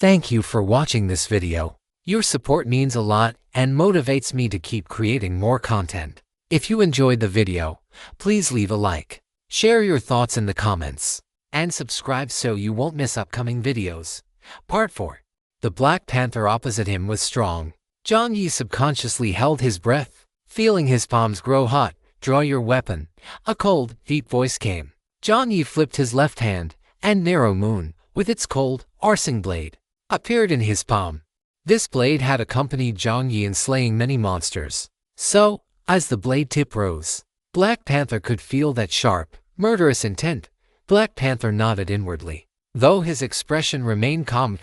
Thank you for watching this video. Your support means a lot and motivates me to keep creating more content. If you enjoyed the video, please leave a like, share your thoughts in the comments, and subscribe so you won't miss upcoming videos. Part 4. The Black Panther opposite him was strong. Jiang Yi subconsciously held his breath, feeling his palms grow hot. Draw your weapon. A cold, deep voice came. Jiang Yi flipped his left hand, and narrow moon, with its cold, arcing blade, appeared in his palm. This blade had accompanied Jiang Yi in slaying many monsters. So, as the blade tip rose, Black Panther could feel that sharp, murderous intent. Black Panther nodded inwardly, though his expression remained calm.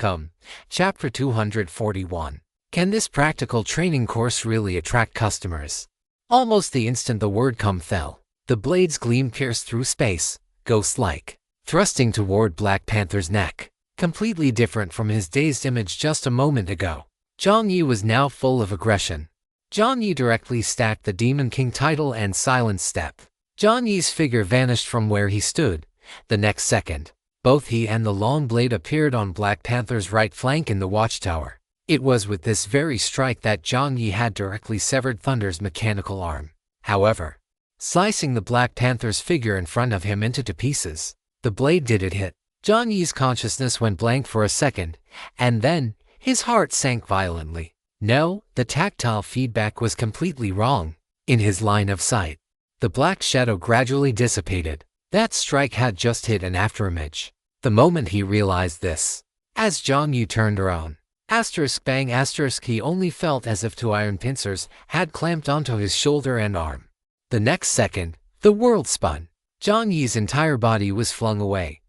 Chapter 241. Can this practical training course really attract customers? Almost the instant the word "come" fell, the blade's gleam pierced through space, ghost-like, thrusting toward Black Panther's neck. Completely different from his dazed image just a moment ago, Jiang Yi was now full of aggression. Jiang Yi directly stacked the Demon King title and Silent Step. Jiang Yi's figure vanished from where he stood. The next second, both he and the long blade appeared on Black Panther's right flank in the watchtower. It was with this very strike that Jiang Yi had directly severed Thunder's mechanical arm. However, slicing the Black Panther's figure in front of him into two pieces, the blade didn't hit. Jiang Yi's consciousness went blank for a second, and then his heart sank violently. No, the tactile feedback was completely wrong. In his line of sight, the black shadow gradually dissipated. That strike had just hit an afterimage. The moment he realized this, as Jiang Yi turned around, *bang*, he only felt as if two iron pincers had clamped onto his shoulder and arm. The next second, the world spun. Jiang Yi's entire body was flung away.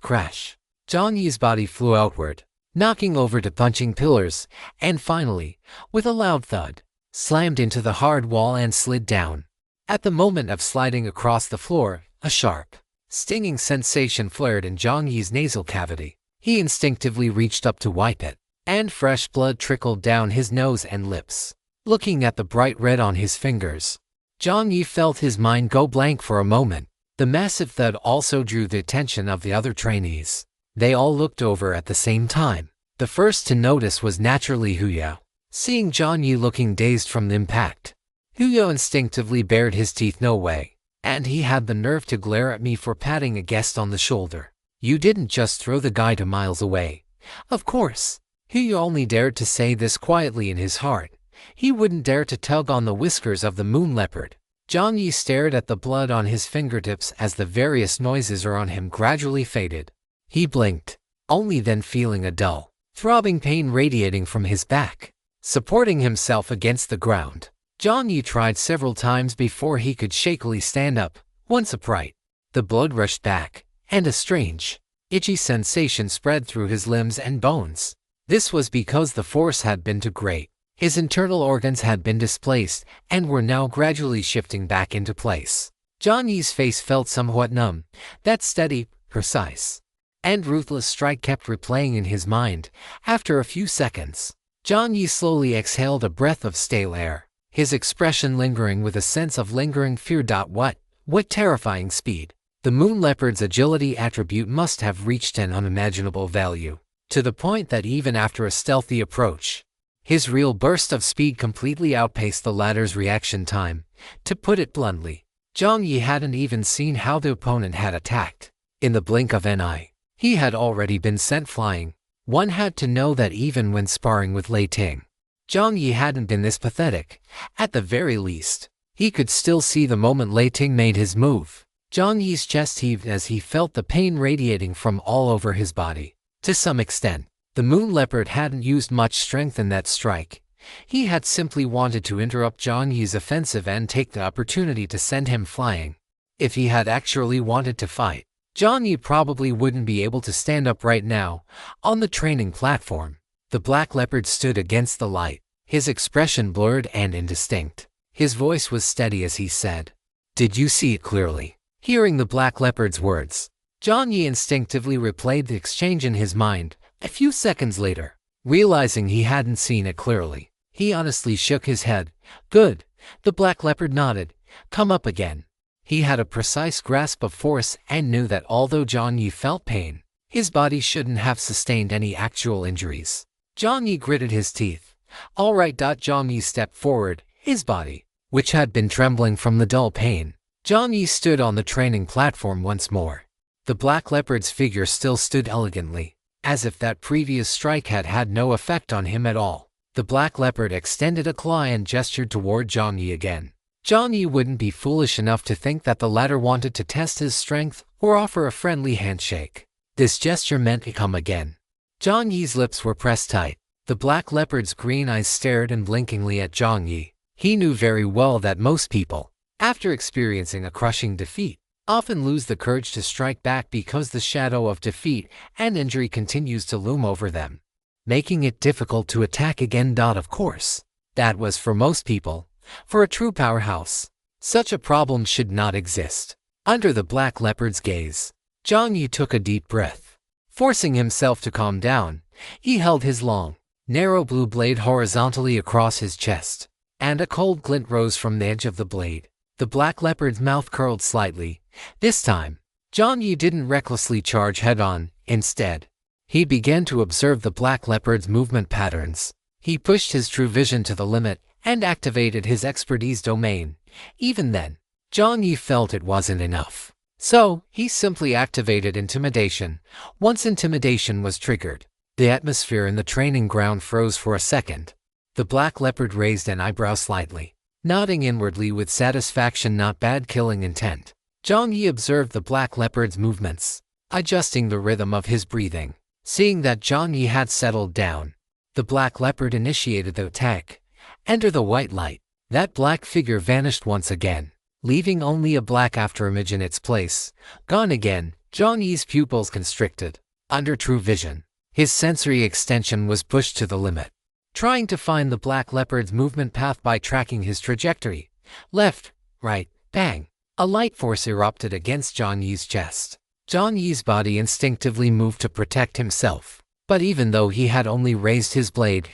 *crash. Jiang Yi's body flew outward, knocking over to punching pillars, and finally, with a loud thud, slammed into the hard wall and slid down. At the moment of sliding across the floor, a sharp, stinging sensation flared in Jiang Yi's nasal cavity. He instinctively reached up to wipe it, and fresh blood trickled down his nose and lips. Looking at the bright red on his fingers, Jiang Yi felt his mind go blank for a moment. The massive thud also drew the attention of the other trainees. They all looked over at the same time. The first to notice was naturally Huyo. Seeing Jiang Yi looking dazed from the impact, Huyo instinctively bared his teeth. No way. And he had the nerve to glare at me for patting a guest on the shoulder. You didn't just throw the guy to miles away. Of course. Huyo only dared to say this quietly in his heart. He wouldn't dare to tug on the whiskers of the moon leopard. Jiang Yi stared at the blood on his fingertips as the various noises around him gradually faded. He blinked, only then feeling a dull, throbbing pain radiating from his back. Supporting himself against the ground, Jiang Yi tried several times before he could shakily stand up. Once upright, the blood rushed back, and a strange, itchy sensation spread through his limbs and bones. This was because the force had been too great. His internal organs had been displaced and were now gradually shifting back into place. Jiang Yi's face felt somewhat numb. That steady, precise, and ruthless strike kept replaying in his mind. After a few seconds, Jiang Yi slowly exhaled a breath of stale air, his expression lingering with a sense of lingering fear. What terrifying speed! The moon leopard's agility attribute must have reached an unimaginable value, to the point that even after a stealthy approach, his real burst of speed completely outpaced the latter's reaction time. To put it bluntly, Jiang Yi hadn't even seen how the opponent had attacked. In the blink of an eye, he had already been sent flying. One had to know that even when sparring with Lei Ting, Jiang Yi hadn't been this pathetic. At the very least, he could still see the moment Lei Ting made his move. Jiang Yi's chest heaved as he felt the pain radiating from all over his body. To some extent, the moon leopard hadn't used much strength in that strike. He had simply wanted to interrupt Jiang Yi's offensive and take the opportunity to send him flying. If he had actually wanted to fight, Jiang Yi probably wouldn't be able to stand up right now. On the training platform, the black leopard stood against the light, his expression blurred and indistinct. His voice was steady as he said, "Did you see it clearly?" Hearing the black leopard's words, Jiang Yi instinctively replayed the exchange in his mind. A few seconds later, realizing he hadn't seen it clearly, he honestly shook his head. "Good." The black leopard nodded. "Come up again." He had a precise grasp of force and knew that although Jiang Yi felt pain, His body shouldn't have sustained any actual injuries. Jiang Yi gritted his teeth. All right. Jiang Yi stepped forward, his body, which had been trembling from the dull pain. Jiang Yi stood on the training platform once more. The black leopard's figure still stood elegantly, as if that previous strike had had no effect on him at all. The black leopard extended a claw and gestured toward Jiang Yi again. Jiang Yi wouldn't be foolish enough to think that the latter wanted to test his strength or offer a friendly handshake. This gesture meant to come again. Jiang Yi's lips were pressed tight. The black leopard's green eyes stared unblinkingly at Jiang Yi. He knew very well that most people, after experiencing a crushing defeat, often lose the courage to strike back because the shadow of defeat and injury continues to loom over them, making it difficult to attack again. Of course, that was for most people. For a true powerhouse, such a problem should not exist. Under the black leopard's gaze, Jiang Yi took a deep breath. Forcing himself to calm down, he held his long, narrow blue blade horizontally across his chest, and a cold glint rose from the edge of the blade. The black leopard's mouth curled slightly. This time, Jiang Yi didn't recklessly charge head-on. Instead, he began to observe the black leopard's movement patterns. He pushed his true vision to the limit and activated his expertise domain. Even then, Jiang Yi felt it wasn't enough. So, he simply activated intimidation. Once intimidation was triggered, the atmosphere in the training ground froze for a second. The black leopard raised an eyebrow slightly, nodding inwardly with satisfaction. Not bad. Killing intent. Jiang Yi observed the black leopard's movements, adjusting the rhythm of his breathing. Seeing that Jiang Yi had settled down, the black leopard initiated the attack. Enter the white light. That black figure vanished once again, leaving only a black afterimage in its place. Gone again. Jiang Yi's pupils constricted. Under true vision, his sensory extension was pushed to the limit, trying to find the black leopard's movement path by tracking his trajectory. Left, right, bang. A light force erupted against Jiang Yi's chest. Jiang Yi's body instinctively moved to protect himself. But even though he had only raised his blade,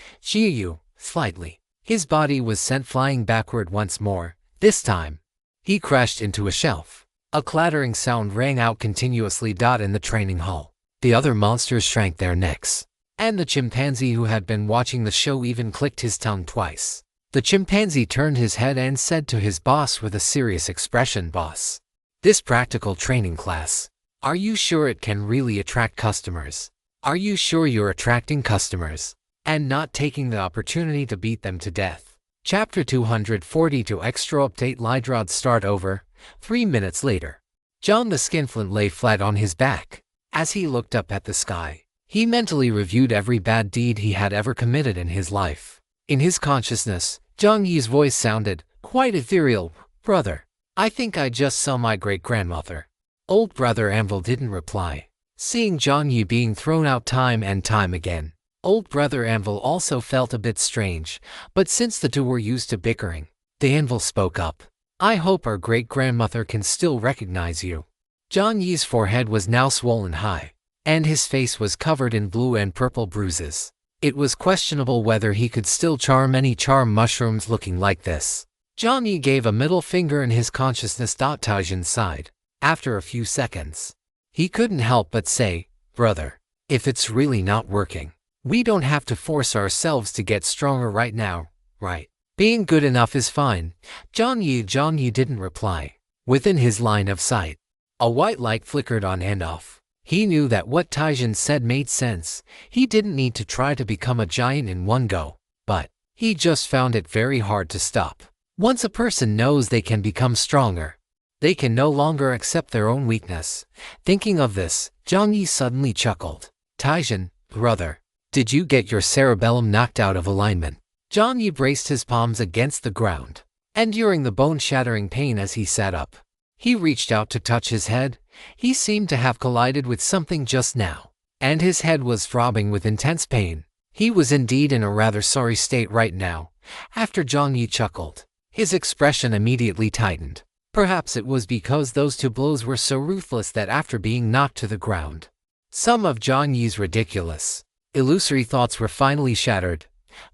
slightly, his body was sent flying backward once more. This time, he crashed into a shelf. A clattering sound rang out continuously. In the training hall, the other monsters shrank their necks, and the chimpanzee who had been watching the show even clicked his tongue twice. The chimpanzee turned his head and said to his boss with a serious expression, "Boss, this practical training class, are you sure it can really attract customers? Are you sure you're attracting customers and not taking the opportunity to beat them to death?" Chapter 242 Extra Update. Lidrod start over. 3 minutes later, John the Skinflint lay flat on his back. As he looked up at the sky, he mentally reviewed every bad deed he had ever committed in his life. In his consciousness, Jiang Yi's voice sounded quite ethereal. "Brother, I think I just saw my great-grandmother." Old brother Anvil didn't reply, seeing Jiang Yi being thrown out time and time again. Old brother Anvil also felt a bit strange, but since the two were used to bickering, the Anvil spoke up. "I hope our great-grandmother can still recognize you." Jiang Yi's forehead was now swollen high, and his face was covered in blue and purple bruises. It was questionable whether he could still charm any charm mushrooms looking like this. Jiang Yi gave a middle finger in his consciousness. Taijin sighed. After a few seconds, he couldn't help but say, "Brother, if it's really not working, we don't have to force ourselves to get stronger right now, right? Being good enough is fine." Jiang Yi didn't reply. Within his line of sight, a white light flickered on and off. He knew that what Taijin said made sense. He didn't need to try to become a giant in one go, but he just found it very hard to stop. Once a person knows they can become stronger, they can no longer accept their own weakness. Thinking of this, Jiang Yi suddenly chuckled. "Taijin, brother, did you get your cerebellum knocked out of alignment?" Jiang Yi braced his palms against the ground, enduring the bone-shattering pain as he sat up. He reached out to touch his head. He seemed to have collided with something just now, and his head was throbbing with intense pain. He was indeed in a rather sorry state right now. After Jiang Yi chuckled, his expression immediately tightened. Perhaps it was because those two blows were so ruthless that after being knocked to the ground, some of Jiang Yi's ridiculous, illusory thoughts were finally shattered.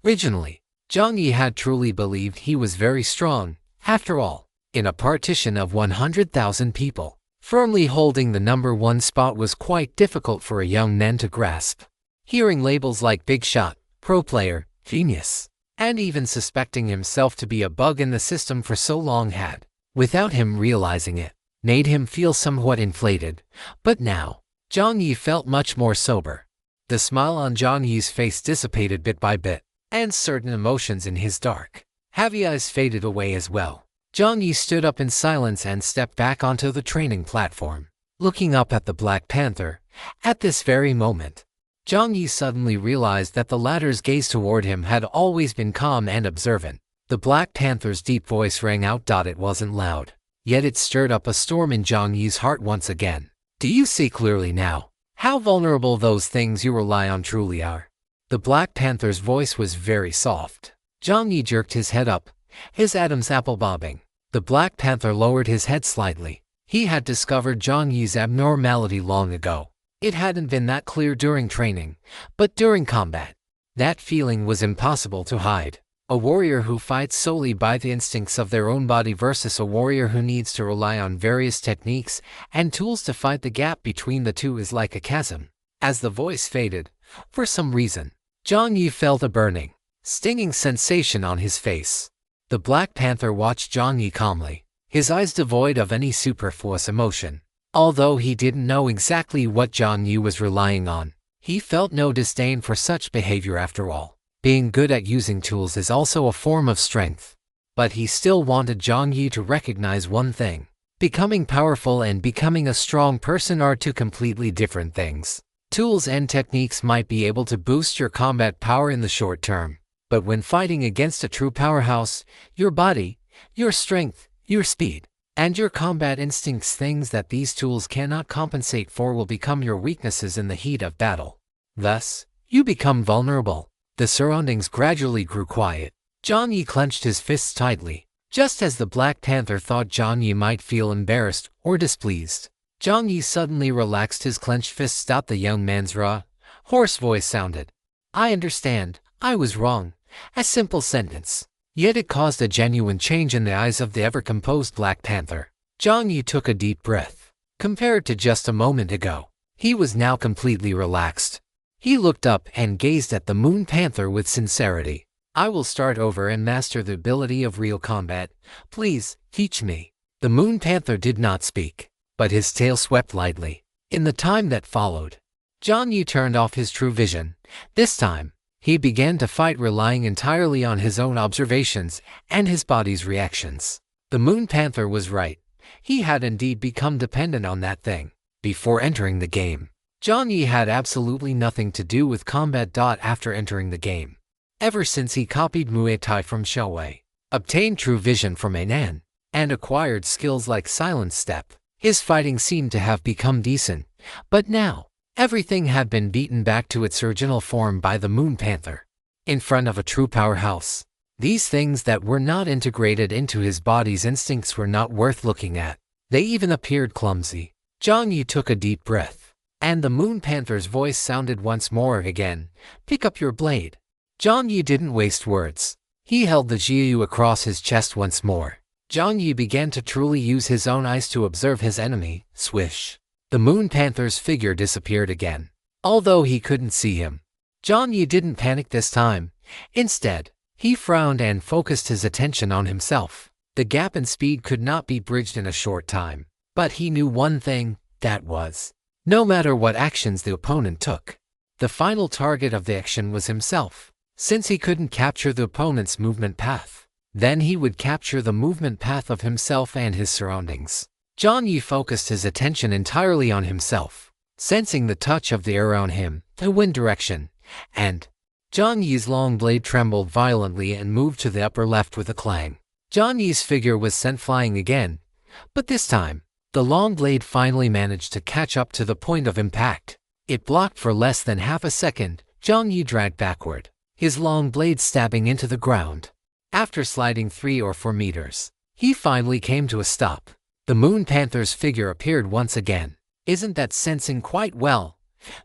Originally, Jiang Yi had truly believed he was very strong. After all, in a partition of 100,000 people, Firmly holding the #1 spot was quite difficult for a young nen to grasp. Hearing labels like big shot, pro player, genius, and even suspecting himself to be a bug in the system for so long had, without him realizing it, made him feel somewhat inflated. But now, Jiang Yi felt much more sober. The smile on Jiang Yi's face dissipated bit by bit, and certain emotions in his dark, heavy eyes faded away as well. Jiang Yi stood up in silence and stepped back onto the training platform, looking up at the Black Panther. At this very moment, Jiang Yi suddenly realized that the latter's gaze toward him had always been calm and observant. The Black Panther's deep voice rang out. It wasn't loud, yet it stirred up a storm in Jiang Yi's heart once again. Do you see clearly now how vulnerable those things you rely on truly are? The Black Panther's voice was very soft. Jiang Yi jerked his head up, his Adam's apple bobbing. The Black Panther lowered his head slightly. He had discovered Jiang Yi's abnormality long ago. It hadn't been that clear during training, but during combat, that feeling was impossible to hide. A warrior who fights solely by the instincts of their own body versus a warrior who needs to rely on various techniques and tools to fight. The gap between the two is like a chasm. As the voice faded, for some reason, Jiang Yi felt a burning, stinging sensation on his face. The Black Panther watched Jiang Yi calmly, his eyes devoid of any superfluous emotion. Although he didn't know exactly what Jiang Yi was relying on, he felt no disdain for such behavior. After all, being good at using tools is also a form of strength. But he still wanted Jiang Yi to recognize one thing. Becoming powerful and becoming a strong person are two completely different things. Tools and techniques might be able to boost your combat power in the short term, but when fighting against a true powerhouse, your body, your strength, your speed, and your combat instincts, things that these tools cannot compensate for, will become your weaknesses in the heat of battle. Thus, you become vulnerable. The surroundings gradually grew quiet. Jiang Yi clenched his fists tightly. Just as the Black Panther thought Jiang Yi might feel embarrassed or displeased, Jiang Yi suddenly relaxed his clenched fists. The young man's raw, hoarse voice sounded. I understand, I was wrong. A simple sentence. Yet it caused a genuine change in the eyes of the ever-composed Black Panther. Jiang Yi took a deep breath. Compared to just a moment ago, he was now completely relaxed. He looked up and gazed at the Moon Panther with sincerity. I will start over and master the ability of real combat. Please, teach me. The Moon Panther did not speak, but his tail swept lightly. In the time that followed, Jiang Yi turned off his true vision. This time, he began to fight relying entirely on his own observations and his body's reactions. The Moon Panther was right. He had indeed become dependent on that thing. Before entering the game, Jiang Yi had absolutely nothing to do with combat. After entering the game, ever since he copied Muay Thai from Xiaowei, obtained true vision from Anan, and acquired skills like Silent Step, his fighting seemed to have become decent. But now, everything had been beaten back to its original form by the Moon Panther. In front of a true powerhouse, these things that were not integrated into his body's instincts were not worth looking at. They even appeared clumsy. Jiang Yi took a deep breath, and the Moon Panther's voice sounded once more again. Pick up your blade. Jiang Yi didn't waste words. He held the jiu across his chest once more. Jiang Yi began to truly use his own eyes to observe his enemy. Swish. The Moon Panther's figure disappeared again. Although he couldn't see him, Jiang Yi didn't panic this time. Instead, he frowned and focused his attention on himself. The gap in speed could not be bridged in a short time. But he knew one thing, that was, no matter what actions the opponent took, the final target of the action was himself. Since he couldn't capture the opponent's movement path, then he would capture the movement path of himself and his surroundings. Jiang Yi focused his attention entirely on himself, sensing the touch of the air around him, the wind direction, and Jiang Yi's long blade trembled violently and moved to the upper left with a clang. Jiang Yi's figure was sent flying again, but this time, the long blade finally managed to catch up to the point of impact. It blocked for less than half a second. Jiang Yi dragged backward, his long blade stabbing into the ground. After sliding 3 or 4 meters, he finally came to a stop. The Moon Panther's figure appeared once again. Isn't that sensing quite well?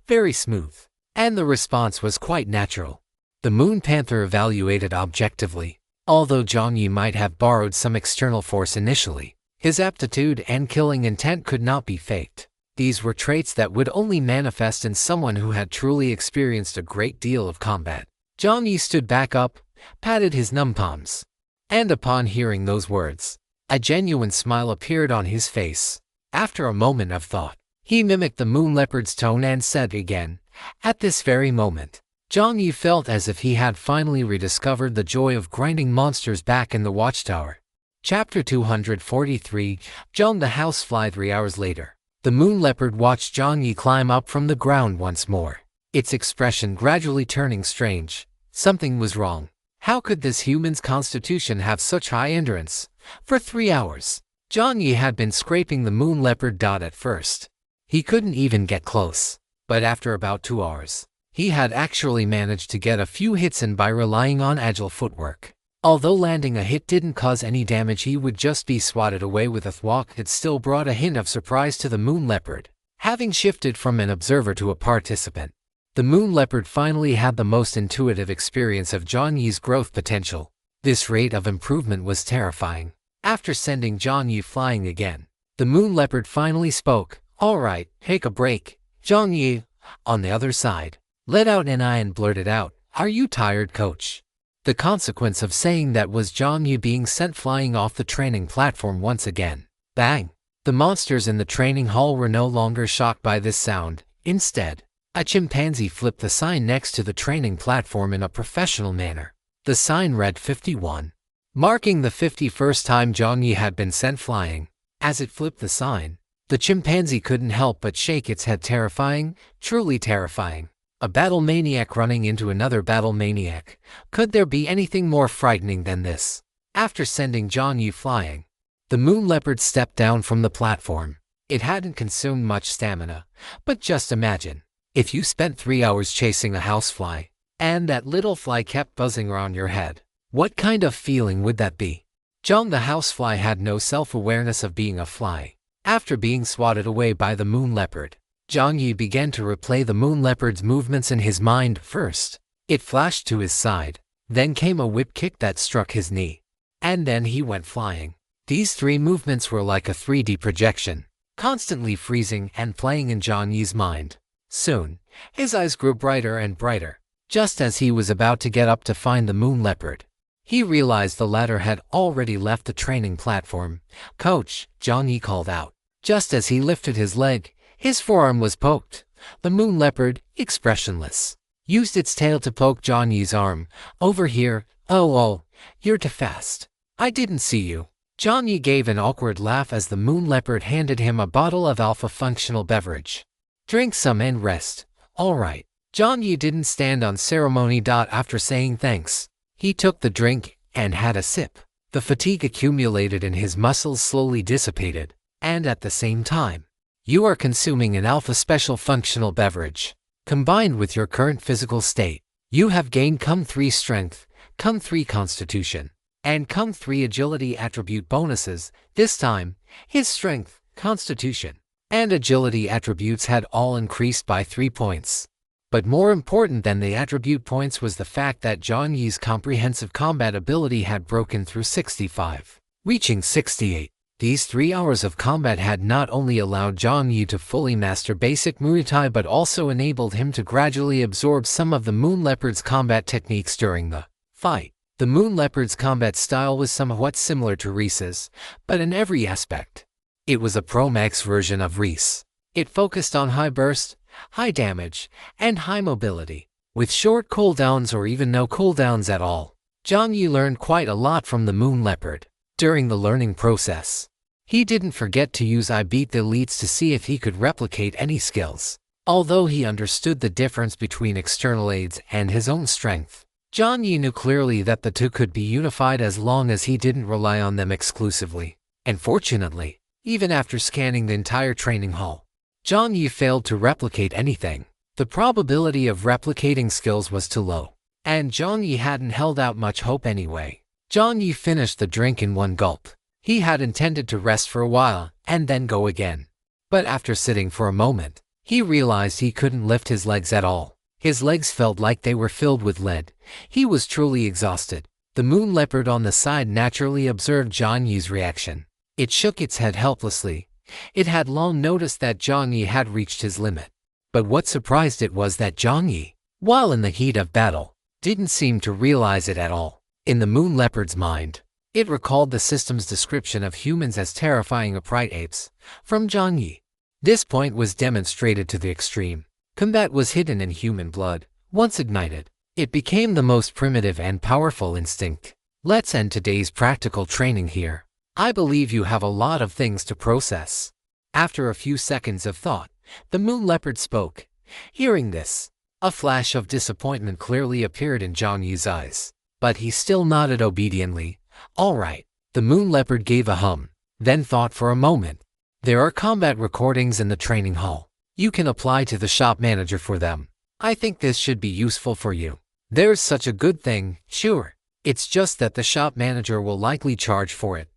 Very smooth. And the response was quite natural. The Moon Panther evaluated objectively. Although Jiang Yi might have borrowed some external force initially, His aptitude and killing intent could not be faked. These were traits that would only manifest in someone who had truly experienced a great deal of combat. Jiang Yi stood back up, patted his numb palms. And upon hearing those words, a genuine smile appeared on his face. After a moment of thought, he mimicked the moon leopard's tone and said again, "At this very moment." Jiang Yi felt as if he had finally rediscovered the joy of grinding monsters back in the watchtower. Chapter 243, Jiang the Housefly. 3 hours later, the moon leopard watched Jiang Yi climb up from the ground once more, its expression gradually turning strange. Something was wrong. How could this human's constitution have such high endurance? For 3 hours, Jiang Yi had been scraping the moon leopard. At first, he couldn't even get close, but after about 2 hours, he had actually managed to get a few hits in by relying on agile footwork. Although landing a hit didn't cause any damage, he would just be swatted away with a thwack. It still brought a hint of surprise to the moon leopard, having shifted from an observer to a participant. The moon leopard finally had the most intuitive experience of Jiang Yi's growth potential. This rate of improvement was terrifying. After sending Jiang Yi flying again, the moon leopard finally spoke. "All right, take a break." Jiang Yi, on the other side, let out an eye and blurted out, "Are you tired, coach?" The consequence of saying that was Jiang Yi being sent flying off the training platform once again. Bang! The monsters in the training hall were no longer shocked by this sound. Instead, a chimpanzee flipped the sign next to the training platform in a professional manner. The sign read 51, marking the 51st time Jiang Yi had been sent flying. As it flipped the sign, the chimpanzee couldn't help but shake its head. Terrifying, truly terrifying. A battle maniac running into another battle maniac. Could there be anything more frightening than this? After sending Jiang Yi flying, the moon leopard stepped down from the platform. It hadn't consumed much stamina, but just imagine, if you spent 3 hours chasing a housefly, and that little fly kept buzzing around your head, what kind of feeling would that be? Jiang the housefly had no self-awareness of being a fly. After being swatted away by the moon leopard, Jiang Yi began to replay the moon leopard's movements in his mind. First, it flashed to his side, then came a whip kick that struck his knee, and then he went flying. These 3 movements were like a 3D projection, constantly freezing and playing in Jiang Yi's mind. Soon, his eyes grew brighter and brighter. Just as he was about to get up to find the moon leopard, he realized the latter had already left the training platform. "Coach," Jiang Yi called out. Just as he lifted his leg, his forearm was poked. The moon leopard, expressionless, used its tail to poke Jiang Yi's arm. "Over here." Oh, you're too fast. I didn't see you." Jiang Yi gave an awkward laugh as the moon leopard handed him a bottle of alpha functional beverage. "Drink some and rest." "All right." Jiang Yi didn't stand on ceremony. After saying thanks, he took the drink and had a sip. The fatigue accumulated in his muscles slowly dissipated, and at the same time, you are consuming an alpha special functional beverage. Combined with your current physical state, you have gained cum3 strength, cum3 constitution, and cum3 agility attribute bonuses. This time, his strength, constitution, and agility attributes had all increased by 3 points. But more important than the attribute points was the fact that Jiang Yi's comprehensive combat ability had broken through 65, reaching 68. These 3 hours of combat had not only allowed Jiang Yi to fully master basic Muay Thai but also enabled him to gradually absorb some of the moon leopard's combat techniques during the fight. The moon leopard's combat style was somewhat similar to Reese's, but in every aspect, it was a Pro Max version of Reese. It focused on high burst, high damage, and high mobility, with short cooldowns or even no cooldowns at all. Jiang Yi learned quite a lot from the moon leopard. During the learning process, he didn't forget to use I Beat the Elites to see if he could replicate any skills. Although he understood the difference between external aids and his own strength, Jiang Yi knew clearly that the two could be unified as long as he didn't rely on them exclusively. And fortunately, even after scanning the entire training hall, Jiang Yi failed to replicate anything. The probability of replicating skills was too low, and Jiang Yi hadn't held out much hope anyway. Jiang Yi finished the drink in one gulp. He had intended to rest for a while and then go again. But after sitting for a moment, he realized he couldn't lift his legs at all. His legs felt like they were filled with lead. He was truly exhausted. The moon leopard on the side naturally observed Jiang Yi's reaction. It shook its head helplessly. It had long noticed that Jiang Yi had reached his limit. But what surprised it was that Jiang Yi, while in the heat of battle, didn't seem to realize it at all. In the moon leopard's mind, it recalled the system's description of humans as terrifying upright apes from Jiang Yi. This point was demonstrated to the extreme. Combat was hidden in human blood. Once ignited, it became the most primitive and powerful instinct. Let's end today's practical training here. I believe you have a lot of things to process. After a few seconds of thought, the moon leopard spoke. Hearing this, a flash of disappointment clearly appeared in Jiang Yi's eyes. But he still nodded obediently. All right. The moon leopard gave a hum, then thought for a moment. There are combat recordings in the training hall. You can apply to the shop manager for them. I think this should be useful for you. There's such a good thing, sure. It's just that the shop manager will likely charge for it.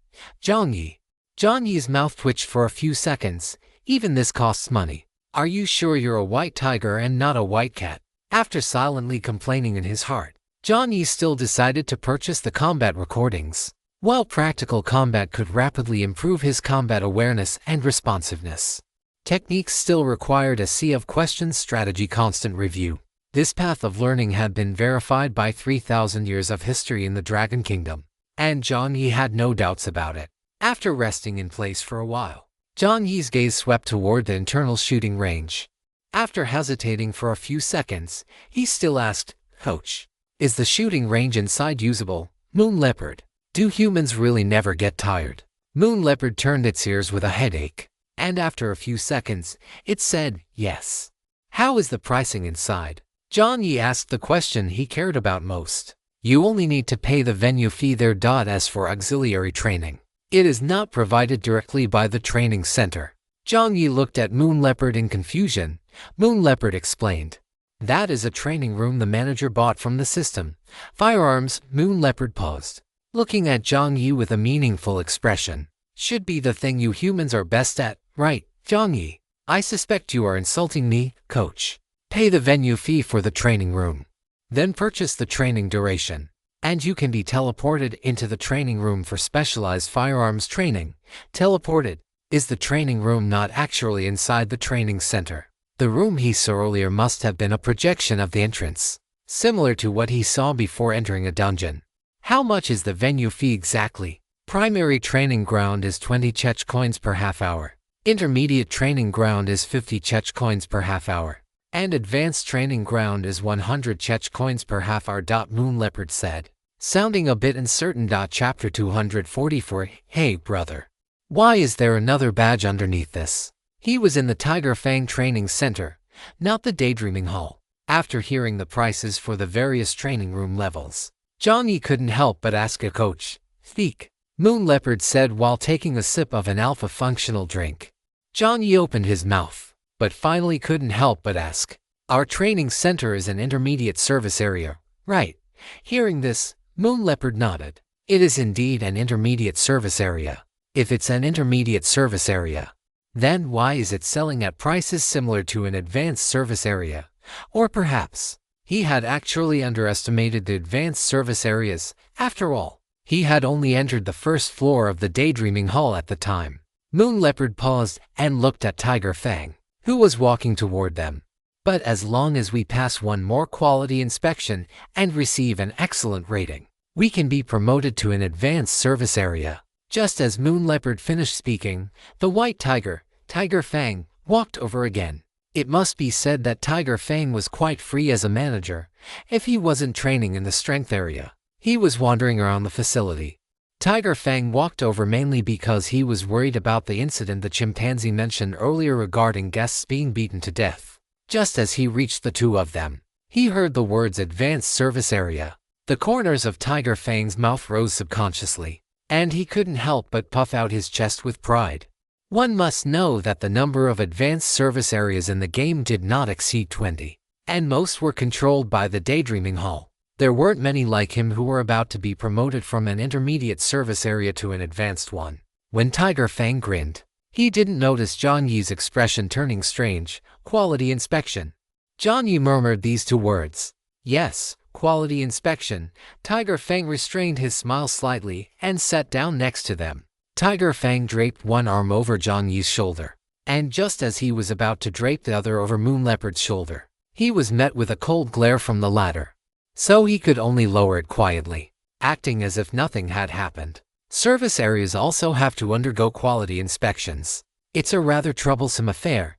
Jiang Yi. Jiang Yi's mouth twitched for a few seconds. Even this costs money. Are you sure you're a white tiger and not a white cat? After silently complaining in his heart, Jiang Yi still decided to purchase the combat recordings. While practical combat could rapidly improve his combat awareness and responsiveness, techniques still required a sea of questions, strategy, constant review. This path of learning had been verified by 3,000 years of history in the Dragon Kingdom, and Jiang Yi had no doubts about it. After resting in place for a while, Jiang Yi's gaze swept toward the internal shooting range. After hesitating for a few seconds, he still asked, Coach, is the shooting range inside usable? Moon leopard, do humans really never get tired? Moon leopard turned its ears with a headache, and after a few seconds, it said, yes. How is the pricing inside? Jiang Yi asked the question he cared about most. You only need to pay the venue fee there. As for auxiliary training, it is not provided directly by the training center. Jiang Yi looked at Moon Leopard in confusion. Moon Leopard explained. That is a training room the manager bought from the system. Firearms. Moon Leopard paused, looking at Jiang Yi with a meaningful expression. Should be the thing you humans are best at, right, Jiang Yi? I suspect you are insulting me, coach. Pay the venue fee for the training room. Then purchase the training duration, and you can be teleported into the training room for specialized firearms training. Teleported. Is the training room not actually inside the training center? The room he saw earlier must have been a projection of the entrance, similar to what he saw before entering a dungeon. How much is the venue fee exactly? Primary training ground is 20 chech coins per half hour. Intermediate training ground is 50 chech coins per half hour. And advanced training ground is 100 chech coins per half hour. Moon Leopard said, sounding a bit uncertain. Chapter 244. Hey brother, why is there another badge underneath this? He was in the Tiger Fang Training Center, not the Daydreaming Hall. After hearing the prices for the various training room levels, Jiang Yi couldn't help but ask a coach. Speak, Moon Leopard said while taking a sip of an alpha functional drink. Jiang Yi opened his mouth, but finally couldn't help but ask. Our training center is an intermediate service area, right? Hearing this, Moon Leopard nodded. It is indeed an intermediate service area. If it's an intermediate service area, then why is it selling at prices similar to an advanced service area? Or perhaps he had actually underestimated the advanced service areas. After all, he had only entered the first floor of the Daydreaming Hall at the time. Moon Leopard paused and looked at Tiger Fang, who was walking toward them. But as long as we pass one more quality inspection and receive an excellent rating, we can be promoted to an advanced service area. Just as Moon Leopard finished speaking, the white tiger, Tiger Fang, walked over again. It must be said that Tiger Fang was quite free as a manager. If he wasn't training in the strength area, he was wandering around the facility. Tiger Fang walked over mainly because he was worried about the incident the chimpanzee mentioned earlier regarding guests being beaten to death. Just as he reached the two of them, he heard the words advanced service area. The corners of Tiger Fang's mouth rose subconsciously, and he couldn't help but puff out his chest with pride. One must know that the number of advanced service areas in the game did not exceed 20, and most were controlled by the Daydreaming Hall. There weren't many like him who were about to be promoted from an intermediate service area to an advanced one. When Tiger Fang grinned, he didn't notice Jiang Yi's expression turning strange. Quality inspection. Jiang Yi murmured these two words. Yes, quality inspection. Tiger Fang restrained his smile slightly and sat down next to them. Tiger Fang draped one arm over Jiang Yi's shoulder, and just as he was about to drape the other over Moon Leopard's shoulder, he was met with a cold glare from the latter. So he could only lower it quietly, acting as if nothing had happened. Service areas also have to undergo quality inspections. It's a rather troublesome affair.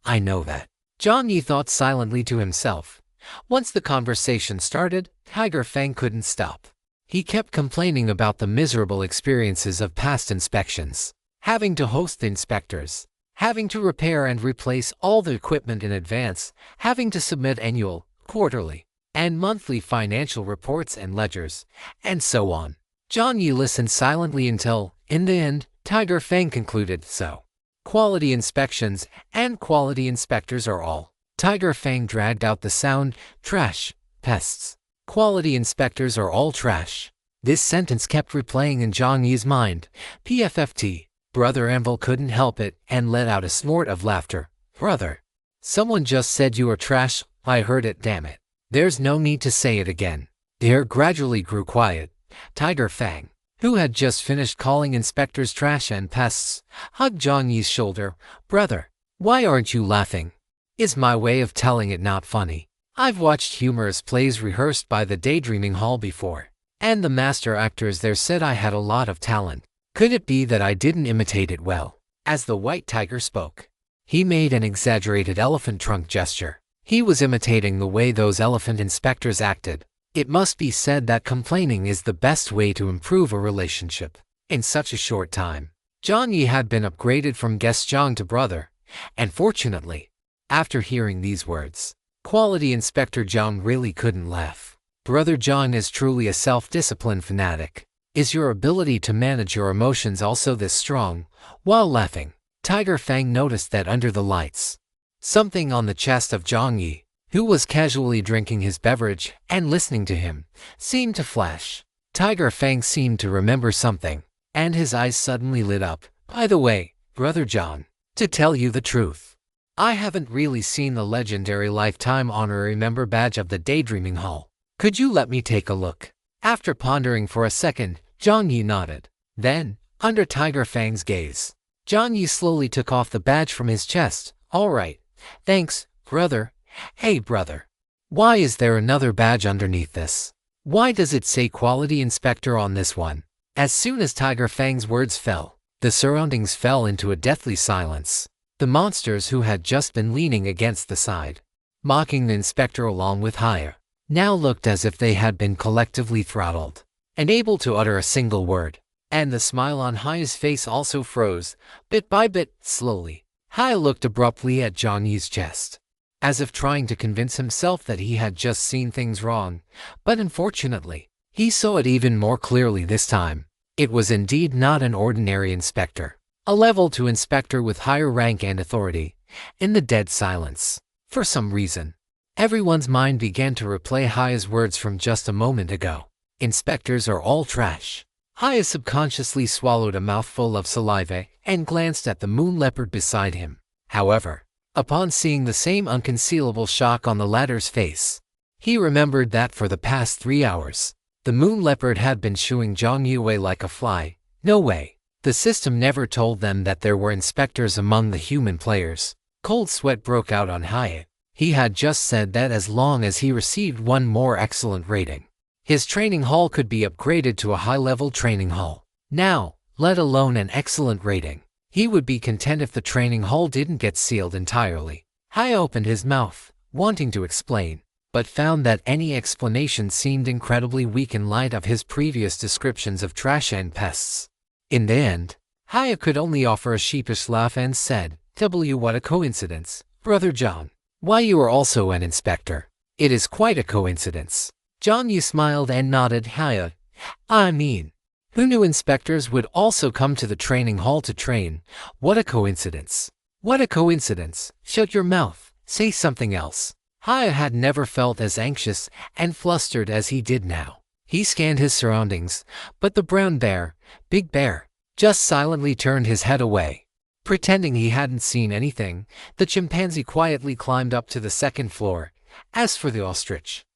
I know that. Jiang Yi thought silently to himself. Once the conversation started, Tiger Fang couldn't stop. He kept complaining about the miserable experiences of past inspections, having to host the inspectors, having to repair and replace all the equipment in advance, having to submit annual, quarterly, and monthly financial reports and ledgers, and so on. Jiang Yi listened silently until, in the end, Tiger Fang concluded, so. Quality inspections and quality inspectors are all. Tiger Fang dragged out the sound, trash, pests. Quality inspectors are all trash. This sentence kept replaying in Jiang Yi's mind. PFFT. Brother Anvil couldn't help it and let out a snort of laughter. Brother. Someone just said you are trash. I heard it, damn it. There's no need to say it again. The air gradually grew quiet. Tiger Fang, who had just finished calling inspectors trash and pests, hugged Jiang Yi's shoulder. Brother, why aren't you laughing? Is my way of telling it not funny? I've watched humorous plays rehearsed by the Daydreaming Hall before, and the master actors there said I had a lot of talent. Could it be that I didn't imitate it well? As the white tiger spoke, he made an exaggerated elephant trunk gesture. He was imitating the way those elephant inspectors acted. It must be said that complaining is the best way to improve a relationship. In such a short time, Jiang Yi had been upgraded from guest Jiang to brother, and fortunately, after hearing these words, Quality Inspector Jiang really couldn't laugh. Brother Jiang is truly a self-disciplined fanatic. Is your ability to manage your emotions also this strong? While laughing, Tiger Fang noticed that under the lights, something on the chest of Jiang Yi, who was casually drinking his beverage and listening to him, seemed to flash. Tiger Fang seemed to remember something, and his eyes suddenly lit up. By the way, Brother Jiang, to tell you the truth, I haven't really seen the legendary lifetime honorary member badge of the Daydreaming Hall. Could you let me take a look? After pondering for a second, Jiang Yi nodded. Then, under Tiger Fang's gaze, Jiang Yi slowly took off the badge from his chest. All right. Thanks, brother. Hey, brother. Why is there another badge underneath this? Why does it say Quality Inspector on this one? As soon as Tiger Fang's words fell, the surroundings fell into a deathly silence. The monsters who had just been leaning against the side, mocking the inspector along with Haya, now looked as if they had been collectively throttled, unable to utter a single word. And the smile on Haya's face also froze, bit by bit, slowly. Haya looked abruptly at Jiang Yi's chest, as if trying to convince himself that he had just seen things wrong, but unfortunately, he saw it even more clearly this time. It was indeed not an ordinary inspector. A level 2 inspector with higher rank and authority. In the dead silence, for some reason, everyone's mind began to replay Haya's words from just a moment ago. Inspectors are all trash. Haya subconsciously swallowed a mouthful of saliva and glanced at the moon leopard beside him. However, upon seeing the same unconcealable shock on the latter's face, he remembered that for the past 3 hours, the moon leopard had been shooing Jiang Yi away like a fly. No way. The system never told them that there were inspectors among the human players. Cold sweat broke out on Hyatt. He had just said that as long as he received one more excellent rating, his training hall could be upgraded to a high-level training hall. Now, let alone an excellent rating, he would be content if the training hall didn't get sealed entirely. Hyatt opened his mouth, wanting to explain, but found that any explanation seemed incredibly weak in light of his previous descriptions of trash and pests. In the end, Haya could only offer a sheepish laugh and said, what a coincidence, Brother Jiang. Why you are also an inspector. It is quite a coincidence. Jiang Yi smiled and nodded. Haya, I mean, who knew inspectors would also come to the training hall to train? What a coincidence. What a coincidence. Shut your mouth. Say something else. Haya had never felt as anxious and flustered as he did now. He scanned his surroundings, but the brown bear, Big Bear, just silently turned his head away. Pretending he hadn't seen anything, the chimpanzee quietly climbed up to the second floor. As for the ostrich,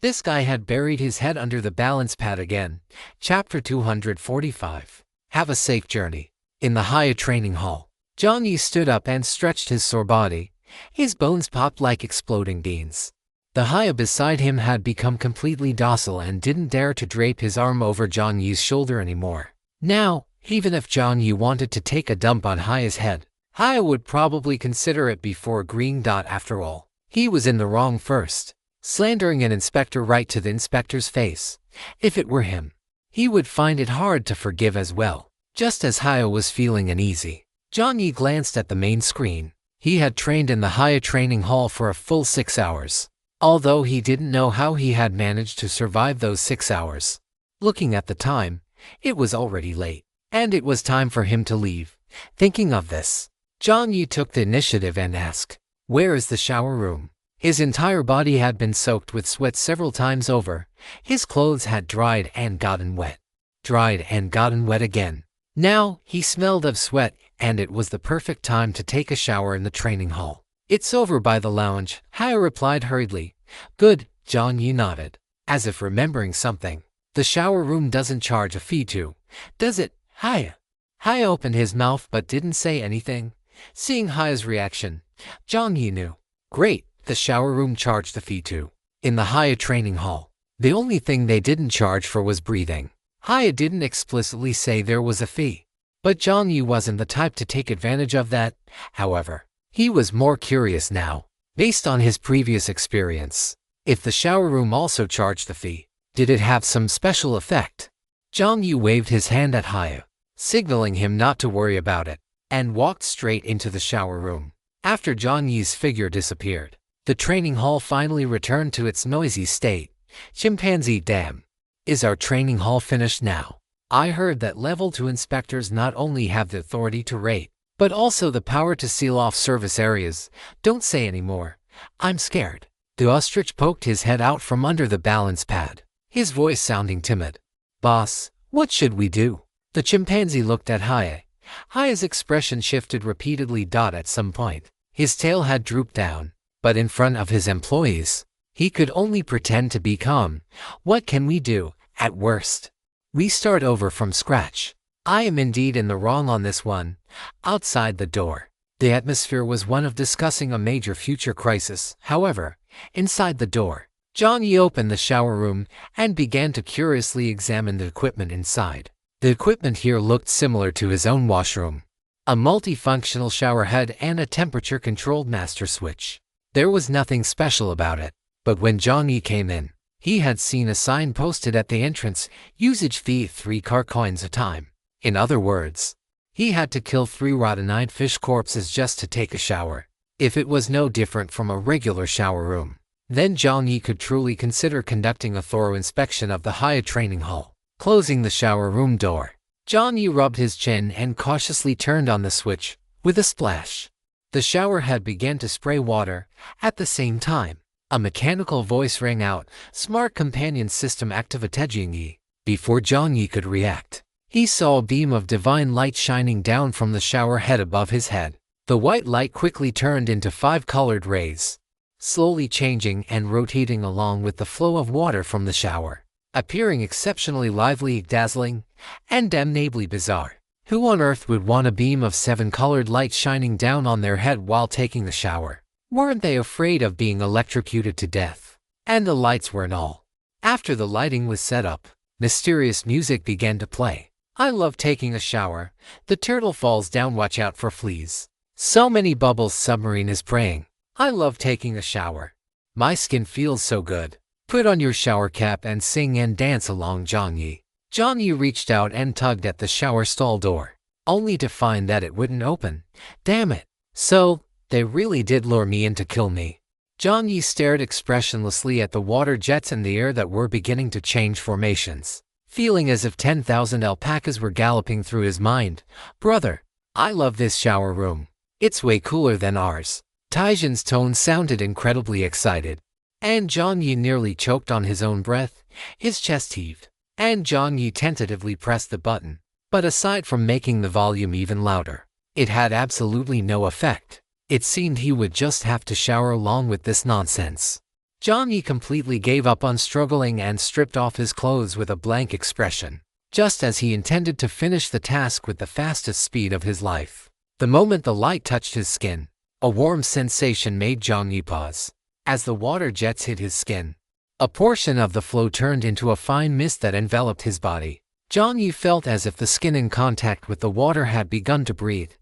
this guy had buried his head under the balance pad again. Chapter 245. Have a safe journey. In the Haya training hall, Jiang Yi stood up and stretched his sore body. His bones popped like exploding beans. The Haya beside him had become completely docile and didn't dare to drape his arm over Jiang Yi's shoulder anymore. Now, even if Jiang Yi wanted to take a dump on Haya's head, Haya would probably consider it before agreeing. After all, he was in the wrong first, slandering an inspector right to the inspector's face. If it were him, he would find it hard to forgive as well. Just as Haya was feeling uneasy, Jiang Yi glanced at the main screen. He had trained in the Haya training hall for a full 6 hours, although he didn't know how he had managed to survive those 6 hours. Looking at the time, it was already late, and it was time for him to leave. Thinking of this, Jiang Yi took the initiative and asked, "Where is the shower room?" His entire body had been soaked with sweat several times over. His clothes had dried and gotten wet. Dried and gotten wet again. Now, he smelled of sweat, and it was the perfect time to take a shower in the training hall. "It's over by the lounge," Haya replied hurriedly. "Good," Jiang Yi nodded, as if remembering something. "The shower room doesn't charge a fee too, does it, Haya?" Haya opened his mouth but didn't say anything. Seeing Haya's reaction, Jiang Yi knew. Great, the shower room charged the fee too. In the Haya training hall, the only thing they didn't charge for was breathing. Haya didn't explicitly say there was a fee, but Jiang Yi wasn't the type to take advantage of that. However, he was more curious now, based on his previous experience. If the shower room also charged the fee, did it have some special effect? Jiang Yi waved his hand at Haya, signaling him not to worry about it, and walked straight into the shower room. After Jiang Yi's figure disappeared, the training hall finally returned to its noisy state. Chimpanzee, damn. Is our training hall finished now? I heard that level 2 inspectors not only have the authority to rate, but also the power to seal off service areas. Don't say any more. I'm scared. The ostrich poked his head out from under the balance pad, his voice sounding timid. Boss, what should we do? The chimpanzee looked at Haya. Haya's expression shifted repeatedly. At some point, his tail had drooped down, but in front of his employees, he could only pretend to be calm. What can we do? At worst, we start over from scratch. I am indeed in the wrong on this one. Outside the door, the atmosphere was one of discussing a major future crisis. However, inside the door, Jiang Yi opened the shower room and began to curiously examine the equipment inside. The equipment here looked similar to his own washroom. A multifunctional shower head and a temperature-controlled master switch. There was nothing special about it, but when Jiang Yi came in, he had seen a sign posted at the entrance, usage fee 3 car coins a time. In other words, he had to kill 3 rotten-eyed fish corpses just to take a shower. If it was no different from a regular shower room, then Jiang Yi could truly consider conducting a thorough inspection of the Haya training hall. Closing the shower room door, Jiang Yi rubbed his chin and cautiously turned on the switch. With a splash, the shower head began to spray water. At the same time, a mechanical voice rang out, "Smart companion system activated, Jiang Yi." Before Jiang Yi could react, he saw a beam of divine light shining down from the shower head above his head. The white light quickly turned into 5 colored rays, slowly changing and rotating along with the flow of water from the shower, appearing exceptionally lively, dazzling, and damnably bizarre. Who on earth would want a beam of 7 colored light shining down on their head while taking the shower? Weren't they afraid of being electrocuted to death? And the lights weren't all. After the lighting was set up, mysterious music began to play. I love taking a shower. The turtle falls down, watch out for fleas. So many bubbles, submarine is praying. I love taking a shower. My skin feels so good. Put on your shower cap and sing and dance along, Jiang Yi. Jiang Yi reached out and tugged at the shower stall door, only to find that it wouldn't open. Damn it. So, they really did lure me in to kill me. Jiang Yi stared expressionlessly at the water jets in the air that were beginning to change formations, feeling as if 10,000 alpacas were galloping through his mind. Brother, I love this shower room. It's way cooler than ours. Taijin's tone sounded incredibly excited, and Jiang Yi nearly choked on his own breath. His chest heaved, and Jiang Yi tentatively pressed the button. But aside from making the volume even louder, it had absolutely no effect. It seemed he would just have to shower along with this nonsense. Jiang Yi completely gave up on struggling and stripped off his clothes with a blank expression. just as he intended to finish the task with the fastest speed of his life. The moment the light touched his skin, a warm sensation made Jiang Yi pause. As the water jets hit his skin, a portion of the flow turned into a fine mist that enveloped his body. Jiang Yi felt as if the skin in contact with the water had begun to breathe.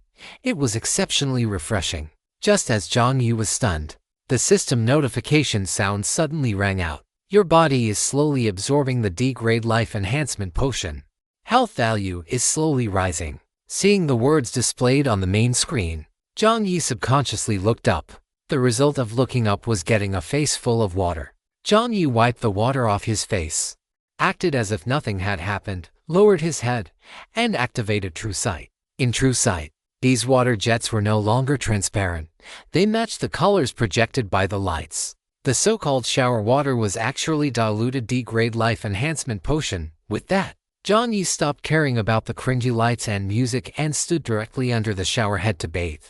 It was exceptionally refreshing. Just as Jiang Yi was stunned, the system notification sound suddenly rang out. Your body is slowly absorbing the D-grade life enhancement potion. Health value is slowly rising. Seeing the words displayed on the main screen, Jiang Yi subconsciously looked up. The result of looking up was getting a face full of water. Jiang Yi wiped the water off his face, acted as if nothing had happened, lowered his head, and activated True Sight. In True Sight, these water jets were no longer transparent. They matched the colors projected by the lights. The so-called shower water was actually diluted D-grade life enhancement potion. With that, Jiang Yi stopped caring about the cringy lights and music and stood directly under the shower head to bathe.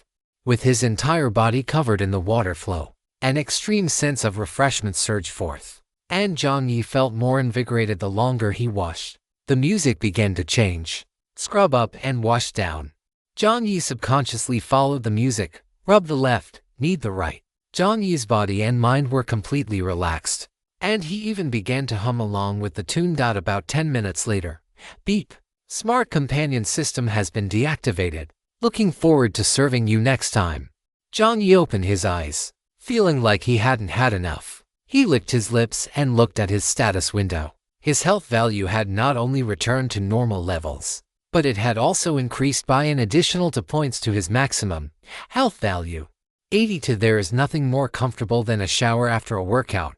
With his entire body covered in the water flow, an extreme sense of refreshment surged forth, and Jiang Yi felt more invigorated the longer he washed. The music began to change. Scrub up and wash down. Jiang Yi subconsciously followed the music. Rub the left, knead the right. Jiang Yi's body and mind were completely relaxed, and he even began to hum along with the tune. About 10 minutes later, beep. Smart companion system has been deactivated. Looking forward to serving you next time. Jiang Yi opened his eyes, feeling like he hadn't had enough. He licked his lips and looked at his status window. His health value had not only returned to normal levels, but it had also increased by an additional 2 points to his maximum health value. 82. There is nothing more comfortable than a shower after a workout.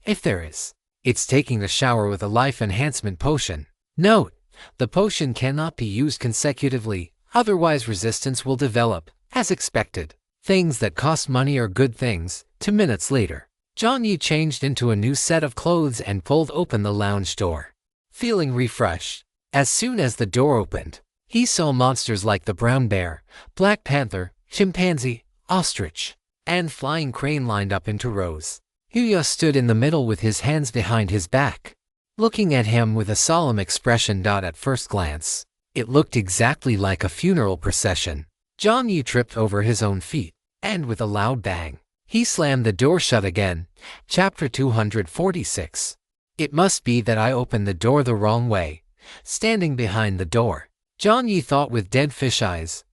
If there is, it's taking a shower with a life enhancement potion. Note: the potion cannot be used consecutively, otherwise resistance will develop. As expected, things that cost money are good things. 2 minutes later, Jiang Yi changed into a new set of clothes and pulled open the lounge door. Feeling refreshed, as soon as the door opened, he saw monsters like the brown bear, black panther, chimpanzee, ostrich, and flying crane lined up into rows. Huya stood in the middle with his hands behind his back, looking at him with a solemn expression. At first glance, it looked exactly like a funeral procession. Jiang Yi tripped over his own feet, and with a loud bang, he slammed the door shut again. Chapter 246. It must be that I opened the door the wrong way. Standing behind the door, Jiang Yi thought with dead fish eyes.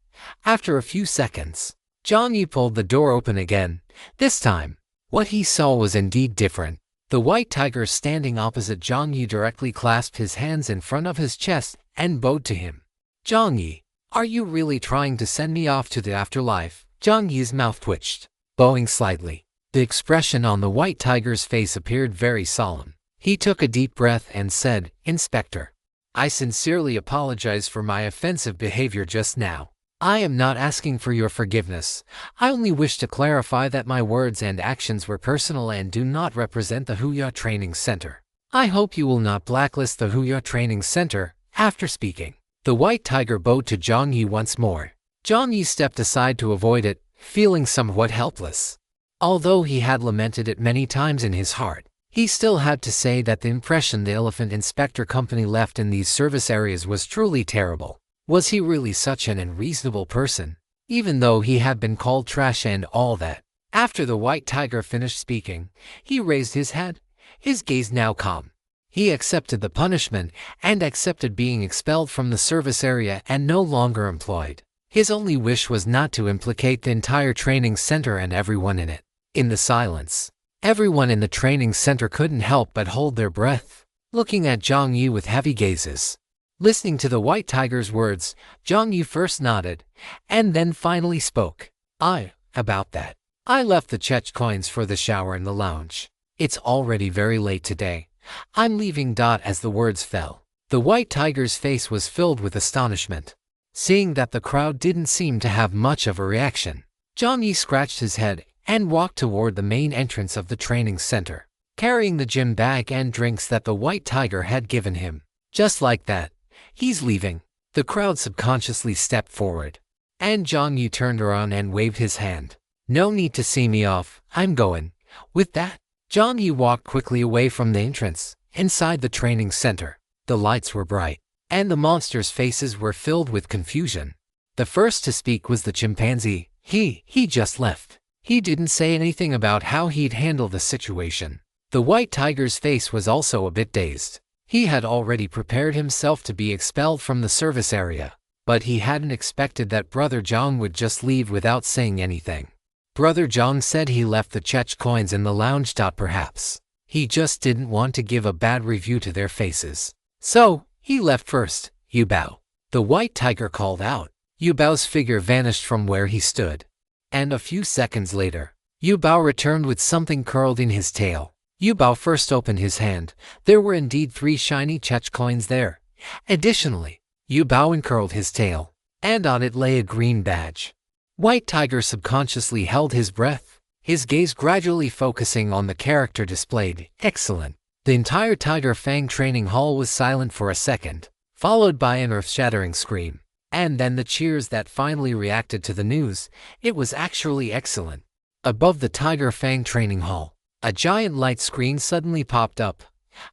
After a few seconds, Jiang Yi pulled the door open again. This time, what he saw was indeed different. The white tiger standing opposite Jiang Yi directly clasped his hands in front of his chest and bowed to him. Jiang Yi, are you really trying to send me off to the afterlife? Jiang Yi's mouth twitched, bowing slightly. The expression on the white tiger's face appeared very solemn. He took a deep breath and said, Inspector, I sincerely apologize for my offensive behavior just now. I am not asking for your forgiveness. I only wish to clarify that my words and actions were personal and do not represent the Huya Training Center. I hope you will not blacklist the Huya Training Center. After speaking, the white tiger bowed to Jiang Yi once more. Jiang Yi stepped aside to avoid it, feeling somewhat helpless. Although he had lamented it many times in his heart, he still had to say that the impression the Elephant Inspector Company left in these service areas was truly terrible. Was he really such an unreasonable person, even though he had been called trash and all that? After the white tiger finished speaking, he raised his head, his gaze now calm. He accepted the punishment and accepted being expelled from the service area and no longer employed. His only wish was not to implicate the entire training center and everyone in it. In the silence, everyone in the training center couldn't help but hold their breath, looking at Jiang Yi with heavy gazes. Listening to the white tiger's words, Jiang Yi first nodded, and then finally spoke. About that. I left the Chech coins for the shower in the lounge. It's already very late today. I'm leaving. As the words fell, the white tiger's face was filled with astonishment. Seeing that the crowd didn't seem to have much of a reaction, Jiang Yi scratched his head and walked toward the main entrance of the training center, carrying the gym bag and drinks that the white tiger had given him. Just like that, he's leaving. The crowd subconsciously stepped forward, and Jiang Yi turned around and waved his hand. No need to see me off, I'm going. With that, Jiang Yi walked quickly away from the entrance. Inside the training center, the lights were bright. and the monsters' faces were filled with confusion. The first to speak was the chimpanzee. He just left. He didn't say anything about how he'd handle the situation. The white tiger's face was also a bit dazed. He had already prepared himself to be expelled from the service area, but he hadn't expected that Brother Jiang would just leave without saying anything. Brother Jiang said he left the Chech coins in the lounge. Perhaps he just didn't want to give a bad review to their faces. So, he left first. "You Bao," the white tiger called out. Yu Bao's figure vanished from where he stood. And a few seconds later, Yu Bao returned with something curled in his tail. Yu Bao first opened his hand. There were indeed 3 shiny Chech coins there. Additionally, Yu Bao uncurled his tail, and on it lay a green badge. White Tiger subconsciously held his breath, his gaze gradually focusing on the character displayed. Excellent. The entire Tiger Fang training hall was silent for a second, followed by an earth-shattering scream. And then the cheers that finally reacted to the news. It was actually excellent. Above the Tiger Fang training hall, a giant light screen suddenly popped up.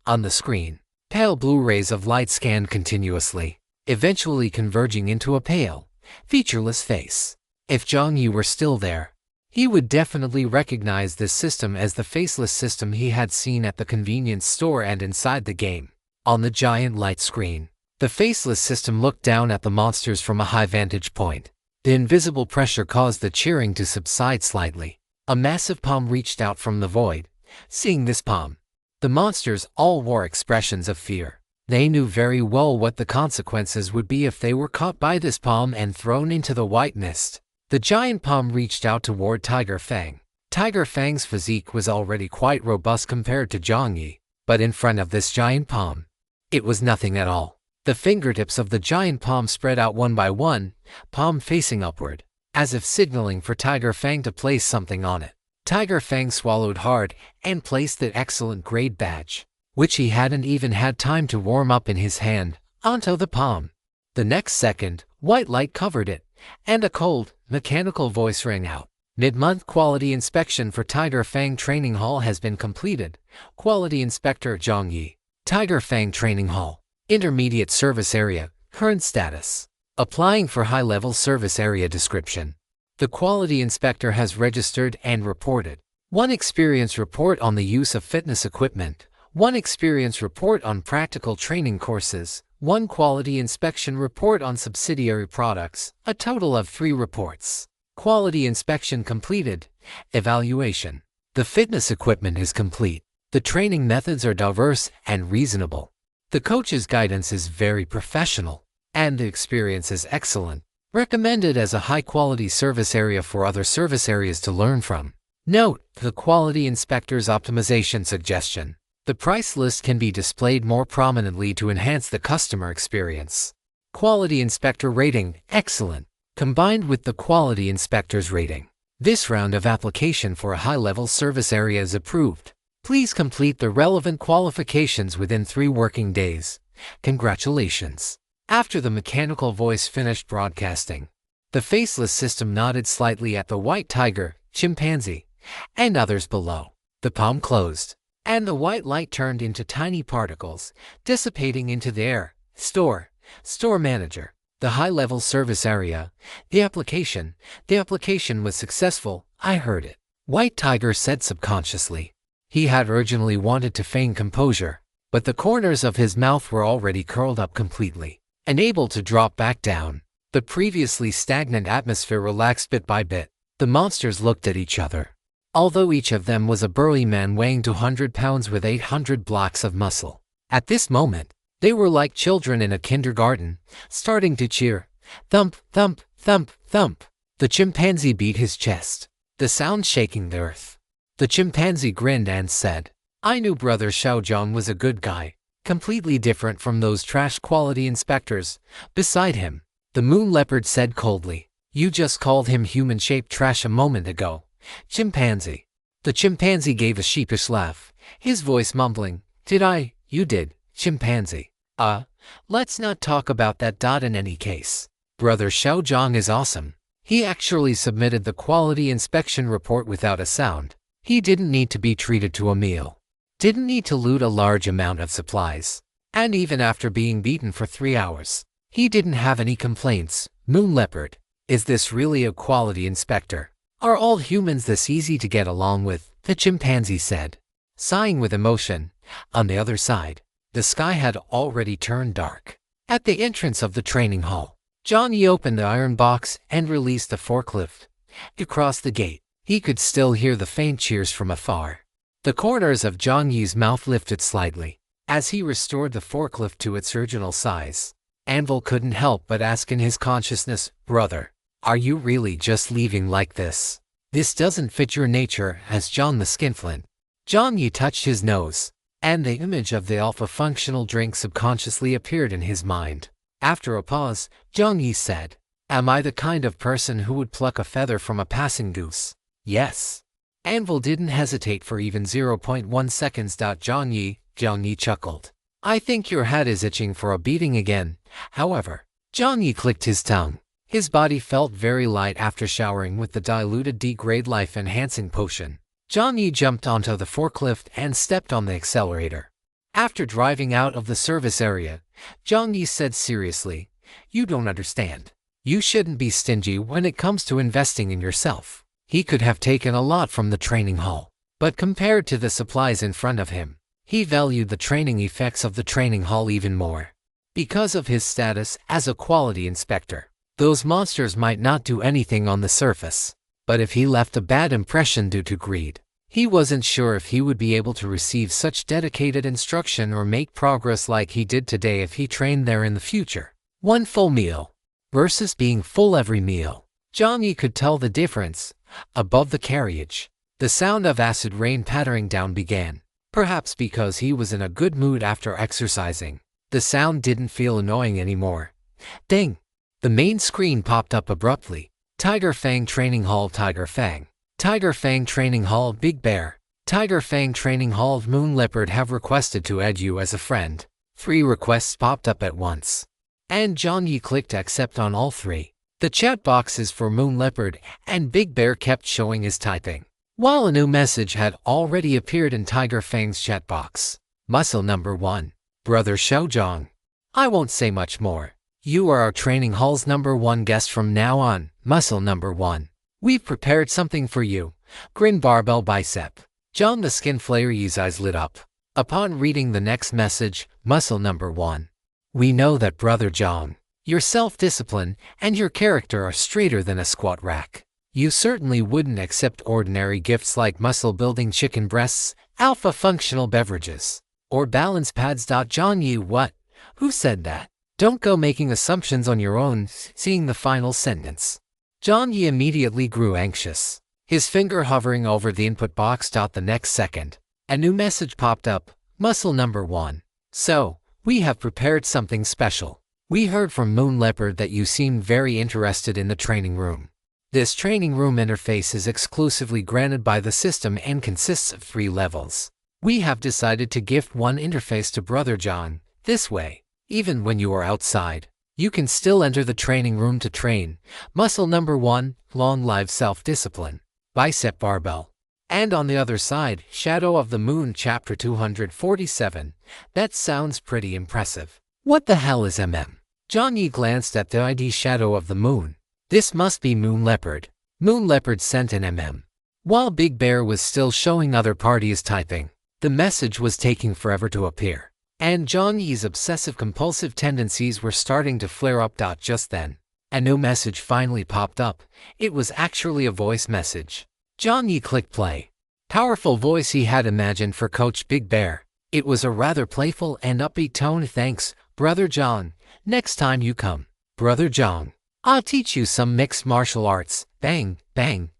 On the screen, pale blue rays of light scanned continuously, eventually converging into a pale, featureless face. If Jiang Yi were still there, he would definitely recognize this system as the faceless system he had seen at the convenience store and inside the game. On the giant light screen, the faceless system looked down at the monsters from a high vantage point. The invisible pressure caused the cheering to subside slightly. A massive palm reached out from the void. Seeing this palm, the monsters all wore expressions of fear. They knew very well what the consequences would be if they were caught by this palm and thrown into the white mist. The giant palm reached out toward Tiger Fang. Tiger Fang's physique was already quite robust compared to Jiang Yi, but in front of this giant palm, it was nothing at all. The fingertips of the giant palm spread out one by one, palm facing upward, as if signaling for Tiger Fang to place something on it. Tiger Fang swallowed hard and placed the excellent grade badge, which he hadn't even had time to warm up in his hand, onto the palm. The next second, white light covered it, and a cold, mechanical voice rang out. Mid-month quality inspection for Tiger Fang Training Hall has been completed. Quality Inspector Jiang Yi. Tiger Fang Training Hall. Intermediate Service Area, current status. Applying for high-level service area description. The quality inspector has registered and reported. 1 experience report on the use of fitness equipment. 1 experience report on practical training courses. 1 quality inspection report on subsidiary products. A total of 3 reports. Quality inspection completed. Evaluation. The fitness equipment is complete. The training methods are diverse and reasonable. The coach's guidance is very professional, and the experience is excellent. Recommended as a high-quality service area for other service areas to learn from. Note: the quality inspector's optimization suggestion. The price list can be displayed more prominently to enhance the customer experience. Quality inspector rating, excellent. Combined with the quality inspector's rating, this round of application for a high-level service area is approved. Please complete the relevant qualifications within 3 working days. Congratulations. After the mechanical voice finished broadcasting, the faceless system nodded slightly at the white tiger, chimpanzee, and others below. The palm closed, and the white light turned into tiny particles, dissipating into the air. Store manager. The high-level service area. The application was successful. I heard it. White Tiger said subconsciously. He had originally wanted to feign composure, but the corners of his mouth were already curled up completely, unable to drop back down. The previously stagnant atmosphere relaxed bit by bit. The monsters looked at each other. Although each of them was a burly man weighing 200 pounds with 800 blocks of muscle, at this moment, they were like children in a kindergarten, starting to cheer. Thump, thump, thump, thump. The chimpanzee beat his chest, the sound shaking the earth. The chimpanzee grinned and said, I knew Brother Xiaozhang was a good guy, completely different from those trash quality inspectors. Beside him, the moon leopard said coldly, You just called him human-shaped trash a moment ago, chimpanzee. The chimpanzee gave a sheepish laugh, his voice mumbling, Did I? You did, chimpanzee. Let's not talk about that. In any case, Brother Xiaozhang is awesome. He actually submitted the quality inspection report without a sound. He didn't need to be treated to a meal. Didn't need to loot a large amount of supplies. And even after being beaten for 3 hours, he didn't have any complaints. Moon Leopard, is this really a quality inspector? Are all humans this easy to get along with? The chimpanzee said, sighing with emotion. On the other side, the sky had already turned dark. At the entrance of the training hall, Jiang Yi opened the iron box and released the forklift. Across the gate, he could still hear the faint cheers from afar. The corners of Jiang Yi's mouth lifted slightly as he restored the forklift to its original size. Anvil couldn't help but ask in his consciousness, "Brother, are you really just leaving like this? This doesn't fit your nature as John the Skinflint." Jiang Yi touched his nose, and the image of the alpha functional drink subconsciously appeared in his mind. After a pause, Jiang Yi said, "Am I the kind of person who would pluck a feather from a passing goose?" "Yes." Anvil didn't hesitate for even 0.1 seconds. Jiang Yi chuckled. "I think your head is itching for a beating again." However, Jiang Yi clicked his tongue. His body felt very light after showering with the diluted D-grade life-enhancing potion. Jiang Yi jumped onto the forklift and stepped on the accelerator. After driving out of the service area, Jiang Yi said seriously, "You don't understand. You shouldn't be stingy when it comes to investing in yourself." He could have taken a lot from the training hall, but compared to the supplies in front of him, he valued the training effects of the training hall even more. Because of his status as a quality inspector, those monsters might not do anything on the surface. But if he left a bad impression due to greed, he wasn't sure if he would be able to receive such dedicated instruction or make progress like he did today if he trained there in the future. One full meal versus being full every meal. Jiang Yi could tell the difference. Above the carriage, the sound of acid rain pattering down began. Perhaps because he was in a good mood after exercising, the sound didn't feel annoying anymore. Ding! The main screen popped up abruptly. Tiger Fang Training Hall. Tiger Fang. Tiger Fang Training Hall. Big Bear. Tiger Fang Training Hall. Moon Leopard have requested to add you as a friend. 3 requests popped up at once, and Jiang Yi clicked accept on all 3. The chat boxes for Moon Leopard and Big Bear kept showing his typing, while a new message had already appeared in Tiger Fang's chat box. Muscle number 1. Brother Xiaozhong. I won't say much more. You are our training hall's number 1 guest from now on. Muscle number 1. We've prepared something for you. Grin barbell bicep. John the Skin Flayer's eyes lit up upon reading the next message. Muscle number 1. We know that Brother Zhang, your self-discipline and your character are straighter than a squat rack. You certainly wouldn't accept ordinary gifts like muscle-building chicken breasts, alpha functional beverages, or balance pads. Jiang Yi, what? Who said that? Don't go making assumptions on your own. Seeing the final sentence, Jiang Yi immediately grew anxious, his finger hovering over the input box. The next second, a new message popped up. Muscle number 1. So, we have prepared something special. We heard from Moon Leopard that you seemed very interested in the training room. This training room interface is exclusively granted by the system and consists of 3 levels. We have decided to gift one interface to Brother John. This way, even when you are outside, you can still enter the training room to train. Muscle number 1, long live self-discipline, bicep barbell. And on the other side, Shadow of the Moon chapter 247. That sounds pretty impressive. What the hell is MM? Jiang Yi glanced at the ID Shadow of the Moon. This must be Moon Leopard. Moon Leopard sent an MM. While Big Bear was still showing other parties typing, the message was taking forever to appear, and Jiang Yi's obsessive-compulsive tendencies were starting to flare up. Just then, a new message finally popped up. It was actually a voice message. Jiang Yi clicked play. Powerful voice he had imagined for Coach Big Bear. It was a rather playful and upbeat tone. Thanks, Brother John. Next time you come, Brother John, I'll teach you some mixed martial arts. Bang, bang,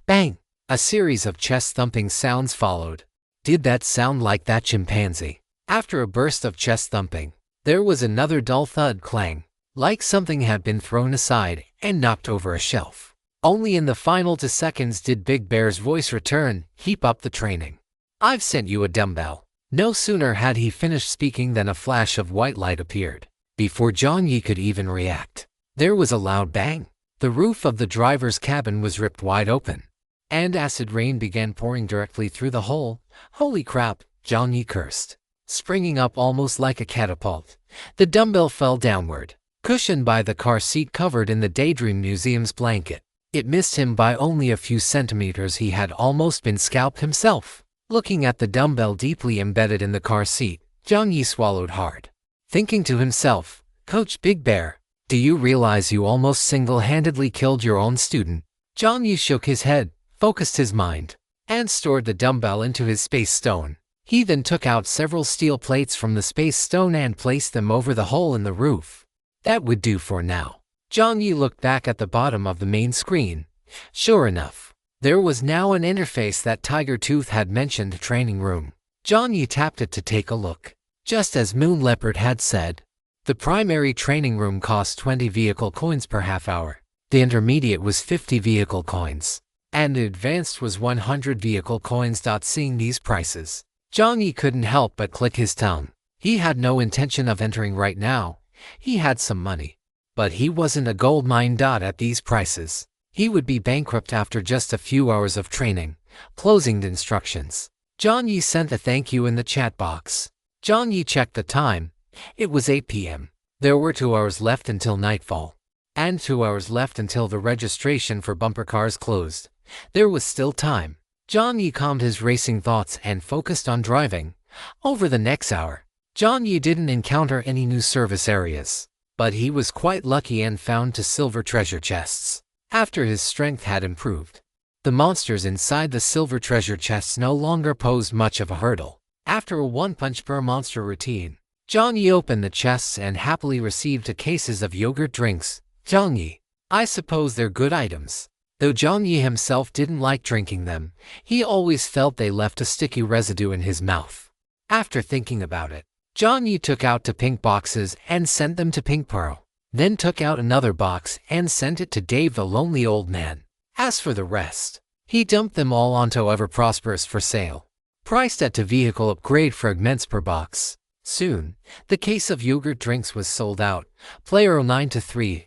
bang. A series of chest-thumping sounds followed. Did that sound like that chimpanzee? After a burst of chest thumping, there was another dull thud clang, like something had been thrown aside and knocked over a shelf. Only in the final 2 seconds did Big Bear's voice return. Keep up the training. I've sent you a dumbbell. No sooner had he finished speaking than a flash of white light appeared. Before Jiang Yi could even react, there was a loud bang. The roof of the driver's cabin was ripped wide open, and acid rain began pouring directly through the hole. Holy crap, Jiang Yi cursed. Springing up almost like a catapult, the dumbbell fell downward, cushioned by the car seat covered in the Daydream Museum's blanket. It missed him by only a few centimeters. He had almost been scalped himself. Looking at the dumbbell deeply embedded in the car seat, Jiang Yi swallowed hard. Thinking to himself, "Coach Big Bear, do you realize you almost single-handedly killed your own student?" Jiang Yi shook his head, focused his mind, and stored the dumbbell into his space stone. He then took out several steel plates from the space stone and placed them over the hole in the roof. That would do for now. Jiang Yi looked back at the bottom of the main screen. Sure enough, there was now an interface that Tiger Tooth had mentioned, training room. Jiang Yi tapped it to take a look. Just as Moon Leopard had said, the primary training room cost 20 vehicle coins per half hour. The intermediate was 50 vehicle coins, and the advanced was 100 vehicle coins. Seeing these prices, Jiang Yi couldn't help but click his tongue. He had no intention of entering right now. He had some money, but he wasn't a gold mine. At these prices, he would be bankrupt after just a few hours of training. Closing the instructions. Jiang Yi sent a thank you in the chat box. Jiang Yi checked the time. It was 8 p.m. There were 2 hours left until nightfall, and 2 hours left until the registration for bumper cars closed. There was still time. Jiang Yi calmed his racing thoughts and focused on driving. Over the next hour, Jiang Yi didn't encounter any new service areas, but he was quite lucky and found 2 silver treasure chests. After his strength had improved, the monsters inside the silver treasure chests no longer posed much of a hurdle. After a one-punch per monster routine, Jiang Yi opened the chests and happily received 2 cases of yogurt drinks. Jiang Yi, I suppose they're good items. Though Jiang Yi himself didn't like drinking them, he always felt they left a sticky residue in his mouth. After thinking about it, Jiang Yi took out 2 pink boxes and sent them to Pink Pearl, then took out another box and sent it to Dave, the lonely old man. As for the rest, he dumped them all onto Ever Prosperous for sale, priced at 2 vehicle upgrade fragments per box. Soon, the case of yogurt drinks was sold out. Player 09-3,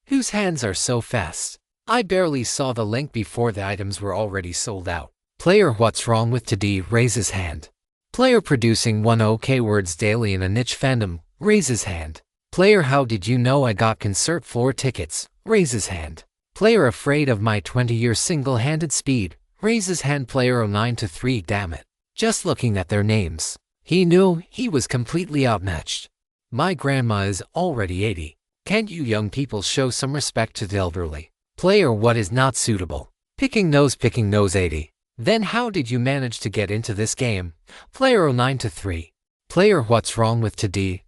whose hands are so fast. I barely saw the link before the items were already sold out. Player What's Wrong with Today raises hand. Player producing 1 OK words daily in a niche fandom raises hand. Player How did you know I got concert floor tickets raises hand. Player afraid of my 20-year single-handed speed raises hand. Player 09-3, damn it. Just looking at their names, he knew he was completely outmatched. My grandma is already 80. Can't you young people show some respect to the elderly? Player What is not suitable. Picking nose 80. Then how did you manage to get into this game? Player 09-3. Player What's Wrong with Today?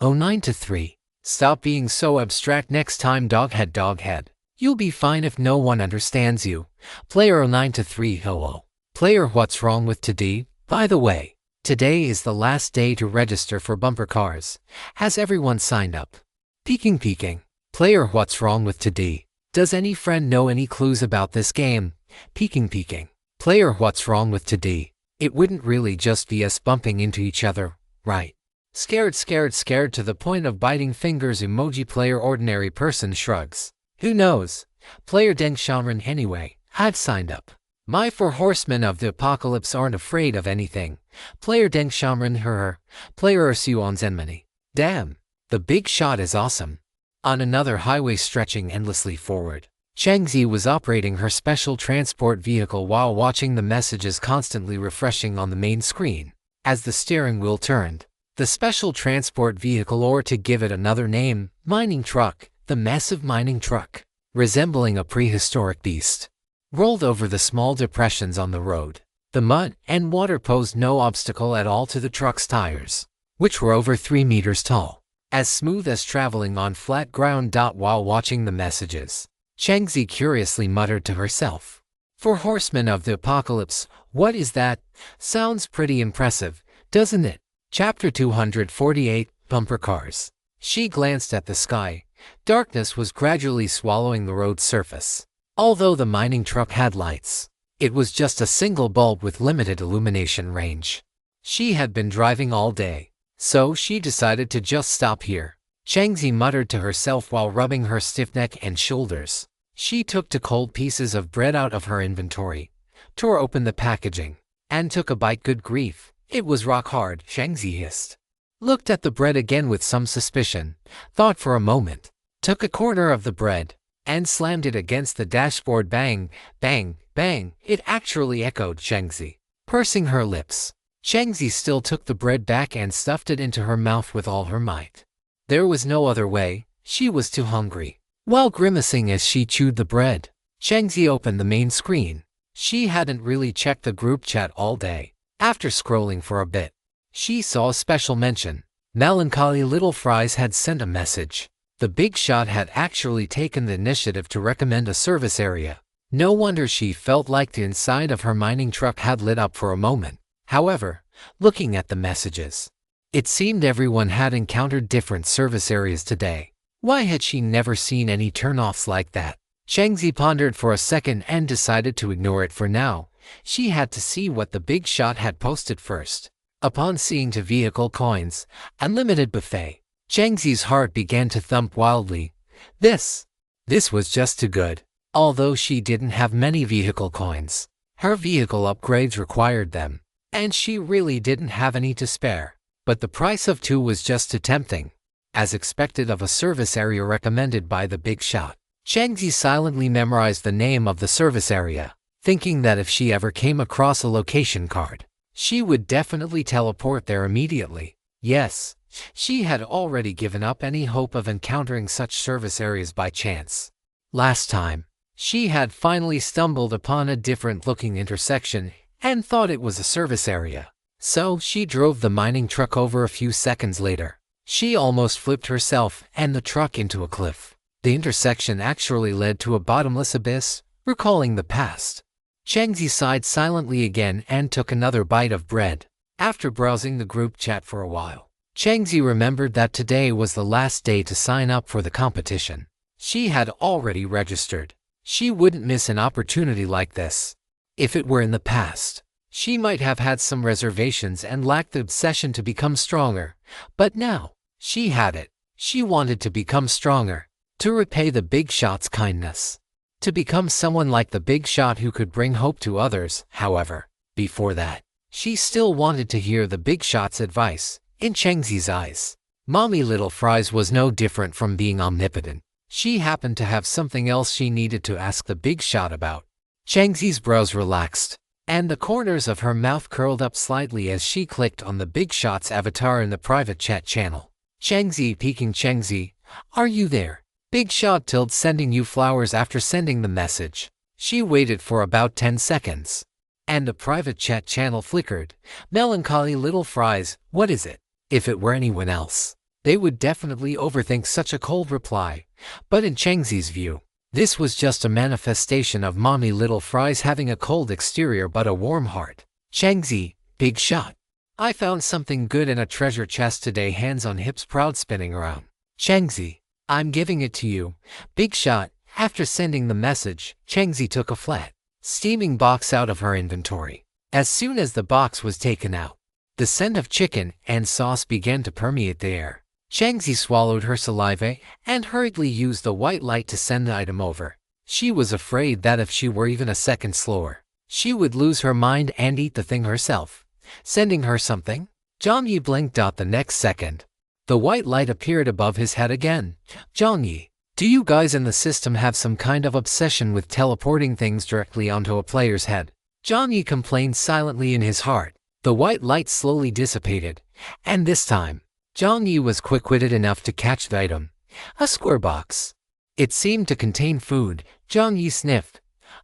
09-3. Stop being so abstract next time, doghead. You'll be fine if no one understands you. Player 09-3, hello. Player What's Wrong with Today? By the way, today is the last day to register for bumper cars. Has everyone signed up? Peeking. Player What's Wrong with Today? Does any friend know any clues about this game? Peeking. Player What's Wrong with Today? It wouldn't really just be us bumping into each other, right? Scared to the point of biting fingers emoji. Player Ordinary Person shrugs. Who knows? Player Deng Shanren anyway, I've signed up. My 4 horsemen of the apocalypse aren't afraid of anything. Player Deng Shanren her. Player Ursuan Zenmani. Damn, the big shot is awesome. On another highway stretching endlessly forward, Cheng Zi was operating her special transport vehicle while watching the messages constantly refreshing on the main screen. As the steering wheel turned, the special transport vehicle, or to give it another name, mining truck, the massive mining truck, resembling a prehistoric beast, rolled over the small depressions on the road. The mud and water posed no obstacle at all to the truck's tires, which were over 3 meters tall, as smooth as traveling on flat ground. While watching the messages, Cheng Zi curiously muttered to herself, 4 horsemen of the apocalypse, what is that? Sounds pretty impressive, doesn't it? Chapter 248, Bumper Cars. She glanced at the sky. Darkness was gradually swallowing the road's surface. Although the mining truck had lights, it was just a single bulb with limited illumination range. She had been driving all day, so she decided to just stop here. Cheng Zi muttered to herself while rubbing her stiff neck and shoulders. She took 2 cold pieces of bread out of her inventory, tore open the packaging, and took a bite. Good grief, It was rock hard, Jiang Yi hissed. Looked at the bread again with some suspicion, thought for a moment, took a corner of the bread, and slammed it against the dashboard. Bang, bang, bang, it actually echoed. Jiang Yi, pursing her lips. Jiang Yi still took the bread back and stuffed it into her mouth with all her might. There was no other way, she was too hungry. While grimacing as she chewed the bread, Jiang Yi opened the main screen. She hadn't really checked the group chat all day. After scrolling for a bit, she saw a special mention. Melancholy Little Fries had sent a message. The big shot had actually taken the initiative to recommend a service area. No wonder she felt like the inside of her mining truck had lit up for a moment. However, looking at the messages, it seemed everyone had encountered different service areas today. Why had she never seen any turnoffs like that? Jiang Yi pondered for a second and decided to ignore it for now. She had to see what the big shot had posted first. Upon seeing two vehicle coins, unlimited buffet, Jiang Yi's heart began to thump wildly. This was just too good. Although she didn't have many vehicle coins, her vehicle upgrades required them, and she really didn't have any to spare. But the price of two was just too tempting. As expected of a service area recommended by the big shot, Jiang Yi silently memorized the name of the service area, thinking that if she ever came across a location card, she would definitely teleport there immediately. Yes, she had already given up any hope of encountering such service areas by chance. Last time, she had finally stumbled upon a different-looking intersection and thought it was a service area. So she drove the mining truck over. A few seconds later, she almost flipped herself and the truck into a cliff. The intersection actually led to a bottomless abyss. Recalling the past, Jiang Yi sighed silently again and took another bite of bread. After browsing the group chat for a while, Jiang Yi remembered that today was the last day to sign up for the competition. She had already registered. She wouldn't miss an opportunity like this. If it were in the past, she might have had some reservations and lacked the obsession to become stronger. But now, she had it. She wanted to become stronger, to repay the big shot's kindness, to become someone like the big shot who could bring hope to others. However, before that, she still wanted to hear the big shot's advice. In Jiang Yi's eyes, Mommy Little Fries was no different from being omnipotent. She happened to have something else she needed to ask the big shot about. Jiang Yi's brows relaxed, and the corners of her mouth curled up slightly as she clicked on the big shot's avatar in the private chat channel. Jiang Yi peeking. Jiang Yi, are you there? Big shot tilted sending you flowers. After sending the message, she waited for about 10 seconds, and the private chat channel flickered. Melancholy Little Fries, what is it? If it were anyone else, they would definitely overthink such a cold reply. But in Jiang Yi's view, this was just a manifestation of Mommy Little Fries having a cold exterior but a warm heart. Jiang Yi, big shot. I found something good in a treasure chest today. Hands on hips, proud, spinning around. Jiang Yi, I'm giving it to you. Big shot. After sending the message, Jiang Yi took a flat, steaming box out of her inventory. As soon as the box was taken out, the scent of chicken and sauce began to permeate the air. Jiang Yi swallowed her saliva and hurriedly used the white light to send the item over. She was afraid that if she were even a second slower, she would lose her mind and eat the thing herself. Sending her something? Jiang Yi blinked. The next second, the white light appeared above his head again. Jiang Yi, do you guys in the system have some kind of obsession with teleporting things directly onto a player's head? Jiang Yi complained silently in his heart. The white light slowly dissipated, and this time, Jiang Yi was quick-witted enough to catch the item. A square box. It seemed to contain food. Jiang Yi sniffed.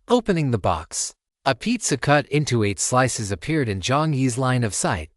Opening the box, a pizza cut into 8 slices appeared in Jiang Yi's line of sight.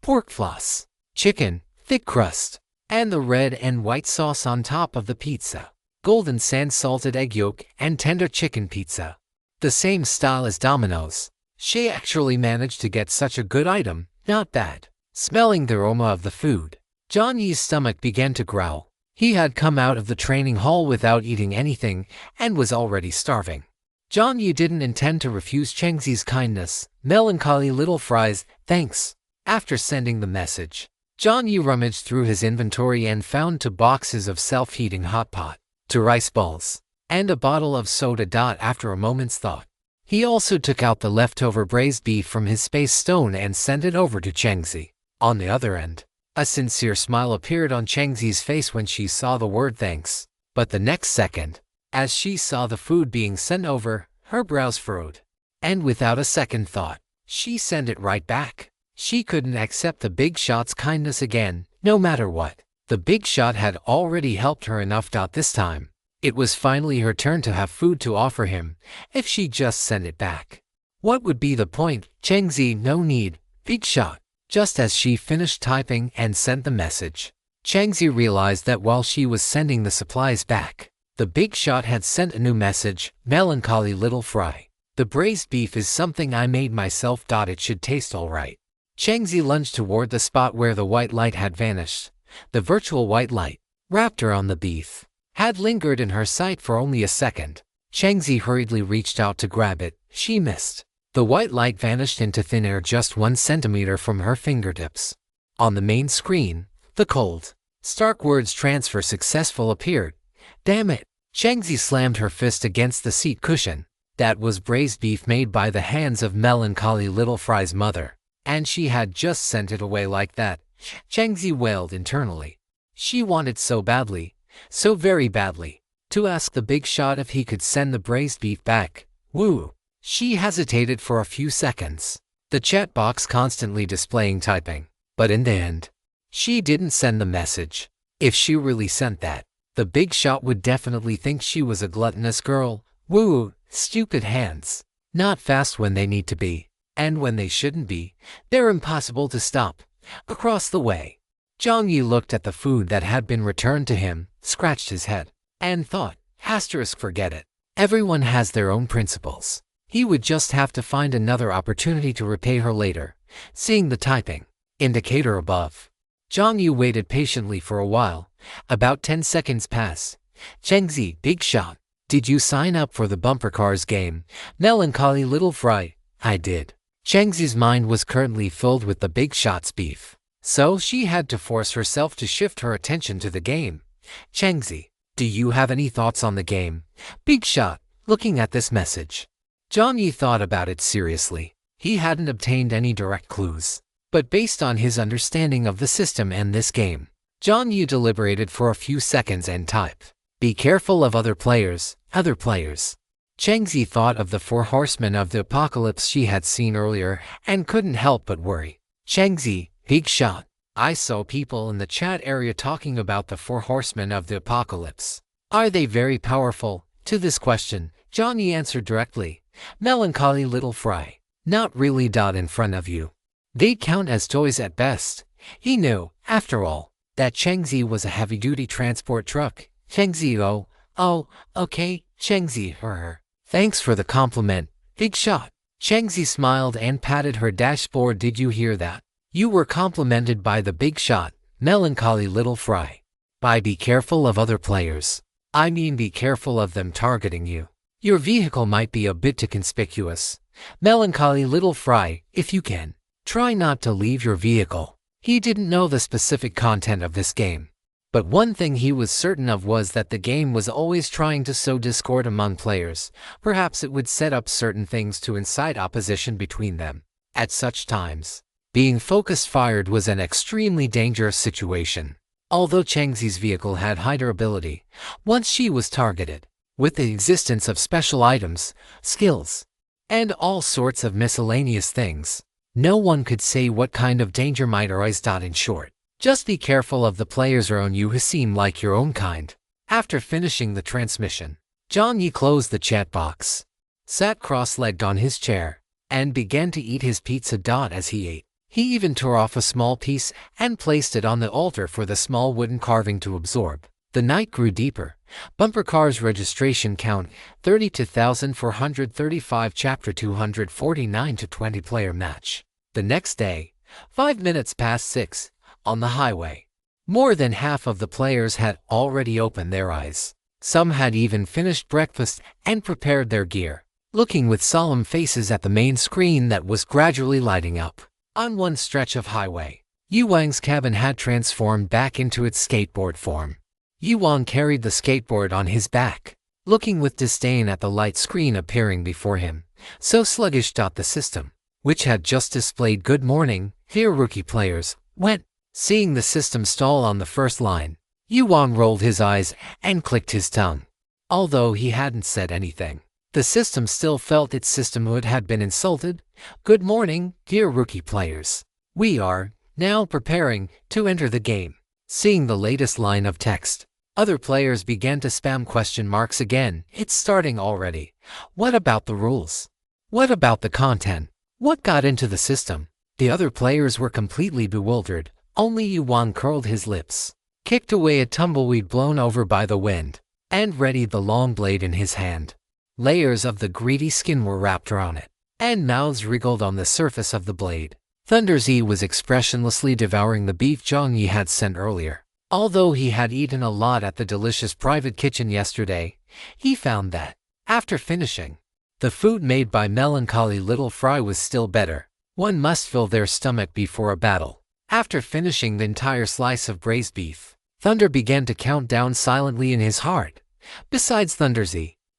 Pork floss, chicken, thick crust, and the red and white sauce on top of the pizza. Golden sand salted egg yolk and tender chicken pizza. The same style as Domino's. She actually managed to get such a good item. Not bad. Smelling the aroma of the food, Jiang Yi's stomach began to growl. He had come out of the training hall without eating anything and was already starving. Jiang Yi didn't intend to refuse Jiang Yi's kindness. Melancholy Little Fries, thanks. After sending the message, Jiang Yi rummaged through his inventory and found 2 boxes of self-heating hot pot, 2 rice balls, and a bottle of soda. After a moment's thought, He also took out the leftover braised beef from his space stone and sent it over to Jiang. On the other end, a sincere smile appeared on Jiang's face when she saw the word thanks. But the next second, as she saw the food being sent over, her brows furrowed. And without a second thought, she sent it right back. She couldn't accept the big shot's kindness again, no matter what. The big shot had already helped her enough. This time, it was finally her turn to have food to offer him, if she just sent it back. What would be the point? Jiang, no need, big shot. Just as she finished typing and sent the message, Jiang realized that while she was sending the supplies back, the big shot had sent a new message. Melancholy little fry. The braised beef is something I made myself. It should taste alright. Jiang lunged toward the spot where the white light had vanished. The virtual white light, wrapped around the beef, had lingered in her sight for only a second. Jiang hurriedly reached out to grab it. She missed. The white light vanished into thin air just 1 centimeter from her fingertips. On the main screen, the cold, stark words "transfer successful" appeared. Damn it! Jiang slammed her fist against the seat cushion. That was braised beef made by the hands of melancholy little fry's mother, and she had just sent it away like that. Jiang wailed internally. She wanted so badly, so very badly, to ask the big shot if he could send the braised beef back. Woo! She hesitated for a few seconds, the chat box constantly displaying typing. But in the end, she didn't send the message. If she really sent that, the big shot would definitely think she was a gluttonous girl. Woo! Stupid hands. Not fast when they need to be, and when they shouldn't be, they're impossible to stop. Across the way, Jiang Yi looked at the food that had been returned to him, scratched his head, and thought, forget it. Everyone has their own principles. He would just have to find another opportunity to repay her later. Seeing the typing indicator above, Jiang Yi waited patiently for a while. About 10 seconds passed. Jiang, big shot. Did you sign up for the bumper cars game? Melancholy little fry. I did. Jiang's mind was currently filled with the big shot's beef, so she had to force herself to shift her attention to the game. Jiang, do you have any thoughts on the game? Big shot, looking at this message. Jiang Yi thought about it seriously. He hadn't obtained any direct clues, but based on his understanding of the system and this game, Jiang Yi deliberated for a few seconds and typed, "Be careful of other players, other players." Jiang thought of the 4 horsemen of the apocalypse she had seen earlier and couldn't help but worry. Jiang, big shot. I saw people in the chat area talking about the 4 horsemen of the apocalypse. Are they very powerful? To this question, Jiang Yi answered directly, "Melancholy little fry. Not really. In front of you, they count as toys at best." He knew, after all, that Jiang was a heavy-duty transport truck. Jiang, oh, okay, Jiang, her. Thanks for the compliment, big shot. Jiang smiled and patted her dashboard. Did you hear that? You were complimented by the big shot, melancholy little fry. By be careful of other players, I mean be careful of them targeting you. Your vehicle might be a bit too conspicuous. Melancholy little fry, if you can, try not to leave your vehicle. He didn't know the specific content of this game, but one thing he was certain of was that the game was always trying to sow discord among players. Perhaps it would set up certain things to incite opposition between them. At such times, being focused fired was an extremely dangerous situation. Although Jiang's vehicle had high durability, once she was targeted, with the existence of special items, skills, and all sorts of miscellaneous things, no one could say what kind of danger might arise. In short, just be careful of the players around you who seem like your own kind. After finishing the transmission, Jiang Yi closed the chat box, sat cross-legged on his chair, and began to eat his pizza. As he ate, he even tore off a small piece and placed it on the altar for the small wooden carving to absorb. The night grew deeper. Bumper Cars registration count 32,435. Chapter 249 to 20 player match. The next day, 5 minutes past 6, on the highway, more than half of the players had already opened their eyes. Some had even finished breakfast and prepared their gear, looking with solemn faces at the main screen that was gradually lighting up. On one stretch of highway, Yuang's cabin had transformed back into its skateboard form. Yuang carried the skateboard on his back, looking with disdain at the light screen appearing before him. So sluggish. The system, which had just displayed "Good morning, dear rookie players," went. Seeing the system stall on the first line, Yuan rolled his eyes and clicked his tongue. Although he hadn't said anything, the system still felt its systemhood had been insulted. "Good morning, dear rookie players. We are now preparing to enter the game." Seeing the latest line of text, other players began to spam question marks again. "It's starting already. What about the rules? What about the content? What got into the system?" The other players were completely bewildered. Only Yuan curled his lips, kicked away a tumbleweed blown over by the wind, and readied the long blade in his hand. Layers of the greedy skin were wrapped around it, and mouths wriggled on the surface of the blade. Thunder's was expressionlessly devouring the beef Jiang Yi had sent earlier. Although he had eaten a lot at the delicious private kitchen yesterday, he found that, after finishing, the food made by melancholy little Fry was still better. One must fill their stomach before a battle. After finishing the entire slice of braised beef, Thunder began to count down silently in his heart. Besides Thunder's,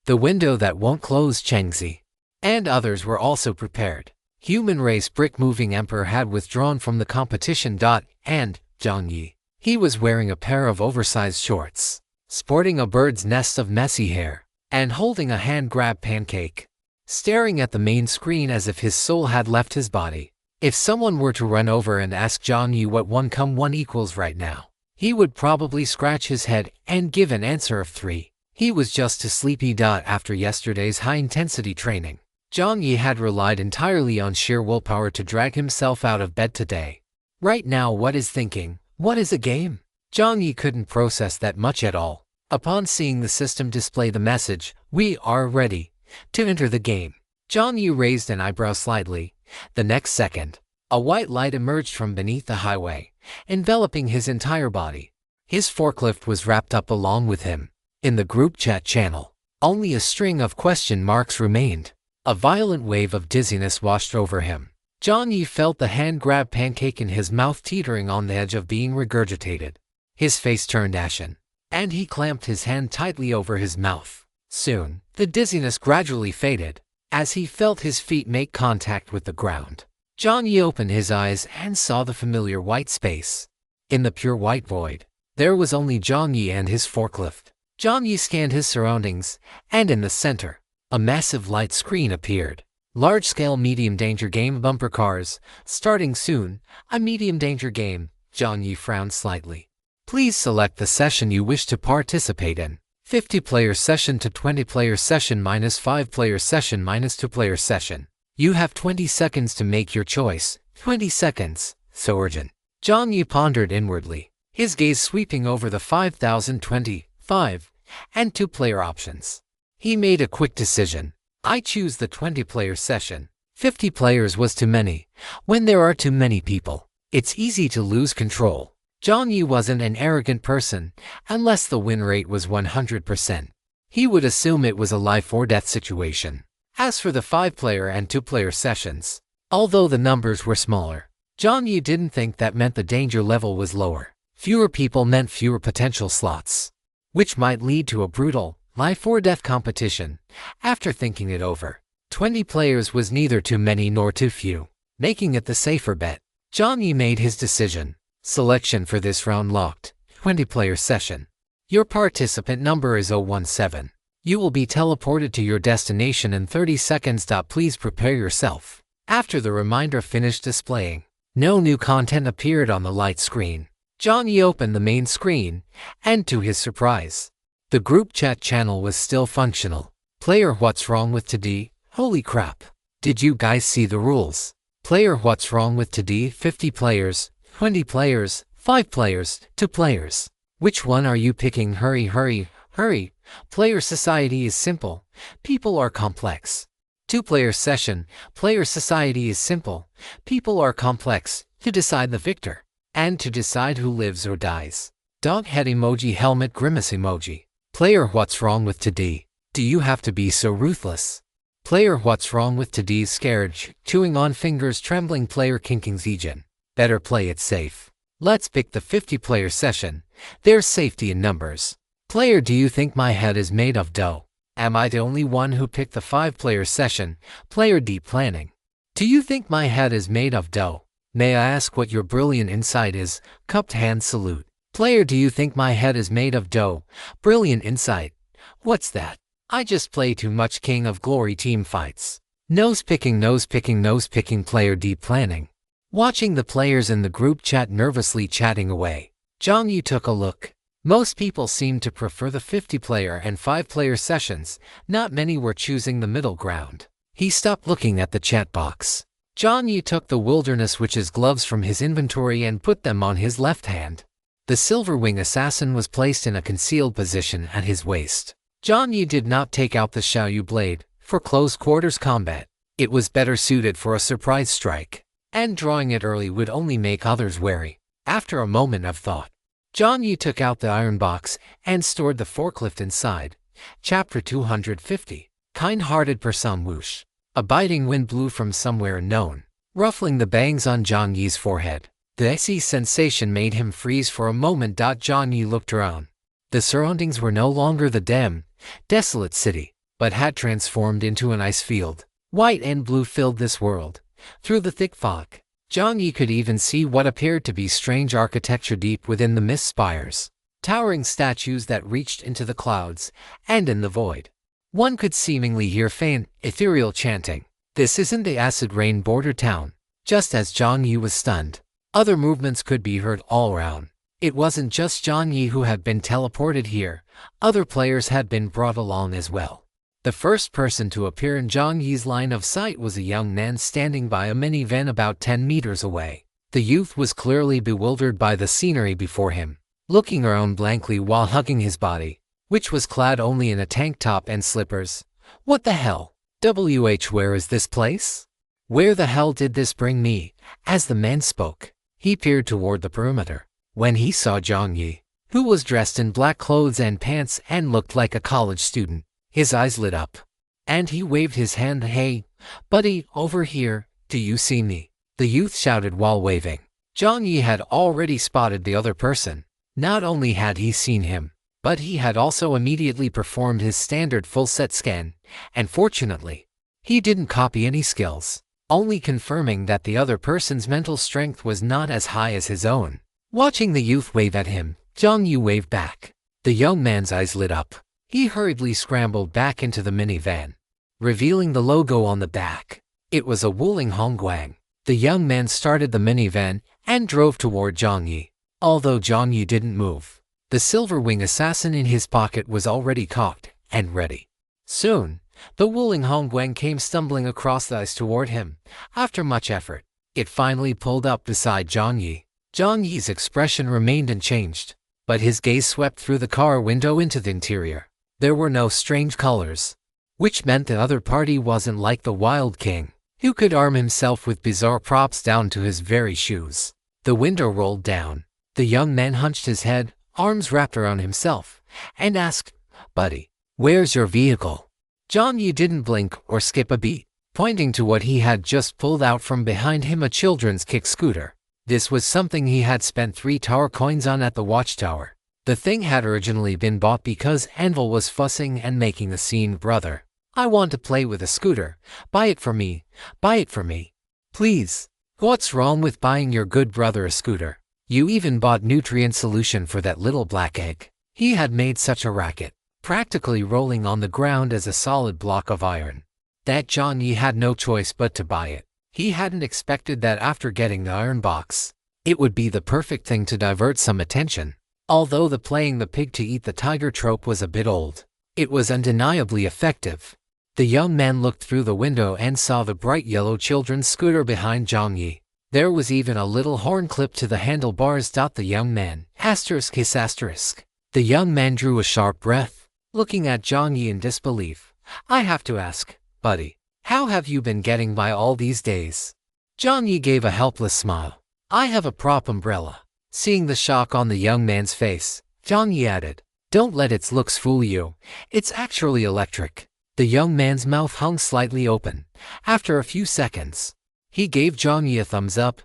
the window that won't close, Chengzi, and others were also prepared. Human race brick-moving emperor had withdrawn from the competition. And Jiang Yi, he was wearing a pair of oversized shorts, sporting a bird's nest of messy hair, and holding a hand-grab pancake, staring at the main screen as if his soul had left his body. If someone were to run over and ask Jiang Yi what 1 + 1 equals right now, he would probably scratch his head and give an answer of 3. He was just too sleepy. After yesterday's high-intensity training, Jiang Yi had relied entirely on sheer willpower to drag himself out of bed today. Right now, what is thinking? What is a game? Jiang Yi couldn't process that much at all. Upon seeing the system display the message, "We are ready to enter the game," Jiang Yi raised an eyebrow slightly. The next second, a white light emerged from beneath the highway, enveloping his entire body. His forklift was wrapped up along with him. In the group chat channel, only a string of question marks remained. A violent wave of dizziness washed over him. Jiang Yi felt the hand-grab pancake in his mouth teetering on the edge of being regurgitated. His face turned ashen, and he clamped his hand tightly over his mouth. Soon, the dizziness gradually faded, as he felt his feet make contact with the ground. Jiang Yi opened his eyes and saw the familiar white space. In the pure white void, there was only Jiang Yi and his forklift. Jiang Yi scanned his surroundings, and in the center, a massive light screen appeared. Large-scale medium-danger game bumper cars. Starting soon. A medium-danger game. Jiang Yi frowned slightly. Please select the session you wish to participate in. 50-player session to 20-player session minus 5-player session minus 2-player session. You have 20 seconds to make your choice. 20 seconds. So urgent. Jiang Yi pondered inwardly, his gaze sweeping over the 5,025 and 2-player options. He made a quick decision. I choose the 20-player session. 50 players was too many. When there are too many people, it's easy to lose control. Jiang Yi wasn't an arrogant person. Unless the win rate was 100%, he would assume it was a life-or-death situation. As for the 5-player and 2-player sessions, although the numbers were smaller, Jiang Yi didn't think that meant the danger level was lower. Fewer people meant fewer potential slots, which might lead to a brutal, life-or-death competition. After thinking it over, 20 players was neither too many nor too few, making it the safer bet. Jiang Yi made his decision. Selection for this round locked. 20-player session. Your participant number is 017. You will be teleported to your destination in 30 seconds. Please prepare yourself. After the reminder finished displaying, no new content appeared on the light screen. Jiang Yi opened the main screen, and to his surprise, the group chat channel was still functional. Player, what's wrong with today? Holy crap. Did you guys see the rules? Player, what's wrong with today? 50 players, 20 players, 5 players, 2 players. Which one are you picking? Hurry, hurry, hurry. Player society is simple. People are complex. 2-player session. Player society is simple. People are complex. To decide the victor. And to decide who lives or dies. Dog head emoji, helmet grimace emoji. Player, what's wrong with today? Do you have to be so ruthless? Player, what's wrong with today? Scared, chewing on fingers, trembling. Player, kinking Zijin. Better play it safe. Let's pick the 50-player session. There's safety in numbers. Player, do you think my head is made of dough? Am I the only one who picked the 5-player session, player deep planning? Do you think my head is made of dough? May I ask what your brilliant insight is? Cupped hand salute. Player, do you think my head is made of dough? Brilliant insight. What's that? I just play too much King of Glory team fights. Nose picking, nose picking, nose picking. Player deep planning. Watching the players in the group chat nervously chatting away, Jiang Yi took a look. Most people seemed to prefer the 50-player and 5-player sessions. Not many were choosing the middle ground. He stopped looking at the chat box. Jiang Yi took the Wilderness Witch's gloves from his inventory and put them on his left hand. The Silver Wing Assassin was placed in a concealed position at his waist. Jiang Yi did not take out the Xiaoyu blade for close quarters combat. It was better suited for a surprise strike, and drawing it early would only make others wary. After a moment of thought, Jiang Yi took out the iron box and stored the forklift inside. Chapter 250. Kind-hearted person whoosh. A biting wind blew from somewhere unknown, ruffling the bangs on Jiang Yi's forehead. The icy sensation made him freeze for a moment. Jiang Yi looked around. The surroundings were no longer the desolate city, but had transformed into an ice field. White and blue filled this world. Through the thick fog, Jiang Yi could even see what appeared to be strange architecture deep within the mist spires. Towering statues that reached into the clouds, and in the void, one could seemingly hear faint, ethereal chanting. This isn't the acid rain border town. Just as Jiang Yi was stunned, other movements could be heard all around. It wasn't just Jiang Yi who had been teleported here. Other players had been brought along as well. The first person to appear in Jiang Yi's line of sight was a young man standing by a minivan about 10 meters away. The youth was clearly bewildered by the scenery before him, looking around blankly while hugging his body, which was clad only in a tank top and slippers. What the hell? Where is this place? Where the hell did this bring me? As the man spoke, he peered toward the perimeter. When he saw Jiang Yi, who was dressed in black clothes and pants and looked like a college student, his eyes lit up, and he waved his hand. Hey, buddy, over here, do you see me? The youth shouted while waving. Jiang Yi had already spotted the other person. Not only had he seen him, but he had also immediately performed his standard full-set scan, and fortunately, he didn't copy any skills, only confirming that the other person's mental strength was not as high as his own. Watching the youth wave at him, Jiang Yi waved back. The young man's eyes lit up. He hurriedly scrambled back into the minivan, revealing the logo on the back. It was a Wuling Hongguang. The young man started the minivan and drove toward Jiang Yi. Although Jiang Yi didn't move, the Silver Wing Assassin in his pocket was already cocked and ready. Soon, the Wuling Hongguang came stumbling across the ice toward him. After much effort, it finally pulled up beside Jiang Yi. Jiang Yi's expression remained unchanged, but his gaze swept through the car window into the interior. There were no strange colors, which meant the other party wasn't like the Wild King, who could arm himself with bizarre props down to his very shoes. The window rolled down. The young man hunched his head, arms wrapped around himself, and asked, "Buddy, where's your vehicle?" Jiang Yi didn't blink or skip a beat, pointing to what he had just pulled out from behind him, a children's kick scooter. This was something he had spent 3 tower coins on at the watchtower. The thing had originally been bought because Anvil was fussing and making a scene. "Brother, I want to play with a scooter. Buy it for me. Buy it for me. Please." "What's wrong with buying your good brother a scooter? You even bought nutrient solution for that little black egg." He had made such a racket, practically rolling on the ground as a solid block of iron, that Jiang Yi had no choice but to buy it. He hadn't expected that after getting the iron box, it would be the perfect thing to divert some attention. Although the playing the pig to eat the tiger trope was a bit old, it was undeniably effective. The young man looked through the window and saw the bright yellow children's scooter behind Jiang Yi. There was even a little horn clipped to the handlebars. The young man, his asterisk. The young man drew a sharp breath, looking at Jiang Yi in disbelief. "I have to ask, buddy, how have you been getting by all these days?" Jiang Yi gave a helpless smile. "I have a prop umbrella." Seeing the shock on the young man's face, Jiang Yi added, "Don't let its looks fool you. It's actually electric." The young man's mouth hung slightly open. After a few seconds, he gave Jiang Yi a thumbs up.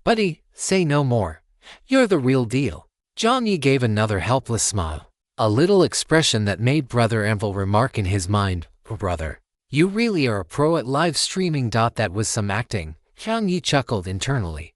"Buddy, say no more. You're the real deal." Jiang Yi gave another helpless smile. a little expression that made Brother Anvil remark in his mind, "Brother, you really are a pro at live streaming." That was some acting. Jiang Yi chuckled internally.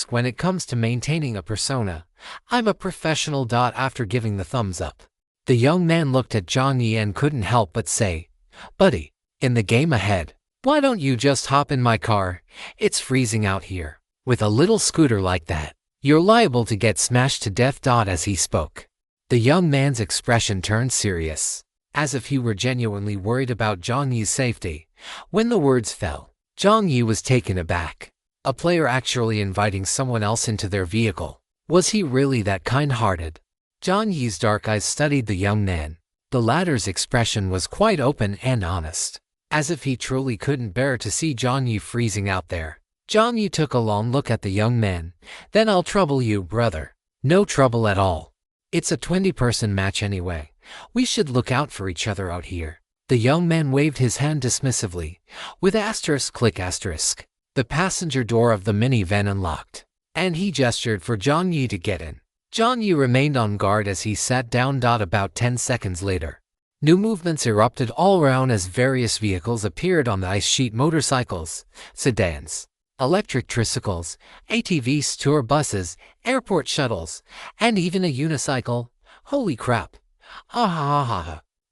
When it comes to maintaining a persona, I'm a professional. After giving the thumbs up, the young man looked at Jiang Yi and couldn't help but say, "Buddy, in the game ahead, why don't you just hop in my car? It's freezing out here. With a little scooter like that, you're liable to get smashed to death." As he spoke, the young man's expression turned serious, as if he were genuinely worried about Jiang Yi's safety. When the words fell, Jiang Yi was taken aback. A player actually inviting someone else into their vehicle. Was he really that kind-hearted? Jiang Yi's dark eyes studied the young man. The latter's expression was quite open and honest, as if he truly couldn't bear to see Jiang Yi freezing out there. Jiang Yi took a long look at the young man. "Then I'll trouble you, brother." "No trouble at all. It's a 20-person match anyway. We should look out for each other out here." The young man waved his hand dismissively. With click asterisk, the passenger door of the minivan unlocked, and he gestured for Jiang Yi to get in. Jiang Yi remained on guard as he sat down. About 10 seconds later, new movements erupted all around as various vehicles appeared on the ice sheet: motorcycles, sedans, electric tricycles, ATVs, tour buses, airport shuttles, and even a unicycle. Holy crap!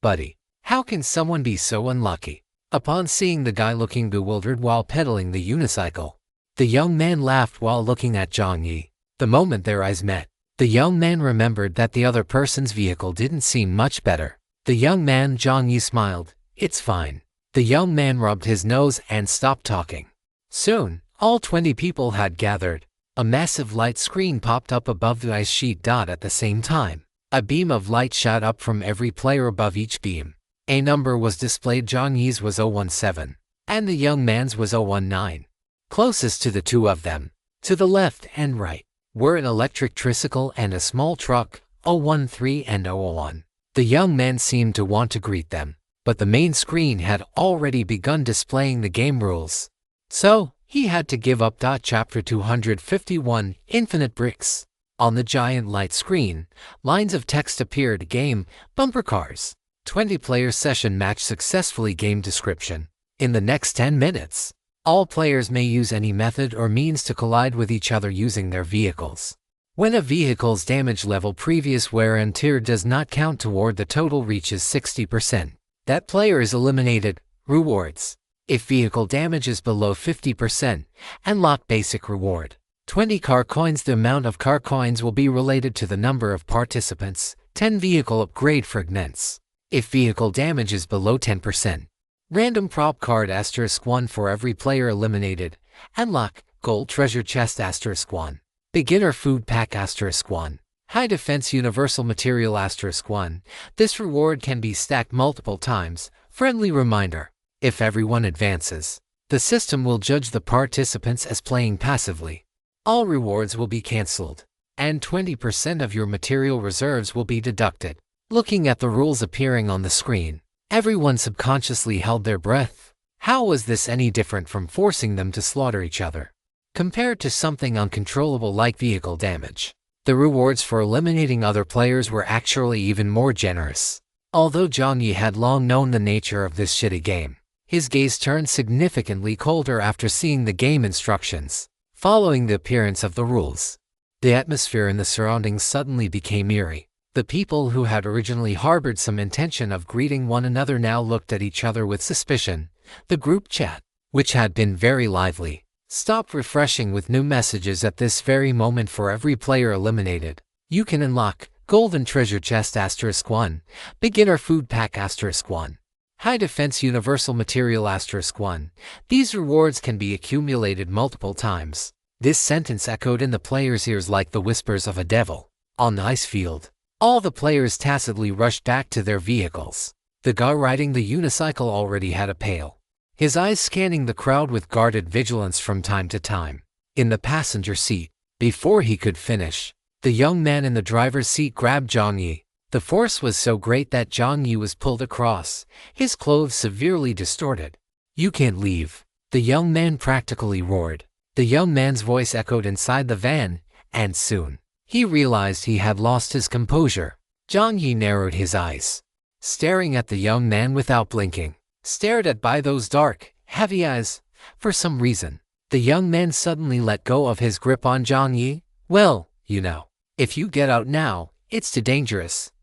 Buddy, how can someone be so unlucky? Upon seeing the guy looking bewildered while pedaling the unicycle, the young man laughed while looking at Jiang Yi. The moment their eyes met, the young man remembered that the other person's vehicle didn't seem much better. The young man, Jiang Yi, smiled. "It's fine." The young man rubbed his nose and stopped talking. Soon, all 20 people had gathered. A massive light screen popped up above the ice sheet. At the same time, a beam of light shot up from every player. Above each beam, a number was displayed. Jiang Yi's was 017, and the young man's was 019. Closest to the two of them, to the left and right, were an electric tricycle and a small truck, 013 and 001. The young man seemed to want to greet them, but the main screen had already begun displaying the game rules. So, he had to give up. Chapter 251, Infinite Bricks. On the giant light screen, lines of text appeared. Game, bumper cars. 20-player session match successfully. Game description. In the next 10 minutes, all players may use any method or means to collide with each other using their vehicles. When a vehicle's damage level, previous wear and tear, does not count toward the total, reaches 60%, that player is eliminated. Rewards. If vehicle damage is below 50%, unlock basic reward: 20 car coins. The amount of car coins will be related to the number of participants. 10 vehicle upgrade fragments. If vehicle damage is below 10%, random prop card *1 for every player eliminated. Unlock gold treasure chest *1. Beginner food pack *1. High defense universal material *1. This reward can be stacked multiple times. Friendly reminder: if everyone advances, the system will judge the participants as playing passively. All rewards will be cancelled, and 20% of your material reserves will be deducted. Looking at the rules appearing on the screen, everyone subconsciously held their breath. How was this any different from forcing them to slaughter each other? Compared to something uncontrollable like vehicle damage, the rewards for eliminating other players were actually even more generous. Although Jiang Yi had long known the nature of this shitty game, his gaze turned significantly colder after seeing the game instructions. Following the appearance of the rules, the atmosphere in the surroundings suddenly became eerie. The people who had originally harbored some intention of greeting one another now looked at each other with suspicion. The group chat, which had been very lively, stopped refreshing with new messages at this very moment. For every player eliminated, you can unlock golden treasure chest *1, beginner food pack *1, high defense universal material *1. These rewards can be accumulated multiple times. This sentence echoed in the players' ears like the whispers of a devil. On the ice field, all the players tacitly rushed back to their vehicles. The guy riding the unicycle already had a pail, his eyes scanning the crowd with guarded vigilance from time to time. In the passenger seat, before he could finish, the young man in the driver's seat grabbed Jiang Yi. The force was so great that Jiang Yi was pulled across, his clothes severely distorted. "You can't leave," the young man practically roared. The young man's voice echoed inside the van, and soon, he realized he had lost his composure. Jiang Yi narrowed his eyes, staring at the young man without blinking. Stared at by those dark, heavy eyes. For some reason, the young man suddenly let go of his grip on Jiang Yi. Well, you know, if you get out now, it's too dangerous.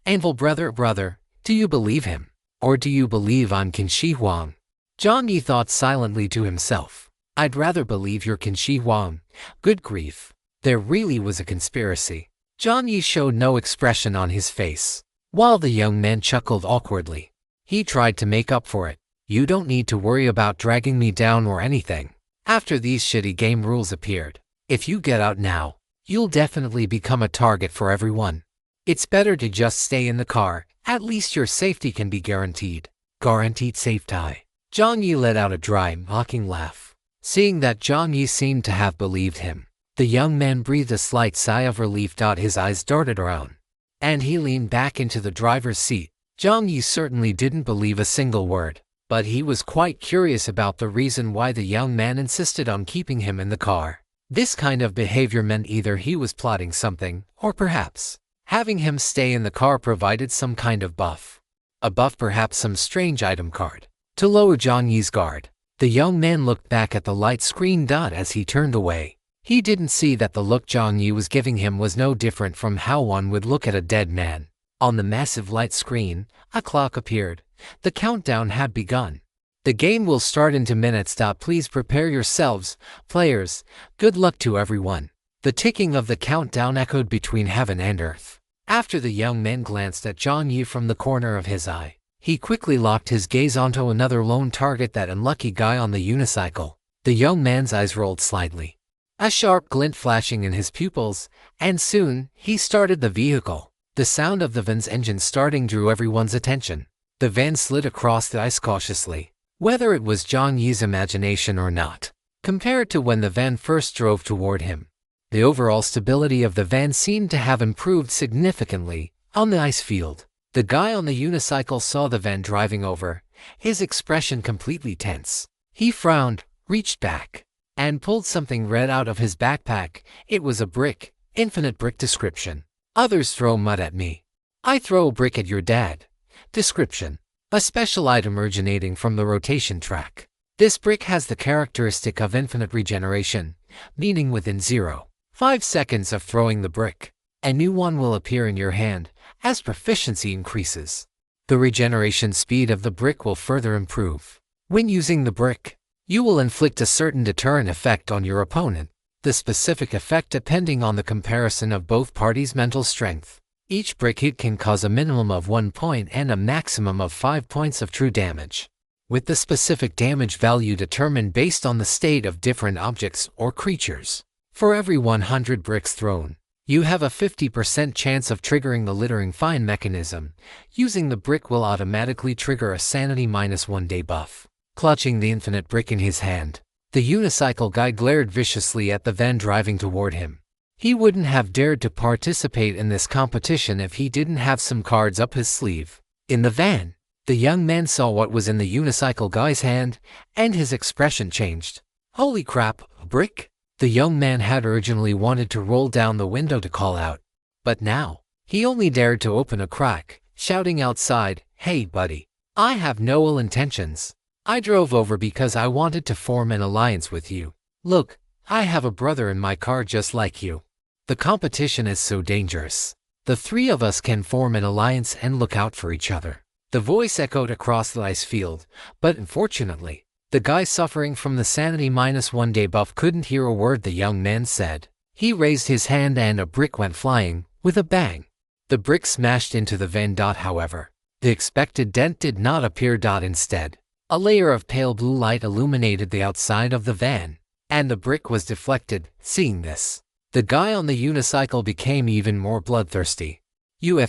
Anvil brother, do you believe him? Or do you believe I'm Qin Shi Huang? Jiang Yi thought silently to himself. I'd rather believe you're Qin Shi Huang. Good grief. There really was a conspiracy. Jiang Yi showed no expression on his face, while the young man chuckled awkwardly. He tried to make up for it. You don't need to worry about dragging me down or anything. After these shitty game rules appeared, if you get out now, you'll definitely become a target for everyone. It's better to just stay in the car. At least your safety can be guaranteed. Guaranteed safety. Jiang Yi let out a dry, mocking laugh. Seeing that Jiang Yi seemed to have believed him, the young man breathed a slight sigh of relief. His eyes darted around, and he leaned back into the driver's seat. Jiang Yi certainly didn't believe a single word, but he was quite curious about the reason why the young man insisted on keeping him in the car. This kind of behavior meant either he was plotting something, or perhaps having him stay in the car provided some kind of buff. A buff, perhaps some strange item card. To lower Jiang Yi's guard, the young man looked back at the light screen. As he turned away, he didn't see that the look Jiang Yi was giving him was no different from how one would look at a dead man. On the massive light screen, a clock appeared. The countdown had begun. The game will start into minutes. Please prepare yourselves, players. Good luck to everyone. The ticking of the countdown echoed between heaven and earth. After the young man glanced at Jiang Yi from the corner of his eye, he quickly locked his gaze onto another lone target, that unlucky guy on the unicycle. The young man's eyes rolled slightly, a sharp glint flashing in his pupils, and soon he started the vehicle. The sound of the van's engine starting drew everyone's attention. The van slid across the ice cautiously. Whether it was Jiang Yi's imagination or not, compared to when the van first drove toward him, the overall stability of the van seemed to have improved significantly. On the ice field, the guy on the unicycle saw the van driving over, his expression completely tense. He frowned, reached back, and pulled something red out of his backpack. It was a brick. Infinite brick. Description: others throw mud at me, I throw a brick at your dad. Description: a special item originating from the rotation track. This brick has the characteristic of infinite regeneration, meaning within 0.5 seconds of throwing the brick, a new one will appear in your hand. As proficiency increases, the regeneration speed of the brick will further improve. When using the brick, you will inflict a certain deterrent effect on your opponent, the specific effect depending on the comparison of both parties' mental strength. Each brick hit can cause a minimum of 1 point and a maximum of 5 points of true damage, with the specific damage value determined based on the state of different objects or creatures. For every 100 bricks thrown, you have a 50% chance of triggering the littering fine mechanism. Using the brick will automatically trigger a sanity -1 day buff. Clutching the infinite brick in his hand, the unicycle guy glared viciously at the van driving toward him. He wouldn't have dared to participate in this competition if he didn't have some cards up his sleeve. In the van, the young man saw what was in the unicycle guy's hand, and his expression changed. Holy crap, a brick? The young man had originally wanted to roll down the window to call out, but now, he only dared to open a crack, shouting outside, "Hey buddy, I have no ill intentions. I drove over because I wanted to form an alliance with you. Look, I have a brother in my car just like you. The competition is so dangerous. The three of us can form an alliance and look out for each other." The voice echoed across the ice field, but unfortunately, the guy suffering from the sanity -1 day buff couldn't hear a word the young man said. He raised his hand and a brick went flying, with a bang. The brick smashed into the van. However, the expected dent did not appear. Instead, a layer of pale blue light illuminated the outside of the van, and the brick was deflected. Seeing this, the guy on the unicycle became even more bloodthirsty. "You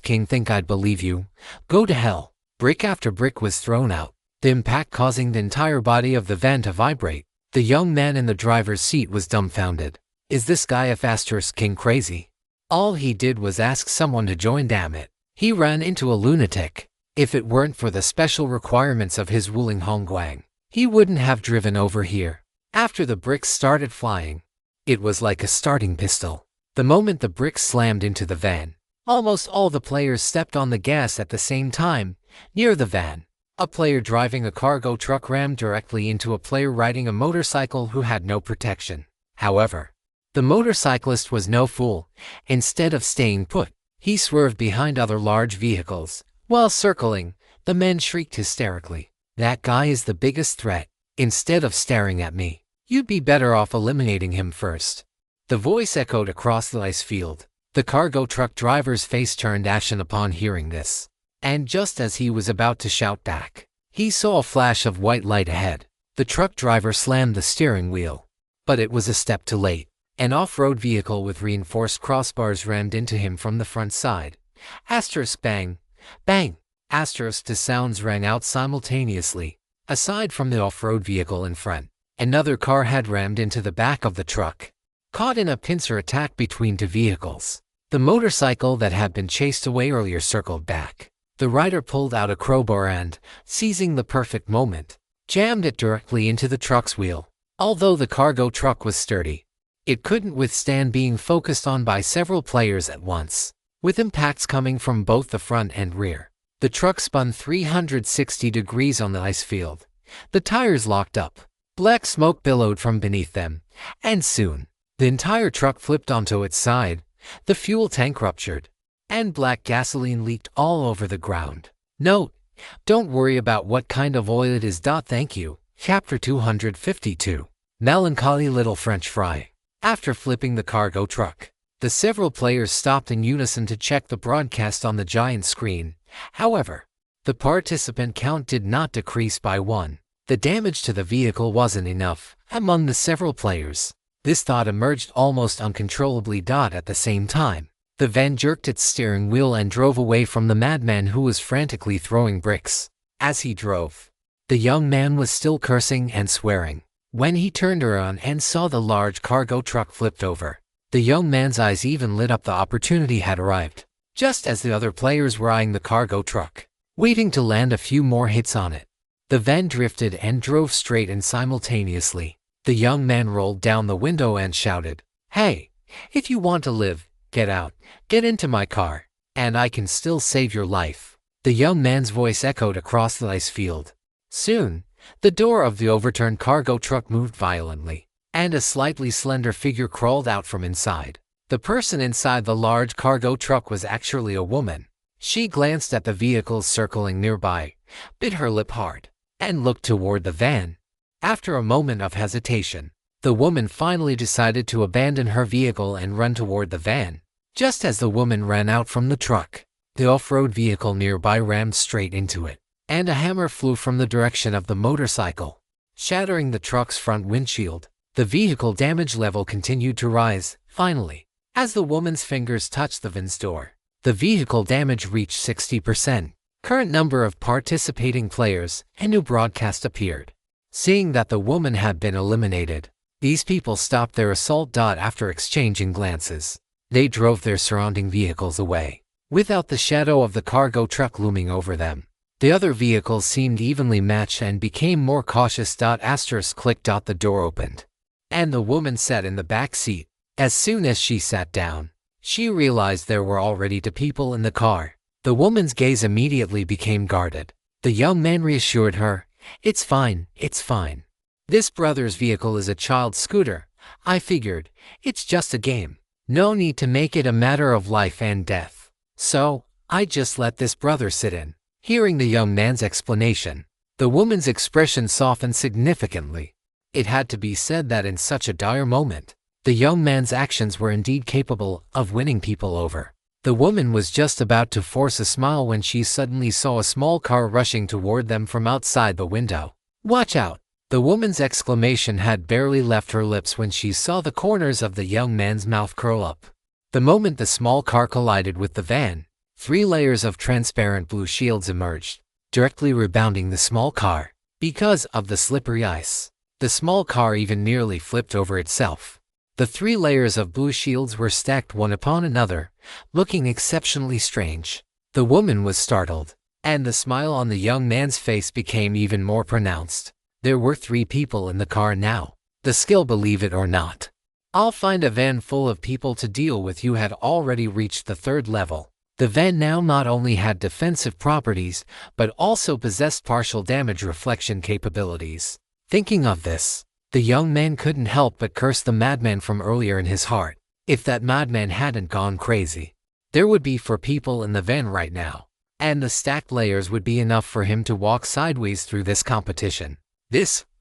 *King think I'd believe you? Go to hell." Brick after brick was thrown out, the impact causing the entire body of the van to vibrate. The young man in the driver's seat was dumbfounded. Is this guy *King crazy? All he did was ask someone to join. Damn it. He ran into a lunatic. If it weren't for the special requirements of his Wuling Hongguang, he wouldn't have driven over here. After the bricks started flying, it was like a starting pistol. The moment the bricks slammed into the van, Almost all the players stepped on the gas at the same time, near the van. A player driving a cargo truck rammed directly into a player riding a motorcycle who had no protection. However, the motorcyclist was no fool. Instead of staying put, he swerved behind other large vehicles. While circling, the men shrieked hysterically, "That guy is the biggest threat. Instead of staring at me, you'd be better off eliminating him first." The voice echoed across the ice field. The cargo truck driver's face turned ashen upon hearing this. And just as he was about to shout back, he saw a flash of white light ahead. The truck driver slammed the steering wheel. But it was a step too late. An off-road vehicle with reinforced crossbars rammed into him from the front side. Asterisk bang, bang, asterisk. The sounds rang out simultaneously. Aside from the off-road vehicle in front, another car had rammed into the back of the truck. Caught in a pincer attack between two vehicles, the motorcycle that had been chased away earlier circled back. The rider pulled out a crowbar and, seizing the perfect moment, jammed it directly into the truck's wheel. Although the cargo truck was sturdy, it couldn't withstand being focused on by several players at once. With impacts coming from both the front and rear, the truck spun 360 degrees on the ice field. The tires locked up. Black smoke billowed from beneath them, and soon, the entire truck flipped onto its side. The fuel tank ruptured, and black gasoline leaked all over the ground. Note: don't worry about what kind of oil it is. Thank you. Chapter 252. Melancholy Little French Fry. After flipping the cargo truck, the several players stopped in unison to check the broadcast on the giant screen. However, the participant count did not decrease by one. The damage to the vehicle wasn't enough. Among the several players, this thought emerged almost uncontrollably. At the same time, the van jerked its steering wheel and drove away from the madman who was frantically throwing bricks. As he drove, the young man was still cursing and swearing. When he turned around and saw the large cargo truck flipped over, the young man's eyes even lit up. The opportunity had arrived. Just as the other players were eyeing the cargo truck, waiting to land a few more hits on it, the van drifted and drove straight in simultaneously. The young man rolled down the window and shouted, "Hey, if you want to live, get out, get into my car, and I can still save your life." The young man's voice echoed across the ice field. Soon, the door of the overturned cargo truck moved violently, and a slightly slender figure crawled out from inside. The person inside the large cargo truck was actually a woman. She glanced at the vehicles circling nearby, bit her lip hard, and looked toward the van. After a moment of hesitation, the woman finally decided to abandon her vehicle and run toward the van. Just as the woman ran out from the truck, the off-road vehicle nearby rammed straight into it, and a hammer flew from the direction of the motorcycle, shattering the truck's front windshield. The vehicle damage level continued to rise. Finally, as the woman's fingers touched the van's door, the vehicle damage reached 60%. Current number of participating players. A new broadcast appeared. Seeing that the woman had been eliminated, these people stopped their assault. After exchanging glances, they drove their surrounding vehicles away, without the shadow of the cargo truck looming over them. The other vehicles seemed evenly matched and became more cautious. Asterisk click. The door opened, and the woman sat in the back seat. As soon as she sat down, she realized there were already two people in the car. The woman's gaze immediately became guarded. The young man reassured her, "It's fine, it's fine. This brother's vehicle is a child's scooter. I figured, it's just a game. No need to make it a matter of life and death. So, I just let this brother sit in." Hearing the young man's explanation, the woman's expression softened significantly. It had to be said that in such a dire moment, the young man's actions were indeed capable of winning people over. The woman was just about to force a smile when she suddenly saw a small car rushing toward them from outside the window. "Watch out!" The woman's exclamation had barely left her lips when she saw the corners of the young man's mouth curl up. The moment the small car collided with the van, 3 layers of transparent blue shields emerged, directly rebounding the small car. Because of the slippery ice, the small car even nearly flipped over itself. The 3 layers of blue shields were stacked one upon another, looking exceptionally strange. The woman was startled, and the smile on the young man's face became even more pronounced. There were 3 people in the car now. The skill, believe it or not. "I'll find a van full of people to deal with." You had already reached the 3rd level. The van now not only had defensive properties, but also possessed partial damage reflection capabilities. Thinking of this, the young man couldn't help but curse the madman from earlier in his heart. If that madman hadn't gone crazy, there would be 4 people in the van right now, and the stacked layers would be enough for him to walk sideways through this competition.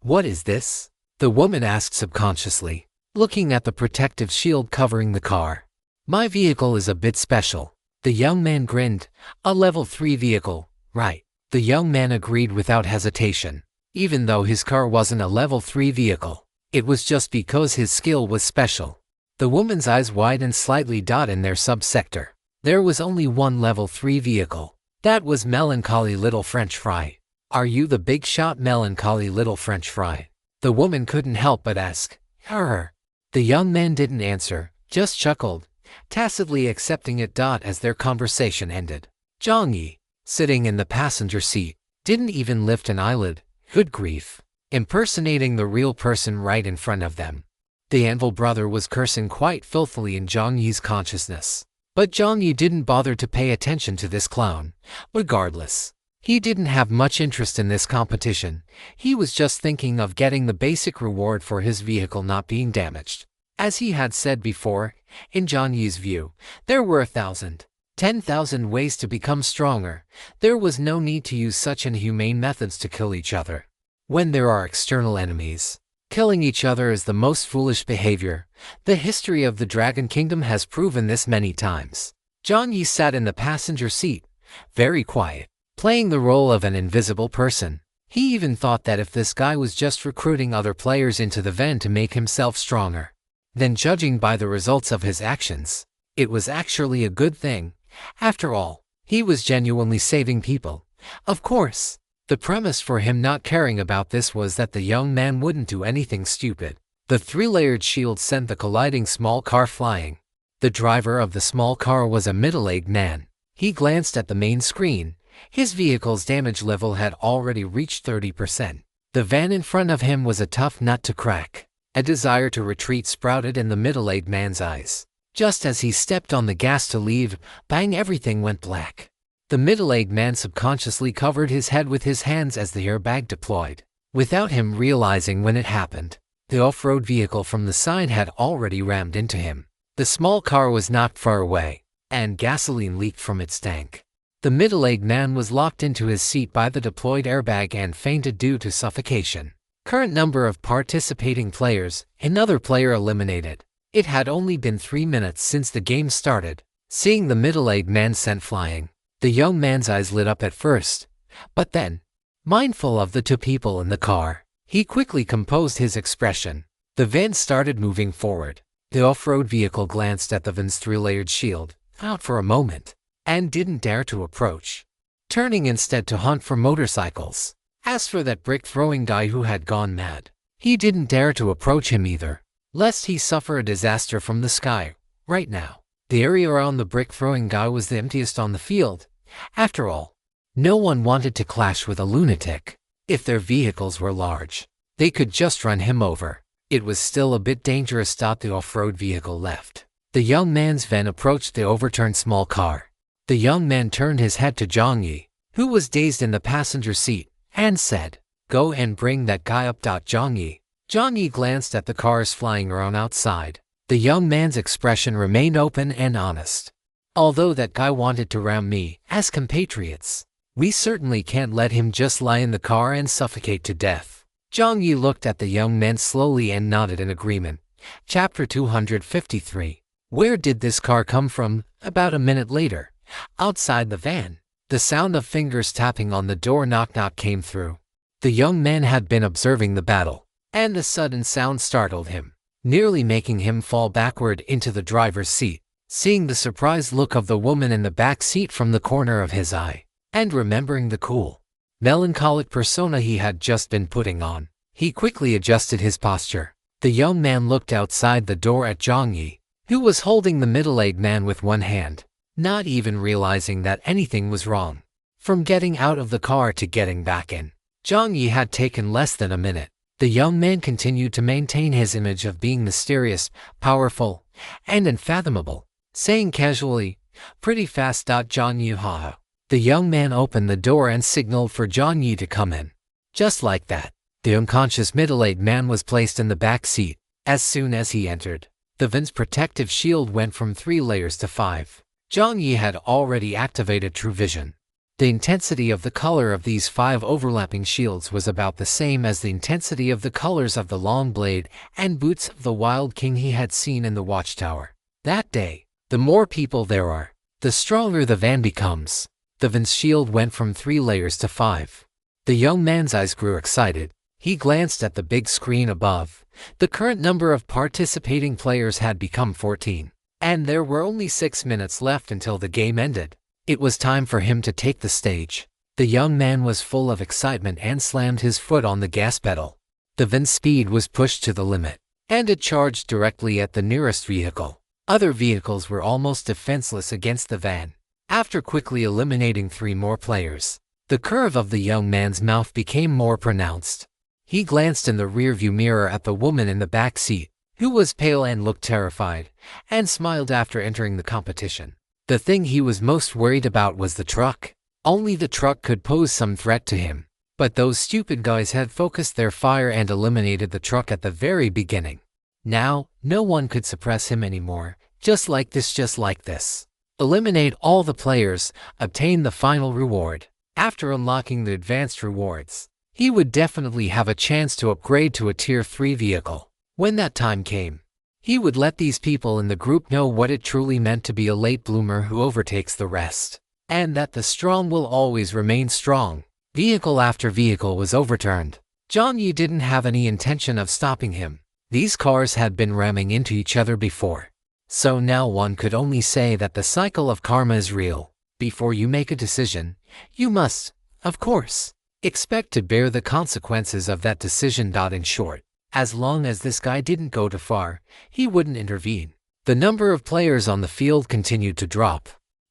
What is this? The woman asked subconsciously, looking at the protective shield covering the car. My vehicle is a bit special. The young man grinned. A level 3 vehicle, right? The young man agreed without hesitation. Even though his car wasn't a level 3 vehicle, it was just because his skill was special. The woman's eyes widened slightly. In their subsector, there was only one level 3 vehicle. That was Melancholy Little French Fry. Are you the big shot Melancholy Little French Fry? The woman couldn't help but ask. Her. The young man didn't answer, just chuckled, tacitly accepting it. As their conversation ended, Jiang Yi, sitting in the passenger seat, didn't even lift an eyelid. Good grief. Impersonating the real person right in front of them. The Anvil brother was cursing quite filthily in Jiang Yi's consciousness. But Jiang Yi didn't bother to pay attention to this clown. Regardless, he didn't have much interest in this competition. He was just thinking of getting the basic reward for his vehicle not being damaged. As he had said before, in Jiang Yi's view, there were 1,000, 10,000 ways to become stronger. There was no need to use such inhumane methods to kill each other. When there are external enemies, killing each other is the most foolish behavior. The history of the Dragon Kingdom has proven this many times. Jiang Yi sat in the passenger seat, very quiet, playing the role of an invisible person. He even thought that if this guy was just recruiting other players into the van to make himself stronger, then judging by the results of his actions, it was actually a good thing. After all, he was genuinely saving people. Of course, the premise for him not caring about this was that the young man wouldn't do anything stupid. The 3-layered shield sent the colliding small car flying. The driver of the small car was a middle-aged man. He glanced at the main screen. His vehicle's damage level had already reached 30%. The van in front of him was a tough nut to crack. A desire to retreat sprouted in the middle-aged man's eyes. Just as he stepped on the gas to leave, bang, everything went black. The middle-aged man subconsciously covered his head with his hands as the airbag deployed. Without him realizing when it happened, the off-road vehicle from the side had already rammed into him. The small car was not far away, and gasoline leaked from its tank. The middle-aged man was locked into his seat by the deployed airbag and fainted due to suffocation. Current number of participating players, another player eliminated. It had only been 3 minutes since the game started. Seeing the middle-aged man sent flying, the young man's eyes lit up at first, but then, mindful of the 2 people in the car, he quickly composed his expression. The van started moving forward. The off-road vehicle glanced at the van's 3-layered shield, out for a moment, and didn't dare to approach, turning instead to hunt for motorcycles. As for that brick-throwing guy who had gone mad, he didn't dare to approach him either, lest he suffer a disaster from the sky. Right now, the area around the brick-throwing guy was the emptiest on the field. After all, no one wanted to clash with a lunatic. If their vehicles were large, they could just run him over. It was still a bit dangerous. The off-road vehicle left. The young man's van approached the overturned small car. The young man turned his head to Jiang Yi, who was dazed in the passenger seat, and said, "Go and bring that guy up." Jiang Yi glanced at the cars flying around outside. The young man's expression remained open and honest. "Although that guy wanted to ram me, as compatriots, we certainly can't let him just lie in the car and suffocate to death." Jiang Yi looked at the young man slowly and nodded in agreement. Chapter 253. Where did this car come from? About a minute later, outside the van, the sound of fingers tapping on the door knock-knock came through. The young man had been observing the battle, and the sudden sound startled him, nearly making him fall backward into the driver's seat. Seeing the surprised look of the woman in the back seat from the corner of his eye, and remembering the cool, melancholic persona he had just been putting on, he quickly adjusted his posture. The young man looked outside the door at Jiang Yi, who was holding the middle-aged man with one hand, not even realizing that anything was wrong. From getting out of the car to getting back in, Jiang Yi had taken less than a minute. The young man continued to maintain his image of being mysterious, powerful, and unfathomable, saying casually, Pretty fast. Jiang Yi ha. The young man opened the door and signaled for Jiang Yi to come in. Just like that, the unconscious middle-aged man was placed in the back seat. As soon as he entered, the van's protective shield went from 3 layers to 5. Jiang Yi had already activated True Vision. The intensity of the color of these 5 overlapping shields was about the same as the intensity of the colors of the long blade and boots of the Wild King he had seen in the watchtower. That day, the more people there are, the stronger the van becomes. The van's shield went from 3 layers to 5. The young man's eyes grew excited. He glanced at the big screen above. The current number of participating players had become 14, and there were only 6 minutes left until the game ended. It was time for him to take the stage. The young man was full of excitement and slammed his foot on the gas pedal. The van's speed was pushed to the limit, and it charged directly at the nearest vehicle. Other vehicles were almost defenseless against the van. After quickly eliminating 3 more players, the curve of the young man's mouth became more pronounced. He glanced in the rearview mirror at the woman in the back seat, who was pale and looked terrified, and smiled after entering the competition. The thing he was most worried about was the truck. Only the truck could pose some threat to him. But those stupid guys had focused their fire and eliminated the truck at the very beginning. Now, no one could suppress him anymore. Just like this. Eliminate all the players, obtain the final reward. After unlocking the advanced rewards, he would definitely have a chance to upgrade to a Tier 3 vehicle. When that time came, he would let these people in the group know what it truly meant to be a late bloomer who overtakes the rest, and that the strong will always remain strong. Vehicle after vehicle was overturned. Jiang Yi didn't have any intention of stopping him. These cars had been ramming into each other before. So now one could only say that the cycle of karma is real. Before you make a decision, you must, of course, expect to bear the consequences of that decision. In short, as long as this guy didn't go too far, he wouldn't intervene. The number of players on the field continued to drop.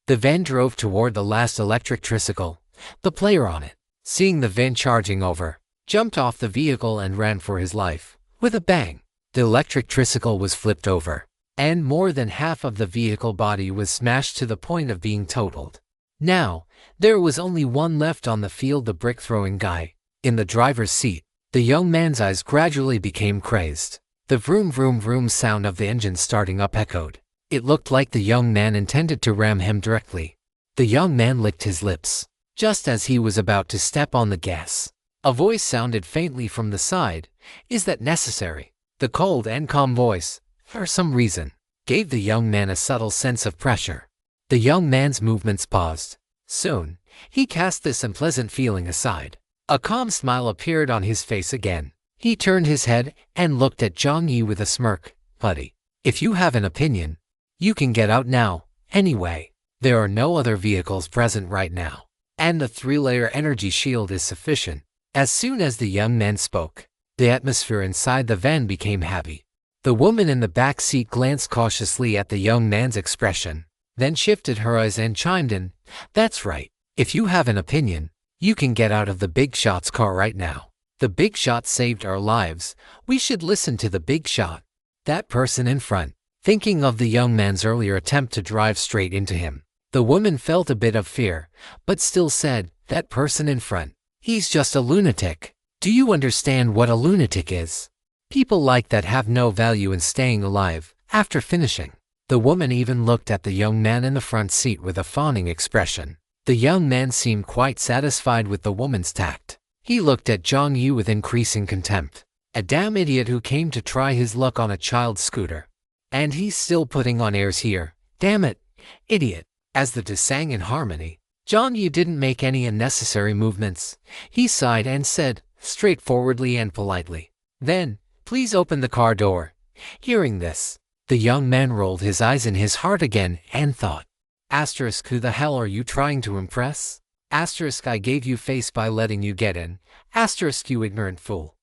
The van drove toward the last electric tricycle. The player on it, seeing the van charging over, jumped off the vehicle and ran for his life. With a bang, the electric tricycle was flipped over, and more than half of the vehicle body was smashed to the point of being totaled. Now, there was only one left on the field, the brick-throwing guy. In the driver's seat, the young man's eyes gradually became crazed. The vroom vroom vroom sound of the engine starting up echoed. It looked like the young man intended to ram him directly. The young man licked his lips. Just as he was about to step on the gas, a voice sounded faintly from the side. "Is that necessary?" The cold and calm voice, for some reason, gave the young man a subtle sense of pressure. The young man's movements paused. Soon, he cast this unpleasant feeling aside. A calm smile appeared on his face again. He turned his head and looked at Jiang Yi with a smirk. "Buddy, if you have an opinion, you can get out now. Anyway, there are no other vehicles present right now, and the 3-layer energy shield is sufficient." As soon as the young man spoke, the atmosphere inside the van became happy. The woman in the back seat glanced cautiously at the young man's expression, then shifted her eyes and chimed in, "That's right. If you have an opinion, you can get out of the big shot's car right now. The big shot saved our lives. We should listen to the big shot." That person in front, thinking of the young man's earlier attempt to drive straight into him, the woman felt a bit of fear, but still said, "That person in front, he's just a lunatic. Do you understand what a lunatic is? People like that have no value in staying alive." After finishing, the woman even looked at the young man in the front seat with a fawning expression. The young man seemed quite satisfied with the woman's tact. He looked at Jiang Yi with increasing contempt. A damn idiot who came to try his luck on a child's scooter. And he's still putting on airs here. Damn it, idiot. As the two sang in harmony, Jiang Yi didn't make any unnecessary movements. He sighed and said, straightforwardly and politely, "Then, please open the car door." Hearing this, the young man rolled his eyes in his heart again and thought, "Who the hell are you trying to impress? I gave you face by letting you get in. You ignorant fool.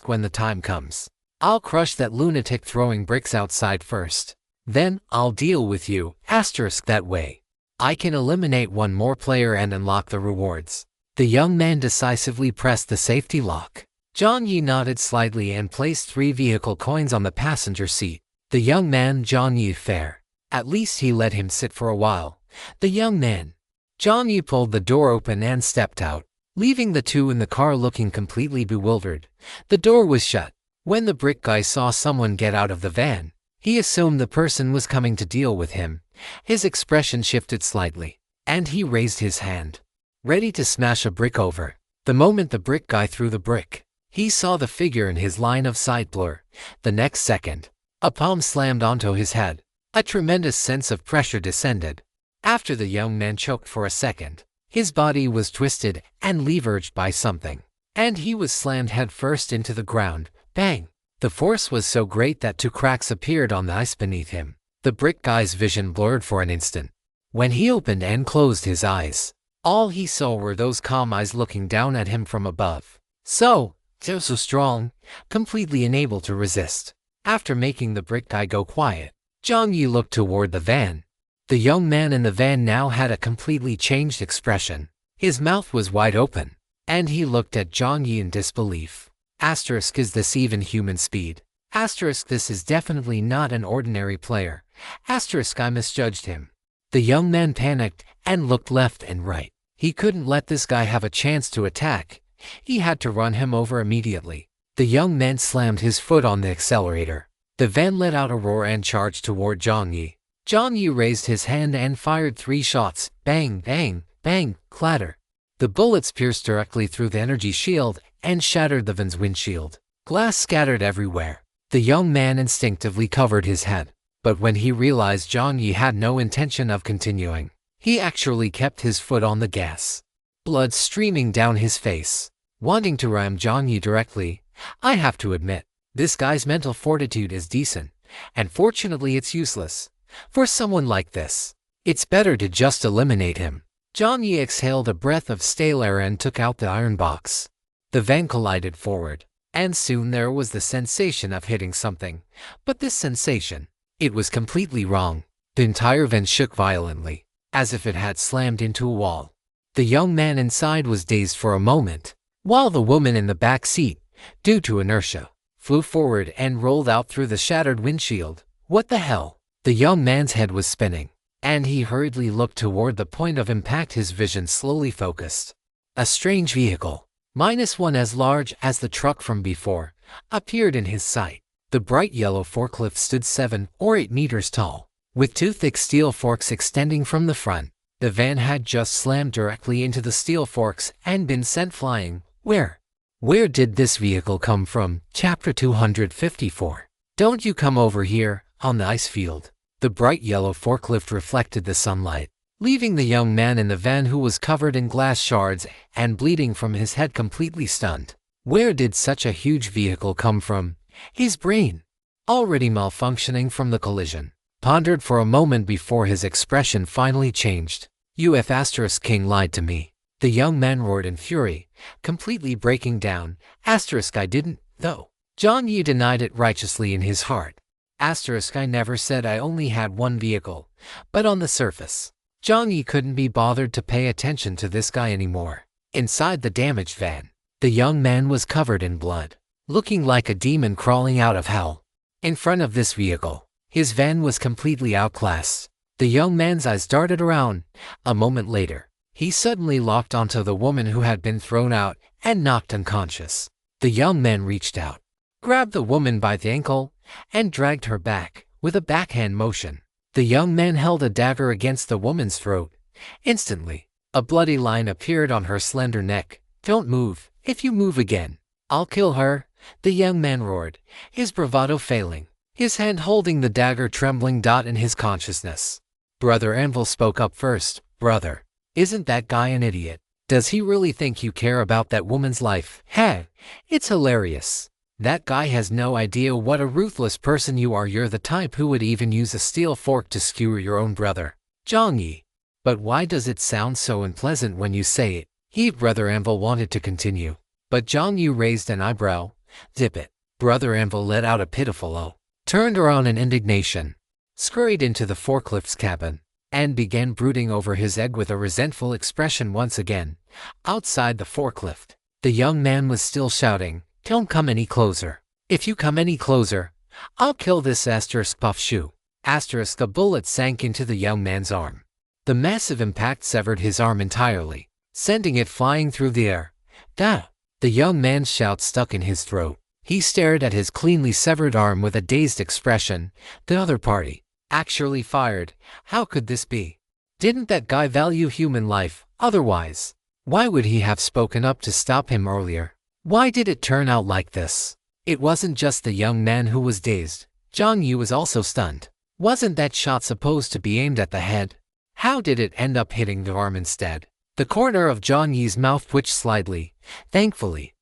When the time comes, I'll crush that lunatic throwing bricks outside first. Then, I'll deal with you. That way, I can eliminate one more player and unlock the rewards." The young man decisively pressed the safety lock. Jiang Yi nodded slightly and placed 3 vehicle coins on the passenger seat. The young man, Jiang Yi, fair At least he let him sit for a while. The young man, Jiang Yi, pulled the door open and stepped out, leaving the two in the car looking completely bewildered. The door was shut. When the brick guy saw someone get out of the van, he assumed the person was coming to deal with him. His expression shifted slightly, and he raised his hand, ready to smash a brick over. The moment the brick guy threw the brick, he saw the figure in his line of sight blur. The next second, a palm slammed onto his head. A tremendous sense of pressure descended. After the young man choked for a second, his body was twisted and leveraged by something, and he was slammed headfirst into the ground. Bang! The force was so great that two cracks appeared on the ice beneath him. The brick guy's vision blurred for an instant. When he opened and closed his eyes, all he saw were those calm eyes looking down at him from above. So strong, completely unable to resist. After making the brick guy go quiet, Jiang Yi looked toward the van. The young man in the van now had a completely changed expression. His mouth was wide open, and he looked at Jiang Yi in disbelief. Asterisk, is this even human speed? Asterisk, this is definitely not an ordinary player. Asterisk, I misjudged him. The young man panicked and looked left and right. He couldn't let this guy have a chance to attack. He had to run him over immediately. The young man slammed his foot on the accelerator. The van let out a roar and charged toward Jiang Yi. Jiang Yi raised his hand and fired 3 shots. Bang, bang, bang, clatter. The bullets pierced directly through the energy shield and shattered the van's windshield. Glass scattered everywhere. The young man instinctively covered his head. But when he realized Jiang Yi had no intention of continuing, he actually kept his foot on the gas. Blood streaming down his face. Wanting to ram Jiang Yi directly, I have to admit, this guy's mental fortitude is decent, and fortunately it's useless. For someone like this, it's better to just eliminate him. Jiang Yi exhaled a breath of stale air and took out the iron box. The van collided forward, and soon there was the sensation of hitting something. But this sensation, it was completely wrong. The entire van shook violently, as if it had slammed into a wall. The young man inside was dazed for a moment, while the woman in the back seat, due to inertia, flew forward and rolled out through the shattered windshield. What the hell? The young man's head was spinning, and he hurriedly looked toward the point of impact. His vision slowly focused. A strange vehicle, -1 as large as the truck from before, appeared in his sight. The bright yellow forklift stood 7 or 8 meters tall, with 2 thick steel forks extending from the front. The van had just slammed directly into the steel forks and been sent flying. Where did this vehicle come from? Chapter 254. Don't you come over here. On the ice field, the bright yellow forklift reflected the sunlight, leaving the young man in the van, who was covered in glass shards and bleeding from his head, completely stunned. Where did such a huge vehicle come from? His brain, already malfunctioning from the collision, pondered for a moment before his expression finally changed. King lied to me. The young man roared in fury, completely breaking down. I didn't, though. Jiang Yi denied it righteously in his heart. I never said I only had one vehicle. But on the surface, Jiang Yi couldn't be bothered to pay attention to this guy anymore. Inside the damaged van, the young man was covered in blood, looking like a demon crawling out of hell. In front of this vehicle, his van was completely outclassed. The young man's eyes darted around. A moment later, he suddenly locked onto the woman who had been thrown out and knocked unconscious. The young man reached out, grabbed the woman by the ankle, and dragged her back with a backhand motion. The young man held a dagger against the woman's throat. Instantly, a bloody line appeared on her slender neck. Don't move. If you move again, I'll kill her, the young man roared, his bravado failing, his hand holding the dagger trembling. In his consciousness, Brother Anvil spoke up first. Brother, isn't that guy an idiot? Does he really think you care about that woman's life? Hey, it's hilarious. That guy has no idea what a ruthless person you are. You're the type who would even use a steel fork to skewer your own brother. Jiang Yi. But why does it sound so unpleasant when you say it? Brother Anvil wanted to continue, but Jiang Yi raised an eyebrow. Zip it. Brother Anvil let out a pitiful "oh," turned around in indignation, scurried into the forklift's cabin, and began brooding over his egg with a resentful expression once again. Outside the forklift, the young man was still shouting, "Don't come any closer. If you come any closer, I'll kill this puff shoe." The bullet sank into the young man's arm. The massive impact severed his arm entirely, sending it flying through the air. "Da!" The young man's shout stuck in his throat. He stared at his cleanly severed arm with a dazed expression. The other party actually fired. How could this be? Didn't that guy value human life? Otherwise, why would he have spoken up to stop him earlier? Why did it turn out like this? It wasn't just the young man who was dazed. Jiang Yi was also stunned. Wasn't that shot supposed to be aimed at the head? How did it end up hitting the arm instead? The corner of Jiang Yi's mouth twitched slightly. Thankfully,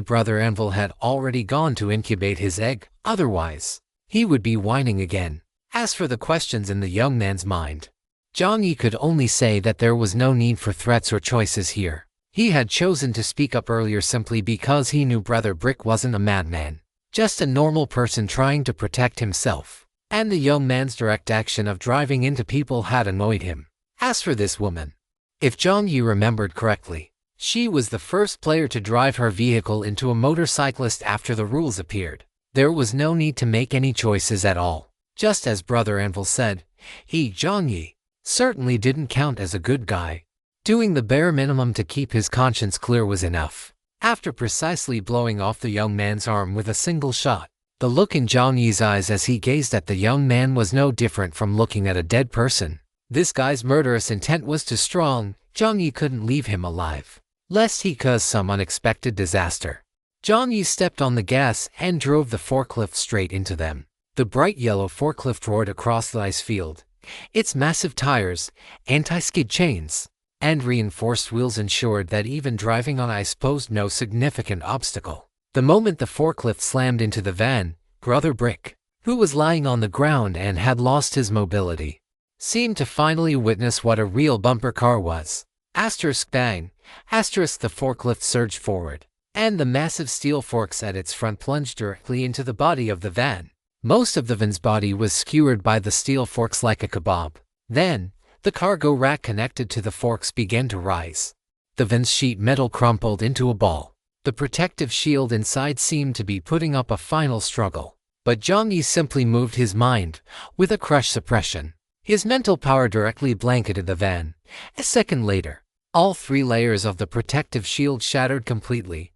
Brother Anvil had already gone to incubate his egg. Otherwise, he would be whining again. As for the questions in the young man's mind, Jiang Yi could only say that there was no need for threats or choices here. He had chosen to speak up earlier simply because he knew Brother Brick wasn't a madman, just a normal person trying to protect himself. And the young man's direct action of driving into people had annoyed him. As for this woman, if Jiang Yi remembered correctly, she was the first player to drive her vehicle into a motorcyclist after the rules appeared. There was no need to make any choices at all. Just as Brother Anvil said, Jiang Yi, certainly didn't count as a good guy. Doing the bare minimum to keep his conscience clear was enough. After precisely blowing off the young man's arm with a single shot, the look in Jiang Yi's eyes as he gazed at the young man was no different from looking at a dead person. This guy's murderous intent was too strong. Jiang Yi couldn't leave him alive, lest he cause some unexpected disaster. Jiang Yi stepped on the gas and drove the forklift straight into them. The bright yellow forklift roared across the ice field. Its massive tires, anti-skid chains, and reinforced wheels ensured that even driving on ice posed no significant obstacle. The moment the forklift slammed into the van, Brother Brick, who was lying on the ground and had lost his mobility, seemed to finally witness what a real bumper car was. Bang! The forklift surged forward, and the massive steel forks at its front plunged directly into the body of the van. Most of the van's body was skewered by the steel forks like a kebab. Then, the cargo rack connected to the forks began to rise. The van's sheet metal crumpled into a ball. The protective shield inside seemed to be putting up a final struggle. But Jiang Yi simply moved his mind with a crush suppression. His mental power directly blanketed the van. A second later, all three layers of the protective shield shattered completely.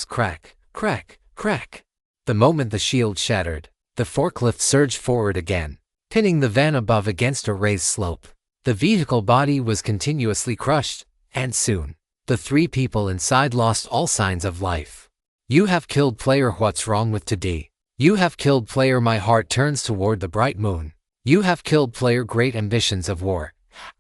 Crack, crack, crack. The moment the shield shattered, the forklift surged forward again, pinning the van above against a raised slope. The vehicle body was continuously crushed, and soon, the three people inside lost all signs of life. You have killed player. What's wrong with today? You have killed player. My heart turns toward the bright moon. You have killed player. Great ambitions of war.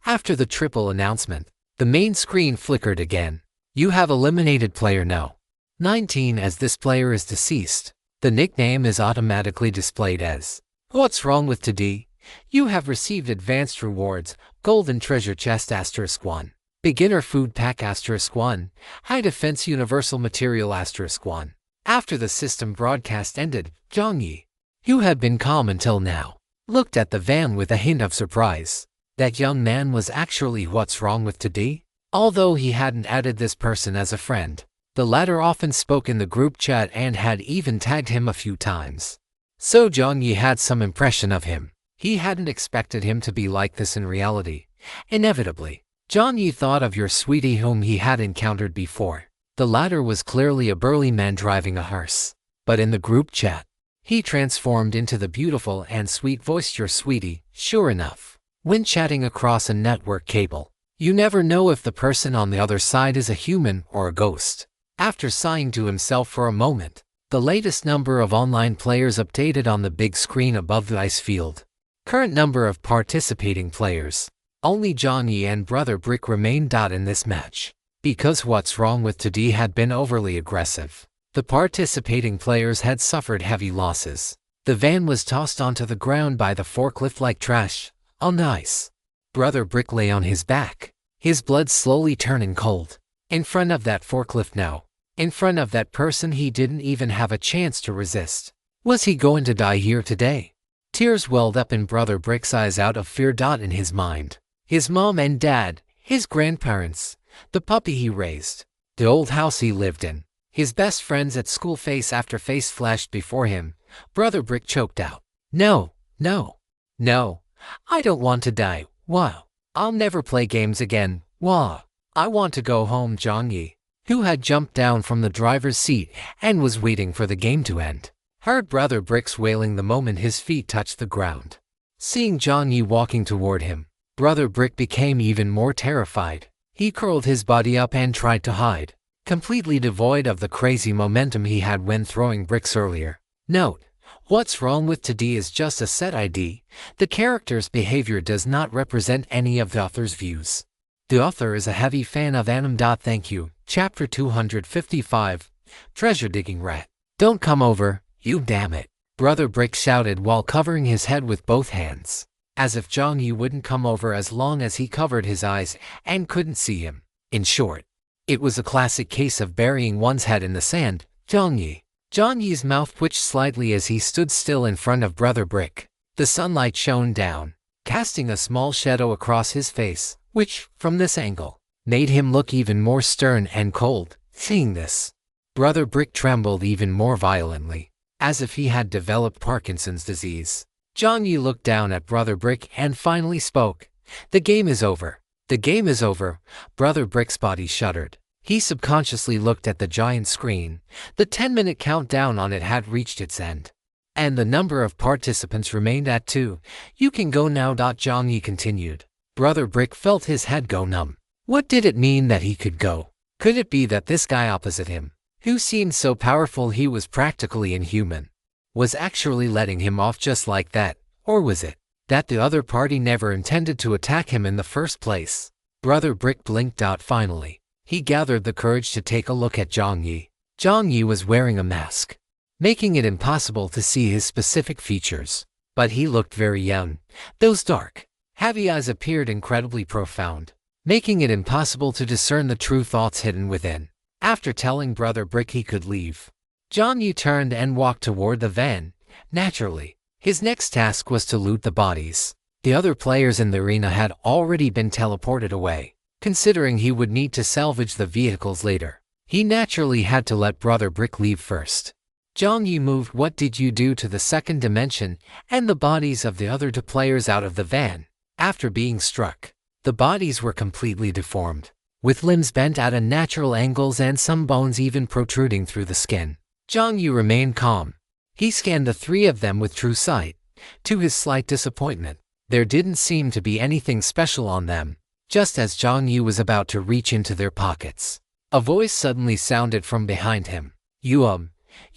After the triple announcement, the main screen flickered again. You have eliminated player no. 19 as this player is deceased. The nickname is automatically displayed as "What's wrong with today? You have received advanced rewards, golden treasure chest *1, beginner food pack *1, high defense universal material *1. After the system broadcast ended, Jiang Yi, who had been calm until now, looked at the van with a hint of surprise. That young man was actually What's Wrong with Today? Although he hadn't added this person as a friend, the latter often spoke in the group chat and had even tagged him a few times. So Jiang Yi had some impression of him. He hadn't expected him to be like this in reality. Inevitably, Jiang Yi thought of your sweetie whom he had encountered before. The latter was clearly a burly man driving a hearse. But in the group chat, he transformed into the beautiful and sweet-voiced your sweetie. Sure enough, when chatting across a network cable, you never know if the person on the other side is a human or a ghost. After sighing to himself for a moment, the latest number of online players updated on the big screen above the ice field. Current number of participating players. Only Jiang Yi and Brother Brick remained out in this match. Because What's Wrong with Today had been overly aggressive, the participating players had suffered heavy losses. The van was tossed onto the ground by the forklift like trash on the ice. Brother Brick lay on his back, his blood slowly turning cold. In front of that forklift now. In front of that person he didn't even have a chance to resist. Was he going to die here today? Tears welled up in Brother Brick's eyes out of fear. In his mind, his mom and dad, his grandparents, the puppy he raised, the old house he lived in, his best friends at school. Face after face flashed before him. Brother Brick choked out, "No, no." No, I don't want to die. Wow. I'll never play games again. Wow. I want to go home. Jiang Yi, who had jumped down from the driver's seat and was waiting for the game to end, heard Brother Brick's wailing the moment his feet touched the ground. Seeing Jiang Yi walking toward him, Brother Brick became even more terrified. He curled his body up and tried to hide, completely devoid of the crazy momentum he had when throwing bricks earlier. Note: what's wrong with today is just a set ID. The character's behavior does not represent any of the author's views. The author is a heavy fan of anime. Thank you. Chapter 255, Treasure Digging Rat. Don't come over, you damn it, Brother Brick shouted while covering his head with both hands, as if Jiang Yi wouldn't come over as long as he covered his eyes and couldn't see him. In short, it was a classic case of burying one's head in the sand. Jiang Yi's mouth twitched slightly as he stood still in front of Brother Brick. The sunlight shone down, casting a small shadow across his face, which, from this angle, made him look even more stern and cold. Seeing this, Brother Brick trembled even more violently, as if he had developed Parkinson's disease. Jiang Yi looked down at Brother Brick and finally spoke. The game is over. The game is over. Brother Brick's body shuddered. He subconsciously looked at the giant screen. The 10-minute countdown on it had reached its end, and the number of participants remained at 2. You can go now. Jiang Yi continued. Brother Brick felt his head go numb. What did it mean that he could go? Could it be that this guy opposite him, who seemed so powerful he was practically inhuman, was actually letting him off just like that? Or was it that the other party never intended to attack him in the first place? Brother Brick blinked out finally. He gathered the courage to take a look at Jiang Yi. Jiang Yi was wearing a mask, making it impossible to see his specific features. But he looked very young. Those dark, heavy eyes appeared incredibly profound, making it impossible to discern the true thoughts hidden within. After telling Brother Brick he could leave, Jiang Yi turned and walked toward the van. Naturally, his next task was to loot the bodies. The other players in the arena had already been teleported away. Considering he would need to salvage the vehicles later, he naturally had to let Brother Brick leave first. Jiang Yi moved "What did you do to the second dimension?" and the bodies of the other two players out of the van. After being struck, the bodies were completely deformed, with limbs bent at unnatural angles and some bones even protruding through the skin. Jiang Yi remained calm. He scanned the 3 of them with true sight. To his slight disappointment, there didn't seem to be anything special on them. Just as Jiang Yi was about to reach into their pockets, a voice suddenly sounded from behind him. You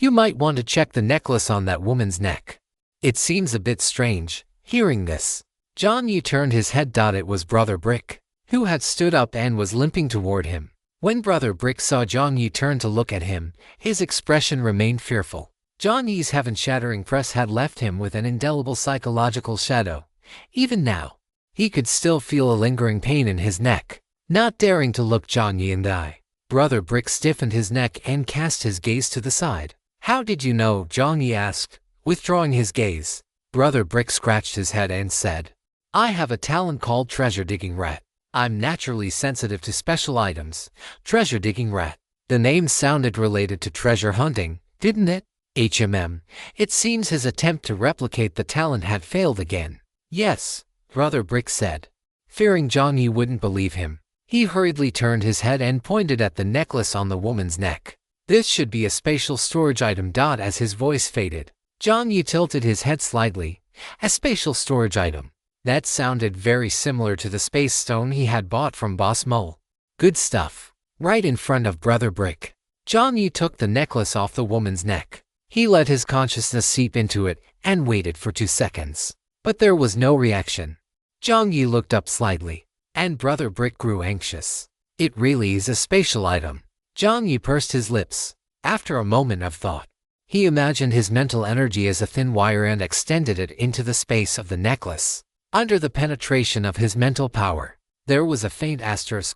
might want to check the necklace on that woman's neck. It seems a bit strange." Hearing this, Jiang Yi turned his head. It was Brother Brick, who had stood up and was limping toward him. When Brother Brick saw Jiang Yi turn to look at him, his expression remained fearful. Jiang Yi's heaven-shattering press had left him with an indelible psychological shadow. Even now, he could still feel a lingering pain in his neck. Not daring to look Jiang Yi in the eye, Brother Brick stiffened his neck and cast his gaze to the side. "How did you know?" Jiang Yi asked, withdrawing his gaze. Brother Brick scratched his head and said, "I have a talent called Treasure Digging Rat. I'm naturally sensitive to special items." Treasure Digging Rat. The name sounded related to treasure hunting, didn't it? It seems his attempt to replicate the talent had failed again. "Yes," Brother Brick said. Fearing Jiang Yi wouldn't believe him, he hurriedly turned his head and pointed at the necklace on the woman's neck. "This should be a spatial storage item." As his voice faded, Jiang Yi tilted his head slightly. A spatial storage item. That sounded very similar to the space stone he had bought from Boss Mole. Good stuff. Right in front of Brother Brick, Jiang Yi took the necklace off the woman's neck. He let his consciousness seep into it and waited for 2 seconds. But there was no reaction. Jiang Yi looked up slightly, and Brother Brick grew anxious. "It really is a spatial item." Jiang Yi pursed his lips. After a moment of thought, he imagined his mental energy as a thin wire and extended it into the space of the necklace. Under the penetration of his mental power, there was a faint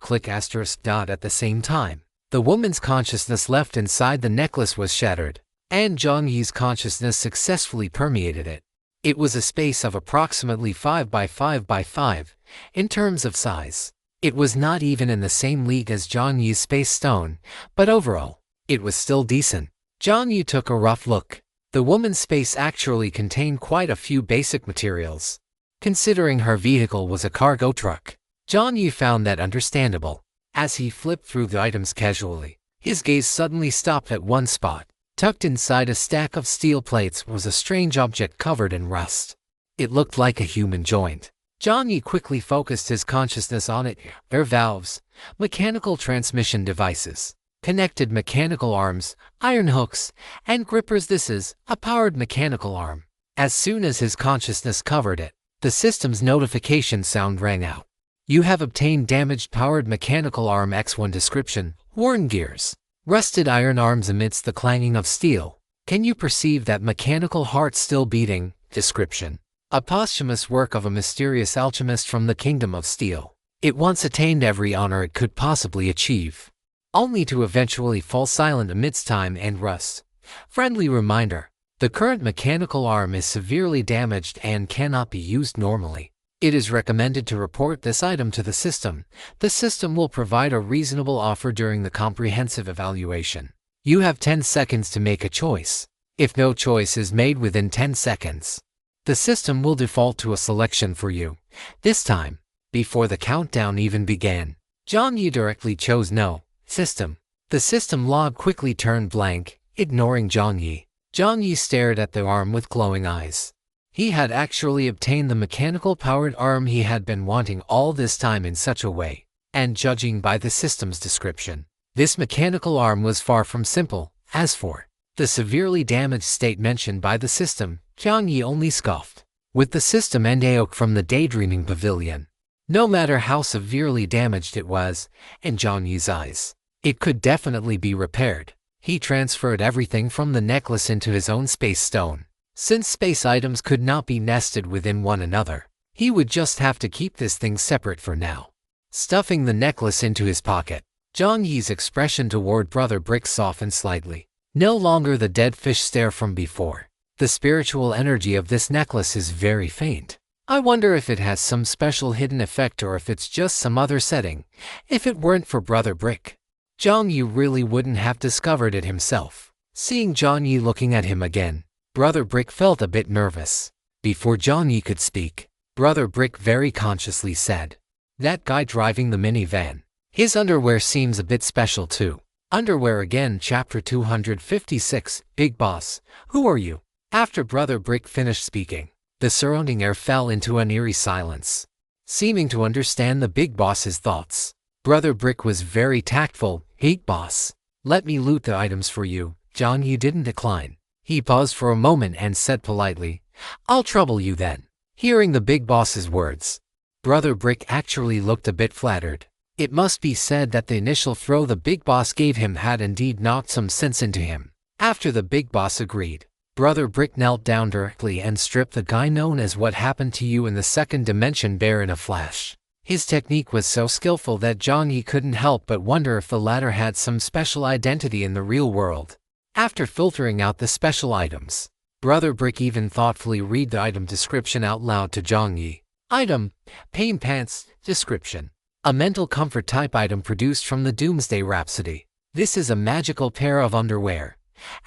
click at the same time. The woman's consciousness left inside the necklace was shattered, and Jiang Yi's consciousness successfully permeated it. It was a space of approximately 5 by 5 by 5. In terms of size, it was not even in the same league as Jiang Yi's space stone, but overall, it was still decent. Jiang Yi took a rough look. The woman's space actually contained quite a few basic materials. considering her vehicle was a cargo truck. Jiang Yi found that understandable. As he flipped through the items casually, his gaze suddenly stopped at one spot. Tucked inside a stack of steel plates was a strange object covered in rust. It looked like a human joint. Jiang Yi quickly focused his consciousness on it. Air valves, mechanical transmission devices, connected mechanical arms, iron hooks, and grippers. This is a powered mechanical arm. As soon as his consciousness covered it, the system's notification sound rang out. You have obtained damaged powered mechanical arm X1 description, worn gears, rusted iron arms amidst the clanging of steel. Can you perceive that mechanical heart still beating? Description. A posthumous work of a mysterious alchemist from the Kingdom of Steel. It once attained every honor it could possibly achieve, only to eventually fall silent amidst time and rust. Friendly reminder. The current mechanical arm is severely damaged and cannot be used normally. It is recommended to report this item to the system. The system will provide a reasonable offer during the comprehensive evaluation. You have 10 seconds to make a choice. If no choice is made within 10 seconds, the system will default to a selection for you. This time, before the countdown even began, Jiang Yi directly chose no. System. The system log quickly turned blank, ignoring Jiang Yi. Jiang Yi stared at the arm with glowing eyes. He had actually obtained the mechanical-powered arm he had been wanting all this time in such a way, and judging by the system's description, this mechanical arm was far from simple. As for the severely damaged state mentioned by the system, Jiang Yi only scoffed. With the system and Aok from the daydreaming pavilion, no matter how severely damaged it was, in Jiang Yi's eyes, it could definitely be repaired. He transferred everything from the necklace into his own space stone. Since space items could not be nested within one another, he would just have to keep this thing separate for now. Stuffing the necklace into his pocket, Jiang Yi's expression toward Brother Brick softened slightly. No longer the dead fish stare from before. The spiritual energy of this necklace is very faint. I wonder if it has some special hidden effect or if it's just some other setting. If it weren't for Brother Brick, Jiang Yi really wouldn't have discovered it himself. Seeing Jiang Yi looking at him again, Brother Brick felt a bit nervous. Before Jiang Yi could speak, Brother Brick very consciously said, "That guy driving the minivan. His underwear seems a bit special too." Underwear again. Chapter 256, Big Boss, who are you? After Brother Brick finished speaking, the surrounding air fell into an eerie silence. Seeming to understand the Big Boss's thoughts, Brother Brick was very tactful. "Hey, boss, let me loot the items for you." Jiang Yi didn't decline. He paused for a moment and said politely, "I'll trouble you then." Hearing the Big Boss's words, Brother Brick actually looked a bit flattered. It must be said that the initial throw the Big Boss gave him had indeed knocked some sense into him. After the Big Boss agreed, Brother Brick knelt down directly and stripped the guy known as What Happened to You in the Second Dimension bare in a flash. His technique was so skillful that Jiang Yi couldn't help but wonder if the latter had some special identity in the real world. After filtering out the special items, Brother Brick even thoughtfully read the item description out loud to Jiang Yi. Item: Pain Pants. Description: a mental comfort type item produced from the Doomsday Rhapsody. This is a magical pair of underwear.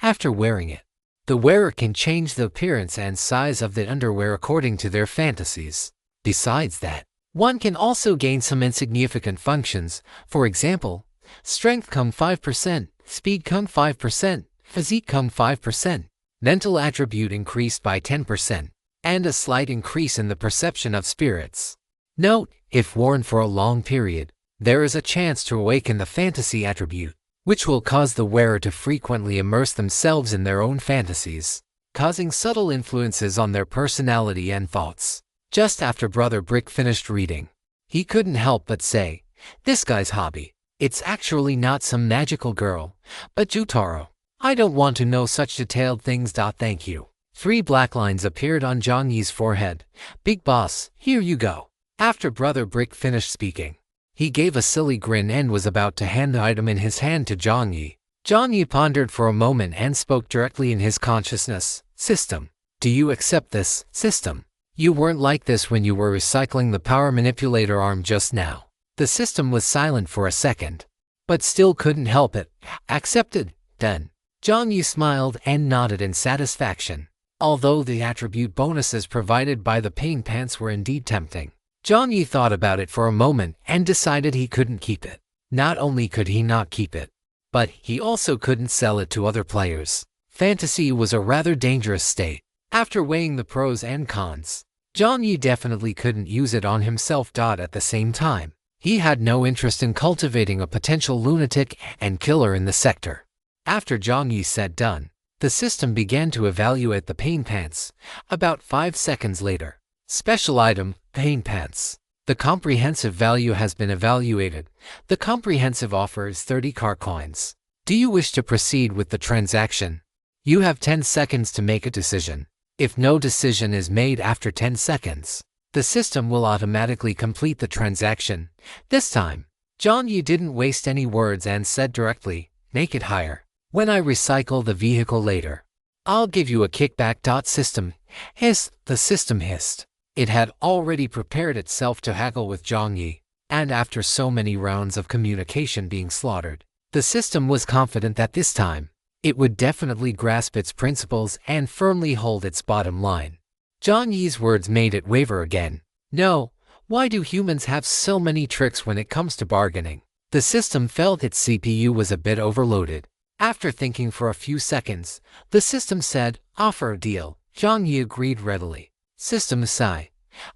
After wearing it, the wearer can change the appearance and size of the underwear according to their fantasies. Besides that, one can also gain some insignificant functions. For example, strength come 5%, speed come 5%, physique come 5%, mental attribute increased by 10%, and a slight increase in the perception of spirits. Note: if worn for a long period, there is a chance to awaken the fantasy attribute, which will cause the wearer to frequently immerse themselves in their own fantasies, causing subtle influences on their personality and thoughts. Just after Brother Brick finished reading, he couldn't help but say, "This guy's hobby. It's actually not some magical girl, but Jutaro. I don't want to know such detailed things. Thank you." 3 black lines appeared on Jiang Yi's forehead. "Big Boss, here you go." After Brother Brick finished speaking, he gave a silly grin and was about to hand the item in his hand to Jiang Yi. Jiang Yi pondered for a moment and spoke directly in his consciousness. "System, do you accept this? System, you weren't like this when you were recycling the power manipulator arm just now." The system was silent for a second, but still couldn't help it. "Accepted, then." Jiang Yi smiled and nodded in satisfaction. Although the attribute bonuses provided by the paint pants were indeed tempting, Jiang Yi thought about it for a moment and decided he couldn't keep it. Not only could he not keep it, but he also couldn't sell it to other players. Fantasy was a rather dangerous state. After weighing the pros and cons, Jiang Yi definitely couldn't use it on himself. At the same time, he had no interest in cultivating a potential lunatic and killer in the sector. After Jiang Yi said done, the system began to evaluate the paint pants. About 5 seconds later, special item, paint pants. The comprehensive value has been evaluated. The comprehensive offer is 30 car coins. Do you wish to proceed with the transaction? You have 10 seconds to make a decision. If no decision is made after 10 seconds, the system will automatically complete the transaction. This time, Jiang Yi didn't waste any words and said directly, make it higher. When I recycle the vehicle later, I'll give you a kickback. System hissed. The system hissed. It had already prepared itself to haggle with Jiang Yi, and after so many rounds of communication being slaughtered, the system was confident that this time, it would definitely grasp its principles and firmly hold its bottom line. Jiang Yi's words made it waver again. No, why do humans have so many tricks when it comes to bargaining? The system felt its CPU was a bit overloaded. After thinking for a few seconds, the system said, offer a deal. Jiang Yi agreed readily. System sigh.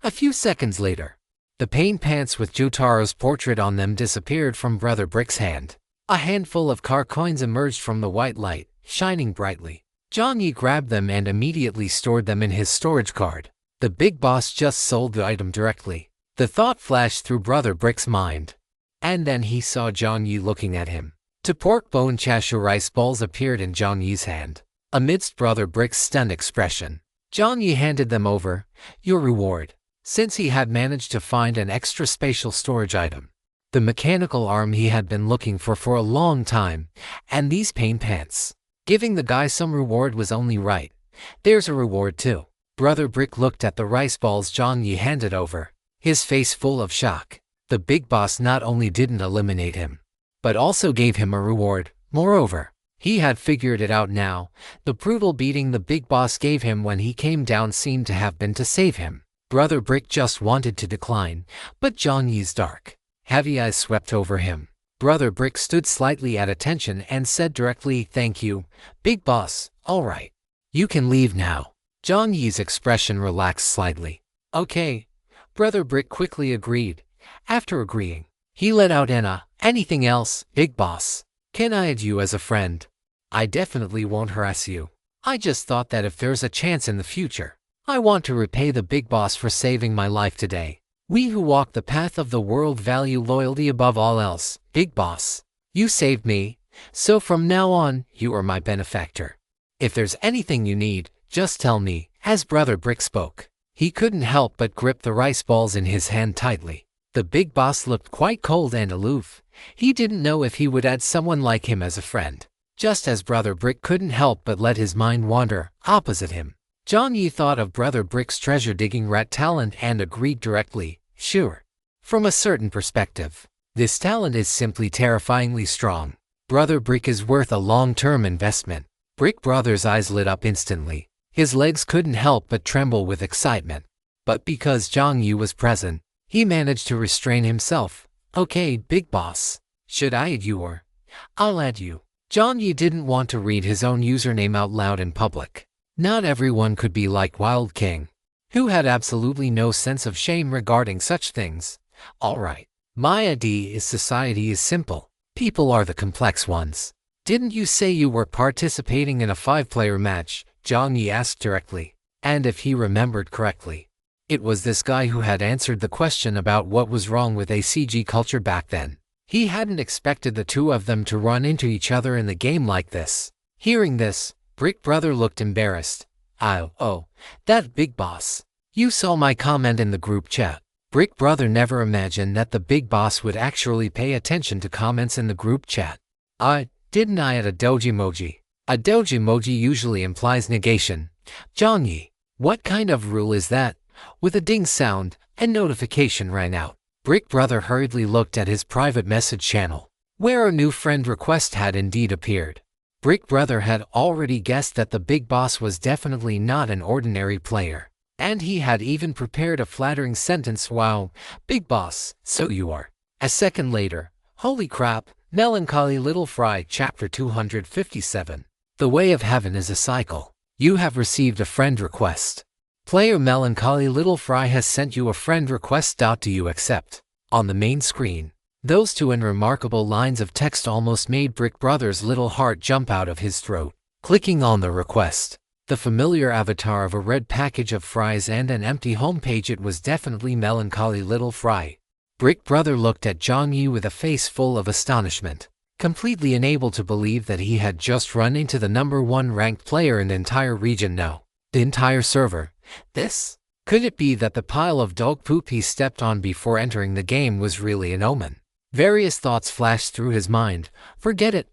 A few seconds later, the paint pants with Jotaro's portrait on them disappeared from Brother Brick's hand. A handful of car coins emerged from the white light, shining brightly. Jiang Yi grabbed them and immediately stored them in his storage card. The big boss just sold the item directly. The thought flashed through Brother Brick's mind. And then he saw Jiang Yi looking at him. Two pork bone chashu rice balls appeared in Jiang Yi's hand. Amidst Brother Brick's stunned expression, Jiang Yi handed them over. Your reward. Since he had managed to find an extra spatial storage item, the mechanical arm he had been looking for a long time, and these paint pants. Giving the guy some reward was only right. There's a reward too. Brother Brick looked at the rice balls Jiang Yi handed over, his face full of shock. The big boss not only didn't eliminate him, but also gave him a reward. Moreover, he had figured it out now. The brutal beating the big boss gave him when he came down seemed to have been to save him. Brother Brick just wanted to decline, but Jiang Yi's dark, heavy eyes swept over him. Brother Brick stood slightly at attention and said directly, thank you, big boss, all right. You can leave now. Jiang Yi's expression relaxed slightly. Okay. Brother Brick quickly agreed. After agreeing, he let out anything else, big boss? Can I add you as a friend? I definitely won't harass you. I just thought that if there's a chance in the future, I want to repay the big boss for saving my life today. We who walk the path of the world value loyalty above all else, big boss. You saved me, so from now on, you are my benefactor. If there's anything you need, just tell me. As Brother Brick spoke, he couldn't help but grip the rice balls in his hand tightly. The big boss looked quite cold and aloof. He didn't know if he would add someone like him as a friend. Just as Brother Brick couldn't help but let his mind wander opposite him, Jiang Yi thought of Brother Brick's treasure-digging rat talent and agreed directly, sure. From a certain perspective, this talent is simply terrifyingly strong. Brother Brick is worth a long-term investment. Brick Brother's eyes lit up instantly. His legs couldn't help but tremble with excitement. But because Jiang Yi was present, he managed to restrain himself. Okay, big boss. Should I add you or? I'll add you. Jiang Yi didn't want to read his own username out loud in public. Not everyone could be like Wild King, who had absolutely no sense of shame regarding such things. Alright. My idea is society is simple. People are the complex ones. Didn't you say you were participating in a 5-player match? Jiang Yi asked directly. And if he remembered correctly, it was this guy who had answered the question about what was wrong with ACG culture back then. He hadn't expected the two of them to run into each other in the game like this. Hearing this, Brick Brother looked embarrassed. Oh, that big boss. You saw my comment in the group chat. Brick Brother never imagined that the big boss would actually pay attention to comments in the group chat. Didn't I add a doji emoji? A doji emoji usually implies negation. Jiang Yi, what kind of rule is that? With a ding sound, a notification rang out. Brick Brother hurriedly looked at his private message channel, where a new friend request had indeed appeared. Brick Brother had already guessed that the big boss was definitely not an ordinary player. And he had even prepared a flattering sentence, "Wow, big boss, so you are." A second later, holy crap, Melancholy Little Fry, Chapter 257. The Way of Heaven is a Cycle. You have received a friend request. Player Melancholy Little Fry has sent you a friend request. Do you accept? On the main screen, those two unremarkable lines of text almost made Brick Brother's little heart jump out of his throat. Clicking on the request, the familiar avatar of a red package of fries and an empty homepage, it was definitely Melancholy Little Fry. Brick Brother looked at Jiang Yi with a face full of astonishment, completely unable to believe that he had just run into the #1 ranked player in the entire region. No, the entire server. This? Could it be that the pile of dog poop he stepped on before entering the game was really an omen? Various thoughts flashed through his mind. Forget it,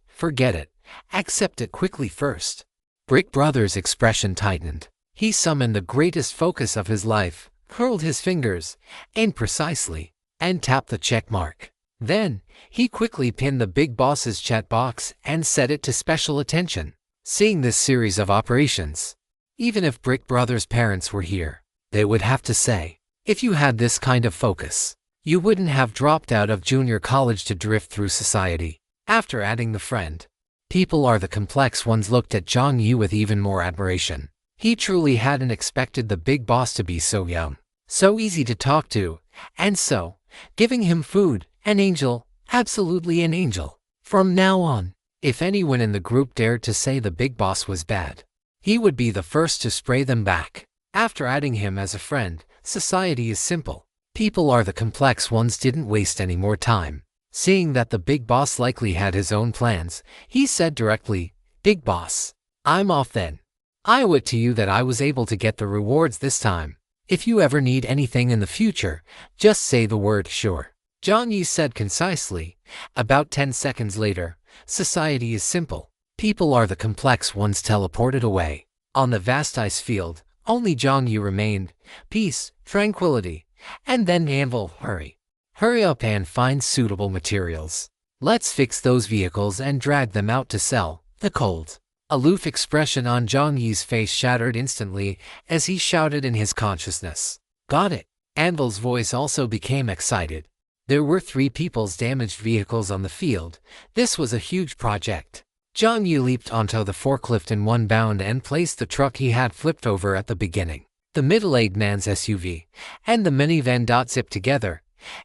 accept it quickly first. Brick Brother's expression tightened. He summoned the greatest focus of his life, curled his fingers, aimed precisely, and tapped the check mark. Then, he quickly pinned the big boss's chat box and set it to special attention. Seeing this series of operations, even if Brick Brother's parents were here, they would have to say, if you had this kind of focus, you wouldn't have dropped out of junior college to drift through society. After adding the friend, people are the complex ones looked at Jiang Yi with even more admiration. He truly hadn't expected the big boss to be so young, so easy to talk to, and so, giving him food, an angel, absolutely an angel. From now on, if anyone in the group dared to say the big boss was bad, he would be the first to spray them back. After adding him as a friend, society is simple. People are the complex ones didn't waste any more time. Seeing that the big boss likely had his own plans, he said directly, "Big boss, I'm off then. I owe it to you that I was able to get the rewards this time. If you ever need anything in the future, just say the word sure." Jiang Yi said concisely. About 10 seconds later, society is simple. People are the complex ones teleported away. On the vast ice field, only Jiang Yi remained. Peace, tranquility, and then Anvil, hurry. Hurry up and find suitable materials. Let's fix those vehicles and drag them out to sell. The cold, aloof expression on Jiang Yi's face shattered instantly as he shouted in his consciousness. Got it. Anvil's voice also became excited. There were 3 people's damaged vehicles on the field. This was a huge project. Jiang Yi leaped onto the forklift in one bound and placed the truck he had flipped over at the beginning. The middle-aged man's SUV and the minivan zipped together.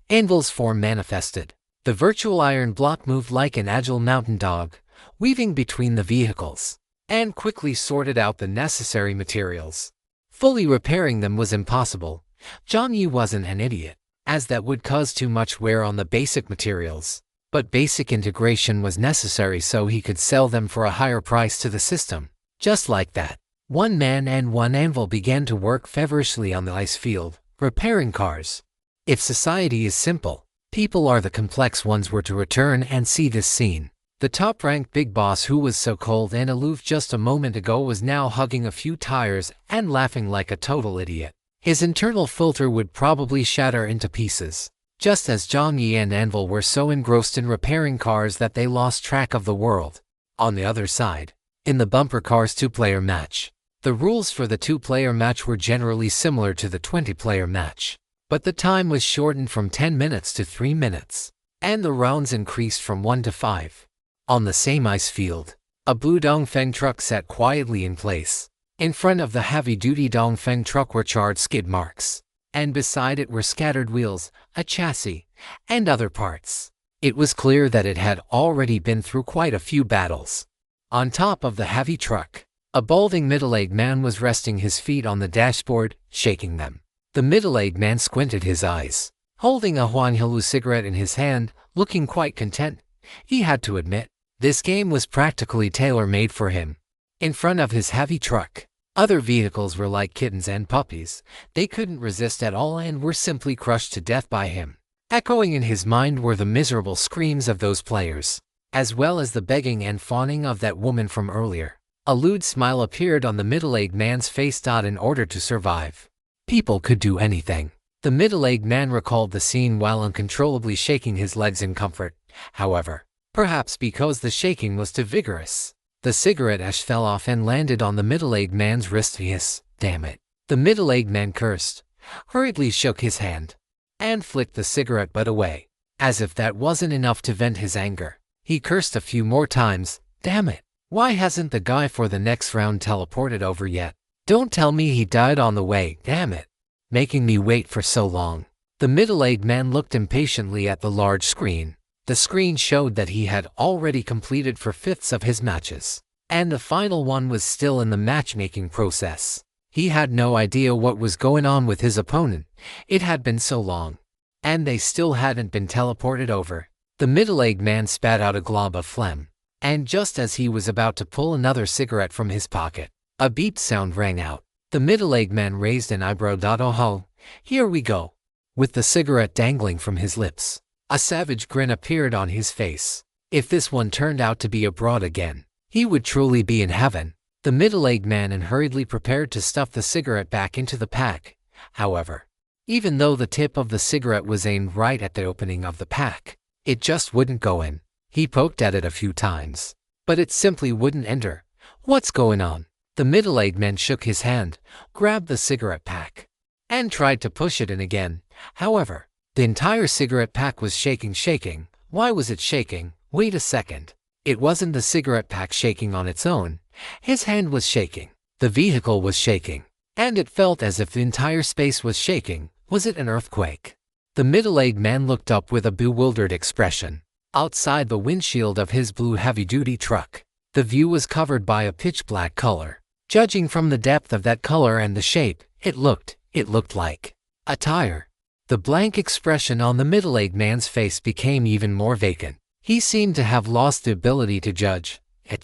Anvil's form manifested. The virtual iron block moved like an agile mountain dog, weaving between the vehicles, and quickly sorted out the necessary materials. Fully repairing them was impossible. Jiang Yi wasn't an idiot, as that would cause too much wear on the basic materials. But basic integration was necessary so he could sell them for a higher price to the system. Just like that, one man and one anvil began to work feverishly on the ice field, repairing cars. If society is simple, people are the complex ones were to return and see this scene. The top-ranked big boss who was so cold and aloof just a moment ago was now hugging a few tires and laughing like a total idiot. His internal filter would probably shatter into pieces, just as Jiang Yi and Anvil were so engrossed in repairing cars that they lost track of the world. On the other side, in the bumper cars 2-player match, the rules for the 2-player match were generally similar to the 20-player match, but the time was shortened from 10 minutes to 3 minutes, and the rounds increased from 1 to 5. On the same ice field, a blue Dongfeng truck sat quietly in place. In front of the heavy-duty Dongfeng truck were charred skid marks, and beside it were scattered wheels, a chassis, and other parts. It was clear that it had already been through quite a few battles. On top of the heavy truck, a balding middle-aged man was resting his feet on the dashboard, shaking them. The middle-aged man squinted his eyes, holding a Yahello cigarette in his hand, looking quite content. He had to admit, this game was practically tailor-made for him. In front of his heavy truck, other vehicles were like kittens and puppies. They couldn't resist at all and were simply crushed to death by him. Echoing in his mind were the miserable screams of those players, as well as the begging and fawning of that woman from earlier. A lewd smile appeared on the middle-aged man's face. In order to survive, people could do anything. The middle-aged man recalled the scene while uncontrollably shaking his legs in comfort. However, perhaps because the shaking was too vigorous, The cigarette ash fell off and landed on the middle-aged man's wrist. Yes, damn it. The middle-aged man cursed, hurriedly shook his hand, and flicked the cigarette butt away. As if that wasn't enough to vent his anger, he cursed a few more times. Damn it. Why hasn't the guy for the next round teleported over yet? Don't tell me he died on the way. Damn it. Making me wait for so long. The middle-aged man looked impatiently at the large screen. The screen showed that he had already completed 4/5 of his matches, and the final one was still in the matchmaking process. He had no idea what was going on with his opponent. It had been so long, and they still hadn't been teleported over. The middle-aged man spat out a glob of phlegm, and just as he was about to pull another cigarette from his pocket, a beep sound rang out. The middle-aged man raised an eyebrow. Oh, here we go. With the cigarette dangling from his lips, a savage grin appeared on his face. If this one turned out to be abroad again, he would truly be in heaven. The middle-aged man hurriedly prepared to stuff the cigarette back into the pack. However, even though the tip of the cigarette was aimed right at the opening of the pack, it just wouldn't go in. He poked at it a few times, but it simply wouldn't enter. What's going on? The middle-aged man shook his hand, grabbed the cigarette pack, and tried to push it in again. However, the entire cigarette pack was shaking. Why was it shaking? Wait a second. It wasn't the cigarette pack shaking on its own. His hand was shaking. The vehicle was shaking. And it felt as if the entire space was shaking. Was it an earthquake? The middle-aged man looked up with a bewildered expression. Outside the windshield of his blue heavy-duty truck, the view was covered by a pitch-black color. Judging from the depth of that color and the shape, it looked like a tire. The blank expression on the middle-aged man's face became even more vacant. He seemed to have lost the ability to judge. A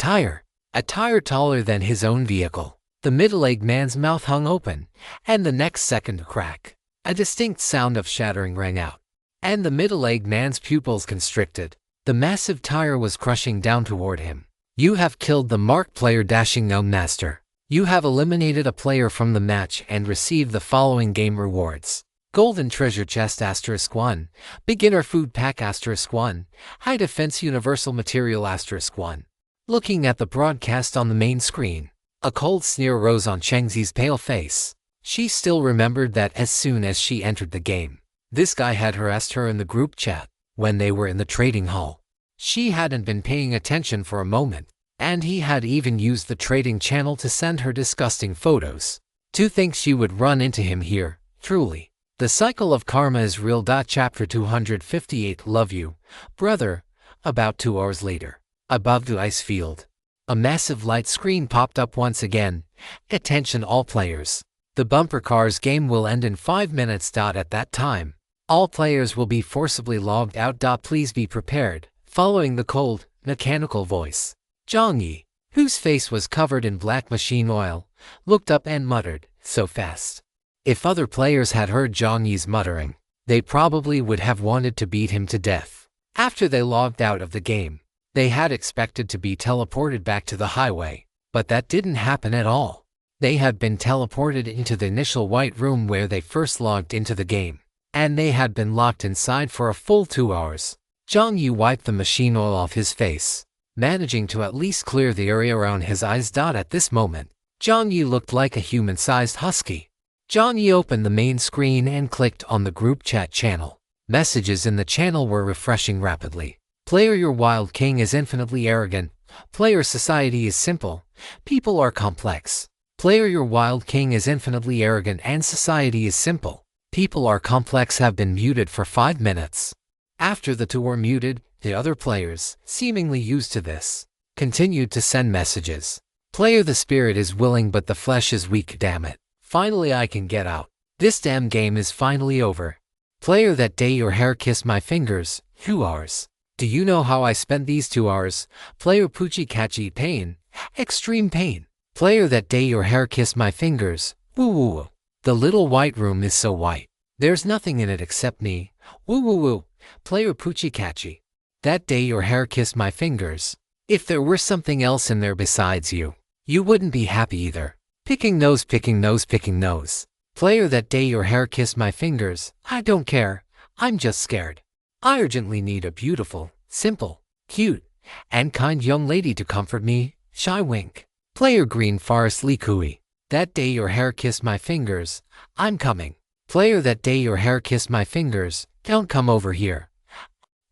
tire taller than his own vehicle. The middle-aged man's mouth hung open, and the next second a crack, a distinct sound of shattering rang out, and the middle-aged man's pupils constricted. The massive tire was crushing down toward him. You have killed the marked player -no master. You have eliminated a player from the match and received the following game rewards. Golden Treasure Chest *1, Beginner Food Pack *1, High Defense Universal Material *1. Looking at the broadcast on the main screen, a cold sneer rose on Cheng Zi's pale face. She still remembered that as soon as she entered the game, this guy had harassed her in the group chat when they were in the trading hall. She hadn't been paying attention for a moment, and he had even used the trading channel to send her disgusting photos. To think she would run into him here, truly. The cycle of karma is real. Chapter 258 Love You, Brother. About 2 hours later, above the ice field, a massive light screen popped up once again. Attention all players. The bumper cars game will end in 5 minutes. At that time, all players will be forcibly logged out. Please be prepared. Following the cold, mechanical voice, Jiang Yi, whose face was covered in black machine oil, looked up and muttered, "So fast." If other players had heard Jiang Yi's muttering, they probably would have wanted to beat him to death. After they logged out of the game, they had expected to be teleported back to the highway, but that didn't happen at all. They had been teleported into the initial white room where they first logged into the game, and they had been locked inside for a full 2 hours. Jiang Yi wiped the machine oil off his face, managing to at least clear the area around his eyes. At this moment, Jiang Yi looked like a human-sized husky. Jiang Yi opened the main screen and clicked on the group chat channel. Messages in the channel were refreshing rapidly. Player, your wild king is infinitely arrogant. Player, society is simple. People are complex. Player, your wild king is infinitely arrogant and society is simple. People are complex have been muted for 5 minutes. After the two were muted, the other players, seemingly used to this, continued to send messages. Player, the spirit is willing but the flesh is weak. Damn it. Finally I can get out. This damn game is finally over. Player, that day your hair kissed my fingers. 2 hours. Do you know how I spent these 2 hours? Player, Puchi Kachi, pain. Extreme pain. Player, that day your hair kissed my fingers. Woo woo woo. The little white room is so white. There's nothing in it except me. Woo woo woo. Player, Puchi Kachi. That day your hair kissed my fingers. If there were something else in there besides you, you wouldn't be happy either. Picking nose, picking nose, picking nose. Player, that day your hair kissed my fingers. I don't care. I'm just scared. I urgently need a beautiful, simple, cute, and kind young lady to comfort me. Shy wink. Player Green Forest Likui. That day your hair kissed my fingers, I'm coming. Player that day your hair kissed my fingers, don't come over here.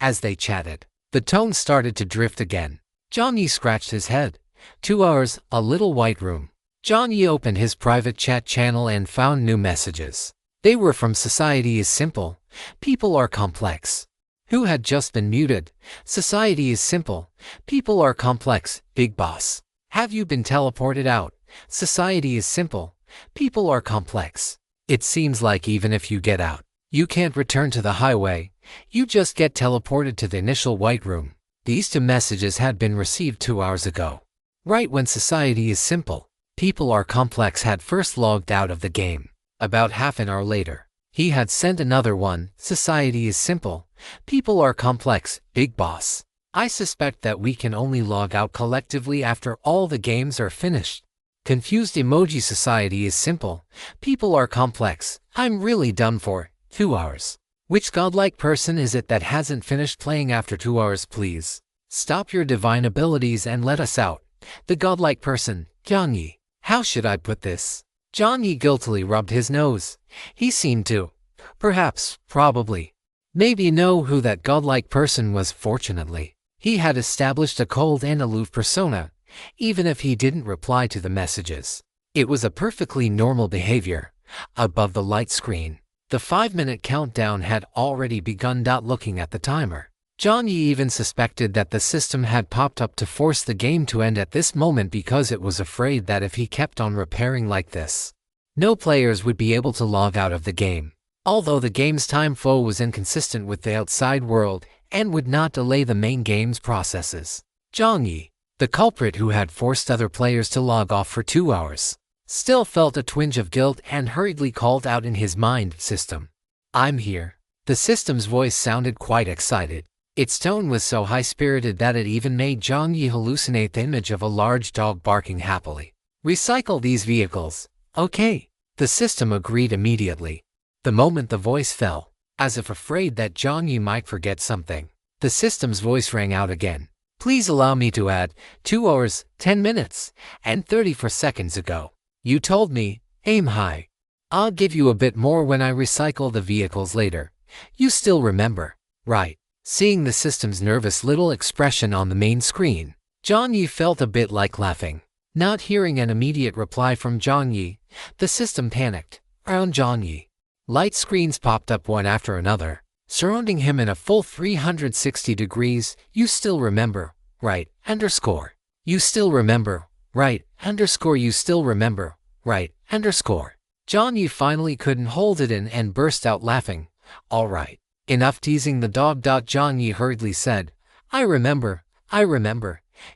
As they chatted, the tone started to drift again. Jiang Yi scratched his head. 2 hours, a little white room. Jiang Yi opened his private chat channel and found new messages. They were from Society is Simple, People are Complex. Who had just been muted. Society is simple, people are complex, Big Boss. Have you been teleported out? Society is simple, people are complex. It seems like even if you get out, you can't return to the highway, you just get teleported to the initial white room. These two messages had been received 2 hours ago. Right when Society is Simple, People are Complex had first logged out of the game. About half an hour later, he had sent another one. Society is simple, people are complex, Big Boss. I suspect that we can only log out collectively after all the games are finished. Confused emoji. Society is simple, people are complex, I'm really done for. 2 hours. Which godlike person is it that hasn't finished playing after 2 hours? Please stop your divine abilities and let us out. The godlike person, Jiang Yi. How should I put this? Jiang Yi guiltily rubbed his nose. He seemed to, perhaps, probably, maybe know who that godlike person was. Fortunately, he had established a cold and aloof persona, even if he didn't reply to the messages. It was a perfectly normal behavior. Above the light screen, the 5-minute countdown had already begun. Looking at the timer, Jiang Yi even suspected that the system had popped up to force the game to end at this moment because it was afraid that if he kept on repairing like this, no players would be able to log out of the game. Although the game's time flow was inconsistent with the outside world and would not delay the main game's processes, Jiang Yi, the culprit who had forced other players to log off for 2 hours, still felt a twinge of guilt and hurriedly called out in his mind, "System, I'm here." The system's voice sounded quite excited. Its tone was so high-spirited that it even made Jiang Yi hallucinate the image of a large dog barking happily. Recycle these vehicles. Okay. The system agreed immediately. The moment the voice fell, as if afraid that Jiang Yi might forget something, the system's voice rang out again. Please allow me to add, 2 hours, 10 minutes, and 34 seconds ago. You told me, aim high. I'll give you a bit more when I recycle the vehicles later. You still remember, right? Seeing the system's nervous little expression on the main screen, Jiang Yi felt a bit like laughing. Not hearing an immediate reply from Jiang Yi, the system panicked around Jiang Yi. Light screens popped up one after another, surrounding him in a full 360 degrees. You still remember, right? Underscore. You still remember, right? Underscore. You still remember, right? Underscore. Jiang Yi finally couldn't hold it in and burst out laughing. All right. Enough teasing the dog. Jiang Yi hurriedly said, I remember,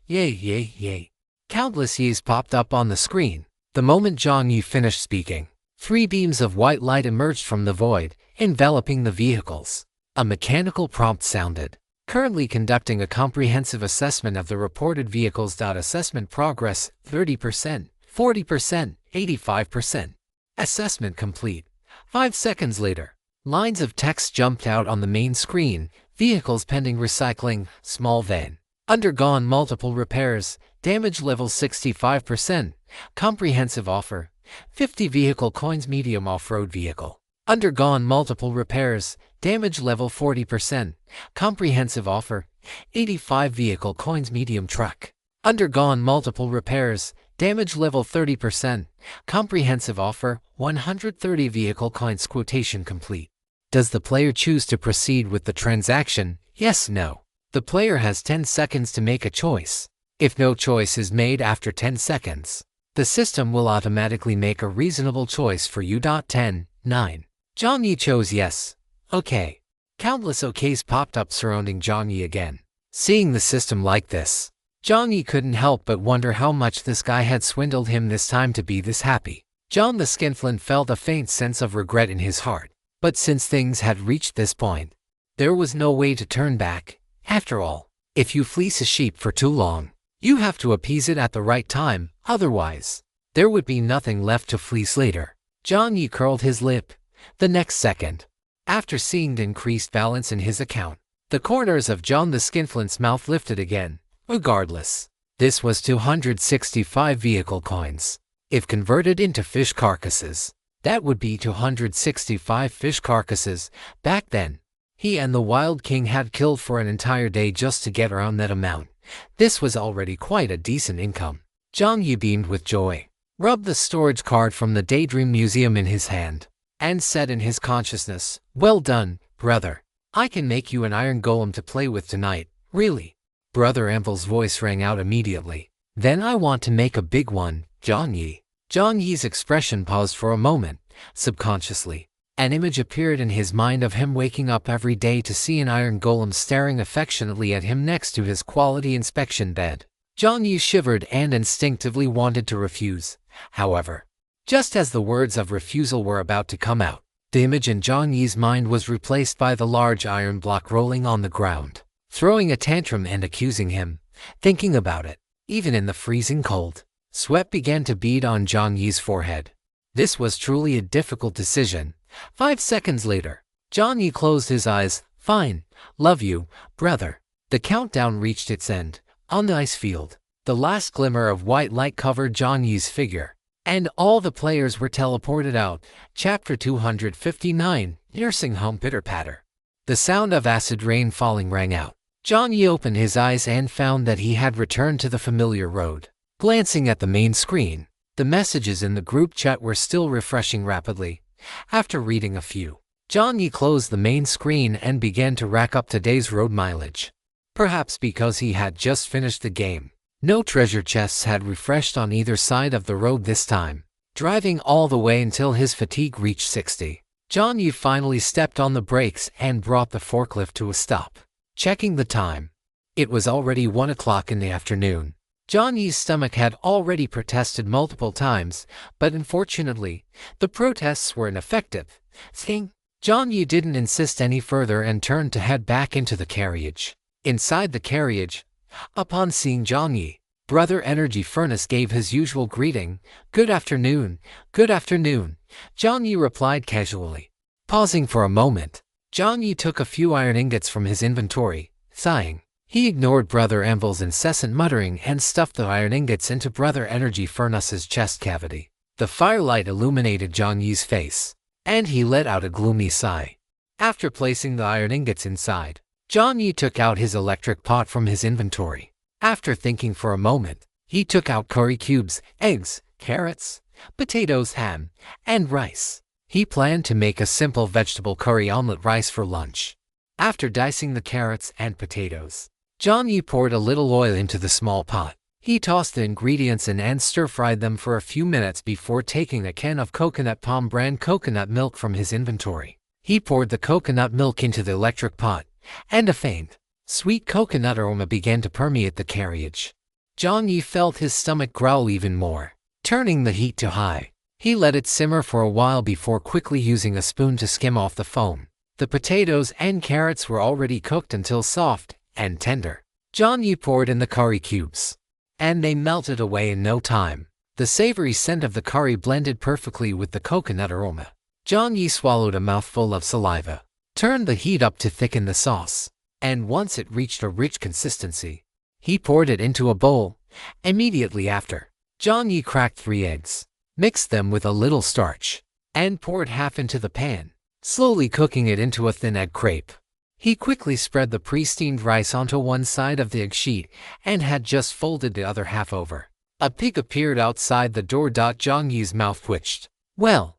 yay, yay, yay. Countless yeas popped up on the screen. The moment Jiang Yi finished speaking, 3 beams of white light emerged from the void, enveloping the vehicles. A mechanical prompt sounded. Currently conducting a comprehensive assessment of the reported vehicles. Assessment progress, 30%, 40%, 85%. Assessment complete. 5 seconds later, lines of text jumped out on the main screen. Vehicles pending recycling, small van. Undergone multiple repairs, damage level 65%, comprehensive offer, 50 vehicle coins. Medium off-road vehicle. Undergone multiple repairs, damage level 40%, comprehensive offer, 85 vehicle coins. Medium truck. Undergone multiple repairs, damage level 30%, comprehensive offer, 130 vehicle coins. Quotation complete. Does the player choose to proceed with the transaction? Yes, no. The player has 10 seconds to make a choice. If no choice is made after 10 seconds, the system will automatically make a reasonable choice for you. 10, 9. Jiang Yi chose yes. Okay. Countless OKs popped up surrounding Jiang Yi again. Seeing the system like this, Jiang Yi couldn't help but wonder how much this guy had swindled him this time to be this happy. John the Skinflint felt a faint sense of regret in his heart. But since things had reached this point, there was no way to turn back. After all, if you fleece a sheep for too long, you have to appease it at the right time, otherwise, there would be nothing left to fleece later. Jiang Yi curled his lip. The next second, after seeing the increased balance in his account, the corners of John the Skinflint's mouth lifted again. Regardless, This was 265 vehicle coins. If converted into fish carcasses, that would be 265 fish carcasses. Back then, he and the Wild King had killed for an entire day just to get around that amount. This was already quite a decent income. Jiang Yi beamed with joy, rubbed the storage card from the Daydream Museum in his hand, and said in his consciousness, "Well done, brother. I can make you an iron golem to play with tonight." "Really?" Brother Anvil's voice rang out immediately. "Then I want to make a big one, Jiang Yi." Jiang Yi's expression paused for a moment. Subconsciously, an image appeared in his mind of him waking up every day to see an iron golem staring affectionately at him next to his quality inspection bed. Jiang Yi shivered and instinctively wanted to refuse. However, just as the words of refusal were about to come out, the image in Jiang Yi's mind was replaced by the large iron block rolling on the ground, throwing a tantrum and accusing him. Thinking about it, even in the freezing cold, sweat began to bead on Jiang Yi's forehead. This was truly a difficult decision. 5 seconds later, Jiang Yi closed his eyes. "Fine, love you, brother." The countdown reached its end. On the ice field, the last glimmer of white light covered Jiang Yi's figure, and all the players were teleported out. Chapter 259, Nursing Home Pitter-Patter. The sound of acid rain falling rang out. Jiang Yi opened his eyes and found that he had returned to the familiar road. Glancing at the main screen, the messages in the group chat were still refreshing rapidly. After reading a few, Jiang Yi closed the main screen and began to rack up today's road mileage. Perhaps because he had just finished the game, no treasure chests had refreshed on either side of the road this time. Driving all the way until his fatigue reached 60, Jiang Yi finally stepped on the brakes and brought the forklift to a stop. Checking the time, it was already 1 o'clock in the afternoon. Jiang Yi's stomach had already protested multiple times, but unfortunately, the protests were ineffective. Jiang Yi didn't insist any further and turned to head back into the carriage. Inside the carriage, upon seeing Jiang Yi, Brother Energy Furnace gave his usual greeting. "Good afternoon, good afternoon," Jiang Yi replied casually. Pausing for a moment, Jiang Yi took a few iron ingots from his inventory. Sighing, he ignored Brother Anvil's incessant muttering and stuffed the iron ingots into Brother Energy Furnace's chest cavity. The firelight illuminated Jiang Yi's face, and he let out a gloomy sigh. After placing the iron ingots inside, Jiang Yi took out his electric pot from his inventory. After thinking for a moment, he took out curry cubes, eggs, carrots, potatoes, ham, and rice. He planned to make a simple vegetable curry omelet rice for lunch. After dicing the carrots and potatoes, Jiang Yi poured a little oil into the small pot. He tossed the ingredients in and stir-fried them for a few minutes before taking a can of coconut palm brand coconut milk from his inventory. He poured the coconut milk into the electric pot, and a faint, sweet coconut aroma began to permeate the carriage. Jiang Yi felt his stomach growl even more. Turning the heat to high, he let it simmer for a while before quickly using a spoon to skim off the foam. The potatoes and carrots were already cooked until soft and tender. Jiang Yi poured in the curry cubes, and they melted away in no time. The savory scent of the curry blended perfectly with the coconut aroma. Jiang Yi swallowed a mouthful of saliva, turned the heat up to thicken the sauce, and once it reached a rich consistency, he poured it into a bowl. Immediately after, Jiang Yi cracked 3 eggs, mixed them with a little starch, and poured half into the pan, slowly cooking it into a thin egg crepe. He quickly spread the pre-steamed rice onto one side of the egg sheet and had just folded the other half over. A pig appeared outside the door. Jiang Yi's mouth twitched. Well,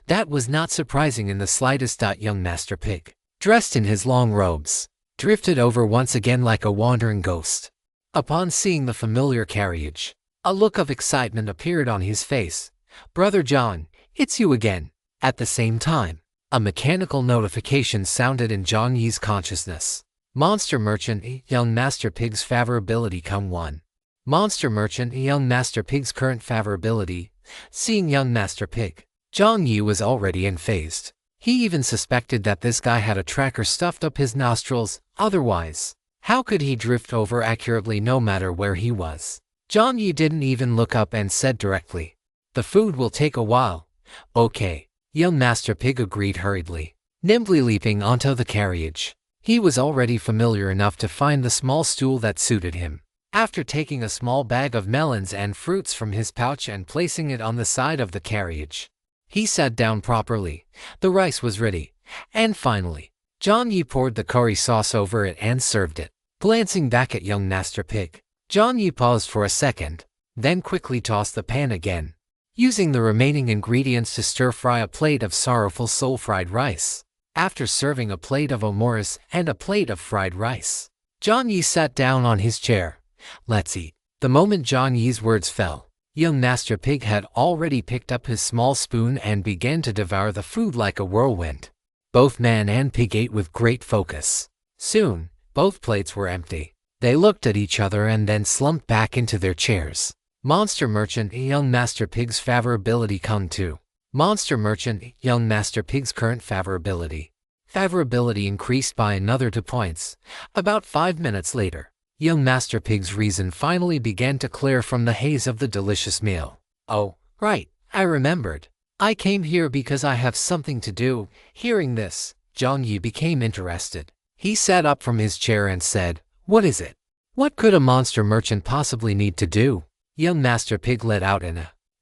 that was not surprising in the slightest. Young Master Pig, dressed in his long robes, drifted over once again like a wandering ghost. Upon seeing the familiar carriage, a look of excitement appeared on his face. "Brother John, it's you again." At the same time, a mechanical notification sounded in Jiang Yi's consciousness. Monster Merchant, Young Master Pig's favorability come 1. Monster Merchant, Young Master Pig's current favorability. Seeing Young Master Pig, Jiang Yi was already unfazed. He even suspected that this guy had a tracker stuffed up his nostrils. Otherwise, how could he drift over accurately no matter where he was? Jiang Yi didn't even look up and said directly, "The food will take a while." "Okay," Young Master Pig agreed hurriedly, nimbly leaping onto the carriage. He was already familiar enough to find the small stool that suited him. After taking a small bag of melons and fruits from his pouch and placing it on the side of the carriage, he sat down properly. The rice was ready, and finally, Jiang Yi poured the curry sauce over it and served it. Glancing back at young Master Pig, Jiang Yi paused for a second, then quickly tossed the pan again, using the remaining ingredients to stir-fry a plate of sorrowful soul-fried rice. After serving a plate of omoris and a plate of fried rice, Jiang Yi sat down on his chair. "Let's eat." The moment Jiang Yi's words fell, young Master Pig had already picked up his small spoon and began to devour the food like a whirlwind. Both man and pig ate with great focus. Soon, both plates were empty. They looked at each other and then slumped back into their chairs. Monster Merchant, young Master Pig's favorability come to. Monster Merchant, young Master Pig's current favorability. Favorability increased by another 2 points. About 5 minutes later, young Master Pig's reason finally began to clear from the haze of the delicious meal. "Oh, right, I remembered. I came here because I have something to do." Hearing this, Jiang Yi became interested. He sat up from his chair and said, "What is it? What could a monster merchant possibly need to do?" Young Master Pig let out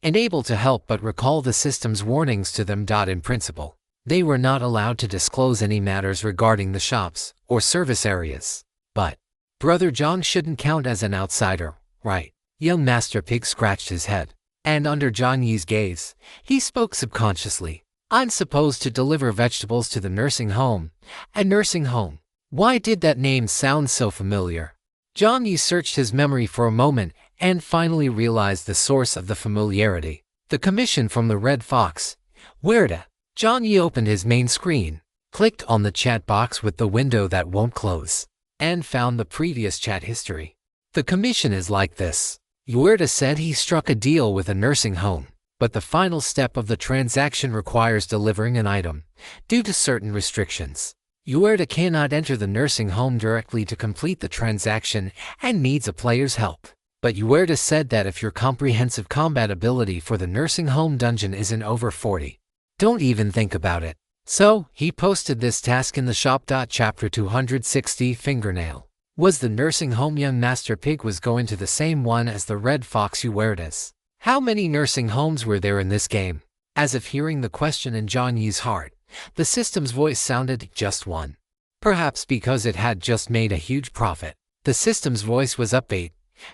unable to help but recall the system's warnings to them. In principle, they were not allowed to disclose any matters regarding the shops or service areas. But Brother John shouldn't count as an outsider, right? Young Master Pig scratched his head, and under Jiang Yi's gaze, he spoke subconsciously. "I'm supposed to deliver vegetables to the nursing home." A nursing home. Why did that name sound so familiar? Jiang Yi searched his memory for a moment and finally realized the source of the familiarity. The commission from the Red Fox. Where? Jiang Yi opened his main screen, clicked on the chat box with the window that won't close, and found the previous chat history. The commission is like this. Uerta said he struck a deal with a nursing home, but the final step of the transaction requires delivering an item. Due to certain restrictions, Uerta cannot enter the nursing home directly to complete the transaction and needs a player's help. But Uerta said that if your comprehensive combat ability for the nursing home dungeon isn't over 40, don't even think about it. So, he posted this task in the shop. Chapter 260 Fingernail. Was the nursing home young Master Pig was going to the same one as the Red Fox Uerta's? How many nursing homes were there in this game? As if hearing the question in Jiang Yi's heart, the system's voice sounded just one. Perhaps because it had just made a huge profit, the system's voice was upbeat.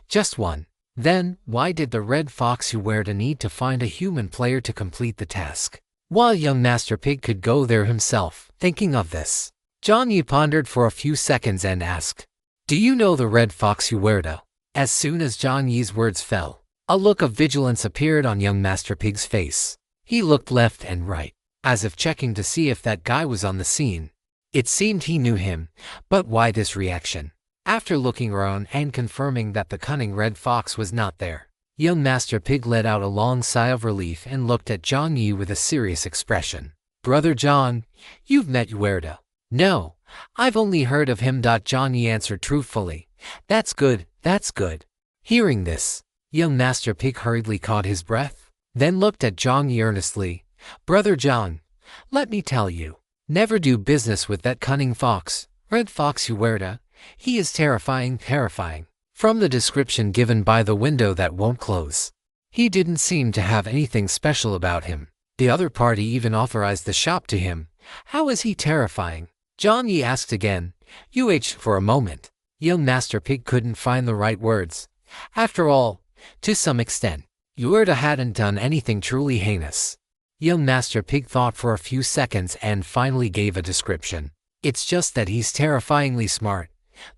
Just one. Then, why did the Red Fox Uerta need to find a human player to complete the task, while young Master Pig could go there himself? Thinking of this, Jiang Yi pondered for a few seconds and asked, "Do you know the Red Fox Uerta?" As soon as Jiang Yi's words fell, a look of vigilance appeared on young Master Pig's face. He looked left and right, as if checking to see if that guy was on the scene. It seemed he knew him, but why this reaction? After looking around and confirming that the cunning Red Fox was not there, young Master Pig let out a long sigh of relief and looked at Jiang Yi with a serious expression. "Brother Jiang, you've met Uerta?" "No, I've only heard of him." Jiang Yi answered truthfully. That's good, that's good." Hearing this, young Master Pig hurriedly caught his breath, then looked at Jiang Yi earnestly. "Brother Jiang, let me tell you, never do business with that cunning fox, Red Fox Uerta. He is terrifying. From the description given by the window that won't close, he didn't seem to have anything special about him. The other party even authorized the shop to him. How is he terrifying?" Jiang Yi asked again. For a moment, young Master Pig couldn't find the right words. After all, to some extent, Uerta hadn't done anything truly heinous. Young Master Pig thought for a few seconds and finally gave a description. "It's just that he's terrifyingly smart.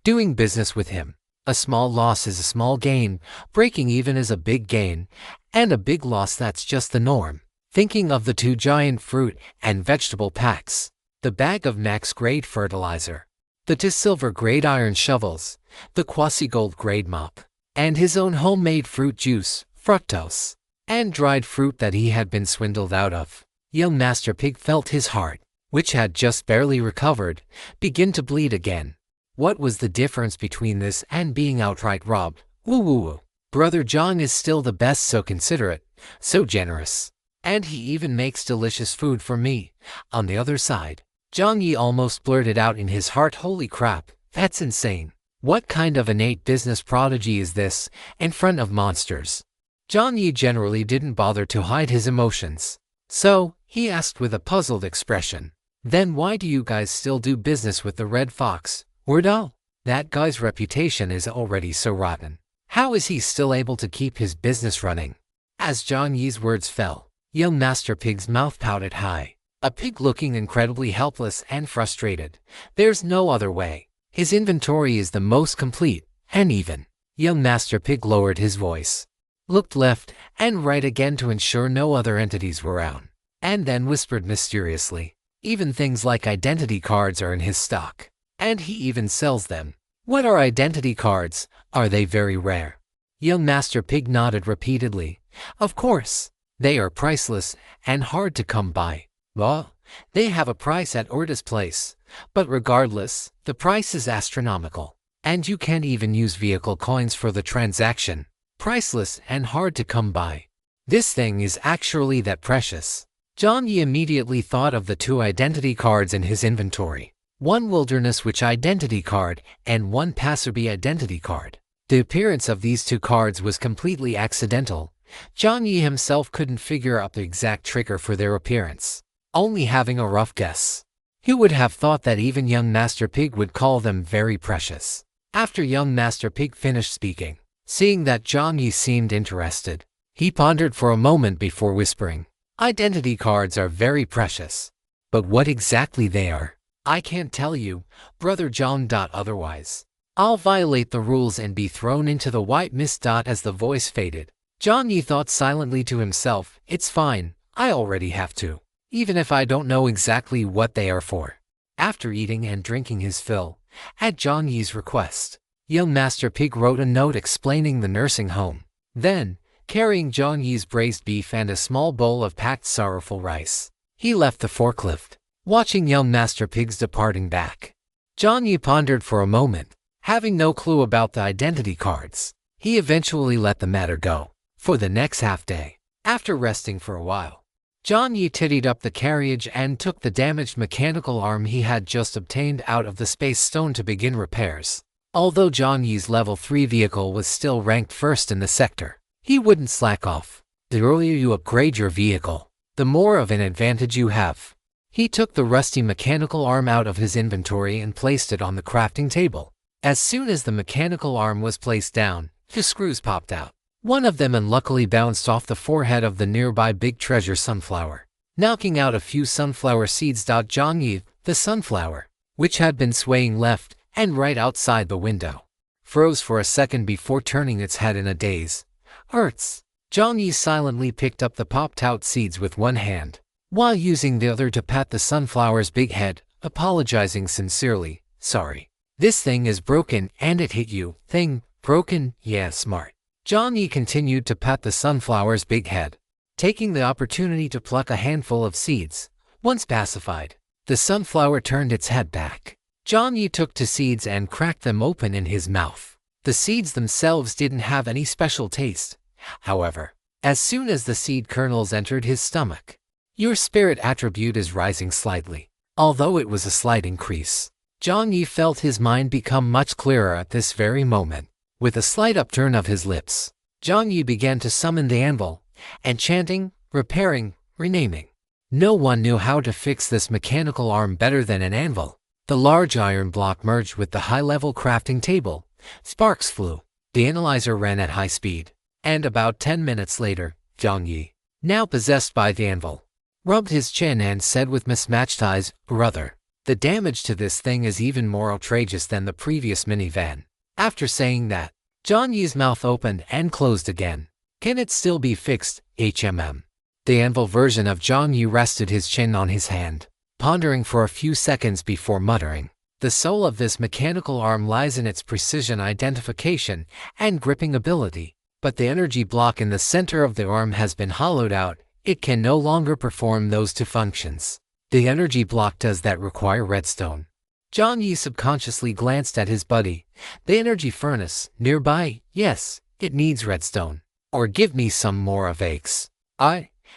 Doing business with him, a small loss is a small gain, breaking even is a big gain, and a big loss, that's just the norm." Thinking of the 2 giant fruit and vegetable packs, the bag of max grade fertilizer, the 2 silver grade iron shovels, the quasi-gold grade mop, and his own homemade fruit juice, fructose, and dried fruit that he had been swindled out of, young Master Pig felt his heart, which had just barely recovered, begin to bleed again. What was the difference between this and being outright robbed? Woo. Brother Jiang is still the best, so considerate, so generous. And he even makes delicious food for me. On the other side, Jiang Yi almost blurted out in his heart, "Holy crap, that's insane." What kind of innate business prodigy is this in front of monsters? Jiang Yi generally didn't bother to hide his emotions. So, he asked with a puzzled expression. Then why do you guys still do business with the Red Fox? Word all. That guy's reputation is already so rotten. How is he still able to keep his business running? As Jiang Yi's words fell, young Master Pig's mouth pouted high. A pig looking incredibly helpless and frustrated. There's no other way. His inventory is the most complete, and even. Young Master Pig lowered his voice, looked left and right again to ensure no other entities were around, and then whispered mysteriously, even things like identity cards are in his stock, and he even sells them. What are identity cards? Are they very rare? Young Master Pig nodded repeatedly. Of course, they are priceless and hard to come by. Well, they have a price at Orta's place, but regardless, the price is astronomical, and you can't even use vehicle coins for the transaction. Priceless and hard to come by. This thing is actually that precious. Jiang Yi immediately thought of the 2 identity cards in his inventory. One Wilderness Witch identity card and one Passerby identity card. The appearance of these 2 cards was completely accidental. Jiang Yi himself couldn't figure out the exact trigger for their appearance, only having a rough guess. He would have thought that even young Master Pig would call them very precious. After young Master Pig finished speaking, seeing that Jiang Yi seemed interested, he pondered for a moment before whispering, "Identity cards are very precious. But what exactly they are, I can't tell you, Brother Jiang. Otherwise, I'll violate the rules and be thrown into the white mist." As the voice faded, Jiang Yi thought silently to himself, "It's fine, I already have to, even if I don't know exactly what they are for." After eating and drinking his fill, at Jiang Yi's request, young Master Pig wrote a note explaining the nursing home. Then, carrying Jiang Yi's braised beef and a small bowl of packed sorrowful rice, he left the forklift. Watching young Master Pig's departing back, Jiang Yi pondered for a moment. Having no clue about the identity cards, he eventually let the matter go. For the next half day, after resting for a while, Jiang Yi tidied up the carriage and took the damaged mechanical arm he had just obtained out of the space stone to begin repairs. Although Jiang Yi's level 3 vehicle was still ranked first in the sector, he wouldn't slack off. The earlier you upgrade your vehicle, the more of an advantage you have. He took the rusty mechanical arm out of his inventory and placed it on the crafting table. As soon as the mechanical arm was placed down, the screws popped out. One of them unluckily bounced off the forehead of the nearby big treasure sunflower, knocking out a few sunflower seeds. Jiang Yi, the sunflower, which had been swaying left and right outside the window, froze for a second before turning its head in a daze. Hurts. Jiang Yi silently picked up the popped-out seeds with one hand, while using the other to pat the sunflower's big head, apologizing sincerely. "Sorry. This thing is broken and it hit you." "Thing? Broken? Yeah, smart." Jiang Yi continued to pat the sunflower's big head, taking the opportunity to pluck a handful of seeds. Once pacified, the sunflower turned its head back. Jiang Yi took two seeds and cracked them open in his mouth. The seeds themselves didn't have any special taste. However, as soon as the seed kernels entered his stomach, your spirit attribute is rising slightly. Although it was a slight increase, Jiang Yi felt his mind become much clearer at this very moment. With a slight upturn of his lips, Jiang Yi began to summon the anvil, enchanting, repairing, renaming. No one knew how to fix this mechanical arm better than an anvil. The large iron block merged with the high-level crafting table. Sparks flew. The analyzer ran at high speed. And about 10 minutes later, Jiang Yi, now possessed by the anvil, rubbed his chin and said with mismatched eyes, "Brother, the damage to this thing is even more outrageous than the previous minivan." After saying that, Jiang Yi's mouth opened and closed again. "Can it still be fixed, HMM?" The anvil version of Jiang Yi rested his chin on his hand, pondering for a few seconds before muttering. "The soul of this mechanical arm lies in its precision identification and gripping ability, but the energy block in the center of the arm has been hollowed out. It can no longer perform those two functions." "The energy block, does that require redstone?" Jiang Yi subconsciously glanced at his buddy. "The energy furnace, nearby, yes, it needs redstone. Or give me some more of Aches.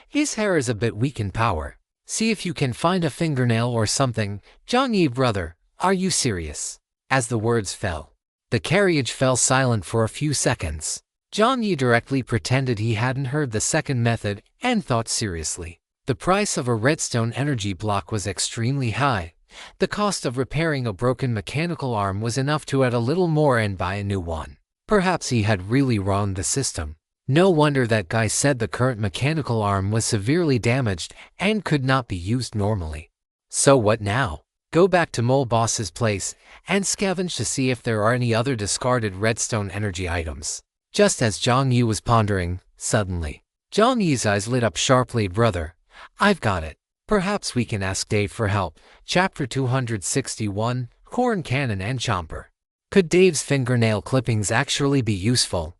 His hair is a bit weak in power. See if you can find a fingernail or something." "Jiang Yi, brother, are you serious?" As the words fell, The carriage fell silent for a few seconds. Jiang Yi directly pretended he hadn't heard the second method and thought seriously. The price of a redstone energy block was extremely high. The cost of repairing a broken mechanical arm was enough to add a little more and buy a new one. Perhaps he had really wronged the system. No wonder that guy said the current mechanical arm was severely damaged and could not be used normally. So what now? Go back to Mole Boss's place and scavenge to see if there are any other discarded redstone energy items. Just as Jiang Yi was pondering, suddenly, Jiang Yi's eyes lit up sharply. Brother, I've got it. Perhaps we can ask Dave for help. Chapter 261, Corn Cannon and Chomper. Could Dave's fingernail clippings actually be useful?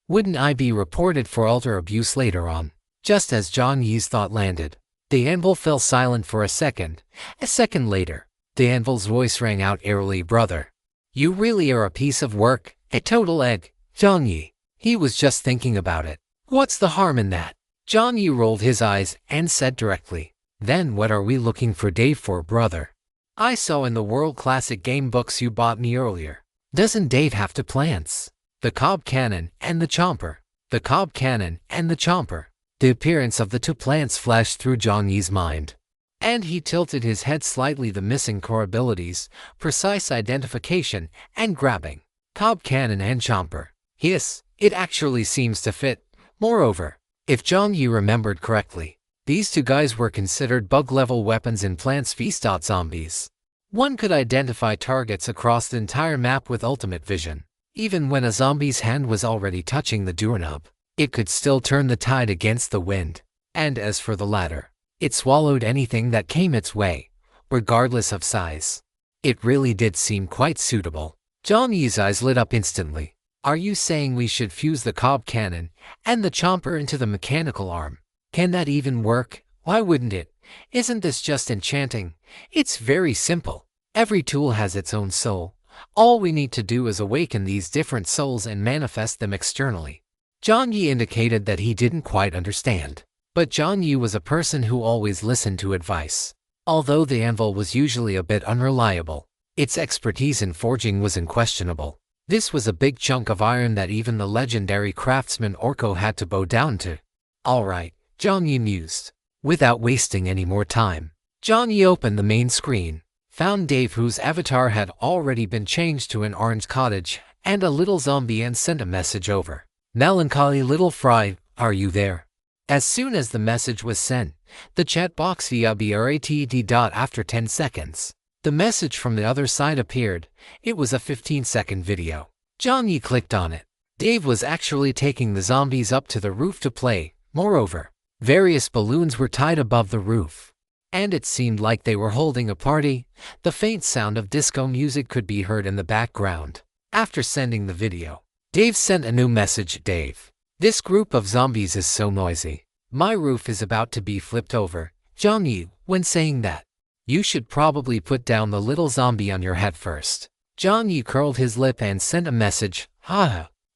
Wouldn't I be reported for alter abuse later on? Just as Jiang Yi's thought landed, the anvil fell silent for a second. A second later, the anvil's voice rang out airily. Brother, you really are a piece of work, a total egg. Jiang Yi, he was just thinking about it. What's the harm in that? Jiang Yi rolled his eyes and said directly, then what are we looking for Dave for, brother? I saw in the World Classic game books you bought me earlier. Doesn't Dave have two plants? The cob cannon and the chomper. The cob cannon and the chomper. The appearance of the two plants flashed through Jiang Yi's mind, and he tilted his head slightly. The missing core abilities, precise identification, and grabbing. Cob cannon and chomper. Yes, it actually seems to fit. Moreover, if Jiang Yi remembered correctly, these two guys were considered bug-level weapons in Plants vs. Zombies. One could identify targets across the entire map with ultimate vision. Even when a zombie's hand was already touching the doorknob, it could still turn the tide against the wind. And as for the latter, it swallowed anything that came its way, regardless of size. It really did seem quite suitable. Jiang Yi's eyes lit up instantly. Are you saying we should fuse the cob cannon and the chomper into the mechanical arm? Can that even work? Why wouldn't it? Isn't this just enchanting? It's very simple. Every tool has its own soul. All we need to do is awaken these different souls and manifest them externally. Jiang Yi indicated that he didn't quite understand. But Jiang Yi was a person who always listened to advice. Although the anvil was usually a bit unreliable, its expertise in forging was unquestionable. This was a big chunk of iron that even the legendary craftsman Orko had to bow down to. Alright, Jiang Yi mused. Without wasting any more time, Jiang Yi opened the main screen, found Dave whose avatar had already been changed to an orange cottage, and a little zombie and sent a message over. Melancholy little fry, are you there? As soon as the message was sent, the chat box via BRATD. After 10 seconds, the message from the other side appeared. It was a 15-second video. Jiang Yi clicked on it. Dave was actually taking the zombies up to the roof to play. Moreover, various balloons were tied above the roof, and it seemed like they were holding a party. The faint sound of disco music could be heard in the background. After sending the video, Dave sent a new message. Dave, this group of zombies is so noisy. My roof is about to be flipped over. Jiang Yi, when saying that, you should probably put down the little zombie on your head first. Jiang Yi curled his lip and sent a message.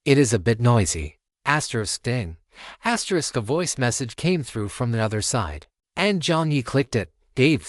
It is a bit noisy. Ding. A voice message came through from the other side, and Jiang Yi clicked it. Dave,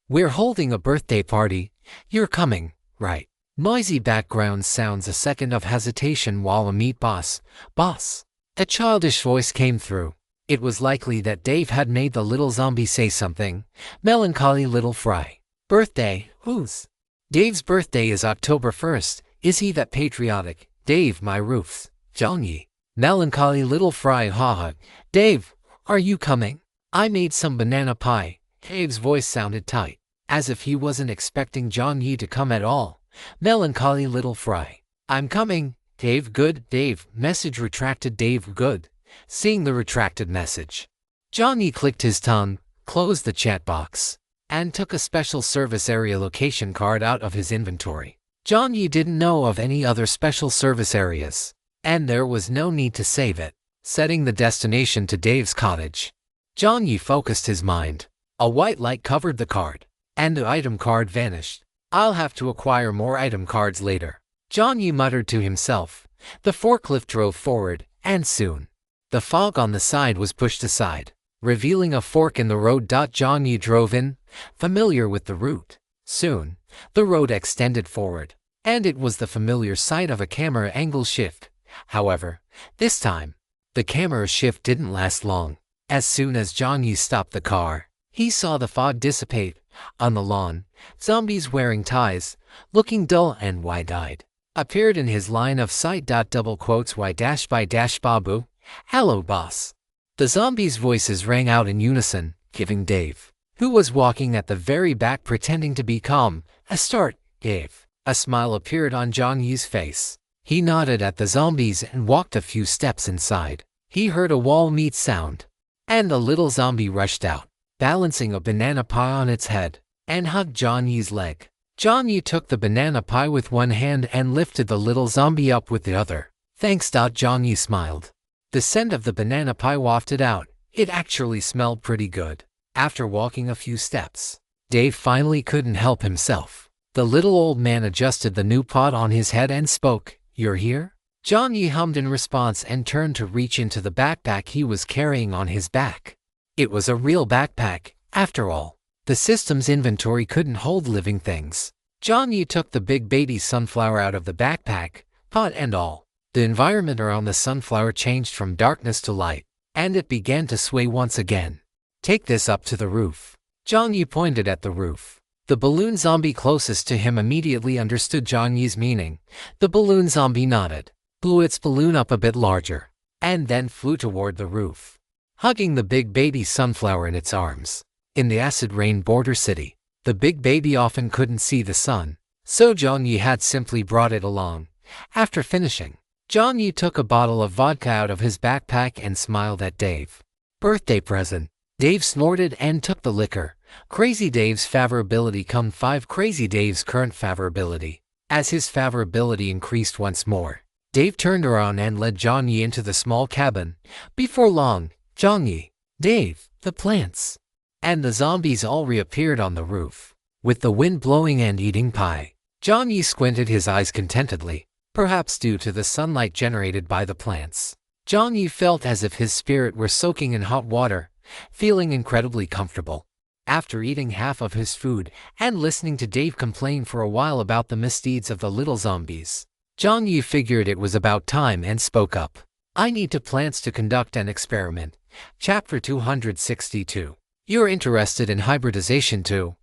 we're holding a birthday party. You're coming, right? Noisy background sounds. A second of hesitation while a meat boss. A childish voice came through. It was likely that Dave had made the little zombie say something. Melancholy little fry. Birthday, whose? Dave's birthday is October 1st. Is he that patriotic? Dave, my roofs. Jiang Yi. Melancholy little fry. Dave, are you coming? I made some banana pie. Dave's voice sounded tight, as if he wasn't expecting Jiang Yi to come at all. Melancholy little fry. I'm coming. Dave, good. Dave, message retracted. Dave, good. Seeing the retracted message, Jiang Yi clicked his tongue, closed the chat box, and took a special service area location card out of his inventory. Jiang Yi didn't know of any other special service areas, and there was no need to save it. Setting the destination to Dave's cottage, Jiang Yi focused his mind. A white light covered the card, and the item card vanished. I'll have to acquire more item cards later, Jiang Yi muttered to himself. The forklift drove forward, and soon, the fog on the side was pushed aside, revealing a fork in the road. Jiang Yi drove in, familiar with the route. Soon, the road extended forward, And it was the familiar sight of a camera angle shift. However, this time, the camera shift didn't last long. As soon as Jiang Yi stopped the car, he saw the fog dissipate. On the lawn, zombies wearing ties, looking dull and wide-eyed, appeared in his line of sight. Double quotes Y-by-Babu, hello boss. The zombies' voices rang out in unison, giving Dave, who was walking at the very back pretending to be calm, a start. Dave. A smile appeared on Jiang Yi's face. He nodded at the zombies and walked a few steps inside. He heard a wall meet sound, and the little zombie rushed out, balancing a banana pie on its head, and hugged Jiang Yi's leg. Jiang Yi took the banana pie with one hand and lifted the little zombie up with the other. Thanks. Jiang Yi smiled. The scent of the banana pie wafted out. It actually smelled pretty good. After walking a few steps, Dave finally couldn't help himself. The little old man adjusted the new pot on his head and spoke. You're here? Jiang Yi hummed in response and turned to reach into the backpack he was carrying on his back. It was a real backpack, after all. The system's inventory couldn't hold living things. Jiang Yi took the big baby sunflower out of the backpack, pot and all. The environment around the sunflower changed from darkness to light, and it began to sway once again. Take this up to the roof. Jiang Yi pointed at the roof. The balloon zombie closest to him immediately understood Jiang Yi's meaning. The balloon zombie nodded, blew its balloon up a bit larger, and then flew toward the roof, hugging the big baby sunflower in its arms. In the acid rain border city, the big baby often couldn't see the sun, so Jiang Yi had simply brought it along. After finishing, Jiang Yi took a bottle of vodka out of his backpack and smiled at Dave. Birthday present. Dave snorted and took the liquor. Crazy Dave's favorability come 5 Crazy Dave's current favorability. As his favorability increased once more, Dave turned around and led Jiang Yi into the small cabin. Before long, Jiang Yi, Dave, the plants, and the zombies all reappeared on the roof, with the wind blowing and eating pie. Jiang Yi squinted his eyes contentedly, perhaps due to the sunlight generated by the plants. Jiang Yi felt as if his spirit were soaking in hot water, feeling incredibly comfortable. After eating half of his food and listening to Dave complain for a while about the misdeeds of the little zombies, Jiang Yi figured it was about time and spoke up. I need to plants to conduct an experiment. Chapter 262. You're interested in hybridization too?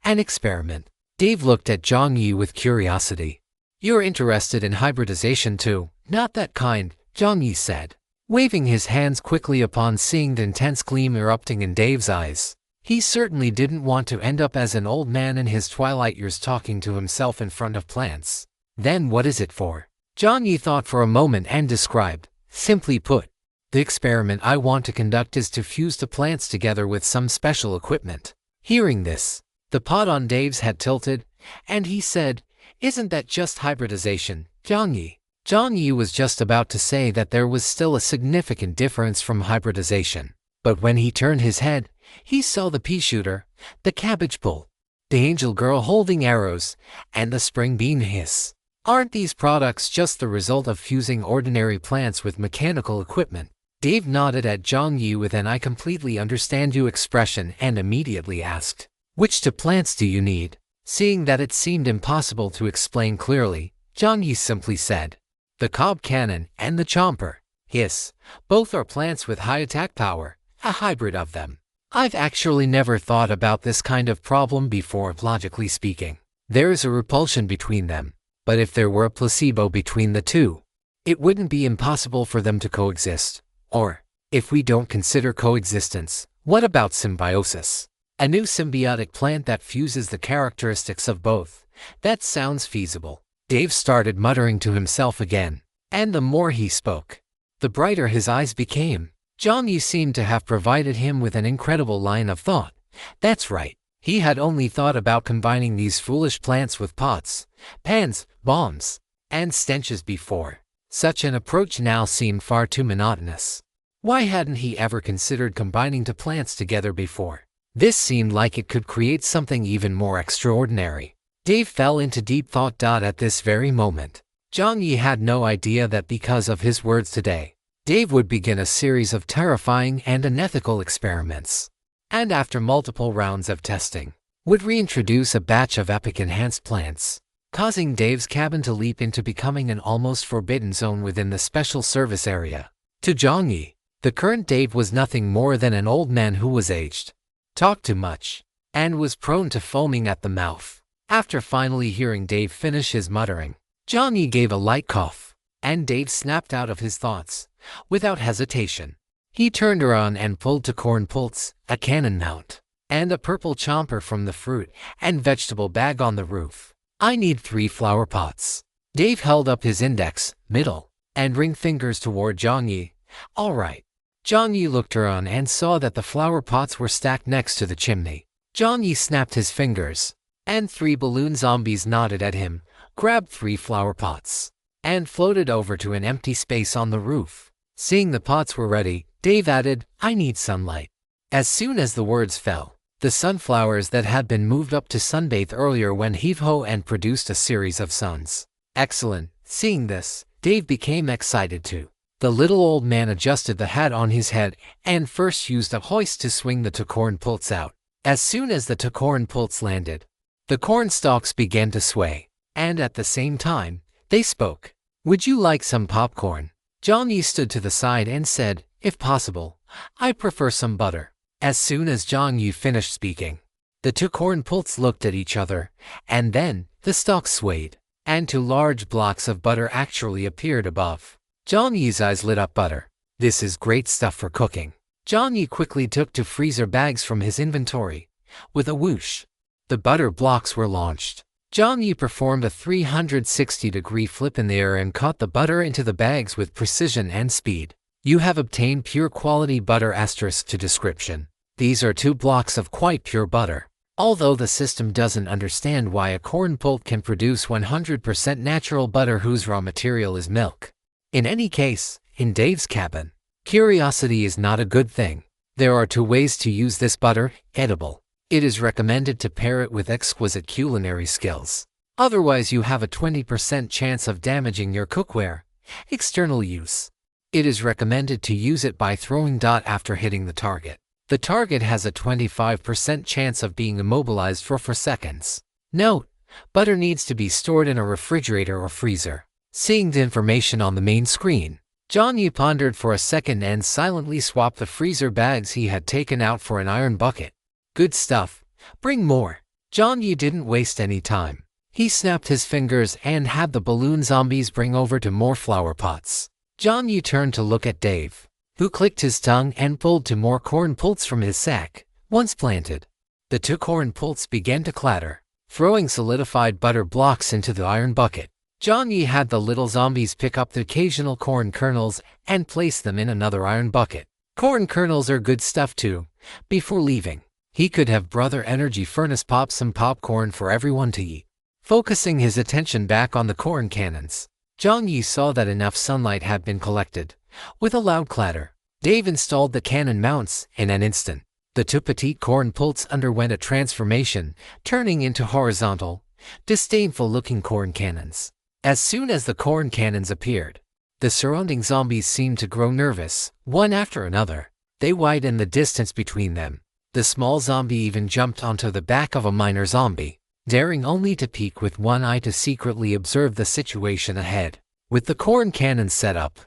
An experiment. Dave looked at Jiang Yi with curiosity. You're interested in hybridization too? Not that kind, Jiang Yi said, waving his hands quickly upon seeing the intense gleam erupting in Dave's eyes. He certainly didn't want to end up as an old man in his twilight years talking to himself in front of plants. Then what is it for? Jiang Yi thought for a moment and described. Simply put, the experiment I want to conduct is to fuse the plants together with some special equipment. Hearing this, the pot on Dave's head tilted, and he said, Isn't that just hybridization, Jiang Yi? Jiang Yi was just about to say that there was still a significant difference from hybridization. But when he turned his head, he saw the pea shooter, the cabbage pole, the angel girl holding arrows, and the spring bean hiss. Aren't these products just the result of fusing ordinary plants with mechanical equipment? Dave nodded at Jiang Yi with an I completely understand you expression and immediately asked, Which two plants do you need? Seeing that it seemed impossible to explain clearly, Jiang Yi simply said, The cob cannon and the chomper. Hiss. Both are plants with high attack power, a hybrid of them. I've actually never thought about this kind of problem before. Logically speaking, there is a repulsion between them, but if there were a placebo between the two, it wouldn't be impossible for them to coexist. Or, if we don't consider coexistence, what about symbiosis? A new symbiotic plant that fuses the characteristics of both. That sounds feasible. Dave started muttering to himself again, and the more he spoke, the brighter his eyes became. Jiang Yi seemed to have provided him with an incredible line of thought. That's right. He had only thought about combining these foolish plants with pots, pans, bombs, and stenches before. Such an approach now seemed far too monotonous. Why hadn't he ever considered combining two plants together before? This seemed like it could create something even more extraordinary. Dave fell into deep thought. At this very moment, Jiang Yi had no idea that because of his words today, Dave would begin a series of terrifying and unethical experiments, and after multiple rounds of testing, would reintroduce a batch of epic enhanced plants. causing Dave's cabin to leap into becoming an almost forbidden zone within the special service area. To Jiang Yi, the current Dave was nothing more than an old man who was aged, talked too much, and was prone to foaming at the mouth. After finally hearing Dave finish his muttering, Jiang Yi gave a light cough, and Dave snapped out of his thoughts without hesitation. He turned around and pulled two corn pults, a cannon mount, and a purple chomper from the fruit and vegetable bag on the roof. I need 3 flower pots. Dave held up his index, middle, and ring fingers toward Jiang Yi. All right. Jiang Yi looked around and saw that the flower pots were stacked next to the chimney. Jiang Yi snapped his fingers, and 3 balloon zombies nodded at him, grabbed 3 flower pots, and floated over to an empty space on the roof. Seeing the pots were ready, Dave added, I need sunlight. As soon as the words fell, the sunflowers that had been moved up to sunbathe earlier went heave-ho and produced a series of suns. Excellent. Seeing this, Dave became excited too. The little old man adjusted the hat on his head and first used a hoist to swing the 2 corn pults out. As soon as the 2 corn pults landed, the corn stalks began to sway, and at the same time, they spoke. Would you like some popcorn? Jiang Yi stood to the side and said, if possible, I prefer some butter. As soon as Jiang Yi finished speaking, the 2 corn pults looked at each other, and then the stalks swayed, and 2 large blocks of butter actually appeared above. Jiang Yi's eyes lit up. Butter. This is great stuff for cooking. Jiang Yi quickly took 2 freezer bags from his inventory. With a whoosh, the butter blocks were launched. Jiang Yi performed a 360-degree flip in the air and caught the butter into the bags with precision and speed. You have obtained pure quality butter * to description. These are 2 blocks of quite pure butter. Although the system doesn't understand why a corn pulp can produce 100% natural butter whose raw material is milk. In any case, in Dave's cabin, curiosity is not a good thing. There are 2 ways to use this butter, edible. It is recommended to pair it with exquisite culinary skills. Otherwise you have a 20% chance of damaging your cookware. External use. It is recommended to use it by throwing dot after hitting the target. The target has a 25% chance of being immobilized for 4 seconds. Note: butter needs to be stored in a refrigerator or freezer. Seeing the information on the main screen, Jiang Yi pondered for a second and silently swapped the freezer bags he had taken out for an iron bucket. Good stuff. Bring more. Jiang Yi didn't waste any time. He snapped his fingers and had the balloon zombies bring over to more flower pots. Jiang Yi turned to look at Dave, who clicked his tongue and pulled 2 more corn pults from his sack. Once planted, the 2 corn pults began to clatter, throwing solidified butter blocks into the iron bucket. Jiang Yi had the little zombies pick up the occasional corn kernels and place them in another iron bucket. Corn kernels are good stuff too. Before leaving, he could have Brother Energy Furnace pop some popcorn for everyone to eat. Focusing his attention back on the corn cannons, Jiang Yi saw that enough sunlight had been collected. With a loud clatter, Dave installed the cannon mounts. In an instant, the 2 petite corn pults underwent a transformation, turning into horizontal, disdainful-looking corn cannons. As soon as the corn cannons appeared, the surrounding zombies seemed to grow nervous, one after another. They widened the distance between them. The small zombie even jumped onto the back of a minor zombie, daring only to peek with one eye to secretly observe the situation ahead. With the corn cannons set up,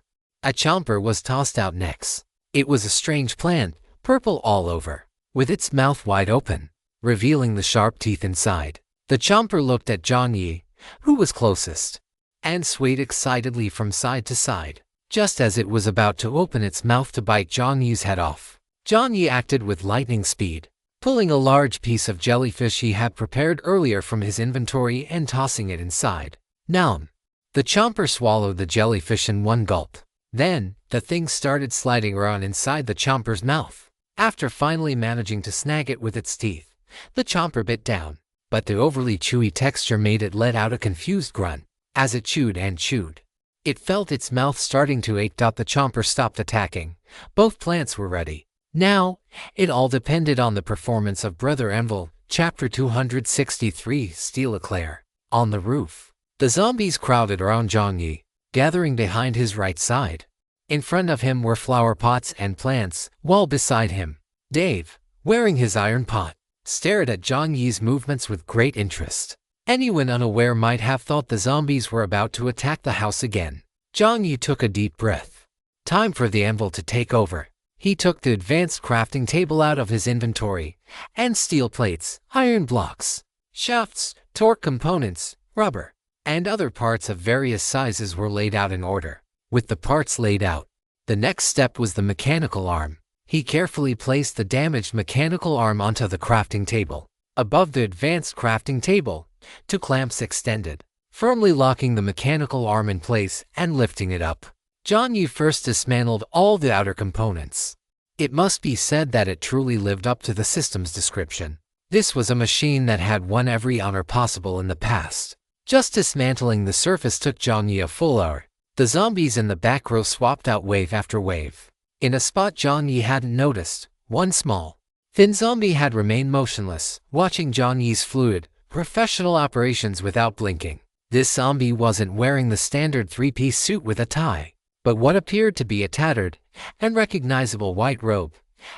a chomper was tossed out next. It was a strange plant, purple all over, with its mouth wide open, revealing the sharp teeth inside. The chomper looked at Jiang Yi, who was closest, and swayed excitedly from side to side, just as it was about to open its mouth to bite Jiang Yi's head off. Jiang Yi acted with lightning speed, pulling a large piece of jellyfish he had prepared earlier from his inventory and tossing it inside. Noun. The chomper swallowed the jellyfish in one gulp. Then, the thing started sliding around inside the chomper's mouth. After finally managing to snag it with its teeth, the chomper bit down, but the overly chewy texture made it let out a confused grunt. As it chewed and chewed, it felt its mouth starting to ache. The chomper stopped attacking. Both plants were ready. Now, it all depended on the performance of Brother Envil. Chapter 263 Steal Eclair. On the roof, the zombies crowded around Jiang Yi, gathering behind his right side. In front of him were flower pots and plants, while beside him, Dave, wearing his iron pot, stared at Jiang Yi's movements with great interest. Anyone unaware might have thought the zombies were about to attack the house again. Jiang Yi took a deep breath. Time for the anvil to take over. He took the advanced crafting table out of his inventory, and steel plates, iron blocks, shafts, torque components, rubber, and other parts of various sizes were laid out in order. With the parts laid out, the next step was the mechanical arm. He carefully placed the damaged mechanical arm onto the crafting table. Above the advanced crafting table, two clamps extended, firmly locking the mechanical arm in place and lifting it up. Jiang Yi first dismantled all the outer components. It must be said that it truly lived up to the system's description. This was a machine that had won every honor possible in the past. Just dismantling the surface took Jiang Yi a full hour. The zombies in the back row swapped out wave after wave. In a spot Jiang Yi hadn't noticed, one small, thin zombie had remained motionless, watching Jiang Yi's fluid, professional operations without blinking. This zombie wasn't wearing the standard three-piece suit with a tie, but what appeared to be a tattered and recognizable white robe.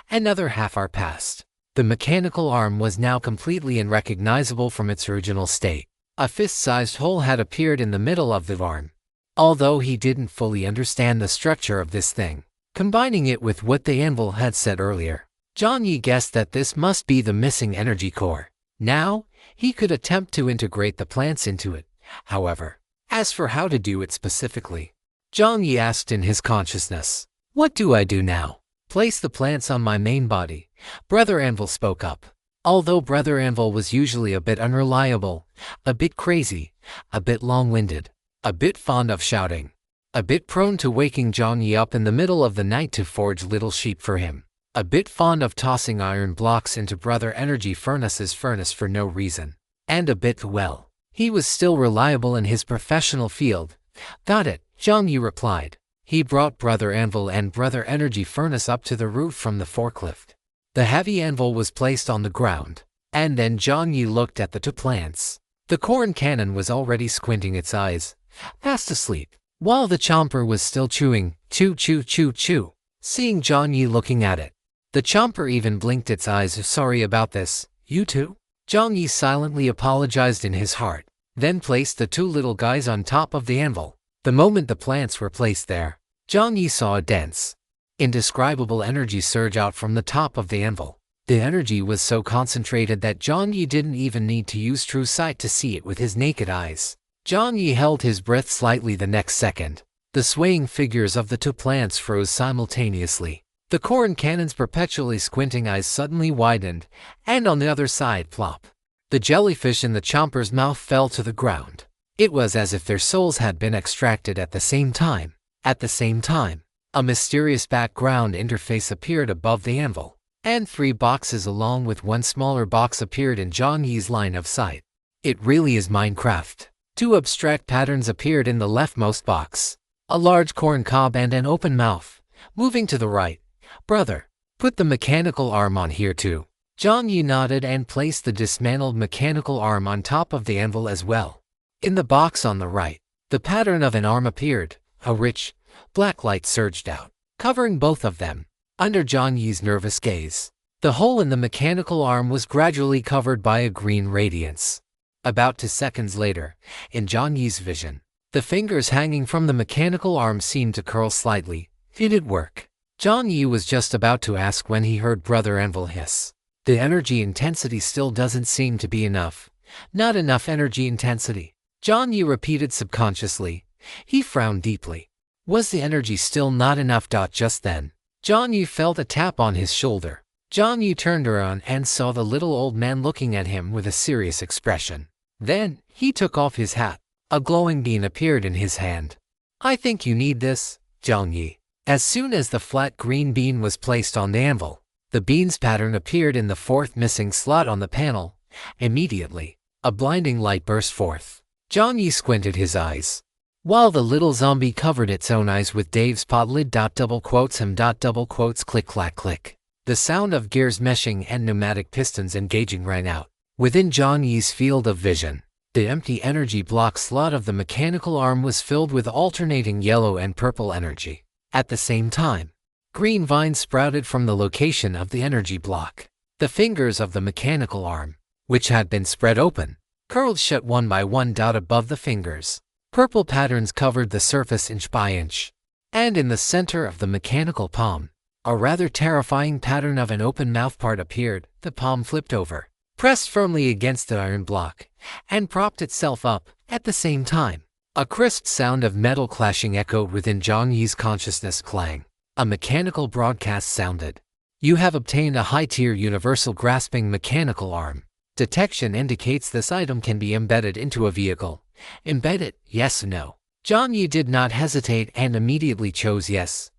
Another half-hour passed. The mechanical arm was now completely unrecognizable from its original state. A fist-sized hole had appeared in the middle of the arm. Although he didn't fully understand the structure of this thing, combining it with what the anvil had said earlier, Jiang Yi guessed that this must be the missing energy core. Now, he could attempt to integrate the plants into it. However, as for how to do it specifically, Jiang Yi asked in his consciousness, "What do I do now?" "Place the plants on my main body," Brother Anvil spoke up. Although Brother Anvil was usually a bit unreliable, a bit crazy, a bit long-winded, a bit fond of shouting, a bit prone to waking Jiang Yi up in the middle of the night to forge little sheep for him, a bit fond of tossing iron blocks into Brother Energy Furnace's furnace for no reason, and a bit, well, he was still reliable in his professional field. "Got it," Jiang Yi replied. He brought Brother Anvil and Brother Energy Furnace up to the roof from the forklift. The heavy anvil was placed on the ground, and then Jiang Yi looked at the two plants. The corn cannon was already squinting its eyes, fast asleep, while the chomper was still chewing, chew chew chew chew. Seeing Jiang Yi looking at it, the chomper even blinked its eyes. "Sorry about this, you two?" Jiang Yi silently apologized in his heart, then placed the two little guys on top of the anvil. The moment the plants were placed there, Jiang Yi saw a dense, indescribable energy surge out from the top of the anvil. The energy was so concentrated that Jiang Yi didn't even need to use true sight to see it with his naked eyes. Jiang Yi held his breath slightly the next second. The swaying figures of the two plants froze simultaneously. The corn cannon's perpetually squinting eyes suddenly widened, and on the other side, plop. The jellyfish in the chomper's mouth fell to the ground. It was as if their souls had been extracted at the same time. At the same time, a mysterious background interface appeared above the anvil, and 3 boxes along with one smaller box appeared in Jiang Yi's line of sight. It really is Minecraft. 2 abstract patterns appeared in the leftmost box. A large corn cob and an open mouth. Moving to the right, "Brother, put the mechanical arm on here too." Jiang Yi nodded and placed the dismantled mechanical arm on top of the anvil as well. In the box on the right, the pattern of an arm appeared. A rich, black light surged out, covering both of them. Under Jiang Yi's nervous gaze, the hole in the mechanical arm was gradually covered by a green radiance. About 2 seconds later, in Jiang Yi's vision, the fingers hanging from the mechanical arm seemed to curl slightly. Did it work? Jiang Yi was just about to ask when he heard Brother Anvil hiss. The energy intensity still doesn't seem to be enough. Not enough energy intensity. Jiang Yi repeated subconsciously. He frowned deeply. Was the energy still not enough? Just then, Jiang Yi felt a tap on his shoulder. Jiang Yi turned around and saw the little old man looking at him with a serious expression. Then, he took off his hat. A glowing bean appeared in his hand. "I think you need this, Jiang Yi." As soon as the flat green bean was placed on the anvil, the bean's pattern appeared in the 4th missing slot on the panel. Immediately, a blinding light burst forth. Jiang Yi squinted his eyes, while the little zombie covered its own eyes with Dave's pot lid. Double quotes him. Double quotes click clack click. The sound of gears meshing and pneumatic pistons engaging rang out. Within Jiang Yi's field of vision, the empty energy block slot of the mechanical arm was filled with alternating yellow and purple energy. At the same time, green vines sprouted from the location of the energy block. The fingers of the mechanical arm, which had been spread open, curled shut one by one dot above the fingers. Purple patterns covered the surface inch by inch. And in the center of the mechanical palm, a rather terrifying pattern of an open mouth part appeared. The palm flipped over, pressed firmly against the iron block, and propped itself up at the same time. A crisp sound of metal clashing echoed within Jiang Yi's consciousness. Clang. A mechanical broadcast sounded. You have obtained a high-tier universal grasping mechanical arm. Detection indicates this item can be embedded into a vehicle. Embed it, yes or no? Jiang Yi did not hesitate and immediately chose yes.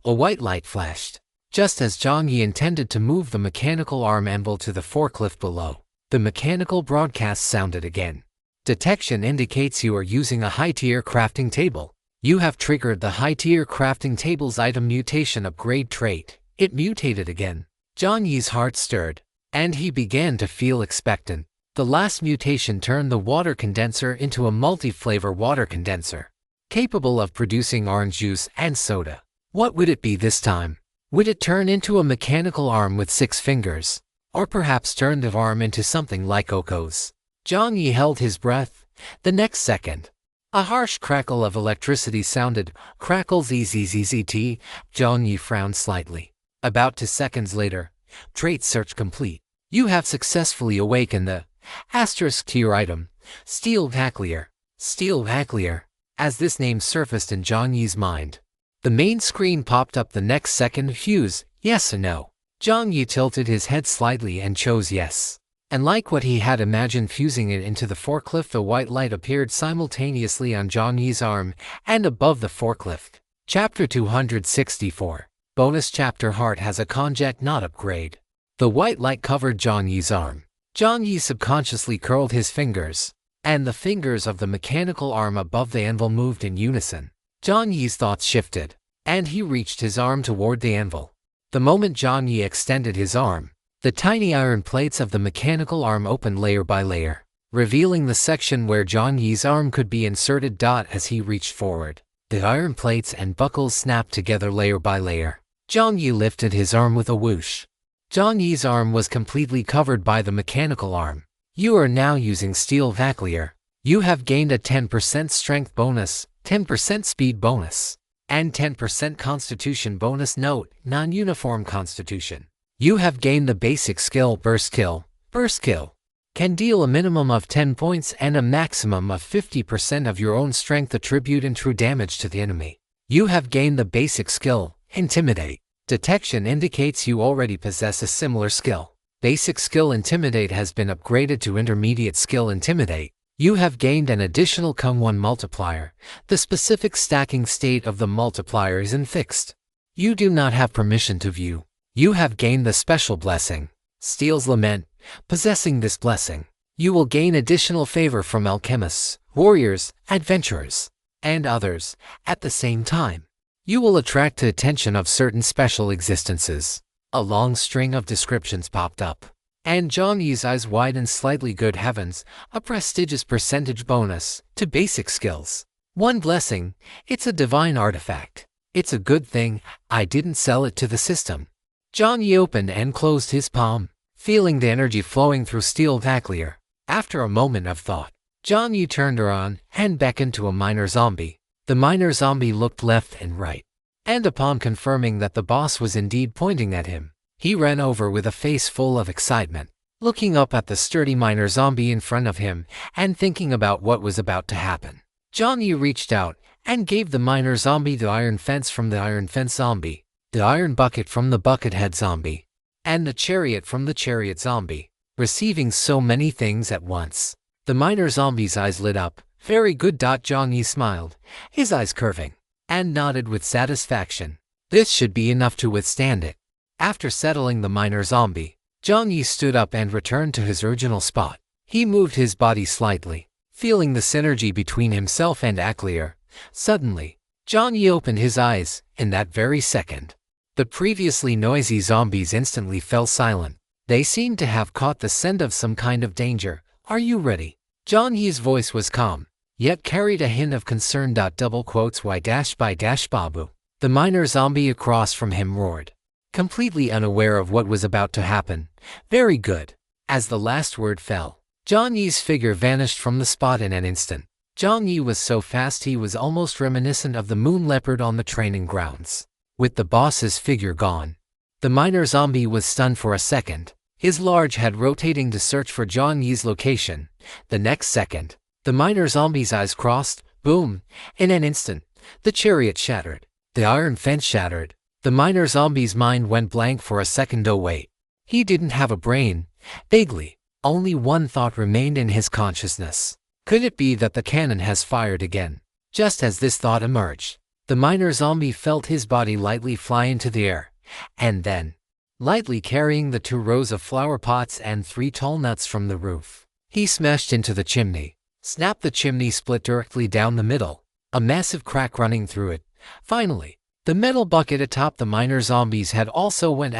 A white light flashed. Just as Jiang Yi intended to move the mechanical arm anvil to the forklift below, the mechanical broadcast sounded again. Detection indicates you are using a high-tier crafting table. You have triggered the high-tier crafting table's item mutation upgrade trait. It mutated again. Jiang Yi's heart stirred, and he began to feel expectant. The last mutation turned the water condenser into a multi-flavor water condenser, capable of producing orange juice and soda. What would it be this time? Would it turn into a mechanical arm with 6 fingers? Or perhaps turn the arm into something like Oko's? Jiang Yi held his breath. The next second, a harsh crackle of electricity sounded. Crackle zzzt. Jiang Yi frowned slightly. About 2 seconds later, trait search complete. You have successfully awakened the asterisk to your item, Steel Hacklier. Steel Hacklier. As this name surfaced in Jiang Yi's mind, the main screen popped up the next second. Fuse, yes or no? Jiang Yi tilted his head slightly and chose yes. And like what he had imagined fusing it into the forklift, a white light appeared simultaneously on Jiang Yi's arm and above the forklift. Chapter 264. Bonus chapter Heart has a conject not upgrade. The white light covered Jiang Yi's arm. Jiang Yi subconsciously curled his fingers, and the fingers of the mechanical arm above the anvil moved in unison. Jiang Yi's thoughts shifted, and he reached his arm toward the anvil. The moment Jiang Yi extended his arm, the tiny iron plates of the mechanical arm opened layer by layer, revealing the section where Jiang Yi's arm could be inserted. As he reached forward, the iron plates and buckles snapped together layer by layer. Jiang Yi lifted his arm with a whoosh. Jiang Yi's arm was completely covered by the mechanical arm. You are now using Steel Hacklier. You have gained a 10% strength bonus, 10% speed bonus, and 10% constitution bonus. Note, non-uniform constitution. You have gained the basic skill Burst Kill. Burst Kill can deal a minimum of 10 points and a maximum of 50% of your own strength attribute and true damage to the enemy. You have gained the basic skill Intimidate. Detection indicates you already possess a similar skill. Basic skill Intimidate has been upgraded to intermediate skill Intimidate. You have gained an additional Kung-1 multiplier. The specific stacking state of the multiplier isn't fixed. You do not have permission to view. You have gained the special blessing, Steel's Lament. Possessing this blessing, you will gain additional favor from alchemists, warriors, adventurers, and others. At the same time, you will attract the attention of certain special existences. A long string of descriptions popped up, and Jiang Yi's eyes widened slightly. Good heavens, a prestigious percentage bonus to basic skills. 1 blessing, it's a divine artifact. It's a good thing I didn't sell it to the system. Jiang Yi opened and closed his palm, feeling the energy flowing through Steel Hacklier. After a moment of thought, Jiang Yi turned around and beckoned to a minor zombie. The minor zombie looked left and right, and upon confirming that the boss was indeed pointing at him, he ran over with a face full of excitement, looking up at the sturdy minor zombie in front of him and thinking about what was about to happen. Jiang Yi reached out and gave the minor zombie the iron fence from the iron fence zombie, the iron bucket from the buckethead zombie, and the chariot from the chariot zombie. Receiving so many things at once, the minor zombie's eyes lit up. Very good. Jiang Yi smiled, his eyes curving, and nodded with satisfaction. This should be enough to withstand it. After settling the minor zombie, Jiang Yi stood up and returned to his original spot. He moved his body slightly, feeling the synergy between himself and Hacklier. Suddenly, Jiang Yi opened his eyes. In that very second, the previously noisy zombies instantly fell silent. They seemed to have caught the scent of some kind of danger. Are you ready? Jiang Yi's voice was calm, yet carried a hint of concern. Double quotes Y-by-Babu. The minor zombie across from him roared, completely unaware of what was about to happen. Very good. As the last word fell, Jiang Yi's figure vanished from the spot in an instant. Jiang Yi was so fast he was almost reminiscent of the moon leopard on the training grounds. With the boss's figure gone, the miner zombie was stunned for a second, his large head rotating to search for Jiang Yi's location. The next second, the miner zombie's eyes crossed. Boom! In an instant, the chariot shattered. The iron fence shattered. The miner zombie's mind went blank for a second. Oh wait. He didn't have a brain. Vaguely, only one thought remained in his consciousness. Could it be that the cannon has fired again? Just as this thought emerged, the miner zombie felt his body lightly fly into the air, and then, lightly carrying the 2 rows of flower pots and 3 tall nuts from the roof, he smashed into the chimney. Snap! The chimney split directly down the middle, a massive crack running through it. Finally, the metal bucket atop the miner zombie's head also went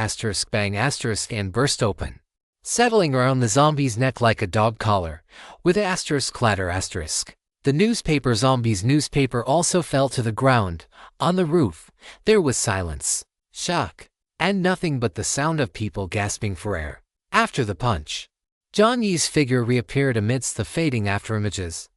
*bang* and burst open, settling around the zombie's neck like a dog collar, with *clatter*. The newspaper zombie's newspaper also fell to the ground. On the roof, there was silence, shock, and nothing but the sound of people gasping for air. After the punch, Jiang Yi's figure reappeared amidst the fading afterimages.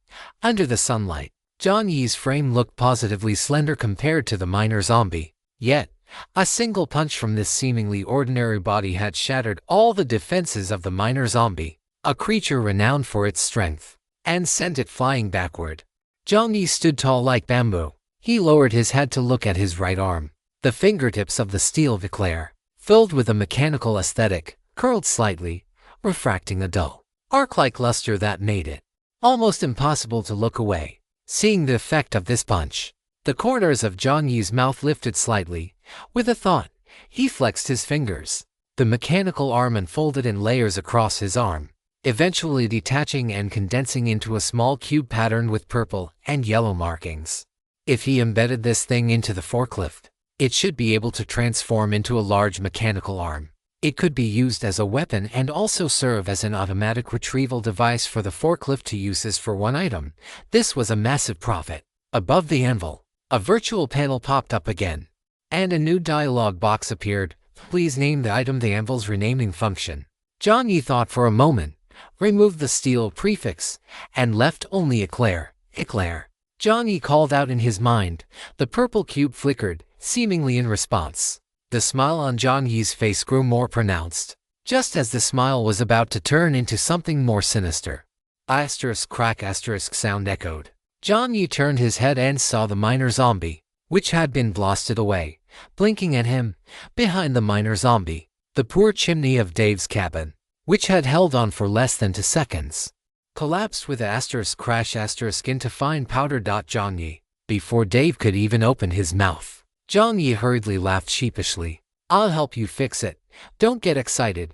Under the sunlight, Jiang Yi's frame looked positively slender compared to the miner zombie. Yet, a single punch from this seemingly ordinary body had shattered all the defenses of the miner zombie, a creature renowned for its strength, and sent it flying backward. Jiang Yi stood tall like bamboo. He lowered his head to look at his right arm. The fingertips of the steel eclair, filled with a mechanical aesthetic, curled slightly, refracting a dull, arc-like luster that made it almost impossible to look away. Seeing the effect of this punch, the corners of Jiang Yi's mouth lifted slightly. With a thought, he flexed his fingers. The mechanical arm unfolded in layers across his arm, eventually detaching and condensing into a small cube pattern with purple and yellow markings. If he embedded this thing into the forklift, it should be able to transform into a large mechanical arm. It could be used as a weapon and also serve as an automatic retrieval device for the forklift to use as for one item. This was a massive profit. Above the anvil, a virtual panel popped up again, and a new dialog box appeared. Please name the item. The anvil's renaming function. Jiang Yi thought for a moment, removed the steel prefix, and left only eclair. Jiang Yi called out in his mind. The purple cube flickered, seemingly in response. The smile on Jiang Yi's face grew more pronounced, just as the smile was about to turn into something more sinister. Crack sound echoed. Jiang Yi turned his head and saw the miner zombie, which had been blasted away, blinking at him. Behind the miner zombie, the poor chimney of Dave's cabin, which had held on for less than 2 seconds, collapsed with crash into fine powder. Jiang Yi, before Dave could even open his mouth, Jiang Yi hurriedly laughed sheepishly. I'll help you fix it. Don't get excited.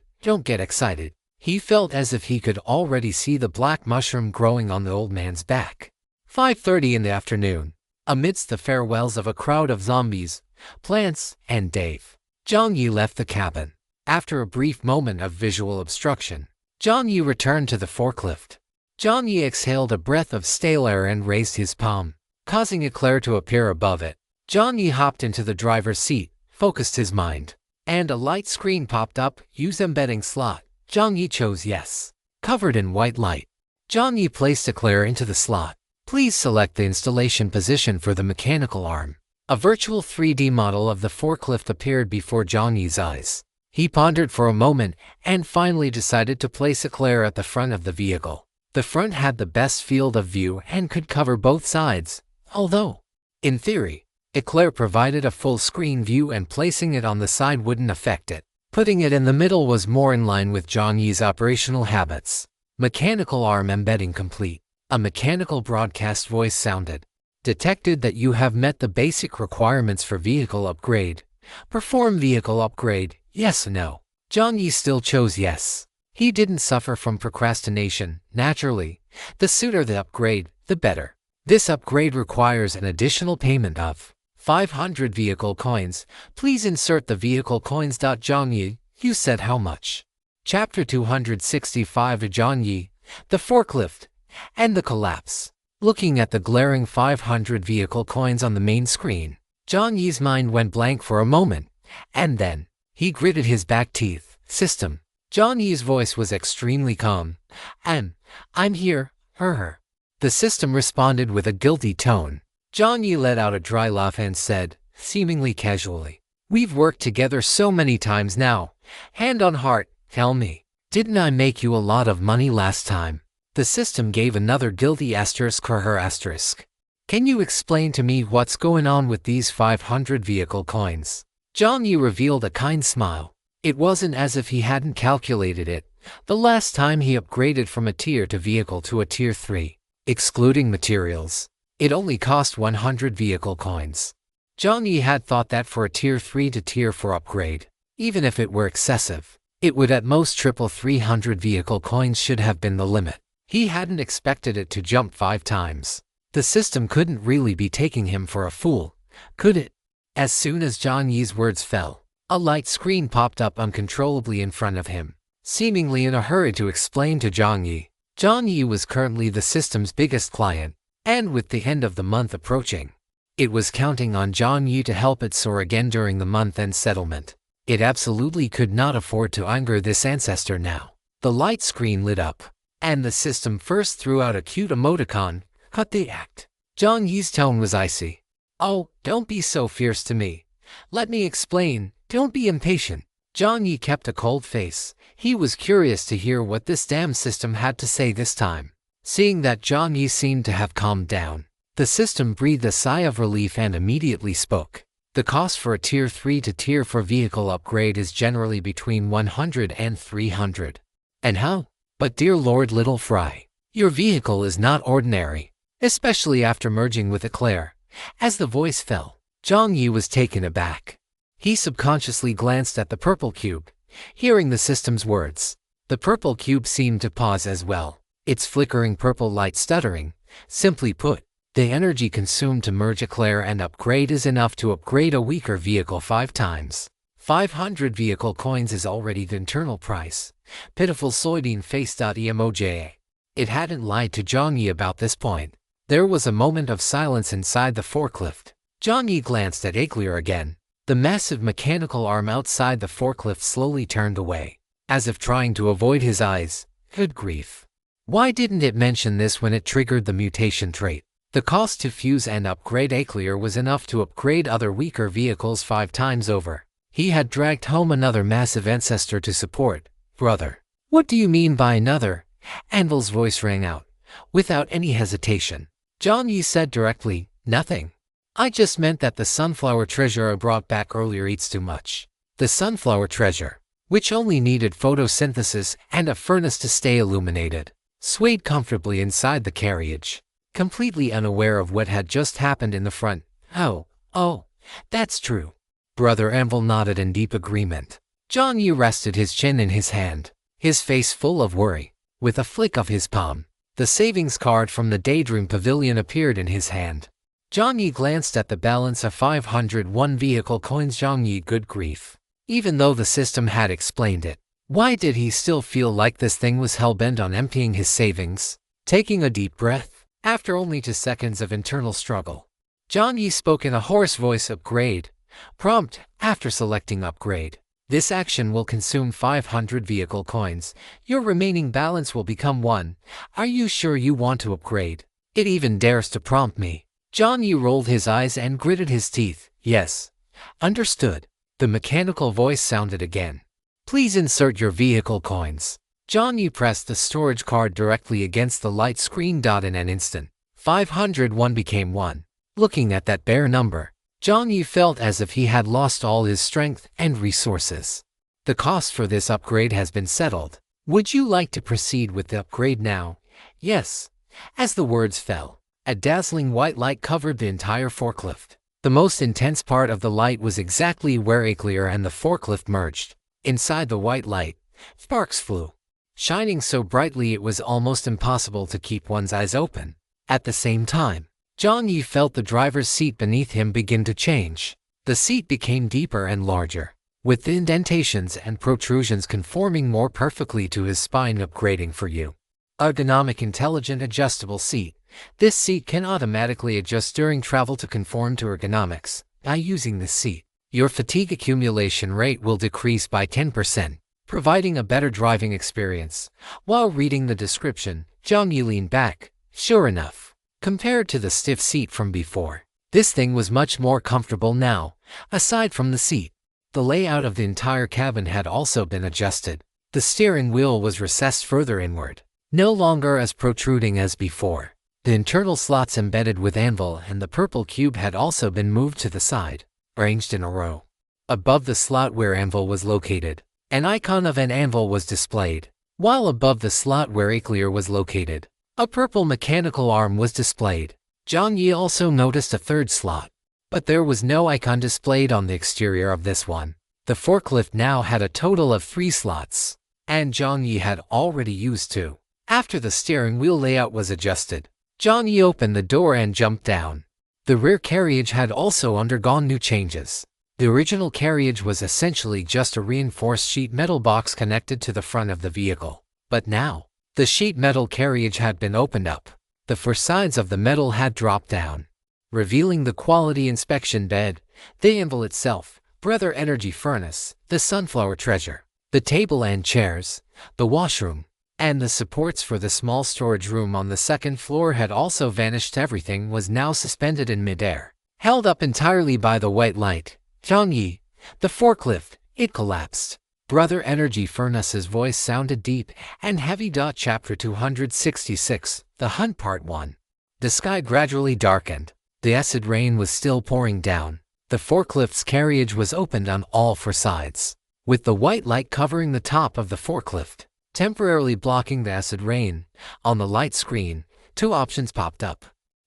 He felt as if he could already see the black mushroom growing on the old man's back. 5:30 in the afternoon. Amidst the farewells of a crowd of zombies, plants, and Dave, Jiang Yi left the cabin. After a brief moment of visual obstruction, Jiang Yi returned to the forklift. Jiang Yi exhaled a breath of stale air and raised his palm, causing eclair to appear above it. Jiang Yi hopped into the driver's seat, focused his mind, and a light screen popped up. Use embedding slot. Jiang Yi chose yes. Covered in white light, Jiang Yi placed eclair into the slot. Please select the installation position for the mechanical arm. A virtual 3D model of the forklift appeared before Jiang Yi's eyes. He pondered for a moment and finally decided to place eclair at the front of the vehicle. The front had the best field of view and could cover both sides, although, in theory, eclair provided a full screen view and placing it on the side wouldn't affect it. Putting it in the middle was more in line with Jiang Yi's operational habits. Mechanical arm embedding complete. A mechanical broadcast voice sounded. Detected that you have met the basic requirements for vehicle upgrade. Perform vehicle upgrade, yes or no. Jiang Yi still chose yes. He didn't suffer from procrastination. Naturally, the sooner the upgrade, the better. This upgrade requires an additional payment of 500 vehicle coins. Please insert the vehicle coins. Jiang Yi, you said how much? Chapter 265. Jiang Yi, the forklift, and the collapse. Looking at the glaring 500 vehicle coins on the main screen, Jiang Yi's mind went blank for a moment, and then he gritted his back teeth. System. Jiang Yi's voice was extremely calm. I'm here, her. The system responded with a guilty tone. Jiang Yi let out a dry laugh and said, seemingly casually, "We've worked together so many times now. Hand on heart, tell me, didn't I make you a lot of money last time?" The system gave another guilty asterisk for her asterisk. "Can you explain to me what's going on with these 500 vehicle coins?" Jiang Yi revealed a kind smile. It wasn't as if he hadn't calculated it. The last time he upgraded from a tier 2 vehicle to a tier 3, excluding materials, it only cost 100 vehicle coins. Jiang Yi had thought that for a tier 3 to tier 4 upgrade, even if it were excessive, it would at most triple. 300 vehicle coins should have been the limit. He hadn't expected it to jump 5 times. The system couldn't really be taking him for a fool, could it? As soon as Jiang Yi's words fell, a light screen popped up uncontrollably in front of him, seemingly in a hurry to explain to Jiang Yi. Jiang Yi was currently the system's biggest client, and with the end of the month approaching, it was counting on Jiang Yi to help it soar again during the month-end settlement. It absolutely could not afford to anger this ancestor now. The light screen lit up, and the system first threw out a cute emoticon, "Cut the act." Jiang Yi's tone was icy. "Oh, don't be so fierce to me. Let me explain, don't be impatient." Jiang Yi kept a cold face. He was curious to hear what this damn system had to say this time. Seeing that Jiang Yi seemed to have calmed down, the system breathed a sigh of relief and immediately spoke. "The cost for a tier 3 to tier 4 vehicle upgrade is generally between 100 and 300. And how? But dear Lord Little Fry, your vehicle is not ordinary, especially after merging with Eclair." As the voice fell, Jiang Yi was taken aback. He subconsciously glanced at the purple cube, hearing the system's words. The purple cube seemed to pause as well, its flickering purple light stuttering. Simply put, the energy consumed to merge Eclair and upgrade is enough to upgrade a weaker vehicle 5 times. 500 vehicle coins is already the internal price. Pitiful soybean face. Emoji. It hadn't lied to Jiang Yi about this point. There was a moment of silence inside the forklift. Jiang Yi glanced at Eclair again. The massive mechanical arm outside the forklift slowly turned away, as if trying to avoid his eyes. Good grief. Why didn't it mention this when it triggered the mutation trait? The cost to fuse and upgrade Eclair was enough to upgrade other weaker vehicles 5 times over. He had dragged home another massive ancestor to support. "Brother, what do you mean by another?" Anvil's voice rang out, without any hesitation. Jiang Yi said directly, "Nothing. I just meant that the sunflower treasure I brought back earlier eats too much." The sunflower treasure, which only needed photosynthesis and a furnace to stay illuminated, swayed comfortably inside the carriage, completely unaware of what had just happened in the front. Oh, that's true." Brother Anvil nodded in deep agreement. Jiang Yi rested his chin in his hand, his face full of worry. With a flick of his palm, the savings card from the Daydream Pavilion appeared in his hand. Jiang Yi glanced at the balance of 501 vehicle coins. Jiang Yi, good grief. Even though the system had explained it, why did he still feel like this thing was hell-bent on emptying his savings? Taking a deep breath, after only 2 seconds of internal struggle, Jiang Yi spoke in a hoarse voice. "Upgrade." Prompt, after selecting upgrade. This action will consume 500 vehicle coins. Your remaining balance will become 1. Are you sure you want to upgrade? It even dares to prompt me. Jiang Yi rolled his eyes and gritted his teeth. Yes. Understood. The mechanical voice sounded again. Please insert your vehicle coins. Jiang Yi pressed the storage card directly against the light screen. In an instant, 501 became 1. Looking at that bare number, Jiang Yi felt as if he had lost all his strength and resources. The cost for this upgrade has been settled. Would you like to proceed with the upgrade now? Yes. As the words fell, a dazzling white light covered the entire forklift. The most intense part of the light was exactly where Eclair and the forklift merged. Inside the white light, sparks flew, shining so brightly it was almost impossible to keep one's eyes open. At the same time, Jiang Yi felt the driver's seat beneath him begin to change. The seat became deeper and larger, with the indentations and protrusions conforming more perfectly to his spine. Upgrading for you. Ergonomic intelligent adjustable seat. This seat can automatically adjust during travel to conform to ergonomics. By using this seat, your fatigue accumulation rate will decrease by 10%. providing a better driving experience. While reading the description, Jiang Yi leaned back. Sure enough, compared to the stiff seat from before, this thing was much more comfortable now. Aside from the seat, the layout of the entire cabin had also been adjusted. The steering wheel was recessed further inward, no longer as protruding as before. The internal slots embedded with anvil and the purple cube had also been moved to the side, arranged in a row. Above the slot where anvil was located, an icon of an anvil was displayed, while above the slot where ecchi was located, a purple mechanical arm was displayed. Jiang Yi also noticed a third slot, but there was no icon displayed on the exterior of this one. The forklift now had a total of 3 slots, and Jiang Yi had already used 2. After the steering wheel layout was adjusted, Jiang Yi opened the door and jumped down. The rear carriage had also undergone new changes. The original carriage was essentially just a reinforced sheet metal box connected to the front of the vehicle. But now, the sheet metal carriage had been opened up. The 4 sides of the metal had dropped down, revealing the quality inspection bed, the anvil itself, breather energy furnace, the sunflower treasure, the table and chairs, the washroom, and the supports for the small storage room on the 2nd floor had also vanished. Everything was now suspended in midair, held up entirely by the white light. Jiang Yi, the forklift, it collapsed. Brother Energy Furnace's voice sounded deep and heavy. Chapter 266, The Hunt Part 1. The sky gradually darkened. The acid rain was still pouring down. The forklift's carriage was opened on all 4 sides, with the white light covering the top of the forklift, temporarily blocking the acid rain. On the light screen, 2 options popped up.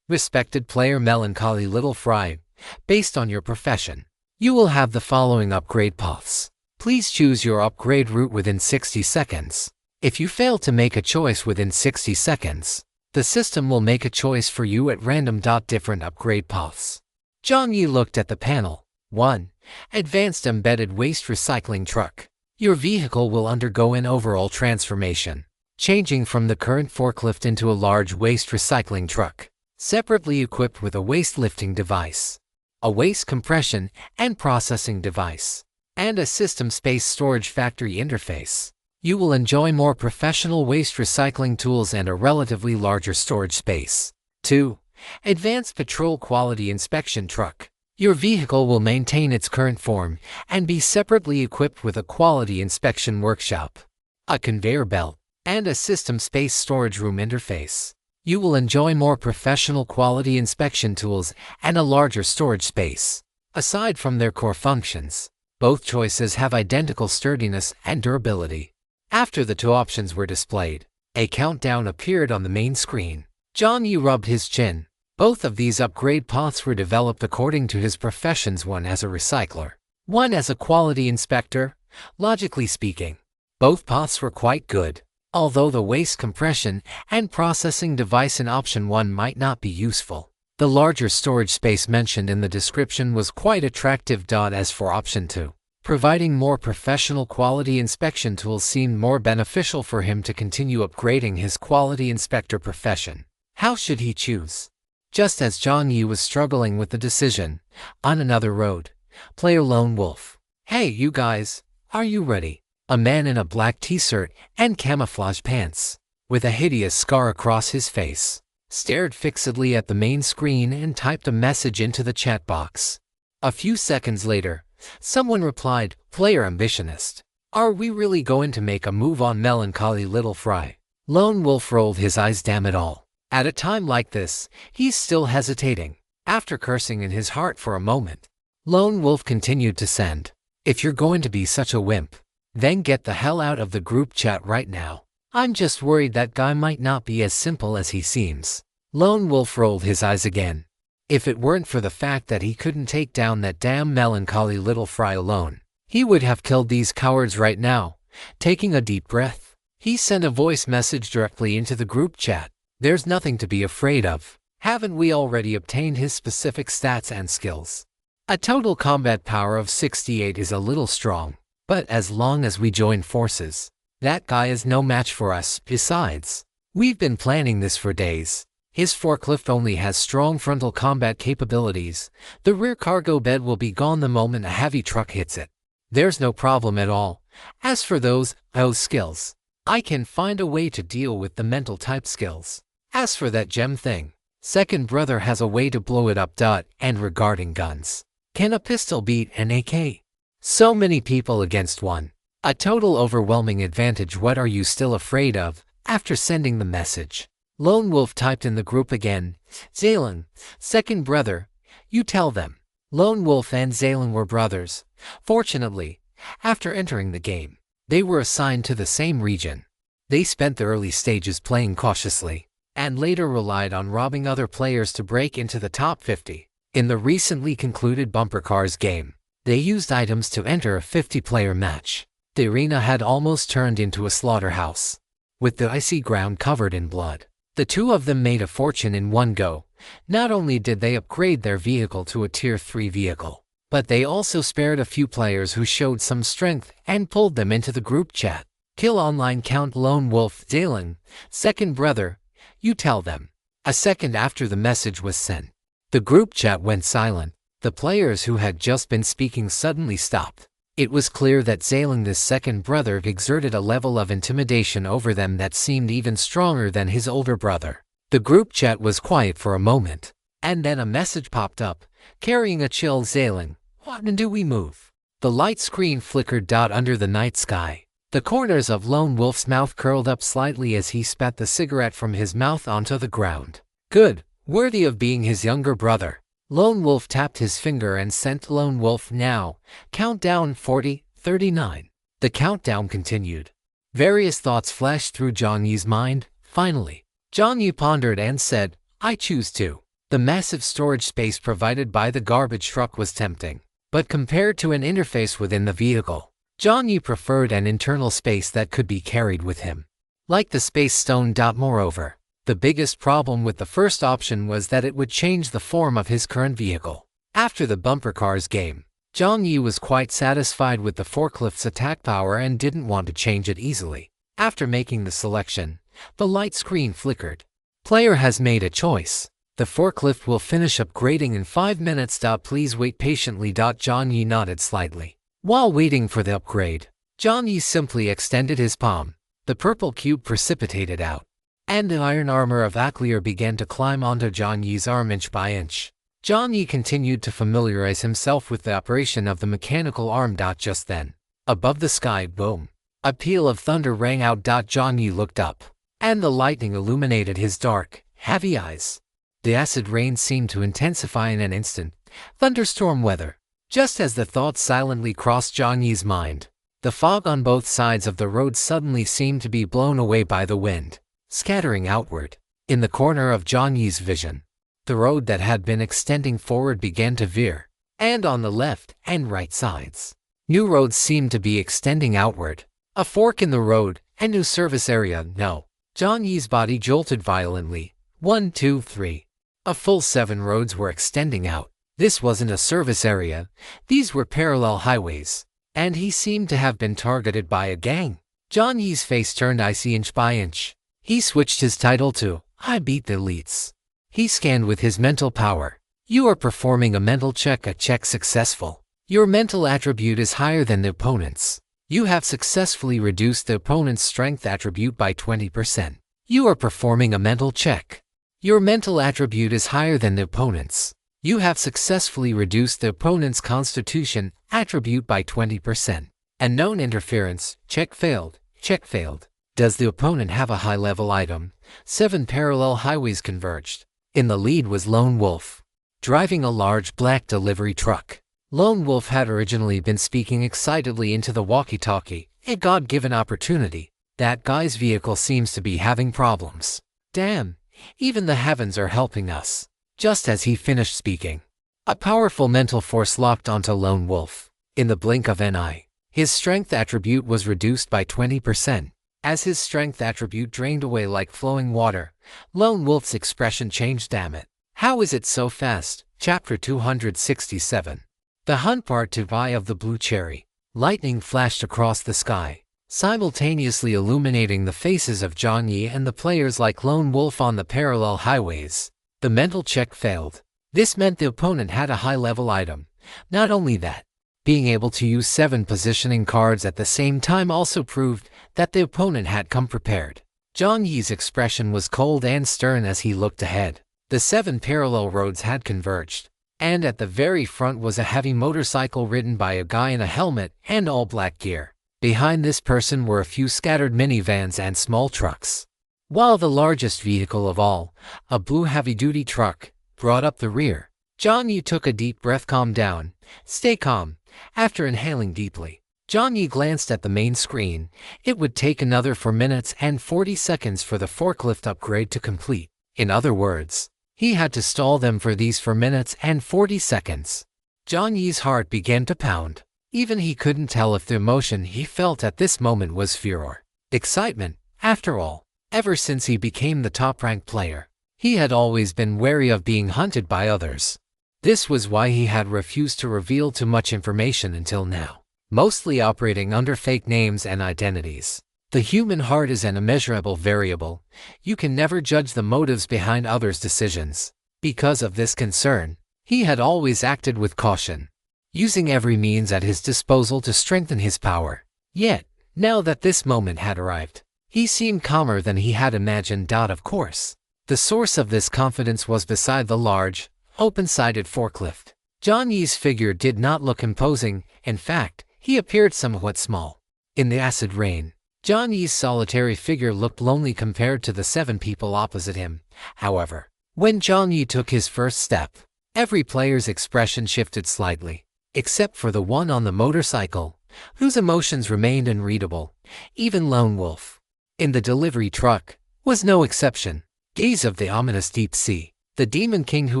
Respected player Melancholy Little Fry, based on your profession, you will have the following upgrade paths. Please choose your upgrade route within 60 seconds. If you fail to make a choice within 60 seconds, the system will make a choice for you at random. Different upgrade paths. Jiang Yi looked at the panel. 1. Advanced Embedded Waste Recycling Truck. Your vehicle will undergo an overall transformation, changing from the current forklift into a large waste recycling truck, separately equipped with a waste lifting device, a waste compression and processing device, and a system space storage factory interface. You will enjoy more professional waste recycling tools and a relatively larger storage space. 2. Advanced Patrol Quality Inspection Truck. Your vehicle will maintain its current form and be separately equipped with a quality inspection workshop, a conveyor belt, and a system space storage room interface. You will enjoy more professional quality inspection tools and a larger storage space. Aside from their core functions, both choices have identical sturdiness and durability. After the 2 options were displayed, a countdown appeared on the main screen. Jiang Yi rubbed his chin. Both of these upgrade paths were developed according to his professions, one as a recycler, one as a quality inspector. Logically speaking, both paths were quite good, although the waste compression and processing device in option 1 might not be useful. The larger storage space mentioned in the description was quite attractive. As for option 2, providing more professional quality inspection tools seemed more beneficial for him to continue upgrading his quality inspector profession. How should he choose? Just as Jiang Yi was struggling with the decision, on another road, player Lone Wolf. Hey you guys, are you ready? A man in a black t-shirt and camouflage pants, with a hideous scar across his face, stared fixedly at the main screen and typed a message into the chat box. A few seconds later, someone replied, Player Ambitionist. Are we really going to make a move on Melancholy Little Fry? Lone Wolf rolled his eyes. Damn it all. At a time like this, he's still hesitating. After cursing in his heart for a moment, Lone Wolf continued to send. If you're going to be such a wimp, then get the hell out of the group chat right now. I'm just worried that guy might not be as simple as he seems. Lone Wolf rolled his eyes again. If it weren't for the fact that he couldn't take down that damn Melancholy Little Fry alone, he would have killed these cowards right now. Taking a deep breath, he sent a voice message directly into the group chat. There's nothing to be afraid of. Haven't we already obtained his specific stats and skills? A total combat power of 68 is a little strong, but as long as we join forces, that guy is no match for us. Besides, we've been planning this for days. His forklift only has strong frontal combat capabilities. The rear cargo bed will be gone the moment a heavy truck hits it. There's no problem at all. As for those skills, I can find a way to deal with the mental type skills. As for that gem thing, second brother has a way to blow it up. And regarding guns, can a pistol beat an AK? So many people against one. A total overwhelming advantage. What are you still afraid of? After sending the message, Lone Wolf typed in the group again, Zaylan, second brother, you tell them. Lone Wolf and Zaylan were brothers. Fortunately, after entering the game, they were assigned to the same region. They spent the early stages playing cautiously, and later relied on robbing other players to break into the top 50. In the recently concluded Bumper Cars game, they used items to enter a 50-player match. The arena had almost turned into a slaughterhouse, with the icy ground covered in blood. The two of them made a fortune in one go. Not only did they upgrade their vehicle to a Tier 3 vehicle, but they also spared a few players who showed some strength and pulled them into the group chat. Kill online count Lone Wolf Zaylan, second brother, you tell them. A second after the message was sent, the group chat went silent. The players who had just been speaking suddenly stopped. It was clear that Zaylan, this second brother, exerted a level of intimidation over them that seemed even stronger than his older brother. The group chat was quiet for a moment, and then a message popped up, carrying a chill Zaylan. When do we move? The light screen flickered. Under the night sky, the corners of Lone Wolf's mouth curled up slightly as he spat the cigarette from his mouth onto the ground. Good, worthy of being his younger brother. Lone Wolf tapped his finger and sent Lone Wolf now. Countdown 40, 39. The countdown continued. Various thoughts flashed through Jiang Yi's mind. Finally, Jiang Yi pondered and said, I choose to. The massive storage space provided by the garbage truck was tempting, but compared to an interface within the vehicle, Jiang Yi preferred an internal space that could be carried with him, like the space stone. Moreover, the biggest problem with the first option was that it would change the form of his current vehicle. After the Bumper Cars game, Jiang Yi was quite satisfied with the forklift's attack power and didn't want to change it easily. After making the selection, the light screen flickered. Player has made a choice. The forklift will finish upgrading in 5 minutes. Please wait patiently. Jiang Yi nodded slightly. While waiting for the upgrade, Jiang Yi simply extended his palm. The purple cube precipitated out, and the iron armor of Aclier began to climb onto Jiang Yi's arm inch by inch. Jiang Yi continued to familiarize himself with the operation of the mechanical arm. Just then, above the sky, boom, a peal of thunder rang out. Jiang Yi looked up, and the lightning illuminated his dark, heavy eyes. The acid rain seemed to intensify in an instant. Thunderstorm weather. Just as the thought silently crossed Jiang Yi's mind, the fog on both sides of the road suddenly seemed to be blown away by the wind, scattering outward. In the corner of Jiang Yi's vision, the road that had been extending forward began to veer, and on the left and right sides, new roads seemed to be extending outward. A fork in the road, a new service area. No. Jiang Yi's body jolted violently. 1, 2, 3. A full 7 roads were extending out. This wasn't a service area. These were parallel highways, and he seemed to have been targeted by a gang. Jiang Yi's face turned icy inch by inch. He switched his title to I beat the elites. He scanned with his mental power. You are performing a mental check. A check successful. Your mental attribute is higher than the opponent's. You have successfully reduced the opponent's strength attribute by 20%. You are performing a mental check. Your mental attribute is higher than the opponent's. You have successfully reduced the opponent's constitution attribute by 20%. Unknown interference. Check failed. Check failed. Does the opponent have a high-level item? 7 parallel highways converged. In the lead was Lone Wolf, driving a large black delivery truck. Lone Wolf had originally been speaking excitedly into the walkie-talkie. A God-given opportunity. That guy's vehicle seems to be having problems. Damn, even the heavens are helping us. Just as he finished speaking, a powerful mental force locked onto Lone Wolf. In the blink of an eye, his strength attribute was reduced by 20%. As his strength attribute drained away like flowing water, Lone Wolf's expression changed. Damn it. How is it so fast? Chapter 267. The hunt part 2 Eye of the Blue Cherry. Lightning flashed across the sky, simultaneously illuminating the faces of Jiang Yi and the players like Lone Wolf on the parallel highways. The mental check failed. This meant the opponent had a high-level item. Not only that, Being able to use 7 positioning cards at the same time also proved that the opponent had come prepared. Jiang Yi's expression was cold and stern as he looked ahead. The 7 parallel roads had converged, and at the very front was a heavy motorcycle ridden by a guy in a helmet and all black gear. Behind this person were a few scattered minivans and small trucks, while the largest vehicle of all, a blue heavy-duty truck, brought up the rear. Jiang Yi took a deep breath. Calm down. Stay calm. After inhaling deeply, Jiang Yi glanced at the main screen. It would take another 4 minutes and 40 seconds for the forklift upgrade to complete. In other words, he had to stall them for these 4 minutes and 40 seconds. Jiang Yi's heart began to pound. Even he couldn't tell if the emotion he felt at this moment was fear or excitement. After all, ever since he became the top-ranked player, he had always been wary of being hunted by others. This was why he had refused to reveal too much information until now, mostly operating under fake names and identities. The human heart is an immeasurable variable. You can never judge the motives behind others' decisions. Because of this concern, he had always acted with caution, using every means at his disposal to strengthen his power. Yet, now that this moment had arrived, he seemed calmer than he had imagined. Of course, the source of this confidence was beside the large, open-sided forklift. Jiang Yi's figure did not look imposing. In fact, he appeared somewhat small. In the acid rain, Jiang Yi's solitary figure looked lonely compared to the 7 people opposite him. However, when Jiang Yi took his first step, every player's expression shifted slightly, except for the one on the motorcycle, whose emotions remained unreadable. Even Lone Wolf, in the delivery truck, was no exception. Gaze of the ominous deep sea. The Demon King, who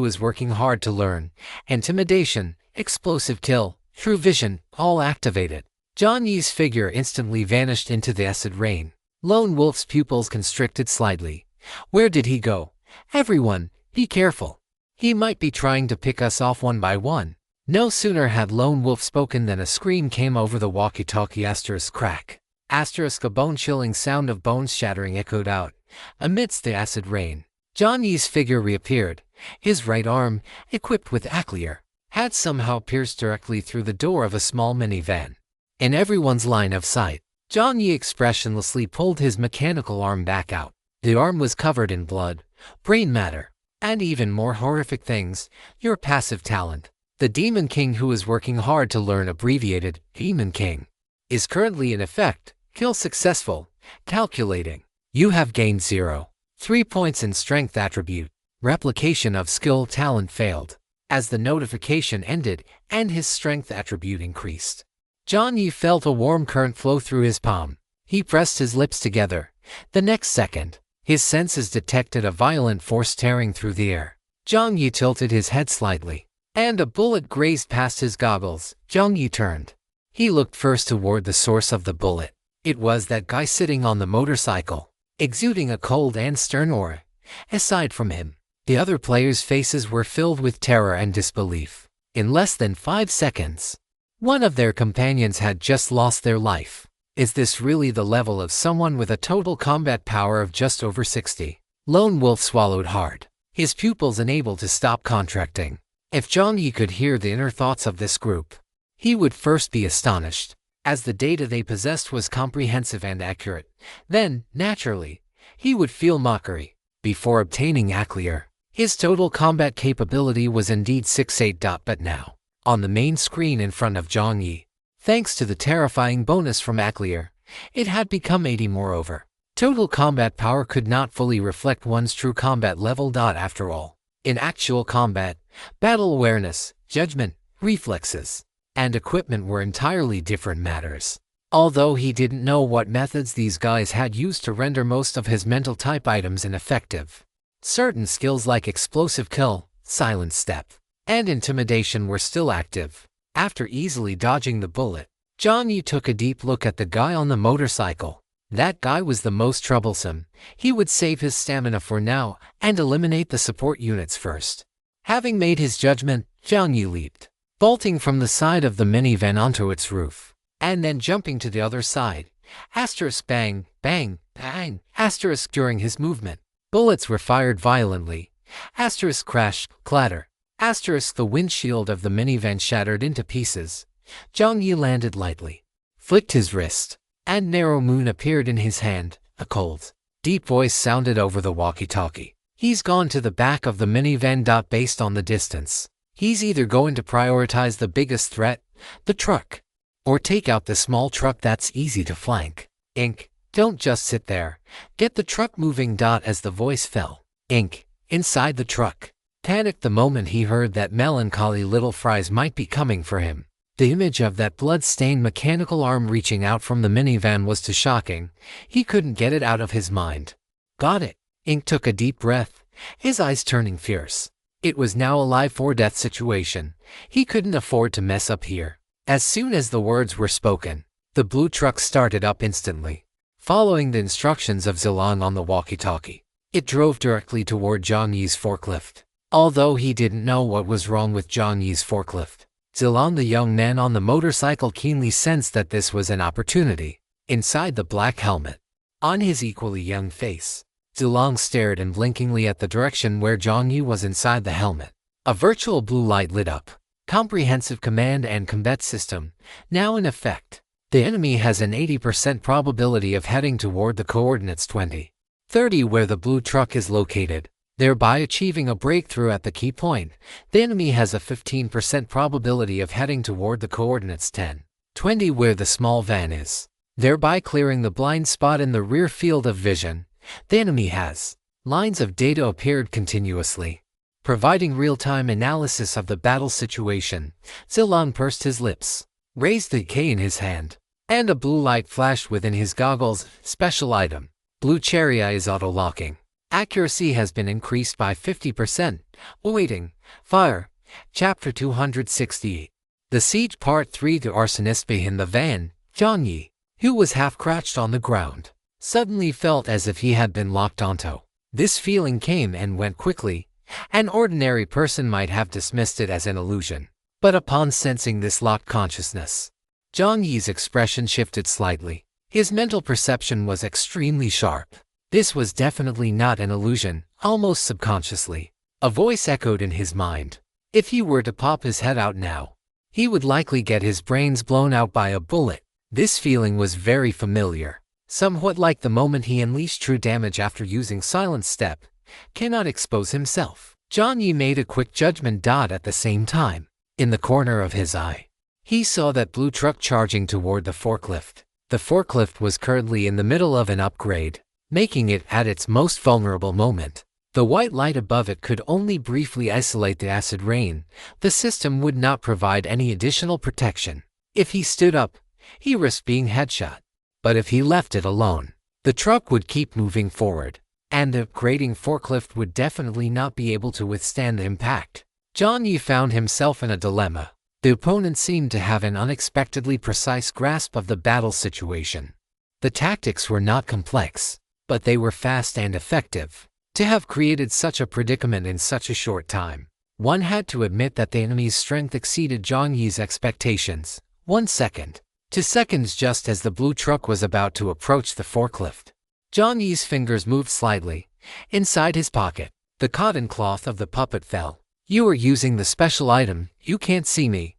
was working hard to learn, intimidation, explosive kill, true vision, all activated. Jiang Yi's figure instantly vanished into the acid rain. Lone Wolf's pupils constricted slightly. Where did he go? Everyone, be careful. He might be trying to pick us off one by one. No sooner had Lone Wolf spoken than a scream came over the walkie-talkie. Crack. A bone-chilling sound of bones shattering echoed out amidst the acid rain. Jiang Yi's figure reappeared. His right arm, equipped with Aclier, had somehow pierced directly through the door of a small minivan. In everyone's line of sight, Jiang Yi expressionlessly pulled his mechanical arm back out. The arm was covered in blood, brain matter, and even more horrific things. Your passive talent. The Demon King, who is working hard to learn, abbreviated Demon King, is currently in effect. Kill successful. Calculating. You have gained 0.3 points in strength attribute. Replication of skill talent failed. As the notification ended and his strength attribute increased, Jiang Yi felt a warm current flow through his palm. He pressed his lips together. The next second, his senses detected a violent force tearing through the air. Jiang Yi tilted his head slightly, and a bullet grazed past his goggles. Jiang Yi turned. He looked first toward the source of the bullet. It was that guy sitting on the motorcycle, exuding a cold and stern aura. Aside from him, the other players' faces were filled with terror and disbelief. In less than 5 seconds, one of their companions had just lost their life. Is this really the level of someone with a total combat power of just over 60? Lone Wolf swallowed hard, his pupils unable to stop contracting. If Jiang Yi could hear the inner thoughts of this group, he would first be astonished, as the data they possessed was comprehensive and accurate. Then, naturally, he would feel mockery. Before obtaining Aclier, his total combat capability was indeed 68. But now, on the main screen in front of Jiang Yi, thanks to the terrifying bonus from Aclier, it had become 80. Moreover, total combat power could not fully reflect one's true combat level. After all, in actual combat, battle awareness, judgment, reflexes, and equipment were entirely different matters. Although he didn't know what methods these guys had used to render most of his mental type items ineffective, certain skills like explosive kill, silent step, and intimidation were still active. After easily dodging the bullet, Jiang Yi took a deep look at the guy on the motorcycle. That guy was the most troublesome. He would save his stamina for now and eliminate the support units first. Having made his judgment, Jiang Yi leaped, bolting from the side of the minivan onto its roof, and then jumping to the other side. Bang, bang, bang. During his movement, bullets were fired violently. Crash, clatter. The windshield of the minivan shattered into pieces. Jiang Yi landed lightly, flicked his wrist, and narrow moon appeared in his hand. A cold, deep voice sounded over the walkie-talkie. He's gone to the back of the minivan. Based on the distance, he's either going to prioritize the biggest threat, the truck, or take out the small truck that's easy to flank. Don't just sit there. Get the truck moving. As the voice fell, inside the truck, panicked the moment he heard that melancholy little fries might be coming for him. The image of that blood-stained mechanical arm reaching out from the minivan was too shocking. He couldn't get it out of his mind. Got it. Took a deep breath, his eyes turning fierce. It was now a life-or-death situation. He couldn't afford to mess up here. As soon as the words were spoken, the blue truck started up instantly. Following the instructions of Zilong on the walkie-talkie, it drove directly toward Jiang Yi's forklift. Although he didn't know what was wrong with Jiang Yi's forklift, Zilong, the young man on the motorcycle, keenly sensed that this was an opportunity. Inside the black helmet, on his equally young face, Zilong stared unblinkingly at the direction where Jiang Yi was inside the helmet. A virtual blue light lit up. Comprehensive command and combat system, now in effect. The enemy has an 80% probability of heading toward the coordinates 2030 where the blue truck is located, thereby achieving a breakthrough at the key point. The enemy has a 15% probability of heading toward the coordinates 1020 where the small van is, thereby clearing the blind spot in the rear field of vision. The enemy has. Lines of data appeared continuously, providing real-time analysis of the battle situation. Zilong pursed his lips, raised the K in his hand, and a blue light flashed within his goggles. Special item. Blue cherry eyes auto-locking. Accuracy has been increased by 50%. Awaiting. Fire. Chapter 268. The Siege Part 3. The arsonist behind the van, Jiang Yi, who was half crouched on the ground, suddenly felt as if he had been locked onto. This feeling came and went quickly. An ordinary person might have dismissed it as an illusion. But upon sensing this locked consciousness, Jiang Yi's expression shifted slightly. His mental perception was extremely sharp. This was definitely not an illusion. Almost subconsciously, a voice echoed in his mind. If he were to pop his head out now, he would likely get his brains blown out by a bullet. This feeling was very familiar, somewhat like the moment he unleashed true damage after using Silent Step. Cannot expose himself. Jiang Yi made a quick judgment. At the same time, in the corner of his eye, he saw that blue truck charging toward the forklift. The forklift was currently in the middle of an upgrade, making it at its most vulnerable moment. The white light above it could only briefly isolate the acid rain. The system would not provide any additional protection. If he stood up, he risked being headshot. But if he left it alone, the truck would keep moving forward, and the upgrading forklift would definitely not be able to withstand the impact. Jiang Yi found himself in a dilemma. The opponent seemed to have an unexpectedly precise grasp of the battle situation. The tactics were not complex, but they were fast and effective. To have created such a predicament in such a short time, one had to admit that the enemy's strength exceeded Jiang Yi's expectations. 1 second. 2 seconds. Just as the blue truck was about to approach the forklift, Jiang Yi's fingers moved slightly. Inside his pocket, the cotton cloth of the puppet fell. You are using the special item, you can't see me.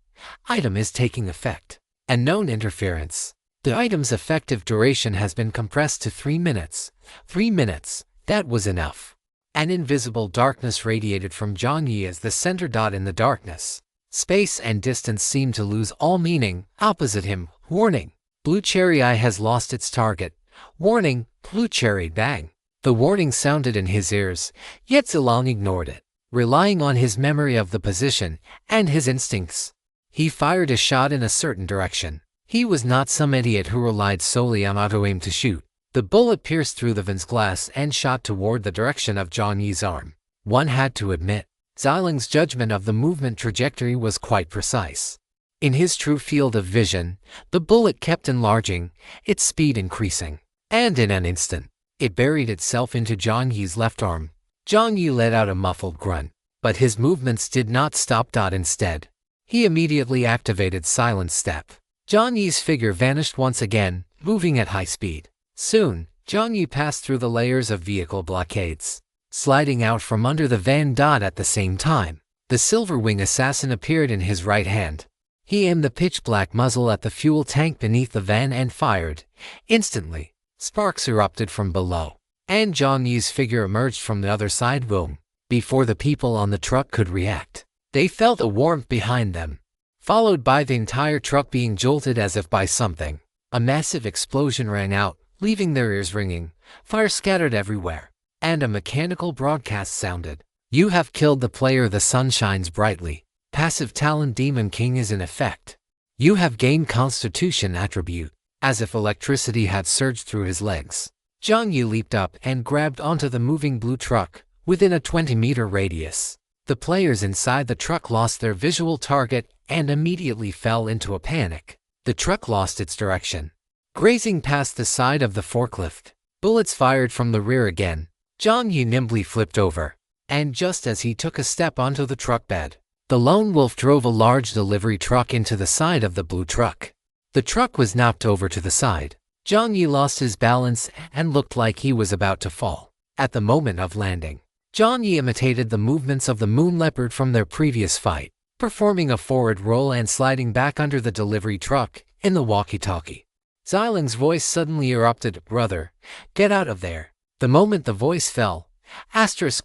Item is taking effect. Unknown interference. The item's effective duration has been compressed to 3 minutes. 3 minutes. That was enough. An invisible darkness radiated from Jiang Yi as the center dot in the darkness. Space and distance seemed to lose all meaning. Opposite him, warning. Blue cherry eye has lost its target. Warning, blue cherry bang. The warning sounded in his ears, yet Zilong ignored it. Relying on his memory of the position and his instincts, he fired a shot in a certain direction. He was not some idiot who relied solely on auto-aim to shoot. The bullet pierced through the van's glass and shot toward the direction of Jiang Yi's arm. One had to admit, Zilong's judgment of the movement trajectory was quite precise. In his true field of vision, the bullet kept enlarging, its speed increasing, and in an instant, it buried itself into Jiang Yi's left arm. Jiang Yi let out a muffled grunt, but his movements did not stop. Instead, he immediately activated Silent Step. Jiang Yi's figure vanished once again, moving at high speed. Soon, Jiang Yi passed through the layers of vehicle blockades, sliding out from under the van. At the same time, the Silver Wing assassin appeared in his right hand. He aimed the pitch-black muzzle at the fuel tank beneath the van and fired. Instantly, sparks erupted from below, and Jiang Yi's figure emerged from the other side. Boom! Before the people on the truck could react, they felt a warmth behind them, followed by the entire truck being jolted as if by something. A massive explosion rang out, leaving their ears ringing. Fire scattered everywhere, and a mechanical broadcast sounded. You have killed the player. The sun shines brightly. Passive talent Demon King is in effect. You have gained Constitution attribute. As if electricity had surged through his legs, Jiang Yi leaped up and grabbed onto the moving blue truck within a 20-meter radius. The players inside the truck lost their visual target and immediately fell into a panic. The truck lost its direction, grazing past the side of the forklift. Bullets fired from the rear again. Jiang Yi nimbly flipped over, and just as he took a step onto the truck bed, the lone wolf drove a large delivery truck into the side of the blue truck. The truck was knocked over to the side. Jiang Yi lost his balance and looked like he was about to fall. At the moment of landing, Jiang Yi imitated the movements of the moon leopard from their previous fight, performing a forward roll and sliding back under the delivery truck in the walkie-talkie. Xiling's voice suddenly erupted, "Brother, get out of there." The moment the voice fell,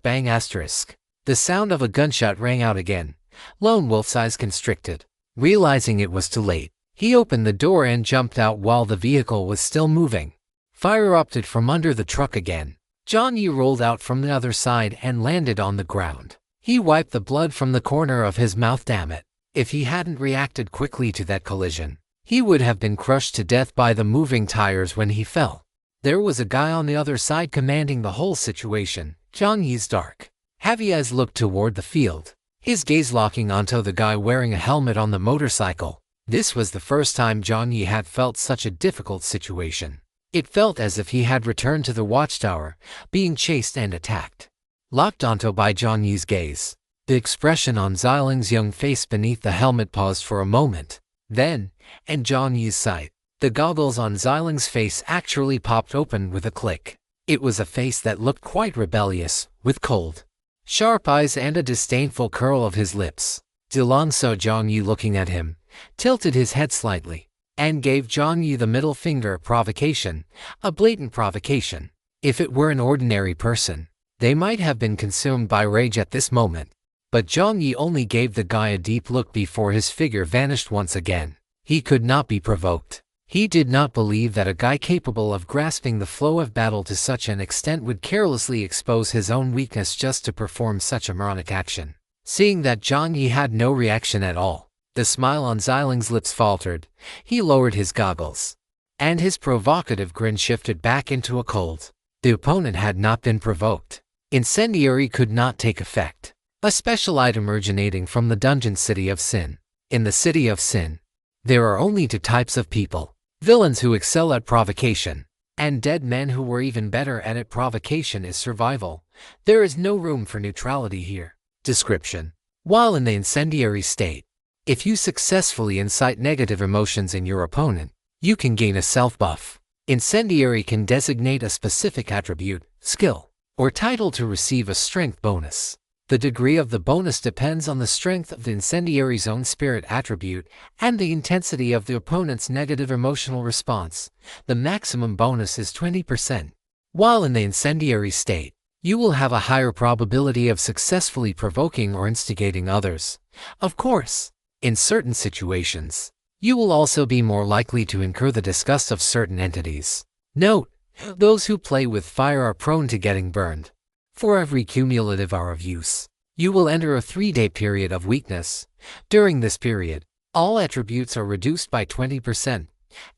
*bang*, the sound of a gunshot rang out again. Lone Wolf's eyes constricted. Realizing it was too late, he opened the door and jumped out while the vehicle was still moving. Fire erupted from under the truck again. Jiang Yi rolled out from the other side and landed on the ground. He wiped the blood from the corner of his mouth. Damn it. If he hadn't reacted quickly to that collision, he would have been crushed to death by the moving tires when he fell. There was a guy on the other side commanding the whole situation. Jiang Yi's dark, heavy eyes looked toward the field, his gaze locking onto the guy wearing a helmet on the motorcycle. This was the first time Jiang Yi had felt such a difficult situation. It felt as if he had returned to the watchtower, being chased and attacked. Locked onto by Jiang Yi's gaze, the expression on Xiling's young face beneath the helmet paused for a moment. Then, in Jiang Yi's sight, the goggles on Xiling's face actually popped open with a click. It was a face that looked quite rebellious, with cold, sharp eyes and a disdainful curl of his lips. Xiling saw Jiang Yi looking at him, tilted his head slightly, and gave Jiang Yi the middle finger. Provocation, a blatant provocation. If it were an ordinary person, they might have been consumed by rage at this moment. But Jiang Yi only gave the guy a deep look before his figure vanished once again. He could not be provoked. He did not believe that a guy capable of grasping the flow of battle to such an extent would carelessly expose his own weakness just to perform such a moronic action. Seeing that Jiang Yi had no reaction at all, the smile on Xiling's lips faltered. He lowered his goggles, and his provocative grin shifted back into a cold. The opponent had not been provoked. Incendiary could not take effect. A special item originating from the dungeon City of Sin. In the City of Sin, there are only two types of people: villains who excel at provocation, and dead men who were even better at it. Provocation is survival. There is no room for neutrality here. Description: while in the incendiary state, if you successfully incite negative emotions in your opponent, you can gain a self-buff. Incendiary can designate a specific attribute, skill, or title to receive a strength bonus. The degree of the bonus depends on the strength of the incendiary's own spirit attribute and the intensity of the opponent's negative emotional response. The maximum bonus is 20%. While in the incendiary state, you will have a higher probability of successfully provoking or instigating others. Of course, in certain situations, you will also be more likely to incur the disgust of certain entities. Note: those who play with fire are prone to getting burned. For every cumulative hour of use, you will enter a 3-day period of weakness. During this period, all attributes are reduced by 20%.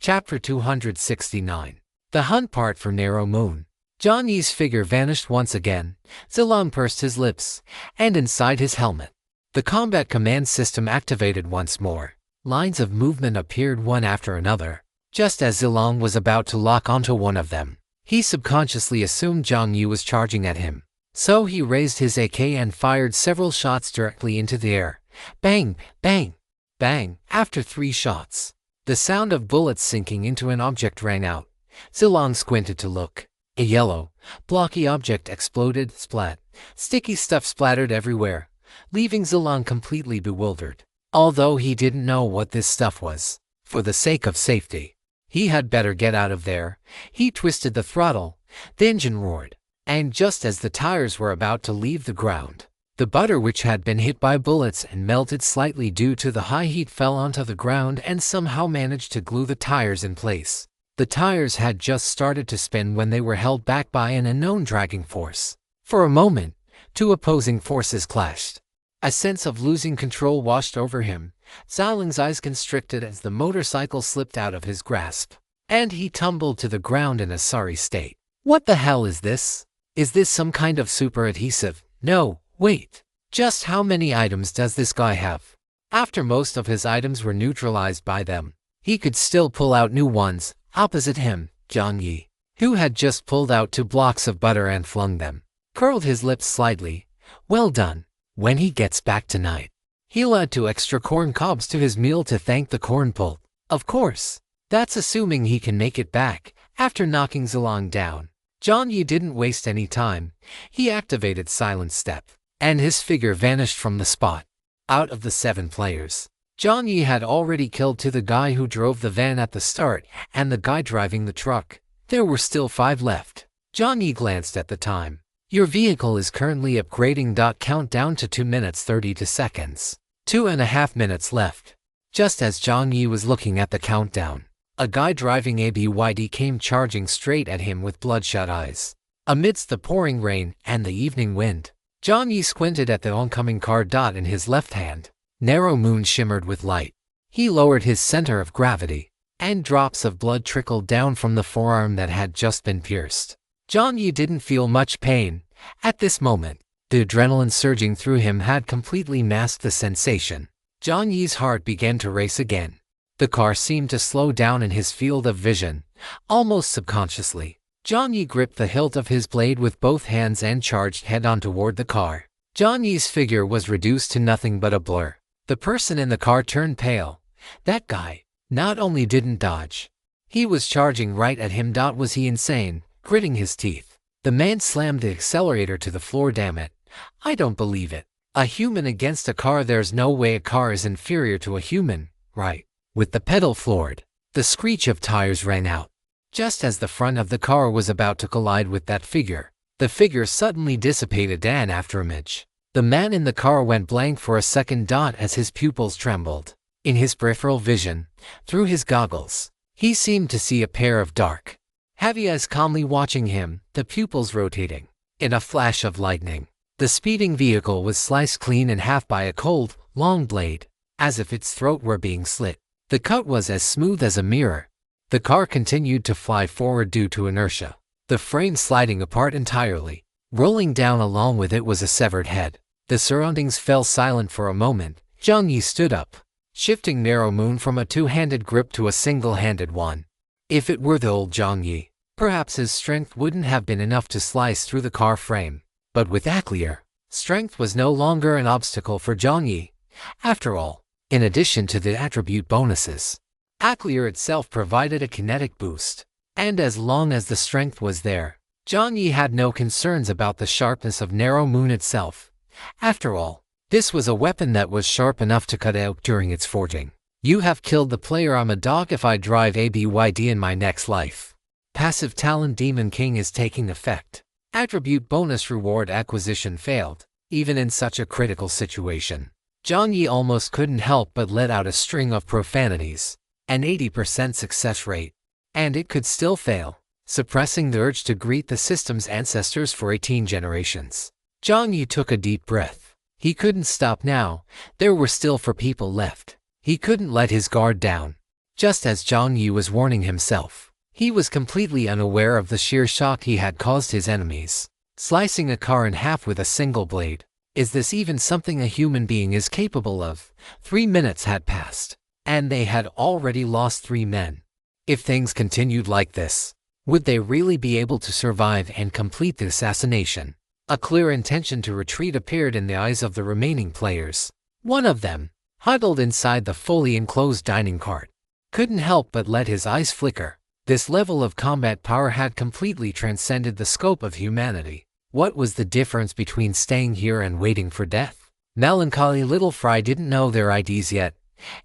Chapter 269. The Hunt Part for Narrow Moon. Jiang Yi's figure vanished once again. Xiling pursed his lips, and inside his helmet, the combat command system activated once more. Lines of movement appeared one after another. Just as Xiling was about to lock onto one of them, he subconsciously assumed Jiang Yi was charging at him. So he raised his AK and fired several shots directly into the air. Bang, bang, bang. After 3 shots, the sound of bullets sinking into an object rang out. Xiling squinted to look. A yellow, blocky object exploded. Splat. Sticky stuff splattered everywhere, leaving Xiling completely bewildered. Although he didn't know what this stuff was, for the sake of safety, he had better get out of there. He twisted the throttle, the engine roared, and just as the tires were about to leave the ground, the butter, which had been hit by bullets and melted slightly due to the high heat, fell onto the ground and somehow managed to glue the tires in place. The tires had just started to spin when they were held back by an unknown dragging force. For a moment, two opposing forces clashed. A sense of losing control washed over him. Xiaoling's eyes constricted as the motorcycle slipped out of his grasp, and he tumbled to the ground in a sorry state. What the hell is this? Is this some kind of super adhesive? No, wait. Just how many items does this guy have? After most of his items were neutralized by them, he could still pull out new ones. Opposite him, Jiang Yi, who had just pulled out 2 blocks of butter and flung them, curled his lips slightly. Well done. When he gets back tonight, he'll add 2 extra corn cobs to his meal to thank the corn pulp. Of course, that's assuming he can make it back. After knocking Zilong down, Jiang Yi didn't waste any time. He activated Silent Step, and his figure vanished from the spot. Out of the 7 players, Jiang Yi had already killed the guy who drove the van at the start and the guy driving the truck. There were still 5 left. Jiang Yi glanced at the time. Your vehicle is currently upgrading. Countdown to 2 minutes 30 seconds. 2.5 minutes left. Just as Jiang Yi was looking at the countdown, a guy driving a BYD came charging straight at him with bloodshot eyes. Amidst the pouring rain and the evening wind, Jiang Yi squinted at the oncoming car. In his left hand, narrow moon shimmered with light. He lowered his center of gravity, and drops of blood trickled down from the forearm that had just been pierced. Jiang Yi didn't feel much pain. At this moment, the adrenaline surging through him had completely masked the sensation. Jiang Yi's heart began to race again. The car seemed to slow down in his field of vision. Almost subconsciously, Jiang Yi gripped the hilt of his blade with both hands and charged head-on toward the car. Jiang Yi's figure was reduced to nothing but a blur. The person in the car turned pale. That guy not only didn't dodge, he was charging right at him. Was he insane? Gritting his teeth, the man slammed the accelerator to the floor. Damn it. I don't believe it. A human against a car? There's no way a car is inferior to a human, right? With the pedal floored, the screech of tires rang out. Just as the front of the car was about to collide with that figure, the figure suddenly dissipated, and after image, the man in the car went blank for a second. As his pupils trembled, in his peripheral vision, through his goggles, he seemed to see a pair of dark, heavy eyes calmly watching him, the pupils rotating. In a flash of lightning, the speeding vehicle was sliced clean in half by a cold, long blade, as if its throat were being slit. The cut was as smooth as a mirror. The car continued to fly forward due to inertia, the frame sliding apart entirely. Rolling down along with it was a severed head. The surroundings fell silent for a moment. Jiang Yi stood up, shifting Narrow Moon from a 2-handed grip to a single-handed one. If it were the old Jiang Yi, perhaps his strength wouldn't have been enough to slice through the car frame. But with Aclier, strength was no longer an obstacle for Jiang Yi. After all, in addition to the attribute bonuses, Aclier itself provided a kinetic boost, and as long as the strength was there, Jiang Yi had no concerns about the sharpness of Narrow Moon itself. After all, this was a weapon that was sharp enough to cut out during its forging. You have killed the player. I'm a dog if I drive a BYD in my next life. Passive talent Demon King is taking effect. Attribute bonus reward acquisition failed. Even in such a critical situation, Jiang Yi almost couldn't help but let out a string of profanities. An 80% success rate. And it could still fail, suppressing the urge to greet the system's ancestors for 18 generations. Jiang Yi took a deep breath. He couldn't stop now. There were still 4 people left. He couldn't let his guard down. Just as Jiang Yi was warning himself, he was completely unaware of the sheer shock he had caused his enemies. Slicing a car in half with a single blade. Is this even something a human being is capable of? 3 minutes had passed, and they had already lost 3 men. If things continued like this, would they really be able to survive and complete the assassination? A clear intention to retreat appeared in the eyes of the remaining players. One of them, huddled inside the fully enclosed dining cart, couldn't help but let his eyes flicker. This level of combat power had completely transcended the scope of humanity. What was the difference between staying here and waiting for death? Melancholy little Fry didn't know their IDs yet.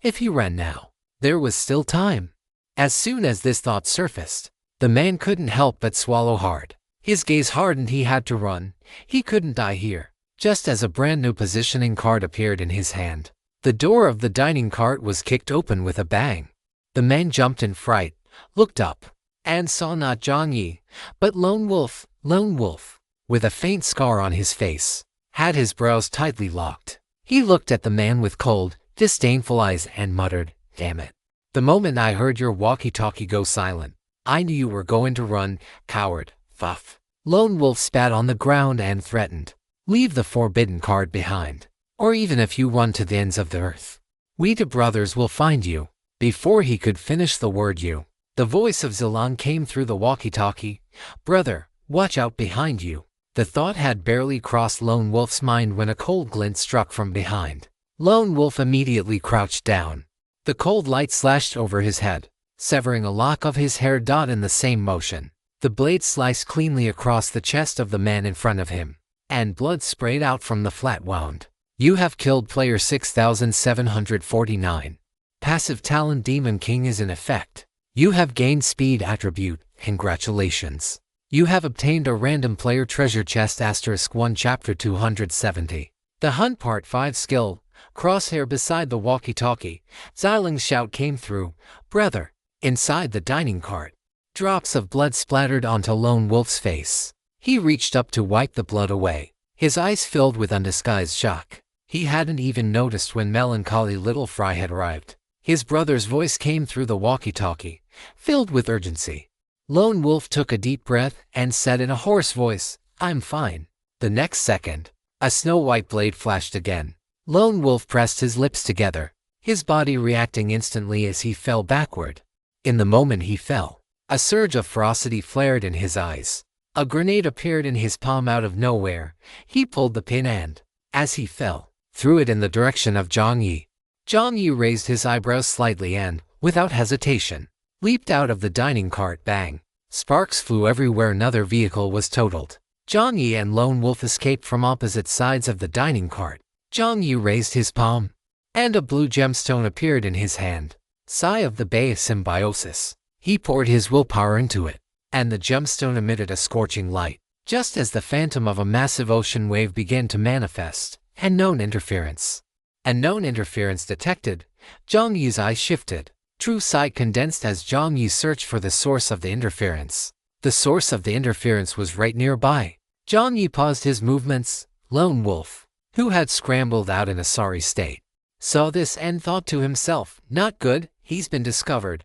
If he ran now, there was still time. As soon as this thought surfaced, the man couldn't help but swallow hard. His gaze hardened. He had to run. He couldn't die here. Just as a brand new positioning card appeared in his hand, the door of the dining cart was kicked open with a bang. The man jumped in fright, looked up, and saw not Jiang Yi, but Lone Wolf. Lone Wolf, with a faint scar on his face, had his brows tightly locked. He looked at the man with cold, disdainful eyes and muttered, "Damn it. The moment I heard your walkie-talkie go silent, I knew you were going to run, coward." Fuff. Lone Wolf spat on the ground and threatened, "Leave the forbidden card behind, or even if you run to the ends of the earth, we two brothers will find you." Before he could finish the word "you," the voice of Zilang came through the walkie-talkie, "Brother, watch out behind you." The thought had barely crossed Lone Wolf's mind when a cold glint struck from behind. Lone Wolf immediately crouched down. The cold light slashed over his head, severing a lock of his hair. In the same motion, the blade sliced cleanly across the chest of the man in front of him, and blood sprayed out from the flat wound. You have killed player 6749. Passive talent Demon King is in effect. You have gained speed attribute. Congratulations. You have obtained a random player treasure chest *1 chapter 270. The Hunt Part 5 skill, Crosshair. Beside the walkie-talkie, Xiling's shout came through, "Brother!" Inside the dining cart, drops of blood splattered onto Lone Wolf's face. He reached up to wipe the blood away, his eyes filled with undisguised shock. He hadn't even noticed when melancholy little Fry had arrived. His brother's voice came through the walkie-talkie, filled with urgency. Lone Wolf took a deep breath and said in a hoarse voice, "I'm fine." The next second, a snow-white blade flashed again. Lone Wolf pressed his lips together, his body reacting instantly as he fell backward. In the moment he fell, a surge of ferocity flared in his eyes. A grenade appeared in his palm out of nowhere. He pulled the pin and, as he fell, threw it in the direction of Jiang Yi. Jiang Yi raised his eyebrows slightly and, without hesitation, leaped out of the dining cart. Bang! Sparks flew everywhere. Another vehicle was totaled. Jiang Yi and Lone Wolf escaped from opposite sides of the dining cart. Jiang Yi raised his palm, and a blue gemstone appeared in his hand. Sigh of the Bay symbiosis. He poured his willpower into it, and the gemstone emitted a scorching light. Just as the phantom of a massive ocean wave began to manifest, unknown interference detected, Jiang Yi's eyes shifted. True sight condensed as Jiang Yi searched for the source of the interference. The source of the interference was right nearby. Jiang Yi paused his movements. Lone Wolf, who had scrambled out in a sorry state, saw this and thought to himself, "Not good, he's been discovered."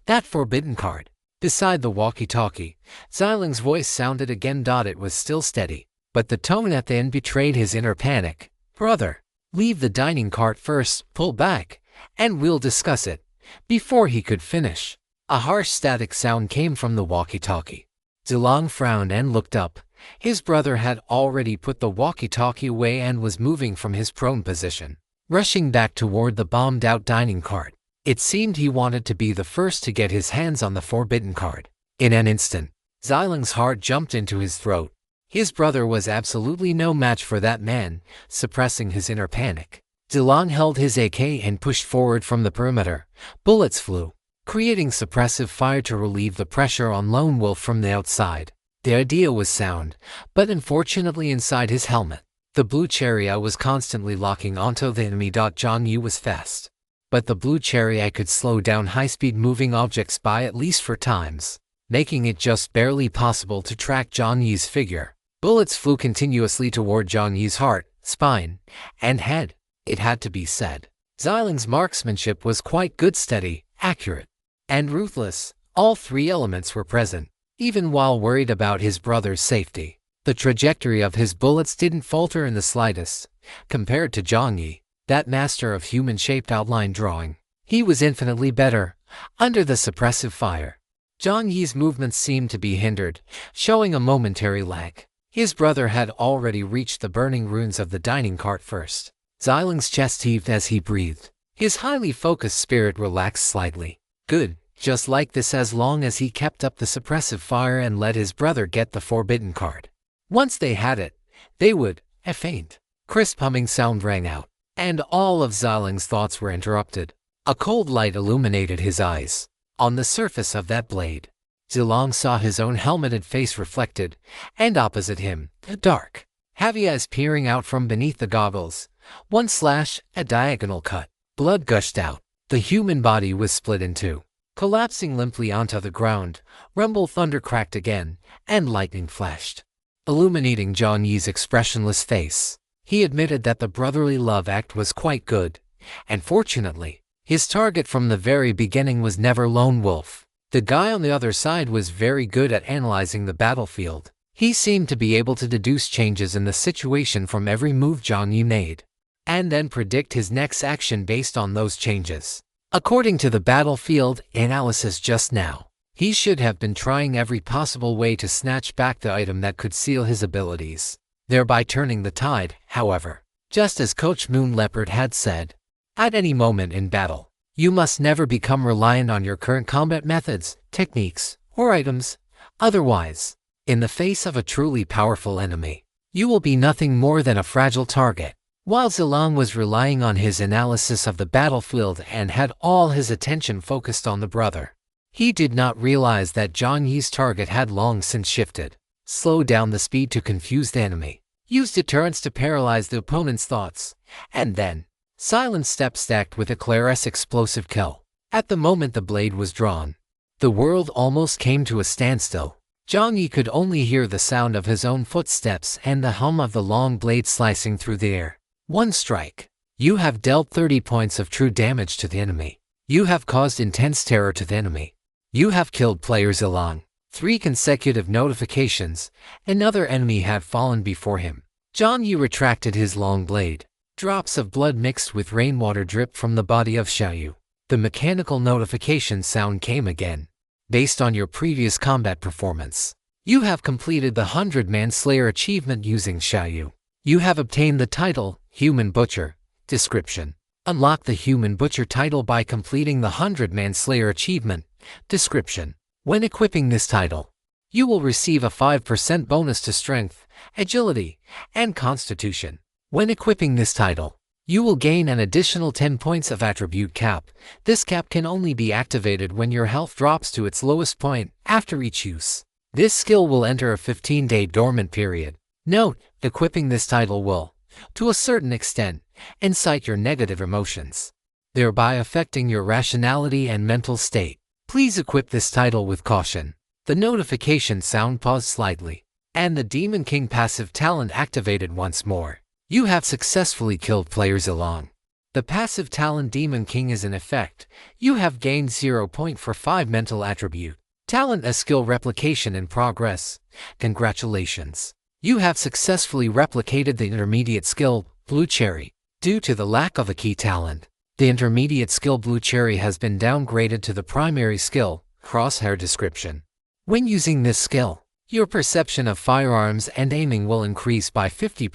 That forbidden card. Beside the walkie-talkie, Xiling's voice sounded again. It was still steady, but the tone at the end betrayed his inner panic. "Brother, leave the dining cart first, pull back, and we'll discuss it." Before he could finish, a harsh static sound came from the walkie-talkie. Zilang frowned and looked up. His brother had already put the walkie-talkie away and was moving from his prone position, rushing back toward the bombed-out dining cart. It seemed he wanted to be the first to get his hands on the forbidden card. In an instant, Xiling's heart jumped into his throat. His brother was absolutely no match for that man. Suppressing his inner panic, Zilang held his AK and pushed forward from the perimeter. Bullets flew, creating suppressive fire to relieve the pressure on Lone Wolf from the outside. The idea was sound, but unfortunately inside his helmet, the blue cherry eye was constantly locking onto the enemy. Jiang Yi was fast, but the blue cherry eye could slow down high-speed moving objects by at least 4 times, making it just barely possible to track Jiang Yi's figure. Bullets flew continuously toward Jiang Yi's heart, spine, and head. It had to be said, Xiling's marksmanship was quite good, steady, accurate, and ruthless. All 3 elements were present. Even while worried about his brother's safety, the trajectory of his bullets didn't falter in the slightest. Compared to Jiang Yi, that master of human-shaped outline drawing, he was infinitely better. Under the suppressive fire, Jiang Yi's movements seemed to be hindered, showing a momentary lag. His brother had already reached the burning ruins of the dining cart first. Xiling's chest heaved as he breathed. His highly focused spirit relaxed slightly. Good, just like this. As long as he kept up the suppressive fire and let his brother get the forbidden card, once they had it, they would faint. Crisp humming sound rang out, and all of Xiaoling's thoughts were interrupted. A cold light illuminated his eyes. On the surface of that blade, Xiaoling saw his own helmeted face reflected, and opposite him, a dark, heavy eyes peering out from beneath the goggles. One slash, a diagonal cut. Blood gushed out. The human body was split in two, collapsing limply onto the ground. Rumble thunder cracked again, and lightning flashed, illuminating Jiang Yi's expressionless face. He admitted that the brotherly love act was quite good, and fortunately, his target from the very beginning was never Lone Wolf. The guy on the other side was very good at analyzing the battlefield. He seemed to be able to deduce changes in the situation from every move Jiang Yi made, and then predict his next action based on those changes. According to the battlefield analysis just now, he should have been trying every possible way to snatch back the item that could seal his abilities, thereby turning the tide. However, just as Coach Moon Leopard had said, at any moment in battle, you must never become reliant on your current combat methods, techniques, or items. Otherwise, in the face of a truly powerful enemy, you will be nothing more than a fragile target. While Xiaoling was relying on his analysis of the battlefield and had all his attention focused on the brother, he did not realize that Jiang Yi's target had long since shifted. Slowed down the speed to confuse the enemy, used deterrence to paralyze the opponent's thoughts, and then silent step stacked with a Claris explosive kill. At the moment the blade was drawn, the world almost came to a standstill. Jiang Yi could only hear the sound of his own footsteps and the hum of the long blade slicing through the air. One strike. You have dealt 30 points of true damage to the enemy. You have caused intense terror to the enemy. You have killed player Xiaoling. 3 consecutive notifications. Another enemy had fallen before him. Jiang Yi retracted his long blade. Drops of blood mixed with rainwater dripped from the body of Xiaoyu. The mechanical notification sound came again. Based on your previous combat performance, you have completed the 100-Man Slayer achievement using Xiaoyu. You have obtained the title, Human Butcher. Description: unlock the Human Butcher title by completing the 100-Man Slayer achievement. Description: when equipping this title, you will receive a 5% bonus to Strength, Agility, and Constitution. When equipping this title, you will gain an additional 10 points of attribute cap. This cap can only be activated when your health drops to its lowest point after each use. This skill will enter a 15-day dormant period. Note, equipping this title will, to a certain extent, incite your negative emotions, thereby affecting your rationality and mental state. Please equip this title with caution. The notification sound paused slightly, and the Demon King passive talent activated once more. You have successfully killed player Xiaoling. The passive talent Demon King is in effect. You have gained 0 point for 5 mental attribute. Talent as skill replication in progress. Congratulations. You have successfully replicated the intermediate skill, Blue Cherry. Due to the lack of a key talent, the intermediate skill Blue Cherry has been downgraded to the primary skill, Crosshair. Description: when using this skill, your perception of firearms and aiming will increase by 50.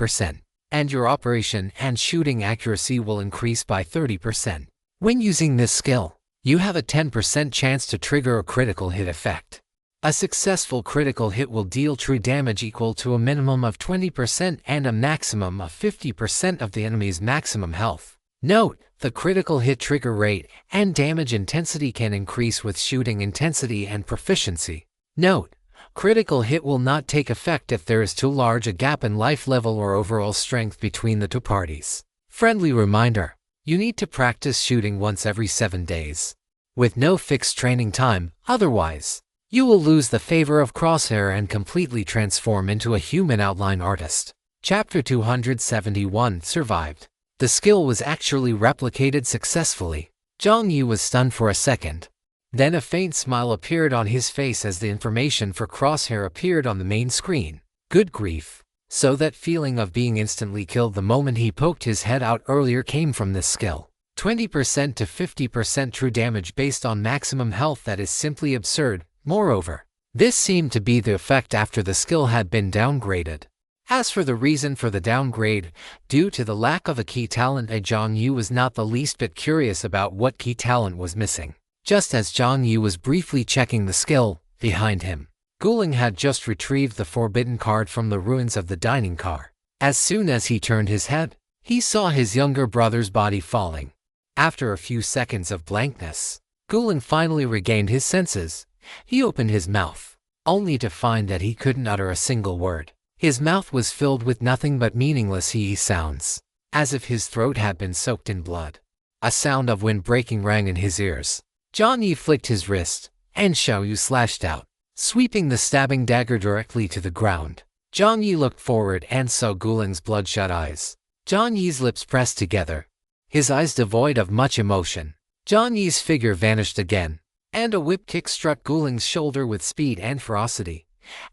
And your operation and shooting accuracy will increase by 30%. When using this skill, you have a 10% chance to trigger a critical hit effect. A successful critical hit will deal true damage equal to a minimum of 20% and a maximum of 50% of the enemy's maximum health. Note, the critical hit trigger rate and damage intensity can increase with shooting intensity and proficiency. Note, critical hit will not take effect if there is too large a gap in life level or overall strength between the two parties. Friendly reminder: you need to practice shooting once every 7 days, with no fixed training time, otherwise, you will lose the favor of Crosshair and completely transform into a human outline artist. Chapter 271 survived. The skill was actually replicated successfully. Jiang Yi was stunned for a second. Then a faint smile appeared on his face as the information for Crosshair appeared on the main screen. Good grief. So that feeling of being instantly killed the moment he poked his head out earlier came from this skill. 20% to 50% true damage based on maximum health. That is simply absurd. Moreover, this seemed to be the effect after the skill had been downgraded. As for the reason for the downgrade, due to the lack of a key talent, Jiang Yi was not the least bit curious about what key talent was missing. Just as Jiang Yi was briefly checking the skill, behind him, Guling had just retrieved the forbidden card from the ruins of the dining car. As soon as he turned his head, he saw his younger brother's body falling. After a few seconds of blankness, Guling finally regained his senses. He opened his mouth, only to find that he couldn't utter a single word. His mouth was filled with nothing but meaningless hee sounds, as if his throat had been soaked in blood. A sound of wind breaking rang in his ears. Jiang Yi flicked his wrist, and Xiao Yu slashed out, sweeping the stabbing dagger directly to the ground. Jiang Yi looked forward and saw Guling's bloodshot eyes. Jiang Yi's lips pressed together, his eyes devoid of much emotion. Jiang Yi's figure vanished again, and a whip kick struck Guling's shoulder with speed and ferocity.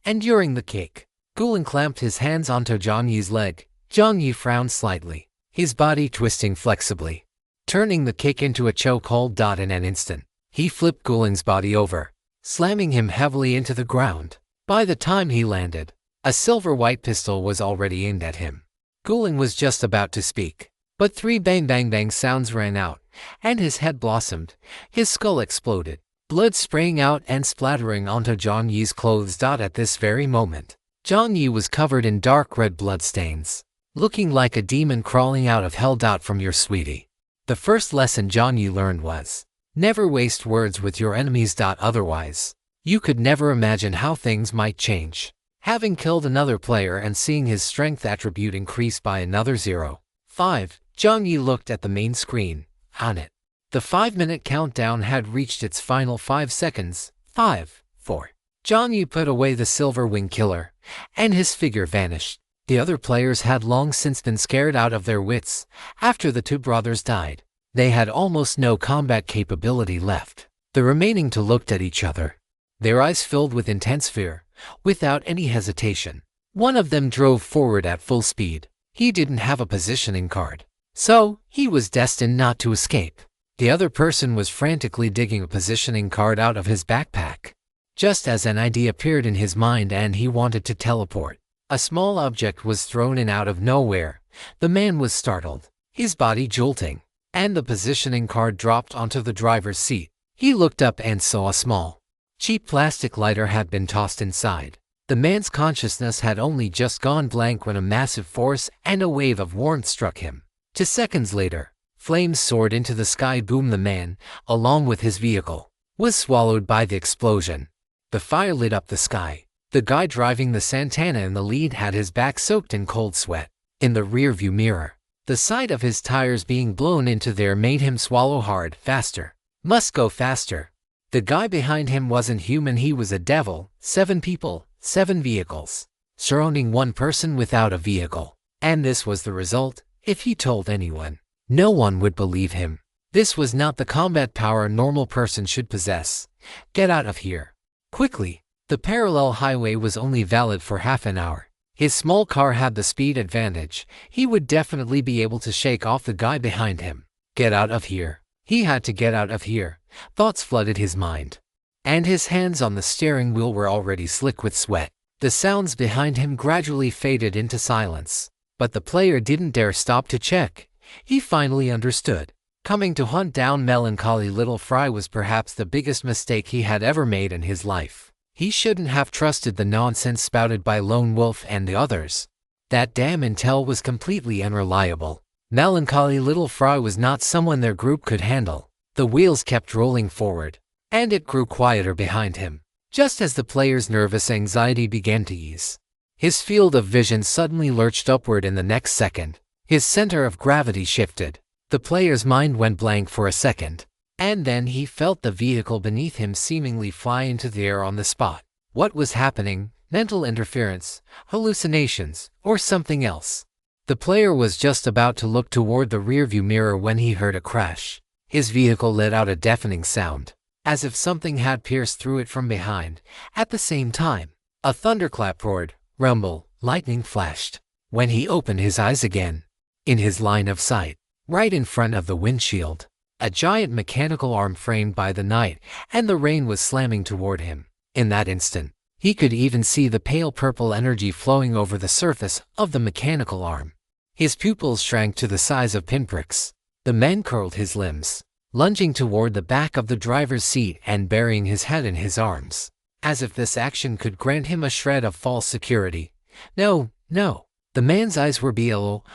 And during the kick, Guling clamped his hands onto Jiang Yi's leg. Jiang Yi frowned slightly, his body twisting flexibly, turning the kick into a chokehold. In an instant, he flipped Guling's body over, slamming him heavily into the ground. By the time he landed, a silver-white pistol was already aimed at him. Guling was just about to speak, but 3 bang-bang-bang sounds rang out, and his head blossomed. His skull exploded, blood spraying out and splattering onto Jiang Yi's clothes. At this very moment, Jiang Yi was covered in dark red bloodstains, looking like a demon crawling out of hell. From your sweetie. The first lesson Jiang Yi learned was, never waste words with your enemies. Otherwise, you could never imagine how things might change. Having killed another player and seeing his strength attribute increase by another 0.5, Jiang Yi looked at the main screen. On it, the 5-minute countdown had reached its final 5 seconds. 5, 4. Jiang Yi put away the silver wing killer, and his figure vanished. The other players had long since been scared out of their wits. After the 2 brothers died, they had almost no combat capability left. The remaining 2 looked at each other, their eyes filled with intense fear. Without any hesitation, one of them drove forward at full speed. He didn't have a positioning card, so he was destined not to escape. The other person was frantically digging a positioning card out of his backpack, just as an idea appeared in his mind and he wanted to teleport. A small object was thrown in out of nowhere. The man was startled, his body jolting, and the positioning card dropped onto the driver's seat. He looked up and saw a small, cheap plastic lighter had been tossed inside. The man's consciousness had only just gone blank when a massive force and a wave of warmth struck him. 2 seconds later, flames soared into the sky. Boom! The man, along with his vehicle, was swallowed by the explosion. The fire lit up the sky. The guy driving the Santana in the lead had his back soaked in cold sweat. In the rearview mirror, the sight of his tires being blown into the air made him swallow hard. Faster. Must go faster. The guy behind him wasn't human, he was a devil. 7 people, 7 vehicles, surrounding 1 person without a vehicle. And this was the result. If he told anyone, no one would believe him. This was not the combat power a normal person should possess. Get out of here. Quickly. The parallel highway was only valid for half an hour. His small car had the speed advantage. He would definitely be able to shake off the guy behind him. Get out of here. He had to get out of here. Thoughts flooded his mind, and his hands on the steering wheel were already slick with sweat. The sounds behind him gradually faded into silence, but the player didn't dare stop to check. He finally understood. Coming to hunt down melancholy little Fry was perhaps the biggest mistake he had ever made in his life. He shouldn't have trusted the nonsense spouted by Lone Wolf and the others. That damn intel was completely unreliable. Melancholy little Fry was not someone their group could handle. The wheels kept rolling forward, and it grew quieter behind him, just as the player's nervous anxiety began to ease. His field of vision suddenly lurched upward in the next second. His center of gravity shifted. The player's mind went blank for a second, and then he felt the vehicle beneath him seemingly fly into the air on the spot. What was happening? Mental interference, hallucinations, or something else? The player was just about to look toward the rearview mirror when he heard a crash. His vehicle let out a deafening sound, as if something had pierced through it from behind. At the same time, a thunderclap roared, rumble, lightning flashed. When he opened his eyes again, in his line of sight, right in front of the windshield, a giant mechanical arm framed by the night and the rain was slamming toward him. In that instant, he could even see the pale purple energy flowing over the surface of the mechanical arm. His pupils shrank to the size of pinpricks. The man curled his limbs, lunging toward the back of the driver's seat and burying his head in his arms, as if this action could grant him a shred of false security. No, no. The man's eyes were BLODSHOT.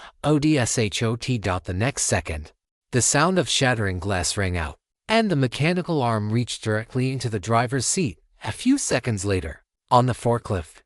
The next second, the sound of shattering glass rang out, and the mechanical arm reached directly into the driver's seat. A few seconds later, on the forklift,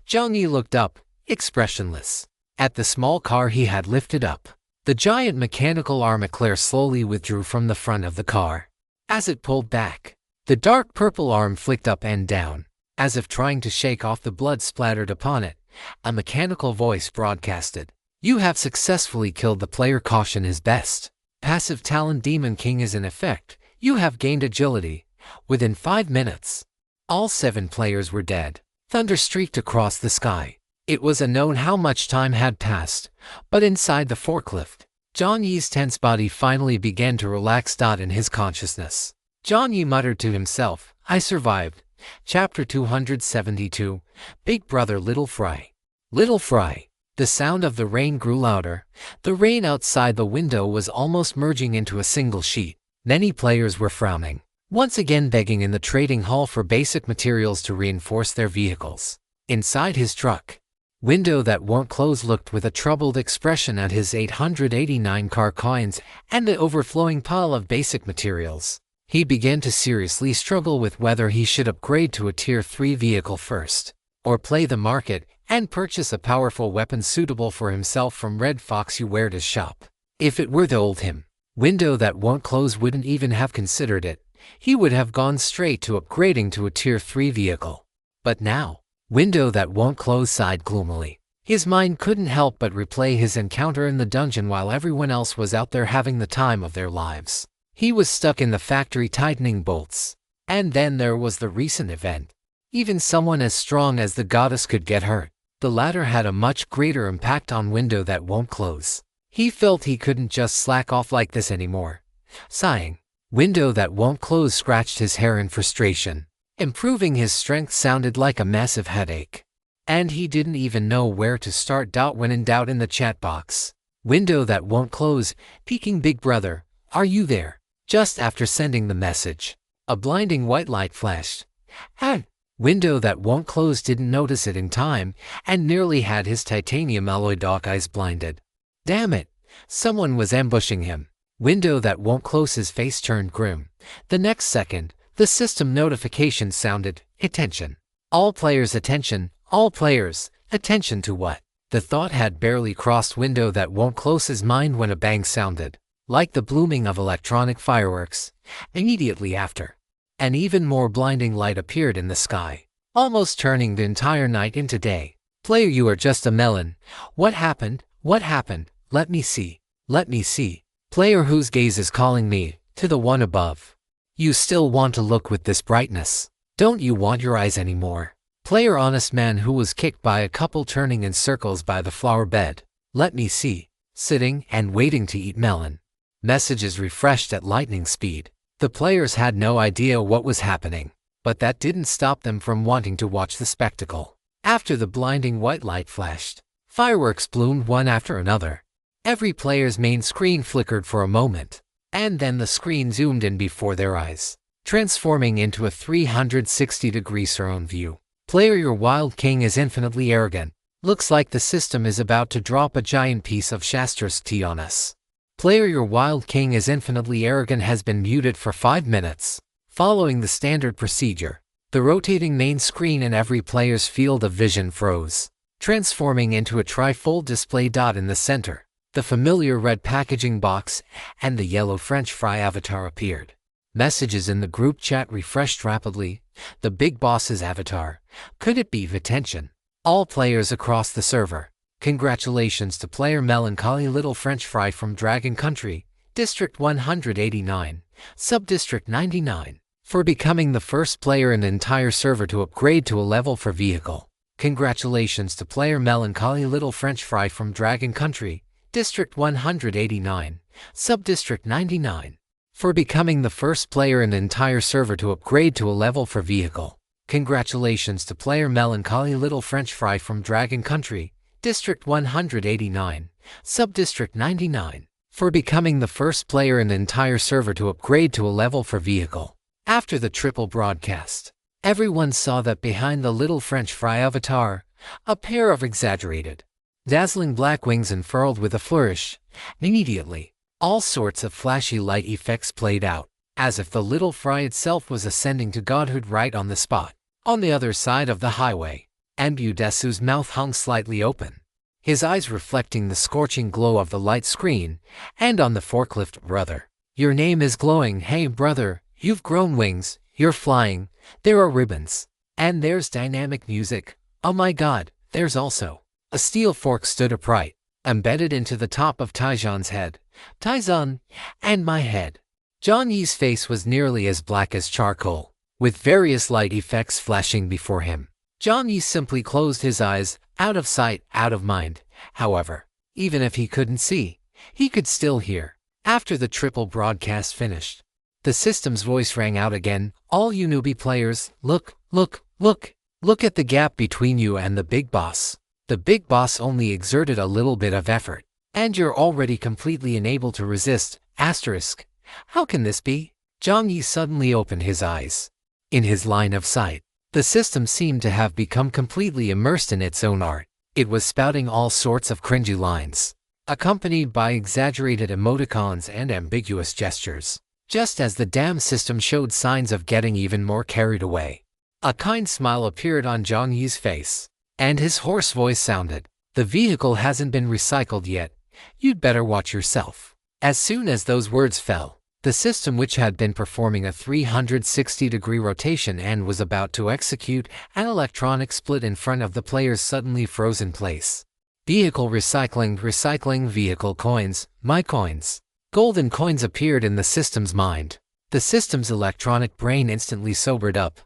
Jiang Yi looked up, expressionless, at the small car he had lifted up. The giant mechanical arm eclair slowly withdrew from the front of the car. As it pulled back, the dark purple arm flicked up and down, as if trying to shake off the blood splattered upon it. A mechanical voice broadcasted, "You have successfully killed the player. Caution is best. Passive talent Demon King is in effect. You have gained agility." Within 5 minutes, all 7 players were dead. Thunder streaked across the sky. It was unknown how much time had passed, but inside the forklift, Jiang Yi's tense body finally began to relax. In his consciousness, Jiang Yi muttered to himself, "I survived." Chapter 272, Big Brother Little Fry. Little Fry. The sound of the rain grew louder. The rain outside the window was almost merging into a single sheet. Many players were frowning, once again begging in the trading hall for basic materials to reinforce their vehicles. Inside his truck, Window That Won't Close looked with a troubled expression at his 889 car coins and the overflowing pile of basic materials. He began to seriously struggle with whether he should upgrade to a Tier 3 vehicle first, or play the market and purchase a powerful weapon suitable for himself from Red Fox Uwerda's shop. If it were the old him, Window That Won't Close wouldn't even have considered it. He would have gone straight to upgrading to a Tier 3 vehicle. But now, Window That Won't Close sighed gloomily. His mind couldn't help but replay his encounter in the dungeon while everyone else was out there having the time of their lives. He was stuck in the factory tightening bolts. And then there was the recent event. Even someone as strong as the goddess could get hurt. The latter had a much greater impact on Window That Won't Close. He felt he couldn't just slack off like this anymore. Sighing, Window That Won't Close scratched his hair in frustration. Improving his strength sounded like a massive headache. And he didn't even know where to start. When in doubt, in the chat box, Window That Won't Close, peeking Big Brother, "Are you there?" Just after sending the message, a blinding white light flashed. And Window That Won't Close didn't notice it in time and nearly had his titanium alloy dark eyes blinded. Damn it! Someone was ambushing him. Window That Won't Close's face turned grim. The next second, the system notification sounded, "Attention. All players attention. All players, attention to what?" The thought had barely crossed Window That Won't Close's mind when a bang sounded, like the blooming of electronic fireworks. Immediately after, an even more blinding light appeared in the sky, almost turning the entire night into day. "Player, you are just a melon. What happened? What happened? Let me see. Let me see." Player, whose gaze is calling me, to the one above. "You still want to look with this brightness? Don't you want your eyes anymore?" Player, honest man who was kicked by a couple turning in circles by the flower bed. "Let me see." Sitting and waiting to eat melon. Messages refreshed at lightning speed. The players had no idea what was happening, but that didn't stop them from wanting to watch the spectacle. After the blinding white light flashed, fireworks bloomed one after another. Every player's main screen flickered for a moment, and then the screen zoomed in before their eyes, transforming into a 360-degree surround view. Player, your wild king is infinitely arrogant. Looks like the system is about to drop a giant piece of Shastra's tea on us. Player, your wild king is infinitely arrogant has been muted for 5 minutes. Following the standard procedure, the rotating main screen in every player's field of vision froze, transforming into a tri-fold display. In the center, the familiar red packaging box and the yellow French fry avatar appeared. Messages in the group chat refreshed rapidly. The big boss's avatar. Could it be Attention? All players across the server. Congratulations to player Melancholy Little French Fry from Dragon Country, District 189, Sub-District 99, for becoming the first player in the entire server to upgrade to a level 4 vehicle. Congratulations to player Melancholy Little French Fry from Dragon Country, District 189, Sub-District 99, for becoming the first player in the entire server to upgrade to a level 4 vehicle. Congratulations to player Melancholy Little French Fry from Dragon Country, District 189, Sub-District 99, for becoming the first player in the entire server to upgrade to a level 4 vehicle. After the triple broadcast, everyone saw that behind the Little French Fry avatar, a pair of exaggerated, Dazzling black wings unfurled with a flourish. Immediately, all sorts of flashy light effects played out, as if the little fry itself was ascending to godhood right on the spot. On the other side of the highway, Anbu Desu's mouth hung slightly open, his eyes reflecting the scorching glow of the light screen, and on the forklift, brother. Your name is glowing, hey brother, you've grown wings, you're flying, there are ribbons, and there's dynamic music. Oh my god, there's also a steel fork stood upright, embedded into the top of Taizhan's head. Taizhan, and my head. Jiang Yi's face was nearly as black as charcoal, with various light effects flashing before him. Jiang Yi simply closed his eyes, out of sight, out of mind. However, even if he couldn't see, he could still hear. After the triple broadcast finished, the system's voice rang out again. All you newbie players, look at the gap between you and the big boss. The big boss only exerted a little bit of effort, and you're already completely unable to resist. Asterisk. How can this be? Jiang Yi suddenly opened his eyes. In his line of sight, the system seemed to have become completely immersed in its own art. It was spouting all sorts of cringy lines, accompanied by exaggerated emoticons and ambiguous gestures, just as the damn system showed signs of getting even more carried away. A kind smile appeared on Jiang Yi's face, and his hoarse voice sounded, "The vehicle hasn't been recycled yet. You'd better watch yourself." As soon as those words fell, the system, which had been performing a 360-degree rotation and was about to execute an electronic split in front of the players, suddenly froze in place. Vehicle recycling vehicle coins, my coins. Golden coins appeared in the system's mind. The system's electronic brain instantly sobered up.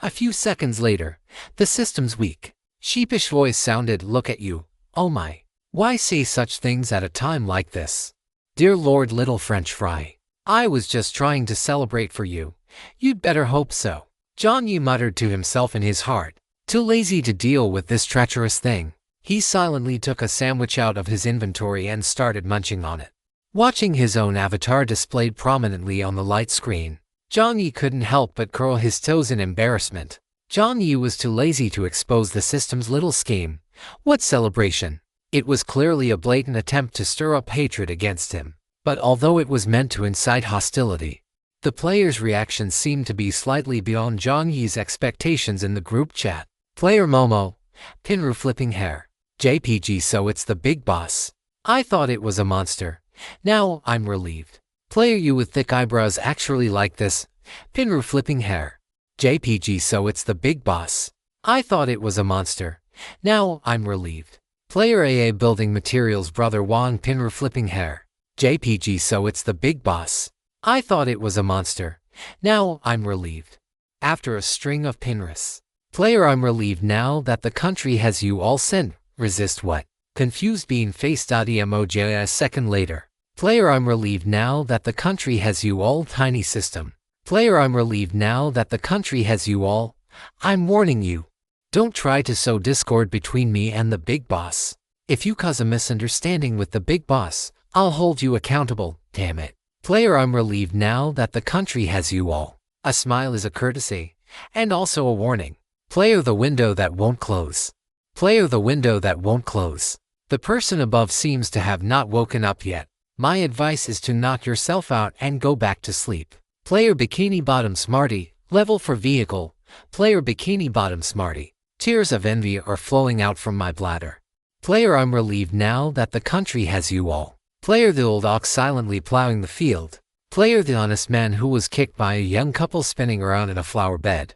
A few seconds later, the system's weak, sheepish voice sounded, "Look at you, oh my. Why say such things at a time like this? Dear Lord, little French fry. I was just trying to celebrate for you. You'd better hope so." Jiang Yi muttered to himself in his heart, too lazy to deal with this treacherous thing. He silently took a sandwich out of his inventory and started munching on it. Watching his own avatar displayed prominently on the light screen, Jiang Yi couldn't help but curl his toes in embarrassment. Jiang Yi was too lazy to expose the system's little scheme. What celebration? It was clearly a blatant attempt to stir up hatred against him. But although it was meant to incite hostility, the players' reactions seemed to be slightly beyond Jiang Yi's expectations in the group chat. Player Momo, Pinru flipping hair. JPG, so it's the big boss. I thought it was a monster. Now I'm relieved. Player you with thick eyebrows actually like this. Pinru flipping hair. JPG, so it's the big boss. I thought it was a monster. Now I'm relieved. Player AA building materials brother Wang, Pinru flipping hair. JPG, so it's the big boss. I thought it was a monster. Now I'm relieved. After a string of pinrus. Player, I'm relieved now that the country has you all sent. Resist what? Confused bean face. Emoji. A second later. Player, I'm relieved now that the country has you all. Tiny system. Player, I'm relieved now that the country has you all. I'm warning you. Don't try to sow discord between me and the big boss. If you cause a misunderstanding with the big boss, I'll hold you accountable, damn it. Player, I'm relieved now that the country has you all. A smile is a courtesy, and also a warning. Player, the window that won't close. Player, the window that won't close. The person above seems to have not woken up yet. My advice is to knock yourself out and go back to sleep. Player, Bikini Bottom Smarty, level for vehicle. Player, Bikini Bottom Smarty. Tears of envy are flowing out from my bladder. Player, I'm relieved now that the country has you all. Player, the old ox silently plowing the field. Player, the honest man who was kicked by a young couple spinning around in a flower bed.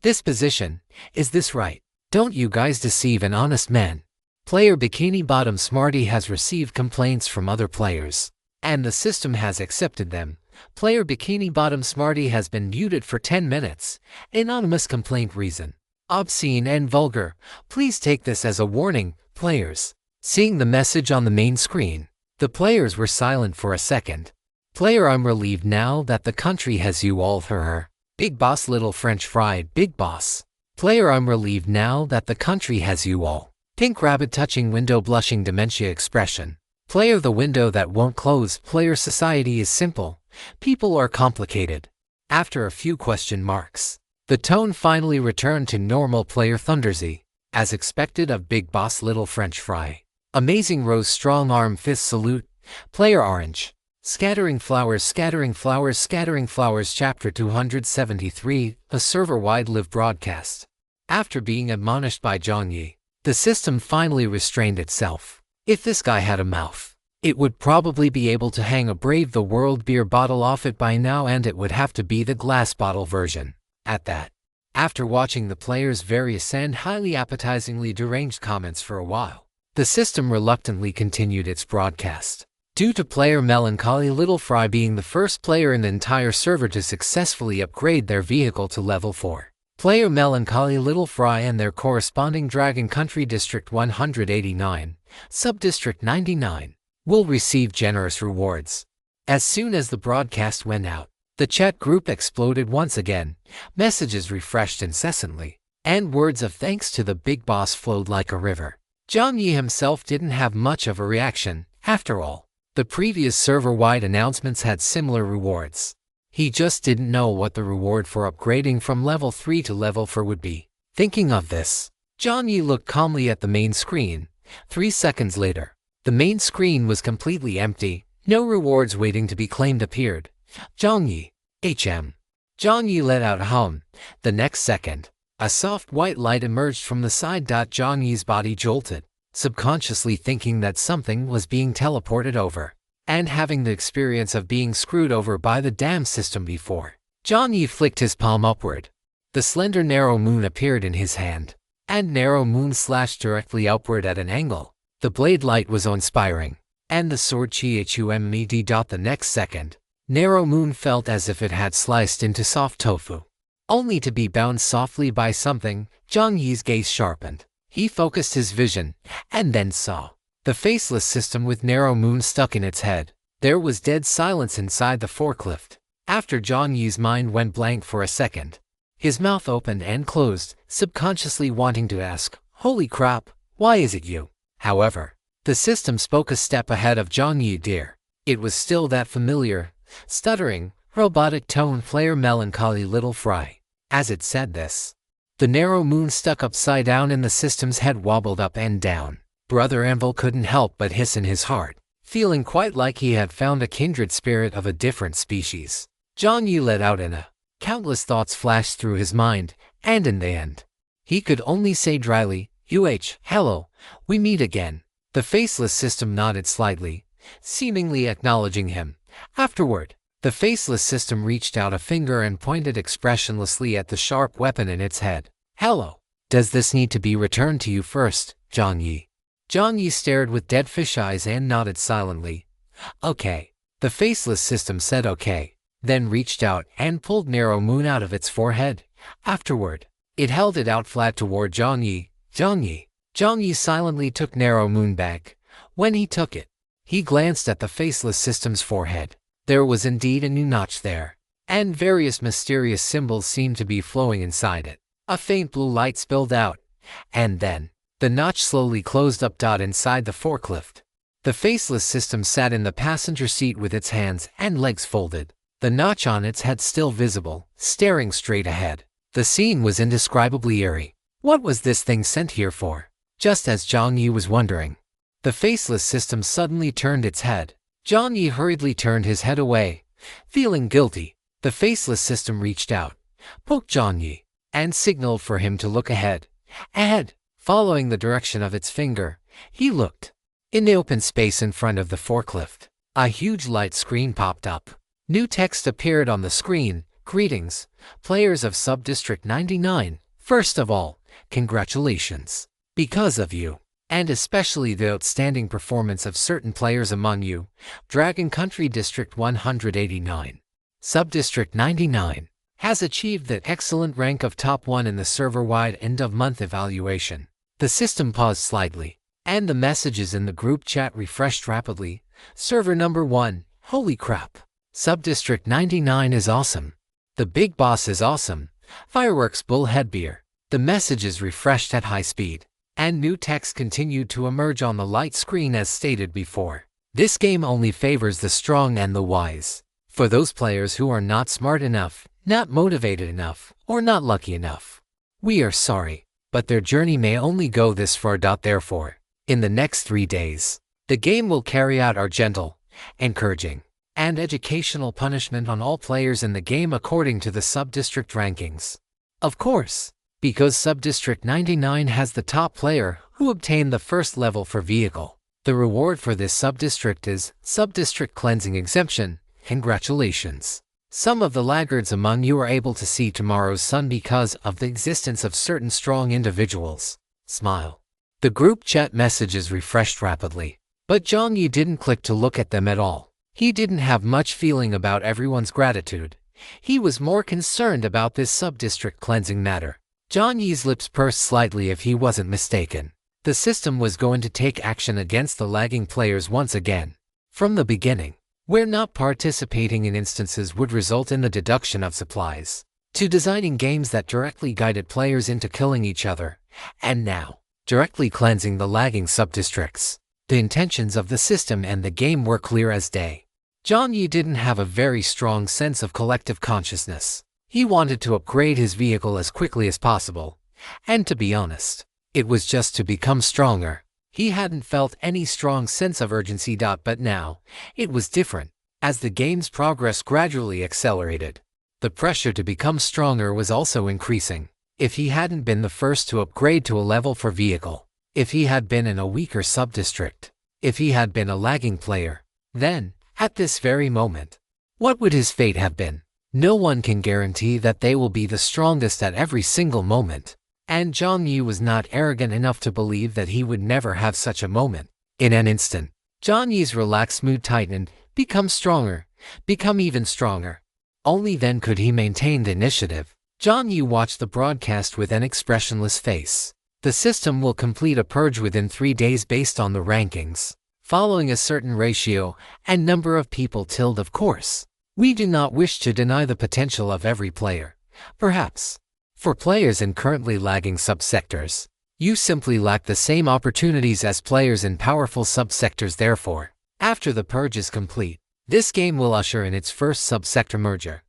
This position, is this right? Don't you guys deceive an honest man. Player, Bikini Bottom Smarty has received complaints from other players, and the system has accepted them. Player, Bikini Bottom Smarty has been muted for 10 minutes. Anonymous complaint reason: obscene and vulgar. Please take this as a warning, players. Seeing the message on the main screen, the players were silent for a second. Player, I'm relieved now that the country has you all. Her. Big boss, little French fried big boss. Player, I'm relieved now that the country has you all. Pink rabbit touching window blushing dementia expression. Player, the window that won't close. Player, society is simple. People are complicated. After a few question marks, the tone finally returned to normal. Player, Thundersy. As expected of Big Boss Little French Fry. Amazing Rose Strong Arm Fist Salute. Player Orange. Scattering Flowers Scattering Flowers Scattering Flowers Chapter 273, a server-wide live broadcast. After being admonished by Jiang Yi, the system finally restrained itself. If this guy had a mouth, it would probably be able to hang a Brave the World beer bottle off it by now, and it would have to be the glass bottle version. At that. After watching the players' various and highly appetizingly deranged comments for a while, the system reluctantly continued its broadcast. Due to player Melancholy Little Fry being the first player in the entire server to successfully upgrade their vehicle to level 4. Player Melancholy Little Fry and their corresponding Dragon Country District 189, Sub-District 99, will receive generous rewards. As soon as the broadcast went out, the chat group exploded once again, messages refreshed incessantly, and words of thanks to the big boss flowed like a river. Jiang Yi himself didn't have much of a reaction, after all. The previous server-wide announcements had similar rewards. He just didn't know what the reward for upgrading from level 3 to level 4 would be. Thinking of this, Jiang Yi looked calmly at the main screen. 3 seconds later, the main screen was completely empty. No rewards waiting to be claimed appeared. Jiang Yi, HM. Jiang Yi let out a hum. The next second, a soft white light emerged from the side. Jiang Yi's body jolted, subconsciously thinking that something was being teleported over, and having the experience of being screwed over by the damn system before. Jiang Yi flicked his palm upward. The slender narrow moon appeared in his hand, and narrow moon slashed directly upward at an angle. The blade light was inspiring, and the sword chumed. The next second, narrow moon felt as if it had sliced into soft tofu, only to be bound softly by something. Jiang Yi's gaze sharpened. He focused his vision, and then saw the faceless system with narrow moon stuck in its head. There was dead silence inside the forklift. After Jiang Yi's mind went blank for a second, his mouth opened and closed, subconsciously wanting to ask, "Holy crap, why is it you?" However, the system spoke a step ahead of Jiang Yi. Dear. It was still that familiar, stuttering, robotic tone. Player Melancholy Little Fry. As it said this, the narrow moon stuck upside down in the system's head wobbled up and down. Brother Anvil couldn't help but hiss in his heart, feeling quite like he had found a kindred spirit of a different species. Jiang Yi let out a. Countless thoughts flashed through his mind, and in the end, he could only say dryly, hello, we meet again." The faceless system nodded slightly, seemingly acknowledging him. Afterward, the faceless system reached out a finger and pointed expressionlessly at the sharp weapon in its head. "Hello. Does this need to be returned to you first, Jiang Yi?" Jiang Yi stared with dead fish eyes and nodded silently. "Okay." The faceless system said okay, then reached out and pulled narrow moon out of its forehead. Afterward, it held it out flat toward Jiang Yi. Jiang Yi. Jiang Yi silently took narrow moon back. When he took it, he glanced at the faceless system's forehead. There was indeed a new notch there, and various mysterious symbols seemed to be flowing inside it. A faint blue light spilled out, and then, the notch slowly closed up. Inside the forklift, the faceless system sat in the passenger seat with its hands and legs folded, the notch on its head still visible, staring straight ahead. The scene was indescribably eerie. What was this thing sent here for? Just as Jiang Yi was wondering, the faceless system suddenly turned its head. Jiang Yi hurriedly turned his head away, feeling guilty. The faceless system reached out, poked Jiang Yi, and signaled for him to look ahead. Ahead, following the direction of its finger, he looked. In the open space in front of the forklift, a huge light screen popped up. New text appeared on the screen. "Greetings, players of Sub-District 99. First of all, congratulations. Because of you, and especially the outstanding performance of certain players among you, Dragon Country District 189, Sub-District 99, has achieved the excellent rank of top 1 in the server-wide end-of-month evaluation." The system paused slightly, and the messages in the group chat refreshed rapidly. Server number 1, holy crap. Sub-District 99 is awesome. The big boss is awesome. Fireworks bullhead beer. The messages refreshed at high speed, and new text continued to emerge on the light screen as stated before. This game only favors the strong and the wise. For those players who are not smart enough, not motivated enough, or not lucky enough, we are sorry. but their journey may only go this far. Therefore, in the next 3 days, the game will carry out our gentle, encouraging, and educational punishment on all players in the game according to the sub-district rankings. Of course, because Sub-District 99 has the top player who obtained the first level for vehicle. The reward for this sub-district is Sub-District Cleansing Exemption. Congratulations! Some of the laggards among you are able to see tomorrow's sun because of the existence of certain strong individuals. Smile. The group chat messages refreshed rapidly, but Jiang Yi didn't click to look at them at all. He didn't have much feeling about everyone's gratitude. He was more concerned about this sub-district cleansing matter. Jiang Yi's lips pursed slightly. If he wasn't mistaken, the system was going to take action against the lagging players once again. From the beginning, where not participating in instances would result in the deduction of supplies, to designing games that directly guided players into killing each other, and now, directly cleansing the lagging sub-districts. The intentions of the system and the game were clear as day. Jiang Yi didn't have a very strong sense of collective consciousness. He wanted to upgrade his vehicle as quickly as possible, and to be honest, it was just to become stronger. He hadn't felt any strong sense of urgency. But now, it was different. As the game's progress gradually accelerated, the pressure to become stronger was also increasing. If he hadn't been the first to upgrade to a level for vehicle, if he had been in a weaker sub-district, if he had been a lagging player, then, at this very moment, what would his fate have been? No one can guarantee that they will be the strongest at every single moment, and Jiang Yi was not arrogant enough to believe that he would never have such a moment. In an instant, Jiang Yi's relaxed mood tightened. Become stronger, become even stronger. Only then could he maintain the initiative. Jiang Yi watched the broadcast with an expressionless face. The system will complete a purge within 3 days based on the rankings, following a certain ratio and number of people. Of course, we do not wish to deny the potential of every player. Perhaps, for players in currently lagging subsectors, you simply lack the same opportunities as players in powerful subsectors. Therefore, after the purge is complete, this game will usher in its first subsector merger.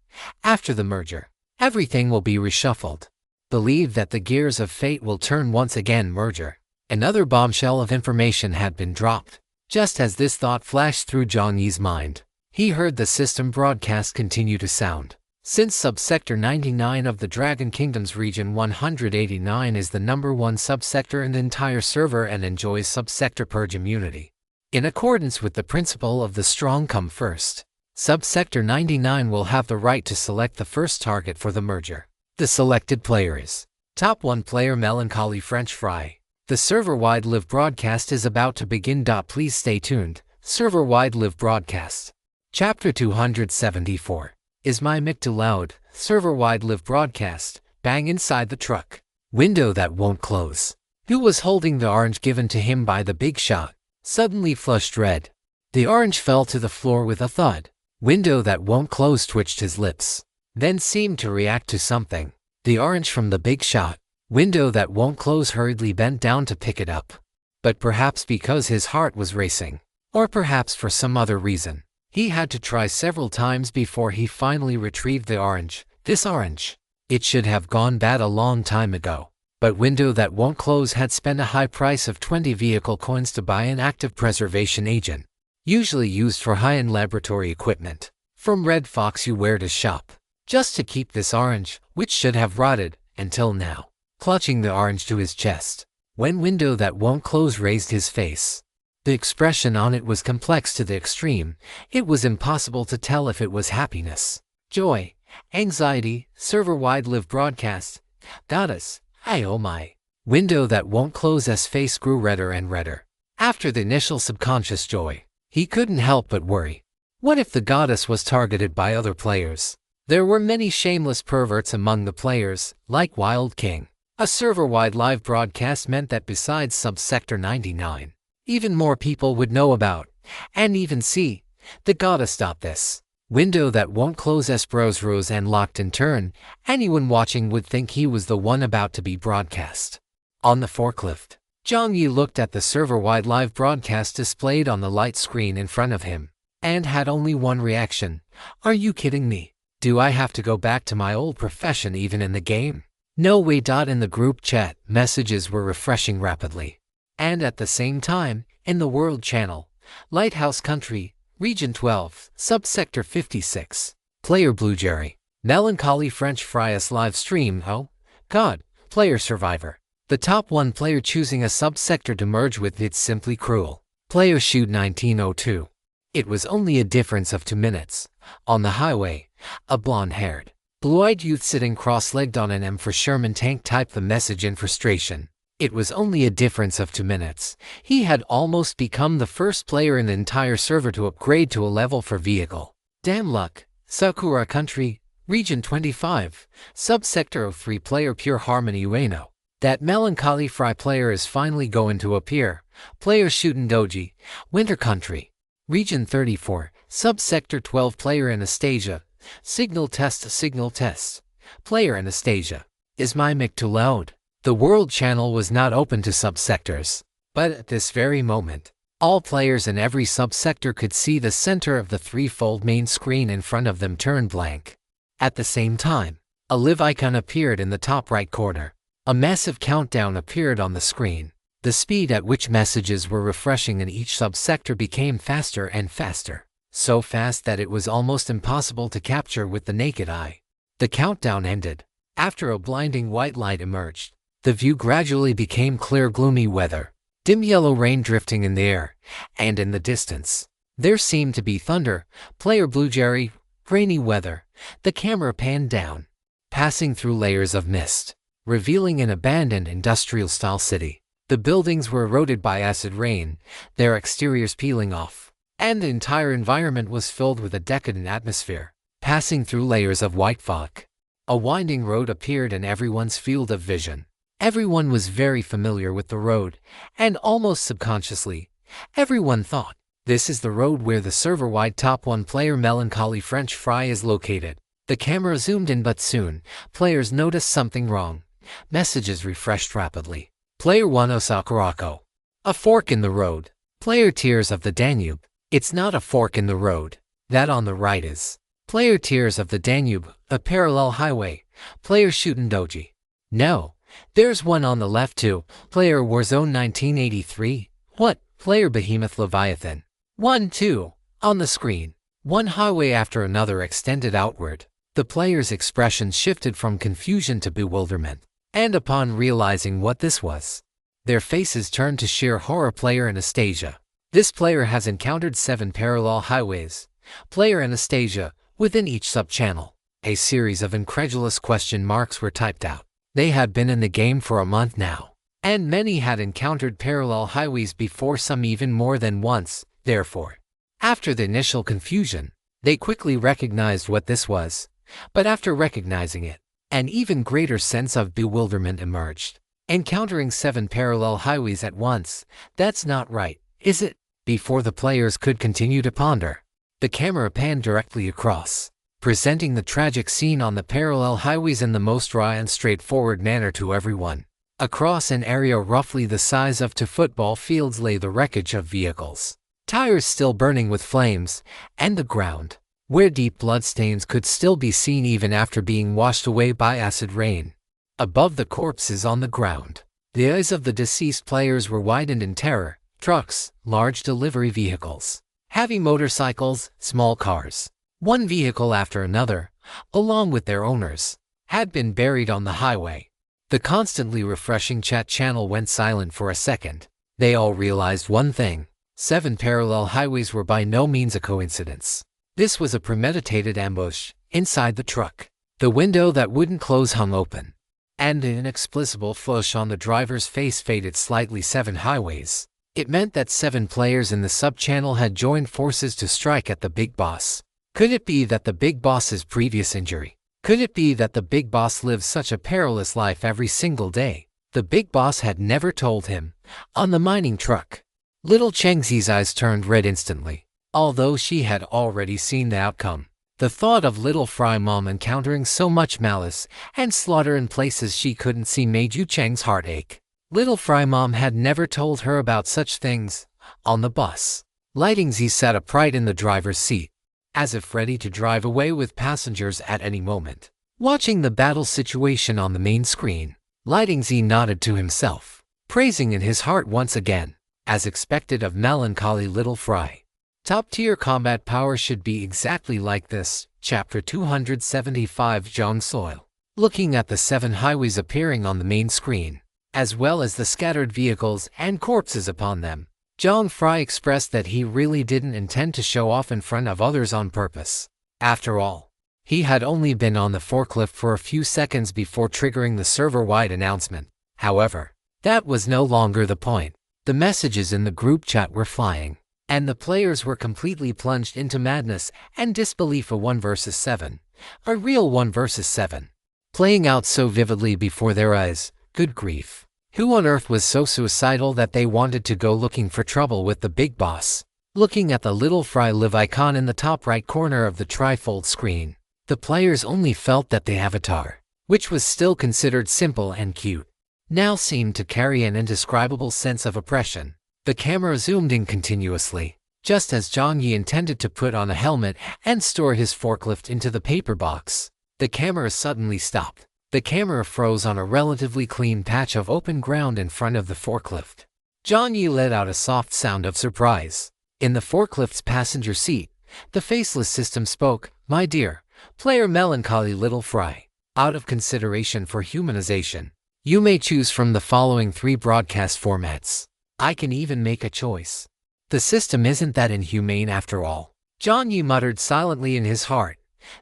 After the merger, everything will be reshuffled. Believe that the gears of fate will turn once again. Merger. Another bombshell of information had been dropped. Just as this thought flashed through Jiang Yi's mind, he heard the system broadcast continue to sound. Since subsector 99 of the Dragon Kingdom's region 189 is the #1 subsector in the entire server and enjoys subsector purge immunity, in accordance with the principle of the strong come first, subsector 99 will have the right to select the first target for the merger. The selected player is top 1 player Melancholy French Fry. The server-wide live broadcast is about to begin. Please stay tuned. Server-wide live broadcast. Chapter 274. Is my mic too loud? Server-wide live broadcast. Bang inside the truck. Window that won't close. Who was holding the orange given to him by the big shot suddenly flushed red. The orange fell to the floor with a thud. Window that won't close twitched his lips, then seemed to react to something. The orange from the big shot. Window that won't close hurriedly bent down to pick it up. But perhaps because his heart was racing, or perhaps for some other reason, he had to try several times before he finally retrieved the orange. This orange. It should have gone bad a long time ago. But Window that won't close had spent a high price of 20 vehicle coins to buy an active preservation agent, usually used for high-end laboratory equipment, from Red Fox Uwareda's shop, just to keep this orange, which should have rotted, until now. Clutching the orange to his chest, when Window that won't close raised his face, the expression on it was complex to the extreme. It was impossible to tell if it was happiness, joy, anxiety. Server-wide live broadcast. Goddess, oh my. Window that won't close's face grew redder and redder. After the initial subconscious joy, he couldn't help but worry. What if the goddess was targeted by other players? There were many shameless perverts among the players, like Wild King. A server-wide live broadcast meant that besides subsector 99, even more people would know about, and even see, the goddess. This window that won't close's brows rose and locked in turn. Anyone watching would think he was the one about to be broadcast. On the forklift, Jiang Yi looked at the server-wide live broadcast displayed on the light screen in front of him, and had only one reaction. Are you kidding me? Do I have to go back to my old profession even in the game? No way. In the group chat, messages were refreshing rapidly. And at the same time, in the World Channel, Lighthouse Country, Region 12, Subsector 56, Player Blue Jerry, Melancholy French Fry's live stream. Oh, God, Player Survivor. The top one player choosing a subsector to merge with. It's simply cruel. Player Shoot 1902. It was only a difference of 2 minutes. On the highway, a blonde-haired, blue-eyed youth sitting cross-legged on an M for Sherman tank typed the message in frustration. It was only a difference of 2 minutes. He had almost become the first player in the entire server to upgrade to a level 4 vehicle. Damn luck. Sakura Country, Region 25, Subsector 03 player Pure Harmony Ueno. That melancholy fry player is finally going to appear. Player Shootin' Doji, Winter Country, Region 34, Subsector 12 player Anastasia, Signal Test, player Anastasia. Is my mic too loud? The World Channel was not open to subsectors, but at this very moment, all players in every subsector could see the center of the threefold main screen in front of them turn blank. At the same time, a live icon appeared in the top right corner. A massive countdown appeared on the screen. The speed at which messages were refreshing in each subsector became faster and faster, so fast that it was almost impossible to capture with the naked eye. The countdown ended. After a blinding white light emerged, the view gradually became clear gloomy weather, dim yellow rain drifting in the air, and in the distance, there seemed to be thunder. Player Blue Jerry, rainy weather. The camera panned down, passing through layers of mist, revealing an abandoned industrial-style city. The buildings were eroded by acid rain, their exteriors peeling off, and the entire environment was filled with a decadent atmosphere. Passing through layers of white fog, a winding road appeared in everyone's field of vision. Everyone was very familiar with the road, and almost subconsciously, everyone thought, this is the road where the server-wide top one player Melancholy French Fry is located. The camera zoomed in, but soon, players noticed something wrong. Messages refreshed rapidly. Player 1 Osakurako. A fork in the road. Player Tears of the Danube. It's not a fork in the road. That on the right is. Player Tears of the Danube, a parallel highway. Player Shootin' Doji. No, there's one on the left too. Player Warzone 1983. What? Player Behemoth Leviathan. 1-2. On the screen. One highway after another extended outward. The players' expressions shifted from confusion to bewilderment. And upon realizing what this was, their faces turned to sheer horror. Player Anastasia. This player has encountered 7 parallel highways. Player Anastasia, within each sub-channel. A series of incredulous question marks were typed out. They had been in the game for a month now, and many had encountered parallel highways before, some even more than once. Therefore, after the initial confusion, they quickly recognized what this was. But after recognizing it, an even greater sense of bewilderment emerged. Encountering 7 parallel highways at once, that's not right, is it? Before the players could continue to ponder, the camera panned directly across, presenting the tragic scene on the parallel highways in the most raw and straightforward manner to everyone. Across an area roughly the size of 2 football fields lay the wreckage of vehicles, tires still burning with flames, and the ground, where deep bloodstains could still be seen even after being washed away by acid rain. Above the corpses on the ground, the eyes of the deceased players were widened in terror. Trucks, large delivery vehicles, heavy motorcycles, small cars, one vehicle after another, along with their owners, had been buried on the highway. The constantly refreshing chat channel went silent for a second. They all realized one thing: 7 parallel highways were by no means a coincidence. This was a premeditated ambush. Inside the truck, the window that wouldn't close hung open, and an inexplicable flush on the driver's face faded slightly. 7 highways. It meant that 7 players in the sub-channel had joined forces to strike at the big boss. Could it be that the big boss's previous injury? Could it be that the big boss lives such a perilous life every single day? The big boss had never told him. On the mining truck, little Chengxi's eyes turned red instantly. Although she had already seen the outcome, the thought of little Fry Mom encountering so much malice and slaughter in places she couldn't see made Yu Cheng's heart ache. Little Fry Mom had never told her about such things. On the bus, Lighting Z sat upright in the driver's seat, as if ready to drive away with passengers at any moment. Watching the battle situation on the main screen, Lighting Z nodded to himself, praising in his heart once again, as expected of melancholy little Fry. Top-tier combat power should be exactly like this. Chapter 275 Zhang Soil. Looking at the 7 highways appearing on the main screen, as well as the scattered vehicles and corpses upon them, Zhang Fry expressed that he really didn't intend to show off in front of others on purpose. After all, he had only been on the forklift for a few seconds before triggering the server-wide announcement. However, that was no longer the point. The messages in the group chat were flying, and the players were completely plunged into madness and disbelief. A 1 versus 7. A real 1 versus 7. Playing out so vividly before their eyes. Good grief. Who on earth was so suicidal that they wanted to go looking for trouble with the big boss? Looking at the little Fry Live icon in the top right corner of the trifold screen, the players only felt that the avatar, which was still considered simple and cute, now seemed to carry an indescribable sense of oppression. The camera zoomed in continuously, just as Jiang Yi intended to put on a helmet and store his forklift into the paper box. The camera suddenly stopped. The camera froze on a relatively clean patch of open ground in front of the forklift. Jiang Yi let out a soft sound of surprise. In the forklift's passenger seat, the faceless system spoke. "My dear player melancholy little Fry, out of consideration for humanization, you may choose from the following 3 broadcast formats. I can even make a choice. The system isn't that inhumane after all." Jiang Yi muttered silently in his heart.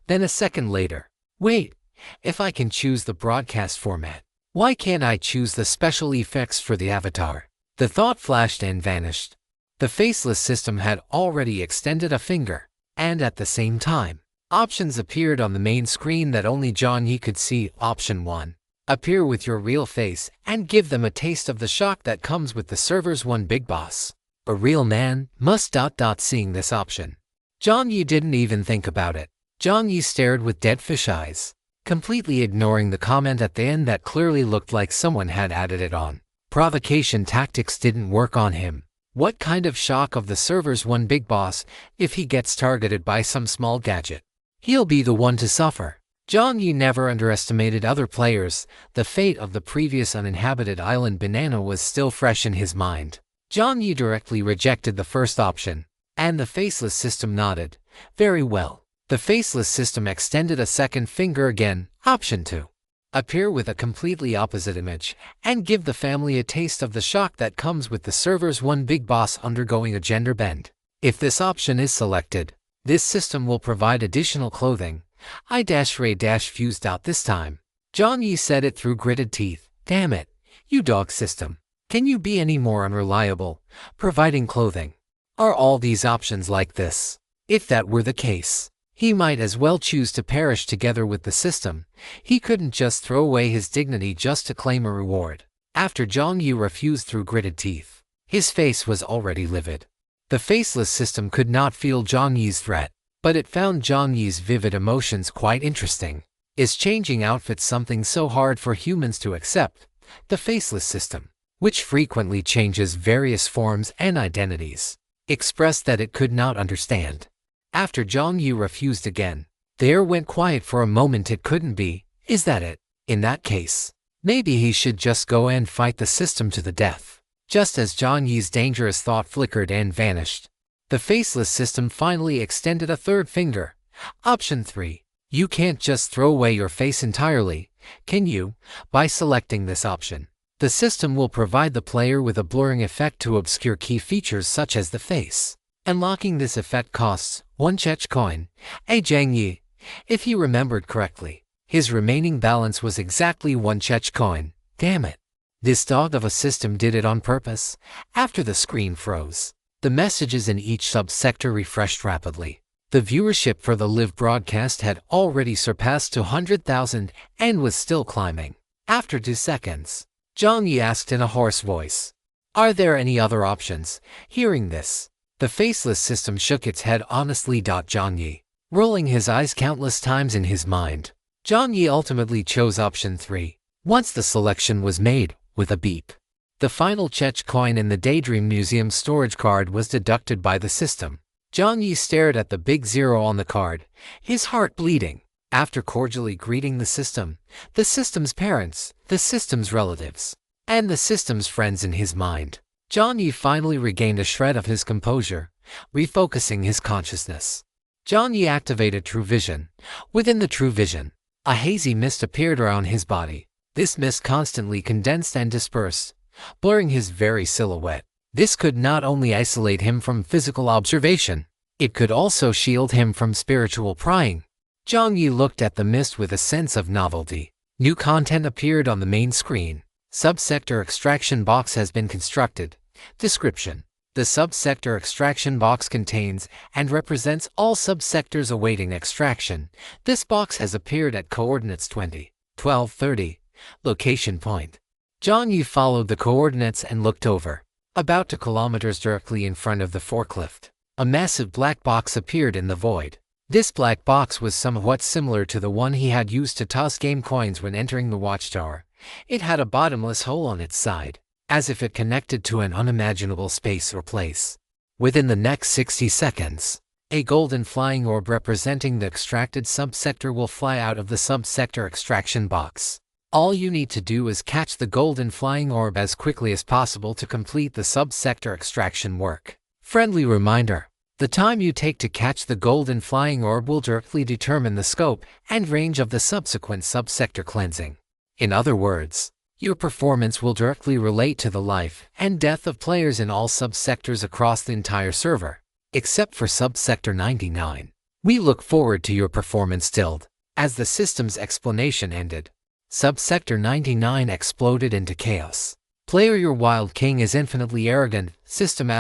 Then a second later, "Wait, if I can choose the broadcast format, why can't I choose the special effects for the avatar?" The thought flashed and vanished. The faceless system had already extended a finger, and at the same time, options appeared on the main screen that only Jiang Yi could see. Option 1. Appear with your real face and give them a taste of the shock that comes with the server's one big boss. A real man must ... Seeing this option, Jiang Yi didn't even think about it. Jiang Yi stared with dead fish eyes, completely ignoring the comment at the end that clearly looked like someone had added it on. Provocation tactics didn't work on him. What kind of shock of the server's one big boss if he gets targeted by some small gadget? He'll be the one to suffer. Jiang Yi never underestimated other players. The fate of the previous uninhabited island Banana was still fresh in his mind. Jiang Yi directly rejected the first option, and the faceless system nodded. Very well. The faceless system extended a second finger again. Option 2. Appear with a completely opposite image, and give the family a taste of the shock that comes with the server's one big boss undergoing a gender bend. If this option is selected, this system will provide additional clothing. I-ray-fused out this time. Jiang Yi said it through gritted teeth. Damn it, you dog system. Can you be any more unreliable? Providing clothing. Are all these options like this? If that were the case, he might as well choose to perish together with the system. He couldn't just throw away his dignity just to claim a reward. After Jiang Yi refused through gritted teeth, his face was already livid. The faceless system could not feel Jiang Yi's threat, but it found Jiang Yi's vivid emotions quite interesting. Is changing outfits something so hard for humans to accept? The faceless system, which frequently changes various forms and identities, expressed that it could not understand. After Jiang Yi refused again, the air went quiet for a moment. It couldn't be. Is that it? In that case, maybe he should just go and fight the system to the death. Just as Jiang Yi's dangerous thought flickered and vanished, the faceless system finally extended a third finger. Option 3. You can't just throw away your face entirely, can you? By selecting this option, the system will provide the player with a blurring effect to obscure key features such as the face. Unlocking this effect costs 1 Chech coin. Jiang Yi, if he remembered correctly, his remaining balance was exactly 1 Chech coin. Damn it. This dog of a system did it on purpose. After the screen froze, the messages in each subsector refreshed rapidly. The viewership for the live broadcast had already surpassed 200,000 and was still climbing. After 2 seconds, Jiang Yi asked in a hoarse voice, "Are there any other options?" Hearing this, the faceless system shook its head honestly. Jiang Yi, rolling his eyes countless times in his mind, Jiang Yi ultimately chose option 3. Once the selection was made, with a beep, the final Chech coin in the Daydream Museum storage card was deducted by the system. Jiang Yi stared at the big 0 on the card, his heart bleeding. After cordially greeting the system's parents, the system's relatives, and the system's friends in his mind, Jiang Yi finally regained a shred of his composure, refocusing his consciousness. Jiang Yi activated True Vision. Within the True Vision, a hazy mist appeared around his body. This mist constantly condensed and dispersed, blurring his very silhouette. This could not only isolate him from physical observation, it could also shield him from spiritual prying. Jiang Yi looked at the mist with a sense of novelty. New content appeared on the main screen. Subsector extraction box has been constructed. Description: the subsector extraction box contains and represents all subsectors awaiting extraction. This box has appeared at coordinates 20, 12, 30. Location point. Jiang Yi followed the coordinates and looked over. About 2 kilometers directly in front of the forklift, a massive black box appeared in the void. This black box was somewhat similar to the one he had used to toss game coins when entering the watchtower. It had a bottomless hole on its side, as if it connected to an unimaginable space or place. Within the next 60 seconds, a golden flying orb representing the extracted subsector will fly out of the subsector extraction box. All you need to do is catch the golden flying orb as quickly as possible to complete the subsector extraction work. Friendly reminder: the time you take to catch the golden flying orb will directly determine the scope and range of the subsequent subsector cleansing. In other words, your performance will directly relate to the life and death of players in all subsectors across the entire server, except for subsector 99. We look forward to your performance tilde. As the system's explanation ended, subsector 99 exploded into chaos. Player: your wild king is infinitely arrogant. System ******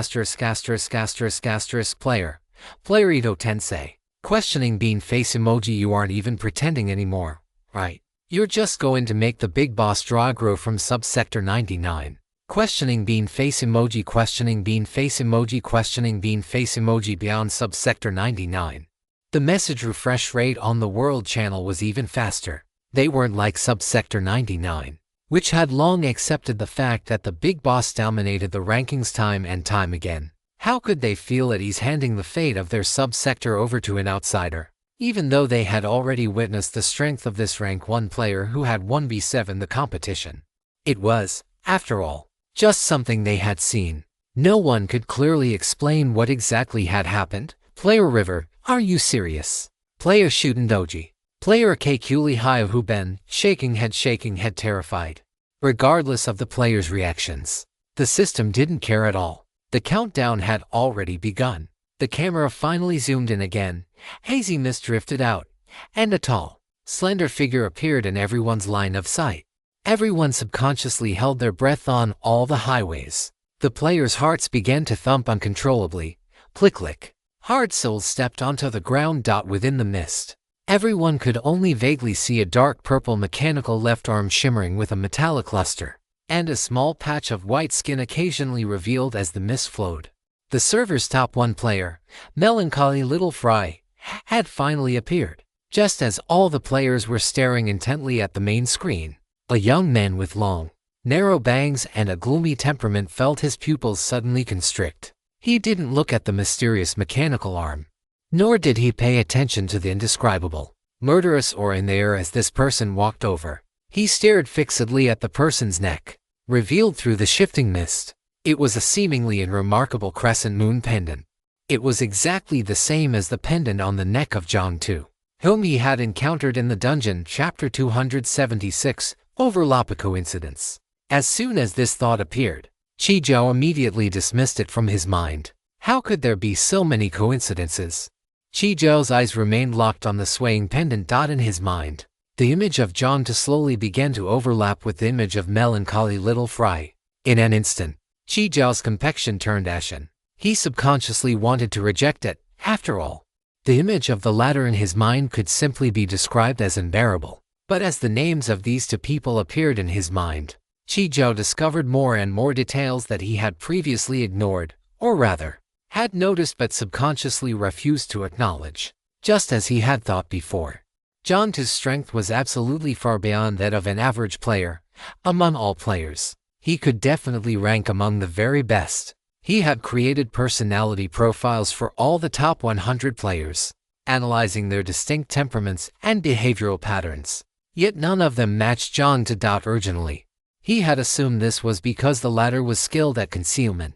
player. Player: Ito Tensei. Questioning bean face emoji. You aren't even pretending anymore, right? You're just going to make the big boss draw aggro from subsector 99. Questioning bean face emoji. Questioning bean face emoji. Questioning bean face emoji. Beyond subsector 99, the message refresh rate on the world channel was even faster. They weren't like subsector 99, which had long accepted the fact that the big boss dominated the rankings time and time again. How could they feel at ease handing the fate of their subsector over to an outsider, even though they had already witnessed the strength of this rank 1 player who had 1v7 the competition? It was, after all, just something they had seen. No one could clearly explain what exactly had happened. Player: River, are you serious? Player: Shuten Doji. Player: Kekuli Hyahuben, shaking head terrified. Regardless of the player's reactions, the system didn't care at all. The countdown had already begun. The camera finally zoomed in again. Hazy mist drifted out, and a tall, slender figure appeared in everyone's line of sight. Everyone subconsciously held their breath on all the highways. The players' hearts began to thump uncontrollably. Click click. Hard souls stepped onto the ground. Within the mist, everyone could only vaguely see a dark purple mechanical left arm shimmering with a metallic luster, and a small patch of white skin occasionally revealed as the mist flowed. The server's top 1 player, Melancholy Little Fry, had finally appeared. Just as all the players were staring intently at the main screen, a young man with long, narrow bangs and a gloomy temperament felt his pupils suddenly constrict. He didn't look at the mysterious mechanical arm, nor did he pay attention to the indescribable, murderous aura in the air as this person walked over. He stared fixedly at the person's neck, revealed through the shifting mist. It was a seemingly and remarkable crescent moon pendant. It was exactly the same as the pendant on the neck of Jiang Tu, whom he had encountered in the dungeon. Chapter 276, Overlap a Coincidence. As soon as this thought appeared, Chi Zhao immediately dismissed it from his mind. How could there be so many coincidences? Chi Zhao's eyes remained locked on the swaying pendant. In his mind, the image of Jiang Tu slowly began to overlap with the image of Melancholy Little Fry. In an instant, Chi Zhao's complexion turned ashen. He subconsciously wanted to reject it. After all, the image of the latter in his mind could simply be described as unbearable. But as the names of these 2 people appeared in his mind, Chi Zhao discovered more and more details that he had previously ignored, or rather, had noticed but subconsciously refused to acknowledge. Just as he had thought before, Jiang Tu's strength was absolutely far beyond that of an average player. Among all players, he could definitely rank among the very best. He had created personality profiles for all the top 100 players. analyzing their distinct temperaments and behavioral patterns. Yet none of them matched Jiang to doubt urgently. He had assumed this was because the latter was skilled at concealment,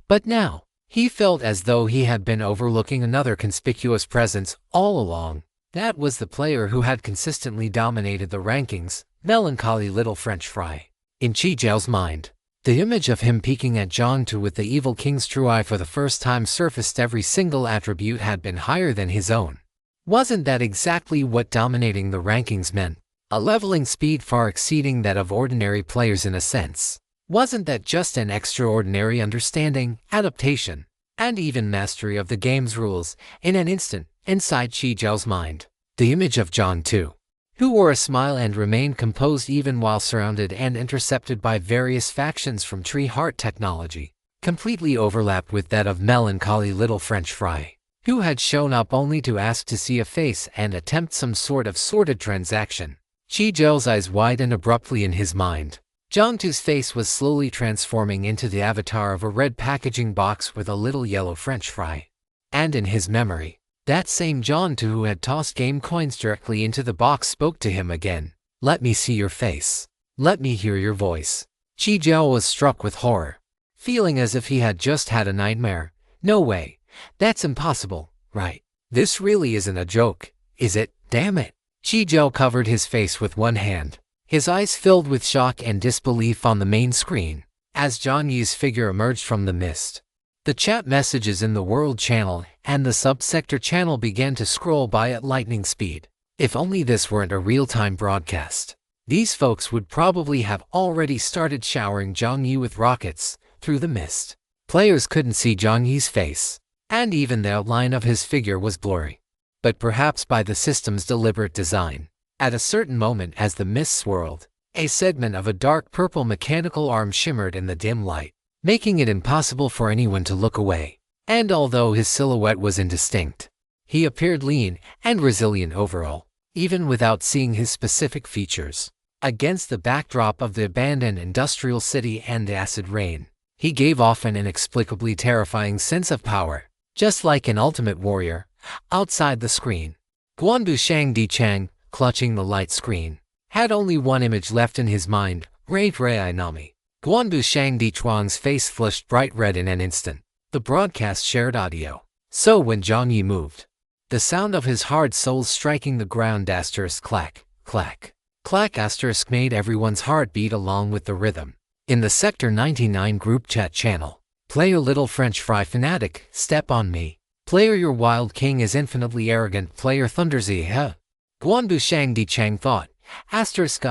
but now he felt as though he had been overlooking another conspicuous presence all along. That was the player who had consistently dominated the rankings, melancholy little French fry. In Chi Zhao's mind, the image of him peeking at Jiang Tu with the evil king's true eye for the first time surfaced. Every single attribute had been higher than his own. Wasn't that exactly what dominating the rankings meant? A leveling speed far exceeding that of ordinary players in a sense. Wasn't that just an extraordinary understanding, adaptation, and even mastery of the game's rules in an instant inside Chi Zhao's mind? The image of Jiang Tu, who wore a smile and remained composed even while surrounded and intercepted by various factions from Tree Heart Technology, completely overlapped with that of melancholy little French fry, who had shown up only to ask to see a face and attempt some sort of sordid transaction. Chi Zhao's eyes widened abruptly in his mind. Jiang Tu's face was slowly transforming into the avatar of a red packaging box with a little yellow French fry. And in his memory, that same Jiang Tu who had tossed game coins directly into the box spoke to him again. "Let me see your face. Let me hear your voice." Chi Zhao was struck with horror, feeling as if he had just had a nightmare. No way. That's impossible, right? This really isn't a joke, is it? Damn it. Chi Zhao covered his face with one hand, his eyes filled with shock and disbelief on the main screen, as Jiang Yi's figure emerged from the mist. The chat messages in the World channel and the Subsector channel began to scroll by at lightning speed. If only this weren't a real-time broadcast. These folks would probably have already started showering Jiang Yi with rockets through the mist. Players couldn't see Jiang Yi's face, and even the outline of his figure was blurry. But perhaps by the system's deliberate design. At a certain moment as the mist swirled, a segment of a dark purple mechanical arm shimmered in the dim light, making it impossible for anyone to look away. And although his silhouette was indistinct, he appeared lean and resilient overall, even without seeing his specific features. Against the backdrop of the abandoned industrial city and the acid rain, he gave off an inexplicably terrifying sense of power, just like an ultimate warrior. Outside the screen, Guanbu Shangdi Chang, clutching the light screen, had only one image left in his mind, Rei Nami. Guanbu Shangdi Chuang's face flushed bright red in an instant. The broadcast shared audio. So when Jiang Yi moved, the sound of his hard soles striking the ground asterisk clack, clack, clack asterisk made everyone's heart beat along with the rhythm. In the Sector 99 group chat channel, player Little French Fry Fanatic, step on me. Player your wild king is infinitely arrogant. Player Thunderzy, huh? Guanbu Shangdi Chang thought. Asterisk,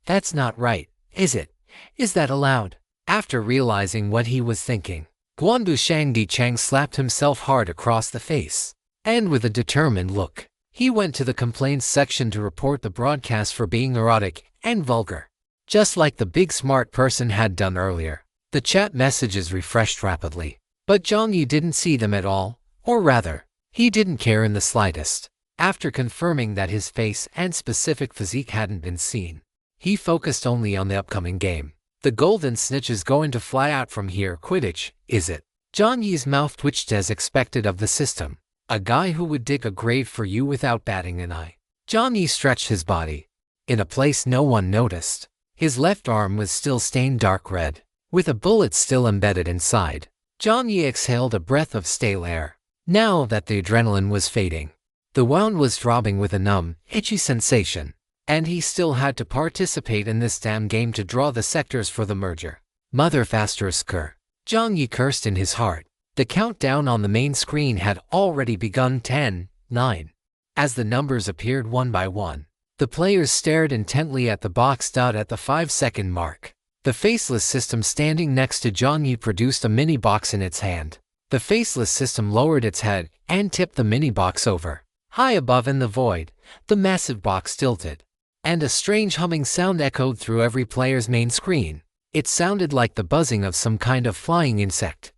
that's not right, is it? Is that allowed? After realizing what he was thinking, Guanbu Shangdi Chang slapped himself hard across the face. And with a determined look, he went to the complaints section to report the broadcast for being erotic and vulgar. Just like the big smart person had done earlier, the chat messages refreshed rapidly. But Jiang Yi didn't see them at all. Or rather, he didn't care in the slightest. After confirming that his face and specific physique hadn't been seen, he focused only on the upcoming game. The golden snitch is going to fly out from here. Quidditch, is it? Jiang Yi's mouth twitched as expected of the system. A guy who would dig a grave for you without batting an eye. Jiang Yi stretched his body. In a place no one noticed, his left arm was still stained dark red, with a bullet still embedded inside. Jiang Yi exhaled a breath of stale air. Now that the adrenaline was fading, the wound was throbbing with a numb, itchy sensation, and he still had to participate in this damn game to draw the sectors for the merger. Mother faster skr. Jiang Yi cursed in his heart. The countdown on the main screen had already begun. 10, 9. As the numbers appeared one by one, the players stared intently at the box. At the 5-second mark, the faceless system standing next to Jiang Yi produced a mini box in its hand. The faceless system lowered its head and tipped the mini box over. High above in the void, the massive box tilted, and a strange humming sound echoed through every player's main screen. It sounded like the buzzing of some kind of flying insect.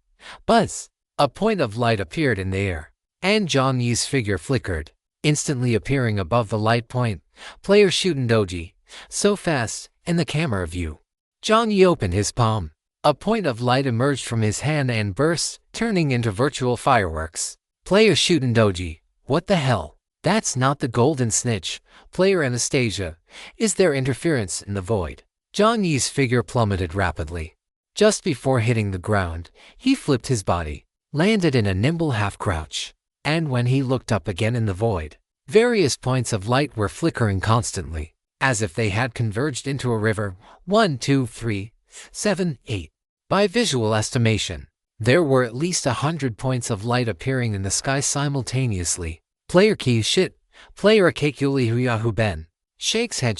Buzz! A point of light appeared in the air, and Jiang Yi's figure flickered, instantly appearing above the light point. Player Shooten Doji, so fast, in the camera view. Jiang Yi opened his palm. A point of light emerged from his hand and burst, turning into virtual fireworks. Player Shooten Doji, what the hell? That's not the golden snitch, player Anastasia. Is there interference in the void? Jiang Yi's figure plummeted rapidly. Just before hitting the ground, he flipped his body, landed in a nimble half-crouch. And when he looked up again in the void, various points of light were flickering constantly, as if they had converged into a river. 1, 2, 3, 7, 8. By visual estimation, there were at least 100 points of light appearing in the sky simultaneously. Player Ki shit. Player Akekuli Huyahu Ben. Shakes head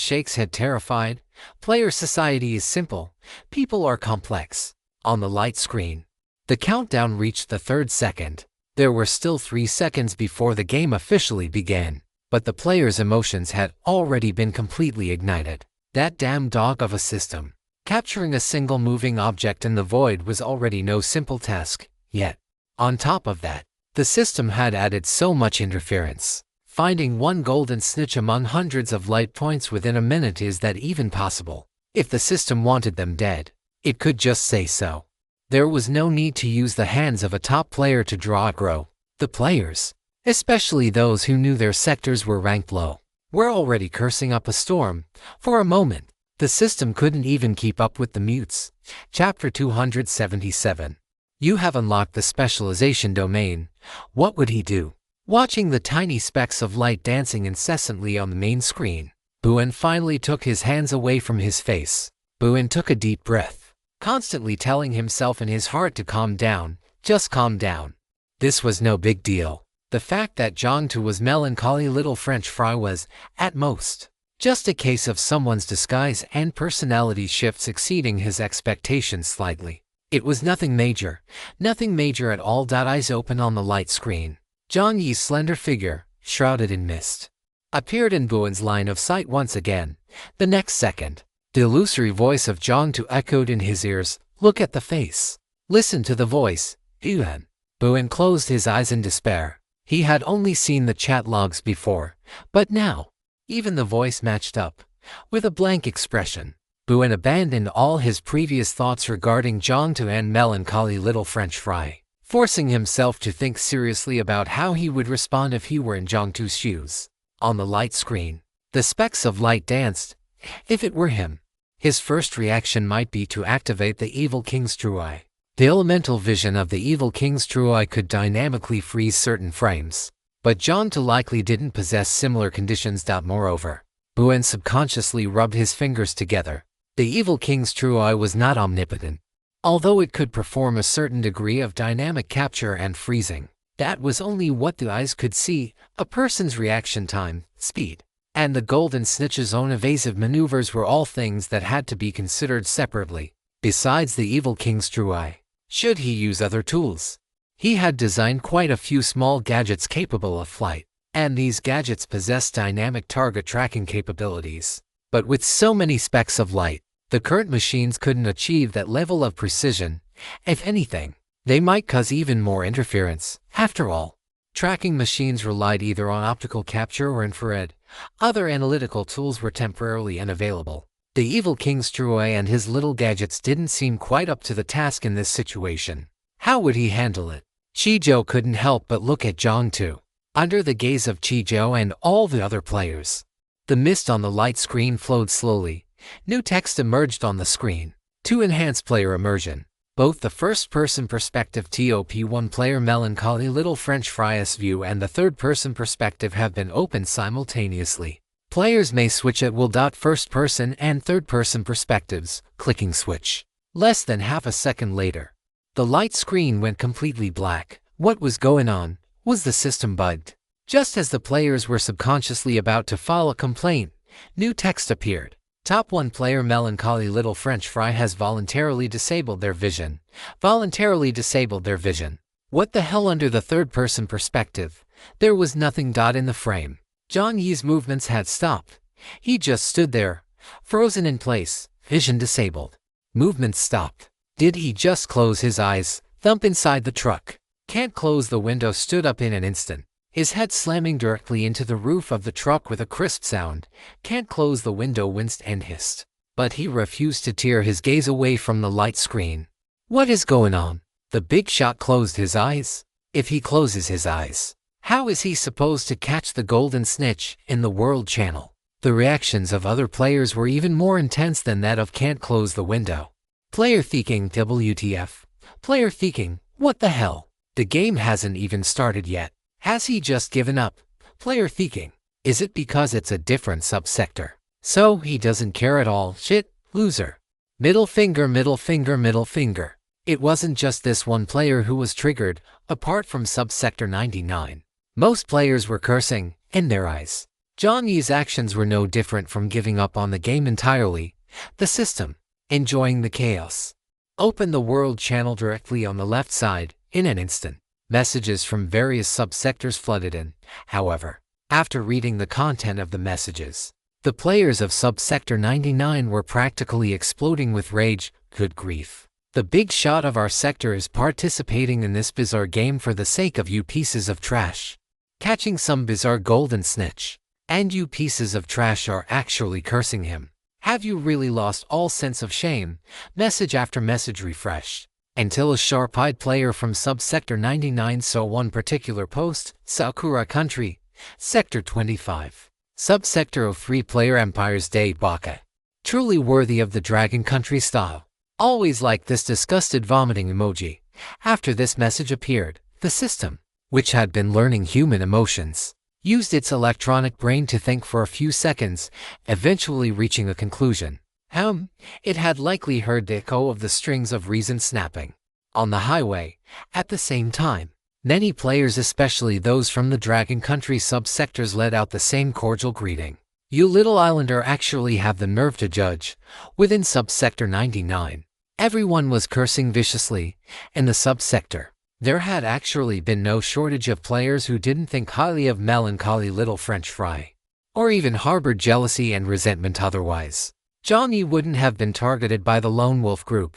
terrified. Player society is simple. People are complex. On the light screen, the countdown reached the 3rd second. There were still 3 seconds before the game officially began, but the player's emotions had already been completely ignited. That damn dog of a system. Capturing a single moving object in the void was already no simple task, yet, on top of that, the system had added so much interference. Finding one golden snitch among hundreds of light points within a minute, is that even possible? If the system wanted them dead, it could just say so. There was no need to use the hands of a top player to draw aggro. The players, especially those who knew their sectors were ranked low, were already cursing up a storm. For a moment, the system couldn't even keep up with the mutes. Chapter 277. You have unlocked the specialization domain. What would he do? Watching the tiny specks of light dancing incessantly on the main screen, Buin finally took his hands away from his face. Buin took a deep breath, constantly telling himself in his heart to calm down, just calm down. This was no big deal. The fact that Jiang Tu was melancholy little French fry was, at most, just a case of someone's disguise and personality shifts exceeding his expectations slightly. It was nothing major at all. Eyes open on the light screen. Jiang Yi's slender figure, shrouded in mist, appeared in Buin's line of sight once again. The next second, the illusory voice of Jiang Tu echoed in his ears. Look at the face. Listen to the voice. Yuan. Buin closed his eyes in despair. He had only seen the chat logs before, but now, even the voice matched up. With a blank expression, Buin abandoned all his previous thoughts regarding Jiang Tu and melancholy little French fry, forcing himself to think seriously about how he would respond if he were in Jiang Tu's shoes. On the light screen, the specks of light danced. If it were him, his first reaction might be to activate the Evil King's True Eye. The elemental vision of the Evil King's True Eye could dynamically freeze certain frames, but Jiang Tu likely didn't possess similar conditions. Moreover, Buin subconsciously rubbed his fingers together. The Evil King's True Eye was not omnipotent. Although it could perform a certain degree of dynamic capture and freezing, that was only what the eyes could see. A person's reaction time, speed, and the golden snitch's own evasive maneuvers were all things that had to be considered separately. Besides the Evil King's True Eye, should he use other tools? He had designed quite a few small gadgets capable of flight, and these gadgets possessed dynamic target tracking capabilities. But with so many specks of light, the current machines couldn't achieve that level of precision. If anything, they might cause even more interference. After all, tracking machines relied either on optical capture or infrared. Other analytical tools were temporarily unavailable. The Evil King's True Eye and his little gadgets didn't seem quite up to the task in this situation. How would he handle it? Qizhou couldn't help but look at Jiang Tu. Under the gaze of Qizhou and all the other players, the mist on the light screen flowed slowly. New text emerged on the screen. To enhance player immersion, both the first-person perspective TOP1 player melancholy little French fry's view and the third-person perspective have been opened simultaneously. Players may switch at will. First-person and third-person perspectives, clicking switch. Less than half a second later, the light screen went completely black. What was going on? Was the system bugged? Just as the players were subconsciously about to file a complaint, new text appeared. Top 1 player melancholy little French fry has voluntarily disabled their vision. Voluntarily disabled their vision. What the hell? Under the third-person perspective, there was nothing. In the frame, Jiang Yi's movements had stopped. He just stood there, frozen in place, vision disabled. Movements stopped. Did he just close his eyes? Thump inside the truck. Can't close the window. Stood up in an instant, his head slamming directly into the roof of the truck with a crisp sound. Can't close the window. Winced and hissed. But he refused to tear his gaze away from the light screen. What is going on? The big shot closed his eyes. If he closes his eyes, How is he supposed to catch the golden snitch in the world channel? The reactions of other players were even more intense than that of "can't close the window." Player thinking, WTF? Player thinking, what the hell? The game hasn't even started yet. Has he just given up? Player thinking, is it because it's a different subsector? So he doesn't care at all? Shit, loser. Middle finger, middle finger, middle finger. It wasn't just this one player who was triggered, apart from subsector 99. Most players were cursing, in their eyes. Jiang Yi's actions were no different from giving up on the game entirely. The system, enjoying the chaos. Open the world channel directly on the left side, in an instant. Messages from various subsectors flooded in. However, after reading the content of the messages, the players of subsector 99 were practically exploding with rage. Good grief. The big shot of our sector is participating in this bizarre game for the sake of you pieces of trash. Catching some bizarre golden snitch. And you pieces of trash are actually cursing him. Have you really lost all sense of shame? Message after message refresh. Until a sharp-eyed player from subsector 99 saw one particular post, Sakura Country, Sector 25. Subsector 03 Player Empire's Day Baka. Truly worthy of the Dragon Country style. Always like this disgusted vomiting emoji. After this message appeared, the system, which had been learning human emotions, used its electronic brain to think for a few seconds, eventually reaching a conclusion. It had likely heard the echo of the strings of reason snapping on the highway. At the same time, many players, especially those from the Dragon Country subsectors, let out the same cordial greeting. You little islander actually have the nerve to judge. Within subsector 99, everyone was cursing viciously. In the subsector, there had actually been no shortage of players who didn't think highly of melancholy little French fry, or even harbored jealousy and resentment otherwise. Jiang Yi wouldn't have been targeted by the lone wolf group,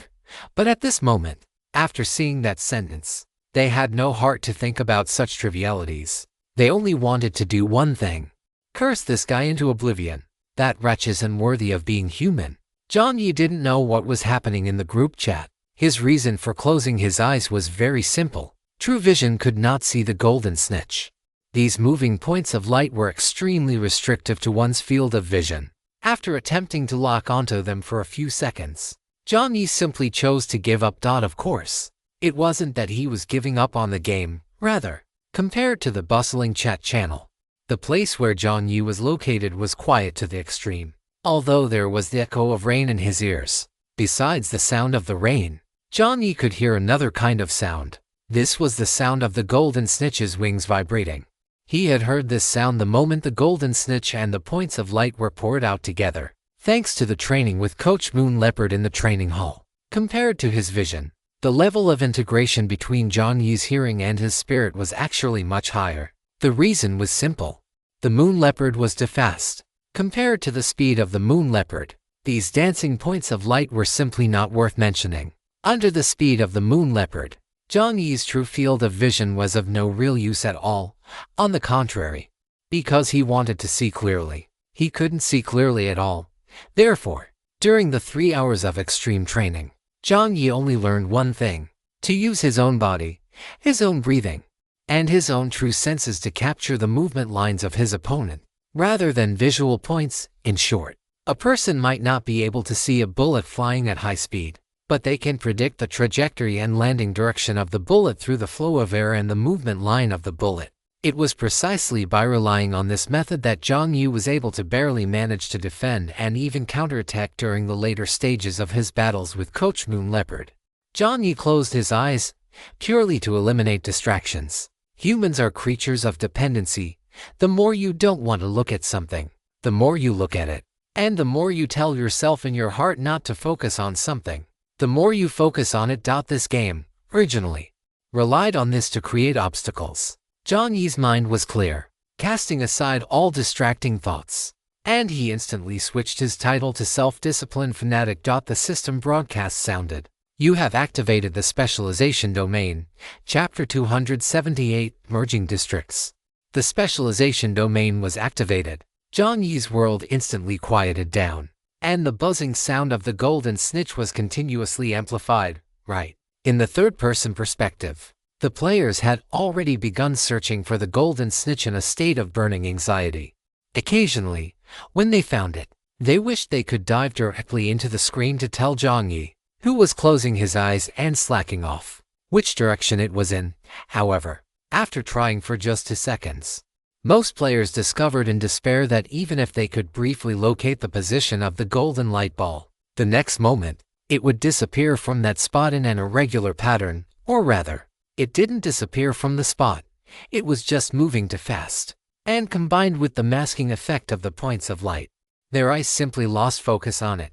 but at this moment, after seeing that sentence, they had no heart to think about such trivialities. They only wanted to do one thing: curse this guy into oblivion. That wretch is unworthy of being human. Jiang Yi didn't know what was happening in the group chat. His reason for closing his eyes was very simple. True vision could not see the golden snitch. These moving points of light were extremely restrictive to one's field of vision. After attempting to lock onto them for a few seconds, Jiang Yi simply chose to give up. Of course, it wasn't that he was giving up on the game. Rather, compared to the bustling chat channel, the place where Jiang Yi was located was quiet to the extreme. Although there was the echo of rain in his ears, besides the sound of the rain, Jiang Yi could hear another kind of sound. This was the sound of the golden snitch's wings vibrating. He had heard this sound the moment the golden snitch and the points of light were poured out together, thanks to the training with Coach Moon Leopard in the training hall. Compared to his vision, the level of integration between Jiang Yi's hearing and his spirit was actually much higher. The reason was simple. The Moon Leopard was too fast. Compared to the speed of the Moon Leopard, these dancing points of light were simply not worth mentioning. Under the speed of the Moon Leopard, Jiang Yi's true field of vision was of no real use at all. On the contrary, because he wanted to see clearly, he couldn't see clearly at all. Therefore, during the 3 hours of extreme training, Jiang Yi only learned one thing: to use his own body, his own breathing, and his own true senses to capture the movement lines of his opponent, rather than visual points. In short, a person might not be able to see a bullet flying at high speed, but they can predict the trajectory and landing direction of the bullet through the flow of air and the movement line of the bullet. It was precisely by relying on this method that Jiang Yi was able to barely manage to defend and even counterattack during the later stages of his battles with Coach Moon Leopard. Jiang Yi closed his eyes, purely to eliminate distractions. Humans are creatures of dependency. The more you don't want to look at something, the more you look at it. And the more you tell yourself in your heart not to focus on something, the more you focus on it. This game, originally, relied on this to create obstacles. Jiang Yi's mind was clear, casting aside all distracting thoughts, and he instantly switched his title to Self-Discipline Fanatic. The system broadcast sounded. You have activated the specialization domain. Chapter 278, Merging Districts. The specialization domain was activated. Jiang Yi's world instantly quieted down, and the buzzing sound of the golden snitch was continuously amplified. Right. In the third-person perspective, The players had already begun searching for the golden snitch in a state of burning anxiety. Occasionally, when they found it, they wished they could dive directly into the screen to tell Jiang Yi, who was closing his eyes and slacking off, which direction it was in. However, after trying for just 2 seconds, most players discovered in despair that even if they could briefly locate the position of the golden light ball, the next moment, it would disappear from that spot in an irregular pattern, or rather, it didn't disappear from the spot, it was just moving too fast. And combined with the masking effect of the points of light, their eyes simply lost focus on it.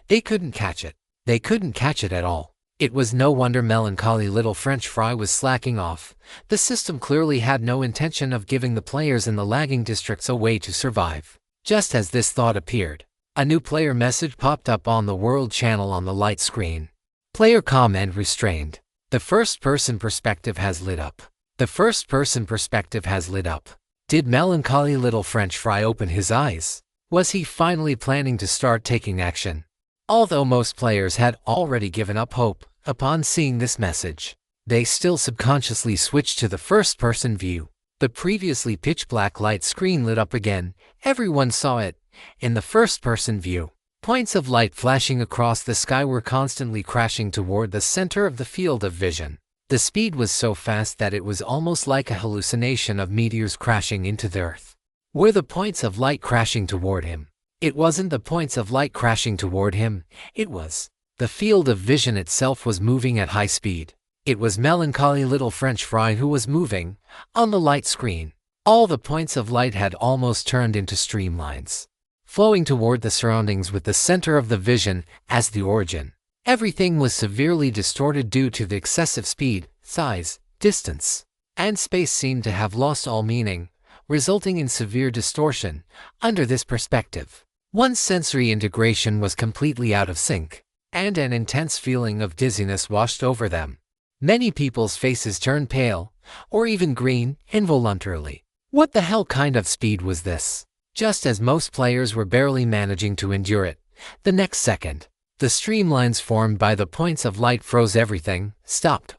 They couldn't catch it. They couldn't catch it at all. It was no wonder melancholy little French fry was slacking off. The system clearly had no intention of giving the players in the lagging districts a way to survive. Just as this thought appeared, a new player message popped up on the world channel on the light screen. Player comment restrained. The first-person perspective has lit up. The first-person perspective has lit up. Did melancholy little French fry open his eyes? Was he finally planning to start taking action? Although most players had already given up hope upon seeing this message, they still subconsciously switched to the first-person view. The previously pitch-black light screen lit up again. Everyone saw it. In the first-person view, points of light flashing across the sky were constantly crashing toward the center of the field of vision. The speed was so fast that it was almost like a hallucination of meteors crashing into the earth. Were the points of light crashing toward him? It wasn't the points of light crashing toward him, it was the field of vision itself was moving at high speed. It was melancholy little French fry who was moving. On the light screen, all the points of light had almost turned into streamlines, flowing toward the surroundings with the center of the vision as the origin. Everything was severely distorted due to the excessive speed, size, distance, and space seemed to have lost all meaning, resulting in severe distortion. Under this perspective, one's sensory integration was completely out of sync, and an intense feeling of dizziness washed over them. Many people's faces turned pale, or even green, involuntarily. What the hell kind of speed was this? Just as most players were barely managing to endure it, the next second, the streamlines formed by the points of light froze everything, stopped.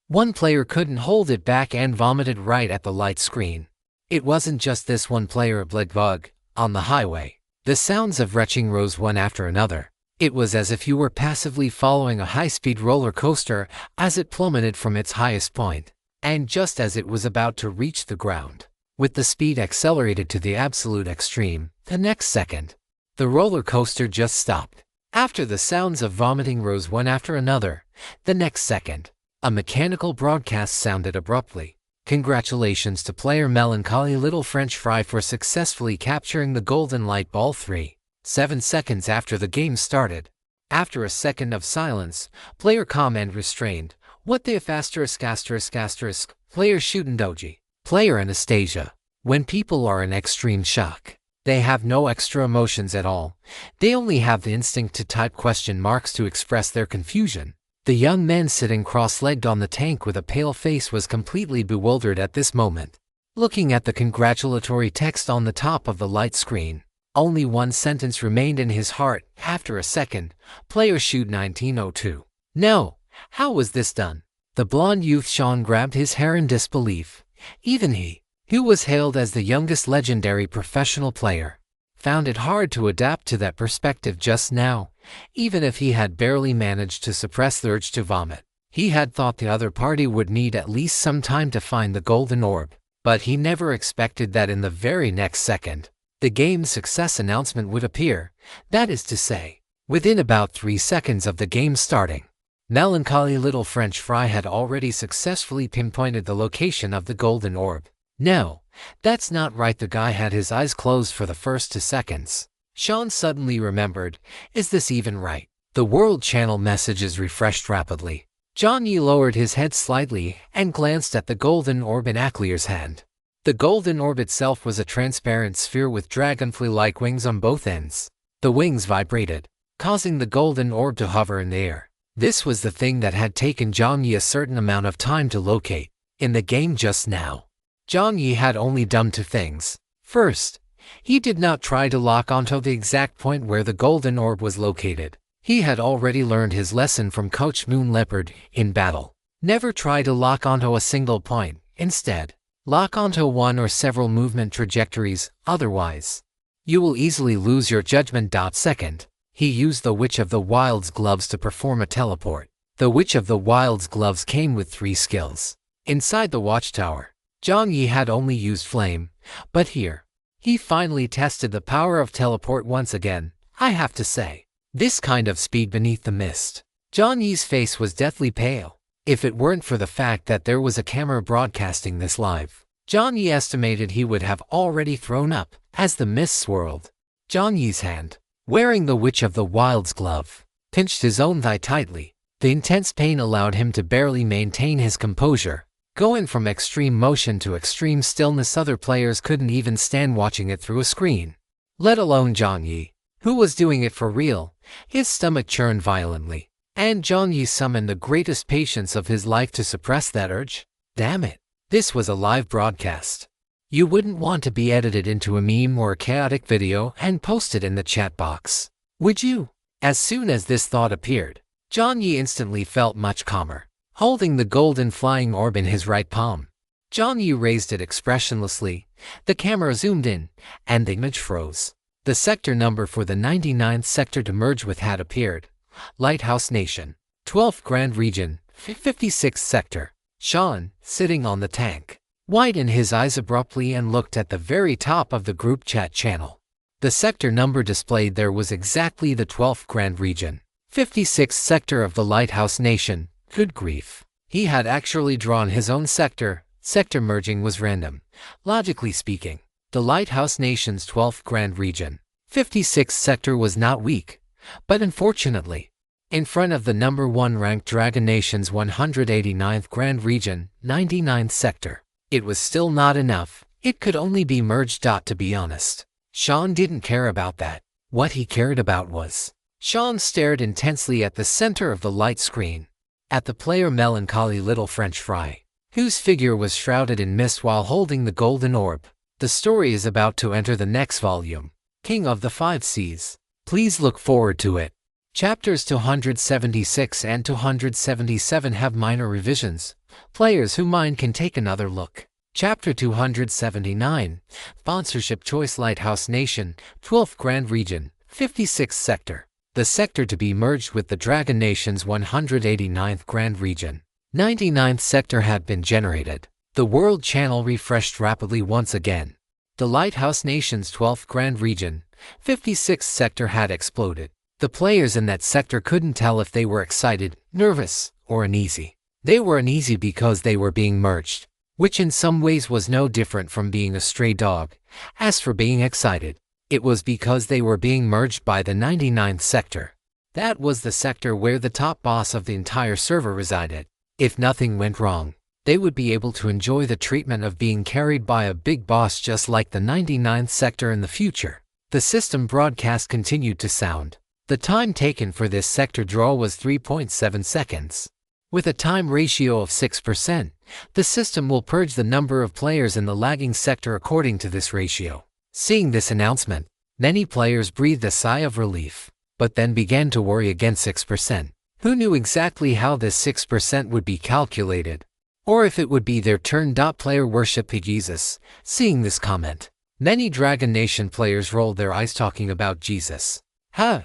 One player couldn't hold it back and vomited right at the light screen. It wasn't just this one player bug. On the highway, the sounds of retching rose one after another. It was as if you were passively following a high-speed roller coaster as it plummeted from its highest point. And just as it was about to reach the ground, with the speed accelerated to the absolute extreme, the next second, the roller coaster just stopped. After the sounds of vomiting rose one after another, the next second, a mechanical broadcast sounded abruptly. Congratulations to player melancholy little French fry for successfully capturing the golden light ball 7 seconds after the game started. After a second of silence, player comment restrained. What the ****, player shootin' doji. Player Anastasia. When people are in extreme shock, they have no extra emotions at all. They only have the instinct to type question marks to express their confusion. The young man sitting cross-legged on the tank with a pale face was completely bewildered at this moment. Looking at the congratulatory text on the top of the light screen, only one sentence remained in his heart. After a second, player shoot 1902. No, how was this done? The blonde youth Sean grabbed his hair in disbelief. Even he, who was hailed as the youngest legendary professional player, found it hard to adapt to that perspective just now. Even if he had barely managed to suppress the urge to vomit, he had thought the other party would need at least some time to find the golden orb. But he never expected that in the very next second, the game's success announcement would appear. That is to say, within about 3 seconds of the game starting, melancholy little French fry had already successfully pinpointed the location of the golden orb. No, that's not right. The guy had his eyes closed for the first 2 seconds. Sean suddenly remembered, is this even right? The world channel messages refreshed rapidly. Jiang Yi lowered his head slightly and glanced at the golden orb in Aclier's hand. The golden orb itself was a transparent sphere with dragonfly-like wings on both ends. The wings vibrated, causing the golden orb to hover in the air. This was the thing that had taken Jiang Yi a certain amount of time to locate. In the game just now, Jiang Yi had only done 2 things. First, he did not try to lock onto the exact point where the golden orb was located. He had already learned his lesson from Coach Moon Leopard in battle. Never try to lock onto a single point. Instead, lock onto one or several movement trajectories, otherwise, you will easily lose your judgment. Second, he used the Witch of the Wild's gloves to perform a teleport. The Witch of the Wild's gloves came with 3 skills. Inside the watchtower, Jiang Yi had only used flame, but here, he finally tested the power of teleport once again. I have to say, this kind of speed beneath the mist. Jiang Yi's face was deathly pale. If it weren't for the fact that there was a camera broadcasting this live, Jiang Yi estimated he would have already thrown up. As the mist swirled, Jiang Yi's hand, wearing the Witch of the Wild's glove, pinched his own thigh tightly. The intense pain allowed him to barely maintain his composure. Going from extreme motion to extreme stillness, other players couldn't even stand watching it through a screen. Let alone Jiang Yi, who was doing it for real. His stomach churned violently, and Jiang Yi summoned the greatest patience of his life to suppress that urge. Damn it, this was a live broadcast. You wouldn't want to be edited into a meme or a chaotic video and posted in the chat box, would you? As soon as this thought appeared, Jiang Yi instantly felt much calmer. Holding the golden flying orb in his right palm, Jiang Yi raised it expressionlessly. The camera zoomed in, and the image froze. The sector number for the 99th sector to merge with had appeared. Lighthouse Nation, 12th Grand Region, 56th Sector. Sean, sitting on the tank, widened his eyes abruptly and looked at the very top of the group chat channel. The sector number displayed there was exactly the 12th Grand Region, 56th Sector of the Lighthouse Nation. Good grief. He had actually drawn his own sector. Sector merging was random. Logically speaking, the Lighthouse Nation's 12th Grand Region, 56th Sector was not weak, but unfortunately, in front of the number 1 ranked Dragon Nation's 189th Grand Region, 99th Sector, it was still not enough. It could only be merged. To be honest, Sean didn't care about that. What he cared about was, Sean stared intensely at the center of the light screen, at the player melancholy little French fry, whose figure was shrouded in mist while holding the golden orb. The story is about to enter the next volume, King of the Five Seas. Please look forward to it. Chapters 276 and 277 have minor revisions. Players who mind can take another look. Chapter 279, Sponsorship Choice. Lighthouse Nation, 12th Grand Region, 56th Sector. The sector to be merged with the Dragon Nation's 189th Grand Region, 99th Sector had been generated. The World Channel refreshed rapidly once again. The Lighthouse Nation's 12th Grand Region, 56th Sector had exploded. The players in that sector couldn't tell if they were excited, nervous, or uneasy. They were uneasy because they were being merged, which in some ways was no different from being a stray dog. As for being excited, it was because they were being merged by the 99th Sector. That was the sector where the top boss of the entire server resided. If nothing went wrong, they would be able to enjoy the treatment of being carried by a big boss just like the 99th Sector in the future. The system broadcast continued to sound. The time taken for this sector draw was 3.7 seconds. With a time ratio of 6%, the system will purge the number of players in the lagging sector according to this ratio. Seeing this announcement, many players breathed a sigh of relief, but then began to worry again. 6%. Who knew exactly how this 6% would be calculated? Or if it would be their turn. Player worship Jesus. Seeing this comment, many Dragon Nation players rolled their eyes talking about Jesus. Huh,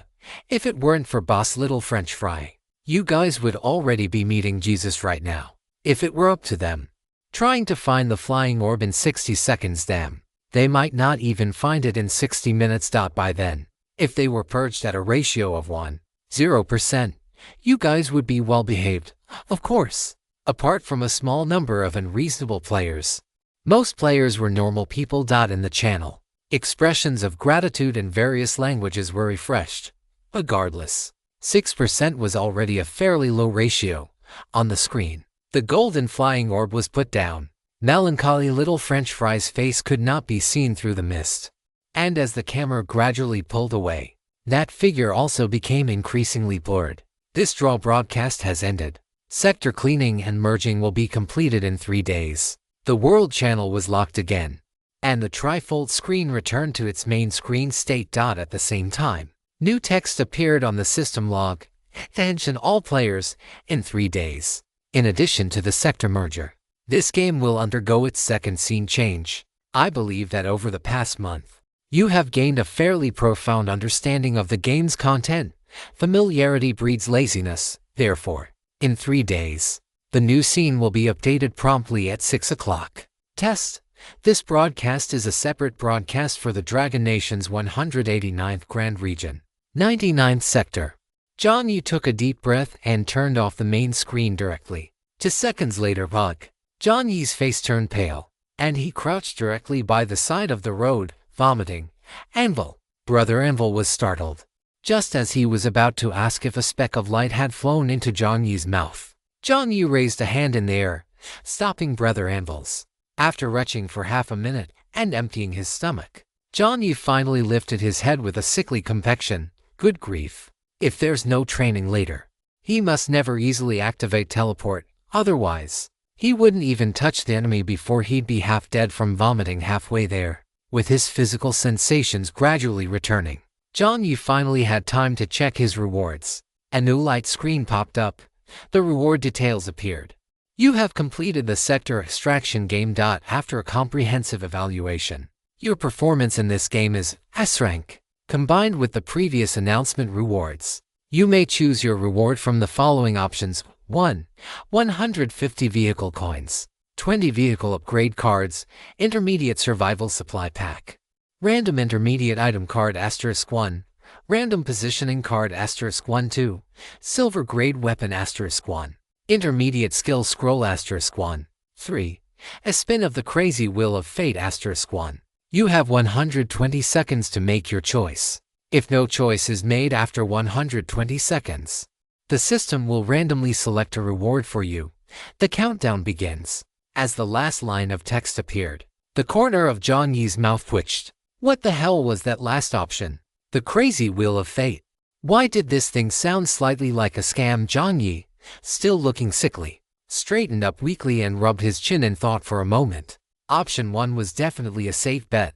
if it weren't for boss little French fry, you guys would already be meeting Jesus right now. If it were up to them, trying to find the flying orb in 60 seconds, damn. They might not even find it in 60 minutes. By then, if they were purged at a ratio of 1.0%, you guys would be well behaved, of course. Apart from a small number of unreasonable players, most players were normal people. In the channel, expressions of gratitude in various languages were refreshed. Regardless, 6% was already a fairly low ratio. On the screen, the golden flying orb was put down. Melancholy little French fry's face could not be seen through the mist, and as the camera gradually pulled away, that figure also became increasingly blurred. This draw broadcast has ended. Sector cleaning and merging will be completed in 3 days. The World Channel was locked again, and the trifold screen returned to its main screen state. At the same time, new text appeared on the system log. Attention all players, in 3 days, In addition to the sector merger, this game will undergo its second scene change. I believe that over the past month, you have gained a fairly profound understanding of the game's content. Familiarity breeds laziness, therefore. In 3 days, the new scene will be updated promptly at 6 o'clock. Test. This broadcast is a separate broadcast for the Dragon Nation's 189th Grand Region, 99th Sector. Jiang Yi took a deep breath and turned off the main screen directly. 2 seconds later, Jiang Yi's face turned pale, and he crouched directly by the side of the road, vomiting. Anvil. Brother Anvil was startled, just as he was about to ask if a speck of light had flown into Jiang Yi's mouth. Jiang Yi raised a hand in the air, stopping Brother Anvil's. After retching for half a minute and emptying his stomach, Jiang Yi finally lifted his head with a sickly complexion. Good grief. If there's no training later, he must never easily activate teleport, otherwise, he wouldn't even touch the enemy before he'd be half dead from vomiting halfway there. With his physical sensations gradually returning, Jiang Yi finally had time to check his rewards. A new light screen popped up. The reward details appeared. You have completed the sector extraction game. After a comprehensive evaluation, your performance in this game is S rank. Combined with the previous announcement rewards, you may choose your reward from the following options. 1. 150 vehicle coins, 20 vehicle upgrade cards, intermediate survival supply pack, random intermediate item card *1, random positioning card *1 2, silver grade weapon *1, intermediate skill scroll *1, 3. A spin of the crazy wheel of fate *1. You have 120 seconds to make your choice. If no choice is made after 120 seconds, the system will randomly select a reward for you. The countdown begins. As the last line of text appeared, the corner of Jiang Yi's mouth twitched. What the hell was that last option? The crazy wheel of fate. Why did this thing sound slightly like a scam? Jiang Yi, still looking sickly, straightened up weakly and rubbed his chin in thought for a moment. Option 1 was definitely a safe bet.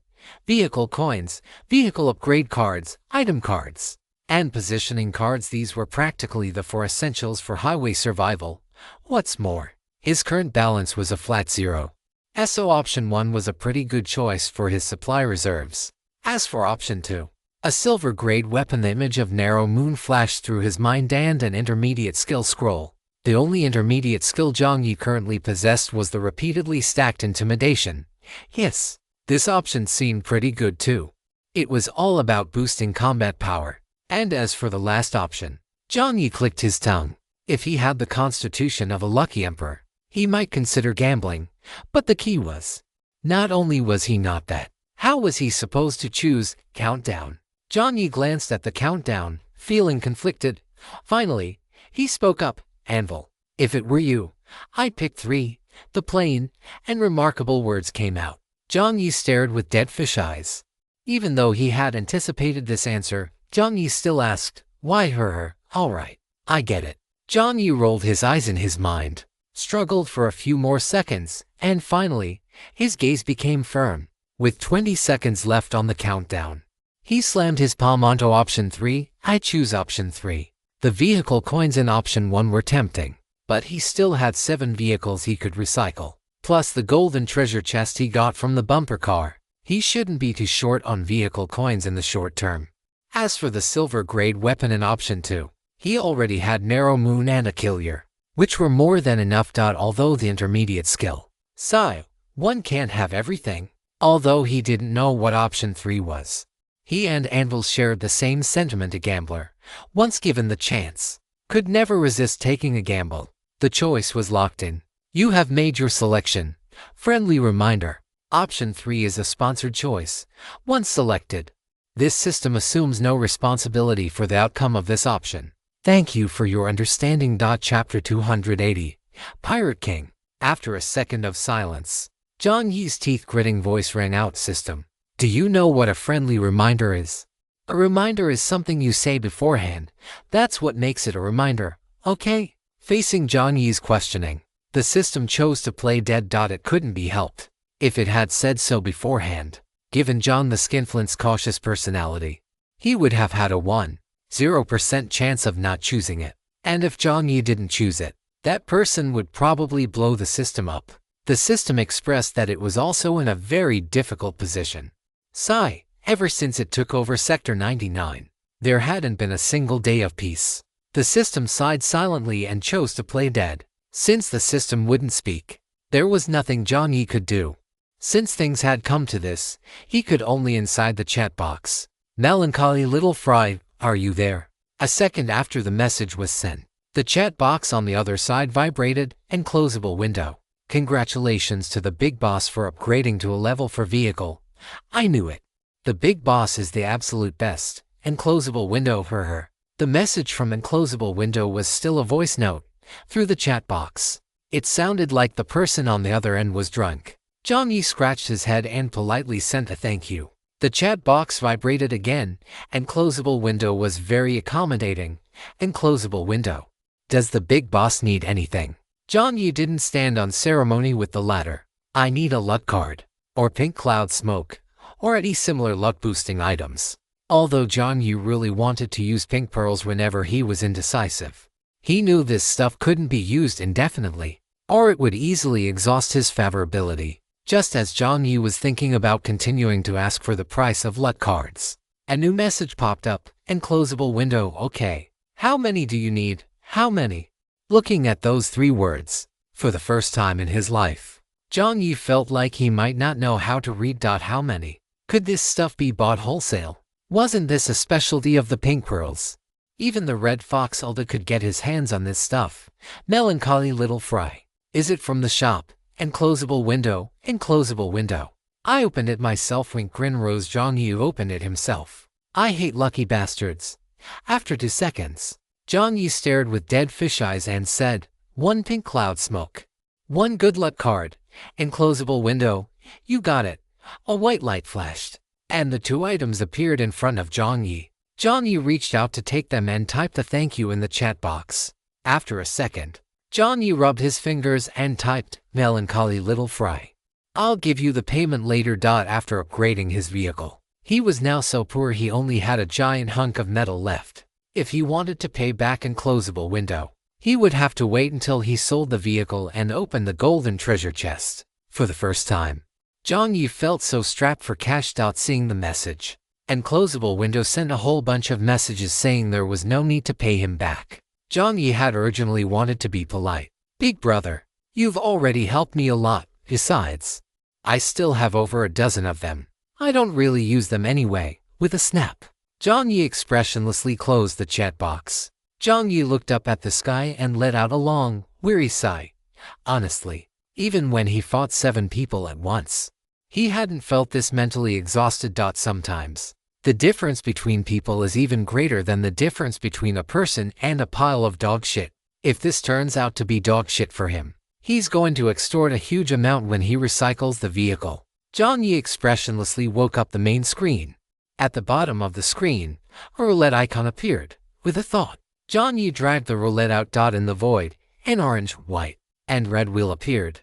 Vehicle coins, vehicle upgrade cards, item cards, and positioning cards. These were practically the 4 essentials for highway survival. What's more, his current balance was a flat 0. So option 1 was a pretty good choice for his supply reserves. As for option 2, a silver grade weapon, the image of Narrow Moon flashed through his mind, and an intermediate skill scroll. The only intermediate skill Jiang Yi currently possessed was the repeatedly stacked intimidation. Yes, this option seemed pretty good too. It was all about boosting combat power. And as for the last option, Jiang Yi clicked his tongue. If he had the constitution of a lucky emperor, he might consider gambling. But the key was, not only was he not that, how was he supposed to choose? Countdown. Jiang Yi glanced at the countdown, feeling conflicted. Finally, he spoke up. Anvil, if it were you, I'd pick 3. The plain and remarkable words came out. Jiang Yi stared with dead fish eyes. Even though he had anticipated this answer, Jiang Yi still asked, why her? All right, I get it. Jiang Yi rolled his eyes in his mind, struggled for a few more seconds, and finally, his gaze became firm. With 20 seconds left on the countdown, he slammed his palm onto option 3. I choose option 3. The vehicle coins in option 1 were tempting, but he still had 7 vehicles he could recycle, plus the golden treasure chest he got from the bumper car. He shouldn't be too short on vehicle coins in the short term. As for the silver grade weapon in option 2, he already had Narrow Moon and a Killer, which were more than enough. Although the intermediate skill, one can't have everything. Although he didn't know what option 3 was, he and Anvil shared the same sentiment. A gambler, once given the chance, could never resist taking a gamble. The choice was locked in. You have made your selection. Friendly reminder, option 3 is a sponsored choice. Once selected, this system assumes no responsibility for the outcome of this option. Thank you for your understanding. Chapter 280, Pirate King. After a second of silence, Jiang Yi's teeth-gritting voice rang out. System, do you know what a friendly reminder is? A reminder is something you say beforehand. That's what makes it a reminder, okay? Facing Jiang Yi's questioning, the system chose to play dead. It couldn't be helped. If it had said so beforehand, given John the Skinflint's cautious personality, he would have had a 1.0% chance of not choosing it. And if Jiang Yi didn't choose it, that person would probably blow the system up. The system expressed that it was also in a very difficult position. Sigh, ever since it took over Sector 99, there hadn't been a single day of peace. The system sighed silently and chose to play dead. Since the system wouldn't speak, there was nothing Jiang Yi could do. Since things had come to this, he could only inside the chat box. Melancholy little fry, are you there? A second after the message was sent, the chat box on the other side vibrated, and closable window. Congratulations to the big boss for upgrading to a level 4 vehicle. I knew it. The big boss is the absolute best. Enclosable window for her. The message from enclosable window was still a voice note through the chat box. It sounded like the person on the other end was drunk. Jiang Yi scratched his head and politely sent a thank you. The chat box vibrated again. Enclosable window was very accommodating. Enclosable window. Does the big boss need anything? Jiang Yi didn't stand on ceremony with the latter. I need a luck card, or pink cloud smoke, or any similar luck-boosting items. Although Jiang Yi really wanted to use pink pearls whenever he was indecisive, he knew this stuff couldn't be used indefinitely, or it would easily exhaust his favorability. Just as Jiang Yi was thinking about continuing to ask for the price of luck cards, a new message popped up. Enclosable window. Okay. How many do you need? How many? Looking at those 3 words, for the first time in his life, Jiang Yi felt like he might not know how to read. How many? Could this stuff be bought wholesale? Wasn't this a specialty of the pink pearls? Even the red fox Ulda could get his hands on this stuff. Melancholy little fry. Is it from the shop? Enclosable window. Enclosable window. I opened it myself. Wink grin rose. Jiang Yi opened it himself. I hate lucky bastards. After 2 seconds, Jiang Yi stared with dead fish eyes and said, 1 pink cloud smoke. 1 good luck card. Enclosable window. You got it. A white light flashed, and the 2 items appeared in front of Jiang Yi. Jiang Yi reached out to take them and typed a thank you in the chat box. After a second, Jiang Yi rubbed his fingers and typed, melancholy little fry. I'll give you the payment later. After upgrading his vehicle, he was now so poor he only had a giant hunk of metal left. If he wanted to pay back enclosable window, he would have to wait until he sold the vehicle and opened the golden treasure chest. For the first time, Jiang Yi felt so strapped for cash. Seeing the message, Enclosable window sent a whole bunch of messages saying there was no need to pay him back. Jiang Yi had urgently wanted to be polite. Big brother, you've already helped me a lot. Besides, I still have over a dozen of them. I don't really use them anyway. With a snap, Jiang Yi expressionlessly closed the chat box. Jiang Yi looked up at the sky and let out a long, weary sigh. Honestly, even when he fought 7 people at once, he hadn't felt this mentally exhausted. Sometimes, the difference between people is even greater than the difference between a person and a pile of dog shit. If this turns out to be dog shit for him, he's going to extort a huge amount when he recycles the vehicle. Jiang Yi expressionlessly woke up the main screen. At the bottom of the screen, a roulette icon appeared. With a thought, Jiang Yi dragged the roulette out. In the void, an orange, white, and red wheel appeared.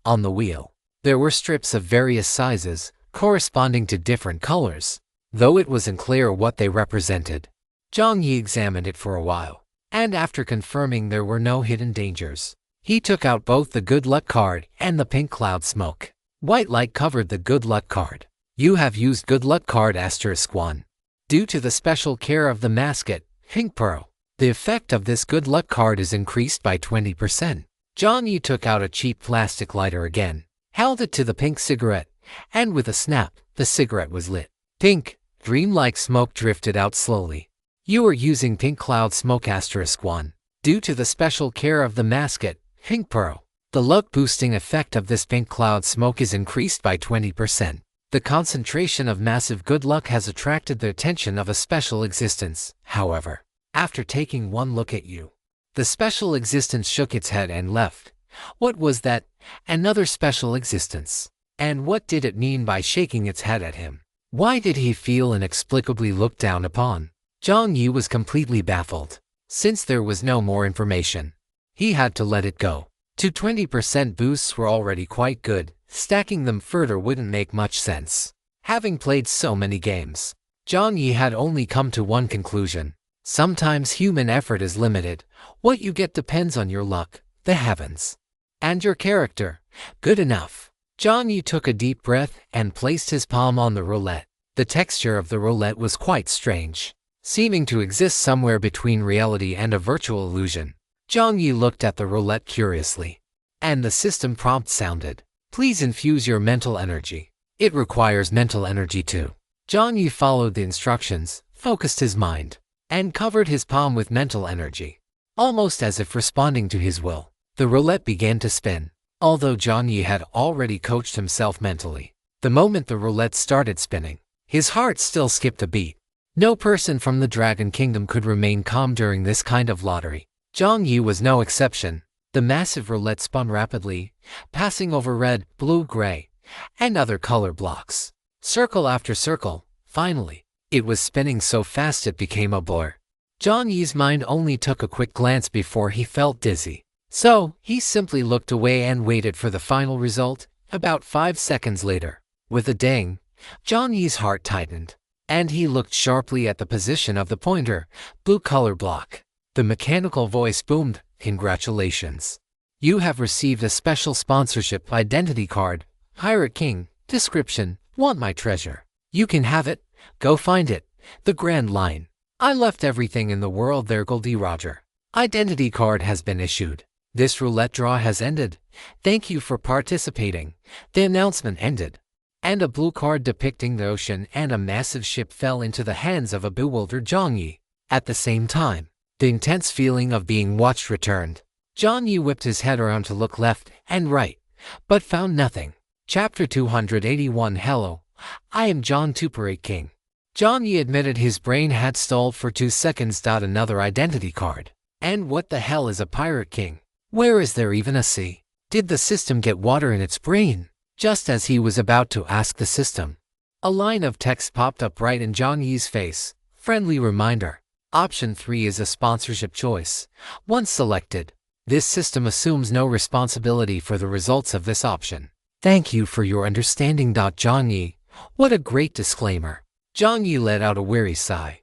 On the wheel, there were strips of various sizes, corresponding to different colors, though it wasn't clear what they represented. Jiang Yi examined it for a while, and after confirming there were no hidden dangers, he took out both the good luck card and the pink cloud smoke. White light covered the good luck card. You have used good luck card *1. Due to the special care of the mascot, Pink Pearl, the effect of this good luck card is increased by 20%. Jiang Yi took out a cheap plastic lighter again, held it to the pink cigarette, and with a snap, the cigarette was lit. Pink, dream-like smoke drifted out slowly. You are using pink cloud smoke *1. Due to the special care of the mascot, Pink Pearl, the luck-boosting effect of this pink cloud smoke is increased by 20%. The concentration of massive good luck has attracted the attention of a special existence. However, after taking one look at you, the special existence shook its head and left. What was that? Another special existence. And what did it mean by shaking its head at him? Why did he feel inexplicably looked down upon? Jiang Yi was completely baffled. Since there was no more information, he had to let it go. 20% boosts were already quite good. Stacking them further wouldn't make much sense. Having played so many games, Jiang Yi had only come to one conclusion. Sometimes human effort is limited. What you get depends on your luck. the heavens. And your character. Good enough. Jiang Yi took a deep breath and placed his palm on the roulette. The texture of the roulette was quite strange, seeming to exist somewhere between reality and a virtual illusion. Jiang Yi looked at the roulette curiously. And the system prompt sounded. Please infuse your mental energy. It requires mental energy too. Jiang Yi followed the instructions, focused his mind, and covered his palm with mental energy. Almost as if responding to his will, the roulette began to spin. Although Jiang Yi had already coached himself mentally, the moment the roulette started spinning, his heart still skipped a beat. No person from the Dragon Kingdom could remain calm during this kind of lottery. Jiang Yi was no exception. The massive roulette spun rapidly, passing over red, blue, gray, and other color blocks. Circle after circle, finally, it was spinning so fast it became a blur. Jiang Yi's mind only took a quick glance before he felt dizzy. So, he simply looked away and waited for the final result. About 5 seconds later, with a ding, Jiang Yi's heart tightened, and he looked sharply at the position of the pointer, blue color block. The mechanical voice boomed, "Congratulations. You have received a special sponsorship identity card. Pirate King. Description: Want my treasure? You can have it. Go find it. The Grand Line. I left everything in the world there. Goldie Roger. Identity card has been issued. This roulette draw has ended. Thank you for participating." The announcement ended, and a blue card depicting the ocean and a massive ship fell into the hands of a bewildered Jiang Yi. At the same time, the intense feeling of being watched returned. Jiang Yi whipped his head around to look left and right, but found nothing. Chapter 281. Hello, I am John Tuperate King. Jiang Yi admitted his brain had stalled for 2 seconds. Another identity card. And what the hell is a pirate king? Where is there even a sea? Did the system get water in its brain? Just as he was about to ask the system, a line of text popped up right in Jiang Yi's face. Friendly reminder. Option 3 is a sponsorship choice. Once selected, this system assumes no responsibility for the results of this option. Thank you for your understanding. Jiang Yi. What a great disclaimer. Jiang Yi let out a weary sigh.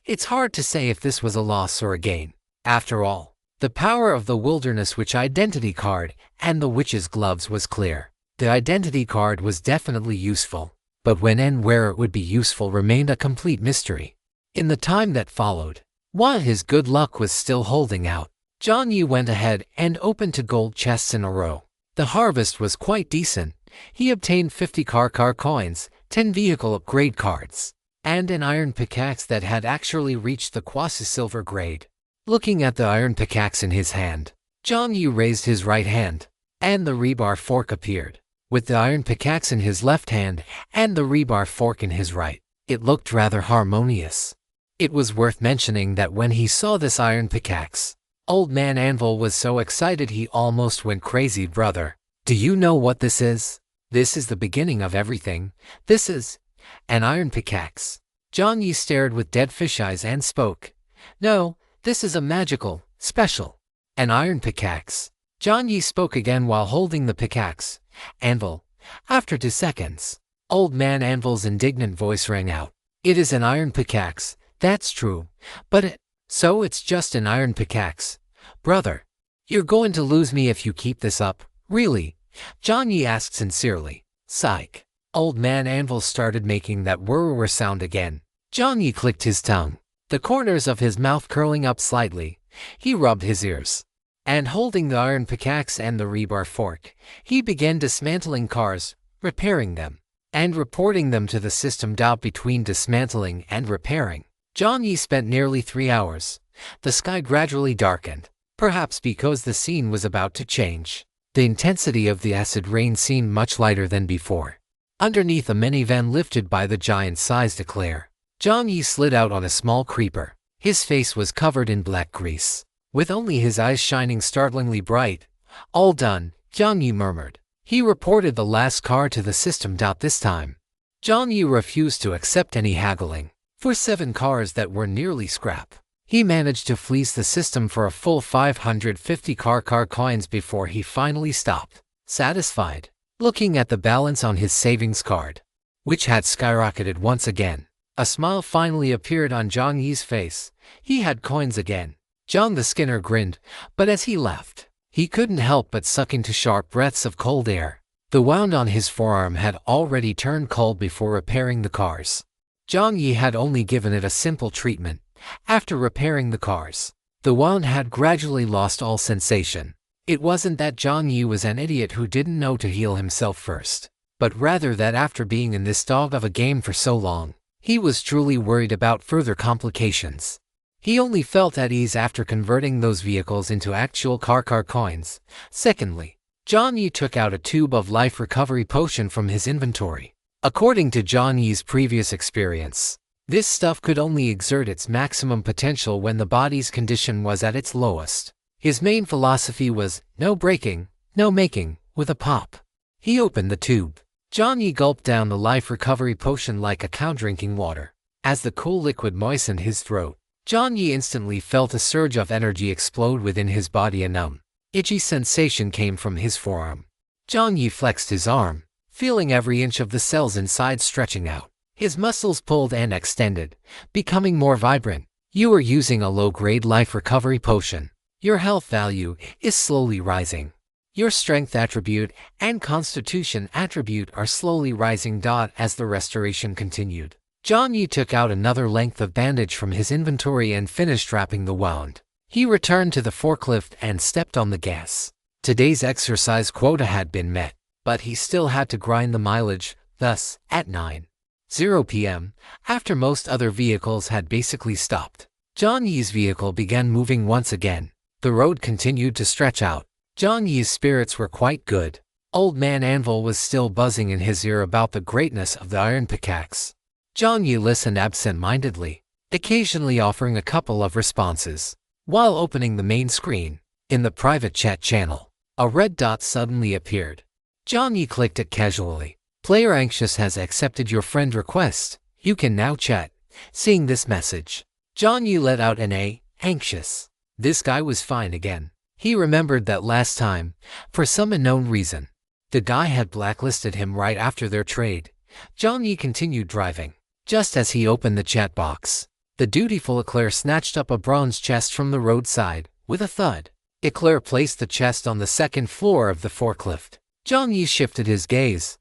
It's hard to say if this was a loss or a gain. After all, the power of the wilderness witch identity card and the witch's gloves was clear. The identity card was definitely useful, but when and where it would be useful remained a complete mystery. In the time that followed, while his good luck was still holding out, Jiang Yi went ahead and opened 2 gold chests in a row. The harvest was quite decent. He obtained 50 car coins, 10 vehicle upgrade cards, and an iron pickaxe that had actually reached the quasi-silver grade. Looking at the iron pickaxe in his hand, Jiang Yi raised his right hand, and the rebar fork appeared. With the iron pickaxe in his left hand and the rebar fork in his right, it looked rather harmonious. It was worth mentioning that when he saw this iron pickaxe, Old Man Anvil was so excited he almost went crazy. Brother, do you know what this is? This is the beginning of everything. This is an iron pickaxe. Jiang Yi stared with dead fish eyes and spoke. No, this is a magical, special, an iron pickaxe. Jiang Yi spoke again while holding the pickaxe. Anvil. After 2 seconds, Old Man Anvil's indignant voice rang out. It is an iron pickaxe, that's true, but so it's just an iron pickaxe. Brother, you're going to lose me if you keep this up, really? Jiang Yi asked sincerely. Psych. Old Man Anvil started making that whir sound again. Jiang Yi clicked his tongue, the corners of his mouth curling up slightly. He rubbed his ears, and holding the iron pickaxe and the rebar fork, he began dismantling cars, repairing them, and reporting them to the system. Between dismantling and repairing, Jiang Yi spent nearly 3 hours. The sky gradually darkened, perhaps because the scene was about to change. The intensity of the acid rain seemed much lighter than before. Underneath a minivan lifted by the giant-sized eclair, Jiang Yi slid out on a small creeper. His face was covered in black grease, with only his eyes shining startlingly bright. All done, Jiang Yi murmured. He reported the last car to the system. This time, Jiang Yi refused to accept any haggling. For 7 cars that were nearly scrap, he managed to fleece the system for a full 550 car coins before he finally stopped, satisfied, looking at the balance on his savings card, which had skyrocketed once again. A smile finally appeared on Jiang Yi's face. He had coins again. John the Skinner grinned, but as he left, he couldn't help but suck into sharp breaths of cold air. The wound on his forearm had already turned cold before repairing the cars. Jiang Yi had only given it a simple treatment. After repairing the cars, the wound had gradually lost all sensation. It wasn't that Jiang Yi was an idiot who didn't know to heal himself first, but rather that after being in this dog of a game for so long, he was truly worried about further complications. He only felt at ease after converting those vehicles into actual car coins. Secondly, Jiang Yi took out a tube of life recovery potion from his inventory. According to Jiang Yi's previous experience, this stuff could only exert its maximum potential when the body's condition was at its lowest. His main philosophy was, no breaking, no making, with a pop. He opened the tube. Jiang Yi gulped down the life recovery potion like a cow drinking water. As the cool liquid moistened his throat, Jiang Yi instantly felt a surge of energy explode within his body. A numb, itchy sensation came from his forearm. Jiang Yi flexed his arm, feeling every inch of the cells inside stretching out. His muscles pulled and extended, becoming more vibrant. You are using a low-grade life recovery potion. Your health value is slowly rising. Your strength attribute and constitution attribute are slowly rising. As the restoration continued, Jiang Yi took out another length of bandage from his inventory and finished wrapping the wound. He returned to the forklift and stepped on the gas. Today's exercise quota had been met, but he still had to grind the mileage. Thus, at 9:00 p.m., after most other vehicles had basically stopped, Jiang Yi's vehicle began moving once again. The road continued to stretch out. Jiang Yi's spirits were quite good. Old Man Anvil was still buzzing in his ear about the greatness of the iron pickaxe. Jiang Yi listened absent-mindedly, occasionally offering a couple of responses. While opening the main screen, in the private chat channel, a red dot suddenly appeared. Jiang Yi clicked it casually. Player Anxious has accepted your friend request. You can now chat. Seeing this message, Jiang Yi let out an anxious. This guy was fine again. He remembered that last time, for some unknown reason, the guy had blacklisted him right after their trade. Jiang Yi continued driving. Just as he opened the chat box, the dutiful Eclair snatched up a bronze chest from the roadside. With a thud, Eclair placed the chest on the second floor of the forklift. Jiang Yi shifted his gaze.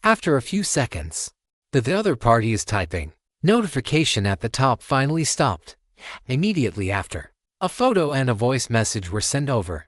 After a few seconds, the other party is typing. Notification at the top finally stopped. Immediately after, a photo and a voice message were sent over.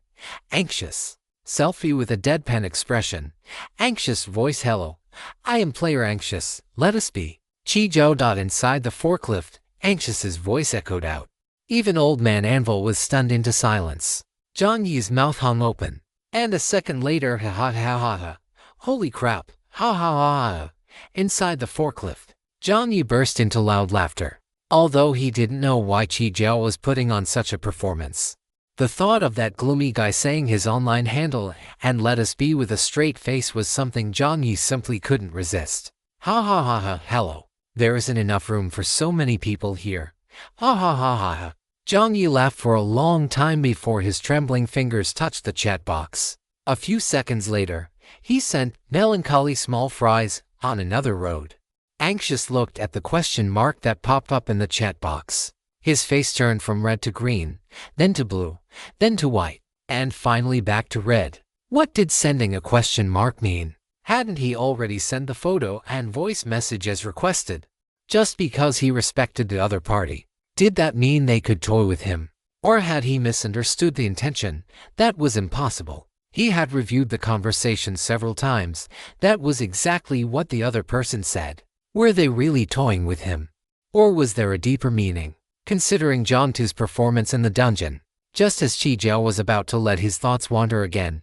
Anxious. Selfie with a deadpan expression. Anxious voice. Hello. I am Player Anxious. Let us be. Chijo. Inside the forklift, Anxious's voice echoed out. Even Old Man Anvil was stunned into silence. Jiang Yi's mouth hung open. And a second later, ha ha ha ha ha. Holy crap. Ha ha ha ha. Inside the forklift, Jiang Yi burst into loud laughter. Although he didn't know why Chi Jiao was putting on such a performance, the thought of that gloomy guy saying his online handle and let us be with a straight face was something Jiang Yi simply couldn't resist. Ha ha ha ha. Hello. There isn't enough room for so many people here. Ha ha ha ha ha. Jiang Yi laughed for a long time before his trembling fingers touched the chat box. A few seconds later, he sent melancholy small fries on another road. Anxious looked at the question mark that popped up in the chat box. His face turned from red to green, then to blue, then to white, and finally back to red. What did sending a question mark mean? Hadn't he already sent the photo and voice message as requested? Just because he respected the other party, did that mean they could toy with him? Or had he misunderstood the intention? That was impossible. He had reviewed the conversation several times. That was exactly what the other person said. Were they really toying with him? Or was there a deeper meaning? Considering Jiangtu's performance in the dungeon, just as Chi Jiao was about to let his thoughts wander again,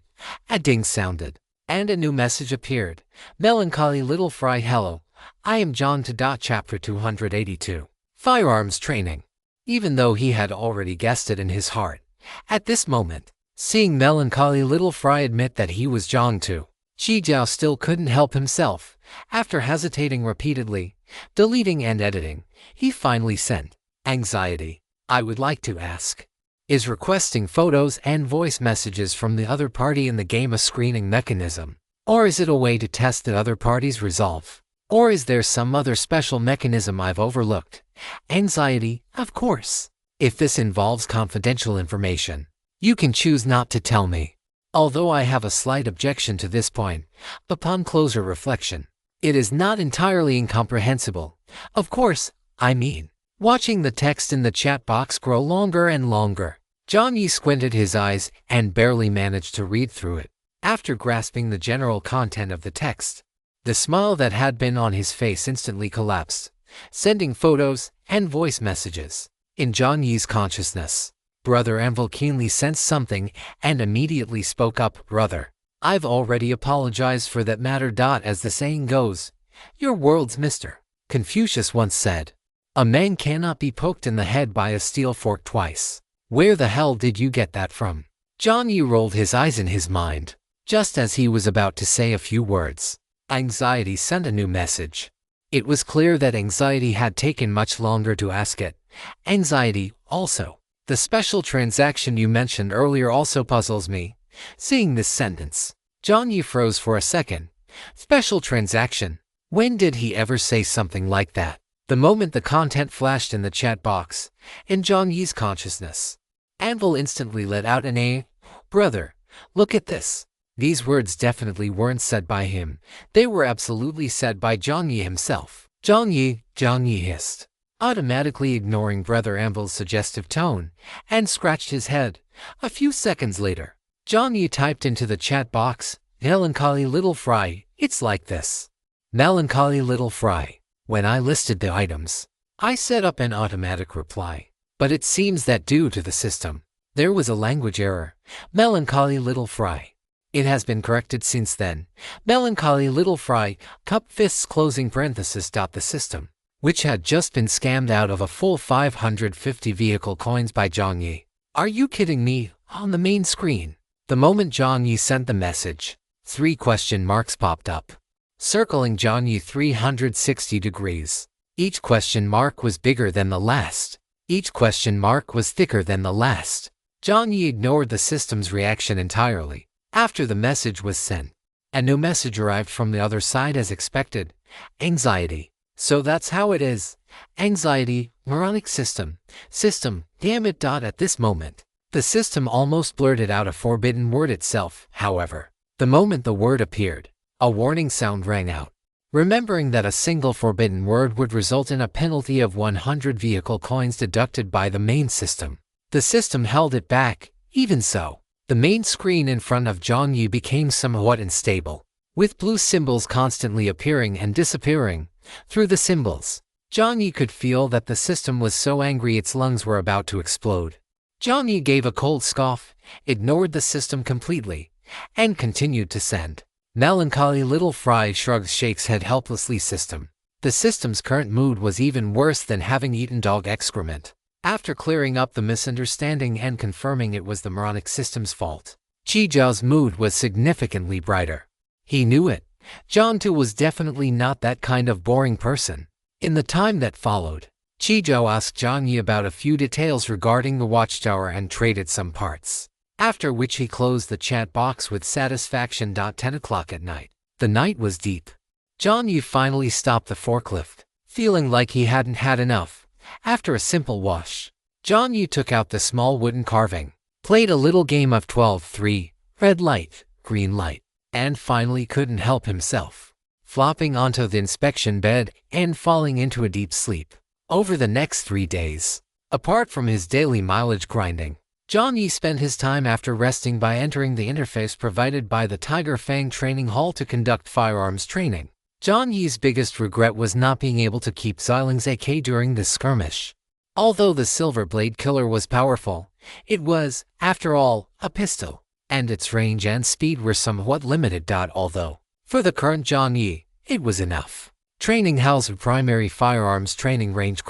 a ding sounded, and a new message appeared. Melancholy little fry. Hello, I am John to. Chapter 282. Firearms Training. Even though he had already guessed it in his heart, at this moment, seeing melancholy little fry admit that he was Jiang Tu, Chi Jiao still couldn't help himself. After hesitating repeatedly, deleting and editing, he finally sent. Anxiety. I would like to ask, is requesting photos and voice messages from the other party in the game a screening mechanism? Or is it a way to test the other party's resolve? Or is there some other special mechanism I've overlooked? Anxiety, of course. If this involves confidential information, you can choose not to tell me. Although I have a slight objection to this point, upon closer reflection, it is not entirely incomprehensible. Of course, I mean. Watching the text in the chat box grow longer and longer, Jiang Yi squinted his eyes and barely managed to read through it. After grasping the general content of the text, the smile that had been on his face instantly collapsed, sending photos and voice messages. In Jiang Yi's consciousness, Brother Anvil keenly sensed something and immediately spoke up. Brother, I've already apologized for that matter. As the saying goes, your world's Mr. Confucius once said, a man cannot be poked in the head by a steel fork twice. Where the hell did you get that from? Jiang Yi rolled his eyes in his mind. Just as he was about to say a few words, anxiety sent a new message. It was clear that anxiety had taken much longer to ask it. Anxiety, also. The special transaction you mentioned earlier also puzzles me. Seeing this sentence, Jiang Yi froze for a second. Special transaction? When did he ever say something like that? The moment the content flashed in the chat box, in Jiang Yi's consciousness, Anvil instantly let out an "Eh, brother, look at this." These words definitely weren't said by him. They were absolutely said by Jiang Yi himself. Jiang Yi hissed, automatically ignoring Brother Anvil's suggestive tone, and scratched his head. A few seconds later, Jiang Yi typed into the chat box, "Melancholy little fry, it's like this. Melancholy little fry. When I listed the items, I set up an automatic reply. But it seems that due to the system, there was a language error. Melancholy little fry. It has been corrected since then. Melancholy little fry, cup fists closing parenthesis. The system, which had just been scammed out of a full 550 vehicle coins by Jiang Yi. Are you kidding me? On the main screen, the moment Jiang Yi sent the message, 3 question marks popped up, circling Jiang Yi 360 degrees. Each question mark was bigger than the last. Each question mark was thicker than the last. Jiang Yi ignored the system's reaction entirely. After the message was sent, a new message arrived from the other side as expected. Anxiety. So that's how it is. Anxiety, moronic system. Damn it. At this moment, the system almost blurted out a forbidden word itself. However, the moment the word appeared, a warning sound rang out. Remembering that a single forbidden word would result in a penalty of 100 vehicle coins deducted by the main system, the system held it back. Even so, the main screen in front of Jiang Yi became somewhat unstable, with blue symbols constantly appearing and disappearing. Through the symbols, Jiang Yi could feel that the system was so angry its lungs were about to explode. Jiang Yi gave a cold scoff, ignored the system completely, and continued to send. Melancholy little fry shrugs shakes head helplessly. System. The system's current mood was even worse than having eaten dog excrement. After clearing up the misunderstanding and confirming it was the moronic system's fault, Chi Zhao's mood was significantly brighter. He knew it. Jiang Tu was definitely not that kind of boring person. In the time that followed, Chi Zhao asked Jiang Yi about a few details regarding the watchtower and traded some parts. After which he closed the chat box with satisfaction. 10 o'clock at night. The night was deep. Jiang Yi finally stopped the forklift, feeling like he hadn't had enough. After a simple wash, Jiang Yi took out the small wooden carving, played a little game of 12-3, red light, green light, and finally couldn't help himself, flopping onto the inspection bed and falling into a deep sleep. Over the next 3 days, apart from his daily mileage grinding, Jiang Yi spent his time after resting by entering the interface provided by the Tiger Fang Training Hall to conduct firearms training. Jiang Yi's biggest regret was not being able to keep Xiling's AK during this skirmish. Although the Silver Blade Killer was powerful, it was, after all, a pistol, and its range and speed were somewhat limited. Although, for the current Jiang Yi, it was enough. Training Hall's primary firearms training range.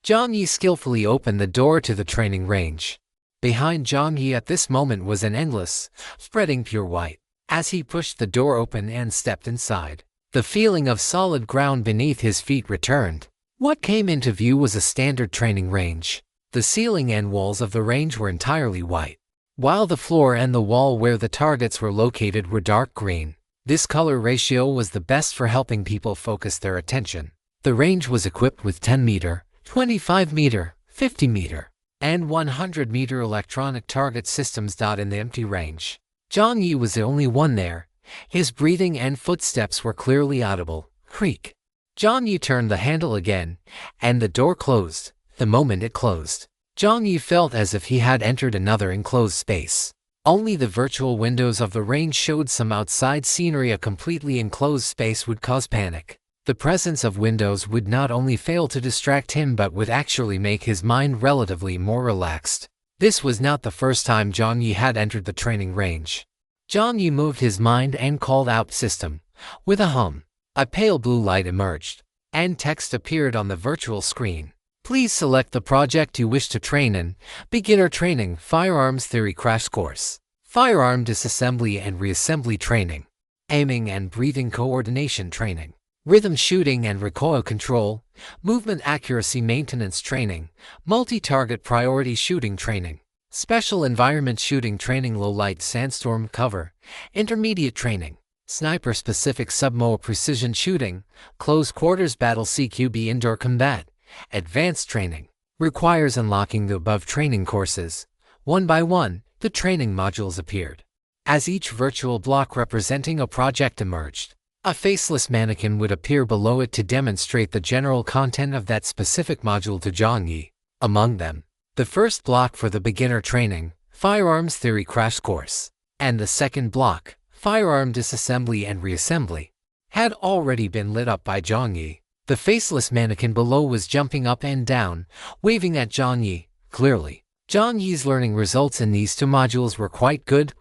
Jiang Yi skillfully opened the door to the training range. Behind Jiang Yi at this moment was an endless, spreading pure white. As he pushed the door open and stepped inside, the feeling of solid ground beneath his feet returned. What came into view was a standard training range. The ceiling and walls of the range were entirely white, while the floor and the wall where the targets were located were dark green. This color ratio was the best for helping people focus their attention. The range was equipped with 10 meter, 25 meter, 50 meter, and 100-meter electronic target systems. In the empty range, Jiang Yi was the only one there. His breathing and footsteps were clearly audible. Creak. Jiang Yi turned the handle again, and the door closed. The moment it closed, Jiang Yi felt as if he had entered another enclosed space. Only the virtual windows of the range showed some outside scenery. A completely enclosed space would cause panic. The presence of windows would not only fail to distract him but would actually make his mind relatively more relaxed. This was not the first time Jiang Yi had entered the training range. Jiang Yi moved his mind and called out "System." With a hum, a pale blue light emerged, and text appeared on the virtual screen. Please select the project you wish to train in. Beginner Training Firearms Theory Crash Course. Firearm Disassembly and Reassembly Training. Aiming and Breathing Coordination Training. Rhythm Shooting and Recoil Control. Movement Accuracy Maintenance Training. Multi-Target Priority Shooting Training. Special Environment Shooting Training. Low Light Sandstorm Cover. Intermediate Training. Sniper-Specific Submo Precision Shooting. Close Quarters Battle CQB Indoor Combat. Advanced Training. Requires unlocking the above training courses. One by one, the training modules appeared. As each virtual block representing a project emerged, a faceless mannequin would appear below it to demonstrate the general content of that specific module to Jiang Yi. Among them, the first block for the beginner training, Firearms Theory Crash Course, and the second block, Firearm Disassembly and Reassembly, had already been lit up by Jiang Yi. The faceless mannequin below was jumping up and down, waving at Jiang Yi. Clearly, Jiang Yi's learning results in these two modules were quite good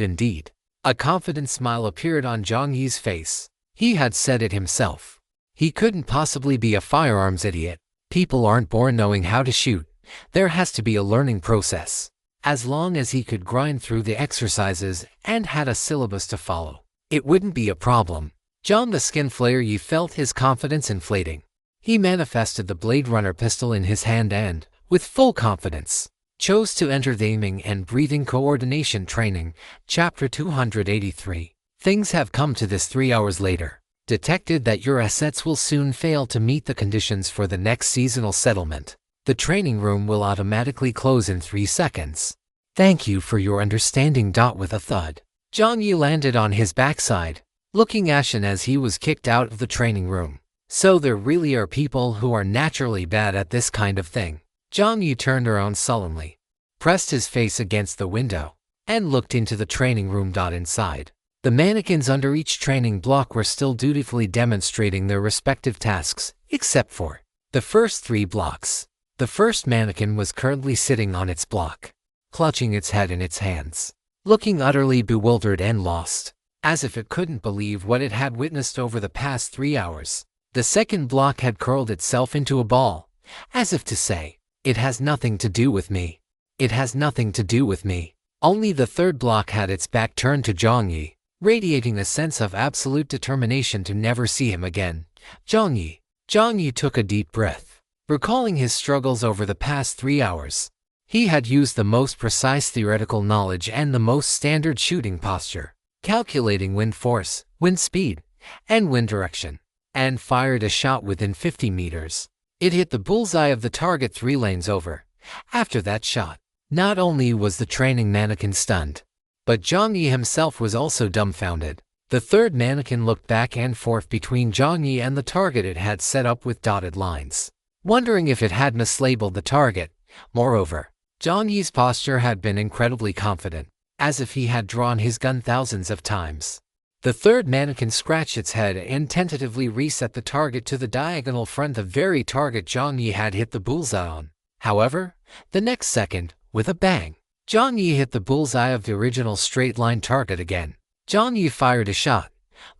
indeed. A confident smile appeared on Jiang Yi's face. He had said it himself. He couldn't possibly be a firearms idiot. People aren't born knowing how to shoot. There has to be a learning process. As long as he could grind through the exercises and had a syllabus to follow, it wouldn't be a problem. Jiang the Skin Flayer Yi felt his confidence inflating. He manifested the Blade Runner pistol in his hand and, with full confidence, chose to enter the Aiming and Breathing Coordination Training, Chapter 283. Things have come to this 3 hours later. Detected that your assets will soon fail to meet the conditions for the next seasonal settlement. The training room will automatically close in 3 seconds. Thank you for your understanding. With a thud, Jiang Yi landed on his backside, looking ashen as he was kicked out of the training room. So there really are people who are naturally bad at this kind of thing. Jiang Yi turned around sullenly, pressed his face against the window, and looked into the training room. Inside, the mannequins under each training block were still dutifully demonstrating their respective tasks, except for the first 3 blocks. The first mannequin was currently sitting on its block, clutching its head in its hands, looking utterly bewildered and lost, as if it couldn't believe what it had witnessed over the past 3 hours. The second block had curled itself into a ball, as if to say, "It has nothing to do with me. It has nothing to do with me." Only the third block had its back turned to Jiang Yi, radiating a sense of absolute determination to never see him again. Jiang Yi. Jiang Yi took a deep breath, recalling his struggles over the past 3 hours. He had used the most precise theoretical knowledge and the most standard shooting posture, calculating wind force, wind speed, and wind direction, and fired a shot within 50 meters. It hit the bullseye of the target 3 lanes over. After that shot, not only was the training mannequin stunned, but Jiang Yi himself was also dumbfounded. The third mannequin looked back and forth between Jiang Yi and the target it had set up with dotted lines, wondering if it had mislabeled the target. Moreover, Jiang Yi's posture had been incredibly confident, as if he had drawn his gun thousands of times. The third mannequin scratched its head and tentatively reset the target to the diagonal front, the very target Jiang Yi had hit the bullseye on. However, the next second, with a bang, Jiang Yi hit the bullseye of the original straight-line target again. Jiang Yi fired a shot,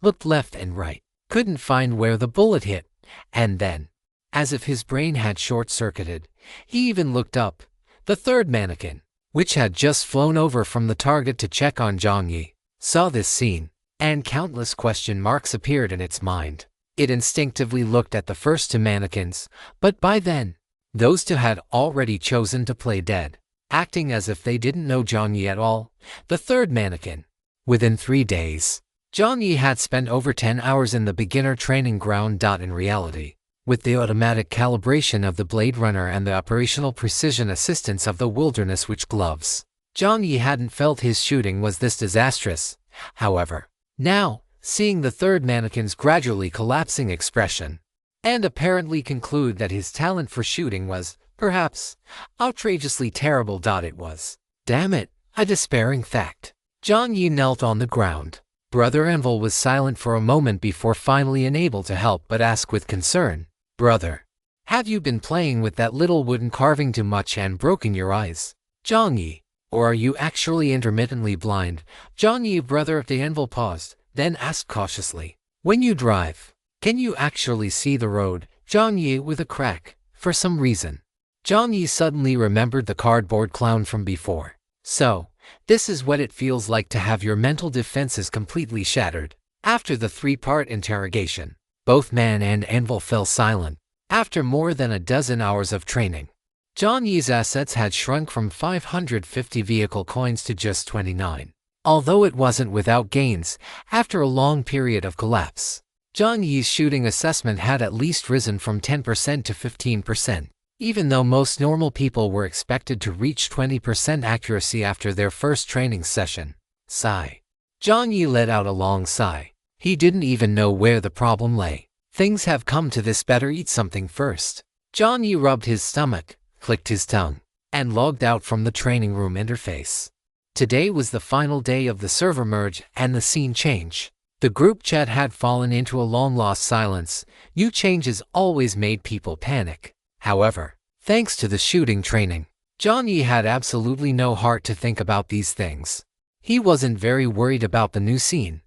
looked left and right, couldn't find where the bullet hit, and then, as if his brain had short-circuited, he even looked up. The third mannequin, which had just flown over from the target to check on Jiang Yi, saw this scene, and countless question marks appeared in its mind. It instinctively looked at the first 2 mannequins, but by then, those 2 had already chosen to play dead, acting as if they didn't know Jiang Yi at all. The third mannequin. Within 3 days, Jiang Yi had spent over 10 hours in the beginner training ground. In reality, With the automatic calibration of the Blade Runner and the operational precision assistance of the Wilderness Witch gloves, Jiang Yi hadn't felt his shooting was this disastrous. However, now, seeing the third mannequin's gradually collapsing expression, and apparently conclude that his talent for shooting was, perhaps, outrageously terrible. It was, damn it, a despairing fact. Jiang Yi knelt on the ground. Brother Envel was silent for a moment before finally unable to help but ask with concern, "Brother, have you been playing with that little wooden carving too much and broken your eyes? Jiang Yi, or are you actually intermittently blind?" Jiang Yi, brother of the Envel, paused, then asked cautiously, "When you drive, can you actually see the road?" Jiang Yi with a crack, for some reason. Jiang Yi suddenly remembered the cardboard clown from before. So, this is what it feels like to have your mental defenses completely shattered. After the three-part interrogation, both man and Envel fell silent. After more than a dozen hours of training, Jiang Yi's assets had shrunk from 550 vehicle coins to just 29. Although it wasn't without gains, after a long period of collapse, Jiang Yi's shooting assessment had at least risen from 10% to 15%. Even though most normal people were expected to reach 20% accuracy after their first training session. Sigh. Jiang Yi let out a long sigh. He didn't even know where the problem lay. Things have come to this, better eat something first. Jiang Yi rubbed his stomach, clicked his tongue, and logged out from the training room interface. Today was the final day of the server merge and the scene change. The group chat had fallen into a long-lost silence. New changes always made people panic. However, thanks to the shooting training, Jiang Yi had absolutely no heart to think about these things. He wasn't very worried about the new scene,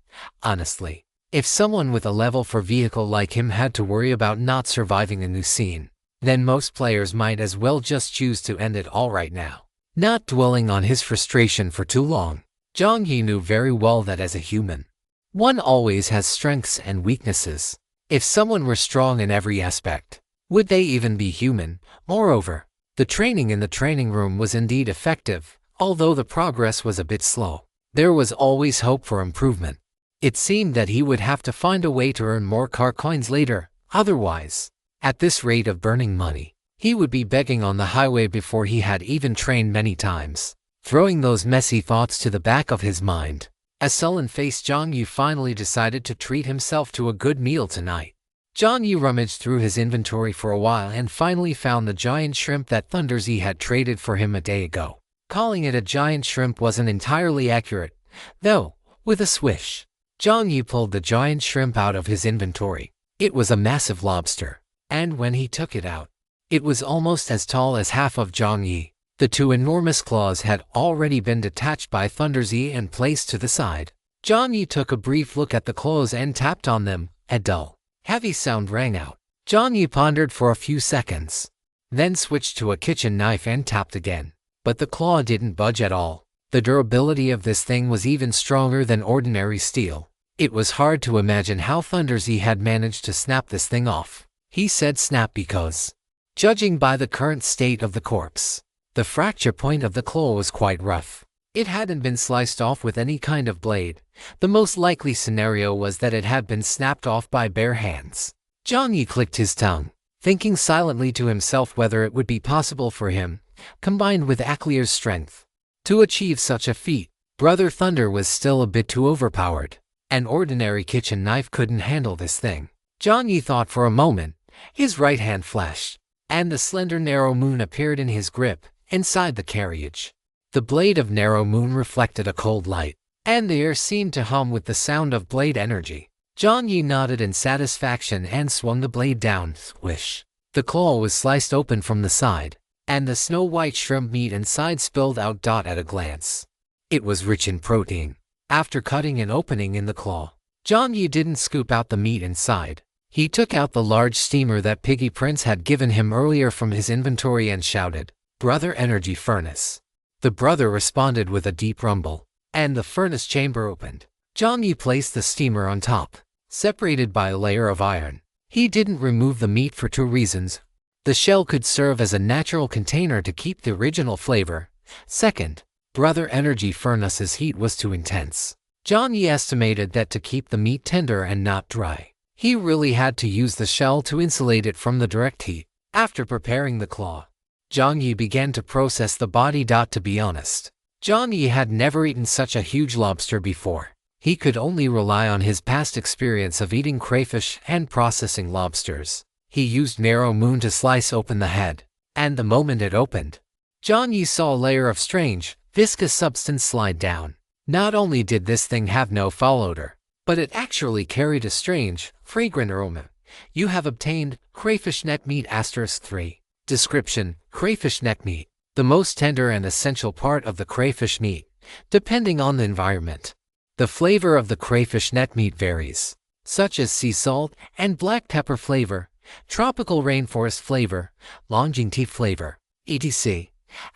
honestly. If someone with a level 4 vehicle like him had to worry about not surviving a new scene, then most players might as well just choose to end it all right now. Not dwelling on his frustration for too long, Jiang Yi knew very well that as a human, one always has strengths and weaknesses. If someone were strong in every aspect, would they even be human? Moreover, the training in the training room was indeed effective, although the progress was a bit slow. There was always hope for improvement. It seemed that he would have to find a way to earn more car coins later, otherwise, at this rate of burning money, he would be begging on the highway before he had even trained many times. Throwing those messy thoughts to the back of his mind, a sullen-faced Jiang Yi finally decided to treat himself to a good meal tonight. Jiang Yi rummaged through his inventory for a while and finally found the giant shrimp that Thunder Z had traded for him a day ago. Calling it a giant shrimp wasn't entirely accurate, though. With a swish, Jiang Yi pulled the giant shrimp out of his inventory. It was a massive lobster, and when he took it out, it was almost as tall as half of Jiang Yi. The two enormous claws had already been detached by Thunder Z and placed to the side. Jiang Yi took a brief look at the claws and tapped on them. A dull, heavy sound rang out. Jiang Yi pondered for a few seconds, then switched to a kitchen knife and tapped again. But the claw didn't budge at all. The durability of this thing was even stronger than ordinary steel. It was hard to imagine how Thunder Z had managed to snap this thing off. He said snap because, judging by the current state of the corpse, the fracture point of the claw was quite rough. It hadn't been sliced off with any kind of blade. The most likely scenario was that it had been snapped off by bare hands. Jiang Yi clicked his tongue, thinking silently to himself whether it would be possible for him, combined with Aclear's strength, to achieve such a feat. Brother Thunder was still a bit too overpowered. An ordinary kitchen knife couldn't handle this thing. Jiang Yi thought for a moment. His right hand flashed, and the slender Narrow Moon appeared in his grip, inside the carriage. The blade of Narrow Moon reflected a cold light, and the air seemed to hum with the sound of blade energy. Jiang Yi nodded in satisfaction and swung the blade down. Swish. The claw was sliced open from the side, and the snow-white shrimp meat inside spilled out. At a glance, it was rich in protein. After cutting an opening in the claw, Jiang Yi didn't scoop out the meat inside. He took out the large steamer that Piggy Prince had given him earlier from his inventory and shouted, "Brother, energy furnace." The brother responded with a deep rumble, and the furnace chamber opened. Jiang Yi placed the steamer on top, separated by a layer of iron. He didn't remove the meat for two reasons. The shell could serve as a natural container to keep the original flavor. Second, Brother Energy Furnace's heat was too intense. Jiang Yi estimated that to keep the meat tender and not dry, He really had to use the shell to insulate it from the direct heat. After preparing the claw, Jiang Yi began to process the body. To be honest, Jiang Yi had never eaten such a huge lobster before. He could only rely on his past experience of eating crayfish and processing lobsters. He used narrow moon to slice open the head, and the moment it opened, Jiang Yi saw a layer of strange, viscous substance slide down. Not only did this thing have no foul odor, but it actually carried a strange, fragrant aroma. You have obtained crayfish neck meat *3. Description: crayfish neck meat, the most tender and essential part of the crayfish meat, depending on the environment. The flavor of the crayfish neck meat varies, such as sea salt and black pepper flavor, tropical rainforest flavor, Longingti flavor, etc.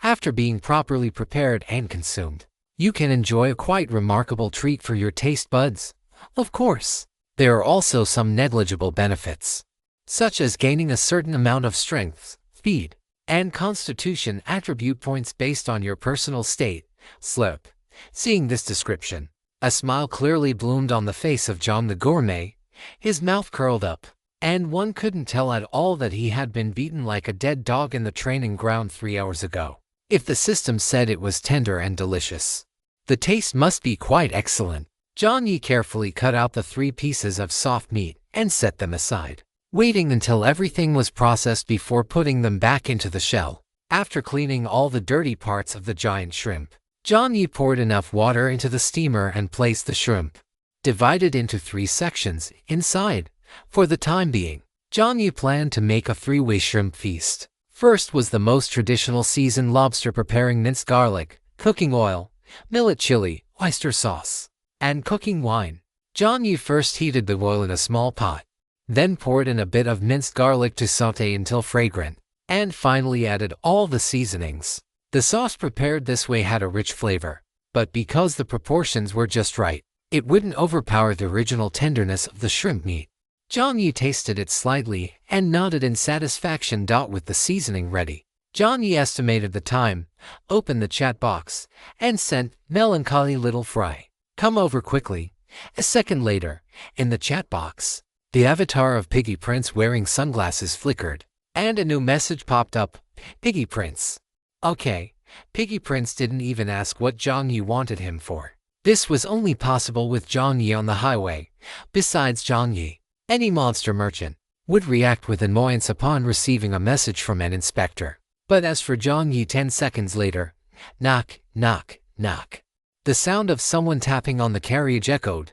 After being properly prepared and consumed, you can enjoy a quite remarkable treat for your taste buds. Of course, there are also some negligible benefits, such as gaining a certain amount of strength, speed, and constitution attribute points based on your personal state. Slip. Seeing this description, a smile clearly bloomed on the face of John the gourmet. His mouth curled up, and one couldn't tell at all that he had been beaten like a dead dog in the training ground 3 hours ago. If the system said it was tender and delicious, the taste must be quite excellent. Jiang Yi carefully cut out the 3 pieces of soft meat and set them aside, waiting until everything was processed before putting them back into the shell. After cleaning all the dirty parts of the giant shrimp, Jiang Yi poured enough water into the steamer and placed the shrimp, divided into 3 sections, inside. For the time being, Jiang Yi planned to make a 3-way shrimp feast. First was the most traditional seasoned lobster, preparing minced garlic, cooking oil, millet chili, oyster sauce, and cooking wine. Jiang Yi first heated the oil in a small pot, then poured in a bit of minced garlic to saute until fragrant, and finally added all the seasonings. The sauce prepared this way had a rich flavor, but because the proportions were just right, it wouldn't overpower the original tenderness of the shrimp meat. Jiang Yi tasted it slightly and nodded in satisfaction. With the seasoning ready, Jiang Yi estimated the time, opened the chat box, and sent, "Melancholy little fry, come over quickly." A second later, in the chat box, the avatar of Piggy Prince wearing sunglasses flickered, and a new message popped up: "Piggy Prince." Okay, Piggy Prince didn't even ask what Jiang Yi wanted him for. This was only possible with Jiang Yi on the highway. Besides Jiang Yi, any monster merchant would react with annoyance upon receiving a message from an inspector. But as for Jiang Yi, 10 seconds later, knock, knock, knock. The sound of someone tapping on the carriage echoed.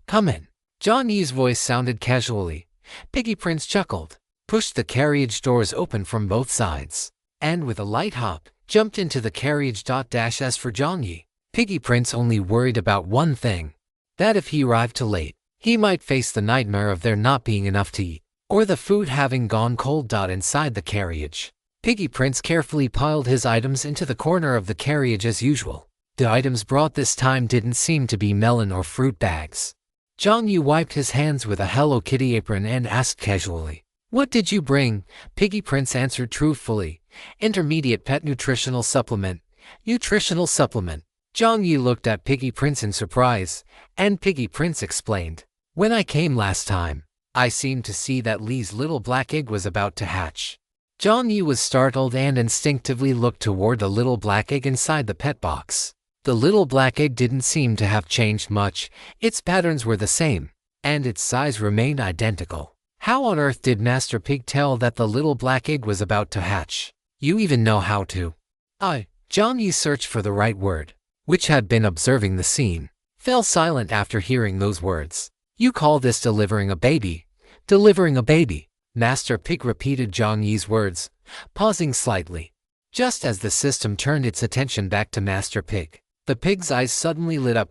"Come in." Jiang Yi's voice sounded casually. Piggy Prince chuckled, pushed the carriage doors open from both sides, and with a light hop, jumped into the carriage. As for Jiang Yi, Piggy Prince only worried about one thing: that if he arrived too late, he might face the nightmare of there not being enough to eat, or the food having gone cold. Inside the carriage, Piggy Prince carefully piled his items into the corner of the carriage as usual. The items brought this time didn't seem to be melon or fruit bags. Jiang Yi wiped his hands with a Hello Kitty apron and asked casually, "What did you bring?" Piggy Prince answered truthfully, "Intermediate pet nutritional supplement." Nutritional supplement? Jiang Yi looked at Piggy Prince in surprise, and Piggy Prince explained, "When I came last time, I seemed to see that Lee's little black egg was about to hatch." Jiang Yi was startled and instinctively looked toward the little black egg inside the pet box. The little black egg didn't seem to have changed much. Its patterns were the same, and its size remained identical. How on earth did Master Pig tell that the little black egg was about to hatch? You even know how to? Jiang Yi searched for the right word, which had been observing the scene, fell silent after hearing those words. "You call this delivering a baby?" "Delivering a baby," Master Pig repeated Jiang Yi's words, pausing slightly. Just as the system turned its attention back to Master Pig, the pig's eyes suddenly lit up.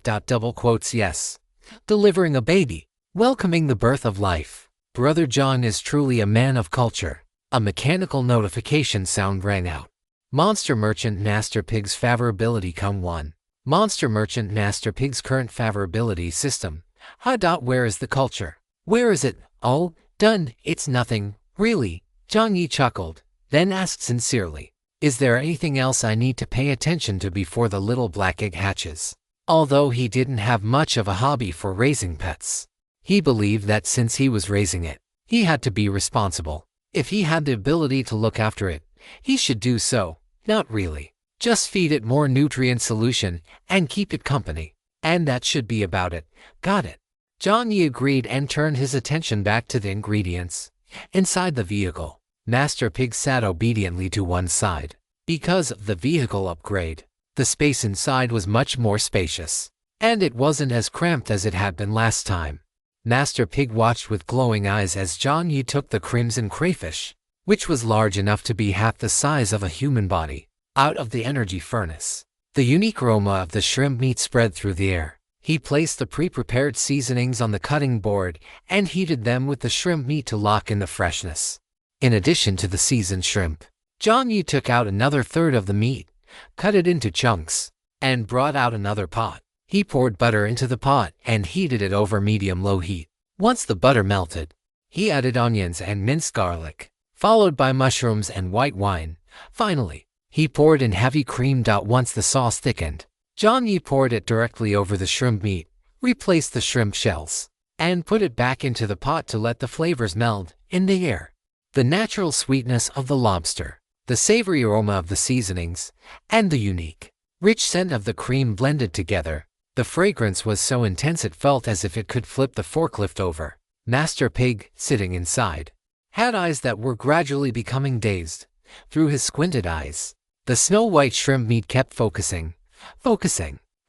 "Yes, delivering a baby, welcoming the birth of life. Brother John is truly a man of culture." A mechanical notification sound rang out. Monster Merchant Master Pig's favorability come 1. Monster Merchant Master Pig's current favorability system. Where is the culture? Where is it? "Oh, done, it's nothing, really." Jiang Yi chuckled, then asked sincerely, "Is there anything else I need to pay attention to before the little black egg hatches?" Although he didn't have much of a hobby for raising pets, He believed that since he was raising it, he had to be responsible. If he had the ability to look after it, he should do so. Not really. Just feed it more nutrient solution and keep it company. And that should be about it. Got it. Jiang Yi agreed and turned his attention back to the ingredients. Inside the vehicle, Master Pig sat obediently to one side. Because of the vehicle upgrade, the space inside was much more spacious. And it wasn't as cramped as it had been last time. Master Pig watched with glowing eyes as Jiang Yi took the crimson crayfish, which was large enough to be half the size of a human body, out of the energy furnace. The unique aroma of the shrimp meat spread through the air. He placed the pre-prepared seasonings on the cutting board and heated them with the shrimp meat to lock in the freshness. In addition to the seasoned shrimp, Jiang Yi took out another third of the meat, cut it into chunks, and brought out another pot. He poured butter into the pot and heated it over medium-low heat. Once the butter melted, he added onions and minced garlic, followed by mushrooms and white wine. Finally, he poured in heavy cream. Once the sauce thickened, Jiang Yi poured it directly over the shrimp meat, replaced the shrimp shells, and put it back into the pot to let the flavors meld in the air. The natural sweetness of the lobster, the savory aroma of the seasonings, and the unique, rich scent of the cream blended together. The fragrance was so intense it felt as if it could flip the forklift over. Master Pig, sitting inside, had eyes that were gradually becoming dazed. Through his squinted eyes, the snow-white shrimp meat kept focusing,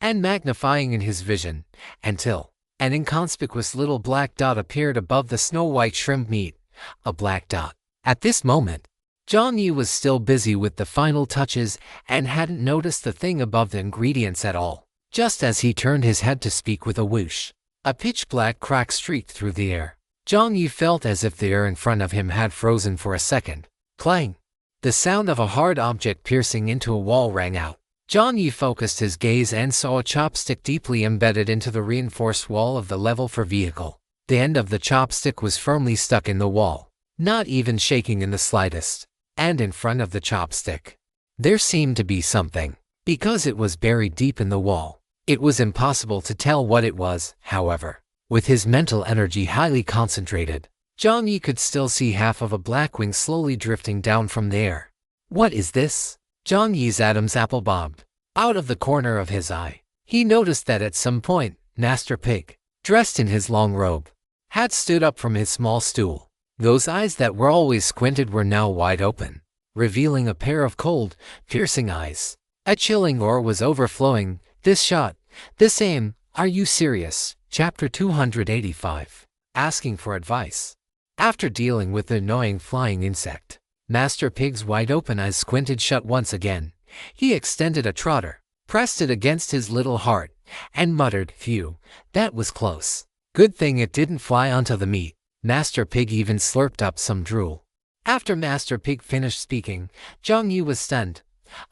and magnifying in his vision, until an inconspicuous little black dot appeared above the snow-white shrimp meat. A black dot. At this moment, Jiang Yi was still busy with the final touches and hadn't noticed the thing above the ingredients at all. Just as he turned his head to speak with a whoosh, a pitch-black crack streaked through the air. Jiang Yi felt as if the air in front of him had frozen for a second. Clang! The sound of a hard object piercing into a wall rang out. Jiang Yi focused his gaze and saw a chopstick deeply embedded into the reinforced wall of the level for vehicle. The end of the chopstick was firmly stuck in the wall, not even shaking in the slightest. And in front of the chopstick, there seemed to be something. Because it was buried deep in the wall, it was impossible to tell what it was. However, with his mental energy highly concentrated, Jiang Yi could still see half of a black wing slowly drifting down from the air. What is this? Jiang Yi's Adam's apple bobbed out of the corner of his eye. He noticed that at some point, Master Pig, dressed in his long robe, had stood up from his small stool. Those eyes that were always squinted were now wide open, revealing a pair of cold, piercing eyes. A chilling aura was overflowing. This shot, this aim, are you serious? Chapter 285. Asking for advice. After dealing with the annoying flying insect, Master Pig's wide-open eyes squinted shut once again. He extended a trotter, pressed it against his little heart, and muttered, "Phew, that was close. Good thing it didn't fly onto the meat." Master Pig even slurped up some drool. After Master Pig finished speaking, Jiang Yi was stunned.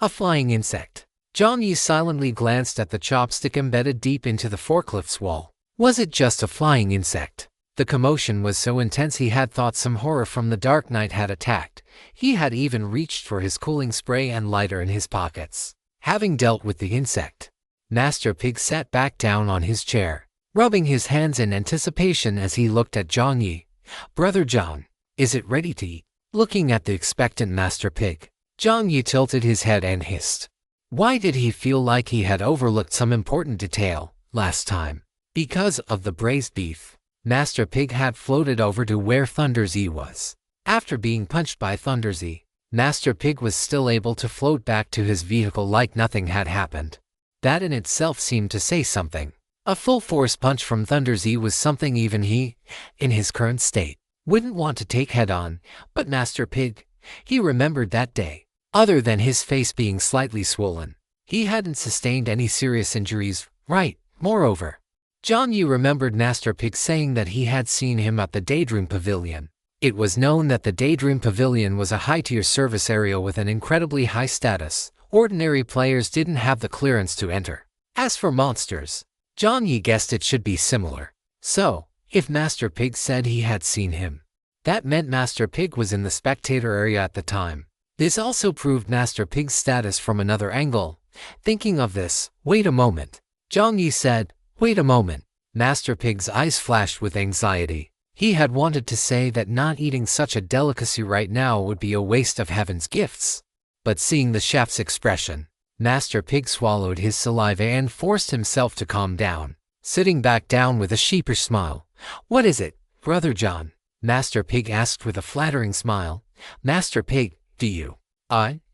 A flying insect. Jiang Yi silently glanced at the chopstick embedded deep into the forklift's wall. Was it just a flying insect? The commotion was so intense he had thought some horror from the dark night had attacked. He had even reached for his cooling spray and lighter in his pockets. Having dealt with the insect, Master Pig sat back down on his chair, rubbing his hands in anticipation as he looked at Jiang Yi. "Brother John, is it ready to eat?" Looking at the expectant Master Pig, Jiang Yi tilted his head and hissed. Why did he feel like he had overlooked some important detail last time? Because of the braised beef, Master Pig had floated over to where Thunder Z was. After being punched by Thunder Z, Master Pig was still able to float back to his vehicle like nothing had happened. That in itself seemed to say something. A full-force punch from Thunder Z was something even he, in his current state, wouldn't want to take head-on. But Master Pig, he remembered that day. Other than his face being slightly swollen, he hadn't sustained any serious injuries, right? Moreover, Jiang Yi remembered Master Pig saying that he had seen him at the Daydream Pavilion. It was known that the Daydream Pavilion was a high-tier service area with an incredibly high status. Ordinary players didn't have the clearance to enter. As for monsters, Jiang Yi guessed it should be similar. So, if Master Pig said he had seen him, that meant Master Pig was in the spectator area at the time. This also proved Master Pig's status from another angle. Thinking of this, wait a moment. Jiang Yi said, wait a moment. Master Pig's eyes flashed with anxiety. He had wanted to say that not eating such a delicacy right now would be a waste of heaven's gifts. But seeing the chef's expression, Master Pig swallowed his saliva and forced himself to calm down, sitting back down with a sheepish smile. "What is it, Brother John?" Master Pig asked with a flattering smile. "Master Pig, do you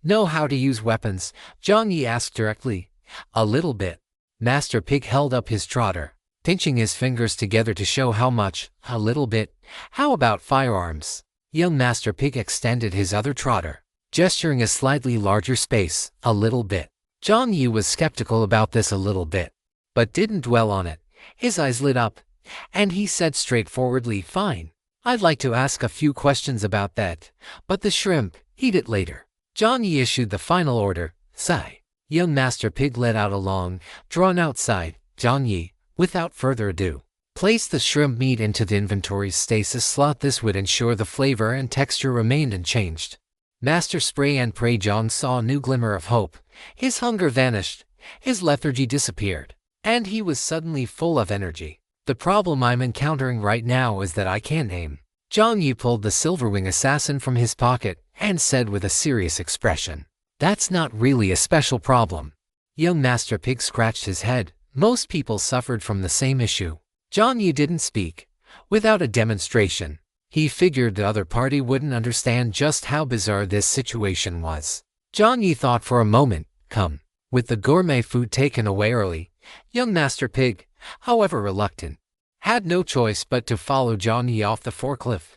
know how to use weapons?" Jiang Yi asked directly. "A little bit." Master Pig held up his trotter, pinching his fingers together to show how much. "A little bit. How about firearms?" Young Master Pig extended his other trotter, gesturing a slightly larger space. "A little bit." Jiang Yi was skeptical about this "a little bit," but didn't dwell on it. His eyes lit up, and he said straightforwardly, "Fine. I'd like to ask a few questions about that, but the shrimp, eat it later." Jiang Yi issued the final order. Sigh. Young Master Pig let out a long, drawn-out sigh. Jiang Yi, without further ado, placed the shrimp meat into the inventory's stasis slot. This would ensure the flavor and texture remained unchanged. Master Spray and Pray John saw a new glimmer of hope. His hunger vanished, his lethargy disappeared, and he was suddenly full of energy. "The problem I'm encountering right now is that I can't aim." Jiang Yi pulled the Silverwing assassin from his pocket and said with a serious expression, "That's not really a special problem." Young Master Pig scratched his head. Most people suffered from the same issue. Jiang Yi didn't speak. Without a demonstration, he figured the other party wouldn't understand just how bizarre this situation was. Jiang Yi thought for a moment. Come. With the gourmet food taken away early, young Master Pig, however reluctant, had no choice but to follow Jiang Yi off the forklift.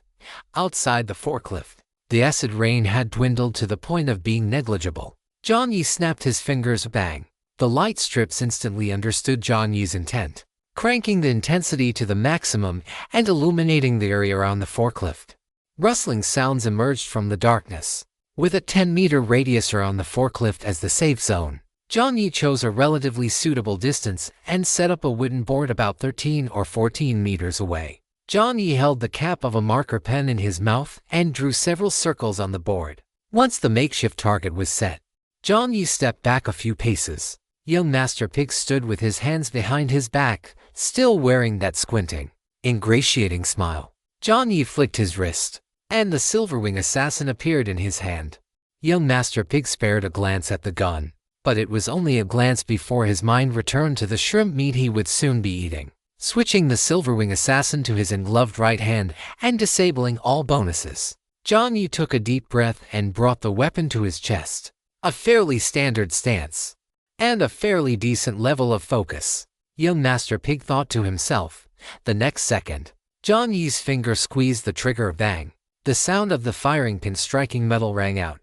Outside the forklift, the acid rain had dwindled to the point of being negligible. Jiang Yi snapped his fingers. Bang. The light strips instantly understood Jiang Yi's intent, cranking the intensity to the maximum and illuminating the area around the forklift. Rustling sounds emerged from the darkness. With a 10-meter radius around the forklift as the safe zone, Jiang Yi chose a relatively suitable distance and set up a wooden board about 13 or 14 meters away. Jiang Yi held the cap of a marker pen in his mouth and drew several circles on the board. Once the makeshift target was set, Jiang Yi stepped back a few paces. Young Master Pig stood with his hands behind his back, still wearing that squinting, ingratiating smile. Jiang Yi flicked his wrist, and the Silverwing assassin appeared in his hand. Young Master Pig spared a glance at the gun, but it was only a glance before his mind returned to the shrimp meat he would soon be eating. Switching the Silverwing assassin to his ungloved right hand and disabling all bonuses, Jiang Yi took a deep breath and brought the weapon to his chest. A fairly standard stance, and a fairly decent level of focus, young Master Pig thought to himself. The next second, Jiang Yi's finger squeezed the trigger. Bang! The sound of the firing pin striking metal rang out.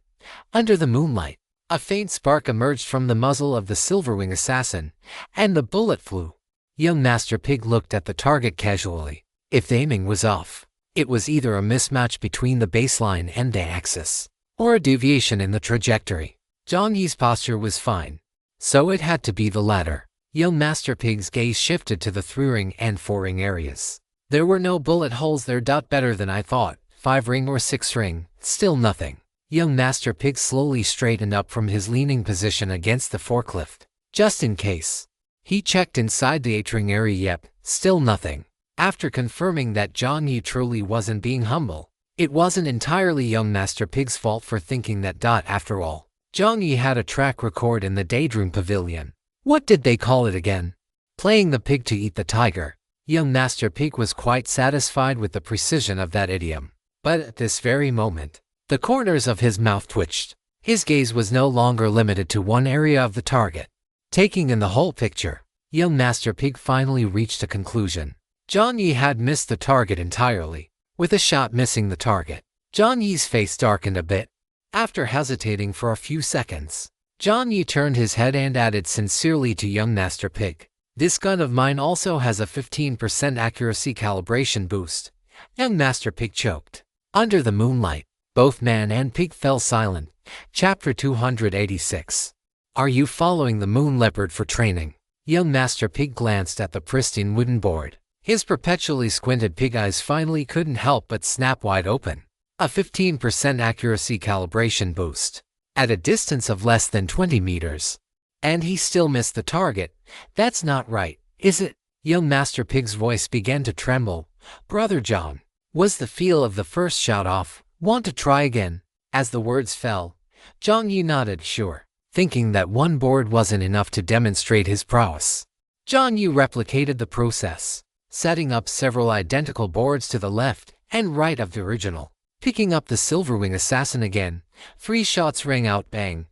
Under the moonlight, a faint spark emerged from the muzzle of the Silverwing assassin, and the bullet flew. Young Master Pig looked at the target casually. If the aiming was off, it was either a mismatch between the baseline and the axis, or a deviation in the trajectory. Jiang Yi's posture was fine, so it had to be the latter. Young Master Pig's gaze shifted to the 3-ring and 4-ring areas. There were no bullet holes there. Better than I thought. 5-ring or 6-ring, still nothing. Young Master Pig slowly straightened up from his leaning position against the forklift. Just in case, he checked inside the 8-ring area. Yep, still nothing. After confirming that Jiang Yi truly wasn't being humble, it wasn't entirely young Master Pig's fault for thinking that. After all, Jiang Yi had a track record in the Daydream Pavilion. What did they call it again? Playing the pig to eat the tiger. Young Master Pig was quite satisfied with the precision of that idiom. But at this very moment, the corners of his mouth twitched. His gaze was no longer limited to one area of the target. Taking in the whole picture, young Master Pig finally reached a conclusion. Jiang Yi had missed the target entirely, with a shot missing the target. Jiang Yi's face darkened a bit. After hesitating for a few seconds, Jiang Yi turned his head and added sincerely to young Master Pig, "This gun of mine also has a 15% accuracy calibration boost." Young Master Pig choked. Under the moonlight, both man and pig fell silent. Chapter 286. Are you following the moon leopard for training? Young Master Pig glanced at the pristine wooden board. His perpetually squinted pig eyes finally couldn't help but snap wide open. A 15% accuracy calibration boost, at a distance of less than 20 meters. And he still missed the target. That's not right, is it? Young Master Pig's voice began to tremble. "Brother John, was the feel of the first shot off? Want to try again?" As the words fell, Jiang Yi nodded sure, thinking that one board wasn't enough to demonstrate his prowess. Jiang Yi replicated the process, setting up several identical boards to the left and right of the original. Picking up the Silverwing Assassin again, 3 shots rang out bang,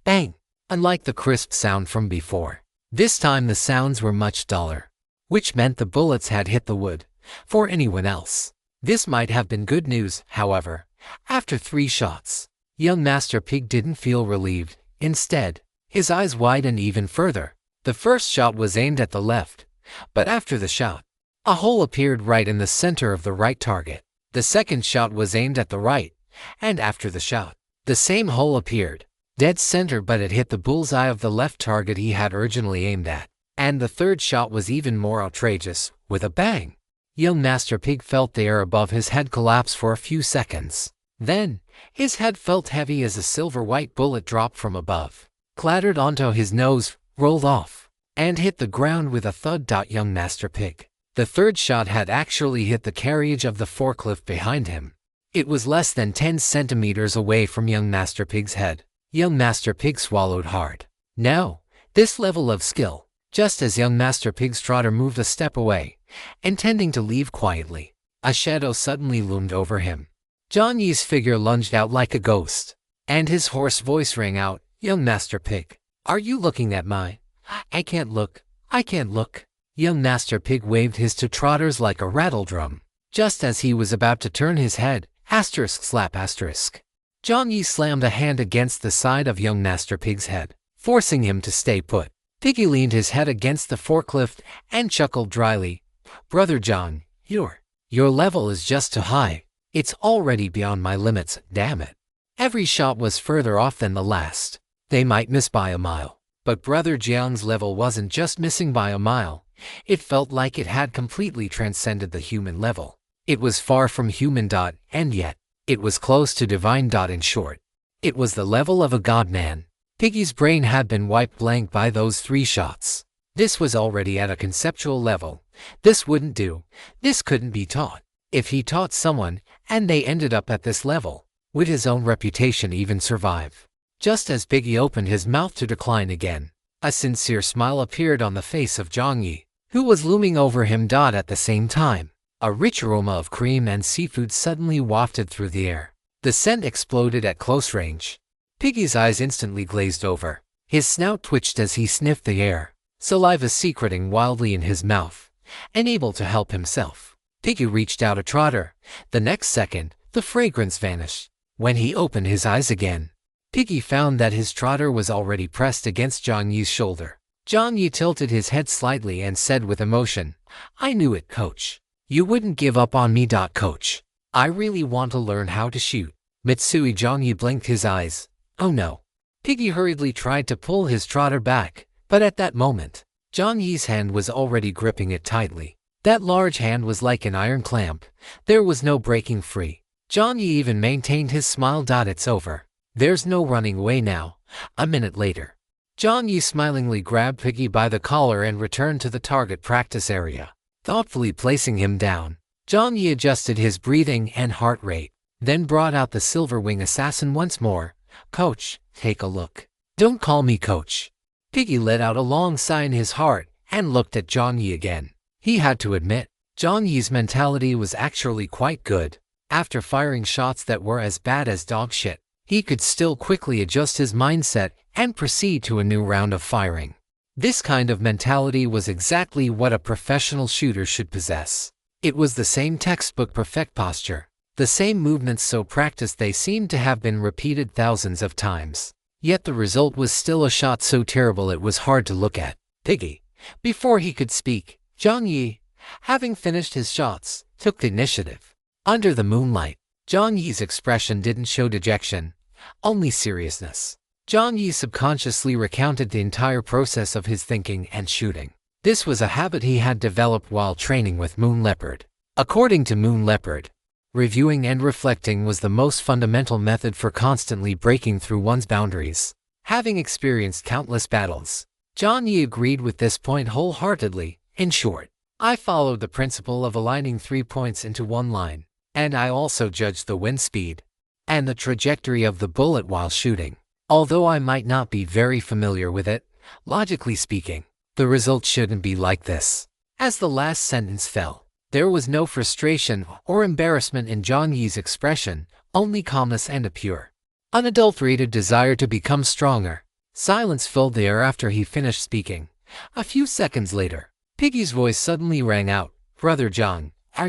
bang, unlike the crisp sound from before. This time the sounds were much duller, which meant the bullets had hit the wood. For anyone else, this might have been good news, however. After 3 shots, young Master Pig didn't feel relieved. Instead, his eyes widened even further. The first shot was aimed at the left, but after the shot, a hole appeared right in the center of the right target. The second shot was aimed at the right, and after the shot, the same hole appeared, dead center, but it hit the bullseye of the left target he had originally aimed at. And the third shot was even more outrageous, with a bang. Young Master Pig felt the air above his head collapse for a few seconds. Then, his head felt heavy as a silver-white bullet dropped from above, clattered onto his nose, rolled off, and hit the ground with a thud. Young Master Pig. The third shot had actually hit the carriage of the forklift behind him. It was less than 10 centimeters away from young Master Pig's head. Young Master Pig swallowed hard. Now, this level of skill. Just as young Master Pig's trotter moved a step away, intending to leave quietly, a shadow suddenly loomed over him. Jiang Yi's figure lunged out like a ghost, and his hoarse voice rang out, "Young Master Pig, are you looking at my... I can't look, I can't look." Young Master Pig waved his 2 trotters like a rattle drum. Just as he was about to turn his head, slap asterisk. Jiang Yi slammed a hand against the side of young Master Pig's head, forcing him to stay put. Piggy leaned his head against the forklift and chuckled dryly. "Brother John, your level is just too high. It's already beyond my limits, damn it." Every shot was further off than the last. They might miss by a mile. But Brother Jiang's level wasn't just missing by a mile. It felt like it had completely transcended the human level. It was far from human. And yet, it was close to divine. In short, it was the level of a god-man. Piggy's brain had been wiped blank by those 3 shots. This was already at a conceptual level. This wouldn't do. This couldn't be taught. If he taught someone, and they ended up at this level, would his own reputation even survive? Just as Piggy opened his mouth to decline again, a sincere smile appeared on the face of Jiang Yi, who was looming over him. At the same time, a rich aroma of cream and seafood suddenly wafted through the air. The scent exploded at close range. Piggy's eyes instantly glazed over. His snout twitched as he sniffed the air, saliva secreting wildly in his mouth. Unable to help himself, Piggy reached out a trotter. The next second, the fragrance vanished. When he opened his eyes again, Piggy found that his trotter was already pressed against Jiang Yi's shoulder. Jiang Yi tilted his head slightly and said with emotion, "I knew it, coach. You wouldn't give up on me. Coach. I really want to learn how to shoot." Mitsui. Jiang Yi blinked his eyes. "Oh no." Piggy hurriedly tried to pull his trotter back, but at that moment, Jiang Yi's hand was already gripping it tightly. That large hand was like an iron clamp. There was no breaking free. Jiang Yi even maintained his smile. "It's over. There's no running away now." A minute later, Jiang Yi smilingly grabbed Piggy by the collar and returned to the target practice area. Thoughtfully placing him down, Jiang Yi adjusted his breathing and heart rate, then brought out the Silverwing Assassin once more. "Coach, take a look." "Don't call me coach." Piggy let out a long sigh in his heart and looked at Jiang Yi again. He had to admit, Jiang Yi's mentality was actually quite good. After firing shots that were as bad as dog shit, he could still quickly adjust his mindset and proceed to a new round of firing. This kind of mentality was exactly what a professional shooter should possess. It was the same textbook perfect posture, the same movements so practiced they seemed to have been repeated thousands of times. Yet the result was still a shot so terrible it was hard to look at. Piggy. Before he could speak, Jiang Yi, having finished his shots, took the initiative. Under the moonlight, Jiang Yi's expression didn't show dejection, only seriousness. Jiang Yi subconsciously recounted the entire process of his thinking and shooting. This was a habit he had developed while training with Moon Leopard. According to Moon Leopard, reviewing and reflecting was the most fundamental method for constantly breaking through one's boundaries. Having experienced countless battles, Jiang Yi agreed with this point wholeheartedly. In short, I followed the principle of aligning 3 points into one line, and I also judged the wind speed and the trajectory of the bullet while shooting. Although I might not be very familiar with it, logically speaking, the result shouldn't be like this. As the last sentence fell, there was no frustration or embarrassment in Jiang Yi's expression, only calmness and a pure, unadulterated desire to become stronger. Silence filled the air after he finished speaking. A few seconds later, Piggy's voice suddenly rang out. Brother Jiang, are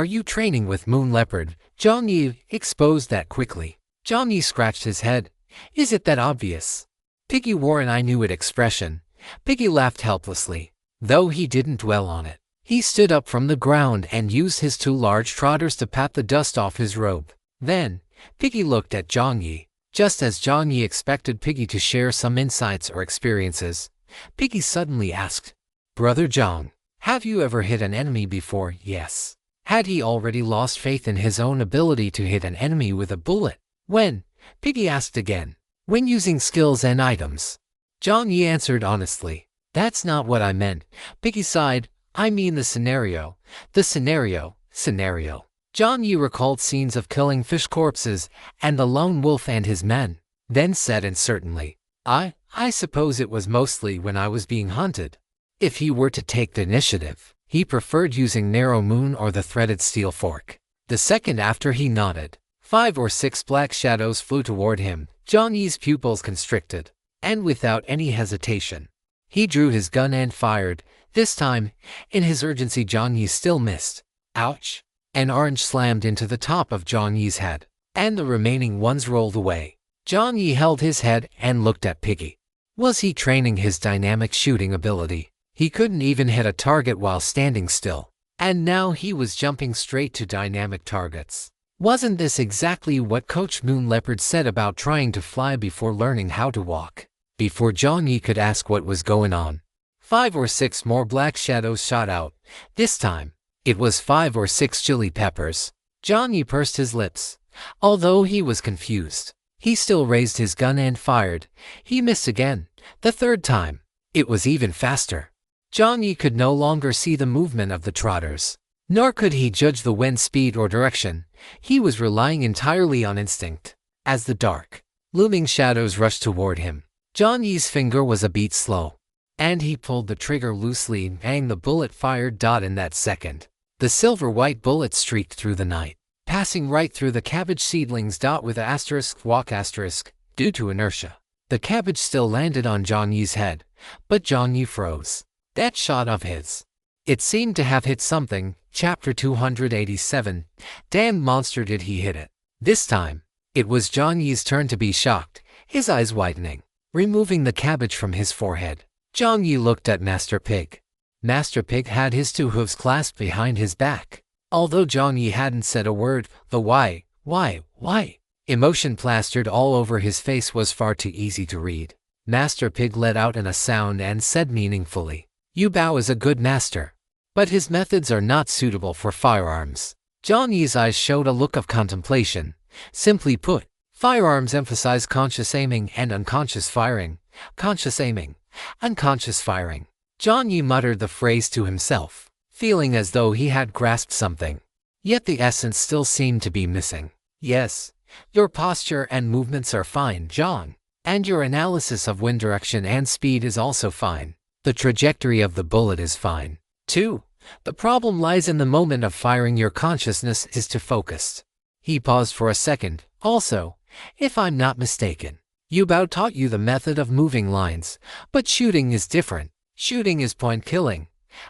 you training with Moon Leopard? Jiang Yi exposed that quickly. Jiang Yi scratched his head. Is it that obvious? Piggy wore an I knew it expression. Piggy laughed helplessly, though he didn't dwell on it. He stood up from the ground and used his 2 large trotters to pat the dust off his robe. Then, Piggy looked at Jiang Yi. Just as Jiang Yi expected Piggy to share some insights or experiences, Piggy suddenly asked, Brother Jiang, have you ever hit an enemy before? Yes. Had he already lost faith in his own ability to hit an enemy with a bullet? When? Piggy asked again. When using skills and items. Jiang Yi answered honestly. That's not what I meant. Piggy sighed. I mean the scenario. The scenario. Jiang Yi recalled scenes of killing fish corpses and the lone wolf and his men, then said uncertainly, I suppose it was mostly when I was being hunted. If he were to take the initiative, he preferred using narrow moon or the threaded steel fork. The second after he nodded, 5 or 6 black shadows flew toward him. Jiang Yi's pupils constricted, and without any hesitation, he drew his gun and fired. This time, in his urgency, Jiang Yi still missed. Ouch! An orange slammed into the top of Jiang Yi's head, and the remaining ones rolled away. Jiang Yi held his head and looked at Piggy. Was he training his dynamic shooting ability? He couldn't even hit a target while standing still, and now he was jumping straight to dynamic targets. Wasn't this exactly what Coach Moon Leopard said about trying to fly before learning how to walk? Before Jiang Yi could ask what was going on, 5 or 6 more black shadows shot out. This time, it was 5 or 6 chili peppers. Jiang Yi pursed his lips. Although he was confused, he still raised his gun and fired. He missed again. The third time, it was even faster. Jiang Yi could no longer see the movement of the trotters, nor could he judge the wind speed or direction. He was relying entirely on instinct. As the dark, looming shadows rushed toward him, Jiang Yi's finger was a beat slow, and he pulled the trigger loosely, and the bullet fired. In that second, the silver-white bullet streaked through the night, passing right through the cabbage seedlings. With walk asterisk, due to inertia, the cabbage still landed on Jiang Yi's head, but Jiang Yi froze. That shot of his, it seemed to have hit something. Chapter 287. Damn monster, did he hit it? This time, it was Jiang Yi's turn to be shocked, his eyes widening, removing the cabbage from his forehead. Jiang Yi looked at Master Pig. Master Pig had his 2 hooves clasped behind his back. Although Jiang Yi hadn't said a word, the why emotion plastered all over his face was far too easy to read. Master Pig let out a sound and said meaningfully, "You Bao is a good master, but his methods are not suitable for firearms." Jiang Yi's eyes showed a look of contemplation. Simply put, firearms emphasize conscious aiming and unconscious firing. Conscious aiming, unconscious firing. Jiang Yi muttered the phrase to himself, feeling as though he had grasped something. Yet the essence still seemed to be missing. Yes, your posture and movements are fine, Jiang, and your analysis of wind direction and speed is also fine. The trajectory of the bullet is fine, too. The problem lies in the moment of firing. Your consciousness is too focused. He paused for a second. Also, if I'm not mistaken, Yu Bao taught you the method of moving lines, but shooting is different. Shooting is point killing.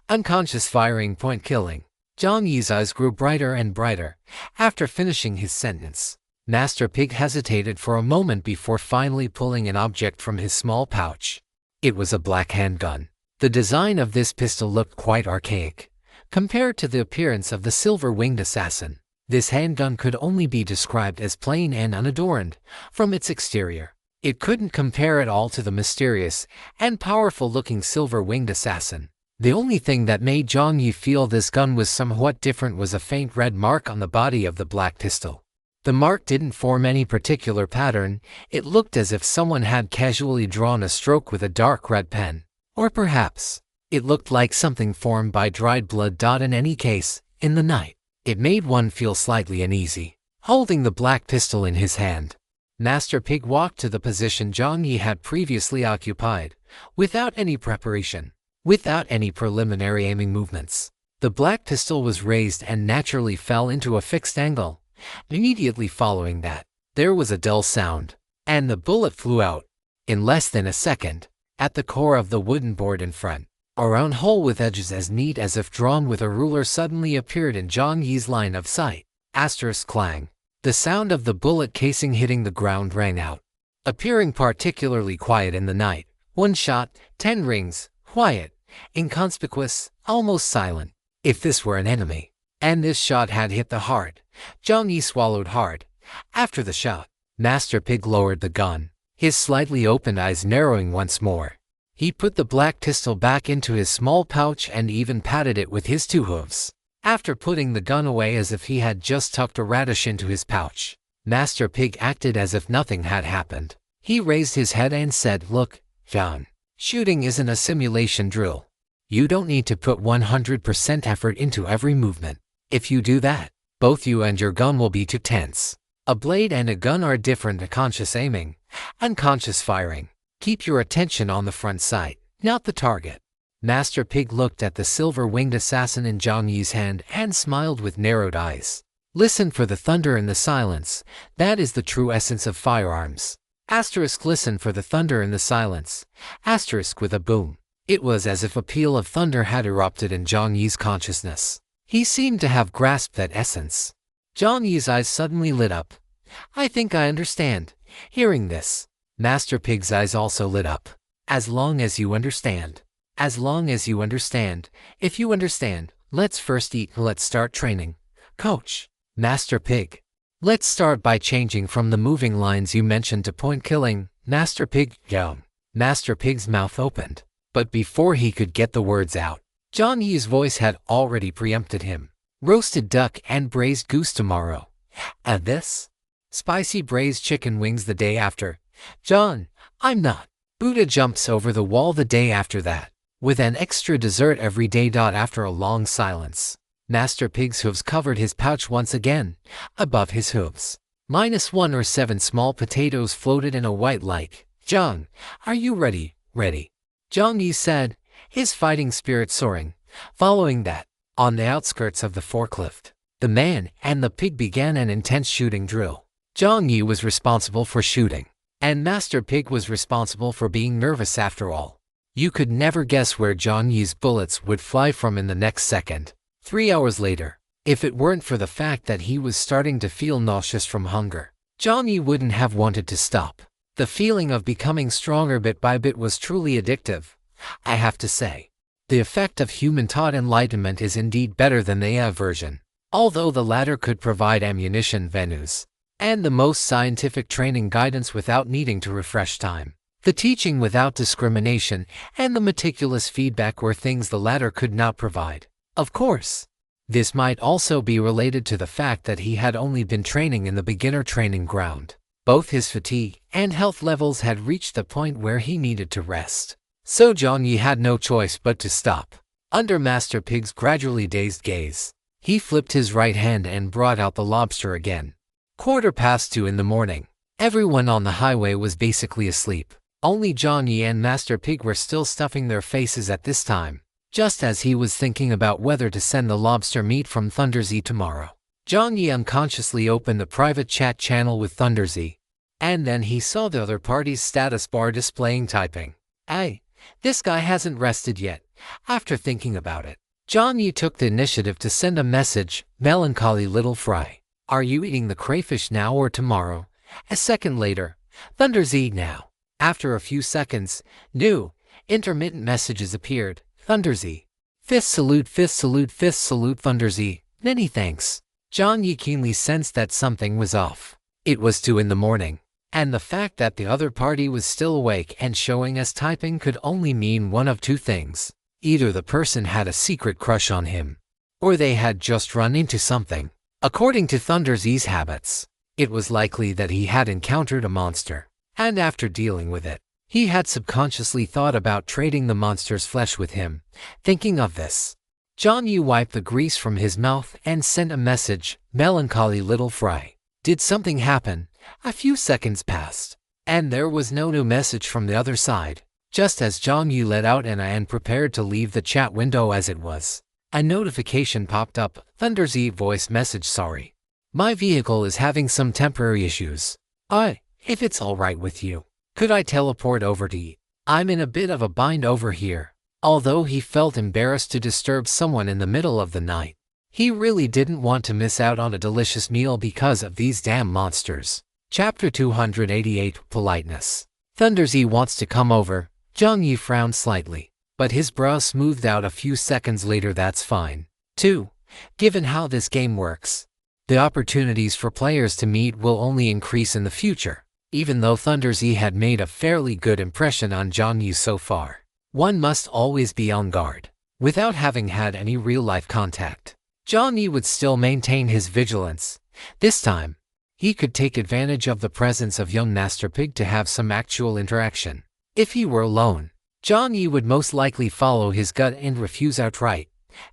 Unconscious firing, point killing. Jiang Yi's eyes grew brighter and brighter. After finishing his sentence, Master Pig hesitated for a moment before finally pulling an object from his small pouch. It was a black handgun. The design of this pistol looked quite archaic compared to the appearance of the silver-winged assassin. This handgun could only be described as plain and unadorned from its exterior. It couldn't compare at all to the mysterious and powerful-looking silver-winged assassin. The only thing that made Jiang Yi feel this gun was somewhat different was a faint red mark on the body of the black pistol. The mark didn't form any particular pattern. It looked as if someone had casually drawn a stroke with a dark red pen. Or perhaps, It looked like something formed by dried blood. In any case, in the night, it made one feel slightly uneasy. Holding the black pistol in his hand, Master Pig walked to the position Jiang Yi had previously occupied, without any preparation, without any preliminary aiming movements. The black pistol was raised and naturally fell into a fixed angle. Immediately following that, there was a dull sound, and the bullet flew out. In less than a second, at the core of the wooden board in front, a round hole with edges as neat as if drawn with a ruler suddenly appeared in Jiang Yi's line of sight. Asterisk clang. The sound of the bullet casing hitting the ground rang out, appearing particularly quiet in the night. 1 shot, 10 rings, quiet, inconspicuous, almost silent. If this were an enemy, and this shot had hit the heart, Jiang Yi swallowed hard. After the shot, Master Pig lowered the gun, his slightly opened eyes narrowing once more. He put the black pistol back into his small pouch and even patted it with his 2 hooves. After putting the gun away as if he had just tucked a radish into his pouch, Master Pig acted as if nothing had happened. He raised his head and said, "Look, John, shooting isn't a simulation drill. You don't need to put 100% effort into every movement. If you do that, both you and your gun will be too tense. A blade and a gun are different. Conscious aiming, unconscious firing. Keep your attention on the front sight, not the target." Master Pig looked at the silver-winged assassin in Jiang Yi's hand and smiled with narrowed eyes. "Listen for the thunder in the silence. That is the true essence of firearms." Asterisk listen for the thunder in the silence. Asterisk with a boom. It was as if a peal of thunder had erupted in Jiang Yi's consciousness. He seemed to have grasped that essence. Jiang Yi's eyes suddenly lit up. "I think I understand." Hearing this, Master Pig's eyes also lit up. "As long as you understand. As long as you understand. If you understand, let's first eat. Let's start training. Coach." Master Pig. "Let's start by changing from the moving lines you mentioned to point killing." Master Pig. "Down." Master Pig's mouth opened, but before he could get the words out, Jiang Yi's voice had already preempted him. "Roasted duck and braised goose tomorrow. And this? Spicy braised chicken wings the day after." "John, I'm not." Buddha jumps over the wall the day after that, with an extra dessert every day. After a long silence, Master Pig's hooves covered his pouch once again. Above his hooves, -1 or 7 small potatoes floated in a white light. "John, are you ready?" "Ready," Jiang Yi said, his fighting spirit soaring. Following that, on the outskirts of the forklift, the man and the pig began an intense shooting drill. Jiang Yi was responsible for shooting, and Master Pig was responsible for being nervous. After all, you could never guess where Jiang Yi's bullets would fly from in the next second. 3 hours later, if it weren't for the fact that he was starting to feel nauseous from hunger, Jiang Yi wouldn't have wanted to stop. The feeling of becoming stronger bit by bit was truly addictive, I have to say. The effect of human-taught enlightenment is indeed better than the AI version, although the latter could provide ammunition venues and the most scientific training guidance without needing to refresh time. The teaching without discrimination and the meticulous feedback were things the latter could not provide. Of course, this might also be related to the fact that he had only been training in the beginner training ground. Both his fatigue and health levels had reached the point where he needed to rest. So Jiang Yi had no choice but to stop. Under Master Pig's gradually dazed gaze, he flipped his right hand and brought out the lobster again. 2:15 in the morning. Everyone on the highway was basically asleep. Only Jiang Yi and Master Pig were still stuffing their faces at this time. Just as he was thinking about whether to send the lobster meat from Thunderzy tomorrow, Jiang Yi unconsciously opened the private chat channel with Thunderzy, and then he saw the other party's status bar displaying typing. "Hey, this guy hasn't rested yet." After thinking about it, Jiang Yi took the initiative to send a message. "Melancholy little fry. Are you eating the crayfish now or tomorrow?" A second later, Thunderzy now. After a few seconds, new, intermittent messages appeared. Thunderzy. "Fifth salute, fifth salute, fifth salute." Thunderzy. "Many thanks." Jiang Yi keenly sensed that something was off. It was 2 in the morning, and the fact that the other party was still awake and showing us typing could only mean one of 2 things. Either the person had a secret crush on him, or they had just run into something. According to Thunderzy's habits, it was likely that he had encountered a monster, and after dealing with it, He had subconsciously thought about trading the monster's flesh with him. Thinking of this, Jiang Yi wiped the grease from his mouth and sent a message, "Melancholy little fry. Did something happen?" A few seconds passed, and there was no new message from the other side. Just as Jiang Yi let out and prepared to leave the chat window as it was, a notification popped up. Thunder's voice message, "Sorry. My vehicle is having some temporary issues. If it's alright with you, could I teleport over to you? I'm in a bit of a bind over here." Although he felt embarrassed to disturb someone in the middle of the night, he really didn't want to miss out on a delicious meal because of these damn monsters. Chapter 288, Politeness. Thunder's wants to come over. Jiang Yi frowned slightly, but his brow smoothed out a few seconds later. That's fine, too, given how this game works. The opportunities for players to meet will only increase in the future. Even though Thunder's had made a fairly good impression on Jiang Yi so far, one must always be on guard. Without having had any real-life contact, Jiang Yi would still maintain his vigilance. This time, he could take advantage of the presence of young Master Pig to have some actual interaction. If he were alone, Jiang Yi would most likely follow his gut and refuse outright.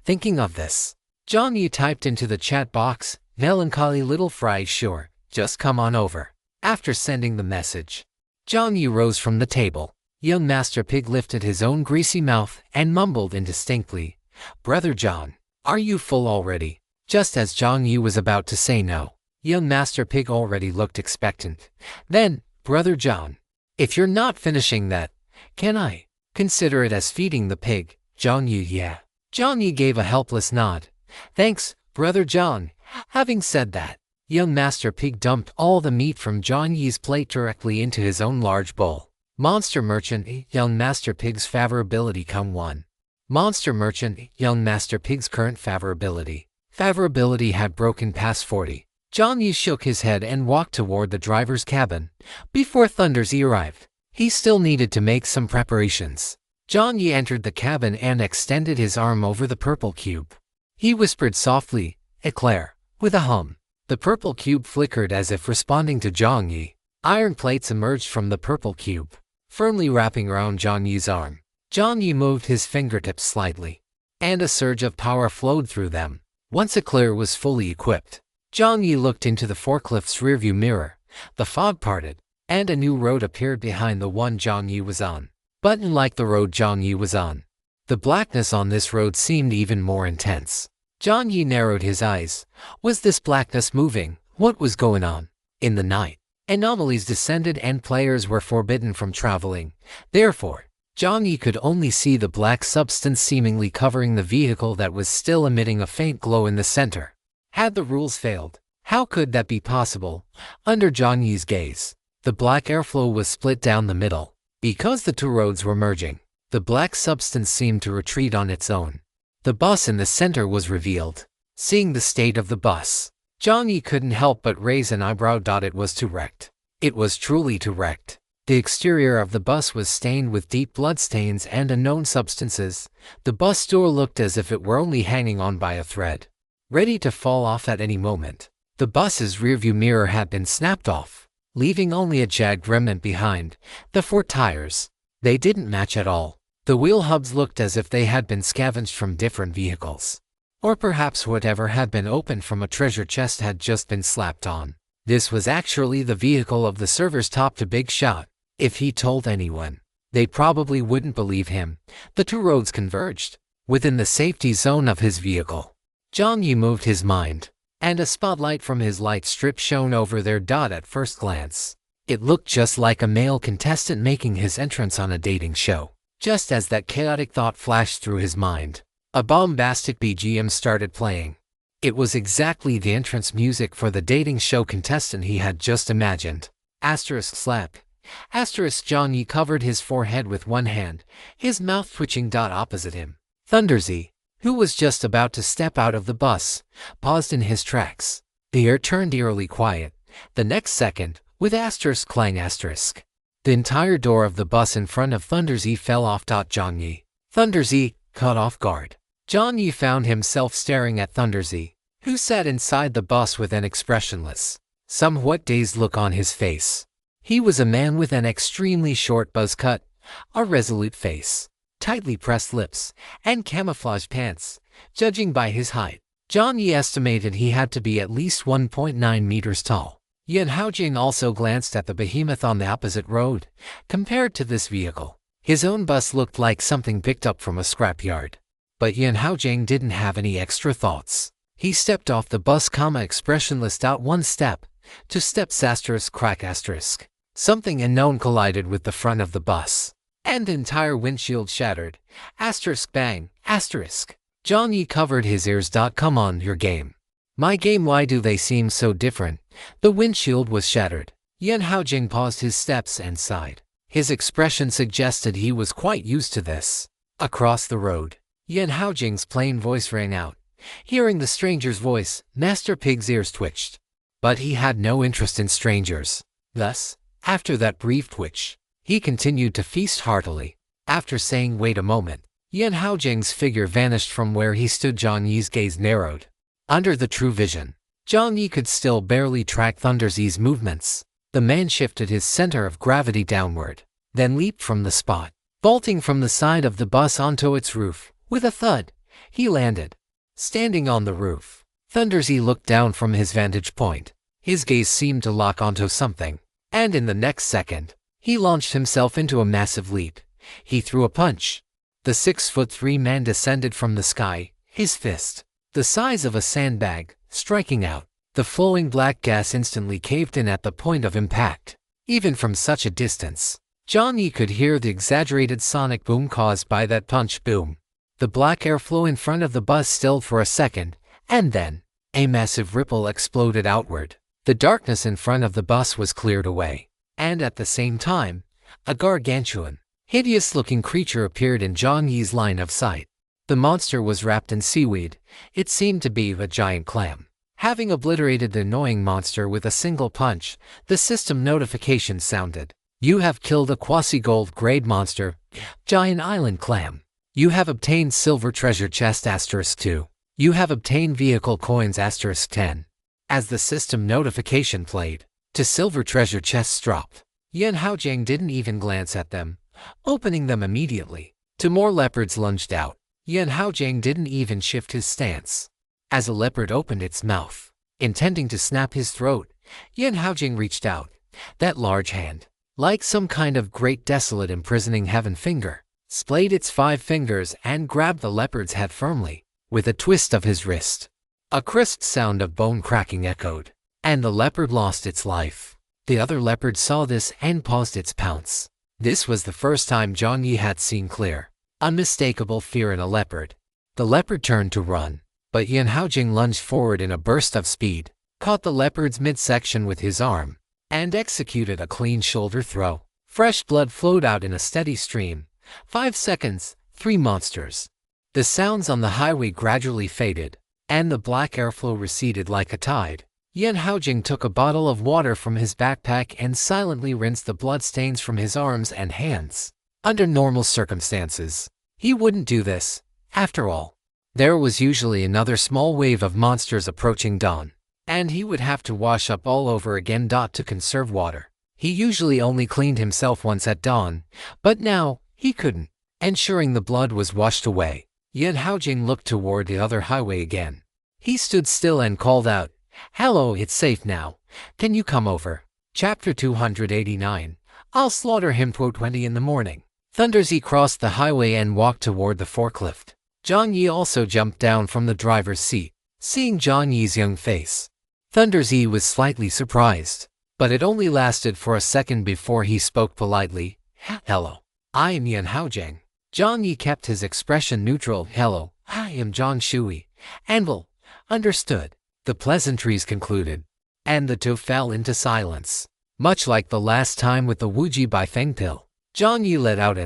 Thinking of this, Jiang Yi typed into the chat box, "Melancholy little fry, sure, just come on over." After sending the message, Jiang Yi rose from the table. Young Master Pig lifted his own greasy mouth and mumbled indistinctly, "Brother John, are you full already?" Just as Jiang Yi was about to say no, young Master Pig already looked expectant. Then, "Brother John, if you're not finishing that, can I consider it as feeding the pig?" Jiang Yi, "Yeah." Jiang Yi gave a helpless nod. "Thanks, Brother John." Having said that, young Master Pig dumped all the meat from Jiang Yi's plate directly into his own large bowl. Monster Merchant, young Master Pig's favorability, come 1. Monster Merchant, young Master Pig's current favorability. Favorability had broken past 40. Jiang Yi shook his head and walked toward the driver's cabin. Before Thunder's arrived, he still needed to make some preparations. Jiang Yi entered the cabin and extended his arm over the purple cube. He whispered softly, "Eclair," with a hum. The purple cube flickered as if responding to Jiang Yi. Iron plates emerged from the purple cube, firmly wrapping around Jiang Yi's arm. Jiang Yi moved his fingertips slightly, and a surge of power flowed through them. Once Eclair was fully equipped, Jiang Yi looked into the forklift's rearview mirror. The fog parted, and a new road appeared behind the one Jiang Yi was on. But unlike the road Jiang Yi was on, the blackness on this road seemed even more intense. Jiang Yi narrowed his eyes. Was this blackness moving? What was going on? In the night, anomalies descended and players were forbidden from traveling. Therefore, Jiang Yi could only see the black substance seemingly covering the vehicle that was still emitting a faint glow in the center. Had the rules failed? How could that be possible? Under Jiang Yi's gaze, the black airflow was split down the middle. Because the two roads were merging, the black substance seemed to retreat on its own. The bus in the center was revealed. Seeing the state of the bus, Jiang Yi couldn't help but raise an eyebrow. It was too wrecked. It was truly too wrecked. The exterior of the bus was stained with deep bloodstains and unknown substances. The bus door looked as if it were only hanging on by a thread, ready to fall off at any moment. The bus's rearview mirror had been snapped off, leaving only a jagged remnant behind. The 4 tires, they didn't match at all. The wheel hubs looked as if they had been scavenged from different vehicles. Or perhaps whatever had been opened from a treasure chest had just been slapped on. This was actually the vehicle of the server's top to Big Shot. If he told anyone, they probably wouldn't believe him. The two roads converged within the safety zone of his vehicle. Jiang Yi moved his mind, and a spotlight from his light strip shone over their dot at first glance. It looked just like a male contestant making his entrance on a dating show. Just as that chaotic thought flashed through his mind, a bombastic BGM started playing. It was exactly the entrance music for the dating show contestant he had just imagined. Asterisk slap. Asterisk. Jiang Yi covered his forehead with one hand, his mouth twitching. Opposite him, Thunder's, who was just about to step out of the bus, paused in his tracks. The air turned eerily quiet. The next second, with asterisk clang asterisk, the entire door of the bus in front of Thunder's fell off. Jiang Yi. Thunder's caught off guard. Jiang Yi found himself staring at Thunder's, who sat inside the bus with an expressionless, somewhat dazed look on his face. He was a man with an extremely short buzz cut, a resolute face, tightly pressed lips, and camouflage pants. Judging by his height, Jiang Yi estimated he had to be at least 1.9 meters tall. Yan Haojing also glanced at the behemoth on the opposite road. Compared to this vehicle, his own bus looked like something picked up from a scrapyard. But Yan Haojing didn't have any extra thoughts. He stepped off the bus, expressionless, out one step. Two steps, crack asterisk. Something unknown collided with the front of the bus, and the entire windshield shattered. Asterisk bang, asterisk. Jiang Yi covered his ears. Come on, your game. My game, why do they seem so different? The windshield was shattered. Yan Haojing paused his steps and sighed. His expression suggested he was quite used to this. Across the road, Yan Haojing's plain voice rang out. Hearing the stranger's voice, Master Pig's ears twitched. But he had no interest in strangers. Thus, after that brief twitch, he continued to feast heartily. After saying wait a moment, Yan Haojing's figure vanished from where he stood. Jiang Yi's gaze narrowed. Under the true vision, Jiang Yi could still barely track Thunderzi's movements. The man shifted his center of gravity downward, then leaped from the spot, vaulting from the side of the bus onto its roof. With a thud, he landed. Standing on the roof, Thunderzi looked down from his vantage point. His gaze seemed to lock onto something, and in the next second, he launched himself into a massive leap. He threw a punch. The 6'3" man descended from the sky, his fist, the size of a sandbag, striking out. The flowing black gas instantly caved in at the point of impact. Even from such a distance, Jiang Yi could hear the exaggerated sonic boom caused by that punch. Boom. The black airflow in front of the bus stilled for a second, and then, a massive ripple exploded outward. The darkness in front of the bus was cleared away, and at the same time, a gargantuan, hideous-looking creature appeared in Jiang Yi's line of sight. The monster was wrapped in seaweed. It seemed to be a giant clam. Having obliterated the annoying monster with a single punch, the system notification sounded. You have killed a quasi-gold grade monster, giant island clam. You have obtained silver treasure chest *2. You have obtained vehicle coins *10. As the system notification played, two silver treasure chests dropped. Yan Haojing didn't even glance at them, opening them immediately. Two more leopards lunged out. Yan Haojing didn't even shift his stance. As a leopard opened its mouth, intending to snap his throat, Yan Haojing reached out. That large hand, like some kind of great desolate imprisoning heaven finger, splayed its 5 fingers and grabbed the leopard's head firmly. With a twist of his wrist, a crisp sound of bone cracking echoed, and the leopard lost its life. The other leopard saw this and paused its pounce. This was the first time Jiang Yi had seen clear, unmistakable fear in a leopard. The leopard turned to run, but Yan Haojing lunged forward in a burst of speed, caught the leopard's midsection with his arm, and executed a clean shoulder throw. Fresh blood flowed out in a steady stream. 5 seconds, 3 monsters. The sounds on the highway gradually faded, and the black airflow receded like a tide. Yan Haojing took a bottle of water from his backpack and silently rinsed the bloodstains from his arms and hands. Under normal circumstances, he wouldn't do this. After all, there was usually another small wave of monsters approaching dawn, and he would have to wash up all over again. To conserve water, he usually only cleaned himself once at dawn, but now he couldn't. Ensuring the blood was washed away, Yan Haojing looked toward the other highway again. He stood still and called out, "Hello, it's safe now. Can you come over?" Chapter 289. I'll slaughter him. 20 in the morning. Thunderzi crossed the highway and walked toward the forklift. Jiang Yi also jumped down from the driver's seat, seeing Jiang Yi's young face. Thunderzi was slightly surprised, but it only lasted for a second before he spoke politely. "Hello. I am Yan Haojing." Jiang Yi kept his expression neutral. "Hello, I am Zhang Shui. Anvil." Understood. The pleasantries concluded, and the two fell into silence. Much like the last time with the Wuji by Feng Pill, Jiang Yi let out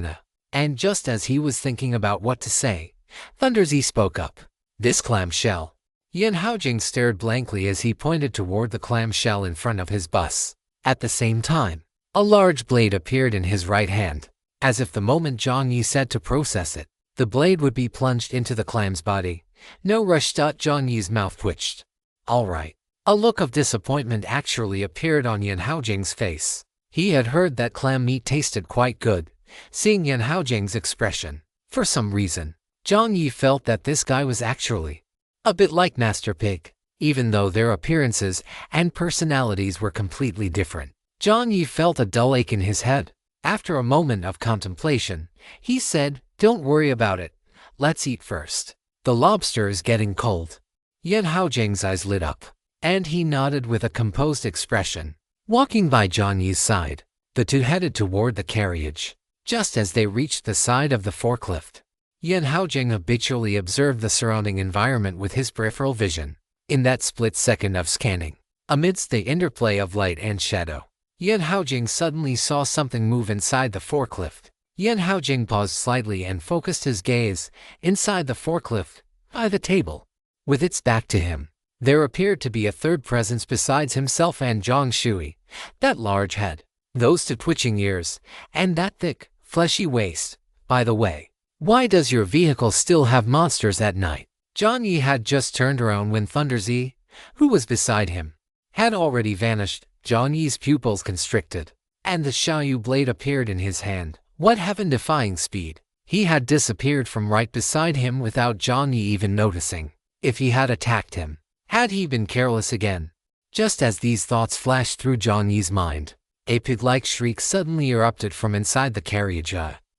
and just as he was thinking about what to say, Thunderzi spoke up. "This clamshell." Yan Haojing stared blankly as he pointed toward the clamshell in front of his bus. At the same time, a large blade appeared in his right hand, as if the moment Jiang Yi said to process it, the blade would be plunged into the clam's body. No rush. Jiang Yi's mouth twitched. All right. A look of disappointment actually appeared on Yan Haojing's face. He had heard that clam meat tasted quite good. Seeing Yan Haojing's expression, for some reason, Jiang Yi felt that this guy was actually a bit like Master Pig, even though their appearances and personalities were completely different. Jiang Yi felt a dull ache in his head. After a moment of contemplation, he said, "Don't worry about it. Let's eat first. The lobster is getting cold." Yan Haojing's eyes lit up, and he nodded with a composed expression. Walking by Jiang Yi's side, the two headed toward the carriage. Just as they reached the side of the forklift, Yan Haojing habitually observed the surrounding environment with his peripheral vision. In that split second of scanning, amidst the interplay of light and shadow, Yan Haojing suddenly saw something move inside the forklift. Yan Haojing paused slightly and focused his gaze inside the forklift, by the table. With its back to him, there appeared to be a third presence besides himself and Zhang Shui. That large head, those two twitching ears, and that thick, fleshy waist. By the way, why does your vehicle still have monsters at night? Jiang Yi had just turned around when Thunder Z, who was beside him, had already vanished. Jiang Yi's pupils constricted, and the Xiaoyu blade appeared in his hand. What heaven-defying speed! He had disappeared from right beside him without Jiang Yi even noticing. If he had attacked him, had he been careless again? Just as these thoughts flashed through Jiang Yi's mind, a pig-like shriek suddenly erupted from inside the carriage.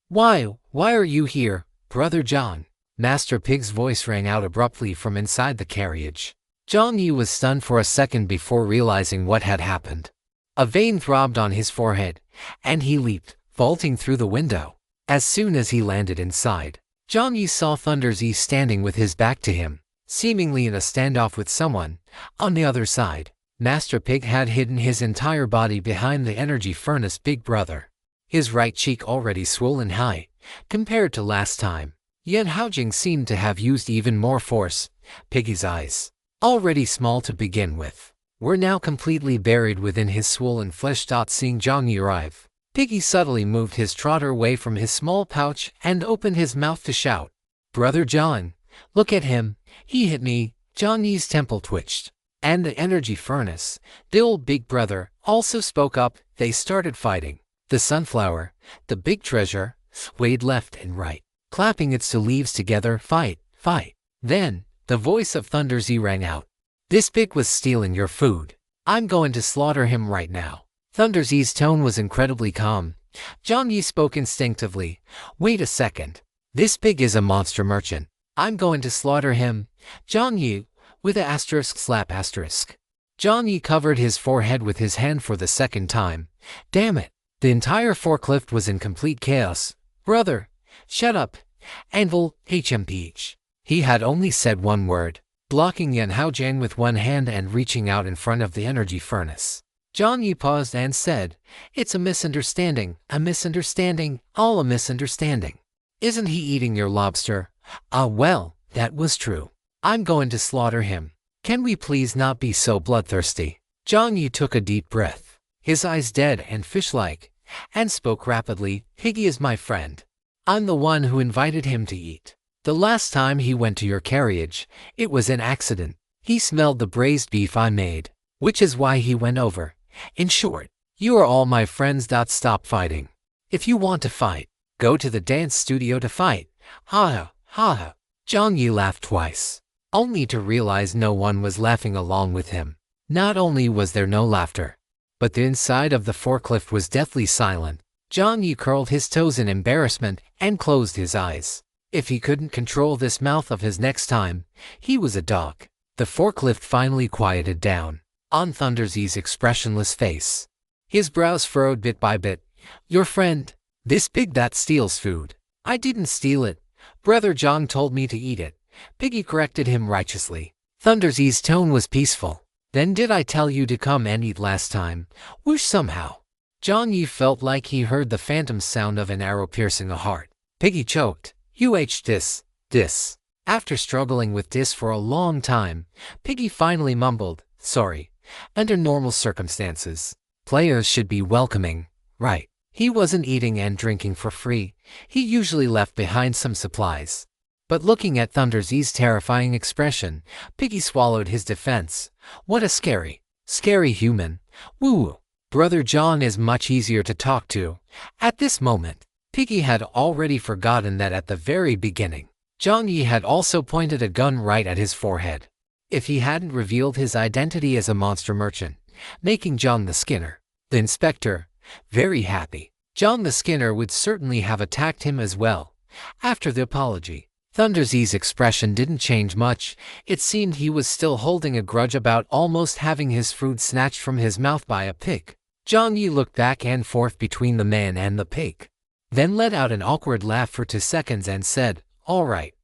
Why are you here, Brother Jiang? Master Pig's voice rang out abruptly from inside the carriage. Jiang Yi was stunned for a second before realizing what had happened. A vein throbbed on his forehead, and he leaped, vaulting through the window. As soon as he landed inside, Jiang Yi saw Thunder Z standing with his back to him, seemingly in a standoff with someone. On the other side, Master Pig had hidden his entire body behind the energy furnace Big Brother. His right cheek already swollen high, compared to last time. Yan Haojing seemed to have used even more force. Piggy's eyes, already small to begin with, were now completely buried within his swollen flesh. Seeing Jiang Yi arrive, Piggy subtly moved his trotter away from his small pouch and opened his mouth to shout, "Brother Jiang, look at him, he hit me." Jiang Yi's temple twitched, and the energy furnace, the old Big Brother, also spoke up. They started fighting. The sunflower, the big treasure, swayed left and right, clapping its two leaves together. Fight, fight. Then, the voice of Thunder Z rang out. "This pig was stealing your food. I'm going to slaughter him right now." Thunder Z's tone was incredibly calm. Jiang Yi spoke instinctively. "Wait a second. This pig is a monster merchant. I'm going to slaughter him." Jiang Yi, with a asterisk slap asterisk. Jiang Yi covered his forehead with his hand for the second time. Damn it. The entire forklift was in complete chaos. "Brother, shut up. Anvil, HMPH. He had only said one word, blocking Yan Haojing with one hand and reaching out in front of the energy furnace. Jiang Yi paused and said, "It's a misunderstanding, all a misunderstanding. Isn't he eating your lobster?" Well, that was true. I'm going to slaughter him. Can we please not be so bloodthirsty?" Jiang Yi took a deep breath, his eyes dead and fish-like, and spoke rapidly. "Piggy is my friend. I'm the one who invited him to eat. The last time he went to your carriage, it was an accident. He smelled the braised beef I made, which is why he went over. In short, you are all my friends. Stop fighting. If you want to fight, go to the dance studio to fight." Ha ha. Jiang Yi laughed twice, only to realize no one was laughing along with him. Not only was there no laughter, but the inside of the forklift was deathly silent. Jiang Yi curled his toes in embarrassment and closed his eyes. If he couldn't control this mouth of his next time, he was a dog. The forklift finally quieted down on Thunder Z's expressionless face. His brows furrowed bit by bit. "Your friend, this pig that steals food." "I didn't steal it. Brother Jiang told me to eat it," Piggy corrected him righteously. Thunder Z's tone was peaceful. "Then did I tell you to come and eat last time?" Whoosh somehow. Jiang Yi felt like he heard the phantom sound of an arrow piercing a heart. Piggy choked. This. After struggling with this for a long time, Piggy finally mumbled, "Sorry. Under normal circumstances, players should be welcoming, right?" He wasn't eating and drinking for free. He usually left behind some supplies. But looking at Thunder Z's terrifying expression, Piggy swallowed his defense. What a scary human. Woo. Brother John is much easier to talk to. At this moment, Piggy had already forgotten that at the very beginning, Jiang Yi had also pointed a gun right at his forehead. If he hadn't revealed his identity as a monster merchant, making John the Skinner, the inspector, very happy, John the Skinner would certainly have attacked him as well. After the apology, Thunderzy's expression didn't change much. It seemed he was still holding a grudge about almost having his food snatched from his mouth by a pig. Jiang Yi looked back and forth between the man and the pig, then let out an awkward laugh for 2 seconds and said, all right.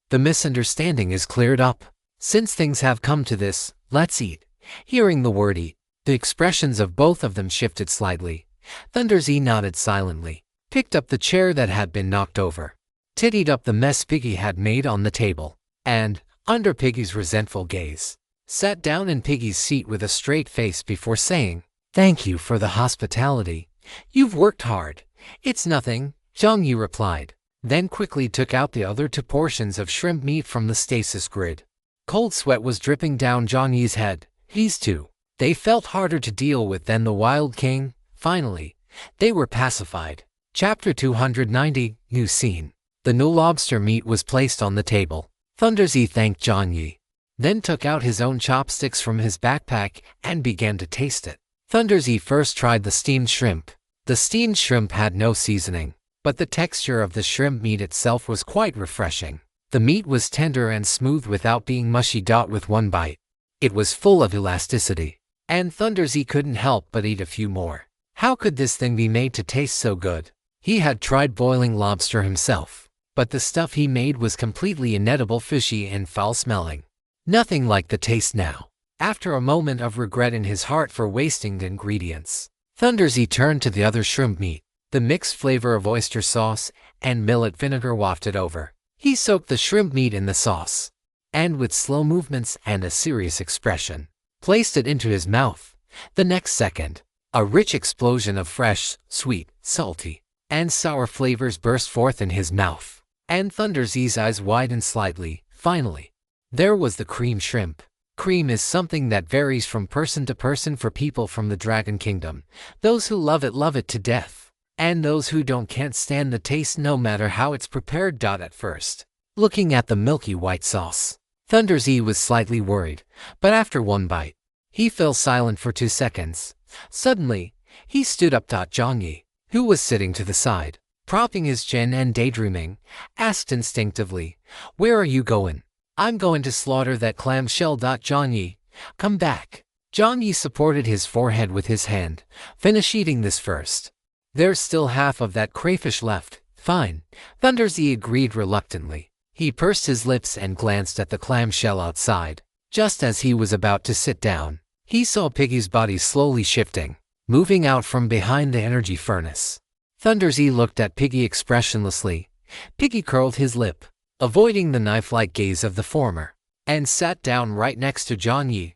The misunderstanding is cleared up. Since things have come to this, let's eat." Hearing the word eat, the expressions of both of them shifted slightly. Thunderzy nodded silently, picked up the chair that had been knocked over, tidied up the mess Piggy had made on the table, and, under Piggy's resentful gaze, sat down in Piggy's seat with a straight face before saying, "Thank you for the hospitality. You've worked hard." "It's nothing," Jiang Yi replied, then quickly took out the other 2 portions of shrimp meat from the stasis grid. Cold sweat was dripping down Jiang Yi's head. These 2, they felt harder to deal with than the Wild King. Finally, they were pacified. Chapter 290, New Scene. The new lobster meat was placed on the table. Thunderzy thanked Jiang Yi, then took out his own chopsticks from his backpack and began to taste it. Thunderzy first tried the steamed shrimp. The steamed shrimp had no seasoning, but the texture of the shrimp meat itself was quite refreshing. The meat was tender and smooth without being mushy. With one bite, it was full of elasticity, and Thunderzy couldn't help but eat a few more. How could this thing be made to taste so good? He had tried boiling lobster himself, but the stuff he made was completely inedible, fishy and foul-smelling. Nothing like the taste now. After a moment of regret in his heart for wasting the ingredients, Thunderzy turned to the other shrimp meat. The mixed flavor of oyster sauce and millet vinegar wafted over. He soaked the shrimp meat in the sauce, and with slow movements and a serious expression, placed it into his mouth. The next second, a rich explosion of fresh, sweet, salty, and sour flavors burst forth in his mouth, and Thunderzy's eyes widened slightly. Finally, there was the cream shrimp. Cream is something that varies from person to person. For people from the Dragon Kingdom, those who love it to death, and those who don't can't stand the taste no matter how it's prepared. At first, looking at the milky white sauce, Thunderzy was slightly worried, but after one bite, he fell silent for 2 seconds. Suddenly, he stood up. Jiang Yi, who was sitting to the side, propping his chin and daydreaming, asked instinctively, "Where are you going?" "I'm going to slaughter that clamshell." Jiang Yi, come back. Jiang Yi supported his forehead with his hand. "Finish eating this first. There's still half of that crayfish left." "Fine," Thunderzy agreed reluctantly. He pursed his lips and glanced at the clamshell outside. Just as he was about to sit down, he saw Piggy's body slowly shifting, moving out from behind the energy furnace. Thunderzy looked at Piggy expressionlessly. Piggy curled his lip, avoiding the knife-like gaze of the former, and sat down right next to Jiang Yi.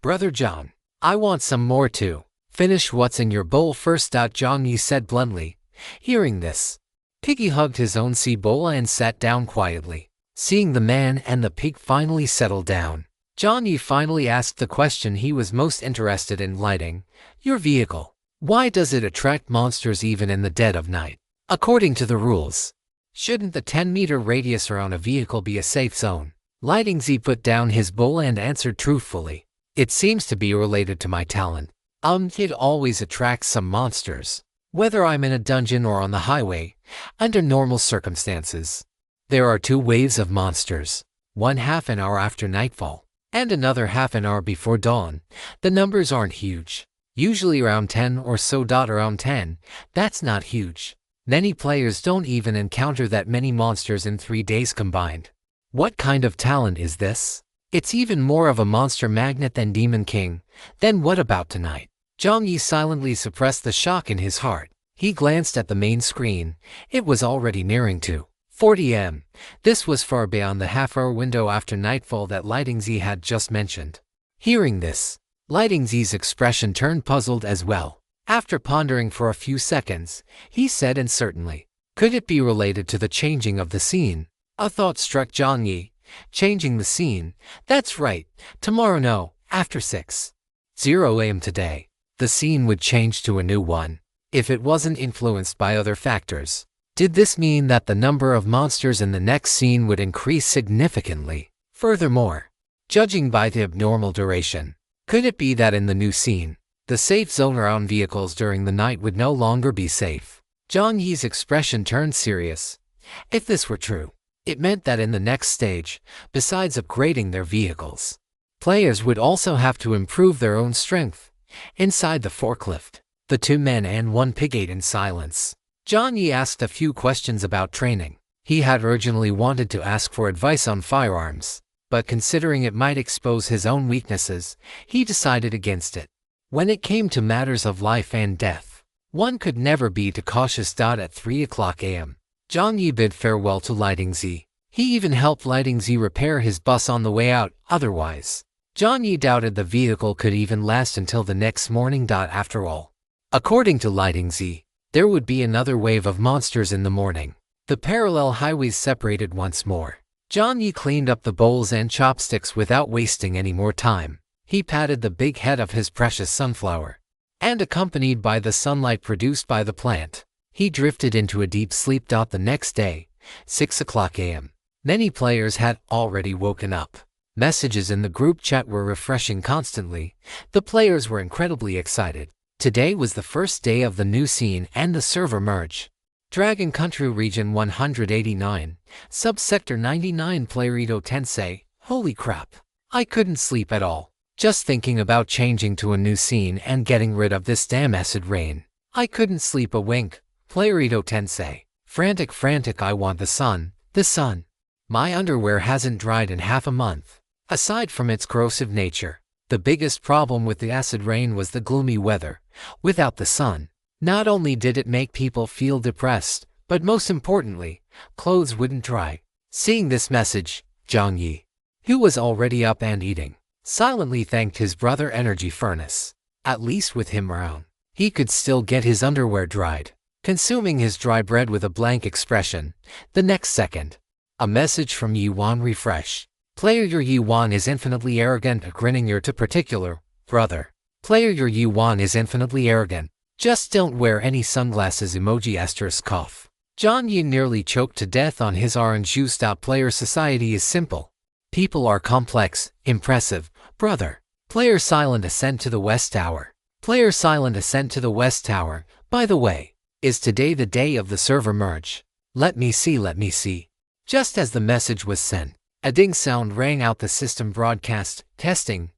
"Brother John, I want some more too. Finish what's in your bowl first." Jiang Yi said bluntly. Hearing this, Piggy hugged his own sea bowl and sat down quietly. Seeing the man and the pig finally settle down, Jiang Yi finally asked the question he was most interested in. "Lighting your vehicle. Why does it attract monsters even in the dead of night? According to the rules, shouldn't the 10-meter radius around a vehicle be a safe zone?" LitRPG put down his bowl and answered truthfully, "It seems to be related to my talent. It always attracts some monsters, whether I'm in a dungeon or on the highway, under normal circumstances. There are 2 waves of monsters, one half an hour after nightfall, and another half an hour before dawn. The numbers aren't huge, usually around 10 or so. Around 10, that's not huge. Many players don't even encounter that many monsters in 3 days combined. What kind of talent is this? It's even more of a monster magnet than Demon King. Then what about tonight?" Jiang Yi silently suppressed the shock in his heart. He glanced at the main screen. It was already nearing 2:40 am. This was far beyond the half-hour window after nightfall that LitRPG had just mentioned. Hearing this, LitRPG's expression turned puzzled as well. After pondering for a few seconds, he said uncertainly, "Could it be related to the changing of the scene?" A thought struck Jiang Yi. "Changing the scene? That's right. Tomorrow, no, after 6:00 am today. the scene would change to a new one. If it wasn't influenced by other factors, did this mean that the number of monsters in the next scene would increase significantly? Furthermore, judging by the abnormal duration, could it be that in the new scene, the safe zone around vehicles during the night would no longer be safe? Jiang Yi's expression turned serious. If this were true, it meant that in the next stage, besides upgrading their vehicles, players would also have to improve their own strength. Inside the forklift, the two men and one pig ate in silence. Jiang Yi asked a few questions about training. He had originally wanted to ask for advice on firearms, but considering it might expose his own weaknesses, he decided against it. When it came to matters of life and death, one could never be too cautious. At 3:00 a.m., Jiang Yi bid farewell to Litingzi. He even helped Litingzi repair his bus on the way out. Otherwise, Jiang Yi doubted the vehicle could even last until the next morning. After all, according to Litingzi, there would be another wave of monsters in the morning. The parallel highways separated once more. Jiang Yi cleaned up the bowls and chopsticks without wasting any more time. He patted the big head of his precious sunflower, and accompanied by the sunlight produced by the plant, he drifted into a deep sleep. The next day, 6:00 a.m., many players had already woken up. Messages in the group chat were refreshing constantly. The players were incredibly excited. Today was the first day of the new scene and the server merge. Dragon Country Region 189, Subsector 99. Playerito Tensei. Holy crap. I couldn't sleep at all. Just thinking about changing to a new scene and getting rid of this damn acid rain. I couldn't sleep a wink. Playerito Tensei. Frantic, I want the sun. The sun. My underwear hasn't dried in half a month. Aside from its corrosive nature, the biggest problem with the acid rain was the gloomy weather. Without the sun, not only did it make people feel depressed, but most importantly, clothes wouldn't dry. Seeing this message, Jiang Yi, who was already up and eating, silently thanked his brother Energy Furnace. At least with him around, he could still get his underwear dried. Consuming his dry bread with a blank expression, the next second, a message from Yiwan Refresh. Player your Yiwan is infinitely arrogant. Grinning your to particular, brother. Player your Yiwan is infinitely arrogant. Just don't wear any sunglasses. Emoji * cough. Jiang Yi nearly choked to death on his orange juice. Player society is simple. People are complex, impressive, brother. Player silent ascent to the West Tower. Player silent ascent to the West Tower. By the way, is today the day of the server merge? Let me see. Just as the message was sent, a ding sound rang out the system broadcast. Testing.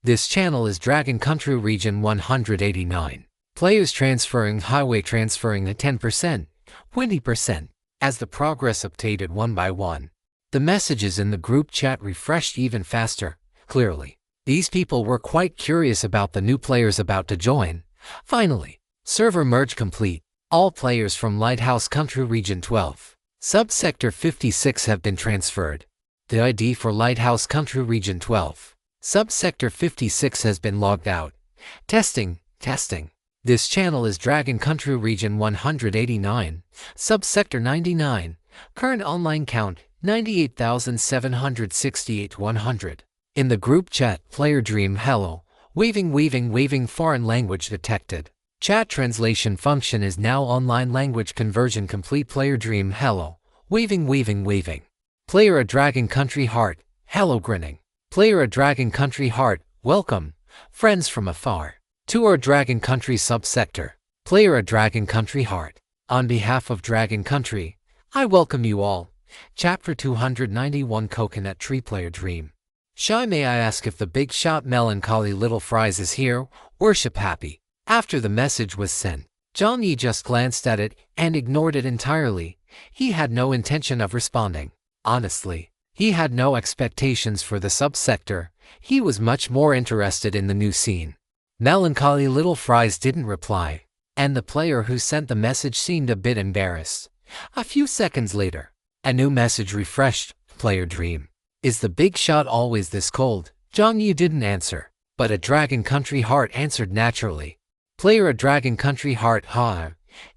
This channel is Dragon Country Region 189. Players transferring highway transferring at 10%, 20%. As the progress updated one by one, the messages in the group chat refreshed even faster. Clearly, these people were quite curious about the new players about to join. Finally, server merge complete. All players from Lighthouse Country Region 12, Subsector 56 have been transferred. The ID for Lighthouse Country Region 12, Subsector 56 has been logged out. Testing. This channel is Dragon Country Region 189, Subsector 99. Current online count, 98,768 100. In the group chat, player dream hello. Waving foreign language detected. Chat translation function is now online language conversion complete. Player dream hello. Waving. Player a Dragon Country heart. Hello grinning. Player a Dragon Country heart. Welcome, friends from afar, to our Dragon Country subsector. Player a Dragon Country heart. On behalf of Dragon Country, I welcome you all. Chapter 291 Coconut Tree. Player dream. Shy, may I ask if the big shot melancholy little fries is here? Worship happy. After the message was sent, Jiang Yi just glanced at it and ignored it entirely. He had no intention of responding. Honestly, he had no expectations for the subsector. He was much more interested in the new scene. Melancholy little fries didn't reply, and the player who sent the message seemed a bit embarrassed. A few seconds later, a new message refreshed. Player dream. Is the big shot always this cold? Jiang Yi didn't answer, but a Dragon Country heart answered naturally. Player a Dragon Country heart.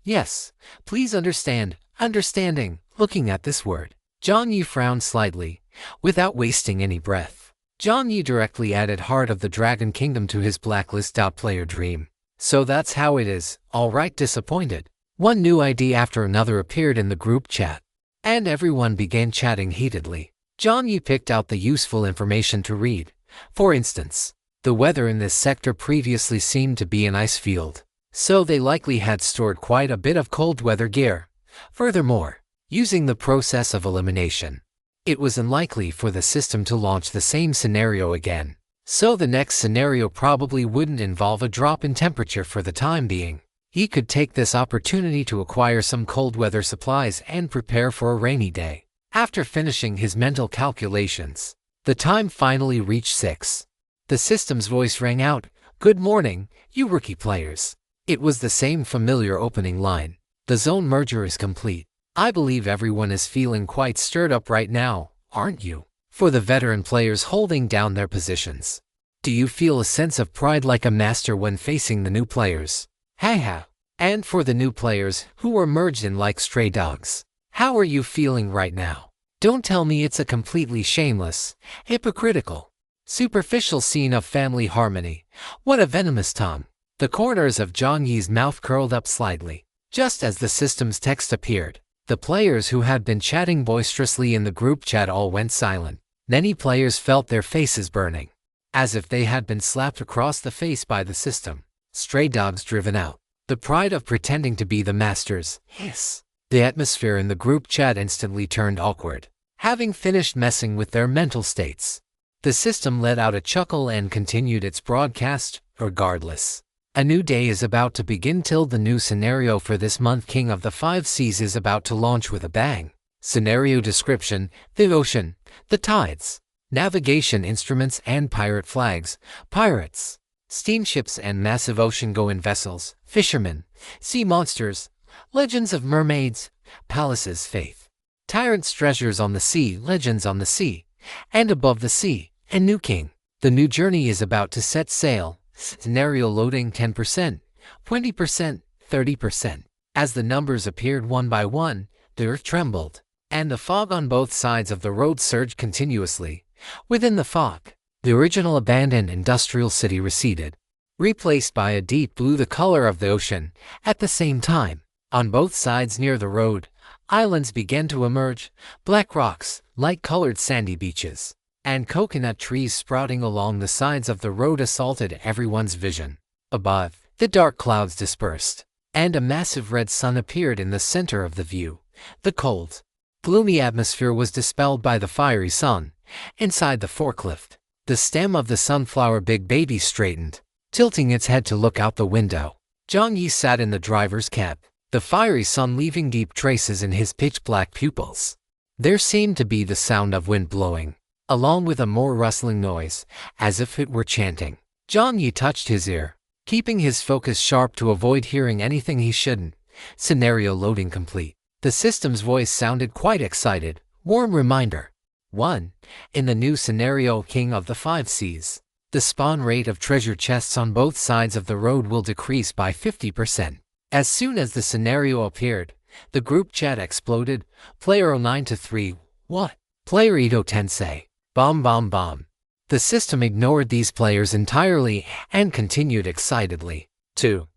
Yes, please understand. Understanding. Looking at this word, Jiang Yi frowned slightly. Without wasting any breath, Jiang Yi directly added Heart of the Dragon Kingdom to his blacklist. Player dream. So that's how it is, alright. Disappointed. One new ID after another appeared in the group chat, and everyone began chatting heatedly. Jiang Yi picked out the useful information to read. For instance, the weather in this sector previously seemed to be an ice field, so they likely had stored quite a bit of cold weather gear. Furthermore, using the process of elimination, it was unlikely for the system to launch the same scenario again, so the next scenario probably wouldn't involve a drop in temperature for the time being. He could take this opportunity to acquire some cold weather supplies and prepare for a rainy day. After finishing his mental calculations, the time finally reached 6. The system's voice rang out, "Good morning, you rookie players." It was the same familiar opening line. "The zone merger is complete. I believe everyone is feeling quite stirred up right now, aren't you?" For the veteran players holding down their positions, do you feel a sense of pride like a master when facing the new players? Haha. And for the new players who were merged in like stray dogs, how are you feeling right now? Don't tell me it's a completely shameless, hypocritical, superficial scene of family harmony. What a venomous tongue. The corners of Jiang Yi's mouth curled up slightly. Just as the system's text appeared, the players who had been chatting boisterously in the group chat all went silent. Many players felt their faces burning, as if they had been slapped across the face by the system. Stray dogs driven out. The pride of pretending to be the masters. Hiss. The atmosphere in the group chat instantly turned awkward. Having finished messing with their mental states, the system let out a chuckle and continued its broadcast. Regardless, a new day is about to begin. Till the new scenario for this month, King of the Five Seas, is about to launch with a bang. Scenario description: the ocean, the tides, navigation instruments and pirate flags. Pirates, steamships and massive ocean-going vessels, fishermen, sea monsters, legends of mermaids, palaces, faith, tyrants, treasures on the sea, legends on the sea, and above the sea, and new king. The new journey is about to set sail. Scenario loading 10%, 20%, 30%. As the numbers appeared one by one, the earth trembled, and the fog on both sides of the road surged continuously. Within the fog, the original abandoned industrial city receded, replaced by a deep blue, the color of the ocean. At the same time, on both sides near the road, islands began to emerge, black rocks, light-colored sandy beaches, and coconut trees sprouting along the sides of the road assaulted everyone's vision. Above, the dark clouds dispersed, and a massive red sun appeared in the center of the view. The cold, gloomy atmosphere was dispelled by the fiery sun. Inside the forklift, the stem of the sunflower big baby straightened, tilting its head to look out the window. Jiang Yi sat in the driver's cab, the fiery sun leaving deep traces in his pitch-black pupils. There seemed to be the sound of wind blowing, along with a more rustling noise, as if it were chanting. Jiang Yi touched his ear, keeping his focus sharp to avoid hearing anything he shouldn't. Scenario loading complete. The system's voice sounded quite excited. Warm reminder. 1. In the new scenario, King of the Five Seas, the spawn rate of treasure chests on both sides of the road will decrease by 50%. As soon as the scenario appeared, the group chat exploded. Player 09-3. What? Player Ito Tensei. Bomb bomb bomb. The system ignored these players entirely and continued excitedly. 2.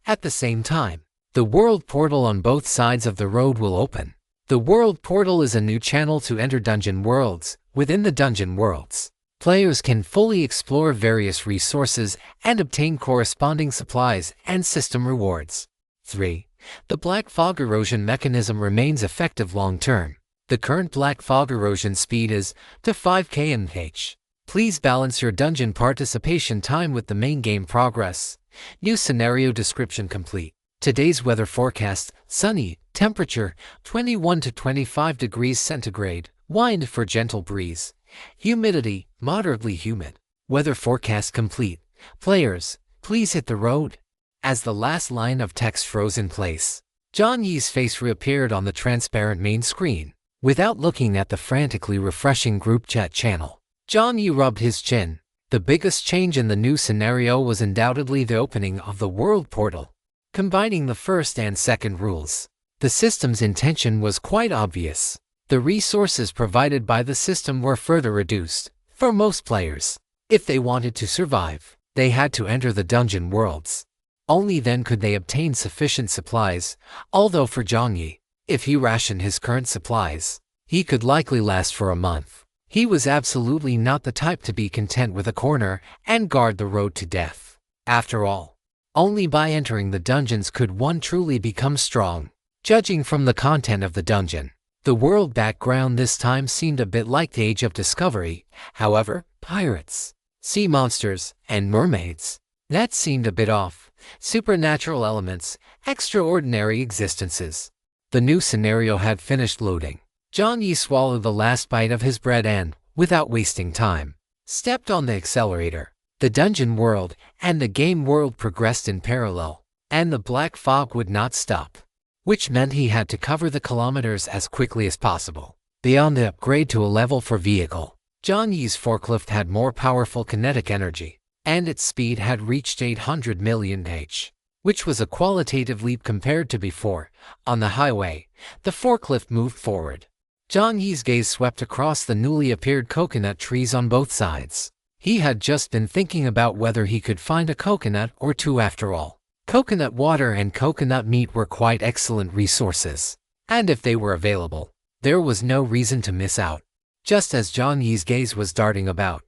At the same time, the world portal on both sides of the road will open. The world portal is a new channel to enter dungeon worlds. Within the dungeon worlds, players can fully explore various resources and obtain corresponding supplies and system rewards. 3. The black fog erosion mechanism remains effective long-term. The current black fog erosion speed is to 5 km/h. Please balance your dungeon participation time with the main game progress. New scenario description complete. Today's weather forecast: sunny, temperature 21 to 25 degrees centigrade, wind for gentle breeze, humidity moderately humid. Weather forecast complete. Players, please hit the road. As the last line of text froze in place, Jiang Yi's face reappeared on the transparent main screen. Without looking at the frantically refreshing group chat channel, Jiang Yi rubbed his chin. The biggest change in the new scenario was undoubtedly the opening of the world portal. Combining the first and second rules, the system's intention was quite obvious. The resources provided by the system were further reduced. For most players, if they wanted to survive, they had to enter the dungeon worlds. Only then could they obtain sufficient supplies, although for Jiang Yi, if he rationed his current supplies, he could likely last for a month. He was absolutely not the type to be content with a corner and guard the road to death. After all, only by entering the dungeons could one truly become strong. Judging from the content of the dungeon, the world background this time seemed a bit like the Age of Discovery. However, pirates, sea monsters, and mermaids, that seemed a bit off. Supernatural elements, extraordinary existences. The new scenario had finished loading. Jiang Yi swallowed the last bite of his bread and, without wasting time, stepped on the accelerator. The dungeon world and the game world progressed in parallel, and the black fog would not stop, which meant he had to cover the kilometers as quickly as possible. Beyond the upgrade to a level 4 vehicle, Jiang Yi's forklift had more powerful kinetic energy, and its speed had reached 800 million h, which was a qualitative leap compared to before. On the highway, the forklift moved forward. Jiang Yi's gaze swept across the newly appeared coconut trees on both sides. He had just been thinking about whether he could find a coconut or two after all. Coconut water and coconut meat were quite excellent resources, and if they were available, there was no reason to miss out. Just as Jiang Yi's gaze was darting about,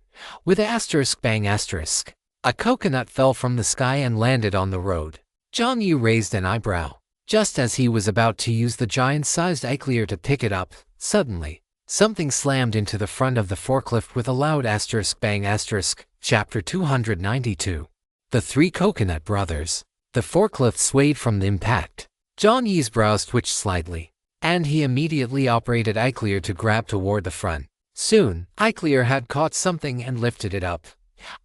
with asterisk bang asterisk, a coconut fell from the sky and landed on the road. Jiang Yi raised an eyebrow. Just as he was about to use the giant-sized ecchi to pick it up, suddenly, something slammed into the front of the forklift with a loud asterisk bang asterisk. Chapter 292. The Three Coconut Brothers. The forklift swayed from the impact. Jiang Yi's brows twitched slightly, and he immediately operated ecchi to grab toward the front. Soon, ecchi had caught something and lifted it up.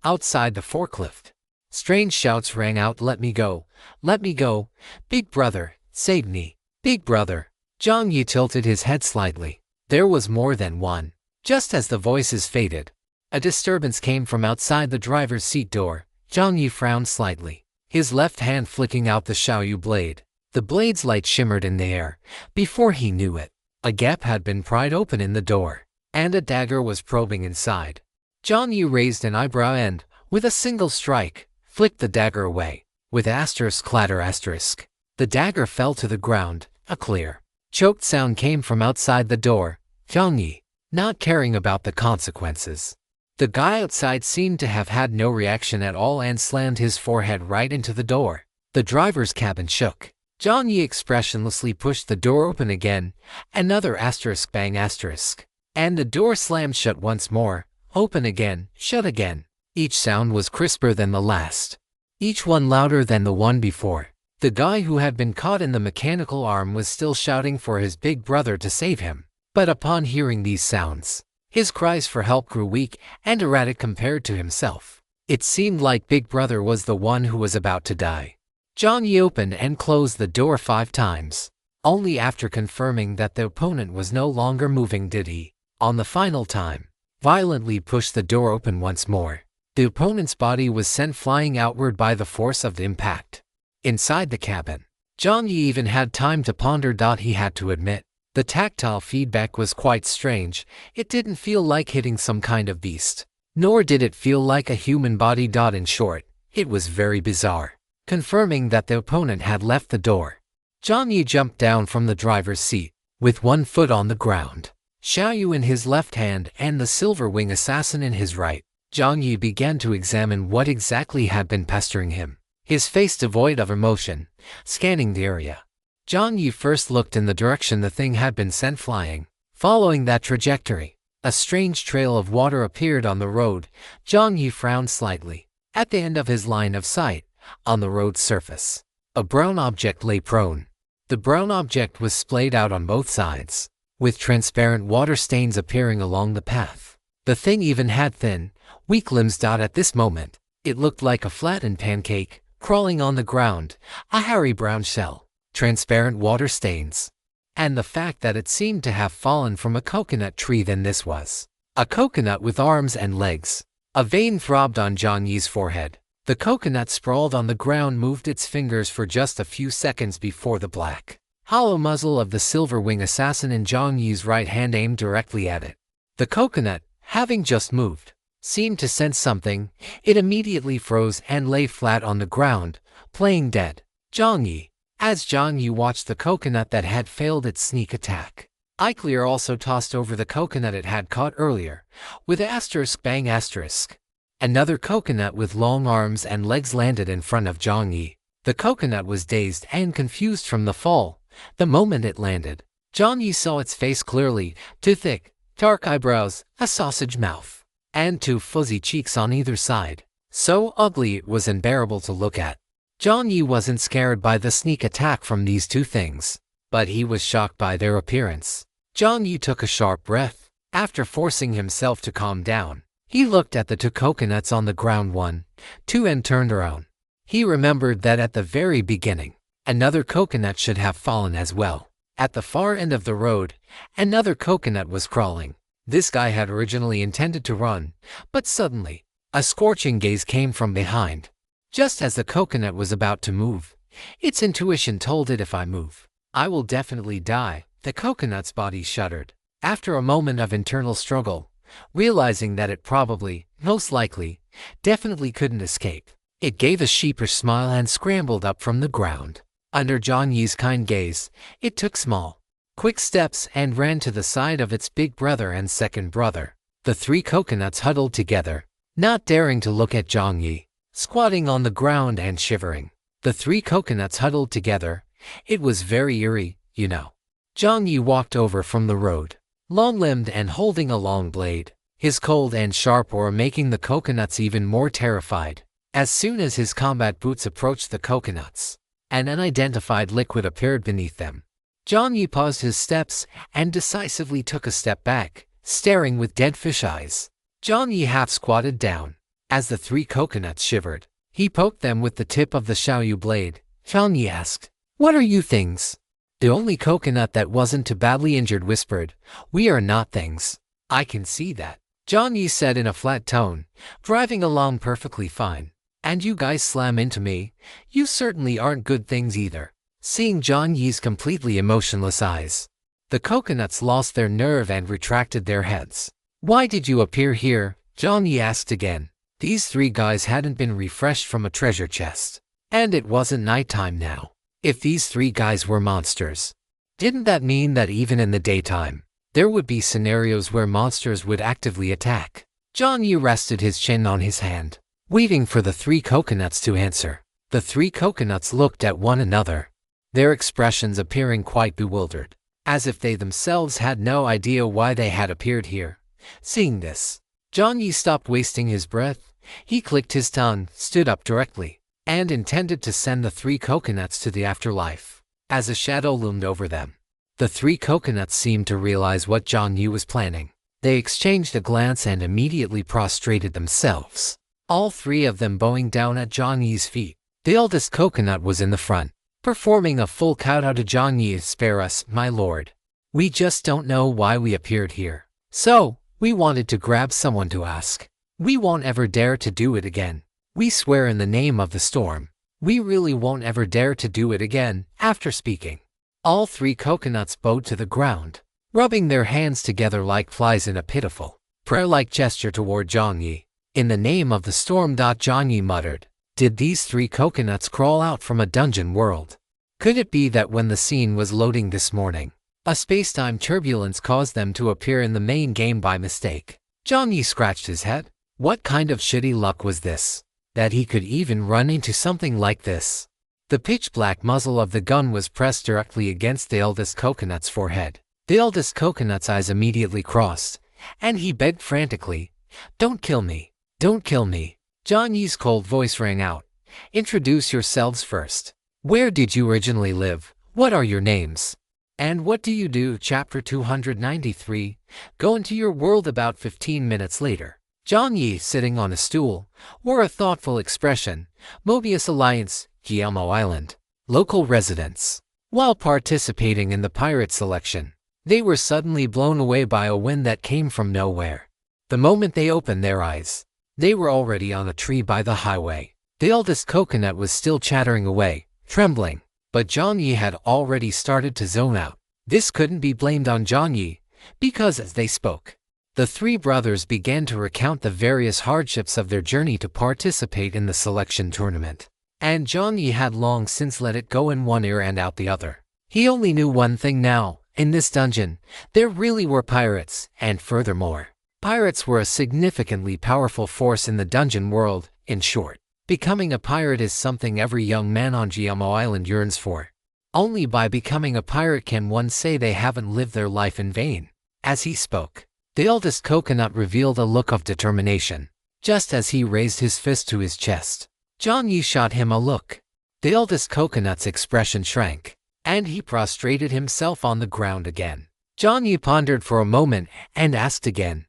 Outside the forklift, strange shouts rang out, "Let me go! Let me go! Big brother, save me! Big brother!" Jiang Yi tilted his head slightly. There was more than one. Just as the voices faded, a disturbance came from outside the driver's seat door. Jiang Yi frowned slightly, his left hand flicking out the Xiaoyu blade. The blade's light shimmered in the air. Before he knew it, a gap had been pried open in the door, and a dagger was probing inside. Jiang Yi raised an eyebrow and, with a single strike, flicked the dagger away. With asterisk clatter asterisk, the dagger fell to the ground. A clear, choked sound came from outside the door. Jiang Yi, not caring about the consequences. The guy outside seemed to have had no reaction at all and slammed his forehead right into the door. The driver's cabin shook. Jiang Yi expressionlessly pushed the door open again. Another asterisk bang asterisk, and the door slammed shut once more. Open again, shut again. Each sound was crisper than the last, each one louder than the one before. The guy who had been caught in the mechanical arm was still shouting for his big brother to save him. But upon hearing these sounds, his cries for help grew weak and erratic compared to himself. It seemed like Big Brother was the one who was about to die. Jiang Yi opened and closed the door 5 times. Only after confirming that the opponent was no longer moving did he, on the final time, violently push the door open once more. The opponent's body was sent flying outward by the force of the impact. Inside the cabin, Jiang Yi even had time to ponder. He had to admit, the tactile feedback was quite strange. It didn't feel like hitting some kind of beast, nor did it feel like a human body. In short, it was very bizarre. Confirming that the opponent had left the door, Jiang Yi jumped down from the driver's seat, with one foot on the ground, Xiaoyu in his left hand and the silver wing assassin in his right. Jiang Yi began to examine what exactly had been pestering him, his face devoid of emotion, scanning the area. Jiang Yi first looked in the direction the thing had been sent flying. Following that trajectory, a strange trail of water appeared on the road. Jiang Yi frowned slightly. At the end of his line of sight, on the road's surface, a brown object lay prone. The brown object was splayed out on both sides, with transparent water stains appearing along the path. The thing even had thin, weak limbs. At this moment, it looked like a flattened pancake, crawling on the ground, a hairy brown shell, transparent water stains, and the fact that it seemed to have fallen from a coconut tree. Then this was a coconut with arms and legs. A vein throbbed on Jiang Yi's forehead. The coconut sprawled on the ground, moved its fingers for just a few seconds before the black, hollow muzzle of the silver wing assassin in Jiang Yi's right hand aimed directly at it. The coconut, having just moved, seemed to sense something. It immediately froze and lay flat on the ground, playing dead. Jiang Yi. As Jiang Yi watched the coconut that had failed its sneak attack, Iclear also tossed over the coconut it had caught earlier, with asterisk bang asterisk. Another coconut with long arms and legs landed in front of Jiang Yi. The coconut was dazed and confused from the fall. The moment it landed, Jiang Yi saw its face clearly: two thick, dark eyebrows, a sausage mouth, and two fuzzy cheeks on either side. So ugly it was unbearable to look at. Jiang Yi wasn't scared by the sneak attack from these two things, but he was shocked by their appearance. Jiang Yi took a sharp breath. After forcing himself to calm down, he looked at the two coconuts on the ground, 1, 2, and turned around. He remembered that at the very beginning, another coconut should have fallen as well. At the far end of the road, another coconut was crawling. This guy had originally intended to run, but suddenly, a scorching gaze came from behind. Just as the coconut was about to move, its intuition told it, if I move, I will definitely die. The coconut's body shuddered. After a moment of internal struggle, realizing that it probably, most likely, definitely couldn't escape, it gave a sheepish smile and scrambled up from the ground. Under Jiang Yi's kind gaze, it took small, quick steps and ran to the side of its big brother and second brother. The three coconuts huddled together, not daring to look at Jiang Yi, squatting on the ground and shivering. The three coconuts huddled together. It was very eerie, you know. Jiang Yi walked over from the road, long-limbed and holding a long blade, his cold and sharp aura making the coconuts even more terrified. As soon as his combat boots approached the coconuts, an unidentified liquid appeared beneath them. Jiang Yi paused his steps and decisively took a step back, staring with dead fish eyes. Jiang Yi half squatted down. As the three coconuts shivered, he poked them with the tip of the Xiaoyu blade. Jiang Yi asked, "What are you things?" The only coconut that wasn't too badly injured whispered, "We are not things." "I can see that," Jiang Yi said in a flat tone, "driving along perfectly fine. And you guys slam into me? You certainly aren't good things either." Seeing Jiang Yi's completely emotionless eyes, the coconuts lost their nerve and retracted their heads. "Why did you appear here?" Jiang Yi asked again. These three guys hadn't been refreshed from a treasure chest, and it wasn't nighttime now. If these three guys were monsters, didn't that mean that even in the daytime, there would be scenarios where monsters would actively attack? Jiang Yi rested his chin on his hand, waiting for the three coconuts to answer. The three coconuts looked at one another, their expressions appearing quite bewildered, as if they themselves had no idea why they had appeared here. Seeing this, Jiang Yi stopped wasting his breath. He clicked his tongue, stood up directly, and intended to send the three coconuts to the afterlife. As a shadow loomed over them, the three coconuts seemed to realize what Jiang Yi was planning. They exchanged a glance and immediately prostrated themselves, all three of them bowing down at Jiang Yi's feet. The eldest coconut was in the front, performing a full kowtow to Jiang Yi. "Spare us, my lord. We just don't know why we appeared here. So, we wanted to grab someone to ask. We won't ever dare to do it again. We swear in the name of the storm, we really won't ever dare to do it again." After speaking, all three coconuts bowed to the ground, rubbing their hands together like flies in a pitiful, prayer-like gesture toward Jiang Yi. "In the name of the storm," Jiang Yi muttered. Did these three coconuts crawl out from a dungeon world? Could it be that when the scene was loading this morning, a space-time turbulence caused them to appear in the main game by mistake? Jiang Yi scratched his head. What kind of shitty luck was this, that he could even run into something like this? The pitch-black muzzle of the gun was pressed directly against the eldest coconut's forehead. The eldest coconut's eyes immediately crossed, and he begged frantically, "Don't kill me, don't kill me." Jiang Yi's cold voice rang out. "Introduce yourselves first. Where did you originally live? What are your names? And what do you do?" Chapter 293. Go into your world. About 15 minutes later, Jiang Yi, sitting on a stool, wore a thoughtful expression. Mobius Alliance, Yahello Island. Local residents. While participating in the pirate selection, they were suddenly blown away by a wind that came from nowhere. The moment they opened their eyes, they were already on a tree by the highway. The eldest coconut was still chattering away, trembling, but Jiang Yi had already started to zone out. This couldn't be blamed on Jiang Yi, because as they spoke, The three brothers began to recount the various hardships of their journey to participate in the selection tournament. And Jiang Yi had long since let it go in one ear and out the other. He only knew one thing now: in this dungeon, there really were pirates, and furthermore, pirates were a significantly powerful force in the dungeon world. In short, becoming a pirate is something every young man on Jiamo Island yearns for. Only by becoming a pirate can one say they haven't lived their life in vain. As he spoke, the eldest coconut revealed a look of determination. Just as he raised his fist to his chest, Jiang Yi shot him a look. The eldest coconut's expression shrank, and he prostrated himself on the ground again. Jiang Yi pondered for a moment and asked again,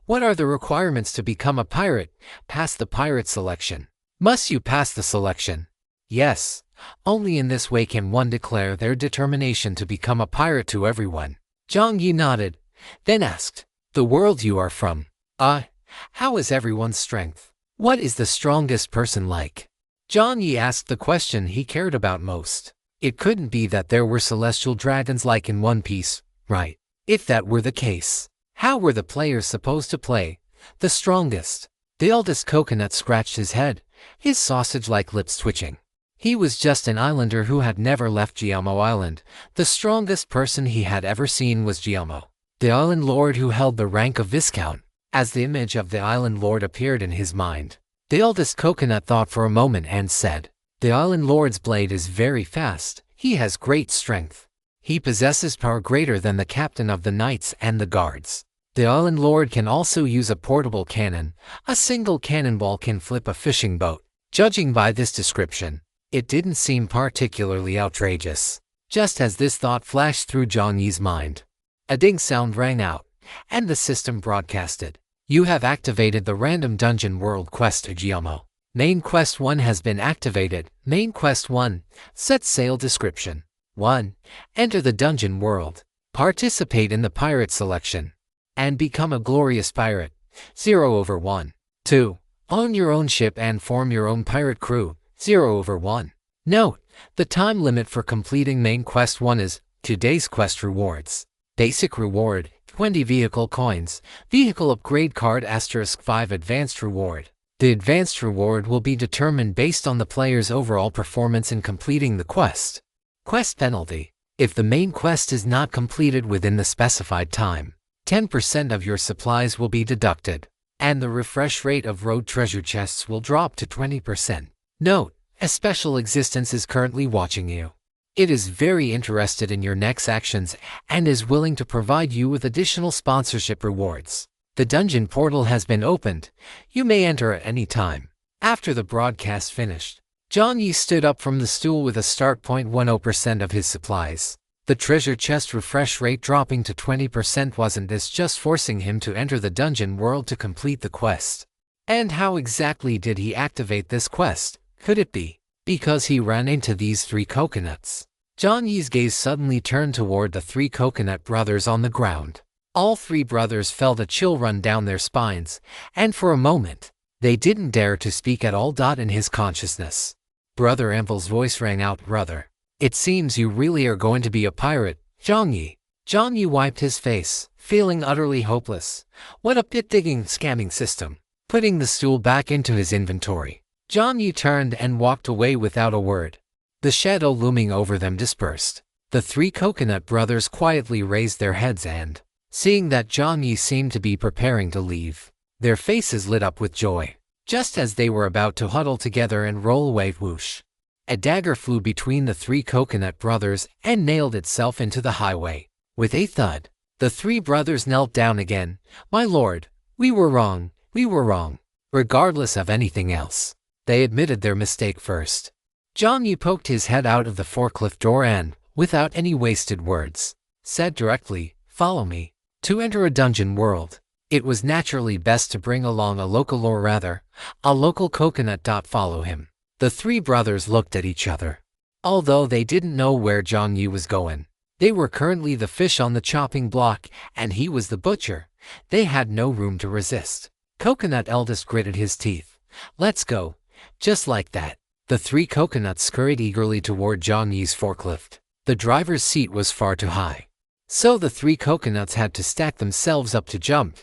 what are the requirements to become a pirate? Pass the pirate selection. Must you pass the selection? Yes. Only in this way can one declare their determination to become a pirate to everyone. Jiang Yi nodded, then asked, the world you are from. How is everyone's strength? What is the strongest person like? Jiang Yi asked the question he cared about most. It couldn't be that there were celestial dragons like in One Piece, right? If that were the case, how were the players supposed to play? The strongest. The eldest coconut scratched his head, his sausage-like lips twitching. He was just an islander who had never left Jiamo Island. The strongest person he had ever seen was Jiamo, the island lord who held the rank of Viscount. As the image of the island lord appeared in his mind, the eldest coconut thought for a moment and said, the island lord's blade is very fast. He has great strength. He possesses power greater than the captain of the knights and the guards. The island lord can also use a portable cannon. A single cannonball can flip a fishing boat. Judging by this description, it didn't seem particularly outrageous. Just as this thought flashed through Jiang Yi's mind, a ding sound rang out, and the system broadcasted. You have activated the random dungeon world quest Jiamo. Main quest 1 has been activated. Main quest 1, set sail description. 1. Enter the dungeon world. Participate in the pirate selection. And become a glorious pirate. 0/1. 2. Own your own ship and form your own pirate crew. 0/1. Note: the time limit for completing main quest 1 is today's quest rewards. Basic reward, 20 vehicle coins. Vehicle upgrade card *5 advanced reward. The advanced reward will be determined based on the player's overall performance in completing the quest. Quest penalty: if the main quest is not completed within the specified time, 10% of your supplies will be deducted, and the refresh rate of road treasure chests will drop to 20%. Note: a special existence is currently watching you. It is very interested in your next actions and is willing to provide you with additional sponsorship rewards. The dungeon portal has been opened. You may enter at any time. After the broadcast finished, Jiang Yi stood up from the stool with a start 0.10% of his supplies. The treasure chest refresh rate dropping to 20% wasn't this just forcing him to enter the dungeon world to complete the quest. And how exactly did he activate this quest? Could it be because he ran into these three coconuts? Jiang Yi's gaze suddenly turned toward the three coconut brothers on the ground. All three brothers felt a chill run down their spines, and for a moment, they didn't dare to speak at all. In his consciousness, Brother Anvil's voice rang out, "Brother, it seems you really are going to be a pirate, Jiang Yi." Jiang Yi wiped his face, feeling utterly hopeless. What a pit-digging, scamming system. Putting the stool back into his inventory, Jiang Yi turned and walked away without a word. The shadow looming over them dispersed. The three coconut brothers quietly raised their heads and, seeing that Jiang Yi seemed to be preparing to leave, their faces lit up with joy. Just as they were about to huddle together and roll away, whoosh, a dagger flew between the three coconut brothers and nailed itself into the highway. With a thud, the three brothers knelt down again. "My lord, we were wrong, we were wrong." Regardless of anything else, they admitted their mistake first. Jiang Yi poked his head out of the forklift door and, without any wasted words, said directly, "Follow me." To enter a dungeon world, it was naturally best to bring along a local or rather, a local coconut. Follow him. The three brothers looked at each other. Although they didn't know where Jiang Yi was going, they were currently the fish on the chopping block, and he was the butcher. They had no room to resist. Coconut eldest gritted his teeth. "Let's go." Just like that, the three coconuts scurried eagerly toward Jiang Yi's forklift. The driver's seat was far too high. So the 3 coconuts had to stack themselves up to jump.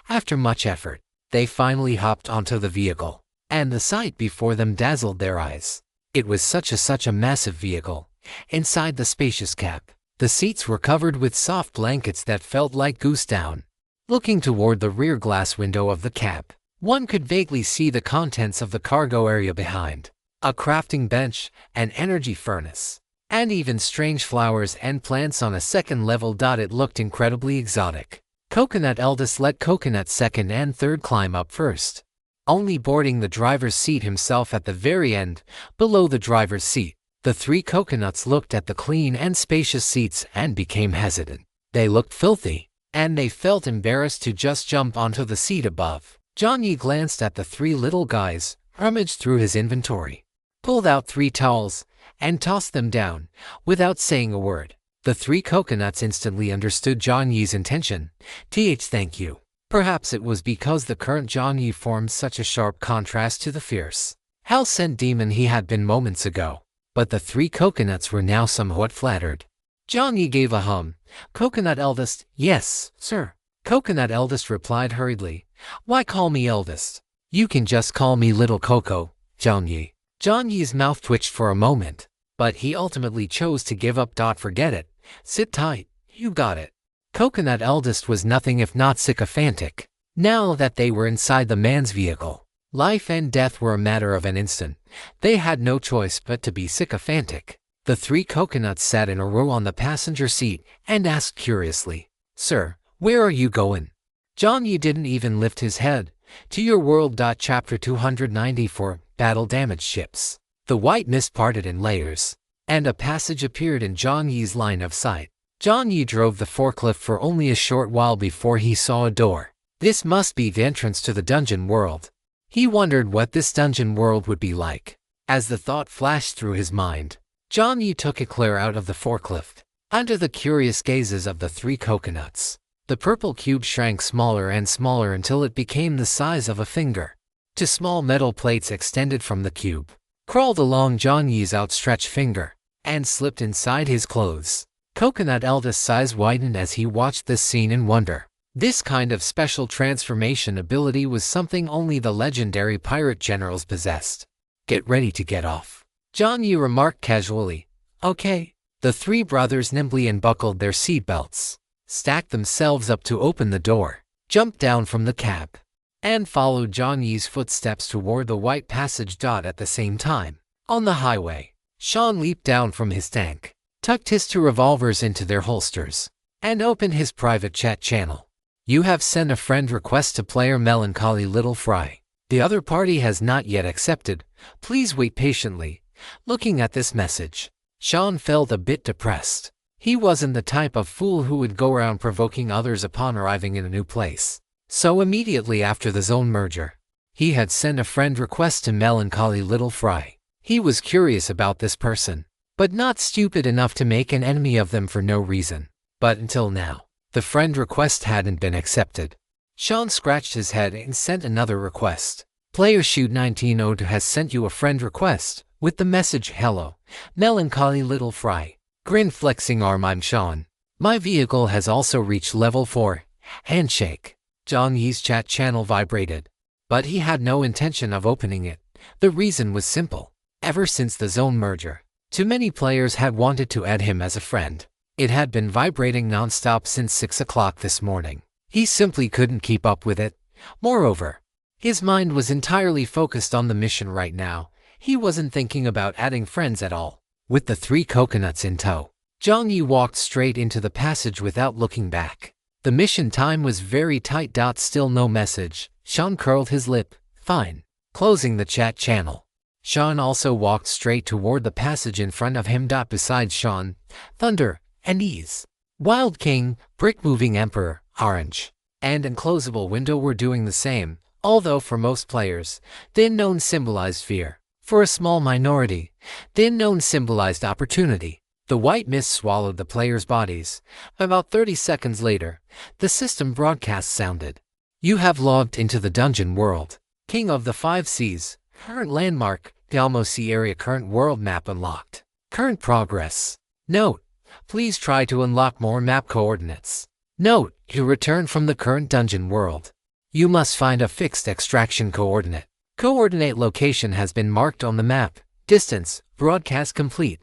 After much effort, they finally hopped onto the vehicle, and the sight before them dazzled their eyes. It was such a massive vehicle. Inside the spacious cab, the seats were covered with soft blankets that felt like goose down. Looking toward the rear glass window of the cab, one could vaguely see the contents of the cargo area behind. A crafting bench, an energy furnace, and even strange flowers and plants on a second level. It looked incredibly exotic. Coconut eldest let Coconut second and third climb up first, only boarding the driver's seat himself at the very end. Below the driver's seat, the 3 coconuts looked at the clean and spacious seats and became hesitant. They looked filthy, and they felt embarrassed to just jump onto the seat above. Jiang Yi glanced at the 3 little guys, rummaged through his inventory, pulled out 3 towels, and tossed them down, without saying a word. The 3 coconuts instantly understood Jiang Yi's intention. Thank you. Perhaps it was because the current Jiang Yi formed such a sharp contrast to the fierce, hell-sent demon he had been moments ago. But the 3 coconuts were now somewhat flattered. Jiang Yi gave a hum. Coconut eldest, yes, sir. Coconut eldest replied hurriedly. Why call me eldest? You can just call me little Coco, Jiang Yi. Jiang Yi's mouth twitched for a moment, but he ultimately chose to give up. Forget it. Sit tight, you got it. Coconut eldest was nothing if not sycophantic. Now that they were inside the man's vehicle, life and death were a matter of an instant. They had no choice but to be sycophantic. The 3 coconuts sat in a row on the passenger seat and asked curiously, Sir, where are you going? Jiang Yi didn't even lift his head. To your world. Chapter 294, Battle Damaged Ships. The white mist parted in layers, and a passage appeared in Jiang Yi's line of sight. Jiang Yi drove the forklift for only a short while before he saw a door. This must be the entrance to the dungeon world. He wondered what this dungeon world would be like. As the thought flashed through his mind, Jiang Yi took it clear out of the forklift. Under the curious gazes of the 3 coconuts, the purple cube shrank smaller and smaller until it became the size of a finger. 2 small metal plates extended from the cube, crawled along Jiang Yi's outstretched finger, and slipped inside his clothes. Coconut eldest's eyes widened as he watched this scene in wonder. This kind of special transformation ability was something only the legendary pirate generals possessed. Get ready to get off, Jiang Yi remarked casually. Okay. The 3 brothers nimbly unbuckled their seatbelts, stacked themselves up to open the door, jumped down from the cab, and followed Jiang Yi's footsteps toward the white passage. At the same time, on the highway, Sean leaped down from his tank, tucked his 2 revolvers into their holsters, and opened his private chat channel. You have sent a friend request to player Melancholy Little Fry. The other party has not yet accepted. Please wait patiently. Looking at this message, Sean felt a bit depressed. He wasn't the type of fool who would go around provoking others upon arriving in a new place. So immediately after the zone merger, he had sent a friend request to Melancholy Little Fry. He was curious about this person, but not stupid enough to make an enemy of them for no reason. But until now, the friend request hadn't been accepted. Sean scratched his head and sent another request. Player Shoot1902 has sent you a friend request, with the message Hello, Melancholy Little Fry. Grin flexing arm. I'm Sean. My vehicle has also reached level 4. Handshake. Jiang Yi's chat channel vibrated, but he had no intention of opening it. The reason was simple. Ever since the zone merger, too many players had wanted to add him as a friend. It had been vibrating non-stop since 6 o'clock this morning. He simply couldn't keep up with it. Moreover, his mind was entirely focused on the mission right now. He wasn't thinking about adding friends at all. With the 3 coconuts in tow, Jiang Yi walked straight into the passage without looking back. The mission time was very tight. Still no message. Sean curled his lip. Fine. Closing the chat channel, Sean also walked straight toward the passage in front of him. Besides Sean, Thunder, and Ease, Wild King, Brick Moving Emperor, Orange, and Enclosable Window were doing the same, although for most players, the unknown symbolized fear. For a small minority, the unknown symbolized opportunity. The white mist swallowed the players' bodies. About 30 seconds later, the system broadcast sounded. You have logged into the dungeon world. King of the 5 Seas. Current landmark, Dalmo Sea area. Current world map unlocked. Current progress. Note: Please try to unlock more map coordinates. Note: you return from the current dungeon world. You must find a fixed extraction coordinate. Coordinate location has been marked on the map. Distance, broadcast complete.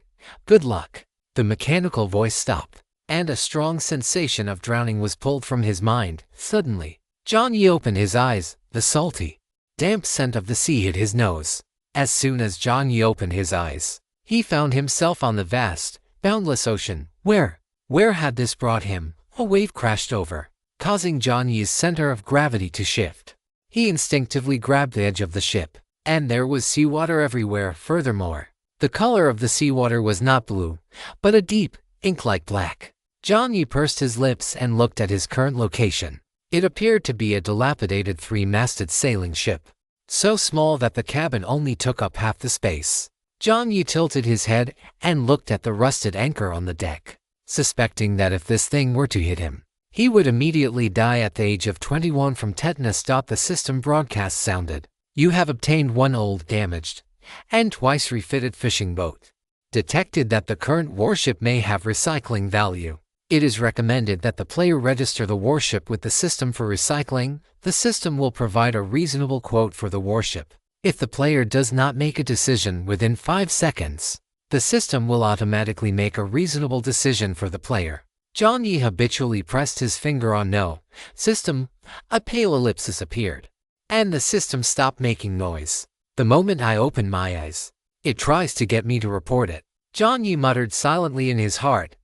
Good luck. The mechanical voice stopped, and a strong sensation of drowning was pulled from his mind. Suddenly, Jiang Yi opened his eyes. The salty, damp scent of the sea hit his nose. As soon as Jiang Yi opened his eyes, he found himself on the vast, boundless ocean. Where had this brought him? A wave crashed over, causing Jiang Yi's center of gravity to shift. He instinctively grabbed the edge of the ship, and there was seawater everywhere. Furthermore, the color of the seawater was not blue, but a deep, ink-like black. Jiang Yi pursed his lips and looked at his current location. It appeared to be a dilapidated three-masted sailing ship, so small that the cabin only took up half the space. Jiang Yi tilted his head and looked at the rusted anchor on the deck, suspecting that if this thing were to hit him, he would immediately die at the age of 21 from tetanus. The system broadcast sounded. You have obtained one old, damaged, and twice refitted fishing boat. Detected that the current warship may have recycling value. It is recommended that the player register the warship with the system for recycling. The system will provide a reasonable quote for the warship. If the player does not make a decision within 5 seconds, the system will automatically make a reasonable decision for the player. Jiang Yi habitually pressed his finger on no. System. A pale ellipsis appeared, and the system stopped making noise. The moment I open my eyes, it tries to get me to report it. Jiang Yi muttered silently in his heart.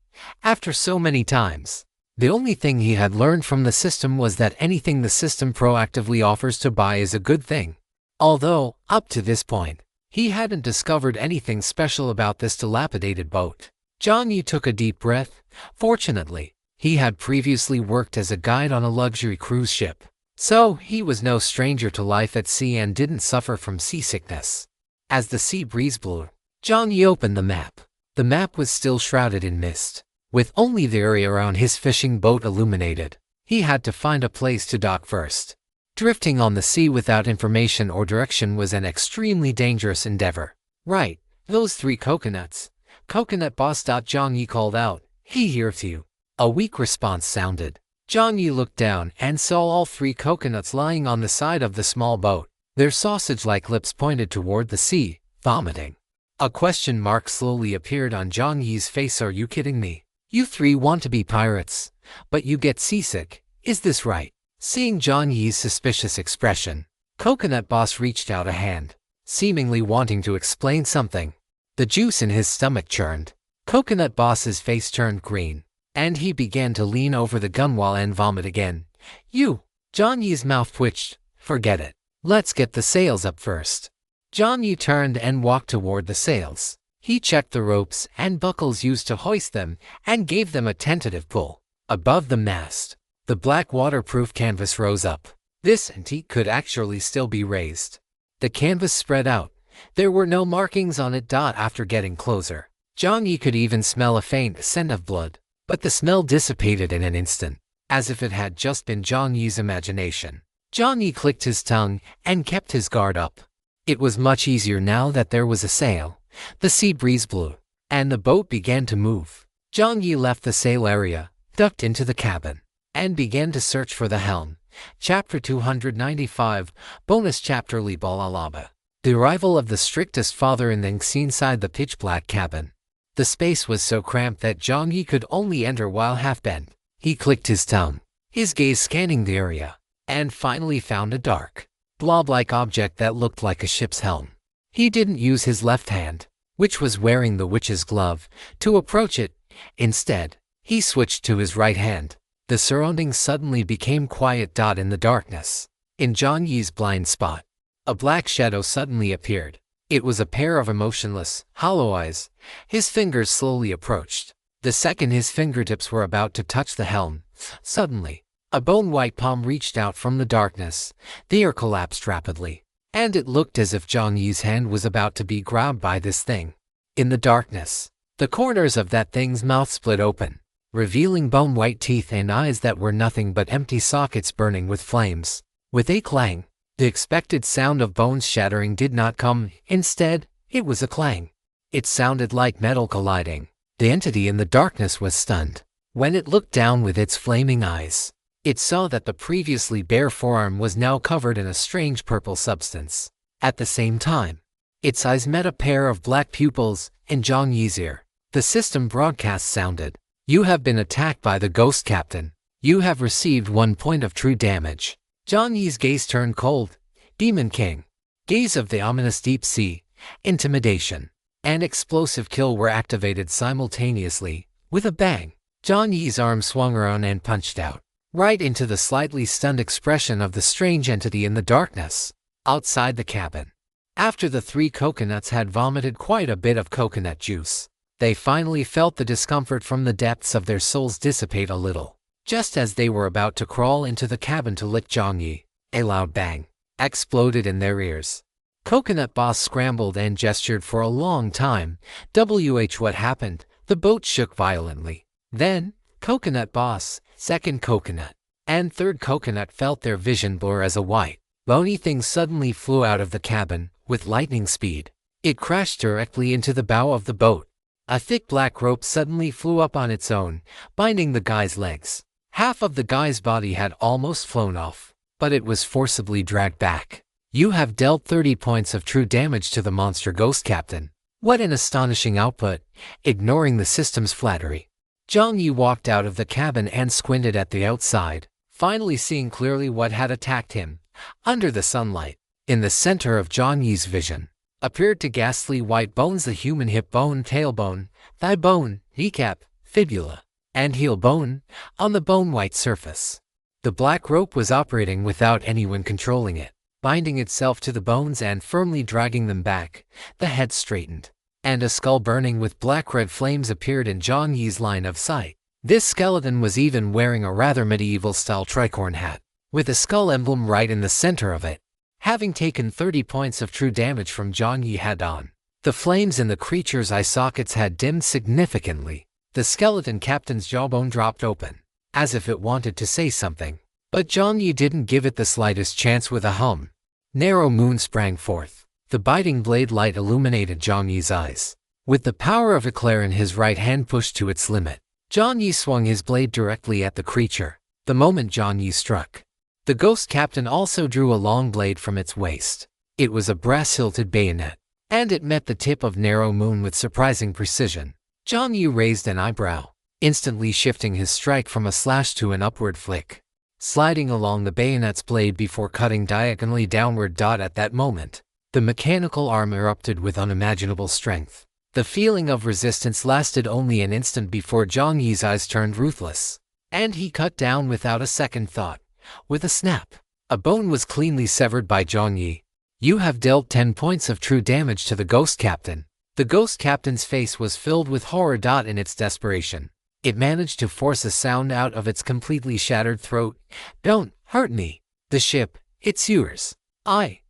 After so many times, the only thing he had learned from the system was that anything the system proactively offers to buy is a good thing. Although, up to this point, he hadn't discovered anything special about this dilapidated boat. Jiang Yi took a deep breath. Fortunately, he had previously worked as a guide on a luxury cruise ship, so he was no stranger to life at sea and didn't suffer from seasickness. As the sea breeze blew, Jiang Yi opened the map. The map was still shrouded in mist, with only the area around his fishing boat illuminated. He had to find a place to dock first. Drifting on the sea without information or direction was an extremely dangerous endeavor. Right, those 3 coconuts. Coconut boss. Jiang Yi called out. He hears you. A weak response sounded. Jiang Yi looked down and saw all 3 coconuts lying on the side of the small boat. Their sausage-like lips pointed toward the sea, vomiting. A question mark slowly appeared on Jiang Yi's face. Are you kidding me? You 3 want to be pirates, but you get seasick. Is this right? Seeing Jiang Yi's suspicious expression, Coconut Boss reached out a hand, seemingly wanting to explain something. The juice in his stomach churned. Coconut Boss's face turned green, and he began to lean over the gunwale and vomit again. You! Jiang Yi's mouth twitched. Forget it. Let's get the sails up first. Jiang Yi turned and walked toward the sails. He checked the ropes and buckles used to hoist them and gave them a tentative pull. Above the mast, the black waterproof canvas rose up. This antique could actually still be raised. The canvas spread out. There were no markings on it. After getting closer, Jiang Yi could even smell a faint scent of blood, but the smell dissipated in an instant, as if it had just been Jiang Yi's imagination. Jiang Yi clicked his tongue and kept his guard up. It was much easier now that there was a sail. The sea breeze blew, and the boat began to move. Jiang Yi left the sail area, ducked into the cabin, and began to search for the helm. Chapter 295, Bonus Chapter Libalalaba. The arrival of the strictest father in the inside the pitch-black cabin. The space was so cramped that Jiang Yi could only enter while half-bent. He clicked his tongue, his gaze scanning the area, and finally found a dark, blob-like object that looked like a ship's helm. He didn't use his left hand, which was wearing the witch's glove, to approach it. Instead, he switched to his right hand. The surroundings suddenly became quiet. In the darkness, in Jiang Yi's blind spot, a black shadow suddenly appeared. It was a pair of emotionless, hollow eyes. His fingers slowly approached. The second his fingertips were about to touch the helm, suddenly, a bone-white palm reached out from the darkness. The air collapsed rapidly, and it looked as if Jiang Yi's hand was about to be grabbed by this thing. In the darkness, the corners of that thing's mouth split open, revealing bone-white teeth and eyes that were nothing but empty sockets burning with flames. With a clang, the expected sound of bones shattering did not come. Instead, it was a clang. It sounded like metal colliding. The entity in the darkness was stunned. When it looked down with its flaming eyes, it saw that the previously bare forearm was now covered in a strange purple substance. At the same time, its eyes met a pair of black pupils in Jiang Yi's ear. The system broadcast sounded. You have been attacked by the ghost captain. You have received 1 point of true damage. Jiang Yi's gaze turned cold. Demon King. Gaze of the ominous deep sea. Intimidation and explosive kill were activated simultaneously. With a bang, Jiang Yi's arm swung around and punched out, right into the slightly stunned expression of the strange entity in the darkness. Outside the cabin, after the 3 coconuts had vomited quite a bit of coconut juice, they finally felt the discomfort from the depths of their souls dissipate a little. Just as they were about to crawl into the cabin to lick Jiang Yi, a loud bang exploded in their ears. Coconut Boss scrambled and gestured for a long time. What happened? The boat shook violently. Then, Coconut Boss, second coconut, and third coconut felt their vision blur as a white, bony thing suddenly flew out of the cabin with lightning speed. It crashed directly into the bow of the boat. A thick black rope suddenly flew up on its own, binding the guy's legs. Half of the guy's body had almost flown off, but it was forcibly dragged back. You have dealt 30 points of true damage to the monster ghost captain. What an astonishing output, ignoring the system's flattery. Jiang Yi walked out of the cabin and squinted at the outside, finally seeing clearly what had attacked him. Under the sunlight, in the center of Jiang Yi's vision, appeared 2 ghastly white bones: the human hip bone, tailbone, thigh bone, kneecap, fibula, and heel bone, on the bone-white surface. The black rope was operating without anyone controlling it, binding itself to the bones and firmly dragging them back. The head straightened, and a skull burning with black-red flames appeared in Jiang Yi's line of sight. This skeleton was even wearing a rather medieval-style tricorn hat, with a skull emblem right in the center of it. Having taken 30 points of true damage from Jiang Yi head-on, the flames in the creature's eye sockets had dimmed significantly. The skeleton captain's jawbone dropped open, as if it wanted to say something, but Jiang Yi didn't give it the slightest chance. With a hum, narrow moon sprang forth. The biting blade light illuminated Jiang Yi's eyes. With the power of eclair in his right hand pushed to its limit, Jiang Yi swung his blade directly at the creature. The moment Jiang Yi struck, the ghost captain also drew a long blade from its waist. It was a brass-hilted bayonet, and it met the tip of narrow moon with surprising precision. Jiang Yi raised an eyebrow, instantly shifting his strike from a slash to an upward flick, sliding along the bayonet's blade before cutting diagonally downward. At that moment, the mechanical arm erupted with unimaginable strength. The feeling of resistance lasted only an instant before Jiang Yi's eyes turned ruthless, and he cut down without a second thought. With a snap, a bone was cleanly severed by Jiang Yi. You have dealt 10 points of true damage to the ghost captain. The ghost captain's face was filled with horror. In its desperation, it managed to force a sound out of its completely shattered throat. Don't hurt me. The ship, it's yours. I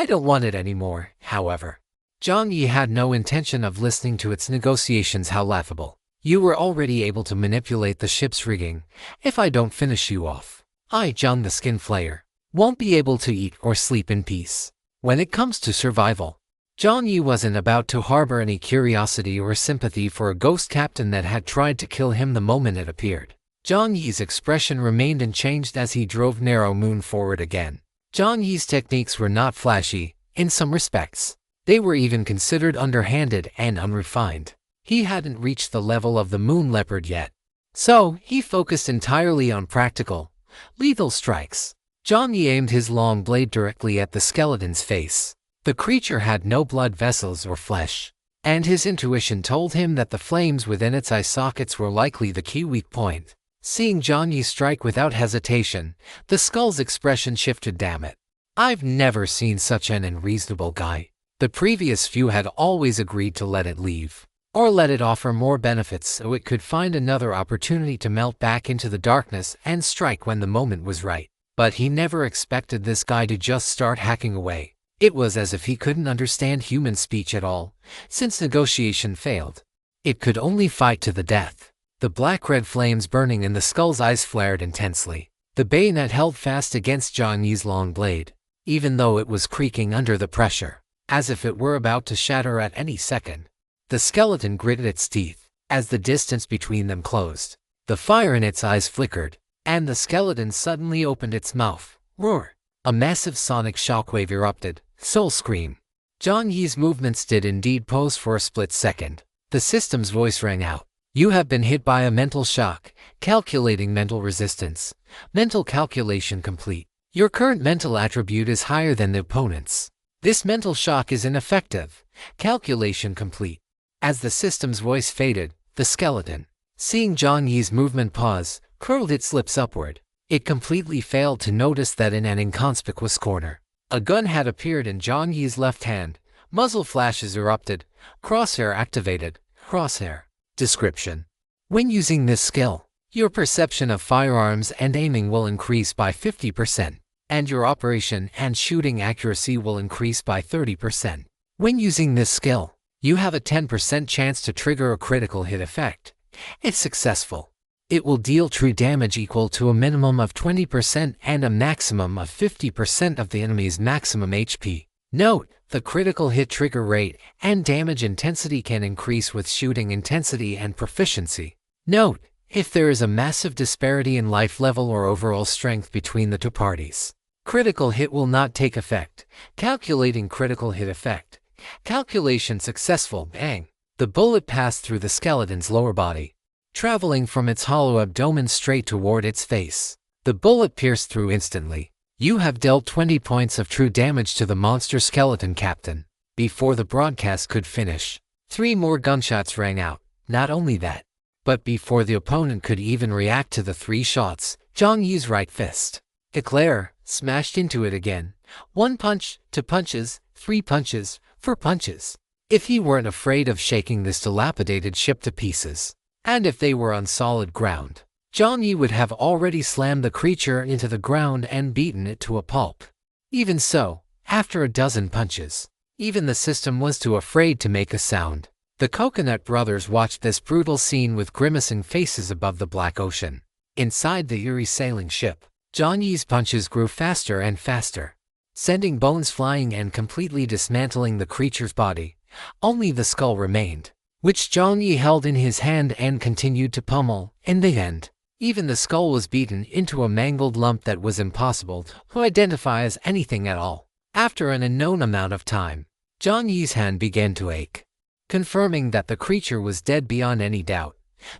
don't want it anymore. However, Jiang Yi had no intention of listening to its negotiations. How laughable. You were already able to manipulate the ship's rigging. If I don't finish you off, I, Jiang the Skin Flayer, won't be able to eat or sleep in peace. When it comes to survival, Jiang Yi wasn't about to harbor any curiosity or sympathy for a ghost captain that had tried to kill him the moment it appeared. Jiang Yi's expression remained unchanged as he drove narrow moon forward again. Jiang Yi's techniques were not flashy. In some respects, they were even considered underhanded and unrefined. He hadn't reached the level of the moon leopard yet, so he focused entirely on practical, lethal strikes. Jiang Yi aimed his long blade directly at the skeleton's face. The creature had no blood vessels or flesh, and his intuition told him that the flames within its eye sockets were likely the key weak point. Seeing Jiang Yi strike without hesitation, the skull's expression shifted. Damn it. I've never seen such an unreasonable guy. The previous few had always agreed to let it leave, or let it offer more benefits so it could find another opportunity to melt back into the darkness and strike when the moment was right. But he never expected this guy to just start hacking away. It was as if he couldn't understand human speech at all. Since negotiation failed, it could only fight to the death. The black-red flames burning in the skull's eyes flared intensely. The bayonet held fast against Jiang Yi's long blade, even though it was creaking under the pressure, as if it were about to shatter at any second. The skeleton gritted its teeth, As the distance between them closed, the fire in its eyes flickered, and the skeleton suddenly opened its mouth. Roar! A massive sonic shockwave erupted. Soul scream. Jiang Yi's movements did indeed pause for a split second. The system's voice rang out. You have been hit by a mental shock. Calculating mental resistance. Mental calculation complete. Your current mental attribute is higher than the opponent's. This mental shock is ineffective. Calculation complete. As the system's voice faded, the skeleton, seeing Jiang Yi's movement pause, curled its lips upward. It completely failed to notice that in an inconspicuous corner, a gun had appeared in Jiang Yi's left hand. Muzzle flashes erupted. Crosshair activated. Crosshair. Description. When using this skill, your perception of firearms and aiming will increase by 50%, and your operation and shooting accuracy will increase by 30%. When using this skill, you have a 10% chance to trigger a critical hit effect. If successful, it will deal true damage equal to a minimum of 20% and a maximum of 50% of the enemy's maximum HP. Note, the critical hit trigger rate and damage intensity can increase with shooting intensity and proficiency. Note, if there is a massive disparity in life level or overall strength between the two parties, critical hit will not take effect. Calculating critical hit effect. Calculation successful. Bang! The bullet passed through the skeleton's lower body, traveling from its hollow abdomen straight toward its face. The bullet pierced through instantly. You have dealt 20 points of true damage to the monster skeleton captain. Before the broadcast could finish, 3 more gunshots rang out. Not only that, but before the opponent could even react to the 3 shots, Jiang Yi's right fist, eclair, smashed into it again. 1 punch, 2 punches, 3 punches, 4 punches. If he weren't afraid of shaking this dilapidated ship to pieces, and if they were on solid ground, Jiang Yi would have already slammed the creature into the ground and beaten it to a pulp. Even so, after a dozen punches, even the system was too afraid to make a sound. The Coconut brothers watched this brutal scene with grimacing faces above the black ocean. Inside the eerie sailing ship, Jiang Yi's punches grew faster and faster, sending bones flying and completely dismantling the creature's body. Only the skull remained, which Jiang Yi held in his hand and continued to pummel. In the end, even the skull was beaten into a mangled lump that was impossible to identify as anything at all. After an unknown amount of time, Jiang Yi's hand began to ache, confirming that the creature was dead beyond any doubt.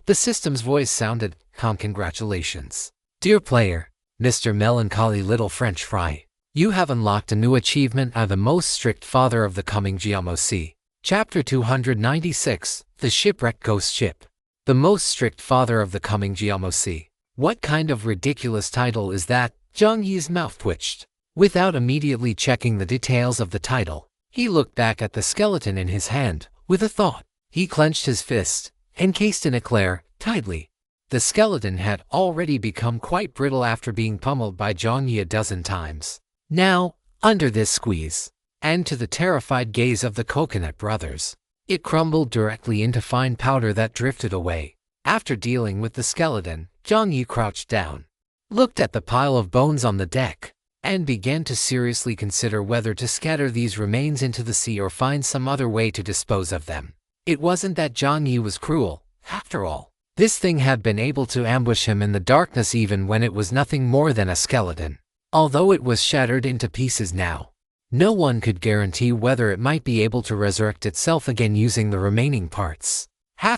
The system's voice sounded, Congratulations, dear player, Mr. Melancholy Little French Fry. You have unlocked a new achievement of the most strict father of the coming GMOC. Chapter 296, The Shipwrecked Ghost Ship. The most strict father of the coming GMOC. What kind of ridiculous title is that? Jiang Yi's mouth twitched. Without immediately checking the details of the title, he looked back at the skeleton in his hand, with a thought. He clenched his fist, encased in eclair, tightly. The skeleton had already become quite brittle after being pummeled by Jiang Yi a dozen times. Now, under this squeeze, and to the terrified gaze of the Coconut brothers, it crumbled directly into fine powder that drifted away. After dealing with the skeleton, Jiang Yi crouched down, looked at the pile of bones on the deck, and began to seriously consider whether to scatter these remains into the sea or find some other way to dispose of them. It wasn't that Jiang Yi was cruel. After all, this thing had been able to ambush him in the darkness even when it was nothing more than a skeleton. Although it was shattered into pieces now, no one could guarantee whether it might be able to resurrect itself again using the remaining parts.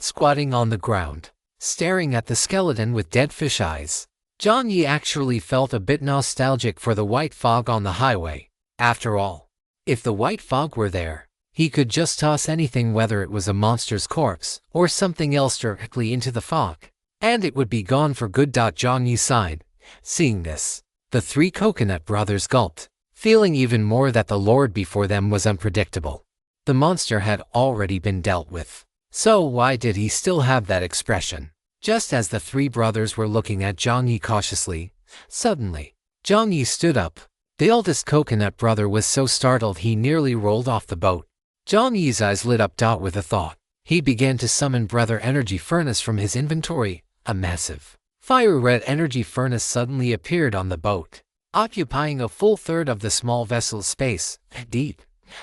Squatting on the ground, staring at the skeleton with dead fish eyes, Jiang Yi actually felt a bit nostalgic for the white fog on the highway. After all, if the white fog were there, he could just toss anything, whether it was a monster's corpse or something else, directly into the fog, and it would be gone for good. Jiang Yi sighed. Seeing this, the 3 Coconut brothers gulped, feeling even more that the lord before them was unpredictable. The monster had already been dealt with, so why did he still have that expression? Just as the 3 brothers were looking at Jiang Yi cautiously, suddenly, Jiang Yi stood up. The oldest Coconut brother was so startled he nearly rolled off the boat. Jiang Yi's eyes lit up. With a thought, he began to summon Brother Energy Furnace from his inventory. A massive, fire-red energy furnace suddenly appeared on the boat, occupying a full third of the small vessel's space. A deep,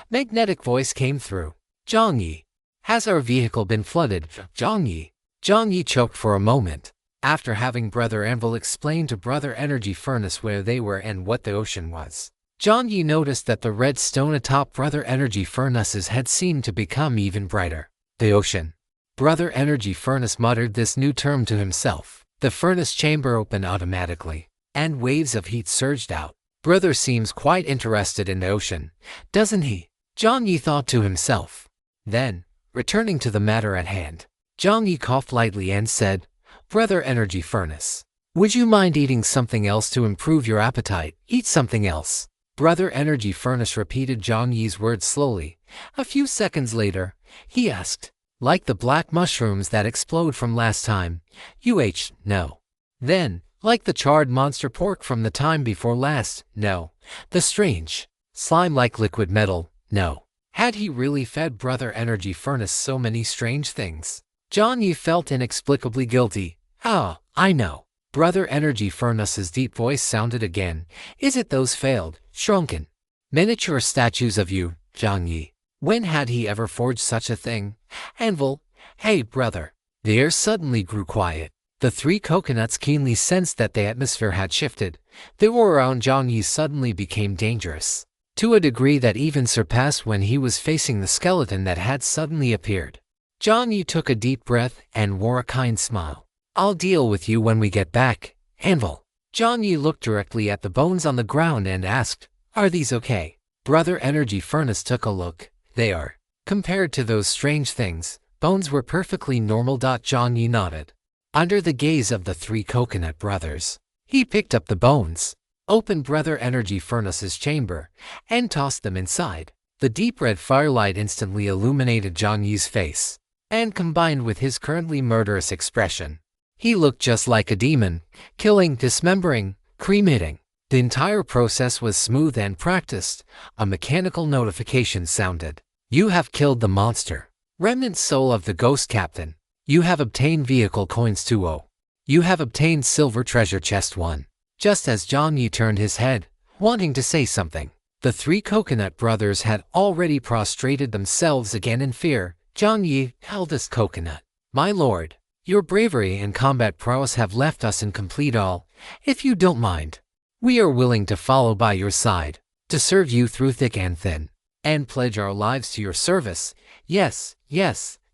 magnetic voice came through. Jiang Yi, has our vehicle been flooded? Jiang Yi, Jiang Yi choked for a moment. After having Brother Anvil explain to Brother Energy Furnace where they were and what the ocean was, Jiang Yi noticed that the red stone atop Brother Energy Furnace's head seemed to become even brighter. The ocean. Brother Energy Furnace muttered this new term to himself. The furnace chamber opened automatically, and waves of heat surged out. Brother seems quite interested in the ocean, doesn't he? Jiang Yi thought to himself. Then, returning to the matter at hand, Jiang Yi coughed lightly and said, Brother Energy Furnace, would you mind eating something else to improve your appetite? Eat something else. Brother Energy Furnace repeated Jiang Yi's words slowly. A few seconds later, he asked, like the black mushrooms that explode from last time? No. Then, like the charred monster pork from the time before last? No. The strange, slime-like liquid metal? No. Had he really fed Brother Energy Furnace so many strange things? Jiang Yi felt inexplicably guilty. Ah, I know. Brother Energy Furnace's deep voice sounded again. Is it those failed, shrunken, miniature statues of you, Jiang Yi? When had he ever forged such a thing? Anvil, hey brother. The air suddenly grew quiet. The three coconuts keenly sensed that the atmosphere had shifted. The aura around Jiang Yi suddenly became dangerous, to a degree that even surpassed when he was facing the skeleton that had suddenly appeared. Jiang Yi took a deep breath and wore a kind smile. I'll deal with you when we get back, Anvil. Jiang Yi looked directly at the bones on the ground and asked, are these okay? Brother Energy Furnace took a look. They are. Compared to those strange things, bones were perfectly normal. Jiang Yi nodded. Under the gaze of the three coconut brothers, he picked up the bones, opened Brother Energy Furnace's chamber, and tossed them inside. The deep red firelight instantly illuminated Jiang Yi's face, and combined with his currently murderous expression, he looked just like a demon, killing, dismembering, cremating. The entire process was smooth and practiced. A mechanical notification sounded. You have killed the monster. Remnant soul of the ghost captain. You have obtained vehicle coins 2. You have obtained silver treasure chest 1. Just as Jiang Yi turned his head, wanting to say something, the three coconut brothers had already prostrated themselves again in fear. Jiang Yi, eldest coconut. My lord, your bravery and combat prowess have left us in complete awe. If you don't mind, we are willing to follow by your side, to serve you through thick and thin, and pledge our lives to your service. Yes,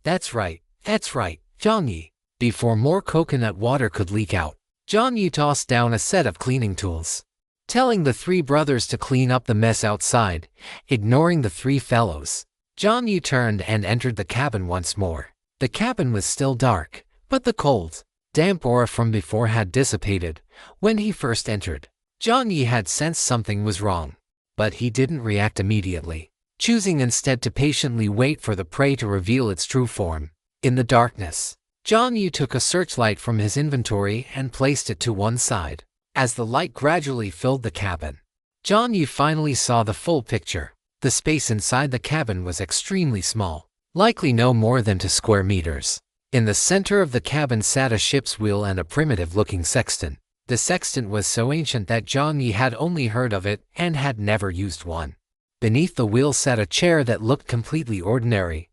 that's right, Jiang Yi. Before more coconut water could leak out, Jiang Yi tossed down a set of cleaning tools, telling the three brothers to clean up the mess outside. Ignoring the three fellows, Jiang Yi turned and entered the cabin once more. The cabin was still dark, but the cold, damp aura from before had dissipated. When he first entered, Jiang Yi had sensed something was wrong, but he didn't react immediately, choosing instead to patiently wait for the prey to reveal its true form. In the darkness, Jiang Yi took a searchlight from his inventory and placed it to one side. As the light gradually filled the cabin, Jiang Yi finally saw the full picture. The space inside the cabin was extremely small, likely no more than 2 square meters. In the center of the cabin sat a ship's wheel and a primitive-looking sextant. The sextant was so ancient that Jiang Yi had only heard of it and had never used one. Beneath the wheel sat a chair that looked completely ordinary.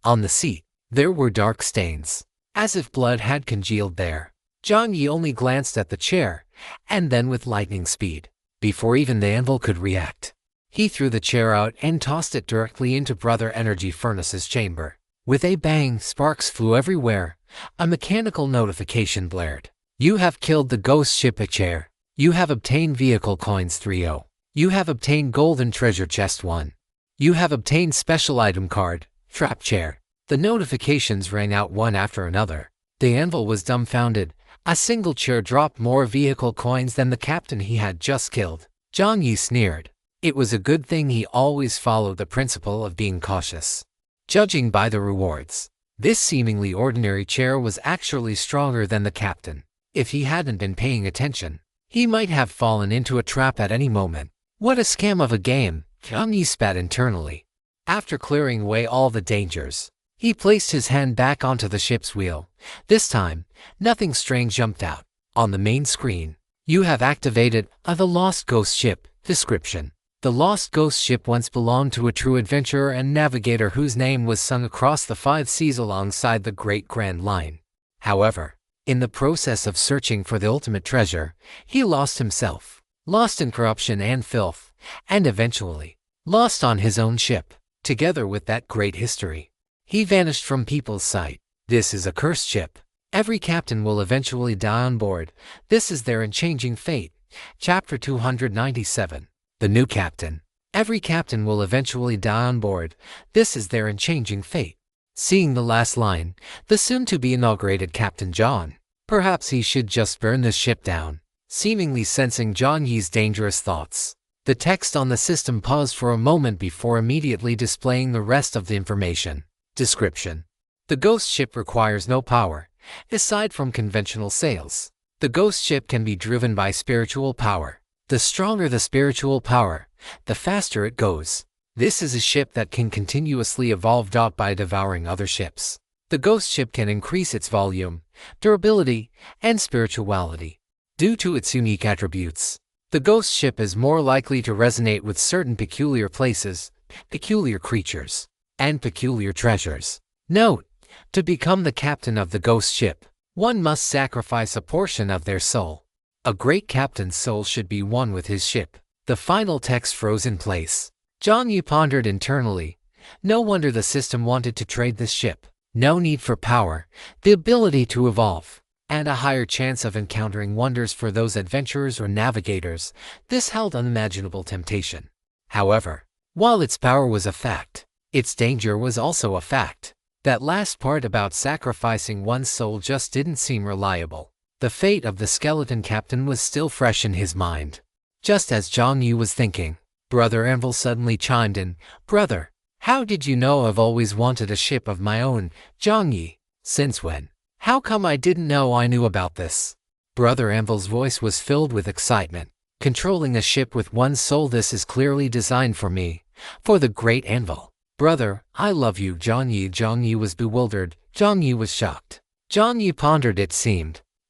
On the seat, there were dark stains, as if blood had congealed there. Jiang Yi only glanced at the chair, and then with lightning speed, before even the anvil could react, he threw the chair out and tossed it directly into Brother Energy Furnace's chamber. With a bang, sparks flew everywhere. A mechanical notification blared. You have killed the ghost ship chair. You have obtained vehicle coins 3. You have obtained golden treasure chest 1. You have obtained special item card, trap chair. The notifications rang out one after another. The anvil was dumbfounded. A single chair dropped more vehicle coins than the captain he had just killed. Jiang Yi sneered. It was a good thing he always followed the principle of being cautious, judging by the rewards. This seemingly ordinary chair was actually stronger than the captain. If he hadn't been paying attention, he might have fallen into a trap at any moment. What a scam of a game, Jiang Yi spat internally. After clearing away all the dangers, he placed his hand back onto the ship's wheel. This time, nothing strange jumped out. On the main screen, you have activated the Lost Ghost Ship. Description. The Lost Ghost Ship once belonged to a true adventurer and navigator whose name was sung across the 5 seas alongside the Great Grand Line. However, in the process of searching for the ultimate treasure, he lost himself, lost in corruption and filth, and eventually lost on his own ship, together with that great history. He vanished from people's sight. This is a cursed ship. Every captain will eventually die on board. This is their unchanging fate. Chapter 297. The New Captain. Every captain will eventually die on board. This is their unchanging fate. Seeing the last line, the soon-to-be inaugurated Captain John. Perhaps he should just burn this ship down. Seemingly sensing Jiang Yi's dangerous thoughts, the text on the system paused for a moment before immediately displaying the rest of the information. Description. The ghost ship requires no power, aside from conventional sails. The ghost ship can be driven by spiritual power. The stronger the spiritual power, the faster it goes. This is a ship that can continuously evolve by devouring other ships. The ghost ship can increase its volume, durability, and spirituality. Due to its unique attributes, the ghost ship is more likely to resonate with certain peculiar places, peculiar creatures, and peculiar treasures. Note: to become the captain of the ghost ship, one must sacrifice a portion of their soul. A great captain's soul should be one with his ship. The final text froze in place. Jiang Yi pondered internally. No wonder the system wanted to trade this ship. No need for power, the ability to evolve, and a higher chance of encountering wonders for those adventurers or navigators. This held unimaginable temptation. However, while its power was a fact, its danger was also a fact. That last part about sacrificing one's soul just didn't seem reliable. The fate of the skeleton captain was still fresh in his mind. Just as Jiang Yi was thinking, Brother Anvil suddenly chimed in. "Brother, how did you know I've always wanted a ship of my own, Jiang Yi? Since when? How come I didn't know I knew about this?" Brother Anvil's voice was filled with excitement. "Controlling a ship with one's soul, this is clearly designed for me, for the great Anvil. Brother, I love you, Jiang Yi." Jiang Yi was bewildered. Jiang Yi was shocked. Jiang Yi pondered.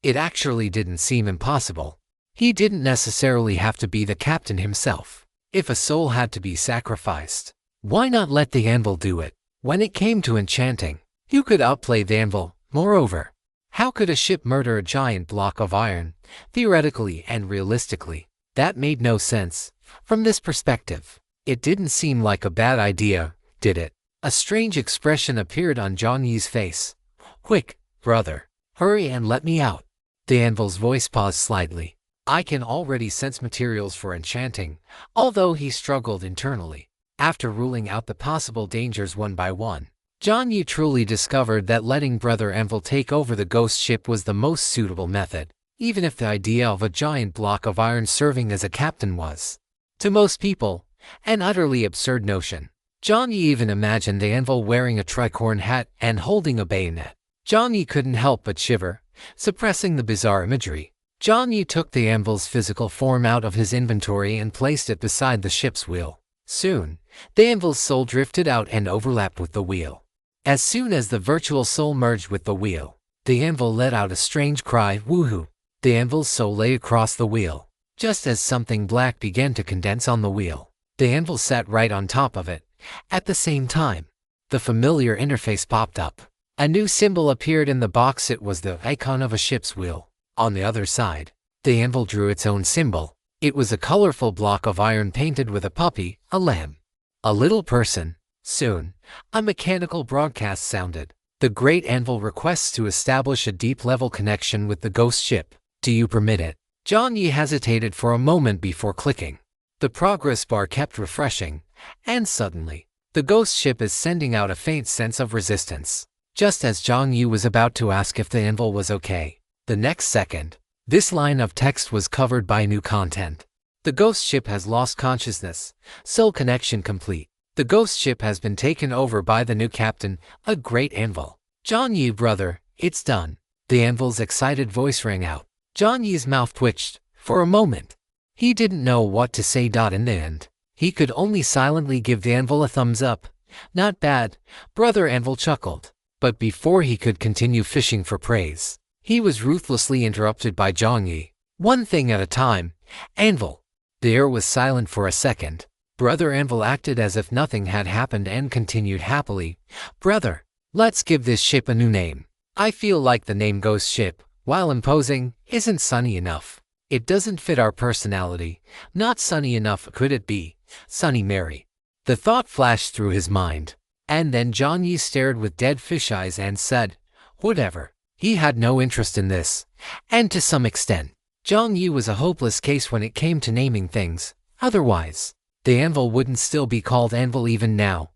It actually didn't seem impossible. He didn't necessarily have to be the captain himself. If a soul had to be sacrificed, why not let the anvil do it? When it came to enchanting, you could outplay the anvil. Moreover, how could a ship murder a giant block of iron? Theoretically and realistically, that made no sense. From this perspective, it didn't seem like a bad idea, did it? A strange expression appeared on Jiang Yi's face. "Quick, brother, hurry and let me out." The anvil's voice paused slightly. "I can already sense materials for enchanting," although he struggled internally. After ruling out the possible dangers one by one, Jiang Yi truly discovered that letting Brother Anvil take over the ghost ship was the most suitable method, even if the idea of a giant block of iron serving as a captain was, to most people, an utterly absurd notion. Jiang Yi even imagined the anvil wearing a tricorn hat and holding a bayonet. Jiang Yi couldn't help but shiver, suppressing the bizarre imagery. Jiang Yi took the anvil's physical form out of his inventory and placed it beside the ship's wheel. Soon, the anvil's soul drifted out and overlapped with the wheel. As soon as the virtual soul merged with the wheel, the anvil let out a strange cry, "Woohoo!" The anvil's soul lay across the wheel. Just as something black began to condense on the wheel, the anvil sat right on top of it. At the same time, the familiar interface popped up. A new symbol appeared in the box. It was the icon of a ship's wheel. On the other side, the anvil drew its own symbol. It was a colorful block of iron painted with a puppy, a lamb, a little person. Soon, a mechanical broadcast sounded. "The great anvil requests to establish a deep-level connection with the ghost ship. Do you permit it?" Jiang Yi hesitated for a moment before clicking. The progress bar kept refreshing, and suddenly, the ghost ship is sending out a faint sense of resistance. Just as Jiang Yi was about to ask if the anvil was okay, the next second, this line of text was covered by new content. "The ghost ship has lost consciousness. Soul connection complete. The ghost ship has been taken over by the new captain, a great anvil." "Jiang Yi, brother, it's done." The anvil's excited voice rang out. Jiang Yi's mouth twitched. For a moment, he didn't know what to say. In the end, he could only silently give the anvil a thumbs up. "Not bad," Brother Anvil chuckled. But before he could continue fishing for praise, he was ruthlessly interrupted by Jiang Yi. "One thing at a time, Anvil." The air was silent for a second. Brother Anvil acted as if nothing had happened and continued happily. "Brother, let's give this ship a new name. I feel like the name Ghost Ship, while imposing, isn't sunny enough. It doesn't fit our personality. Not sunny enough, could it be? Sunny Mary. The thought flashed through his mind. And then Jiang Yi stared with dead fish eyes and said, whatever. He had no interest in this. And to some extent, Jiang Yi was a hopeless case when it came to naming things. Otherwise, the anvil wouldn't still be called anvil even now.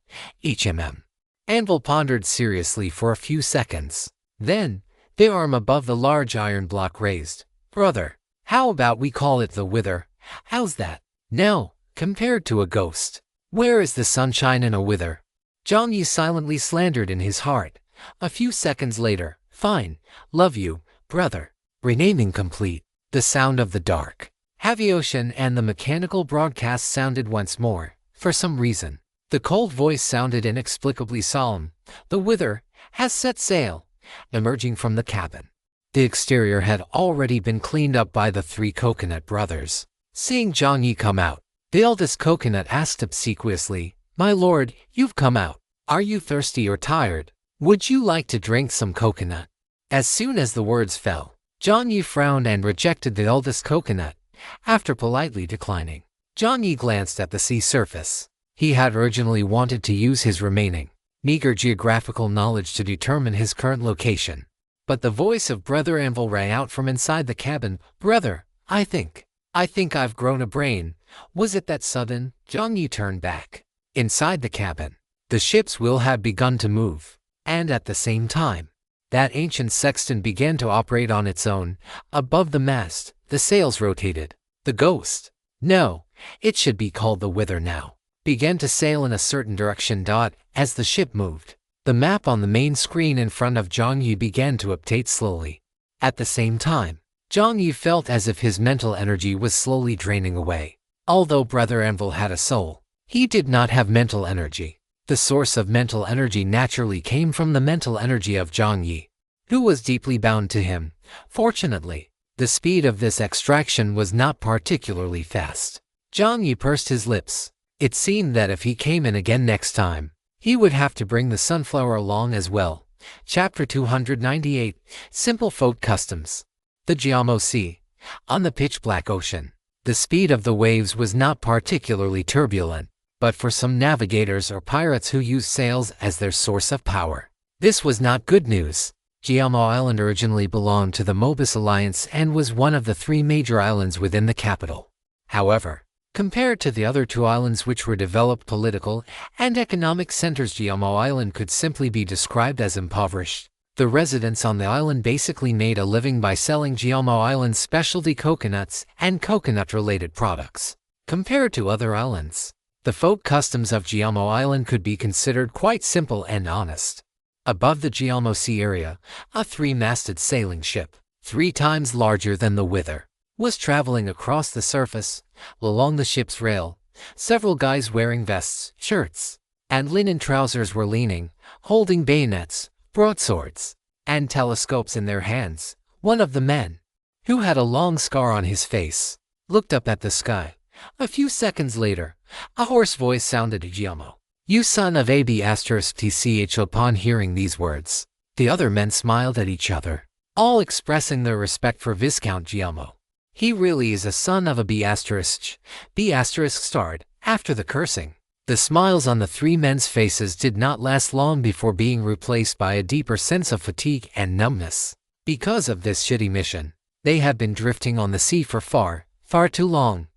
Anvil pondered seriously for a few seconds. Then, the arm above the large iron block raised. Brother, how about we call it the Wither? How's that? No, compared to a ghost. Where is the sunshine in a wither? Jiang Yi silently slandered in his heart. A few seconds later, fine, love you, brother. Renaming complete. The sound of the dark, heavy ocean and the mechanical broadcast sounded once more. For some reason, the cold voice sounded inexplicably solemn. The Wither has set sail. Emerging from the cabin, the exterior had already been cleaned up by the three coconut brothers. Seeing Jiang Yi come out, the eldest coconut asked obsequiously, my lord, you've come out. Are you thirsty or tired? Would you like to drink some coconut? As soon as the words fell, Jiang Yi frowned and rejected the eldest coconut. After politely declining, Jiang Yi glanced at the sea surface. He had originally wanted to use his remaining meager geographical knowledge to determine his current location. But the voice of Brother Anvil rang out from inside the cabin. Brother, I think I've grown a brain. Was it that sudden? Jiang Yi turned back. Inside the cabin, the ship's wheel had begun to move. And at the same time, that ancient sextant began to operate on its own. Above the mast, the sails rotated. The ghost, no, it should be called the Wither now, began to sail in a certain direction. As the ship moved, the map on the main screen in front of Jiang Yi began to update slowly. At the same time, Jiang Yi felt as if his mental energy was slowly draining away. Although Brother Anvil had a soul, he did not have mental energy. The source of mental energy naturally came from the mental energy of Jiang Yi, who was deeply bound to him. Fortunately, the speed of this extraction was not particularly fast. Jiang Yi pursed his lips. It seemed that if he came in again next time, he would have to bring the sunflower along as well. Chapter 298, Simple Folk Customs. The Jiamo Sea. On the pitch-black ocean, the speed of the waves was not particularly turbulent, but for some navigators or pirates who used sails as their source of power, this was not good news. Jiamo Island originally belonged to the Mobus Alliance and was one of the three major islands within the capital. However, compared to the other two islands which were developed political and economic centers, Jiamo Island could simply be described as impoverished. The residents on the island basically made a living by selling Jiamo Island's specialty coconuts and coconut-related products. Compared to other islands, the folk customs of Jiamo Island could be considered quite simple and honest. Above the Jiamo Sea area, a three-masted sailing ship, 3 times larger than the Wither, was traveling across the surface. Along the ship's rail, several guys wearing vests, shirts, and linen trousers were leaning, holding bayonets, broadswords, and telescopes in their hands. One of the men, who had a long scar on his face, looked up at the sky. A few seconds later, a hoarse voice sounded at Jiamo. You son of a b*tch. Upon hearing these words, the other men smiled at each other, all expressing their respect for Viscount Jiamo. He really is a son of a b*. Starred. After the cursing, the smiles on the three men's faces did not last long before being replaced by a deeper sense of fatigue and numbness. Because of this shitty mission, they had been drifting on the sea for far too long.